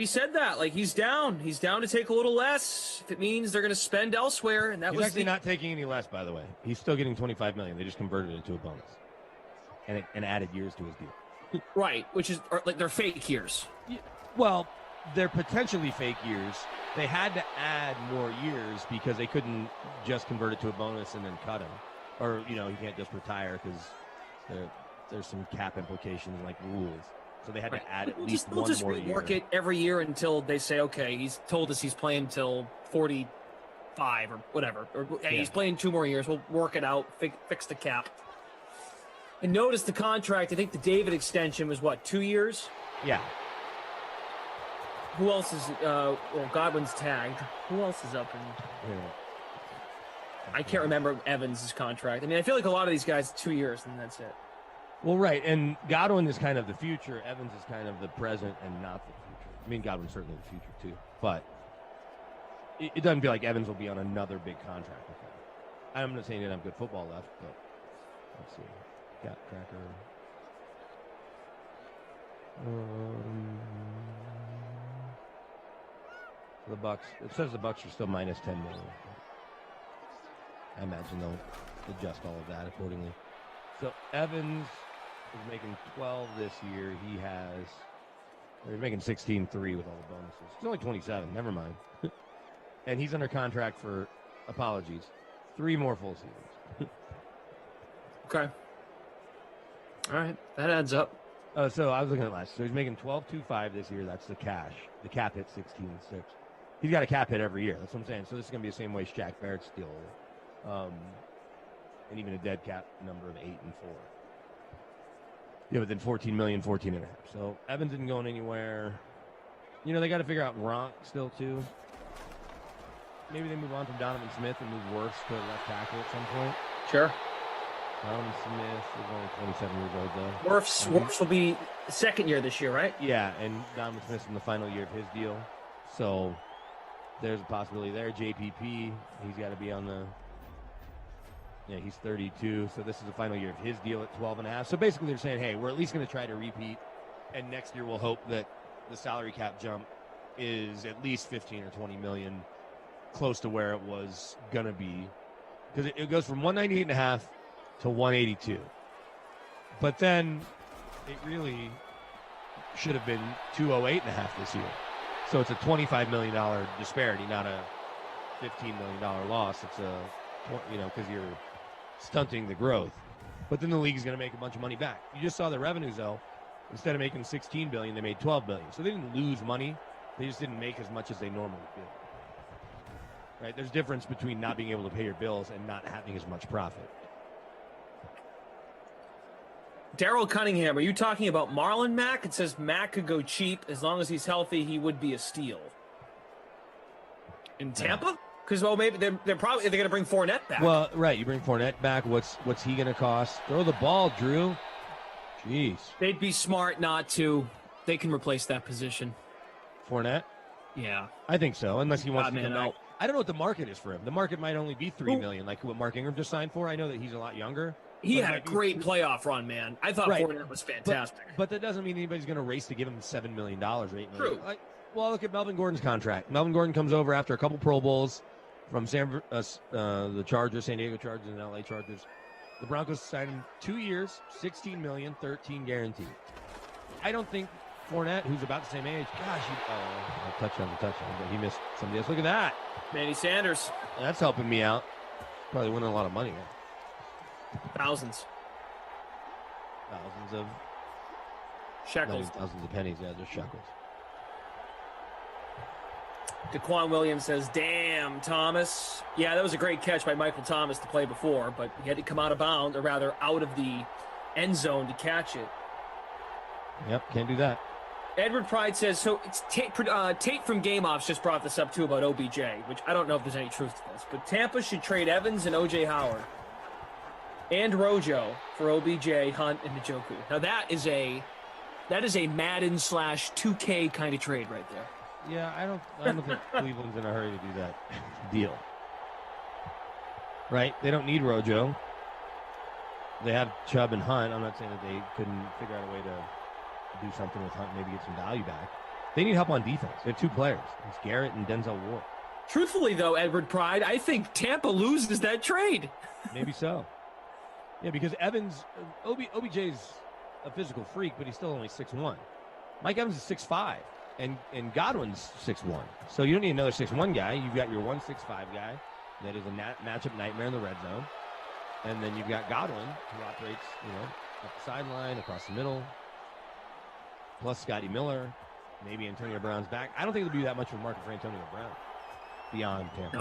Speaker 6: said that, like, he's down. He's down to take a little less if it means they're going to spend elsewhere. And
Speaker 18: He's actually not taking any less, by the way. He's still getting $25 million. They just converted it to a bonus and added years to his deal.
Speaker 6: Right, which is like they're fake years.
Speaker 18: Yeah, well, they're potentially fake years. They had to add more years because they couldn't just convert it to a bonus and then cut him. Or, he can't just retire because there's some cap implications like rules. So they had to add at least one more year.
Speaker 6: We'll just rework it every year until they say, okay, he's told us he's playing until 45 or whatever. Or hey, he's playing 2 more years. We'll work it out, fix the cap. And notice the contract. I think the David extension was what, 2 years?
Speaker 18: Yeah.
Speaker 6: Who else is? Well, Godwin's tagged. Who else is up? I can't remember Evans' contract. I mean, I feel like a lot of these guys 2 years and that's it.
Speaker 18: Well, right, and Godwin is kind of the future. Evans is kind of the present and not the future. I mean, Godwin's certainly the future too, but it doesn't feel like Evans will be on another big contract with him. I'm not saying he didn't have good football left, but let's see. Got Cracker. The Bucks. It says the Bucks are still minus 10 million. I imagine they'll adjust all of that accordingly. So Evans is making 12 this year. He's making 16.3 with all the bonuses. He's only 27. Never mind. And he's under contract for, apologies, 3 more full seasons.
Speaker 6: Okay. All right, that adds up.
Speaker 18: So I was looking at last. So he's making 12.25 this year. That's the cash. The cap hit 16.6. He's got a cap hit every year. That's what I'm saying. So this is going to be the same way Shaq Barrett's deal. And even a dead cap number of 8 and 4. Yeah, but then 14 million, 14 and a half. So Evans isn't going anywhere. You know, they got to figure out Gronk still too. Maybe they move on from Donovan Smith and move Wirfs to left tackle at some point.
Speaker 6: Sure.
Speaker 18: Donovan Smith is only 27 years old though.
Speaker 6: Wirfs will be second year this year, right?
Speaker 18: Yeah, and Donovan Smith's in the final year of his deal. So there's a possibility there. JPP, he's got to be on the... Yeah, he's 32, so this is the final year of his deal at 12 and a half. So basically they're saying, hey, we're at least going to try to repeat, and next year we'll hope that the salary cap jump is at least 15 or 20 million, close to where it was going to be. Because it goes from 198 and a half to 182. But then it really should have been 208 and a half this year. So it's a $25 million disparity, not a $15 million loss. It's a, because you're stunting the growth. But then the league is going to make a bunch of money back. You just saw the revenues, though. Instead of making $16 billion, they made $12 billion. So they didn't lose money. They just didn't make as much as they normally do. Right? There's a difference between not being able to pay your bills and not having as much profit.
Speaker 6: Daryl Cunningham, are you talking about Marlon Mack? It says Mack could go cheap. As long as he's healthy, he would be a steal. In Tampa? Because, well, maybe they're going to bring Fournette back.
Speaker 18: Well, right. You bring Fournette back. What's he going to cost? Throw the ball, Drew. Jeez.
Speaker 6: They'd be smart not to. They can replace that position.
Speaker 18: Fournette?
Speaker 6: Yeah.
Speaker 18: I think so, unless he wants to come back. I don't know what the market is for him. The market might only be $3 million, like what Mark Ingram just signed for. I know that he's a lot younger.
Speaker 6: He had a great playoff run, man. I thought Fournette was fantastic.
Speaker 18: But that doesn't mean anybody's going to race to give him $7 million or $8 million. True. Well, look at Melvin Gordon's contract. Melvin Gordon comes over after a couple Pro Bowls from the Chargers, San Diego Chargers, and LA Chargers. The Broncos signed him 2 years, $16 million, 13 guaranteed. I don't think Fournette, who's about the same age, a touchdown, but he missed somebody else. Look at that.
Speaker 6: Manny Sanders.
Speaker 18: That's helping me out. Probably winning a lot of money.
Speaker 6: Thousands
Speaker 18: of
Speaker 6: shekels.
Speaker 18: Thousands of pennies. Yeah, they're shekels.
Speaker 6: Daquan Williams says, damn, Thomas. Yeah, that was a great catch by Michael Thomas to play before, but he had to come out of bounds, or rather out of the end zone to catch it.
Speaker 18: Yep, can't do that.
Speaker 6: Edward Pride says, so it's Tate from Game Offs just brought this up too about OBJ, which I don't know if there's any truth to this, but Tampa should trade Evans and OJ Howard and Rojo for OBJ, Hunt, and Njoku. Now that is a Madden / 2K kind of trade right there.
Speaker 18: Yeah, I don't think Cleveland's in a hurry to do that deal. Right? They don't need Rojo. They have Chubb and Hunt. I'm not saying that they couldn't figure out a way to do something with Hunt, maybe get some value back. They need help on defense. They have 2 players. It's Garrett and Denzel Ward.
Speaker 6: Truthfully, though, Edward Pride, I think Tampa loses that trade.
Speaker 18: Maybe so. Yeah, because Evans, OBJ's a physical freak, but he's still only 6'1". Mike Evans is 6'5". And Godwin's 6'1", so you don't need another 6'1" guy. You've got your 1 6'5" guy that is a matchup nightmare in the red zone, and then you've got Godwin who operates, up the sideline, across the middle, plus Scotty Miller, maybe Antonio Brown's back. I don't think it'll be that much of a market for Antonio Brown beyond Tampa.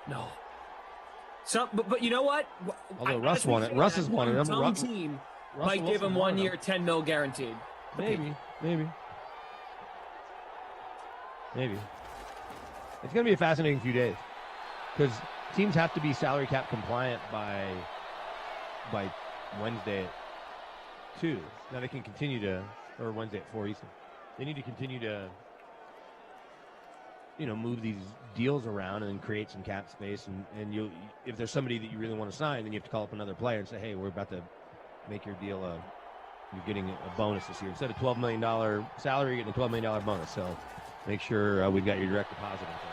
Speaker 6: No. So, but you know what?
Speaker 18: Although Russ won it, Russ has won it.
Speaker 6: Some team Might give him 1 year, 10 mil guaranteed.
Speaker 18: Maybe. It's going to be a fascinating few days because teams have to be salary cap compliant by Wednesday at 2. Now they can continue to, or Wednesday at 4 Eastern. They need to continue to, move these deals around and create some cap space. And you, if there's somebody that you really want to sign, then you have to call up another player and say, hey, we're about to make your deal you're getting a bonus this year. Instead of $12 million salary, you're getting a $12 million bonus. So make sure we've got your direct deposit info.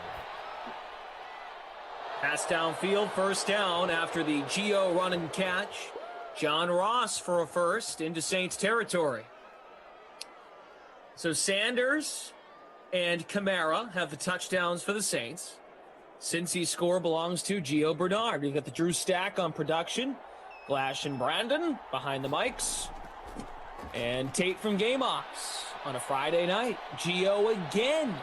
Speaker 6: Pass downfield, first down after the Gio run and catch. John Ross for a first into Saints territory. So Sanders and Kamara have the touchdowns for the Saints. Cincy's score belongs to Gio Bernard. We've got the Drew Stack on production. Glash and Brandon behind the mics. And Tate from Game Ops on a Friday night. Gio again.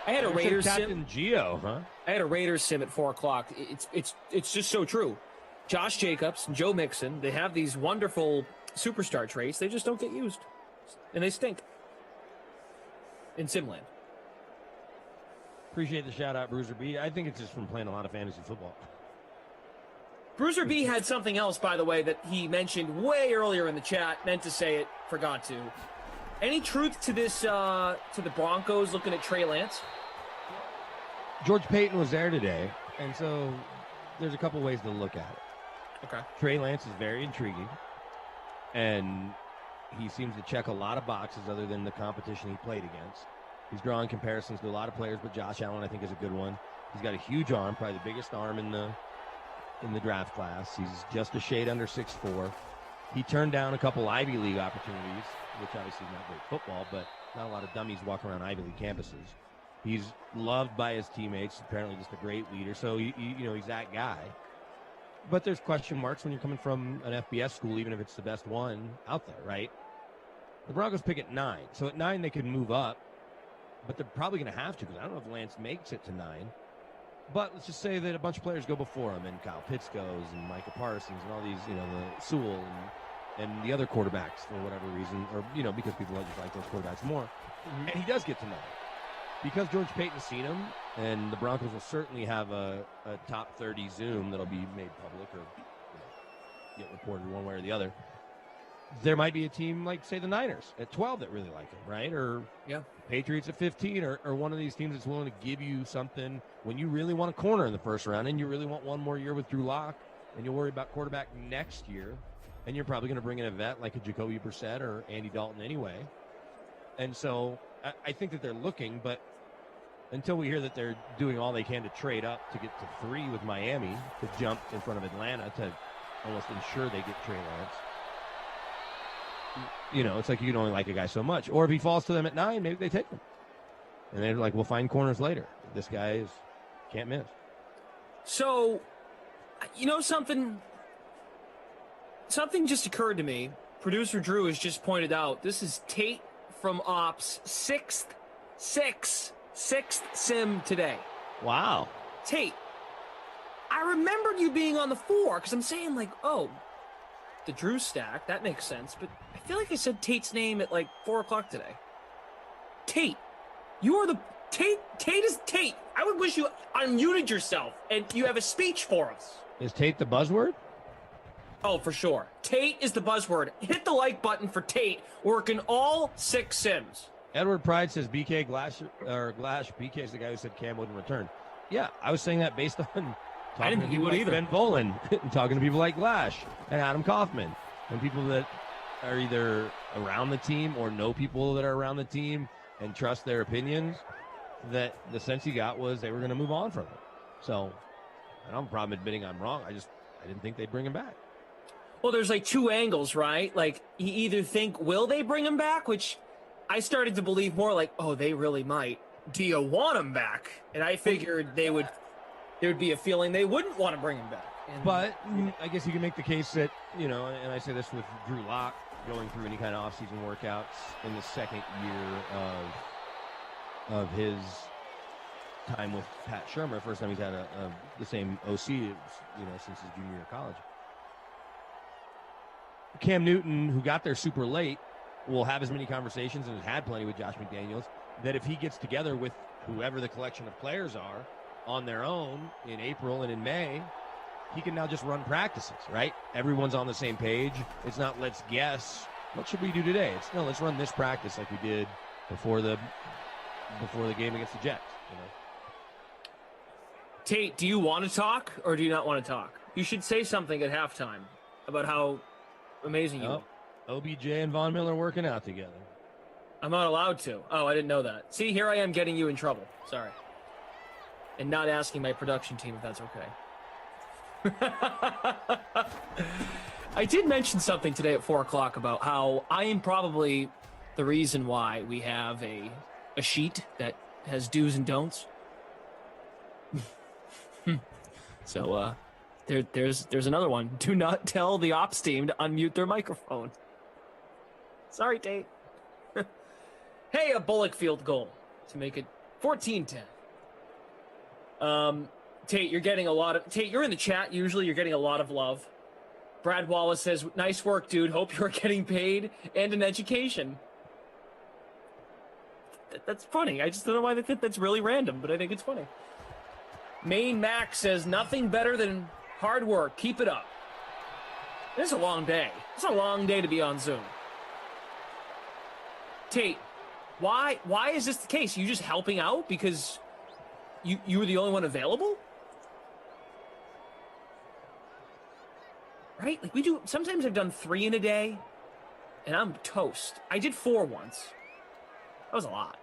Speaker 6: I had a Raiders sim.
Speaker 18: Gio, huh?
Speaker 6: I had a Raiders sim at 4 o'clock. It's just so true. Josh Jacobs and Joe Mixon, they have these wonderful superstar traits. They just don't get used. And they stink. In Simland.
Speaker 18: Appreciate the shout out, Bruiser B. I think it's just from playing a lot of fantasy football.
Speaker 6: Bruiser B had something else, by the way, that he mentioned way earlier in the chat. Meant to say it, forgot to. Any truth to this, to the Broncos looking at Trey Lance?
Speaker 18: George Payton was there today, and so there's a couple ways to look at it.
Speaker 6: Okay.
Speaker 18: Trey Lance is very intriguing, and he seems to check a lot of boxes other than the competition he played against. He's drawing comparisons to a lot of players, but Josh Allen, I think, is a good one. He's got a huge arm, probably the biggest arm in the draft class. He's just a shade under 6'4". He turned down a couple Ivy League opportunities, which obviously is not great football, but not a lot of dummies walk around Ivy League campuses. He's loved by his teammates, apparently just a great leader. So, he's that guy. But there's question marks when you're coming from an FBS school, even if it's the best one out there, right? The Broncos pick at 9. So at 9, they could move up, but they're probably going to have to because I don't know if Lance makes it to 9. But let's just say that a bunch of players go before him, and Kyle Pitts goes, and Micah Parsons, and all these, the Sewell and the other quarterbacks for whatever reason, or, because people just like those quarterbacks more. Mm-hmm. And he does get to 9. Because George Payton's seen him, and the Broncos will certainly have a top 30 Zoom that'll be made public or get reported one way or the other. There might be a team like, say, the Niners at 12 that really like him, right? Or Patriots at 15, or one of these teams that's willing to give you something when you really want a corner in the first round and you really want one more year with Drew Lock and you'll worry about quarterback next year, and you're probably going to bring in a vet like a Jacoby Brissett or Andy Dalton anyway. And so I think that they're looking, but until we hear that they're doing all they can to trade up to get to 3 with Miami to jump in front of Atlanta to almost ensure they get Trey Lance, it's like you can only like a guy so much. Or if he falls to them at 9, maybe they take him. And they're like, we'll find corners later. This guy can't miss.
Speaker 6: So, something just occurred to me. Producer Drew has just pointed out, this is Tate from Ops' sixth sim today.
Speaker 18: Wow.
Speaker 6: Tate, I remembered you being on the 4 because I'm saying the Drew stack, that makes sense, but I feel like I said Tate's name at 4 o'clock today. Tate, you are the Tate is Tate. I would wish you unmuted yourself and you have a speech for us.
Speaker 18: Is Tate the buzzword?
Speaker 6: Oh, for sure. Tate is the buzzword. Hit the like button for Tate, working all 6 sims.
Speaker 18: Edward Pride says BK Glash BK is the guy who said Cam wouldn't return. Yeah, I was saying that based on
Speaker 6: I didn't think he would either.
Speaker 18: Ben Volen and talking to people like Glash and Adam Kaufman and people that are either around the team or know people that are around the team and trust their opinions, that the sense he got was they were going to move on from him. So I don't have a problem admitting I'm wrong. I didn't think they'd bring him back.
Speaker 6: Well, there's 2 angles, right? You either think, will they bring him back? Which I started to believe more oh, they really might. Do you want him back? And I figured there would be a feeling they wouldn't want to bring him back.
Speaker 18: But I guess you can make the case that, and I say this with Drew Lock going through any kind of offseason workouts in the second year of his time with Pat Shurmur, first time he's had the same OC, since his junior year of college. Cam Newton, who got there super late, will have as many conversations and has had plenty with Josh McDaniels, that if he gets together with whoever the collection of players are on their own in April and in May, he can now just run practices, right? Everyone's on the same page. It's not let's guess what should we do today. It's no, let's run this practice like we did before the game against the Jets. You know?
Speaker 6: Tate, do you want to talk or do you not want to talk? You should say something at halftime about how amazing you are.
Speaker 18: OBJ and Von Miller working out together.
Speaker 6: I'm not allowed to. Oh, I didn't know that. See, here I am getting you in trouble. Sorry. And not asking my production team if that's okay. I did mention something today at 4 o'clock about how I am probably the reason why we have a sheet that has do's and don'ts. So there's another one. Do not tell the ops team to unmute their microphone. Sorry, Tate. Hey, a Bullock field goal to make it 14-10. Tate, you're getting a lot of... Tate, you're in the chat usually. You're getting a lot of love. Brad Wallace says, nice work, dude. Hope you're getting paid and an education. That's funny. I just don't know why they think that's really random, but I think it's funny. Maine Max says, nothing better than hard work. Keep it up. It's a long day. It's a long day to be on Zoom. Tate, why is this the case? You just helping out because you were the only one available? Right? Like we do, sometimes I've done 3 in a day, and I'm toast. I did 4 once. That was a lot.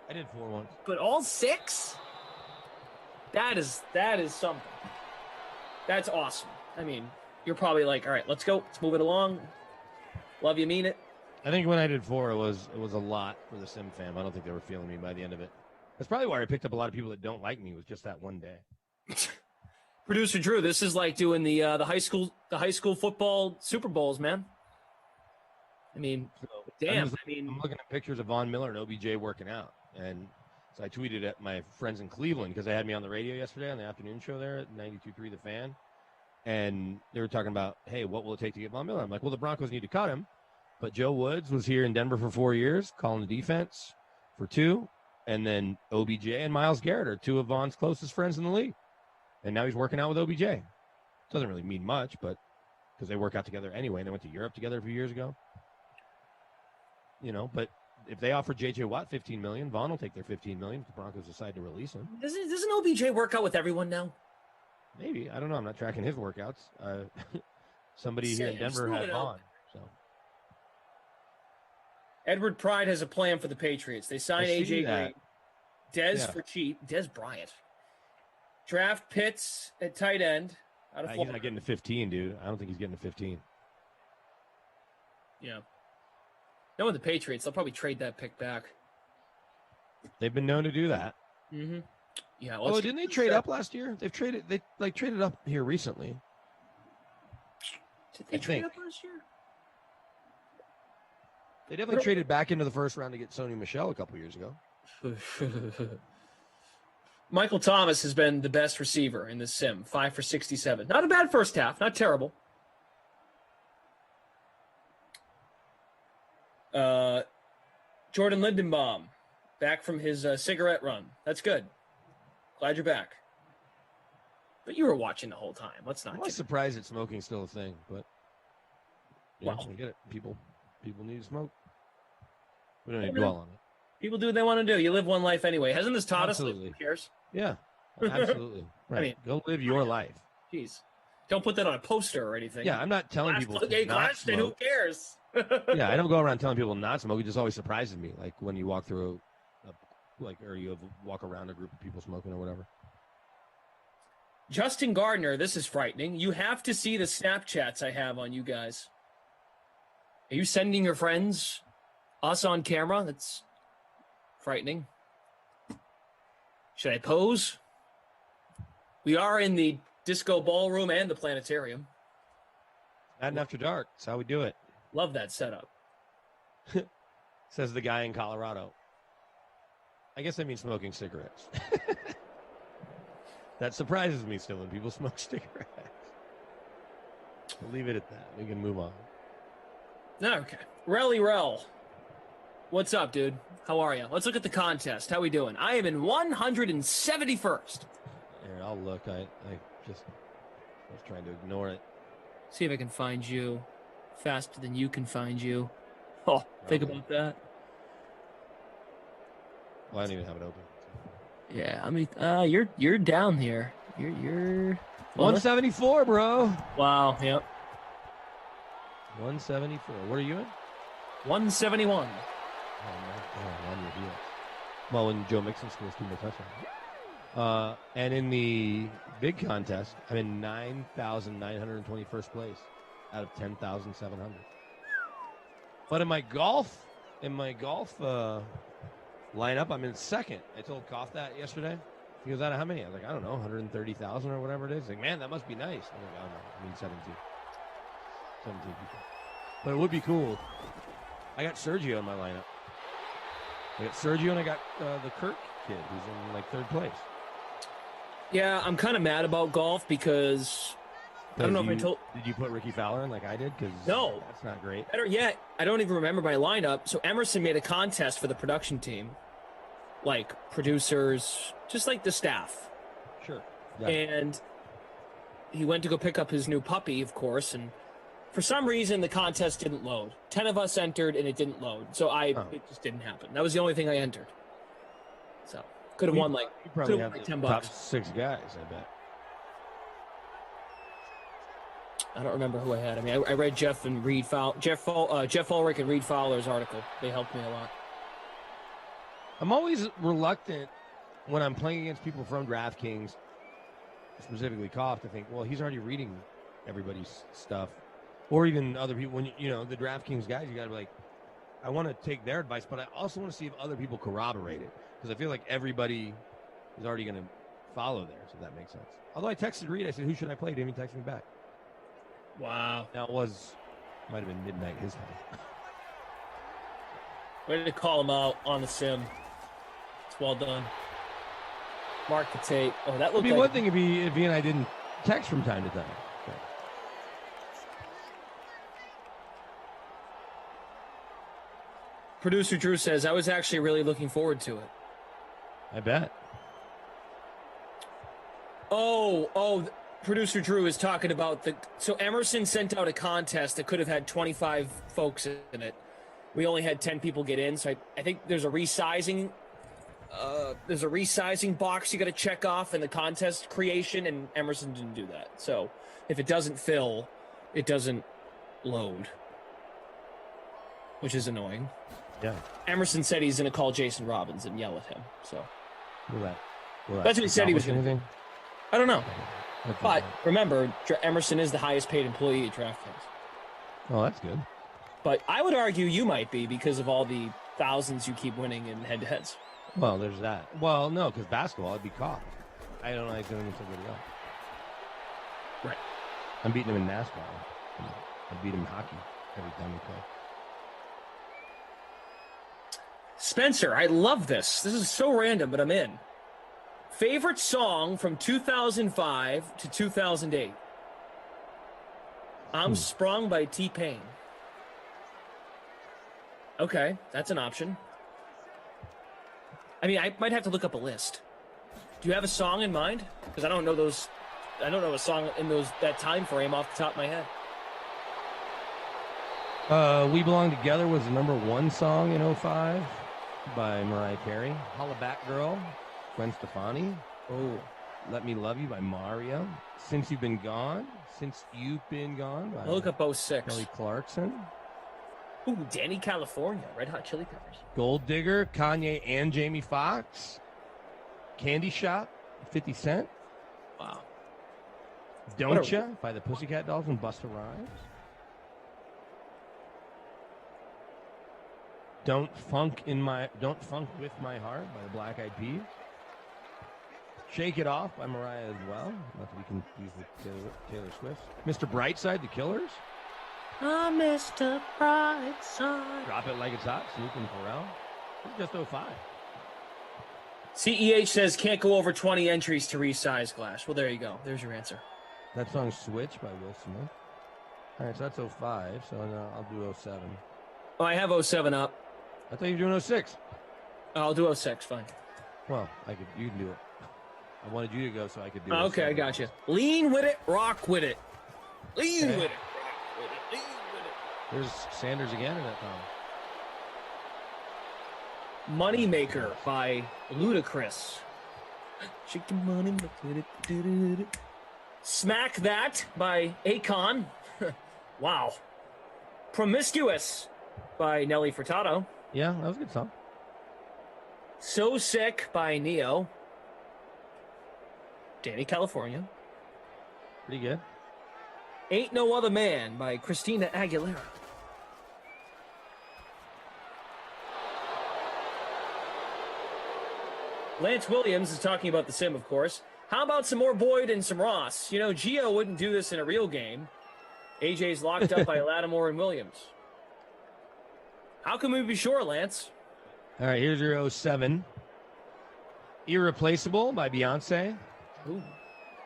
Speaker 18: I did 4 once.
Speaker 6: But all 6? That is something. That's awesome. I mean, you're probably like, all right, let's go. Let's move it along. Love you, mean it.
Speaker 18: I think when I did 4, it was a lot for the Sim fam. I don't think they were feeling me by the end of it. That's probably why I picked up a lot of people that don't like me with just that one day.
Speaker 6: Producer Drew, this is like doing the high school football Super Bowls, man. I mean, damn.
Speaker 18: I'm looking at pictures of Von Miller and OBJ working out, and so I tweeted at my friends in Cleveland because they had me on the radio yesterday on the afternoon show there at 92.3 The Fan, and they were talking about, hey, what will it take to get Von Miller? I'm like, well, the Broncos need to cut him, but Joe Woods was here in Denver for 4 years, calling the defense for 2, and then OBJ and Myles Garrett are 2 of Von's closest friends in the league. And now he's working out with OBJ. Doesn't really mean much, but because they work out together anyway. And they went to Europe together a few years ago. You know, but if they offer J.J. Watt $15 million, Vaughn will take their $15 million if the Broncos decide to release him.
Speaker 6: Doesn't OBJ work out with everyone now?
Speaker 18: Maybe. I don't know. I'm not tracking his workouts. Somebody here in Denver had Vaughn. So.
Speaker 6: Edward Pride has a plan for the Patriots. They sign A.J. Green. Dez for cheap. Dez Bryant. Draft Pitts at tight end.
Speaker 18: He's not getting to 15, dude. I don't think he's getting to 15.
Speaker 6: Yeah. Knowing the Patriots, they'll probably trade that pick back.
Speaker 18: They've been known to do that.
Speaker 6: Mm-hmm. Yeah.
Speaker 18: Oh, didn't they trade up last year? They traded up here recently.
Speaker 6: Did they trade up last year?
Speaker 18: They definitely traded back into the first round to get Sony Michel a couple years ago.
Speaker 6: Michael Thomas has been the best receiver in this sim, 5 for 67. Not a bad first half, not terrible. Jordan Lindenbaum, back from his cigarette run. That's good. Glad you're back. But you were watching the whole time. Let's not.
Speaker 18: I'm surprised that smoking's still a thing, but I get it. People need to smoke. We don't need to dwell on it.
Speaker 6: People do what they want to do. You live one life anyway. Hasn't this taught us? Who cares?
Speaker 18: Yeah, absolutely. Right.
Speaker 6: I mean,
Speaker 18: go live your life.
Speaker 6: Jeez. Don't put that on a poster or anything.
Speaker 18: Yeah, I'm not telling people to not smoke.
Speaker 6: Who cares?
Speaker 18: Yeah, I don't go around telling people not to smoke. It just always surprises me, like when you walk through or you walk around a group of people smoking or whatever.
Speaker 6: Justin Gardner, this is frightening. You have to see the Snapchats I have on you guys. Are you sending your friends us on camera? That's frightening. Should I pose? We are in the disco ballroom and the planetarium.
Speaker 18: Not after dark. That's how we do it.
Speaker 6: Love that setup.
Speaker 18: Says the guy in Colorado. I guess I mean smoking cigarettes. That surprises me still when people smoke cigarettes. We'll leave it at that. We can move on.
Speaker 6: Okay. Relly Rel. What's up, dude? How are you? Let's look at the contest. How we doing? I am in 171st.
Speaker 18: Here, I'll look. I was trying to ignore it.
Speaker 6: See if I can find you faster than you can find you. Oh, think about that.
Speaker 18: Well, I don't even have it open.
Speaker 6: Yeah, I mean, you're down here. You're
Speaker 18: 174, bro.
Speaker 6: Wow. Yep.
Speaker 18: 174. What are you in?
Speaker 6: 171.
Speaker 18: Oh, on your heels. Well, when Joe Mixon scores 2 more touchdowns. And in the big contest, I'm in 9,921st place out of 10,700. But in my golf lineup, I'm in second. I told Koff that yesterday. He goes, out of how many? I was like, I don't know, 130,000 or whatever it is. He's like, man, that must be nice. I'm like, oh, no, I mean 17. 17 people. But it would be cool. I got Sergio in my lineup. I got Sergio and I got the Kirk kid who's in like 3rd place.
Speaker 6: Yeah, I'm kind of mad about golf because I don't know if I told.
Speaker 18: Did you put Ricky Fowler in like I did? Because
Speaker 6: no,
Speaker 18: that's not great.
Speaker 6: Better yet, I don't even remember my lineup. So Emerson made a contest for the production team, like producers, just like the staff.
Speaker 18: Sure.
Speaker 6: Yeah. And he went to go pick up his new puppy, of course, and for some reason the contest didn't load. 10 of us entered and it didn't load, so it just didn't happen. That was the only thing I entered. So could have won like $10.
Speaker 18: Top 6 guys, I bet.
Speaker 6: I don't remember who I had. I mean, I read Jeff Ulrich and Reed Fowler's article. They helped me a lot.
Speaker 18: I'm always reluctant when I'm playing against people from DraftKings, specifically Koff, to think, well, he's already reading everybody's stuff, or even other people. When the DraftKings guys, you got to be like, I want to take their advice, but I also want to see if other people corroborate it, because I feel like everybody is already going to follow theirs, if that makes sense. Although I texted Reed, I said, who should I play? He didn't even text me back.
Speaker 6: Wow.
Speaker 18: Now might have been midnight his time.
Speaker 6: Ready to call him out on the sim. It's well done. Mark the tape. Oh, that looked
Speaker 18: It'd be
Speaker 6: like
Speaker 18: one thing if he and I didn't text from time to time. Okay.
Speaker 6: Producer Drew says, I was actually really looking forward to it.
Speaker 18: I bet.
Speaker 6: Producer Drew is talking about so Emerson sent out a contest that could have had 25 folks in it. We only had 10 people get in, so I think there's a resizing box you got to check off in the contest creation, and Emerson didn't do that. So if it doesn't fill, it doesn't load, which is annoying.
Speaker 18: Yeah.
Speaker 6: Emerson said he's going to call Jason Robbins and yell at him. So
Speaker 18: will
Speaker 6: that's what he said he was going to do. I don't know.
Speaker 18: Okay.
Speaker 6: But remember, Emerson is the highest paid employee at DraftKings.
Speaker 18: Oh, that's good.
Speaker 6: But I would argue you might be because of all the thousands you keep winning in head-to-heads.
Speaker 18: Well, there's that. Well, no, because basketball, I'd be caught. I don't like doing it with somebody else.
Speaker 6: Right.
Speaker 18: I'm beating him in NASCAR. I beat him in hockey every time we play.
Speaker 6: Spencer, I love this. This is so random, but I'm in. Favorite song from 2005 to 2008? I'm Sprung by T-Pain. Okay, that's an option. I mean, I might have to look up a list. Do you have a song in mind? Because I don't know those. I don't know a song in that time frame off the top of my head.
Speaker 18: We Belong Together was the #1 song in 2005 by Mariah Carey. Holla Back Girl, Gwen Stefani.
Speaker 6: Oh,
Speaker 18: Let Me Love You by Mario. Since You've Been Gone by
Speaker 6: I'll look up 06.
Speaker 18: Kelly Clarkson.
Speaker 6: Ooh, Danny California, Red Hot Chili Peppers.
Speaker 18: Gold Digger, Kanye and Jamie Foxx. Candy Shop, 50 Cent.
Speaker 6: Wow.
Speaker 18: Don't Ya by the Pussycat Dolls and Busta Rhymes. Don't Funk With My Heart by the Black Eyed Peas. Shake It Off by Mariah as well. Not to be confused with Taylor Swift. Mr. Brightside, The Killers.
Speaker 6: Mr. Brightside.
Speaker 18: Drop It Like It's Hot, Snoop and Pharrell. It's just 05.
Speaker 6: CEH says can't go over 20 entries to resize Glass. Well, there you go. There's your answer.
Speaker 18: That song Switch by Will Smith. All right, so that's 05. So I'll do 07.
Speaker 6: Oh, I have 07 up.
Speaker 18: I thought you were doing 06.
Speaker 6: I'll do 06. Fine.
Speaker 18: Well, you can do it. I wanted you to go so I could do it.
Speaker 6: Okay, I got you. Lean with it, rock with it. Lean
Speaker 18: Okay.
Speaker 6: with it, rock with it, lean with it.
Speaker 18: There's Sanders again in that time.
Speaker 6: Moneymaker by Ludacris. Chicken money. Smack That by Akon. Wow. Promiscuous by Nelly Furtado.
Speaker 18: Yeah, that was a good song.
Speaker 6: So Sick by Neo. Danny California.
Speaker 18: Pretty good.
Speaker 6: Ain't No Other Man by Christina Aguilera. Lance Williams is talking about the sim, of course. How about some more Boyd and some Ross? You know, Gio wouldn't do this in a real game. AJ's locked up by Lattimore and Williams. How can we be sure, Lance?
Speaker 18: All right, here's your 07. Irreplaceable by Beyonce.
Speaker 6: Ooh.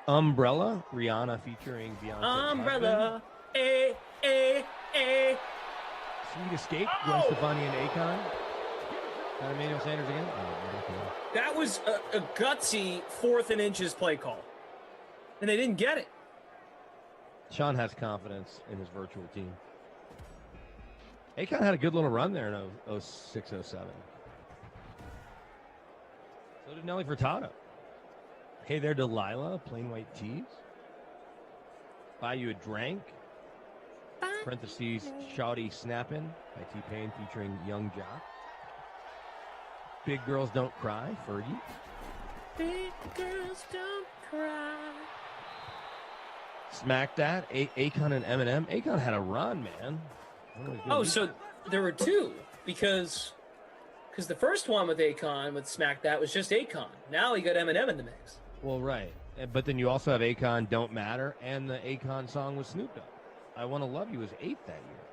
Speaker 18: Umbrella, Rihanna featuring Beyonce.
Speaker 6: Umbrella, eh, eh, eh.
Speaker 18: Sweet Escape, Gwen Stefani and Akon. Got Emmanuel Sanders again? Oh, okay.
Speaker 6: That was a gutsy 4th and inches play call. And they didn't get it.
Speaker 18: Sean has confidence in his virtual team. Akon had a good little run there in 06, 07. So did Nelly Furtado. Hey There Delilah, Plain White Tees. Buy You a Drink. Parentheses, Shawty Snappin' by T-Pain featuring Young Jock. Big Girls Don't Cry, Fergie.
Speaker 6: Big girls don't cry.
Speaker 18: Smack That, Akon and Eminem. Akon had a run, man.
Speaker 6: Oh, so there were two because the first one with Akon with Smack That was just Akon. Now he got Eminem in the mix.
Speaker 18: Well, right. But then you also have Akon Don't Matter and the Akon song with Snoop Dogg. I Want to Love You was 8th that year.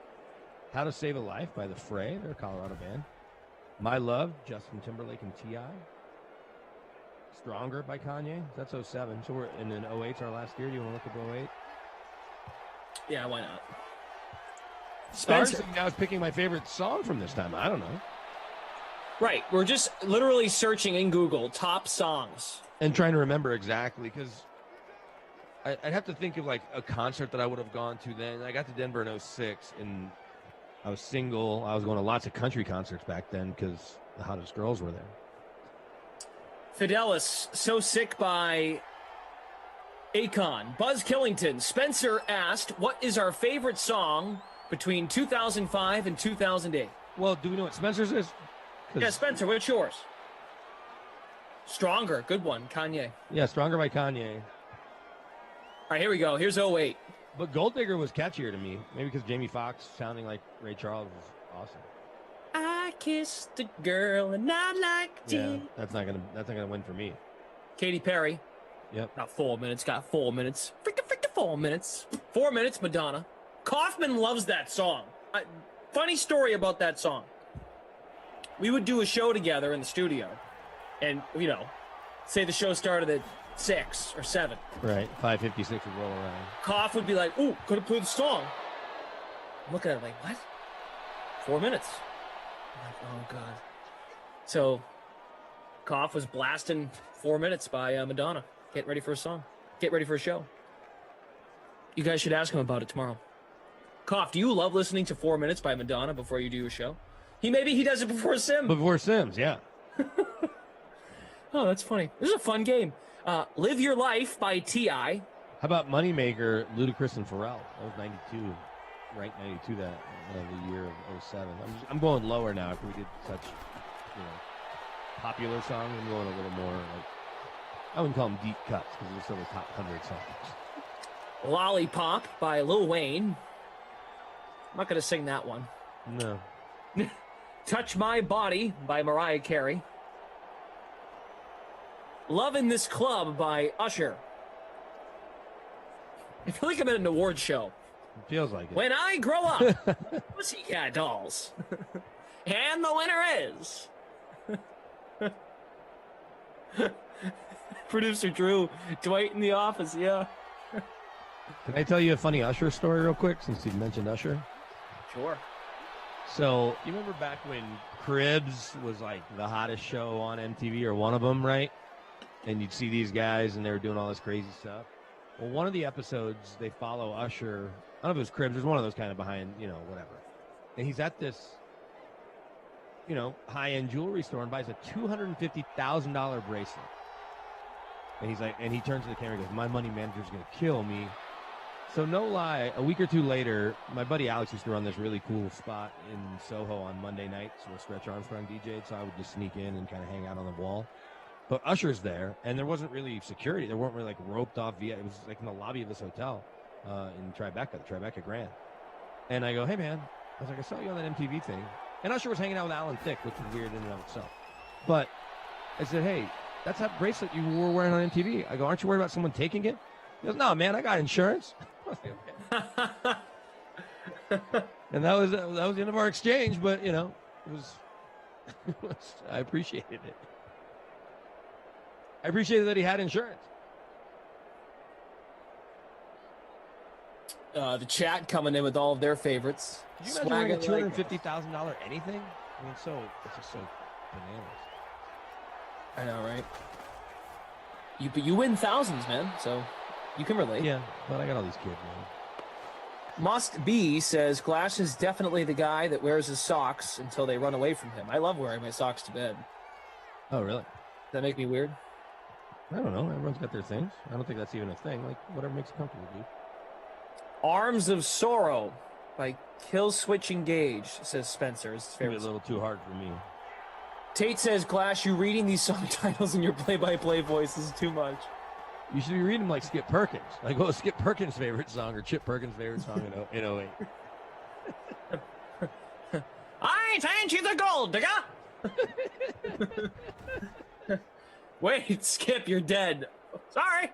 Speaker 18: How to Save a Life by The Fray. They're a Colorado band. My Love, Justin Timberlake and T.I. Stronger by Kanye. That's 07. So we're in 08's our last year. Do you want to look up 08?
Speaker 6: Yeah, why not?
Speaker 18: Spencer now is picking my favorite song from this time. I don't know.
Speaker 6: Right. We're just literally searching in Google top songs.
Speaker 18: And trying to remember exactly, because I'd have to think of like a concert that I would have gone to then. I got to Denver in 06, and I was single. I was going to lots of country concerts back then because the hottest girls were there.
Speaker 6: Fidelis, So Sick by Akon. Buzz Killington. Spencer asked, what is our favorite song between 2005 and 2008?
Speaker 18: Well, do we know what Spencer's is?
Speaker 6: Yeah, Spencer, what's yours? Stronger. Good one. Kanye.
Speaker 18: Yeah, Stronger by Kanye.
Speaker 6: All right, here we go. Here's 08.
Speaker 18: But Gold Digger was catchier to me. Maybe because Jamie Foxx sounding like Ray Charles was awesome.
Speaker 6: I kissed a girl and I liked
Speaker 18: Yeah,
Speaker 6: it.
Speaker 18: that's not gonna win for me.
Speaker 6: Katy Perry.
Speaker 18: Yep.
Speaker 6: Not 4 minutes. Got 4 minutes. Freaking 4 minutes. 4 minutes, Madonna. Kaufman loves that song. Funny story about that song. We would do a show together in the studio. And, you know, say the show started at 6 or 7.
Speaker 18: Right, 5:56 would roll around.
Speaker 6: Koff would be like, ooh, could have played the song. I'm looking at it like, what? 4 minutes. I'm like, oh, God. So, Koff was blasting 4 minutes by Madonna. Get ready for a song. Get ready for a show. You guys should ask him about it tomorrow. Koff, do you love listening to 4 minutes by Madonna before you do your show? Maybe he does it before Sim.
Speaker 18: Before Sims, yeah.
Speaker 6: Oh, that's funny. This is a fun game. Live Your Life by T.I.
Speaker 18: How about Moneymaker, Ludacris and Pharrell? That was 92, ranked 92 that the year of 07. I'm going lower now after we did such, popular songs. I'm going a little more like, I wouldn't call them deep cuts because they're still the top 100 songs.
Speaker 6: Lollipop by Lil Wayne. I'm not going to sing that one.
Speaker 18: No.
Speaker 6: Touch My Body by Mariah Carey. Love in This Club by Usher. I feel like I'm at an award show.
Speaker 18: It feels like it.
Speaker 6: When I grow up, Pussycat Dolls. And the winner is... Producer Drew, Dwight in the office, yeah.
Speaker 18: Can I tell you a funny Usher story real quick since you mentioned Usher?
Speaker 6: Sure.
Speaker 18: So you remember back when Cribs was like the hottest show on MTV or one of them, right? And you'd see these guys and they were doing all this crazy stuff. Well, one of the episodes they follow Usher. I don't know if it was Cribs. There's one of those kind of behind, whatever. And he's at this, high-end jewelry store and buys a $250,000 bracelet. And he's like, and he turns to the camera and goes, "My money manager's going to kill me." So no lie, a week or two later, my buddy Alex used to run this really cool spot in Soho on Monday nights where Stretch Armstrong DJ'd, so I would just sneak in and kind of hang out on the wall. But Usher's there, and there wasn't really security. There weren't really like roped off via. It was like in the lobby of this hotel in Tribeca, the Tribeca Grand. And I go, "Hey man," I was like, "I saw you on that MTV thing." And Usher was hanging out with Alan Thicke, which was weird in and of itself. But I said, "Hey, that's that bracelet you were wearing on MTV." I go, "Aren't you worried about someone taking it?" He goes, "No, man, I got insurance." I was like, okay. And that was the end of our exchange. But it was I appreciated it. I appreciated that he had insurance.
Speaker 6: The chat coming in with all of their favorites.
Speaker 18: Could you imagine winning a $250,000 anything? I mean, it's just so bananas.
Speaker 6: I know, right? But you win thousands, man. So you can relate.
Speaker 18: Yeah, but I got all these kids, man.
Speaker 6: Musk B says Glash is definitely the guy that wears his socks until they run away from him. I love wearing my socks to bed.
Speaker 18: Oh, really?
Speaker 6: Does that make me weird?
Speaker 18: I don't know. Everyone's got their things. I don't think that's even a thing. Like, whatever makes you comfortable, dude.
Speaker 6: Arms of Sorrow by Kill Switch Engage, says Spencer. It's
Speaker 18: a little too hard for me.
Speaker 6: Tate says, Glash, you reading these song titles in your play-by-play voice is too much.
Speaker 18: You should be reading them like Skip Perkins. Like, what was Skip Perkins' favorite song or Chip Perkins' favorite song in 08?
Speaker 6: I ain't you the gold digger. Wait, Skip, you're dead. Sorry.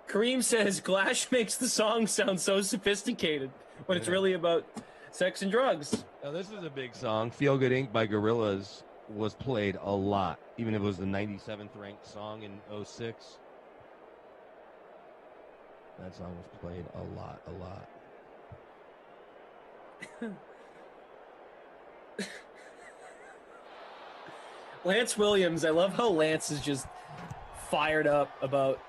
Speaker 6: Kareem says Glash makes the song sound so sophisticated when it's really about sex and drugs.
Speaker 18: Now, this is a big song. Feel Good Inc. by Gorillaz was played a lot, even if it was the 97th ranked song in 06. That song was played a lot.
Speaker 6: Lance Williams, I love how Lance is just fired up about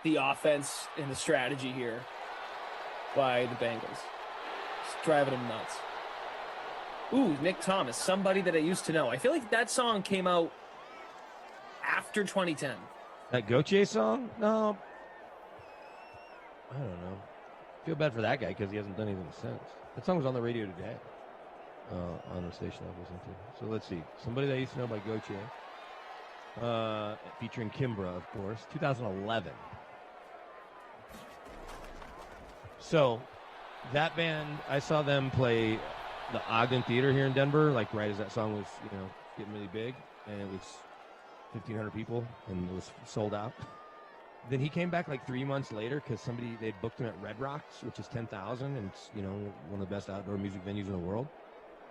Speaker 6: the offense and the strategy here by the Bengals. Just driving him nuts. Ooh, Nick Thomas, somebody that I used to know. I feel like that song came out after 2010.
Speaker 18: That Gautier song? No. I don't know. I feel bad for that guy because he hasn't done anything since. That song was on the radio today on the station I was listening to. So let's see. Somebody that I used to know by Gautier. Featuring Kimbra, of course. 2011. So that band, I saw them play the Ogden Theater here in Denver, like right as that song was, getting really big. And it was 1,500 people, and it was sold out. Then he came back like 3 months later because they booked him at Red Rocks, which is 10,000, and it's one of the best outdoor music venues in the world.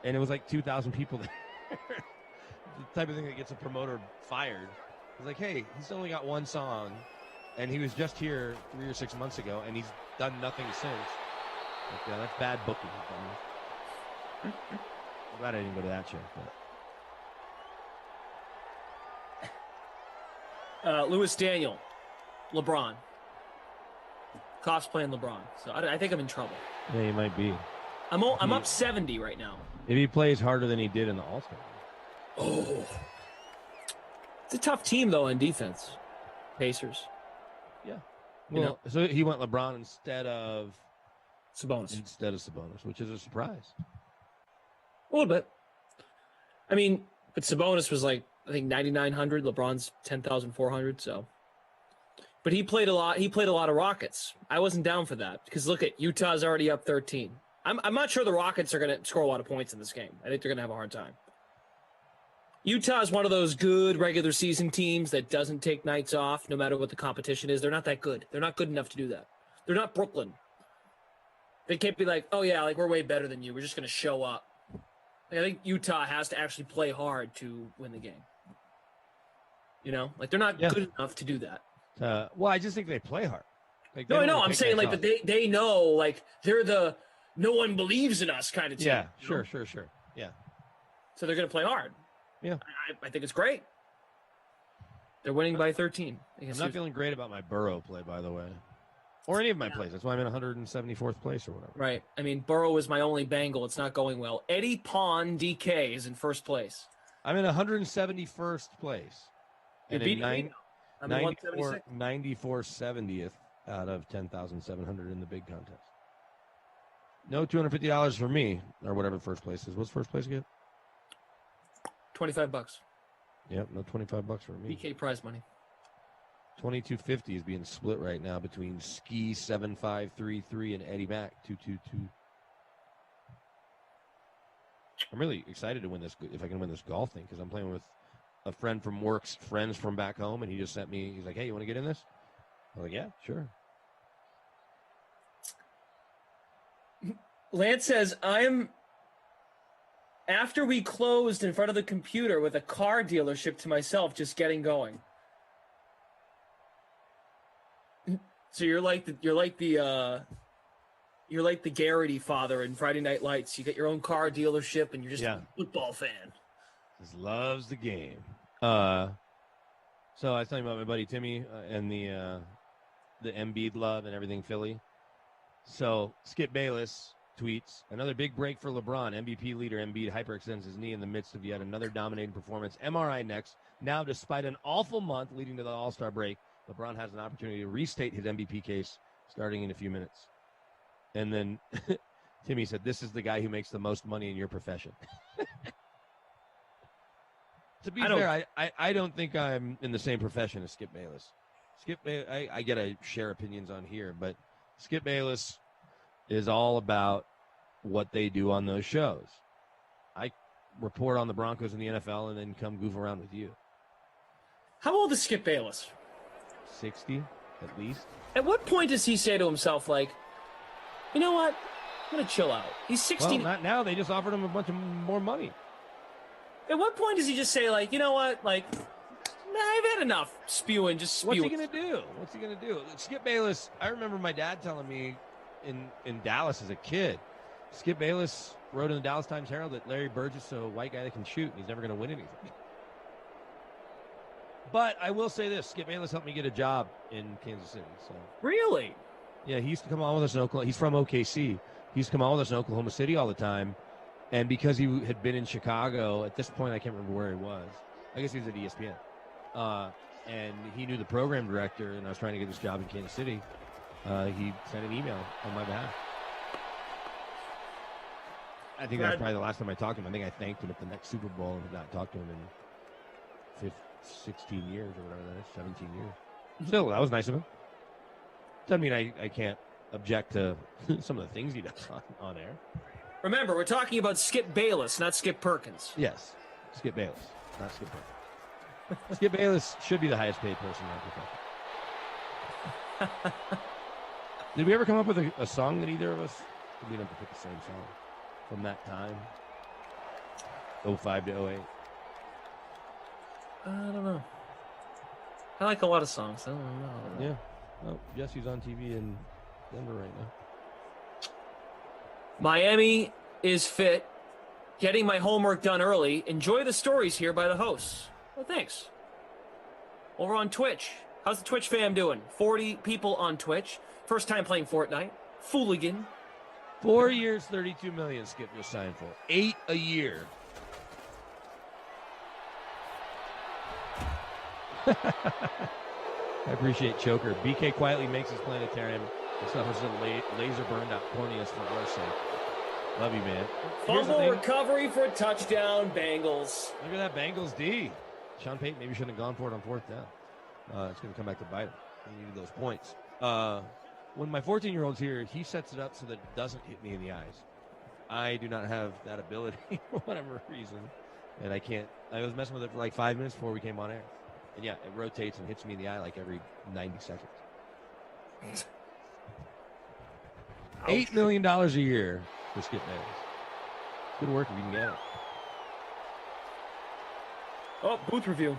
Speaker 18: And it was like 2,000 people there. The type of thing that gets a promoter fired. It's like, hey, he's only got one song, and he was just here 3 or 6 months ago, and he's done nothing since. Like, yeah, that's bad booking. I'm glad I didn't go to that show.
Speaker 6: But. Lewis Daniel. LeBron. Koff's playing LeBron. So I think I'm in trouble.
Speaker 18: Yeah, you might be.
Speaker 6: I'm up 70 right now.
Speaker 18: If he plays harder than he did in the All-Star.
Speaker 6: Oh. It's a tough team, though, on defense. Pacers.
Speaker 18: Yeah. Well, so he went LeBron instead of
Speaker 6: Sabonis.
Speaker 18: Which is a surprise.
Speaker 6: A little bit. I mean, but Sabonis was like, I think 9,900. LeBron's 10,400, so. But he played a lot. He played a lot of Rockets. I wasn't down for that because look at Utah's already up 13. I'm not sure the Rockets are going to score a lot of points in this game. I think they're going to have a hard time. Utah is one of those good regular season teams that doesn't take nights off no matter what the competition is. They're not that good. They're not good enough to do that. They're not Brooklyn. They can't be like, oh yeah, like we're way better than you. We're just going to show up. Like, I think Utah has to actually play hard to win the game. Like they're not good enough to do that.
Speaker 18: Well, I just think they play hard. Like, they
Speaker 6: No, I
Speaker 18: don't
Speaker 6: know.
Speaker 18: wanna
Speaker 6: I'm
Speaker 18: take
Speaker 6: saying
Speaker 18: that
Speaker 6: like, but
Speaker 18: tough.
Speaker 6: they know like they're the no one believes in us kind of team.
Speaker 18: Yeah,
Speaker 6: you know?
Speaker 18: sure. Yeah.
Speaker 6: So they're going to play hard.
Speaker 18: Yeah.
Speaker 6: I think it's great. They're winning by 13.
Speaker 18: I'm not feeling great about my Burrow play, by the way, or any of my plays. That's why I'm in 174th place or whatever.
Speaker 6: Right. I mean, Burrow is my only Bengal. It's not going well. Eddie Pond DK is in first place.
Speaker 18: I'm in 171st place.
Speaker 6: You're
Speaker 18: And
Speaker 6: beating
Speaker 18: in
Speaker 6: me. I'm in 176.
Speaker 18: 94 70th out of 10,700 in the big contest. No $250 for me, or whatever first place is. What's first place again?
Speaker 6: $25.
Speaker 18: Yep, no $25 for me.
Speaker 6: DK prize money.
Speaker 18: 2250 is being split right now between Ski 7533 and Eddie Mack 222. I'm really excited to win this if I can win this golf thing, because I'm playing with a friend from work's friends from back home, and he just sent me. He's like, "Hey, you want to get in this?" I'm like, "Yeah, sure."
Speaker 6: Lance says, I'm after we closed in front of the computer with a car dealership to myself, just getting going. So you're like the Garrity father in Friday Night Lights. You get your own car dealership and you're just a football fan.
Speaker 18: Just loves the game. So I was telling you about my buddy Timmy and the Embiid love and everything Philly. So Skip Bayless tweets, another big break for LeBron. MVP leader Embiid hyperextends his knee in the midst of yet another dominating performance. MRI next. Now, despite an awful month leading to the All-Star break, LeBron has an opportunity to restate his MVP case starting in a few minutes. And then Timmy said, this is the guy who makes the most money in your profession. To be fair, I don't think I'm in the same profession as Skip Bayless. I get to share opinions on here, but Skip Bayless is all about what they do on those shows. I report on the Broncos in the NFL and then come goof around with you.
Speaker 6: How old is Skip Bayless?
Speaker 18: 60, at least.
Speaker 6: At what point does he say to himself, like, you know what? I'm going to chill out. He's 60.
Speaker 18: Well, not now. They just offered him a bunch of more money.
Speaker 6: At what point does he just say, like, you know what? Like, I've had enough spewing. Just spewing.
Speaker 18: What's he going to do? What's he going to do? Skip Bayless, I remember my dad telling me in Dallas as a kid, Skip Bayless wrote in the Dallas Times-Herald that Larry Bird is a white guy that can shoot, and he's never going to win anything. But I will say this, Skip Bayless helped me get a job in Kansas City. So
Speaker 6: really?
Speaker 18: Yeah, he used to come on with us in Oklahoma. He's from OKC. He used to come on with us in Oklahoma City all the time. And because he had been in Chicago, at this point, I can't remember where he was. I guess he was at ESPN. And he knew the program director, and I was trying to get this job in Kansas City. He sent an email on my behalf. I think that was probably the last time I talked to him. I think I thanked him at the next Super Bowl and had not talked to him in 16 years or whatever that is, 17 years. Still, that was nice of him. Doesn't mean I can't object to some of the things he does on air.
Speaker 6: Remember, we're talking about Skip Bayless, not Skip Perkins.
Speaker 18: Yes, Skip Bayless, not Skip Perkins. Skip Bayless should be the highest paid person in our profession. Did we ever come up with a song that either of us? We didn't have to pick the same song from that time, 05 to 08.
Speaker 6: I don't know. I like a lot of songs. I don't know.
Speaker 18: Yeah. Well, Jesse's on TV in Denver right now.
Speaker 6: Miami is fit. Getting my homework done early. Enjoy the stories here by the hosts. Well, thanks. Over on Twitch. How's the Twitch fam doing? 40 people on Twitch. First time playing Fortnite. Fooligan.
Speaker 18: 4 years, 32 million. Skip just signed for 8 a year. I appreciate Choker. BK quietly makes his planetarium and suffers a laser burned out corneas for our sake. Love you, man.
Speaker 6: Fumble recovery for a touchdown, Bengals.
Speaker 18: Look at that Bengals D. Sean Payton maybe shouldn't have gone for it on fourth down. It's going to come back to bite him. He needed those points. When my 14-year-old's here, he sets it up so that it doesn't hit me in the eyes. I do not have that ability for whatever reason. And I can't. I was messing with it for like 5 minutes before we came on air. And yeah, it rotates and hits me in the eye like every 90 seconds. $8 million a year for Skip Bayless. Good work if you can get it.
Speaker 6: Oh, booth review.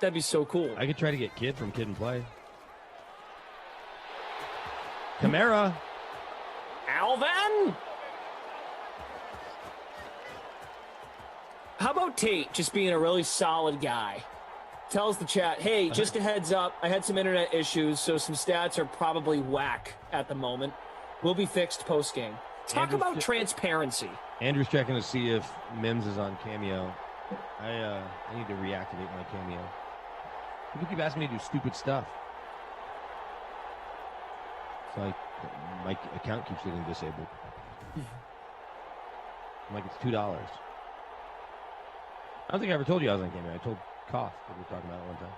Speaker 6: That'd be so cool.
Speaker 18: I could try to get Kid from Kid and Play. Kamara.
Speaker 6: Alvin. How about Tate just being a really solid guy? Tells the chat, hey, just a heads up, I had some internet issues, so some stats are probably whack at the moment. Will be fixed post-game. Talk about transparency.
Speaker 18: Andrew's checking to see if Mims is on Cameo. I need to reactivate my Cameo. People keep asking me to do stupid stuff. It's like my account keeps getting disabled. I'm like, it's $2. I don't think I ever told you I was on Cameo. I told Koff that we were talking about it one time.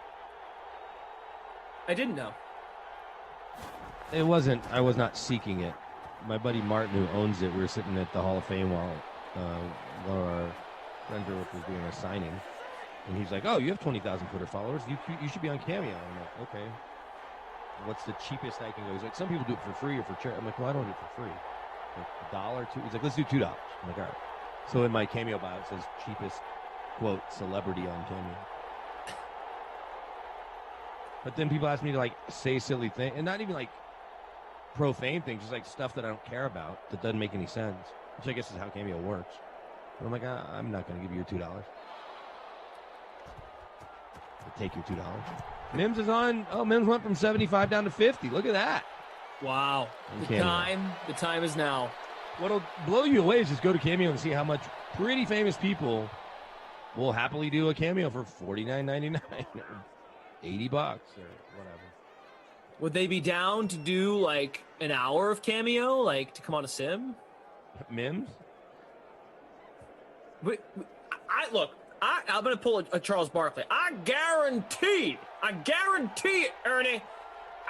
Speaker 6: I didn't know.
Speaker 18: It wasn't, I was not seeking it. My buddy Martin, who owns it, we were sitting at the Hall of Fame while one of our friends was doing a signing. And he's like, oh, you have 20,000 Twitter followers. You should be on Cameo. I'm like, okay. What's the cheapest I can go? He's like, some people do it for free or for charity. I'm like, well, I don't do it for free. Like $1, $2. He's like, let's do $2. I'm like, all right. So in my Cameo bio, it says cheapest, quote, celebrity on Cameo. But then people ask me to like say silly things, and not even like profane things, just like stuff that I don't care about that doesn't make any sense, which I guess is how Cameo works. But I'm like, I'm not going to give you your $2. I'll take your $2. Mims is on. Oh, Mims went from 75 down to 50. Look at that.
Speaker 6: Wow. The time is now.
Speaker 18: What'll blow you away is just go to Cameo and see how much pretty famous people will happily do a Cameo for $49.99 or $80 or whatever.
Speaker 6: Would they be down to do like an hour of Cameo, like to come on a sim?
Speaker 18: Mims?
Speaker 6: I'm going to pull a Charles Barkley. I guarantee it, Ernie.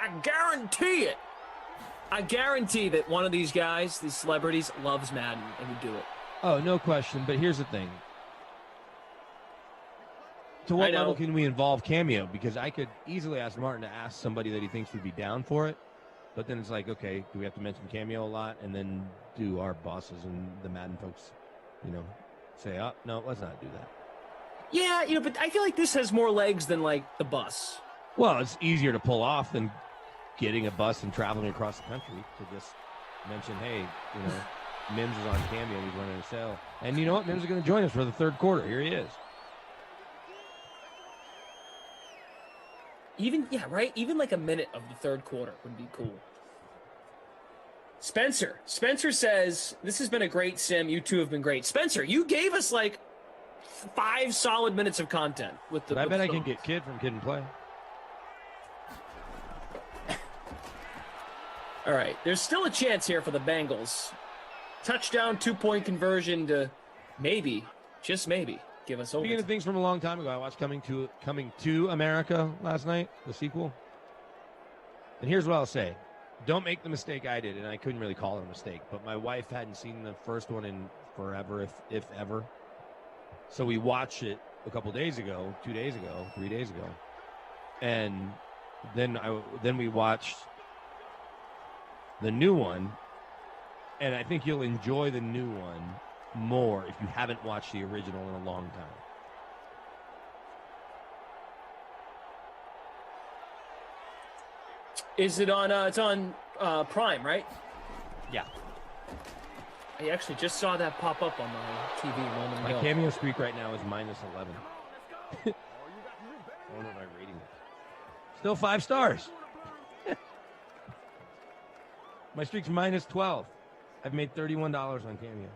Speaker 6: I guarantee it. I guarantee that one of these guys, these celebrities, loves Madden and would do it.
Speaker 18: Oh, no question. But here's the thing. To what level can we involve Cameo? Because I could easily ask Martin to ask somebody that he thinks would be down for it. But then it's like, okay, do we have to mention Cameo a lot? And then do our bosses and the Madden folks, say, oh, no, let's not do that.
Speaker 6: Yeah, but I feel like this has more legs than like the bus.
Speaker 18: Well, it's easier to pull off than getting a bus and traveling across the country to just mention, hey, Mims is on Cameo, he's running a sale. And you know what? Mims is going to join us for the third quarter. Here he is.
Speaker 6: Even like a minute of the third quarter would be cool. Spencer says, this has been a great sim. You two have been great. Spencer, you gave us like 5 solid minutes of content with the.
Speaker 18: I bet I can get Kid from Kid and Play.
Speaker 6: All right, there's still a chance here for the Bengals. Touchdown, 2-point conversion to maybe, just maybe, give us over.
Speaker 18: Speaking of things from a long time ago, I watched Coming to America last night, the sequel. And here's what I'll say. Don't make the mistake I did, and I couldn't really call it a mistake, but my wife hadn't seen the first one in forever, if ever. So we watched it a couple days ago, 2 days ago, 3 days ago. And then we watched the new one, and I think you'll enjoy the new one more if you haven't watched the original in a long time.
Speaker 6: Is it on? It's on Prime, right?
Speaker 18: Yeah.
Speaker 6: I actually just saw that pop up on my TV a moment ago.
Speaker 18: My Cameo streak right now is -11. I don't know what my rating is. Still 5 stars. My streak's -12. I've made $31 on Cameo.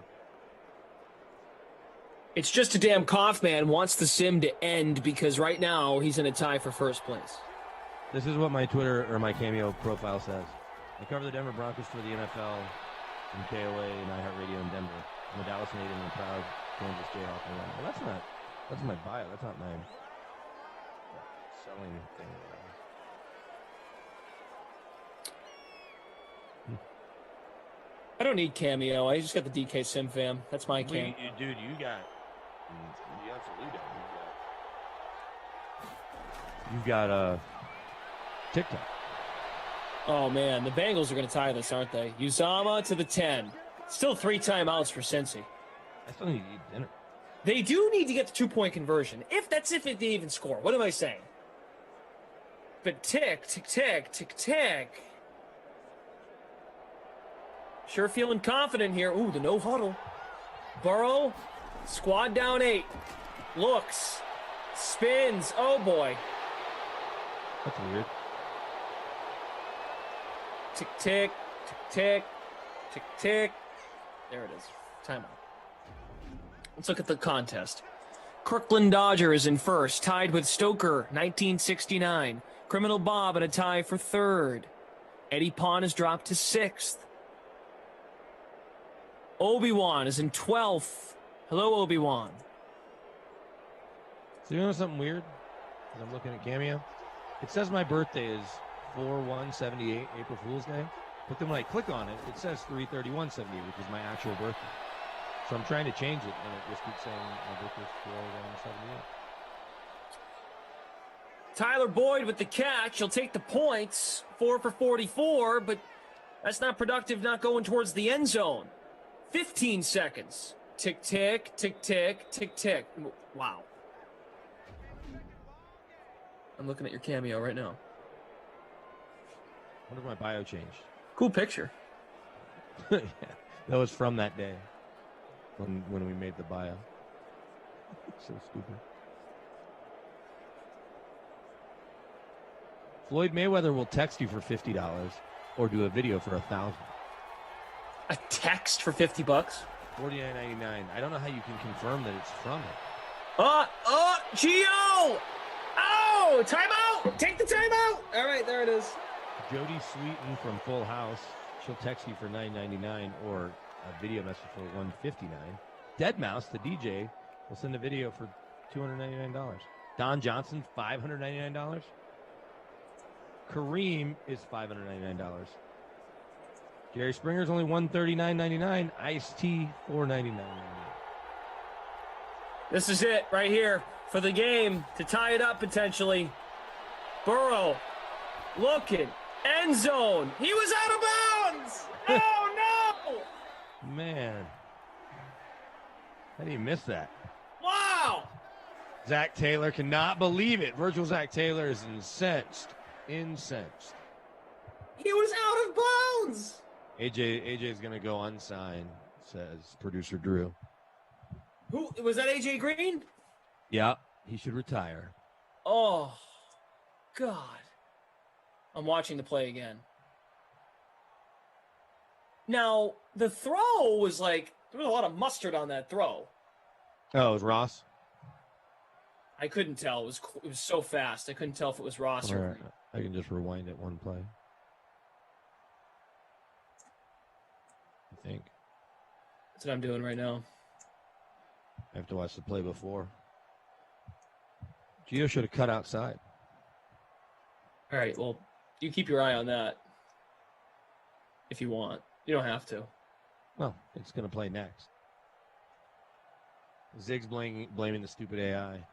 Speaker 6: It's just a damn Kaufman wants the sim to end because right now he's in a tie for first place.
Speaker 18: This is what my Twitter or my Cameo profile says. I cover the Denver Broncos for the NFL and KOA and iHeartRadio in Denver. I'm a Dallas native and a proud Kansas Jayhawk. Well, that's my bio. That's not my selling thing.
Speaker 6: I don't need Cameo. I just got the DK Sim fam. That's my cam.
Speaker 18: Dude, you absolutely don't. You've got TikTok.
Speaker 6: Oh, man. The Bengals are going to tie this, aren't they? Uzama to the 10. Still 3 timeouts for Cincy.
Speaker 18: I still need to eat dinner.
Speaker 6: They do need to get the 2-point conversion. If they even score. What am I saying? But tick, tick, tick, tick, tick. Sure feeling confident here. Ooh, the no huddle. Burrow, squad down 8. Looks, spins. Oh boy.
Speaker 18: That's weird.
Speaker 6: Tick, tick, tick, tick, tick, tick. There it is. Timeout. Let's look at the contest. Kirkland Dodger is in first, tied with Stoker, 1969. Criminal Bob in a tie for third. Eddie Pond has dropped to 6th. Obi-Wan is in 12th. Hello, Obi-Wan.
Speaker 18: So you know something weird? As I'm looking at Cameo, it says my birthday is 4/1/78, April Fool's Day. But then when I click on it, it says 3/31/78, which is my actual birthday. So I'm trying to change it, and it just keeps saying my birthday is 4/1/78.
Speaker 6: Tyler Boyd with the catch. He'll take the points. 4 for 44, but that's not productive, not going towards the end zone. 15 seconds. Tick, tick, tick, tick, tick, tick. Wow. I'm looking at your Cameo right now.
Speaker 18: What if my bio changed?
Speaker 6: Cool picture.
Speaker 18: Yeah, that was from that day when we made the bio. So stupid. Floyd Mayweather will text you for $50 or do a video for $1,000.
Speaker 6: A text for $50?
Speaker 18: $49.99. I don't know how you can confirm that it's from it.
Speaker 6: Gio! Oh, timeout! Take the timeout! All right, there it is.
Speaker 18: Jodie Sweetin from Full House. She'll text you for $9.99 or a video message for $159. Deadmau5, the DJ, will send a video for $299. Don Johnson, $599. Kareem is $599. Jerry Springer's only $139.99. Ice-T, $499.99.
Speaker 6: This is it right here for the game to tie it up potentially. Burrow looking. End zone. He was out of bounds. Oh, no.
Speaker 18: Man. How do you miss that?
Speaker 6: Wow.
Speaker 18: Zach Taylor cannot believe it. Virtual Zach Taylor is incensed. Incensed.
Speaker 6: He was out of bounds.
Speaker 18: AJ is going to go unsigned, says producer Drew.
Speaker 6: Who was that? AJ Green?
Speaker 18: Yeah, he should retire.
Speaker 6: Oh, God. I'm watching the play again. Now, the throw was like, there was a lot of mustard on that throw.
Speaker 18: Oh, it was Ross?
Speaker 6: I couldn't tell. It was so fast. I couldn't tell if it was Ross or
Speaker 18: Right. I can just rewind it one play. I think.
Speaker 6: That's what I'm doing right now.
Speaker 18: I have to watch the play before. Gio should have cut outside.
Speaker 6: All right, well, you keep your eye on that if you want. You don't have to.
Speaker 18: Well, it's going to play next. Zig's blaming the stupid AI.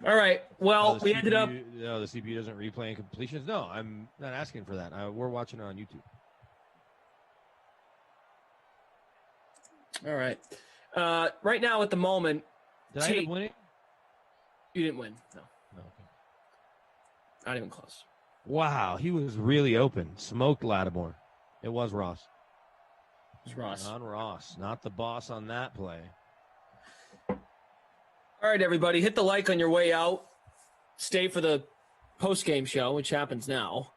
Speaker 6: All right, well, we
Speaker 18: CPU,
Speaker 6: ended up...
Speaker 18: No, the CPU doesn't replay incompletions. No, I'm not asking for that. We're watching it on YouTube.
Speaker 6: All right. Right now, at the moment...
Speaker 18: Did I end up winning?
Speaker 6: You didn't win, no.
Speaker 18: No, okay.
Speaker 6: Not even close.
Speaker 18: Wow, he was really open. Smoked Lattimore. It was Ross.
Speaker 6: It was Ross.
Speaker 18: On Ross, not the boss on that play.
Speaker 6: All right, everybody, hit the like on your way out. Stay for the post-game show, which happens now.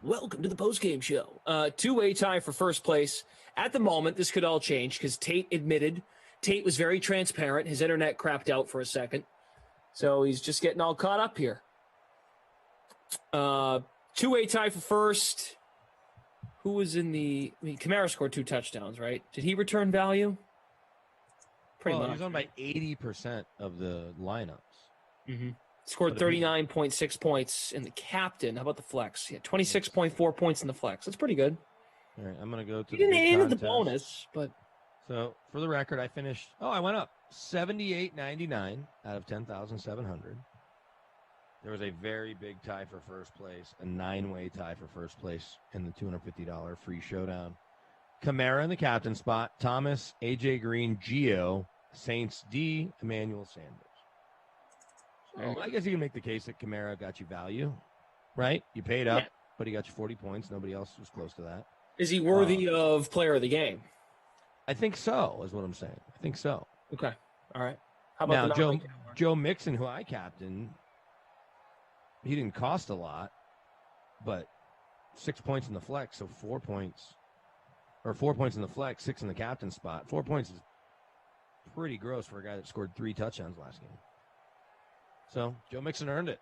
Speaker 6: Welcome to the post-game show. Two-way tie for first place. At the moment, this could all change because Tate admitted. Tate was very transparent. His internet crapped out for a second. So he's just getting all caught up here. Two-way tie for first. Who was in the... I mean, Kamara scored 2 touchdowns, right? Did he return value? Pretty much.
Speaker 18: He was on by 80% of the lineups.
Speaker 6: Mm-hmm. Scored 39.6 points in the captain. How about the flex? Yeah, 26.4 points in the flex. That's pretty good.
Speaker 18: All right, I'm going to go to
Speaker 6: You
Speaker 18: the
Speaker 6: didn't
Speaker 18: big
Speaker 6: enter the
Speaker 18: contest.
Speaker 6: bonus, but...
Speaker 18: So, for the record, I finished... Oh, I went up. 78.99 out of 10,700. There was a very big tie for first place, a 9-way tie for first place in the $250 free showdown. Kamara in the captain spot, Thomas, AJ Green, Gio, Saints D, Emmanuel Sanders. So I guess you can make the case that Kamara got you value. right? You paid up,
Speaker 6: Yeah.
Speaker 18: but he got you 40 points. Nobody else was close to that.
Speaker 6: Is he worthy of player of the game?
Speaker 18: I think so, is what I'm saying. I think so.
Speaker 6: Okay. All right. How about
Speaker 18: now, Joe Mixon, who I captain, he didn't cost a lot, but 6 points in the flex, so 4 points. Or 4 points in the flex, 6 in the captain spot. 4 points is pretty gross for a guy that scored 3 touchdowns last game. So Joe Mixon earned it.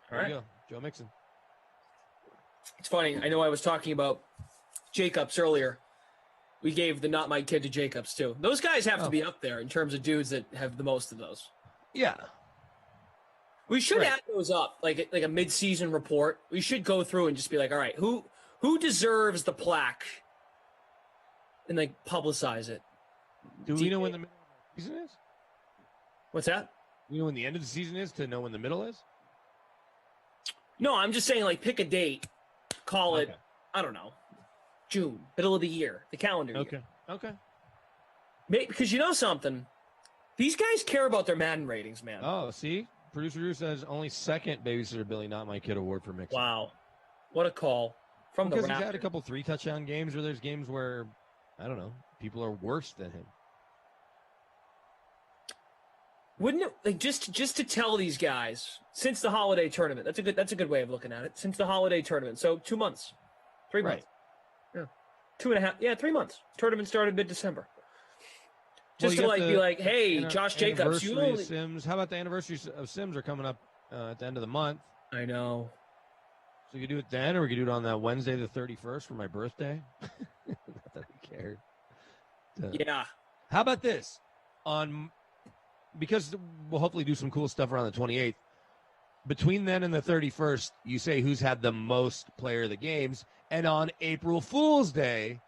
Speaker 18: There you go, Joe Mixon.
Speaker 6: It's funny. I know I was talking about Jacobs earlier. We gave the not my kid to Jacobs too. Those guys have to be up there in terms of dudes that have the most of those.
Speaker 18: Yeah.
Speaker 6: We should add those up, like a mid-season report. We should go through and just be like, all right, who deserves the plaque, and like publicize it.
Speaker 18: Do we know when the middle of the season is?
Speaker 6: What's that?
Speaker 18: You know when the end of the season is to know when the middle is?
Speaker 6: No, I'm just saying, like, pick a date, call it, I don't know, June, middle of the year, the calendar year.
Speaker 18: Okay.
Speaker 6: Because you know something? These guys care about their Madden ratings, man.
Speaker 18: Oh, see? Producer Drew says only second Babysitter Billy Not My Kid award for Mixon.
Speaker 6: Wow. What a call. From the
Speaker 18: Because he's
Speaker 6: Raptors.
Speaker 18: had a couple 3-touchdown games, or there's games where, I don't know, people are worse than him.
Speaker 6: Wouldn't it, like, just to tell these guys since the holiday tournament? That's a good way of looking at it. Since the holiday tournament, so 2 months, 3 months, yeah, 2.5, yeah, 3 months. Tournament started mid-December. Just to be like, hey, Josh Jacobs, you only
Speaker 18: Sims. How about the anniversary of Sims are coming up at the end of the month?
Speaker 6: I know.
Speaker 18: So you can do it then, or we can do it on that Wednesday the 31st for my birthday. Not that I cared.
Speaker 6: Yeah.
Speaker 18: How about this? Because we'll hopefully do some cool stuff around the 28th. Between then and the 31st, you say who's had the most player of the games, and on April Fool's Day,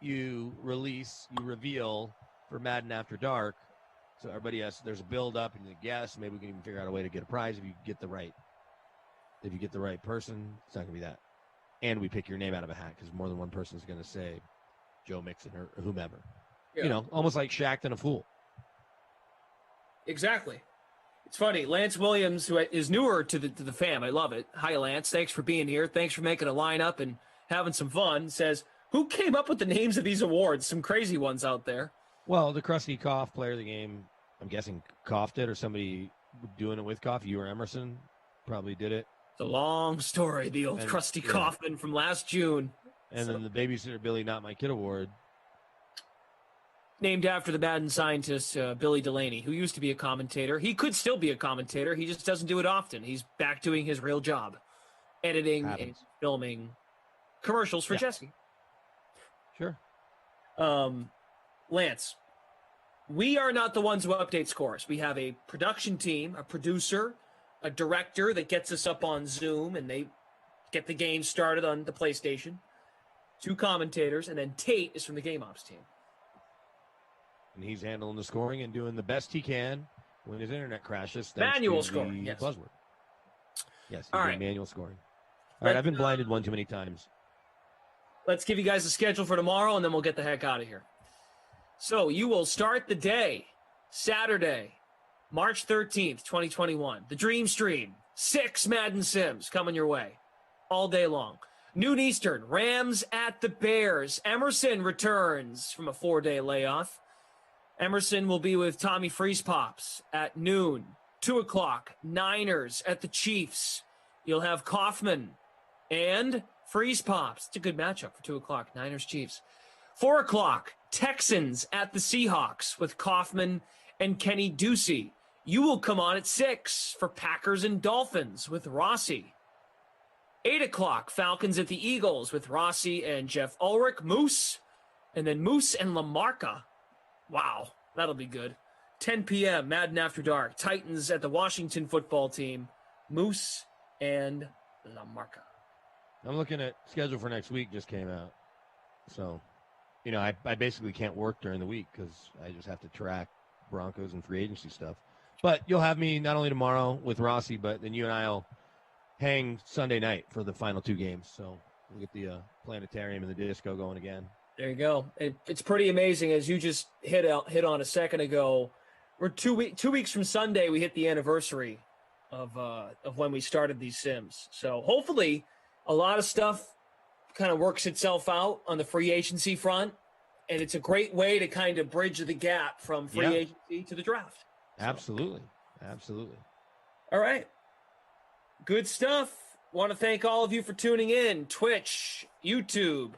Speaker 18: you reveal for Madden After Dark. So everybody there's a build up and a guess. Maybe we can even figure out a way to get a prize if you get the right person. It's not gonna be that. And we pick your name out of a hat because more than one person is gonna say Joe Mixon or whomever.
Speaker 6: Yeah.
Speaker 18: You know, almost like Shaq and a fool.
Speaker 6: Exactly. It's funny. Lance Williams, who is newer to the fam, I love it. Hi, Lance. Thanks for being here. Thanks for making a lineup and having some fun. Says, who came up with the names of these awards? Some crazy ones out there.
Speaker 18: Well, the Krusty Koff player of the game, I'm guessing Koff did, or somebody doing it with Koff. You or Emerson probably did it.
Speaker 6: It's a long story. The old Krusty Kaufman from last June.
Speaker 18: And then the Babysitter Billy Not My Kid award.
Speaker 6: Named after the Madden scientist, Billy Delaney, who used to be a commentator. He could still be a commentator. He just doesn't do it often. He's back doing his real job. Editing and filming commercials for Jesse.
Speaker 18: Sure.
Speaker 6: Lance, we are not the ones who update scores. We have a production team, a producer, a director that gets us up on Zoom, and they get the game started on the PlayStation. 2 commentators, and then Tate is from the Game Ops team.
Speaker 18: And he's handling the scoring and doing the best he can when his internet crashes.
Speaker 6: Manual scoring, yes.
Speaker 18: Buzzword. Yes,
Speaker 6: All right.
Speaker 18: manual scoring. All right, I've been blinded one too many times.
Speaker 6: Let's give you guys a schedule for tomorrow, and then we'll get the heck out of here. So you will start the day, Saturday, March 13th, 2021. The Dream Stream. 6 Madden Sims coming your way all day long. Noon Eastern, Rams at the Bears. Emerson returns from a 4-day layoff. Emerson will be with Tommy Freeze Pops at noon. 2 o'clock, Niners at the Chiefs. You'll have Kaufman and Freeze Pops. It's a good matchup for 2 o'clock, Niners Chiefs. 4 o'clock, Texans at the Seahawks with Kaufman and Kenny Ducey. You will come on at 6 for Packers and Dolphins with Rossi. 8 o'clock, Falcons at the Eagles with Rossi and Jeff Ulrich, Moose, and then Moose and LaMarca. Wow, that'll be good. 10 p.m., Madden After Dark, Titans at the Washington football team, Moose and LaMarca.
Speaker 18: I'm looking at schedule for next week, just came out. So, you know, I basically can't work during the week because I just have to track Broncos and free agency stuff. But you'll have me not only tomorrow with Rossi, but then you and I will hang Sunday night for the final 2 games. So we'll get the planetarium and the disco going again.
Speaker 6: There you go. It's pretty amazing, as you just hit on a second ago. We're 2 weeks from Sunday. We hit the anniversary of when we started these sims. So hopefully a lot of stuff kind of works itself out on the free agency front, and it's a great way to kind of bridge the gap from free agency to the draft.
Speaker 18: Absolutely. Absolutely.
Speaker 6: All right. Good stuff. Want to thank all of you for tuning in. Twitch, YouTube,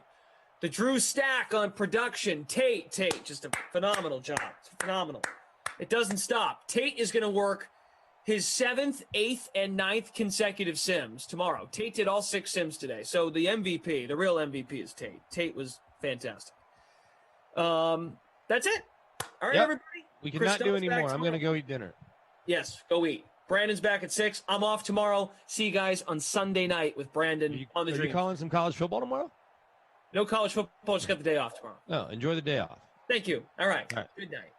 Speaker 6: the Drew Stack on production. Tate, just a phenomenal job. It's phenomenal. It doesn't stop. Tate is going to work his 7th, 8th, and 9th consecutive sims tomorrow. Tate did all 6 sims today. So the MVP, the real MVP is Tate. Tate was fantastic. That's it. All right, everybody.
Speaker 18: We cannot do any more. I'm going to go eat dinner.
Speaker 6: Yes, go eat. Brandon's back at 6. I'm off tomorrow. See you guys on Sunday night with Brandon on the
Speaker 18: Are
Speaker 6: Dream.
Speaker 18: you calling some college football tomorrow?
Speaker 6: No college football. Just got the day off tomorrow.
Speaker 18: No, enjoy the day off.
Speaker 6: Thank you. All right. Good night.